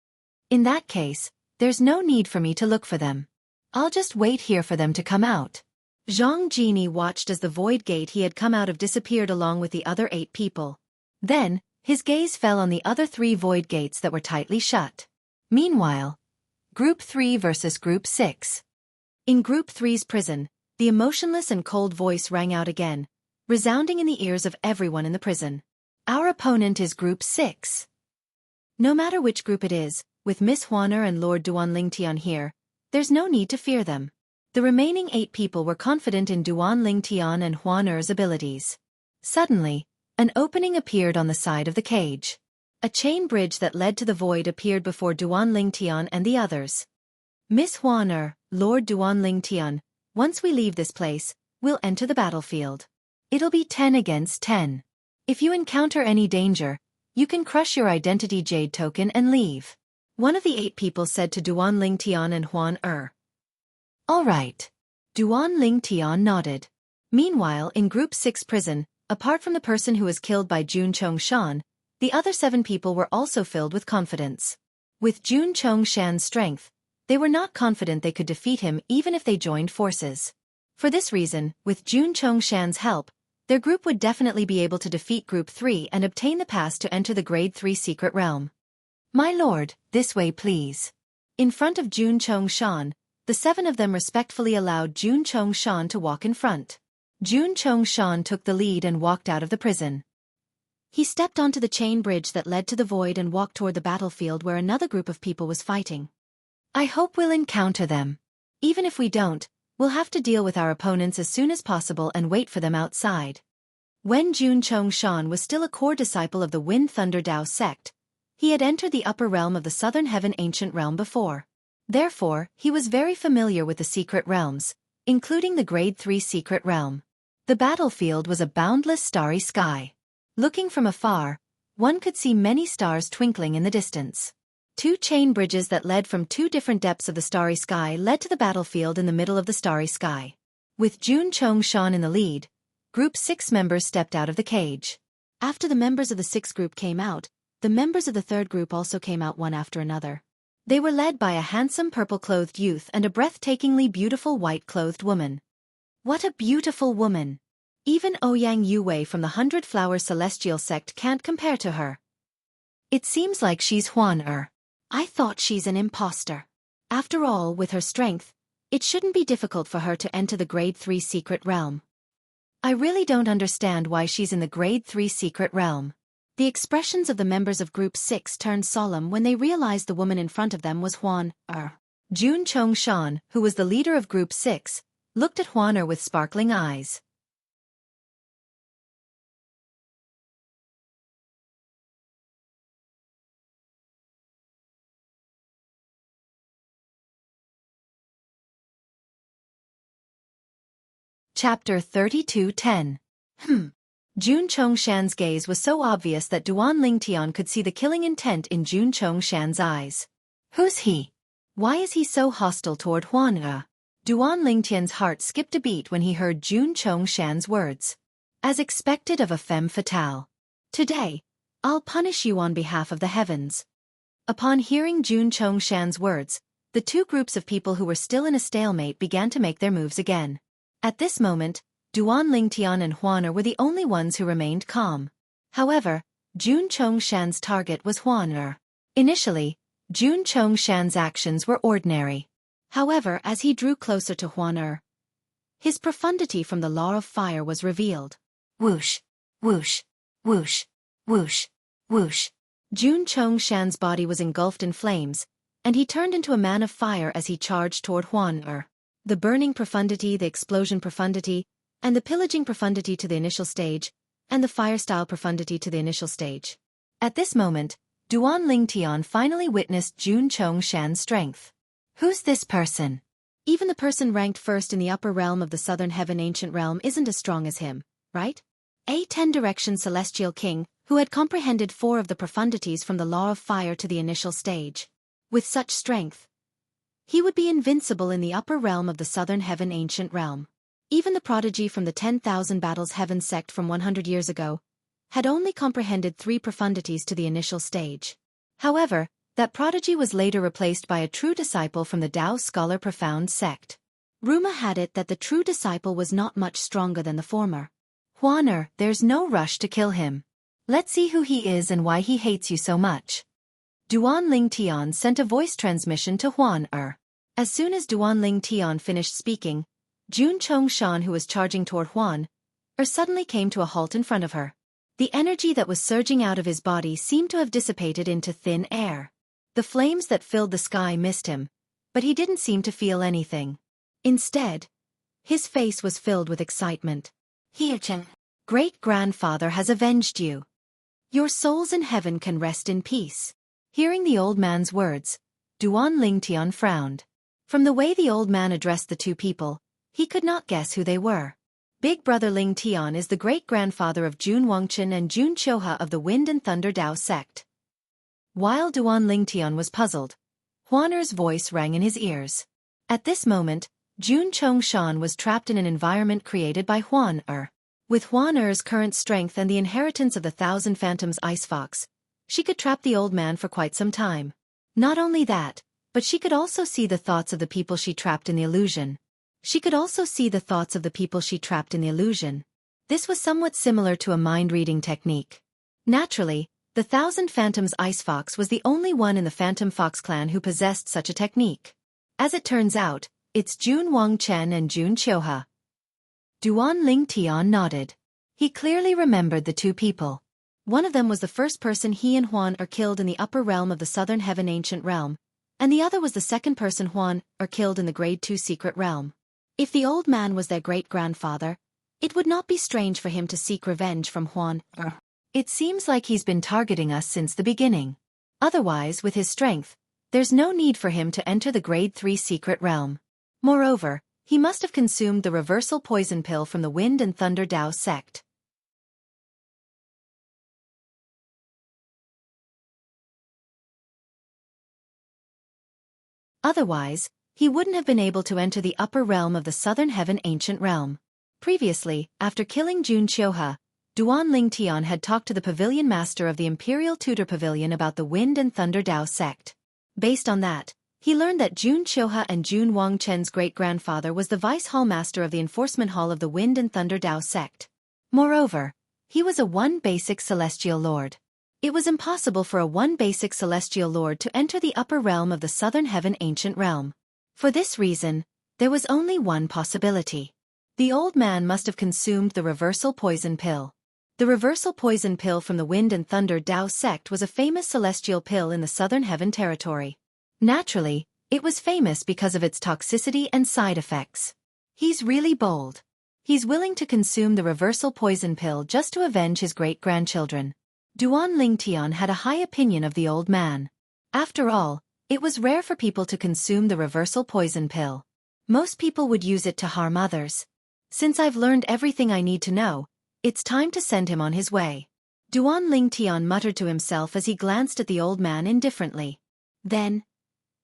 In that case, there's no need for me to look for them. I'll just wait here for them to come out. Zhang Jinyi watched as the void gate he had come out of disappeared along with the other 8 people. Then, his gaze fell on the other 3 void gates that were tightly shut. Meanwhile, Group 3 versus Group 6. In Group 3's prison, the emotionless and cold voice rang out again, resounding in the ears of everyone in the prison. Our opponent is Group 6. No matter which group it is, with Miss Huaner and Lord Duanling Tian here, there's no need to fear them. The remaining 8 people were confident in Duanling Tian and Huaner's abilities. Suddenly, an opening appeared on the side of the cage. A chain bridge that led to the void appeared before Duanling Tian and the others. Miss Huaner, Lord Duanling Tian, once we leave this place, we'll enter the battlefield. It'll be 10 against 10. If you encounter any danger, you can crush your identity jade token and leave. One of the 8 people said to Duanling Tian and Huan Er. All right. Duanling Tian nodded. Meanwhile, in Group 6 prison, apart from the person who was killed by Jun Chongshan, the other 7 people were also filled with confidence. With Jun Chongshan's strength, they were not confident they could defeat him even if they joined forces. For this reason, with Jun Chongshan's help, their group would definitely be able to defeat Group 3 and obtain the pass to enter the Grade 3 secret realm. My lord, this way please. In front of Jun Chongshan, the 7 of them respectfully allowed Jun Chongshan to walk in front. Jun Chongshan took the lead and walked out of the prison. He stepped onto the chain bridge that led to the void and walked toward the battlefield where another group of people was fighting. I hope we'll encounter them. Even if we don't, we'll have to deal with our opponents as soon as possible and wait for them outside. When Jun Chongshan was still a core disciple of the Wind Thunder Dao sect, he had entered the upper realm of the Southern Heaven Ancient Realm before. Therefore, he was very familiar with the secret realms, including the Grade 3 secret realm. The battlefield was a boundless starry sky. Looking from afar, one could see many stars twinkling in the distance. Two chain bridges that led from two different depths of the starry sky led to the battlefield in the middle of the starry sky. With Jun Chongshan in the lead, Group 6 members stepped out of the cage. After the members of the sixth group came out, the members of the third group also came out one after another. They were led by a handsome purple-clothed youth and a breathtakingly beautiful white-clothed woman. What a beautiful woman! Even Ouyang Yue from the 100 Flower Celestial Sect can't compare to her. It seems like she's Huan. I thought she's an imposter. After all, with her strength, it shouldn't be difficult for her to enter the Grade 3 secret realm. I really don't understand why she's in the Grade 3 secret realm. The expressions of the members of Group 6 turned solemn when they realized the woman in front of them was Huan. Jun Chongshan, who was the leader of Group 6, looked at Huan with sparkling eyes. Chapter 32:10. Jun Chongshan's gaze was so obvious that Duan Lingtian could see the killing intent in Jun Chongshan's eyes. Who's he? Why is he so hostile toward Huan? Duan Lingtian's heart skipped a beat when he heard Jun Chongshan's words. As expected of a femme fatale. Today, I'll punish you on behalf of the heavens. Upon hearing Jun Chongshan's words, the two groups of people who were still in a stalemate began to make their moves again. At this moment, Duan Lingtian and Huan were the only ones who remained calm. However, Jun Chongshan's target was Huan. Initially, Jun Chongshan's actions were ordinary. However, as he drew closer to Huan, his profundity from the law of fire was revealed. Whoosh, whoosh, whoosh, whoosh, whoosh. Jun Chongshan's body was engulfed in flames, and he turned into a man of fire as he charged toward Huan. The burning profundity, the explosion profundity, and the pillaging profundity to the initial stage, and the fire-style profundity to the initial stage. At this moment, Duan Lingtian finally witnessed Jun Chongshan's strength. Who's this person? Even the person ranked first in the upper realm of the Southern Heaven Ancient Realm isn't as strong as him, right? A 10-direction Celestial King, who had comprehended 4 of the profundities from the Law of Fire to the initial stage. With such strength, he would be invincible in the upper realm of the Southern Heaven Ancient Realm. Even the prodigy from the 10,000 Battles Heaven sect from 100 years ago had only comprehended 3 profundities to the initial stage. However, that prodigy was later replaced by a true disciple from the Tao Scholar Profound sect. Rumor had it that the true disciple was not much stronger than the former. Huan, there's no rush to kill him. Let's see who he is and why he hates you so much. Duan Lingtian sent a voice transmission to Huan. As soon as Duan Lingtian finished speaking, Jun Chongshan, who was charging toward Huan, suddenly came to a halt in front of her. The energy that was surging out of his body seemed to have dissipated into thin air. The flames that filled the sky missed him, but he didn't seem to feel anything. Instead, his face was filled with excitement. Hiecheng, great-grandfather has avenged you. Your souls in heaven can rest in peace. Hearing the old man's words, Duan Lingtian frowned. From the way the old man addressed the two people, he could not guess who they were. Big brother Lingtian is the great-grandfather of Jun Wangchen and Jun Chouha of the Wind and Thunder Tao sect. While Duan Lingtian was puzzled, Huaner's voice rang in his ears. At this moment, Jun Chongshan was trapped in an environment created by Huan. With Huaner's current strength and the inheritance of the 1,000 Phantoms Ice Fox, she could trap the old man for quite some time. Not only that, but she could also see the thoughts of the people she trapped in the illusion. This was somewhat similar to a mind-reading technique. Naturally, the 1,000 Phantoms Ice Fox was the only one in the Phantom Fox clan who possessed such a technique. As it turns out, it's Jun Wangchen and Jun Chouha. Duan Lingtian nodded. He clearly remembered the two people. One of them was the first person he and Huan killed in the upper realm of the Southern Heaven Ancient Realm, and the other was the second person Huan killed in the Grade 2 Secret Realm. If the old man was their great-grandfather, it would not be strange for him to seek revenge from Huan. It seems like he's been targeting us since the beginning. Otherwise, with his strength, There's no need for him to enter the Grade 3 secret realm. Moreover, he must have consumed the reversal poison pill from the Wind and Thunder Dao sect. Otherwise, he wouldn't have been able to enter the upper realm of the Southern Heaven Ancient Realm. Previously, after killing Xianxia, Duan Lingtian had talked to the pavilion master of the Imperial Tutor Pavilion about the Wind and Thunder Dao sect. Based on that, he learned that Jun Qiuhe and Jun Wangchen's great-grandfather was the vice hall master of the enforcement hall of the Wind and Thunder Dao sect. Moreover, he was a one basic celestial lord. It was impossible for a one basic celestial lord to enter the upper realm of the Southern Heaven Ancient Realm. For this reason, there was only one possibility. The old man must have consumed the reversal poison pill. The reversal poison pill from the Wind and Thunder Dao sect was a famous celestial pill in the Southern Heaven territory. Naturally, it was famous because of its toxicity and side effects. He's really bold. He's willing to consume the reversal poison pill just to avenge his great-grandchildren. Duan Lingtian had a high opinion of the old man. After all, it was rare for people to consume the reversal poison pill. Most people would use it to harm others. Since I've learned everything I need to know, it's time to send him on his way. Duan Lingtian muttered to himself as he glanced at the old man indifferently. Then,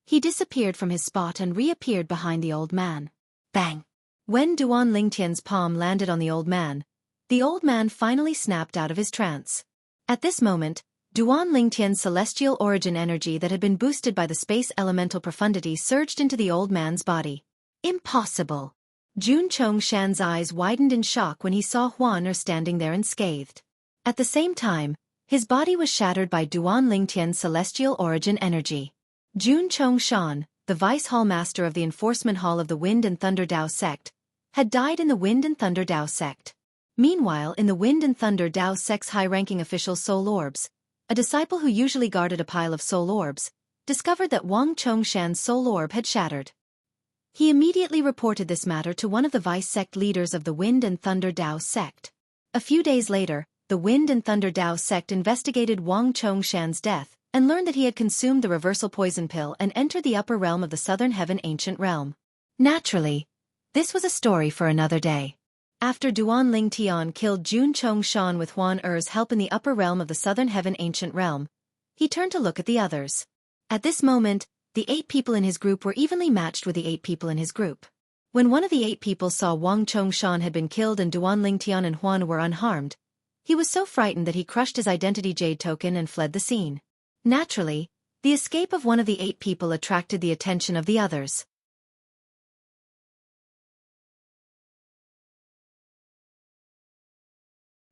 he disappeared from his spot and reappeared behind the old man. Bang! When Duan Lingtian's palm landed on the old man finally snapped out of his trance. At this moment, Duan Lingtian's celestial origin energy that had been boosted by the space elemental profundity surged into the old man's body. Impossible! Jun Chongshan's eyes widened in shock when he saw Huan standing there unscathed. At the same time, his body was shattered by Duan Lingtian's celestial origin energy. Jun Chongshan, the vice hall master of the enforcement hall of the Wind and Thunder Dao sect, had died in the Wind and Thunder Dao sect. Meanwhile, in the Wind and Thunder Dao sect's high-ranking official soul orbs, a disciple who usually guarded a pile of soul orbs, discovered that Wang Chongshan's soul orb had shattered. He immediately reported this matter to one of the vice sect leaders of the Wind and Thunder Dao sect. A few days later, the Wind and Thunder Dao sect investigated Wang Chongshan's death and learned that he had consumed the reversal poison pill and entered the upper realm of the Southern Heaven Ancient Realm. Naturally, this was a story for another day. After Duan Lingtian killed Jun Chongshan with Huan Er's help in the upper realm of the Southern Heaven Ancient Realm, he turned to look at the others. At this moment, the 8 people in his group were evenly matched with the 8 people in his group. When one of the 8 people saw Wang Chongshan had been killed and Duan Lingtian and Huan were unharmed, he was so frightened that he crushed his identity jade token and fled the scene. Naturally, the escape of one of the 8 people attracted the attention of the others.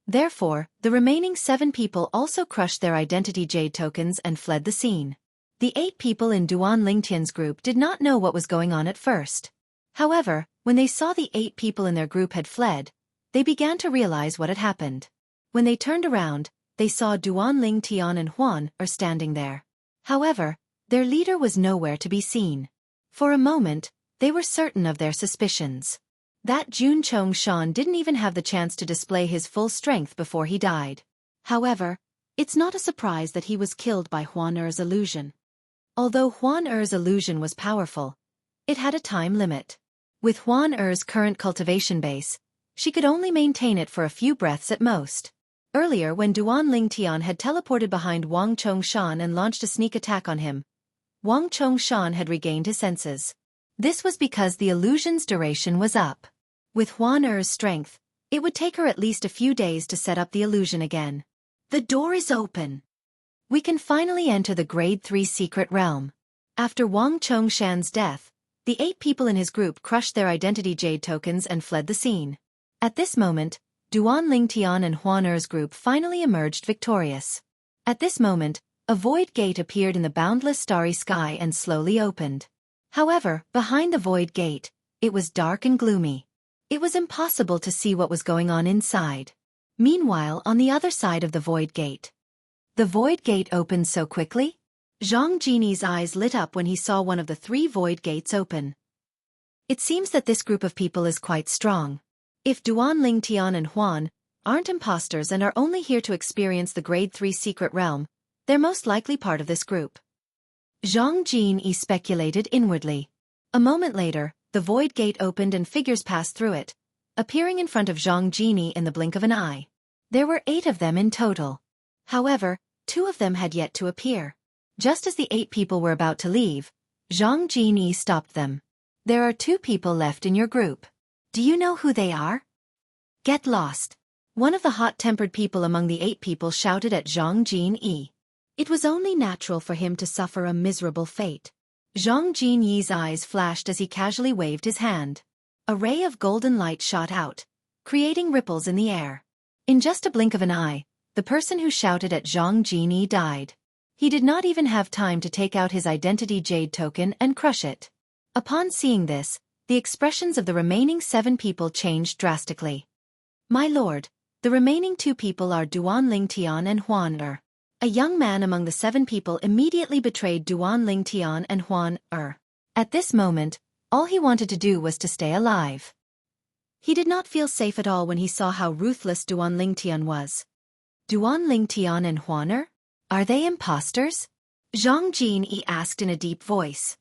Therefore, the remaining 7 people also crushed their identity jade tokens and fled the scene. The 8 people in Duan Lingtian's group did not know what was going on at first. However, when they saw the 8 people in their group had fled, they began to realize what had happened. When they turned around, they saw Duan Lingtian and Huan standing there. However, their leader was nowhere to be seen. For a moment, they were certain of their suspicions. That Jun Chongshan didn't even have the chance to display his full strength before he died. However, it's not a surprise that he was killed by Huan Er's illusion. Although Huan Er's illusion was powerful, it had a time limit. With Huan Er's current cultivation base, she could only maintain it for a few breaths at most. Earlier, when Duan Lingtian had teleported behind Wang Chongshan and launched a sneak attack on him, Wang Chongshan had regained his senses. This was because the illusion's duration was up. With Huan Er's strength, it would take her at least a few days to set up the illusion again. The door is open. We can finally enter the Grade 3 secret realm. After Wang Chongshan's death, the 8 people in his group crushed their identity jade tokens and fled the scene. At this moment, Duan Lingtian and Huan Er's group finally emerged victorious. At this moment, a void gate appeared in the boundless starry sky and slowly opened. However, behind the void gate, it was dark and gloomy. It was impossible to see what was going on inside. Meanwhile, on the other side of the void gate, the void gate opened so quickly? Zhang Jini's eyes lit up when he saw one of the 3 void gates open. It seems that this group of people is quite strong. If Duan Lingtian and Huan aren't imposters and are only here to experience the Grade 3 secret realm, they're most likely part of this group. Zhang Jinyi speculated inwardly. A moment later, the void gate opened and figures passed through it, appearing in front of Zhang Jinyi in the blink of an eye. There were 8 of them in total. However, 2 of them had yet to appear. Just as the 8 people were about to leave, Zhang Jinyi stopped them. There are 2 people left in your group. Do you know who they are? Get lost. One of the hot-tempered people among the 8 people shouted at Zhang Jinyi. It was only natural for him to suffer a miserable fate. Zhang Jinyi's eyes flashed as he casually waved his hand. A ray of golden light shot out, creating ripples in the air. In just a blink of an eye, the person who shouted at Zhang Jinyi died. He did not even have time to take out his identity jade token and crush it. Upon seeing this, the expressions of the remaining 7 people changed drastically. My lord, the remaining 2 people are Duan Lingtian and Huan Er. A young man among the 7 people immediately betrayed Duan Lingtian and Huan Er. At this moment, all he wanted to do was to stay alive. He did not feel safe at all when he saw how ruthless Duan Lingtian was. Duan Lingtian and Huan Er? Are they imposters? Zhang Jinyi asked in a deep voice.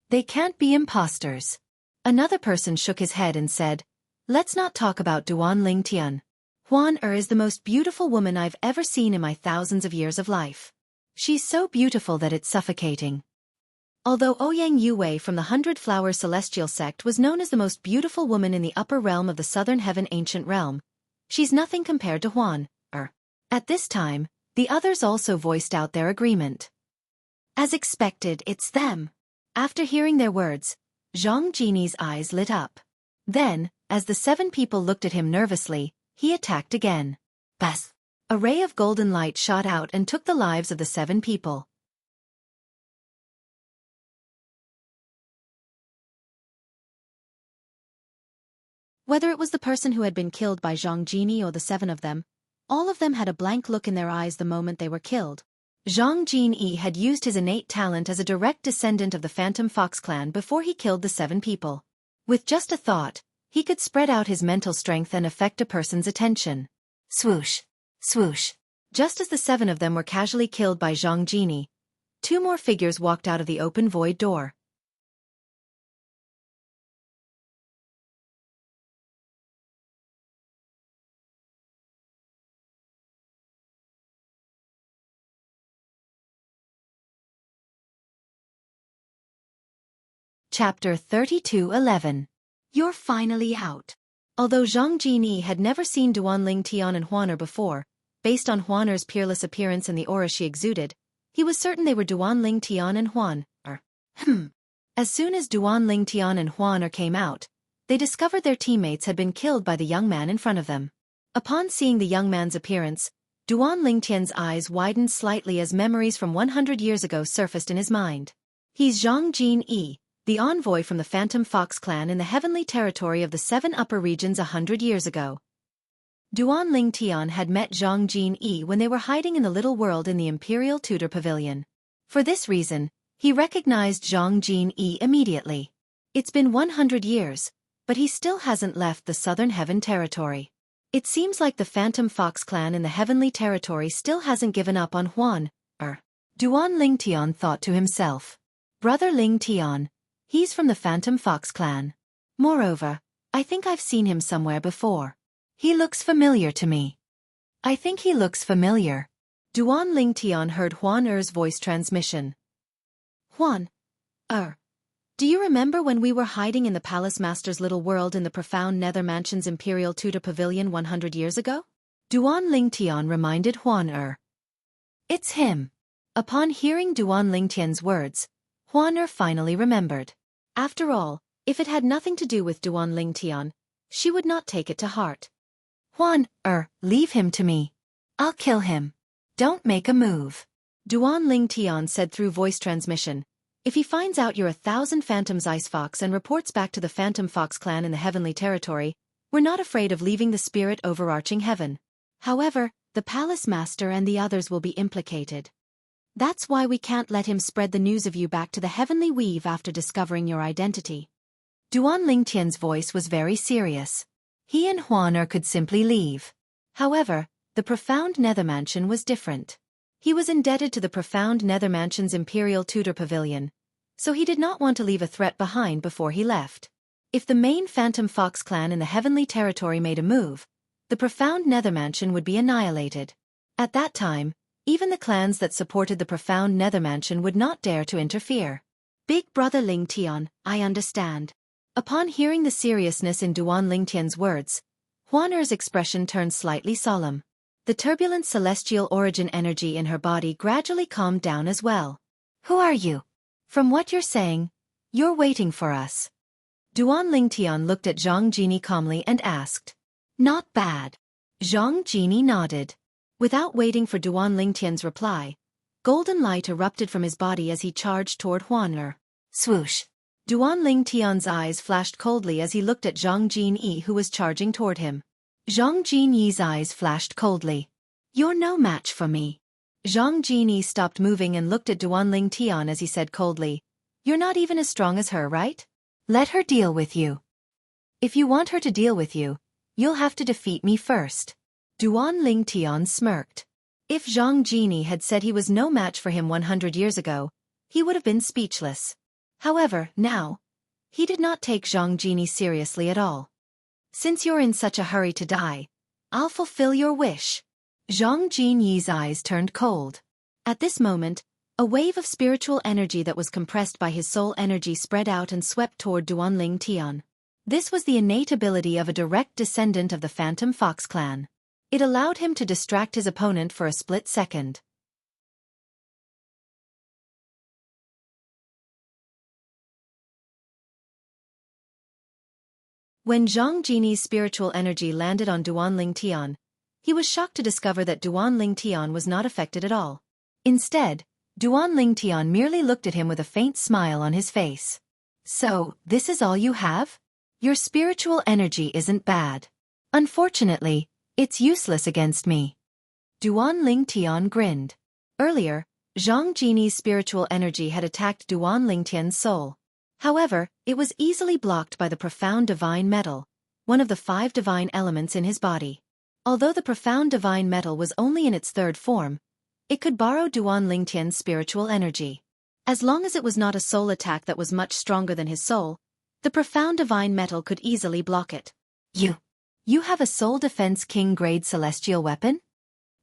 They can't be imposters. Another person shook his head and said, let's not talk about Duan Lingtian. Huan Er is the most beautiful woman I've ever seen in my thousands of years of life. She's so beautiful that it's suffocating. Although Ouyang Yue from the 100 Flower Celestial Sect was known as the most beautiful woman in the upper realm of the Southern Heaven Ancient Realm, she's nothing compared to Huan Er. At this time, the others also voiced out their agreement. As expected, it's them. After hearing their words, Zhang Jinyi's eyes lit up. Then, as the 7 people looked at him nervously, he attacked again. Bas! A ray of golden light shot out and took the lives of the 7 people. Whether it was the person who had been killed by Zhang Jinyi or the 7 of them, all of them had a blank look in their eyes the moment they were killed. Zhang Jinyi had used his innate talent as a direct descendant of the Phantom Fox clan before he killed the 7 people. With just a thought, he could spread out his mental strength and affect a person's attention. Swoosh! Swoosh! Just as the 7 of them were casually killed by Zhang Jinyi, 2 more figures walked out of the open void door. Chapter 32:11. You're finally out. Although Zhang Jinyi had never seen Duan Lingtian and Huan Er before, based on Huan Er's peerless appearance and the aura she exuded, he was certain they were Duan Lingtian and Huan Er. As soon as Duan Lingtian and Huan Er came out, they discovered their teammates had been killed by the young man in front of them. Upon seeing the young man's appearance, Duan Lingtian's eyes widened slightly as memories from 100 years ago surfaced in his mind. He's Zhang Jinyi, the envoy from the Phantom Fox clan in the heavenly territory of the 7 upper regions 100 years ago. Duan Lingtian had met Zhang Jinyi when they were hiding in the little world in the Imperial Tudor Pavilion. For this reason, he recognized Zhang Jinyi immediately. It's been 100 years, but he still hasn't left the Southern Heaven territory. It seems like the Phantom Fox clan in the heavenly territory still hasn't given up on Huan Er. Duan Lingtian thought to himself. Brother Lingtian. He's from the Phantom Fox clan. Moreover, I think I've seen him somewhere before. He looks familiar to me. I think he looks familiar. Duan Lingtian heard Huan Er's voice transmission. Huan Er, do you remember when we were hiding in the Palace Master's little world in the profound Nether Mansion's Imperial Tudor Pavilion 100 years ago? Duan Lingtian reminded Huan Er. It's him. Upon hearing Duan Lingtian's words, Huan Er finally remembered. After all, if it had nothing to do with Duan Lingtian, she would not take it to heart. Huan Er, leave him to me. I'll kill him. Don't make a move. Duan Lingtian said through voice transmission. If he finds out you're 1,000 Phantom's Ice Fox and reports back to the Phantom Fox clan in the heavenly territory, we're not afraid of leaving the spirit overarching heaven. However, the Palace Master and the others will be implicated. That's why we can't let him spread the news of you back to the Heavenly Weave after discovering your identity. Duan Lingtian's voice was very serious. He and Huan Er could simply leave. However, the profound Nether Mansion was different. He was indebted to the profound Nether Mansion's Imperial Tudor Pavilion, so he did not want to leave a threat behind before he left. If the main Phantom Fox clan in the Heavenly Territory made a move, the profound Nether Mansion would be annihilated. At that time, even the clans that supported the profound Nether Mansion would not dare to interfere. Big Brother Ling Tian, I understand. Upon hearing the seriousness in Duan Lingtian's words, Huan Er's expression turned slightly solemn. The turbulent celestial origin energy in her body gradually calmed down as well. Who are you? From what you're saying, you're waiting for us. Duan Lingtian looked at Zhang Jini calmly and asked. Not bad. Zhang Jini nodded. Without waiting for Duan Lingtian's reply, golden light erupted from his body as he charged toward Huan Er. Swoosh! Duan Lingtian's eyes flashed coldly as he looked at Zhang Jinyi who was charging toward him. Zhang Jinyi's eyes flashed coldly. You're no match for me. Zhang Jinyi stopped moving and looked at Duan Lingtian as he said coldly, You're not even as strong as her, right? Let her deal with you. If you want her to deal with you, you'll have to defeat me first. Duan Lingtian smirked. If Zhang Jinyi had said he was no match for him 100 years ago, he would have been speechless. However, now, he did not take Zhang Jinyi seriously at all. Since you're in such a hurry to die, I'll fulfill your wish. Zhang Jinyi's eyes turned cold. At this moment, a wave of spiritual energy that was compressed by his soul energy spread out and swept toward Duan Lingtian. This was the innate ability of a direct descendant of the Phantom Fox clan. It allowed him to distract his opponent for a split second. When Zhang Jinyi's spiritual energy landed on Duan Lingtian, he was shocked to discover that Duan Lingtian was not affected at all. Instead, Duan Lingtian merely looked at him with a faint smile on his face. So, this is all you have? Your spiritual energy isn't bad. Unfortunately, it's useless against me. Duan Lingtian grinned. Earlier, Zhang Jinyi's spiritual energy had attacked Duan Lingtian's soul. However, it was easily blocked by the profound divine metal, one of the 5 divine elements in his body. Although the profound divine metal was only in its 3rd form, it could borrow Duan Lingtian's spiritual energy. As long as it was not a soul attack that was much stronger than his soul, the profound divine metal could easily block it. You have a soul defense king-grade celestial weapon?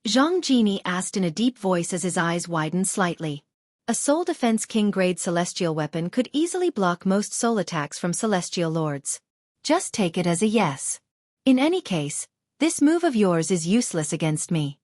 Zhang Jinyi asked in a deep voice as his eyes widened slightly. A soul defense king-grade celestial weapon could easily block most soul attacks from celestial lords. Just take it as a yes. In any case, this move of yours is useless against me.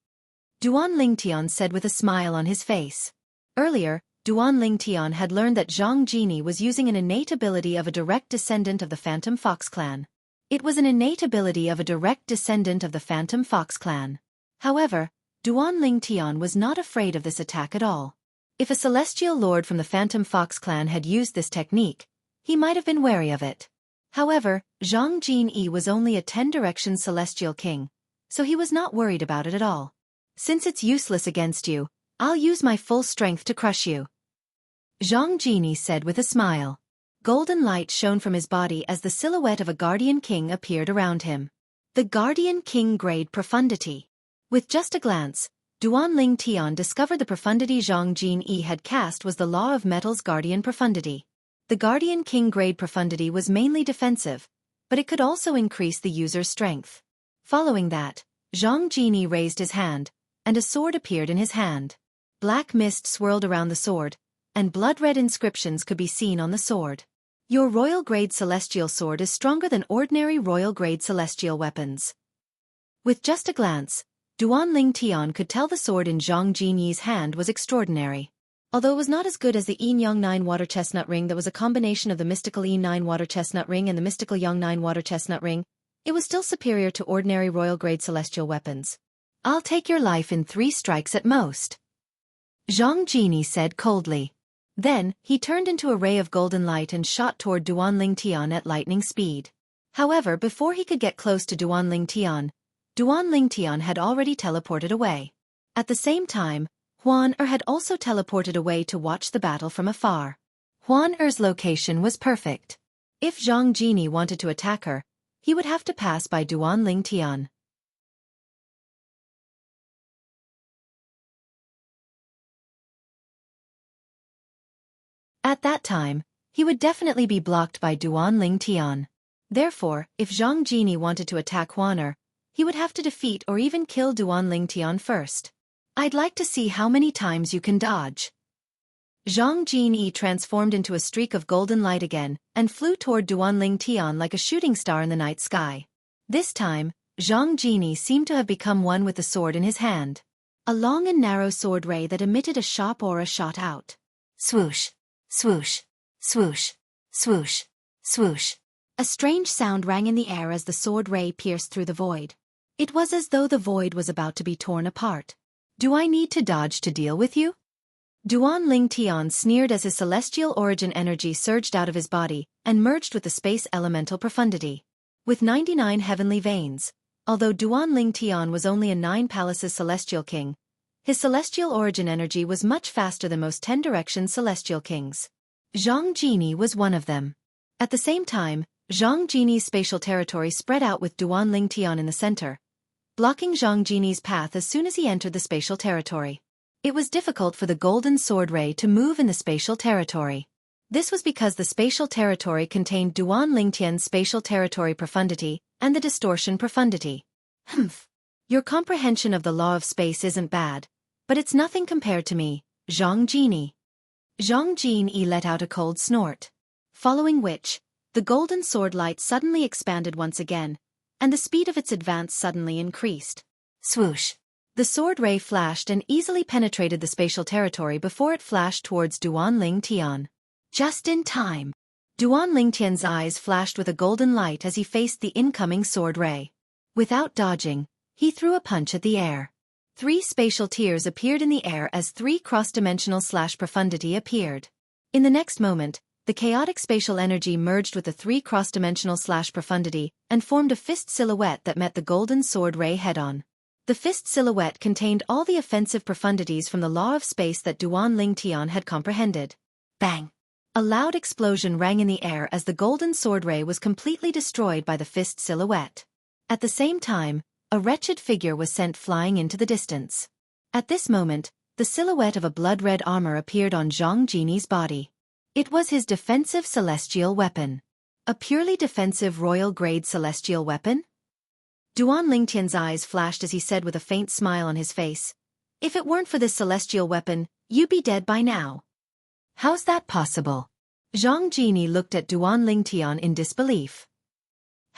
Duan Lingtian said with a smile on his face. Earlier, Duan Lingtian had learned that Zhang Jinyi was using an innate ability of a direct descendant of the Phantom Fox clan. It was an innate ability of a direct descendant of the Phantom Fox clan. However, Duan Lingtian was not afraid of this attack at all. If a celestial lord from the Phantom Fox clan had used this technique, he might have been wary of it. However, Zhang Jinyi was only a 10-direction celestial king, so he was not worried about it at all. Since it's useless against you, I'll use my full strength to crush you. Zhang Jinyi said with a smile. Golden light shone from his body as the silhouette of a guardian king appeared around him. The guardian king grade profundity. With just a glance, Duan Lingtian discovered the profundity Zhang Jinyi had cast was the law of metal's guardian profundity. The guardian king grade profundity was mainly defensive, but it could also increase the user's strength. Following that, Zhang Jinyi raised his hand, and a sword appeared in his hand. Black mist swirled around the sword, and blood-red inscriptions could be seen on the sword. Your royal-grade celestial sword is stronger than ordinary royal-grade celestial weapons. With just a glance, Duan Lingtian could tell the sword in Zhang Jinyi's hand was extraordinary. Although it was not as good as the Yin Yang 9 water chestnut ring that was a combination of the mystical Yin 9 water chestnut ring and the mystical Yang 9 water chestnut ring, it was still superior to ordinary royal-grade celestial weapons. I'll take your life in 3 strikes at most. Zhang Jinyi said coldly. Then, he turned into a ray of golden light and shot toward Duan Lingtian at lightning speed. However, before he could get close to Duan Lingtian had already teleported away. At the same time, Huan Er had also teleported away to watch the battle from afar. Huan Er's location was perfect. If Zhang Jinyi wanted to attack her, he would have to pass by Duan Lingtian. At that time, he would definitely be blocked by Duan Ling Tian. Therefore, if Zhang Jini wanted to attack Huaner, he would have to defeat or even kill Duan Ling Tian first. I'd like to see how many times you can dodge. Zhang Jini transformed into a streak of golden light again, and flew toward Duan Ling Tian like a shooting star in the night sky. This time, Zhang Jini seemed to have become one with the sword in his hand. A long and narrow sword ray that emitted a sharp aura shot out. Swoosh, swoosh, swoosh, swoosh, swoosh. A strange sound rang in the air as the sword ray pierced through the void. It was as though the void was about to be torn apart. Do I need to dodge to deal with you? Duan Ling Tian sneered as his celestial origin energy surged out of his body and merged with the space elemental profundity. With 99 heavenly veins, although Duan Ling Tian was only a 9 palaces celestial king, his celestial origin energy was much faster than most 10 directions celestial kings. Zhang Jini was one of them. At the same time, Zhang Jini's spatial territory spread out with Duan Ling Tian in the center, blocking Zhang Jini's path as soon as he entered the spatial territory. It was difficult for the golden sword ray to move in the spatial territory. This was because the spatial territory contained Duan Ling Tian's spatial territory profundity and the distortion profundity. Your comprehension of the law of space isn't bad, but it's nothing compared to me, Zhang Jini. Zhang Jini let out a cold snort. Following which, the golden sword light suddenly expanded once again, and the speed of its advance suddenly increased. Swoosh. The sword ray flashed and easily penetrated the spatial territory before it flashed towards Duan Ling Tian. Just in time. Duan Ling Tian's eyes flashed with a golden light as he faced the incoming sword ray. Without dodging, he threw a punch at the air. 3 spatial tiers appeared in the air as 3 cross-dimensional /profundity appeared. In the next moment, the chaotic spatial energy merged with the 3 cross-dimensional /profundity and formed a fist silhouette that met the golden sword ray head-on. The fist silhouette contained all the offensive profundities from the law of space that Duan Ling Tian had comprehended. Bang! A loud explosion rang in the air as the golden sword ray was completely destroyed by the fist silhouette. At the same time, a wretched figure was sent flying into the distance. At this moment, the silhouette of a blood-red armor appeared on Zhang Jini's body. It was his defensive celestial weapon. A purely defensive royal-grade celestial weapon? Duan Ling Tian's eyes flashed as he said with a faint smile on his face, "If it weren't for this celestial weapon, you'd be dead by now." "How's that possible?" Zhang Jini looked at Duan Ling Tian in disbelief.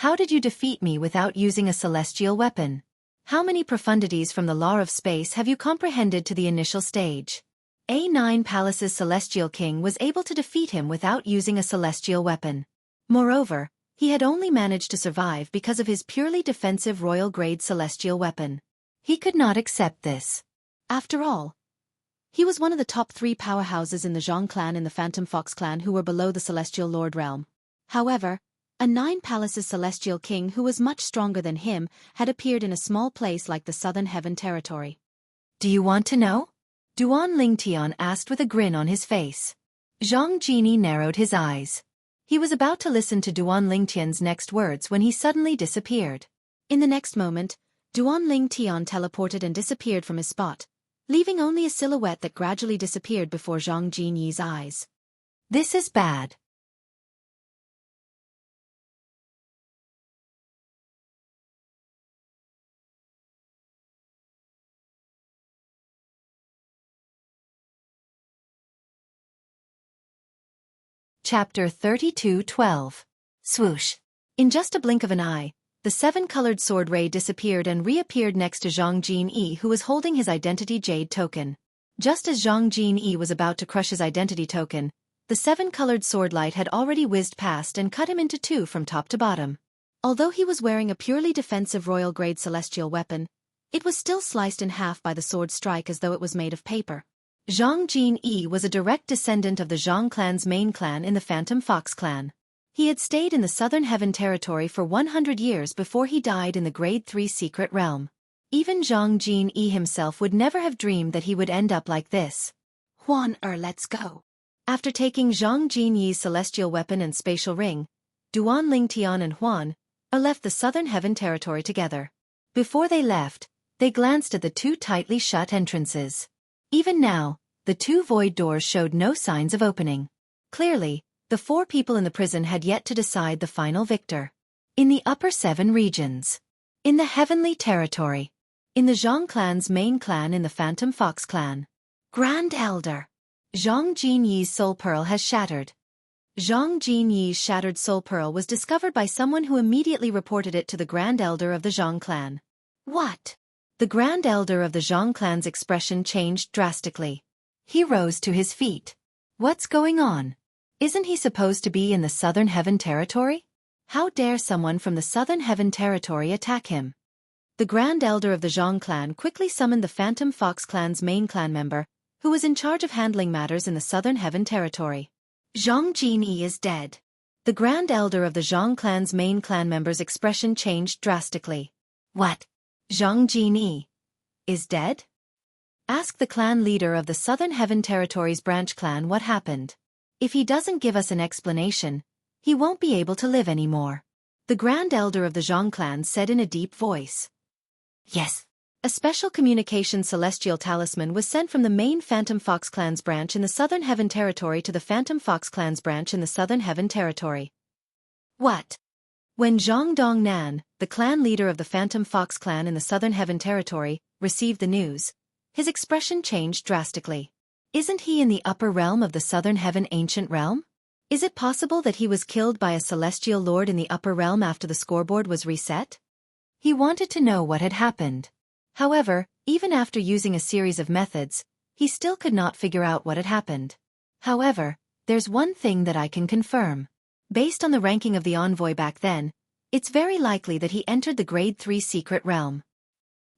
"How did you defeat me without using a celestial weapon? How many profundities from the law of space have you comprehended to the initial stage?" A9 Palace's celestial king was able to defeat him without using a celestial weapon. Moreover, he had only managed to survive because of his purely defensive royal-grade celestial weapon. He could not accept this. After all, he was one of the top 3 powerhouses in the Zhang clan and the Phantom Fox clan who were below the Celestial Lord realm. However, a 9 Palaces celestial king who was much stronger than him had appeared in a small place like the Southern Heaven territory. "Do you want to know?" Duan Ling Tian asked with a grin on his face. Zhang Jini narrowed his eyes. He was about to listen to Duan Ling Tian's next words when he suddenly disappeared. In the next moment, Duan Ling Tian teleported and disappeared from his spot, leaving only a silhouette that gradually disappeared before Zhang Jini's eyes. "This is bad." Chapter 32:12. Swoosh. In just a blink of an eye, the 7-colored sword ray disappeared and reappeared next to Zhang Jini, who was holding his identity jade token. Just as Zhang Jini was about to crush his identity token, the 7-colored sword light had already whizzed past and cut him into 2 from top to bottom. Although he was wearing a purely defensive royal-grade celestial weapon, it was still sliced in half by the sword strike as though it was made of paper. Zhang Jini was a direct descendant of the Zhang clan's main clan in the Phantom Fox clan. He had stayed in the Southern Heaven territory for 100 years before he died in the Grade 3 secret realm. Even Zhang Jini himself would never have dreamed that he would end up like this. Let's go." After taking Zhang Jini's celestial weapon and spatial ring, Duan Ling Tian and Huan left the Southern Heaven territory together. Before they left, they glanced at the 2 tightly shut entrances. Even now, the 2 void doors showed no signs of opening. Clearly, the 4 people in the prison had yet to decide the final victor. In the upper 7 regions. In the Heavenly Territory. In the Zhang clan's main clan in the Phantom Fox clan. Grand Elder. Zhang Jinyi's soul pearl has shattered. Zhang Jinyi's shattered soul pearl was discovered by someone who immediately reported it to the Grand Elder of the Zhang clan. What? The Grand Elder of the Zhang clan's expression changed drastically. He rose to his feet. What's going on? Isn't he supposed to be in the Southern Heaven Territory? How dare someone from the Southern Heaven Territory attack him? The Grand Elder of the Zhang clan quickly summoned the Phantom Fox clan's main clan member, who was in charge of handling matters in the Southern Heaven Territory. Zhang Jinyi is dead. The Grand Elder of the Zhang clan's main clan member's expression changed drastically. What? Zhang Jinyi is dead? Ask the clan leader of the Southern Heaven Territory's branch clan what happened. If he doesn't give us an explanation, he won't be able to live anymore. The Grand Elder of the Zhang clan said in a deep voice. Yes. A special communication celestial talisman was sent from the main Phantom Fox clan's branch in the Southern Heaven Territory to the Phantom Fox clan's branch in the Southern Heaven Territory. What? When Zhang Dongnan, the clan leader of the Phantom Fox clan in the Southern Heaven Territory, received the news, his expression changed drastically. Isn't he in the upper realm of the Southern Heaven Ancient Realm? Is it possible that he was killed by a celestial lord in the upper realm after the scoreboard was reset? He wanted to know what had happened. However, even after using a series of methods, he still could not figure out what had happened. However, there's one thing that I can confirm. Based on the ranking of the envoy back then, it's very likely that he entered the Grade 3 Secret Realm.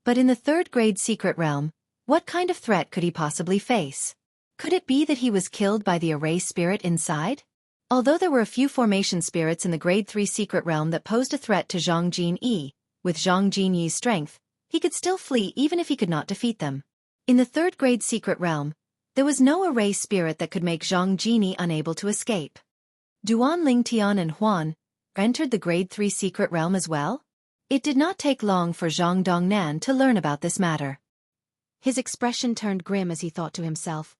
But in the 3rd Grade Secret Realm, what kind of threat could he possibly face? Could it be that he was killed by the Array Spirit inside? Although there were a few formation spirits in the Grade 3 Secret Realm that posed a threat to Zhang Jinyi, with Zhang Jinyi's strength, he could still flee even if he could not defeat them. In the 3rd Grade Secret Realm, there was no Array Spirit that could make Zhang Jinyi unable to escape. Duan Lingtian and Huan entered the Grade 3 Secret Realm as well? It did not take long for Zhang Dongnan to learn about this matter. His expression turned grim as he thought to himself.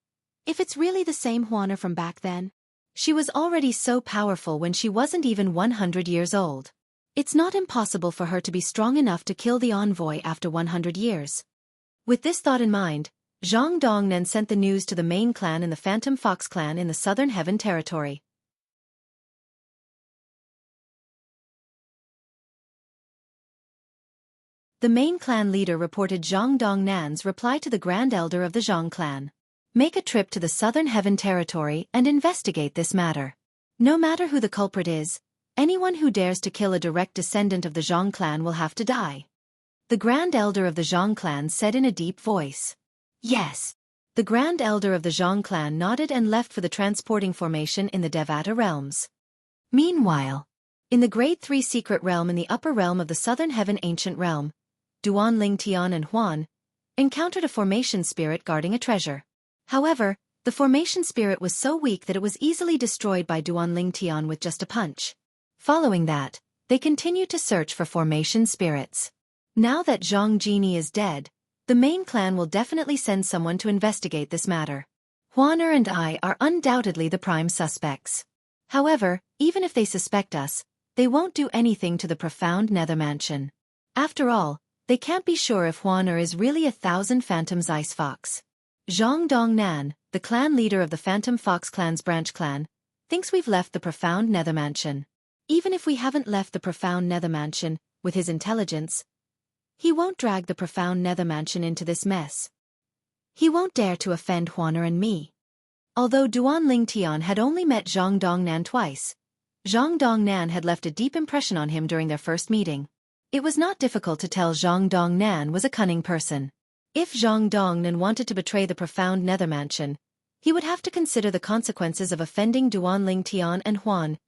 If it's really the same Huaner from back then? She was already so powerful when she wasn't even 100 years old. It's not impossible for her to be strong enough to kill the envoy after 100 years. With this thought in mind, Zhang Dongnan sent the news to the main clan in the Phantom Fox clan in the Southern Heaven Territory. The main clan leader reported Zhang Dongnan's reply to the Grand Elder of the Zhang clan. Make a trip to the Southern Heaven Territory and investigate this matter. No matter who the culprit is, anyone who dares to kill a direct descendant of the Zhang clan will have to die. The Grand Elder of the Zhang clan said in a deep voice. Yes. The Grand Elder of the Zhang clan nodded and left for the transporting formation in the Devata realms. Meanwhile, in the Grade 3 Secret Realm in the upper realm of the Southern Heaven Ancient Realm, Duan Lingtian and Huan encountered a formation spirit guarding a treasure. However, the formation spirit was so weak that it was easily destroyed by Duan Lingtian with just a punch. Following that, they continued to search for formation spirits. Now that Zhang Jinyi is dead, the main clan will definitely send someone to investigate this matter. Huaner and I are undoubtedly the prime suspects. However, even if they suspect us, they won't do anything to the profound nether mansion. After all, they can't be sure if Huaner is really 1,000 Phantom's Ice Fox. Zhang Dongnan, the clan leader of the Phantom Fox clan's branch clan, thinks we've left the profound nether mansion. Even if we haven't left the profound nether mansion, with his intelligence, he won't drag the profound nether mansion into this mess. He won't dare to offend Huaner and me. Although Duan Lingtian had only met Zhang Dongnan twice, Zhang Dongnan had left a deep impression on him during their first meeting. It was not difficult to tell Zhang Dongnan was a cunning person. If Zhang Dongnan wanted to betray the profound nether mansion, he would have to consider the consequences of offending Duan Lingtian and Huan.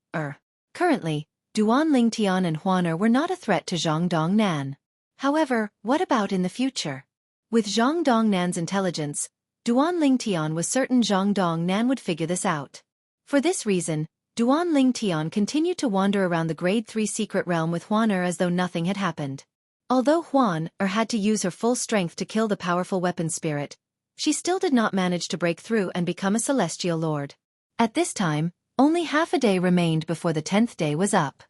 Currently, Duan Lingtian and Huaner were not a threat to Zhang Dongnan. However, what about in the future? With Zhang Dongnan's intelligence, Duan Lingtian was certain Zhang Dongnan would figure this out. For this reason, Duan Lingtian continued to wander around the Grade 3 Secret Realm with Huaner as though nothing had happened. Although Huaner had to use her full strength to kill the powerful weapon spirit, she still did not manage to break through and become a celestial lord. At this time, only half a day remained before the 10th day was up.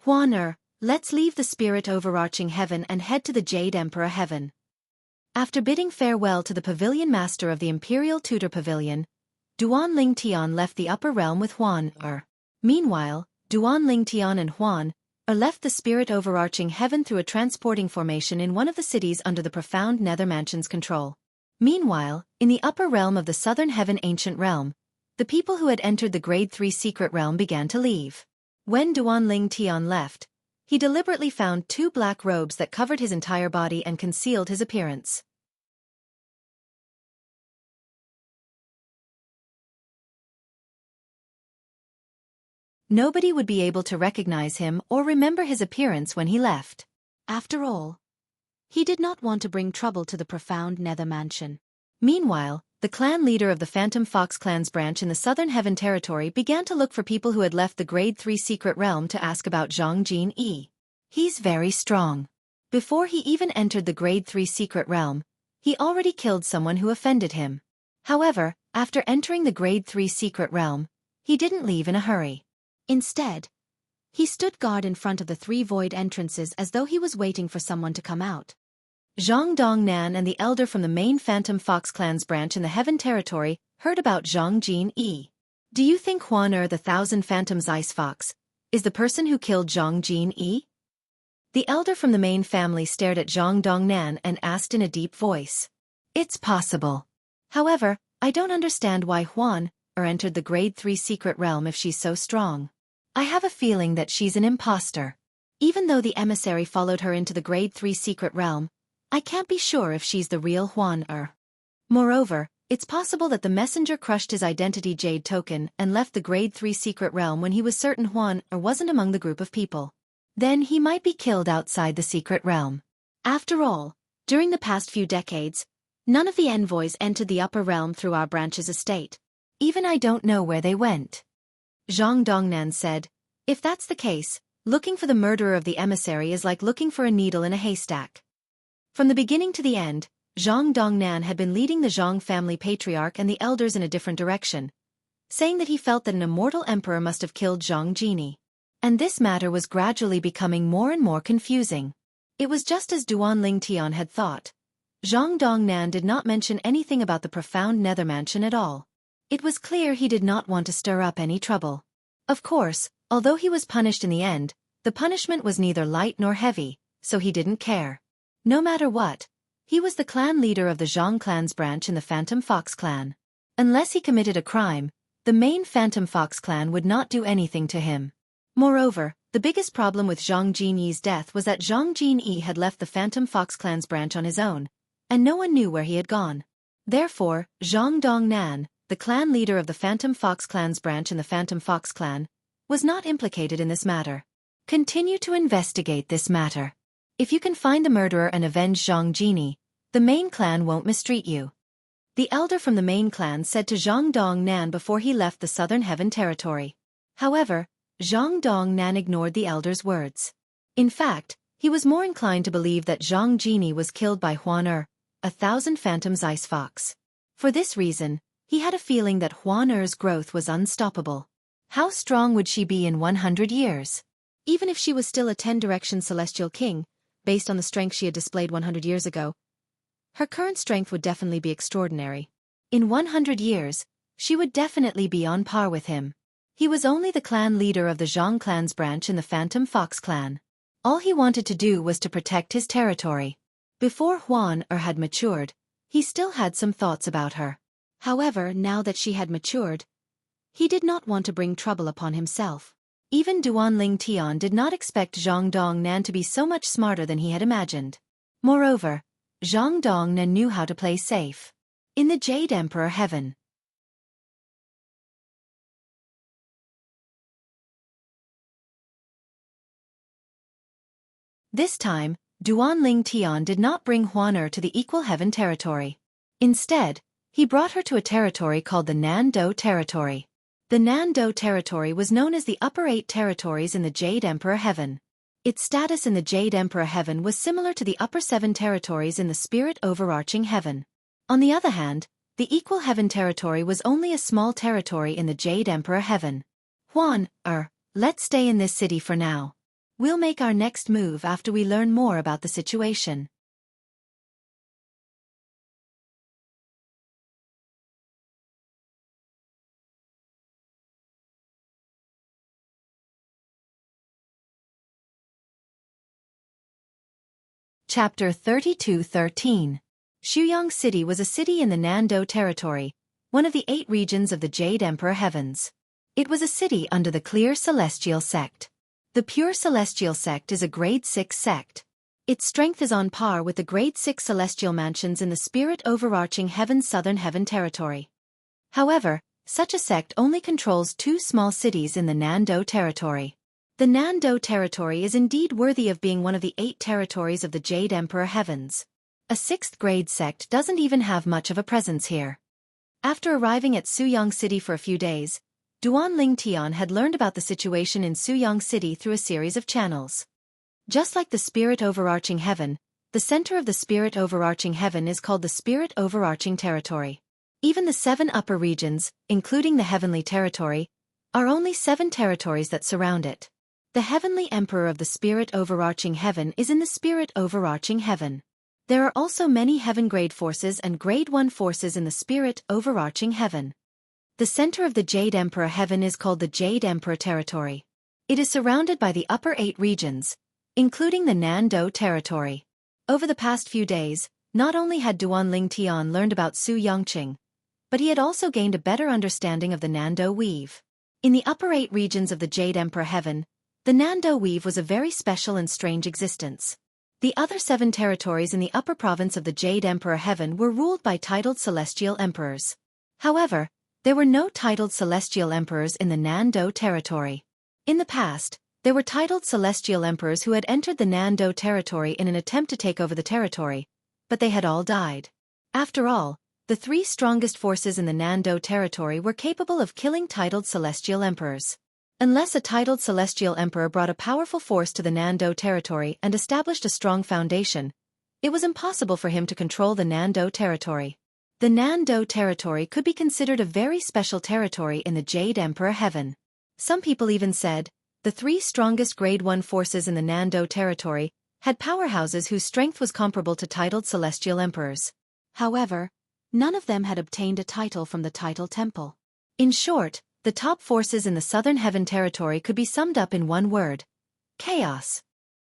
Huan let's leave the spirit overarching heaven and head to the Jade Emperor Heaven. After bidding farewell to the pavilion master of the Imperial Tutor Pavilion, Duan Tian left the upper realm with Huan Meanwhile, Duan Tian and Huan left the spirit overarching heaven through a transporting formation in one of the cities under the profound Nether Mansion's control. Meanwhile, in the upper realm of the Southern Heaven Ancient Realm, the people who had entered the Grade 3 Secret Realm began to leave. When Duan Tian left, he deliberately found 2 black robes that covered his entire body and concealed his appearance. Nobody would be able to recognize him or remember his appearance when he left. After all, he did not want to bring trouble to the profound Nether Mansion. Meanwhile, the clan leader of the Phantom Fox clan's branch in the Southern Heaven Territory began to look for people who had left the Grade 3 Secret Realm to ask about Jianghu. He's very strong. Before he even entered the Grade 3 Secret Realm, he already killed someone who offended him. However, after entering the Grade 3 Secret Realm, he didn't leave in a hurry. Instead, he stood guard in front of the 3 void entrances as though he was waiting for someone to come out. Zhang Dongnan and the elder from the main Phantom Fox clan's branch in the Heaven Territory heard about Zhang Jinyi. Do you think Huan the 1,000 Phantoms Ice Fox is the person who killed Zhang Jinyi? The elder from the main family stared at Zhang Dongnan and asked in a deep voice. It's possible. However, I don't understand why Huan entered the Grade 3 Secret Realm if she's so strong. I have a feeling that she's an imposter. Even though the emissary followed her into the Grade 3 Secret Realm, I can't be sure if she's the real Huan Moreover, it's possible that the messenger crushed his identity jade token and left the Grade 3 Secret Realm when he was certain Huan wasn't among the group of people. Then he might be killed outside the Secret Realm. After all, during the past few decades, none of the envoys entered the upper realm through our branch's estate. Even I don't know where they went. Zhang Dongnan said, if that's the case, looking for the murderer of the emissary is like looking for a needle in a haystack. From the beginning to the end, Zhang Dongnan had been leading the Zhang family patriarch and the elders in a different direction, saying that he felt that an immortal emperor must have killed Zhang Jinyi. And this matter was gradually becoming more and more confusing. It was just as Duan Tian had thought. Zhang Dongnan did not mention anything about the profound Nether Mansion at all. It was clear he did not want to stir up any trouble. Of course, although he was punished in the end, the punishment was neither light nor heavy, so he didn't care. No matter what, he was the clan leader of the Zhang clan's branch in the Phantom Fox clan. Unless he committed a crime, the main Phantom Fox clan would not do anything to him. Moreover, the biggest problem with Zhang Jinyi's death was that Zhang Jinyi had left the Phantom Fox clan's branch on his own, and no one knew where he had gone. Therefore, Zhang Dongnan, the clan leader of the Phantom Fox clan's branch in the Phantom Fox clan, was not implicated in this matter. Continue to investigate this matter. If you can find the murderer and avenge Zhang Jinyi, the main clan won't mistreat you. The elder from the main clan said to Zhang Dongnan before he left the Southern Heaven Territory. However, Zhang Dongnan ignored the elder's words. In fact, he was more inclined to believe that Zhang Jinyi was killed by Huan 1,000 Phantoms Ice Fox. For this reason, he had a feeling that Huan growth was unstoppable. How strong would she be in 100 years? Even if she was still a 10-direction celestial king, based on the strength she had displayed 100 years ago, her current strength would definitely be extraordinary. In 100 years, she would definitely be on par with him. He was only the clan leader of the Zhang clan's branch in the Phantom Fox clan. All he wanted to do was to protect his territory. Before Huan had matured, he still had some thoughts about her. However, now that she had matured, he did not want to bring trouble upon himself. Even Duan Tian did not expect Zhang Dongnan to be so much smarter than he had imagined. Moreover, Zhang Dongnan knew how to play safe. In the Jade Emperor Heaven. This time, Duan Tian did not bring Huan to the Equal Heaven Territory. Instead, he brought her to a territory called the Nando Territory. The Nando Territory was known as the Upper 8 Territories in the Jade Emperor Heaven. Its status in the Jade Emperor Heaven was similar to the Upper 7 Territories in the Spirit Overarching Heaven. On the other hand, The Equal Heaven territory was only a small territory in the Jade Emperor Heaven. Let's stay in this city for now. We'll make our next move after we learn more about the situation. Chapter 32:13. Shuyang City was a city in the Nando territory, one of the 8 regions of the Jade Emperor Heavens. It was a city under the Clear Celestial Sect. The Pure Celestial Sect is a Grade 6 sect. Its strength is on par with the Grade 6 celestial mansions in the Spirit Overarching Heaven's Southern Heaven territory. However, such a sect only controls 2 small cities in the Nando territory. The Nando territory is indeed worthy of being one of the 8 territories of the Jade Emperor Heavens. A 6th grade sect doesn't even have much of a presence here. After arriving at Shuyang City for a few days, Duanling Tian had learned about the situation in Shuyang City through a series of channels. Just like the Spirit Overarching Heaven, the center of the Spirit Overarching Heaven is called the Spirit Overarching Territory. Even the 7 upper regions, including the Heavenly Territory, are only 7 territories that surround it. The Heavenly Emperor of the Spirit Overarching Heaven is in the Spirit Overarching Heaven. There are also many Heaven Grade forces and Grade 1 forces in the Spirit Overarching Heaven. The center of the Jade Emperor Heaven is called the Jade Emperor Territory. It is surrounded by the upper 8 regions, including the Nando Territory. Over the past few days, not only had Duanling Tian learned about Su Yongqing, but he had also gained a better understanding of the Nando Weave. In the upper 8 regions of the Jade Emperor Heaven, the Nando Weave was a very special and strange existence. The other 7 territories in the upper province of the Jade Emperor Heaven were ruled by titled celestial emperors. However, there were no titled celestial emperors in the Nando territory. In the past, there were titled celestial emperors who had entered the Nando territory in an attempt to take over the territory, but they had all died. After all, the 3 strongest forces in the Nando territory were capable of killing titled celestial emperors. Unless a titled celestial emperor brought a powerful force to the Nando territory and established a strong foundation, it was impossible for him to control the Nando territory. The Nando territory could be considered a very special territory in the Jade Emperor Heaven. Some people even said, the 3 strongest Grade 1 forces in the Nando territory had powerhouses whose strength was comparable to titled celestial emperors. However, none of them had obtained a title from the title temple. In short, the top forces in the Southern Heaven territory could be summed up in one word: chaos.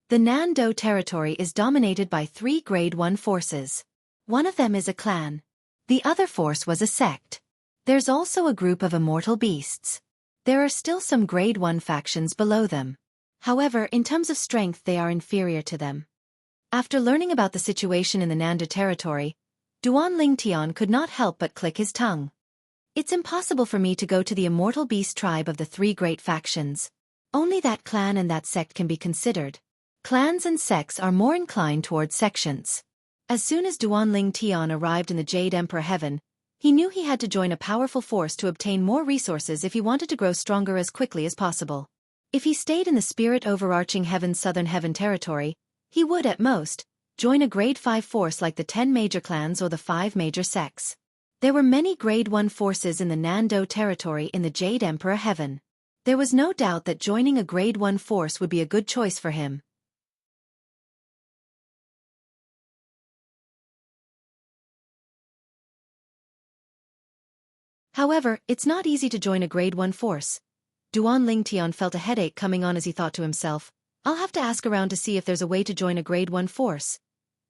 The Nando territory is dominated by 3 Grade 1 forces. One of them is a clan. The other force was a sect. There's also a group of immortal beasts. There are still some Grade 1 factions below them. However, in terms of strength they are inferior to them. After learning about the situation in the Nando territory, Duanling Tian could not help but click his tongue. It's impossible for me to go to the immortal beast tribe of the 3 great factions. Only that clan and that sect can be considered. Clans and sects are more inclined towards sections. As soon as Duanling Tian arrived in the Jade Emperor Heaven, he knew he had to join a powerful force to obtain more resources if he wanted to grow stronger as quickly as possible. If he stayed in the Spirit Overarching Heaven's Southern Heaven territory, he would, at most, join a Grade 5 force like the 10 major clans or the 5 major sects. There were many Grade 1 forces in the Nando territory in the Jade Emperor Heaven. There was no doubt that joining a Grade 1 force would be a good choice for him. However, it's not easy to join a Grade 1 force. Duanling Tian felt a headache coming on as he thought to himself, I'll have to ask around to see if there's a way to join a Grade 1 force.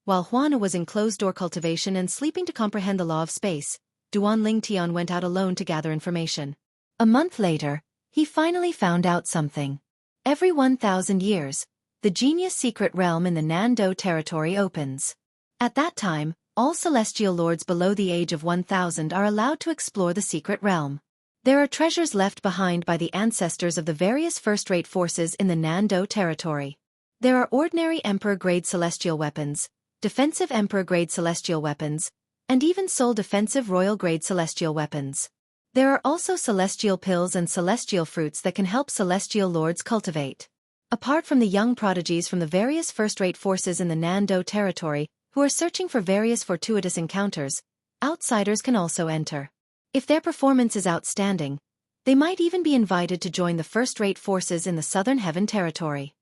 While Huana was in closed-door cultivation and sleeping to comprehend the law of space, Duanling Tian went out alone to gather information. A month later, he finally found out something. Every 1,000 years, the Genius Secret Realm in the Nando territory opens. At that time, all celestial lords below the age of 1,000 are allowed to explore the secret realm. There are treasures left behind by the ancestors of the various first-rate forces in the Nando territory. There are ordinary Emperor-grade celestial weapons, defensive Emperor-grade celestial weapons, and even soul defensive royal-grade celestial weapons. There are also celestial pills and celestial fruits that can help celestial lords cultivate. Apart from the young prodigies from the various first-rate forces in the Nando territory, who are searching for various fortuitous encounters, outsiders can also enter. If their performance is outstanding, they might even be invited to join the first-rate forces in the Southern Heaven Territory.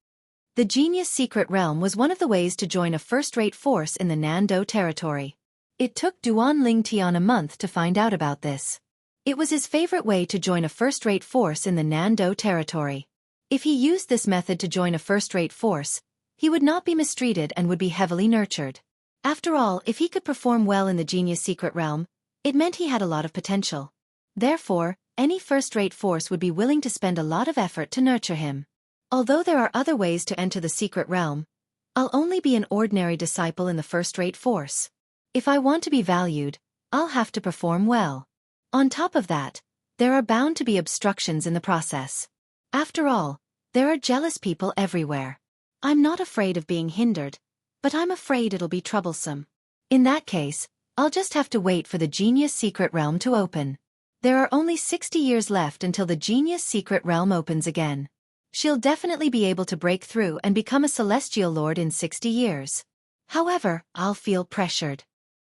The Genius Secret Realm was one of the ways to join a first-rate force in the Nando Territory. It took Duan Lingtian a month to find out about this. It was his favorite way to join a first-rate force in the Nando Territory. If he used this method to join a first-rate force, he would not be mistreated and would be heavily nurtured. After all, if he could perform well in the Genius Secret Realm, it meant he had a lot of potential. Therefore, any first-rate force would be willing to spend a lot of effort to nurture him. Although there are other ways to enter the Secret Realm, I'll only be an ordinary disciple in the first-rate force. If I want to be valued, I'll have to perform well. On top of that, there are bound to be obstructions in the process. After all, there are jealous people everywhere. I'm not afraid of being hindered, but I'm afraid it'll be troublesome. In that case, I'll just have to wait for the Genius Secret Realm to open. There are only 60 years left until the Genius Secret Realm opens again. She'll definitely be able to break through and become a Celestial Lord in 60 years. However, I'll feel pressured.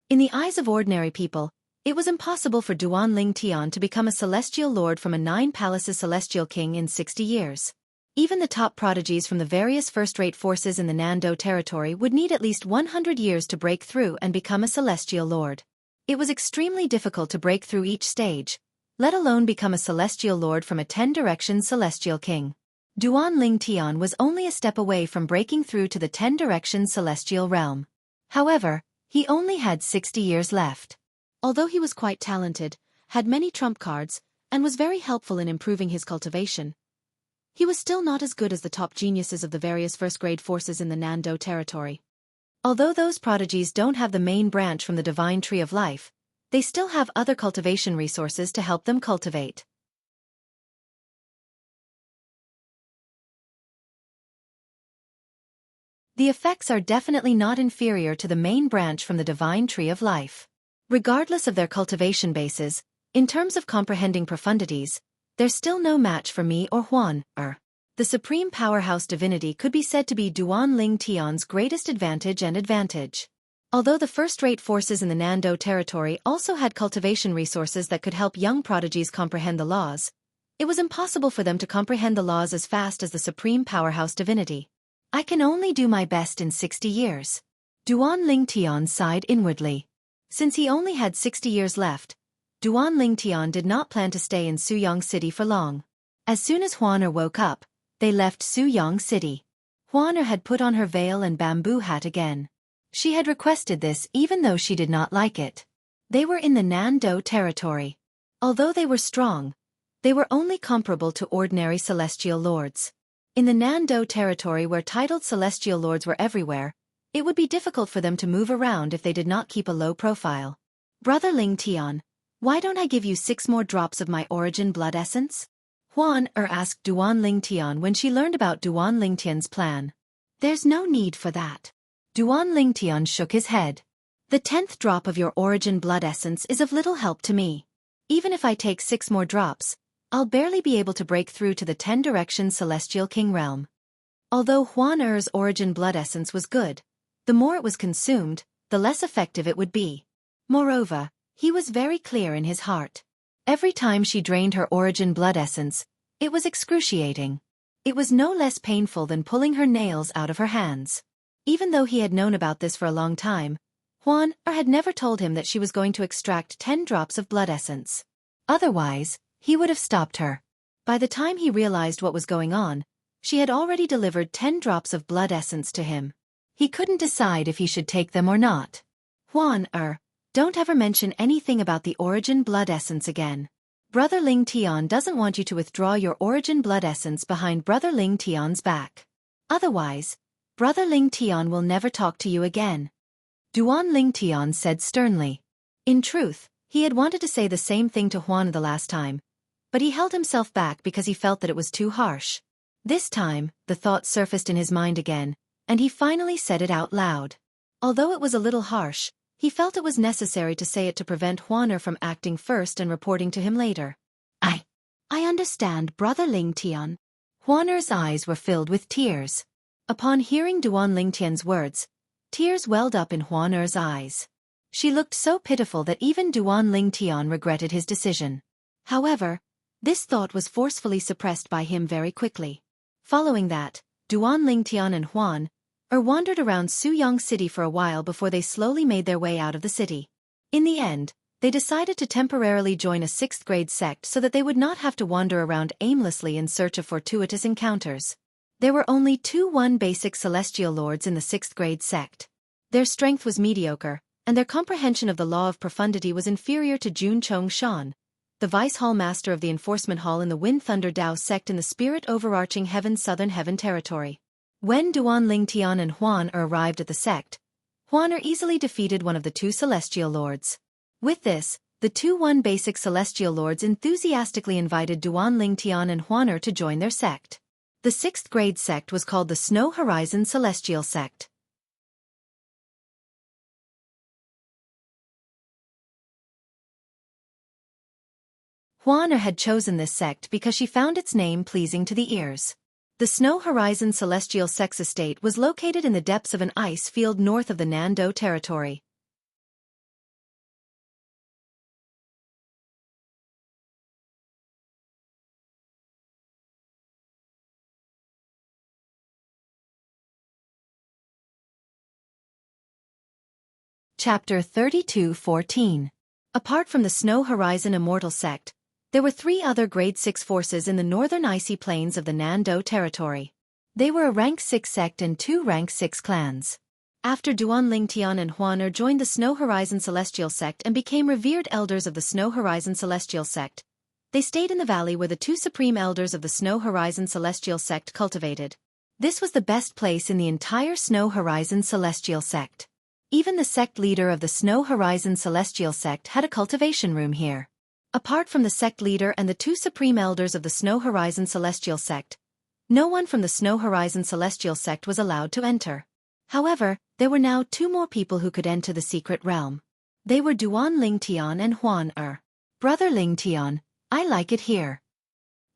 In the eyes of ordinary people, it was impossible for Duan Lingtian to become a Celestial Lord from a 9 Palaces Celestial King in 60 years. Even the top prodigies from the various first-rate forces in the Nando Territory would need at least 100 years to break through and become a Celestial Lord. It was extremely difficult to break through each stage, let alone become a Celestial Lord from a 10 Directions Celestial King. Duan Lingtian was only a step away from breaking through to the 10 Directions Celestial Realm. However, he only had 60 years left. Although he was quite talented, had many trump cards, and was very helpful in improving his cultivation, he was still not as good as the top geniuses of the various first-grade forces in the Nando Territory. Although those prodigies don't have the main branch from the Divine Tree of Life, they still have other cultivation resources to help them cultivate. The effects are definitely not inferior to the main branch from the Divine Tree of Life. Regardless of their cultivation bases, in terms of comprehending profundities, there's still no match for me or Huan. The supreme powerhouse divinity could be said to be Duan Lingtian's greatest advantage and advantage. Although the first-rate forces in the Nando Territory also had cultivation resources that could help young prodigies comprehend the laws, it was impossible for them to comprehend the laws as fast as the supreme powerhouse divinity. I can only do my best in 60 years. Duan Lingtian sighed inwardly. Since he only had 60 years left, Duan Lingtian did not plan to stay in Suyang City for long. As soon as Huaner woke up, they left Suyang City. Huaner had put on her veil and bamboo hat again. She had requested this even though she did not like it. They were in the Nando Territory. Although they were strong, they were only comparable to ordinary Celestial Lords. In the Nando Territory where titled Celestial Lords were everywhere, it would be difficult for them to move around if they did not keep a low profile. Brother Lingtian, why don't I give you 6 more drops of my origin blood essence? Huan asked Duan Lingtian when she learned about Duan Lingtian's plan. There's no need for that. Duan Lingtian shook his head. The 10th drop of your origin blood essence is of little help to me. Even if I take 6 more drops, I'll barely be able to break through to the 10 Directions Celestial King realm. Although Huan origin blood essence was good, the more it was consumed, the less effective it would be. Moreover, he was very clear in his heart. Every time she drained her origin blood essence, it was excruciating. It was no less painful than pulling her nails out of her hands. Even though he had known about this for a long time, Huan had never told him that she was going to extract 10 drops of blood essence. Otherwise, he would have stopped her. By the time he realized what was going on, she had already delivered 10 drops of blood essence to him. He couldn't decide if he should take them or not. Huan don't ever mention anything about the origin blood essence again. Brother Lingtian doesn't want you to withdraw your origin blood essence behind Brother Lingtian's back. Otherwise, Brother Lingtian will never talk to you again. Duan Lingtian said sternly. In truth, he had wanted to say the same thing to Huan the last time, but he held himself back because he felt that it was too harsh. This time, the thought surfaced in his mind again, and he finally said it out loud. Although it was a little harsh, he felt it was necessary to say it to prevent Huaner from acting first and reporting to him later. I understand, Brother Lingtian. Huaner's eyes were filled with tears. Upon hearing Duan Lingtian's words, tears welled up in Huaner's eyes. She looked so pitiful that even Duan Lingtian regretted his decision. However, this thought was forcefully suppressed by him very quickly. Following that, Duan Lingtian and Huan wandered around Suyang City for a while before they slowly made their way out of the city. In the end, they decided to temporarily join a 6th-grade sect so that they would not have to wander around aimlessly in search of fortuitous encounters. There were only 2 basic celestial lords in the 6th-grade sect. Their strength was mediocre, and their comprehension of the law of profundity was inferior to Jun Chong Shan, the Vice Hall Master of the Enforcement Hall in the Wind Thunder Dao sect in the Spirit Overarching Heaven Southern Heaven Territory. When Duan Lingtian and Huan arrived at the sect, Huan easily defeated one of the 2 celestial lords. With this, the 2 basic celestial lords enthusiastically invited Duan Lingtian and Huan to join their sect. The 6th-grade sect was called the Snow Horizon Celestial Sect. Huan had chosen this sect because she found its name pleasing to the ears. The Snow Horizon Celestial Sex Estate was located in the depths of an ice field north of the Nando territory. Chapter 32:14. Apart from the Snow Horizon Immortal Sect, there were 3 other Grade 6 forces in the northern icy plains of the Nando territory. They were a Rank 6 sect and 2 Rank 6 clans. After Duan Lingtian and Huan joined the Snow Horizon Celestial Sect and became revered elders of the Snow Horizon Celestial Sect, they stayed in the valley where the 2 supreme elders of the Snow Horizon Celestial Sect cultivated. This was the best place in the entire Snow Horizon Celestial Sect. Even the sect leader of the Snow Horizon Celestial Sect had a cultivation room here. Apart from the sect leader and the 2 supreme elders of the Snow Horizon Celestial Sect, no one from the Snow Horizon Celestial Sect was allowed to enter. However, there were now 2 more people who could enter the secret realm. They were Duan Lingtian and Huan. Brother Lingtian, I like it here.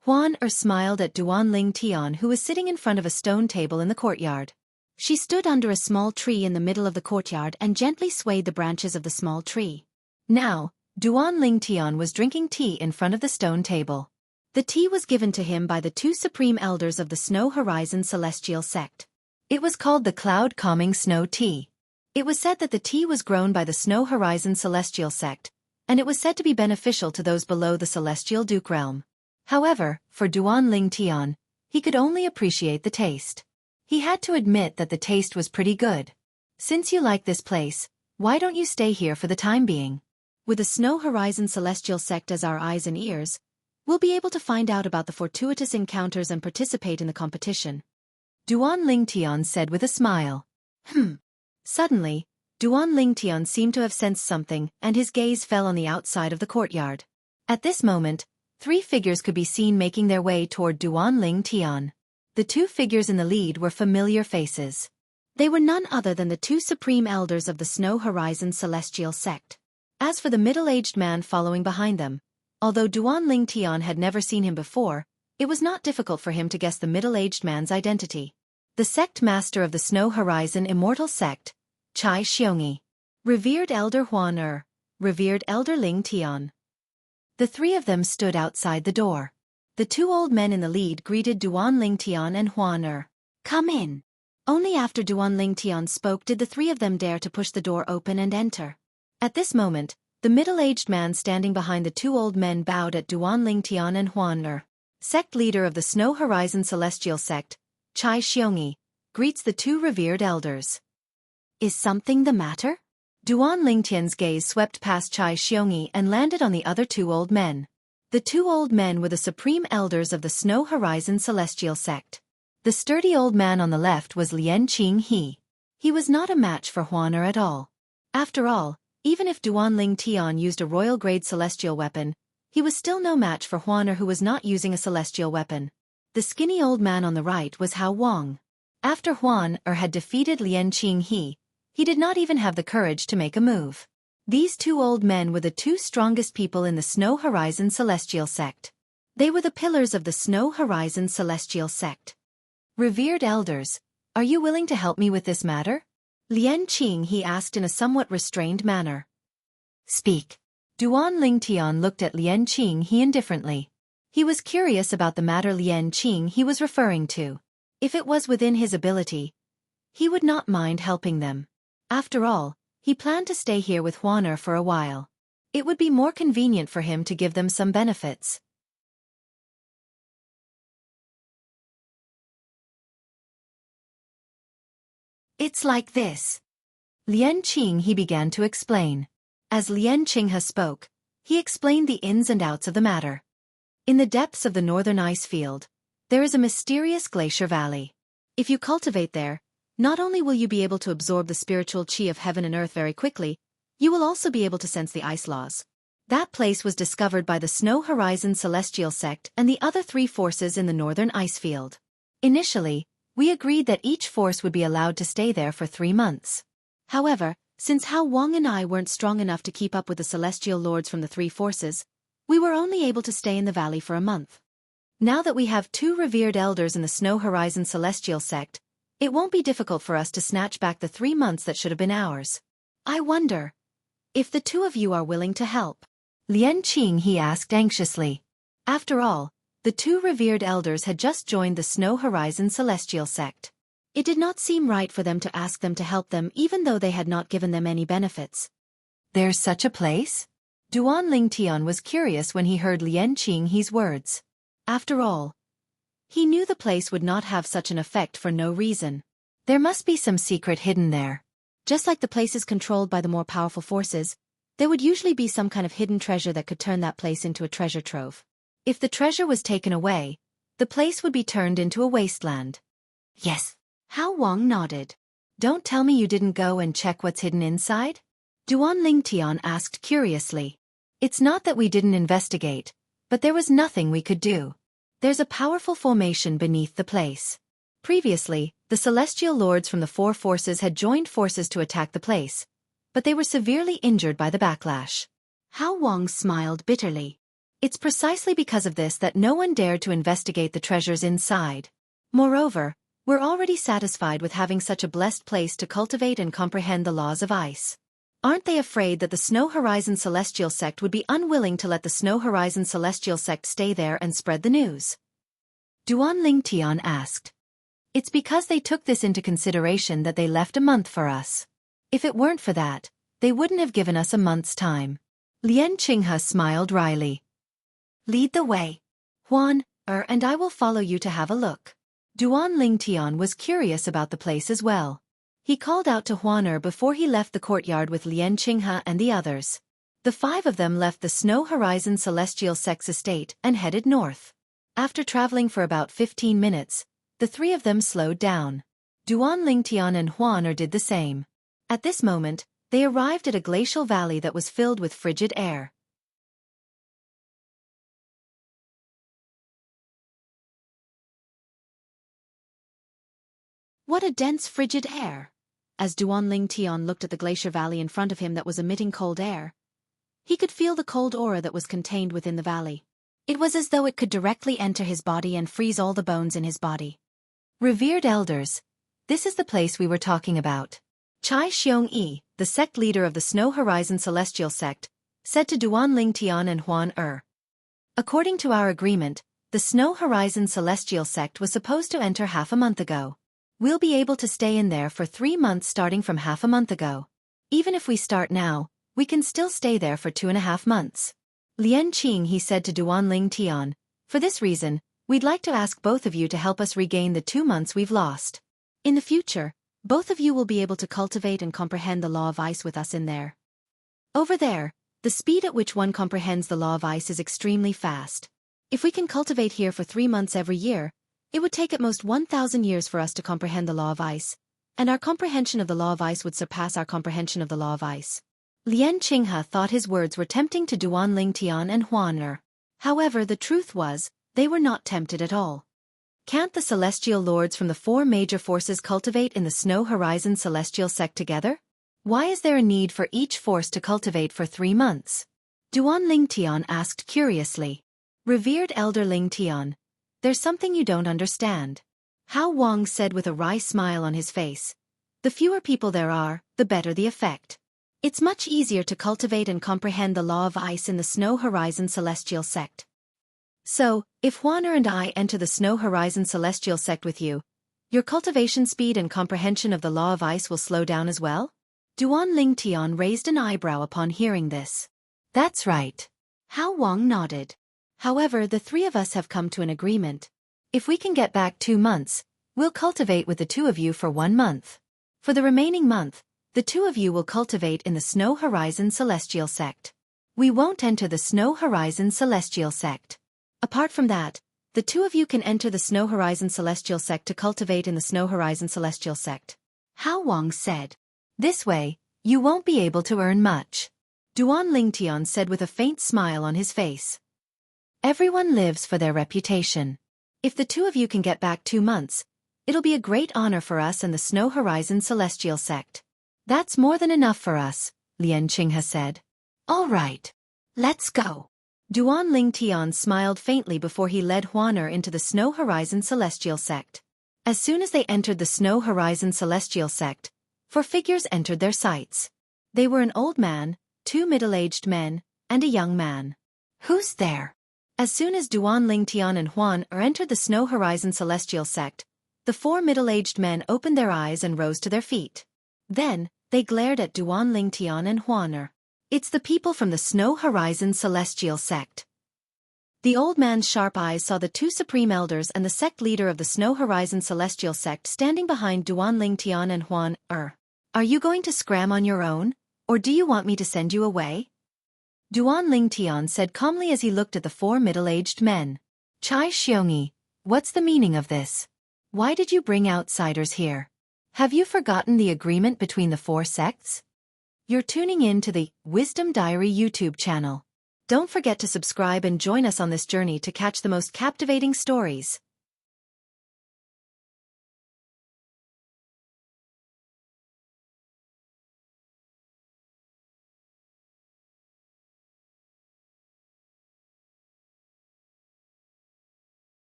Huan smiled at Duan Lingtian, who was sitting in front of a stone table in the courtyard. She stood under a small tree in the middle of the courtyard and gently swayed the branches of the small tree. Now, Duan Lingtian was drinking tea in front of the stone table. The tea was given to him by the 2 supreme elders of the Snow Horizon Celestial Sect. It was called the Cloud Calming Snow Tea. It was said that the tea was grown by the Snow Horizon Celestial Sect, and it was said to be beneficial to those below the Celestial Duke realm. However, for Duan Lingtian, he could only appreciate the taste. He had to admit that the taste was pretty good. Since you like this place, why don't you stay here for the time being? With the Snow Horizon Celestial Sect as our eyes and ears, we'll be able to find out about the fortuitous encounters and participate in the competition. Duan Lingtian said with a smile. Suddenly, Duan Lingtian seemed to have sensed something, and his gaze fell on the outside of the courtyard. At this moment, 3 figures could be seen making their way toward Duan Lingtian. The 2 figures in the lead were familiar faces. They were none other than the 2 supreme elders of the Snow Horizon Celestial Sect. As for the middle-aged man following behind them, although Duan Lingtian had never seen him before, it was not difficult for him to guess the middle-aged man's identity. The sect master of the Snow Horizon Immortal Sect, Xianxia. Revered Elder Huan Revered Elder Lingtian. The 3 of them stood outside the door. The 2 old men in the lead greeted Duan Lingtian and Huan Come in. Only after Duan Lingtian spoke did the 3 of them dare to push the door open and enter. At this moment, the middle-aged man standing behind the 2 old men bowed at Duan Lingtian and Huan Sect leader of the Snow Horizon Celestial Sect, Xianxia, greets the 2 revered elders. Is something the matter? Duan Lingtian's gaze swept past Xianxia and landed on the other 2 old men. The 2 old men were the supreme elders of the Snow Horizon Celestial Sect. The sturdy old man on the left was Lian Qinghe. He was not a match for Huan at all. After all, even if Duan Lingtian used a royal-grade celestial weapon, he was still no match for Huan who was not using a celestial weapon. The skinny old man on the right was Hao Wang. After Huan had defeated Lian Qinghe, he did not even have the courage to make a move. These 2 old men were the 2 strongest people in the Snow Horizon Celestial Sect. They were the pillars of the Snow Horizon Celestial Sect. Revered elders, are you willing to help me with this matter? Lian Qing, he asked in a somewhat restrained manner. Speak. Duan Lingtian looked at Lian Qing he indifferently. He was curious about the matter Lian Qing he was referring to. If it was within his ability, he would not mind helping them. After all, he planned to stay here with Huaner for a while. It would be more convenient for him to give them some benefits. It's like this. Lian Qing, he began to explain. As Lian Qinghe spoke, he explained the ins and outs of the matter. In the depths of the northern ice field, there is a mysterious glacier valley. If you cultivate there, not only will you be able to absorb the spiritual qi of heaven and earth very quickly, you will also be able to sense the ice laws. That place was discovered by the Snow Horizon Celestial Sect and the other 3 forces in the northern ice field. Initially, we agreed that each force would be allowed to stay there for 3 months. However, since Hao Wang and I weren't strong enough to keep up with the celestial lords from the 3 forces, we were only able to stay in the valley for a month. Now that we have 2 revered elders in the Snow Horizon Celestial Sect, it won't be difficult for us to snatch back the 3 months that should have been ours. I wonder if the 2 of you are willing to help. Lian Qing, he asked anxiously. After all, the 2 revered elders had just joined the Snow Horizon Celestial Sect. It did not seem right for them to ask them to help them even though they had not given them any benefits. There's such a place? Duan Lingtian was curious when he heard Lian Qing he's words. After all, he knew the place would not have such an effect for no reason. There must be some secret hidden there. Just like the places controlled by the more powerful forces, there would usually be some kind of hidden treasure that could turn that place into a treasure trove. If the treasure was taken away, the place would be turned into a wasteland. Yes. Hao Wang nodded. Don't tell me you didn't go and check what's hidden inside? Duan Lingtian asked curiously. It's not that we didn't investigate, but there was nothing we could do. There's a powerful formation beneath the place. Previously, the celestial lords from the 4 forces had joined forces to attack the place, but they were severely injured by the backlash. Hao Wang smiled bitterly. It's precisely because of this that no one dared to investigate the treasures inside. Moreover, we're already satisfied with having such a blessed place to cultivate and comprehend the laws of ice. Aren't they afraid that the Snow Horizon Celestial Sect would be unwilling to let the Snow Horizon Celestial Sect stay there and spread the news? Duan Lingtian asked. It's because they took this into consideration that they left a month for us. If it weren't for that, they wouldn't have given us a month's time. Lian Qinghe smiled wryly. Lead the way. Huan, and I will follow you to have a look. Duan Lingtian was curious about the place as well. He called out to Huaner before he left the courtyard with Lian Qinghe and the others. The 5 of them left the Snow Horizon Celestial Sect's estate and headed north. After traveling for about 15 minutes, the 3 of them slowed down. Duan Lingtian and Huaner did the same. At this moment, they arrived at a glacial valley that was filled with frigid air. What a dense frigid air! As Duan Lingtian looked at the glacier valley in front of him that was emitting cold air, he could feel the cold aura that was contained within the valley. It was as though it could directly enter his body and freeze all the bones in his body. Revered elders, this is the place we were talking about. Chai Xiongyi, the sect leader of the Snow Horizon Celestial Sect, said to Duan Lingtian and Huan. According to our agreement, the Snow Horizon Celestial Sect was supposed to enter half a month ago. We'll be able to stay in there for 3 months starting from half a month ago. Even if we start now, we can still stay there for 2.5 months. Lian Qing, he said to Duan Lingtian, for this reason, we'd like to ask both of you to help us regain the 2 months we've lost. In the future, both of you will be able to cultivate and comprehend the law of ice with us in there. Over there, the speed at which one comprehends the law of ice is extremely fast. If we can cultivate here for 3 months every year, it would take at most 1,000 years for us to comprehend the law of ice, and our comprehension of the law of ice would surpass our comprehension of the law of ice. Lian Qinghe thought his words were tempting to Duan Lingtian and Huaner. However, the truth was, they were not tempted at all. Can't the celestial lords from the 4 major forces cultivate in the Snow Horizon Celestial Sect together? Why is there a need for each force to cultivate for 3 months? Duan Lingtian asked curiously. Revered Elder Lingtian, there's something you don't understand. Hao Wang said with a wry smile on his face. The fewer people there are, the better the effect. It's much easier to cultivate and comprehend the law of ice in the Snow Horizon Celestial Sect. So, if Huaner and I enter the Snow Horizon Celestial Sect with you, your cultivation speed and comprehension of the law of ice will slow down as well? Duan Lingtian raised an eyebrow upon hearing this. That's right. Hao Wang nodded. However, the three of us have come to an agreement. If we can get back 2 months, we'll cultivate with the two of you for 1 month. For the remaining month, the two of you will cultivate in the Snow Horizon Celestial Sect. We won't enter the Snow Horizon Celestial Sect. Apart from that, the two of you can enter the Snow Horizon Celestial Sect to cultivate in the Snow Horizon Celestial Sect. Hao Wang said. This way, you won't be able to earn much. Duan Lingtian said with a faint smile on his face. Everyone lives for their reputation. If the two of you can get back 2 months, it'll be a great honor for us and the Snow Horizon Celestial Sect. That's more than enough for us, Xianxia said. All right. Let's go. Duan Lingtian smiled faintly before he led Huaner into the Snow Horizon Celestial Sect. As soon as they entered the Snow Horizon Celestial Sect, 4 figures entered their sights. They were an old man, 2 middle-aged men, and a young man. Who's there? As soon as Duan Lingtian and Huan entered the Snow Horizon Celestial Sect, the 4 middle-aged men opened their eyes and rose to their feet. Then, they glared at Duan Lingtian and Huaner. It's the people from the Snow Horizon Celestial Sect. The old man's sharp eyes saw the 2 supreme elders and the sect leader of the Snow Horizon Celestial Sect standing behind Duan Lingtian and Huan. Are you going to scram on your own, or do you want me to send you away? Duan Lingtian said calmly as he looked at the 4 middle-aged men. Chai Xiongyi, what's the meaning of this? Why did you bring outsiders here? Have you forgotten the agreement between the 4 sects? You're tuning in to the Wisdom Diary YouTube channel. Don't forget to subscribe and join us on this journey to catch the most captivating stories.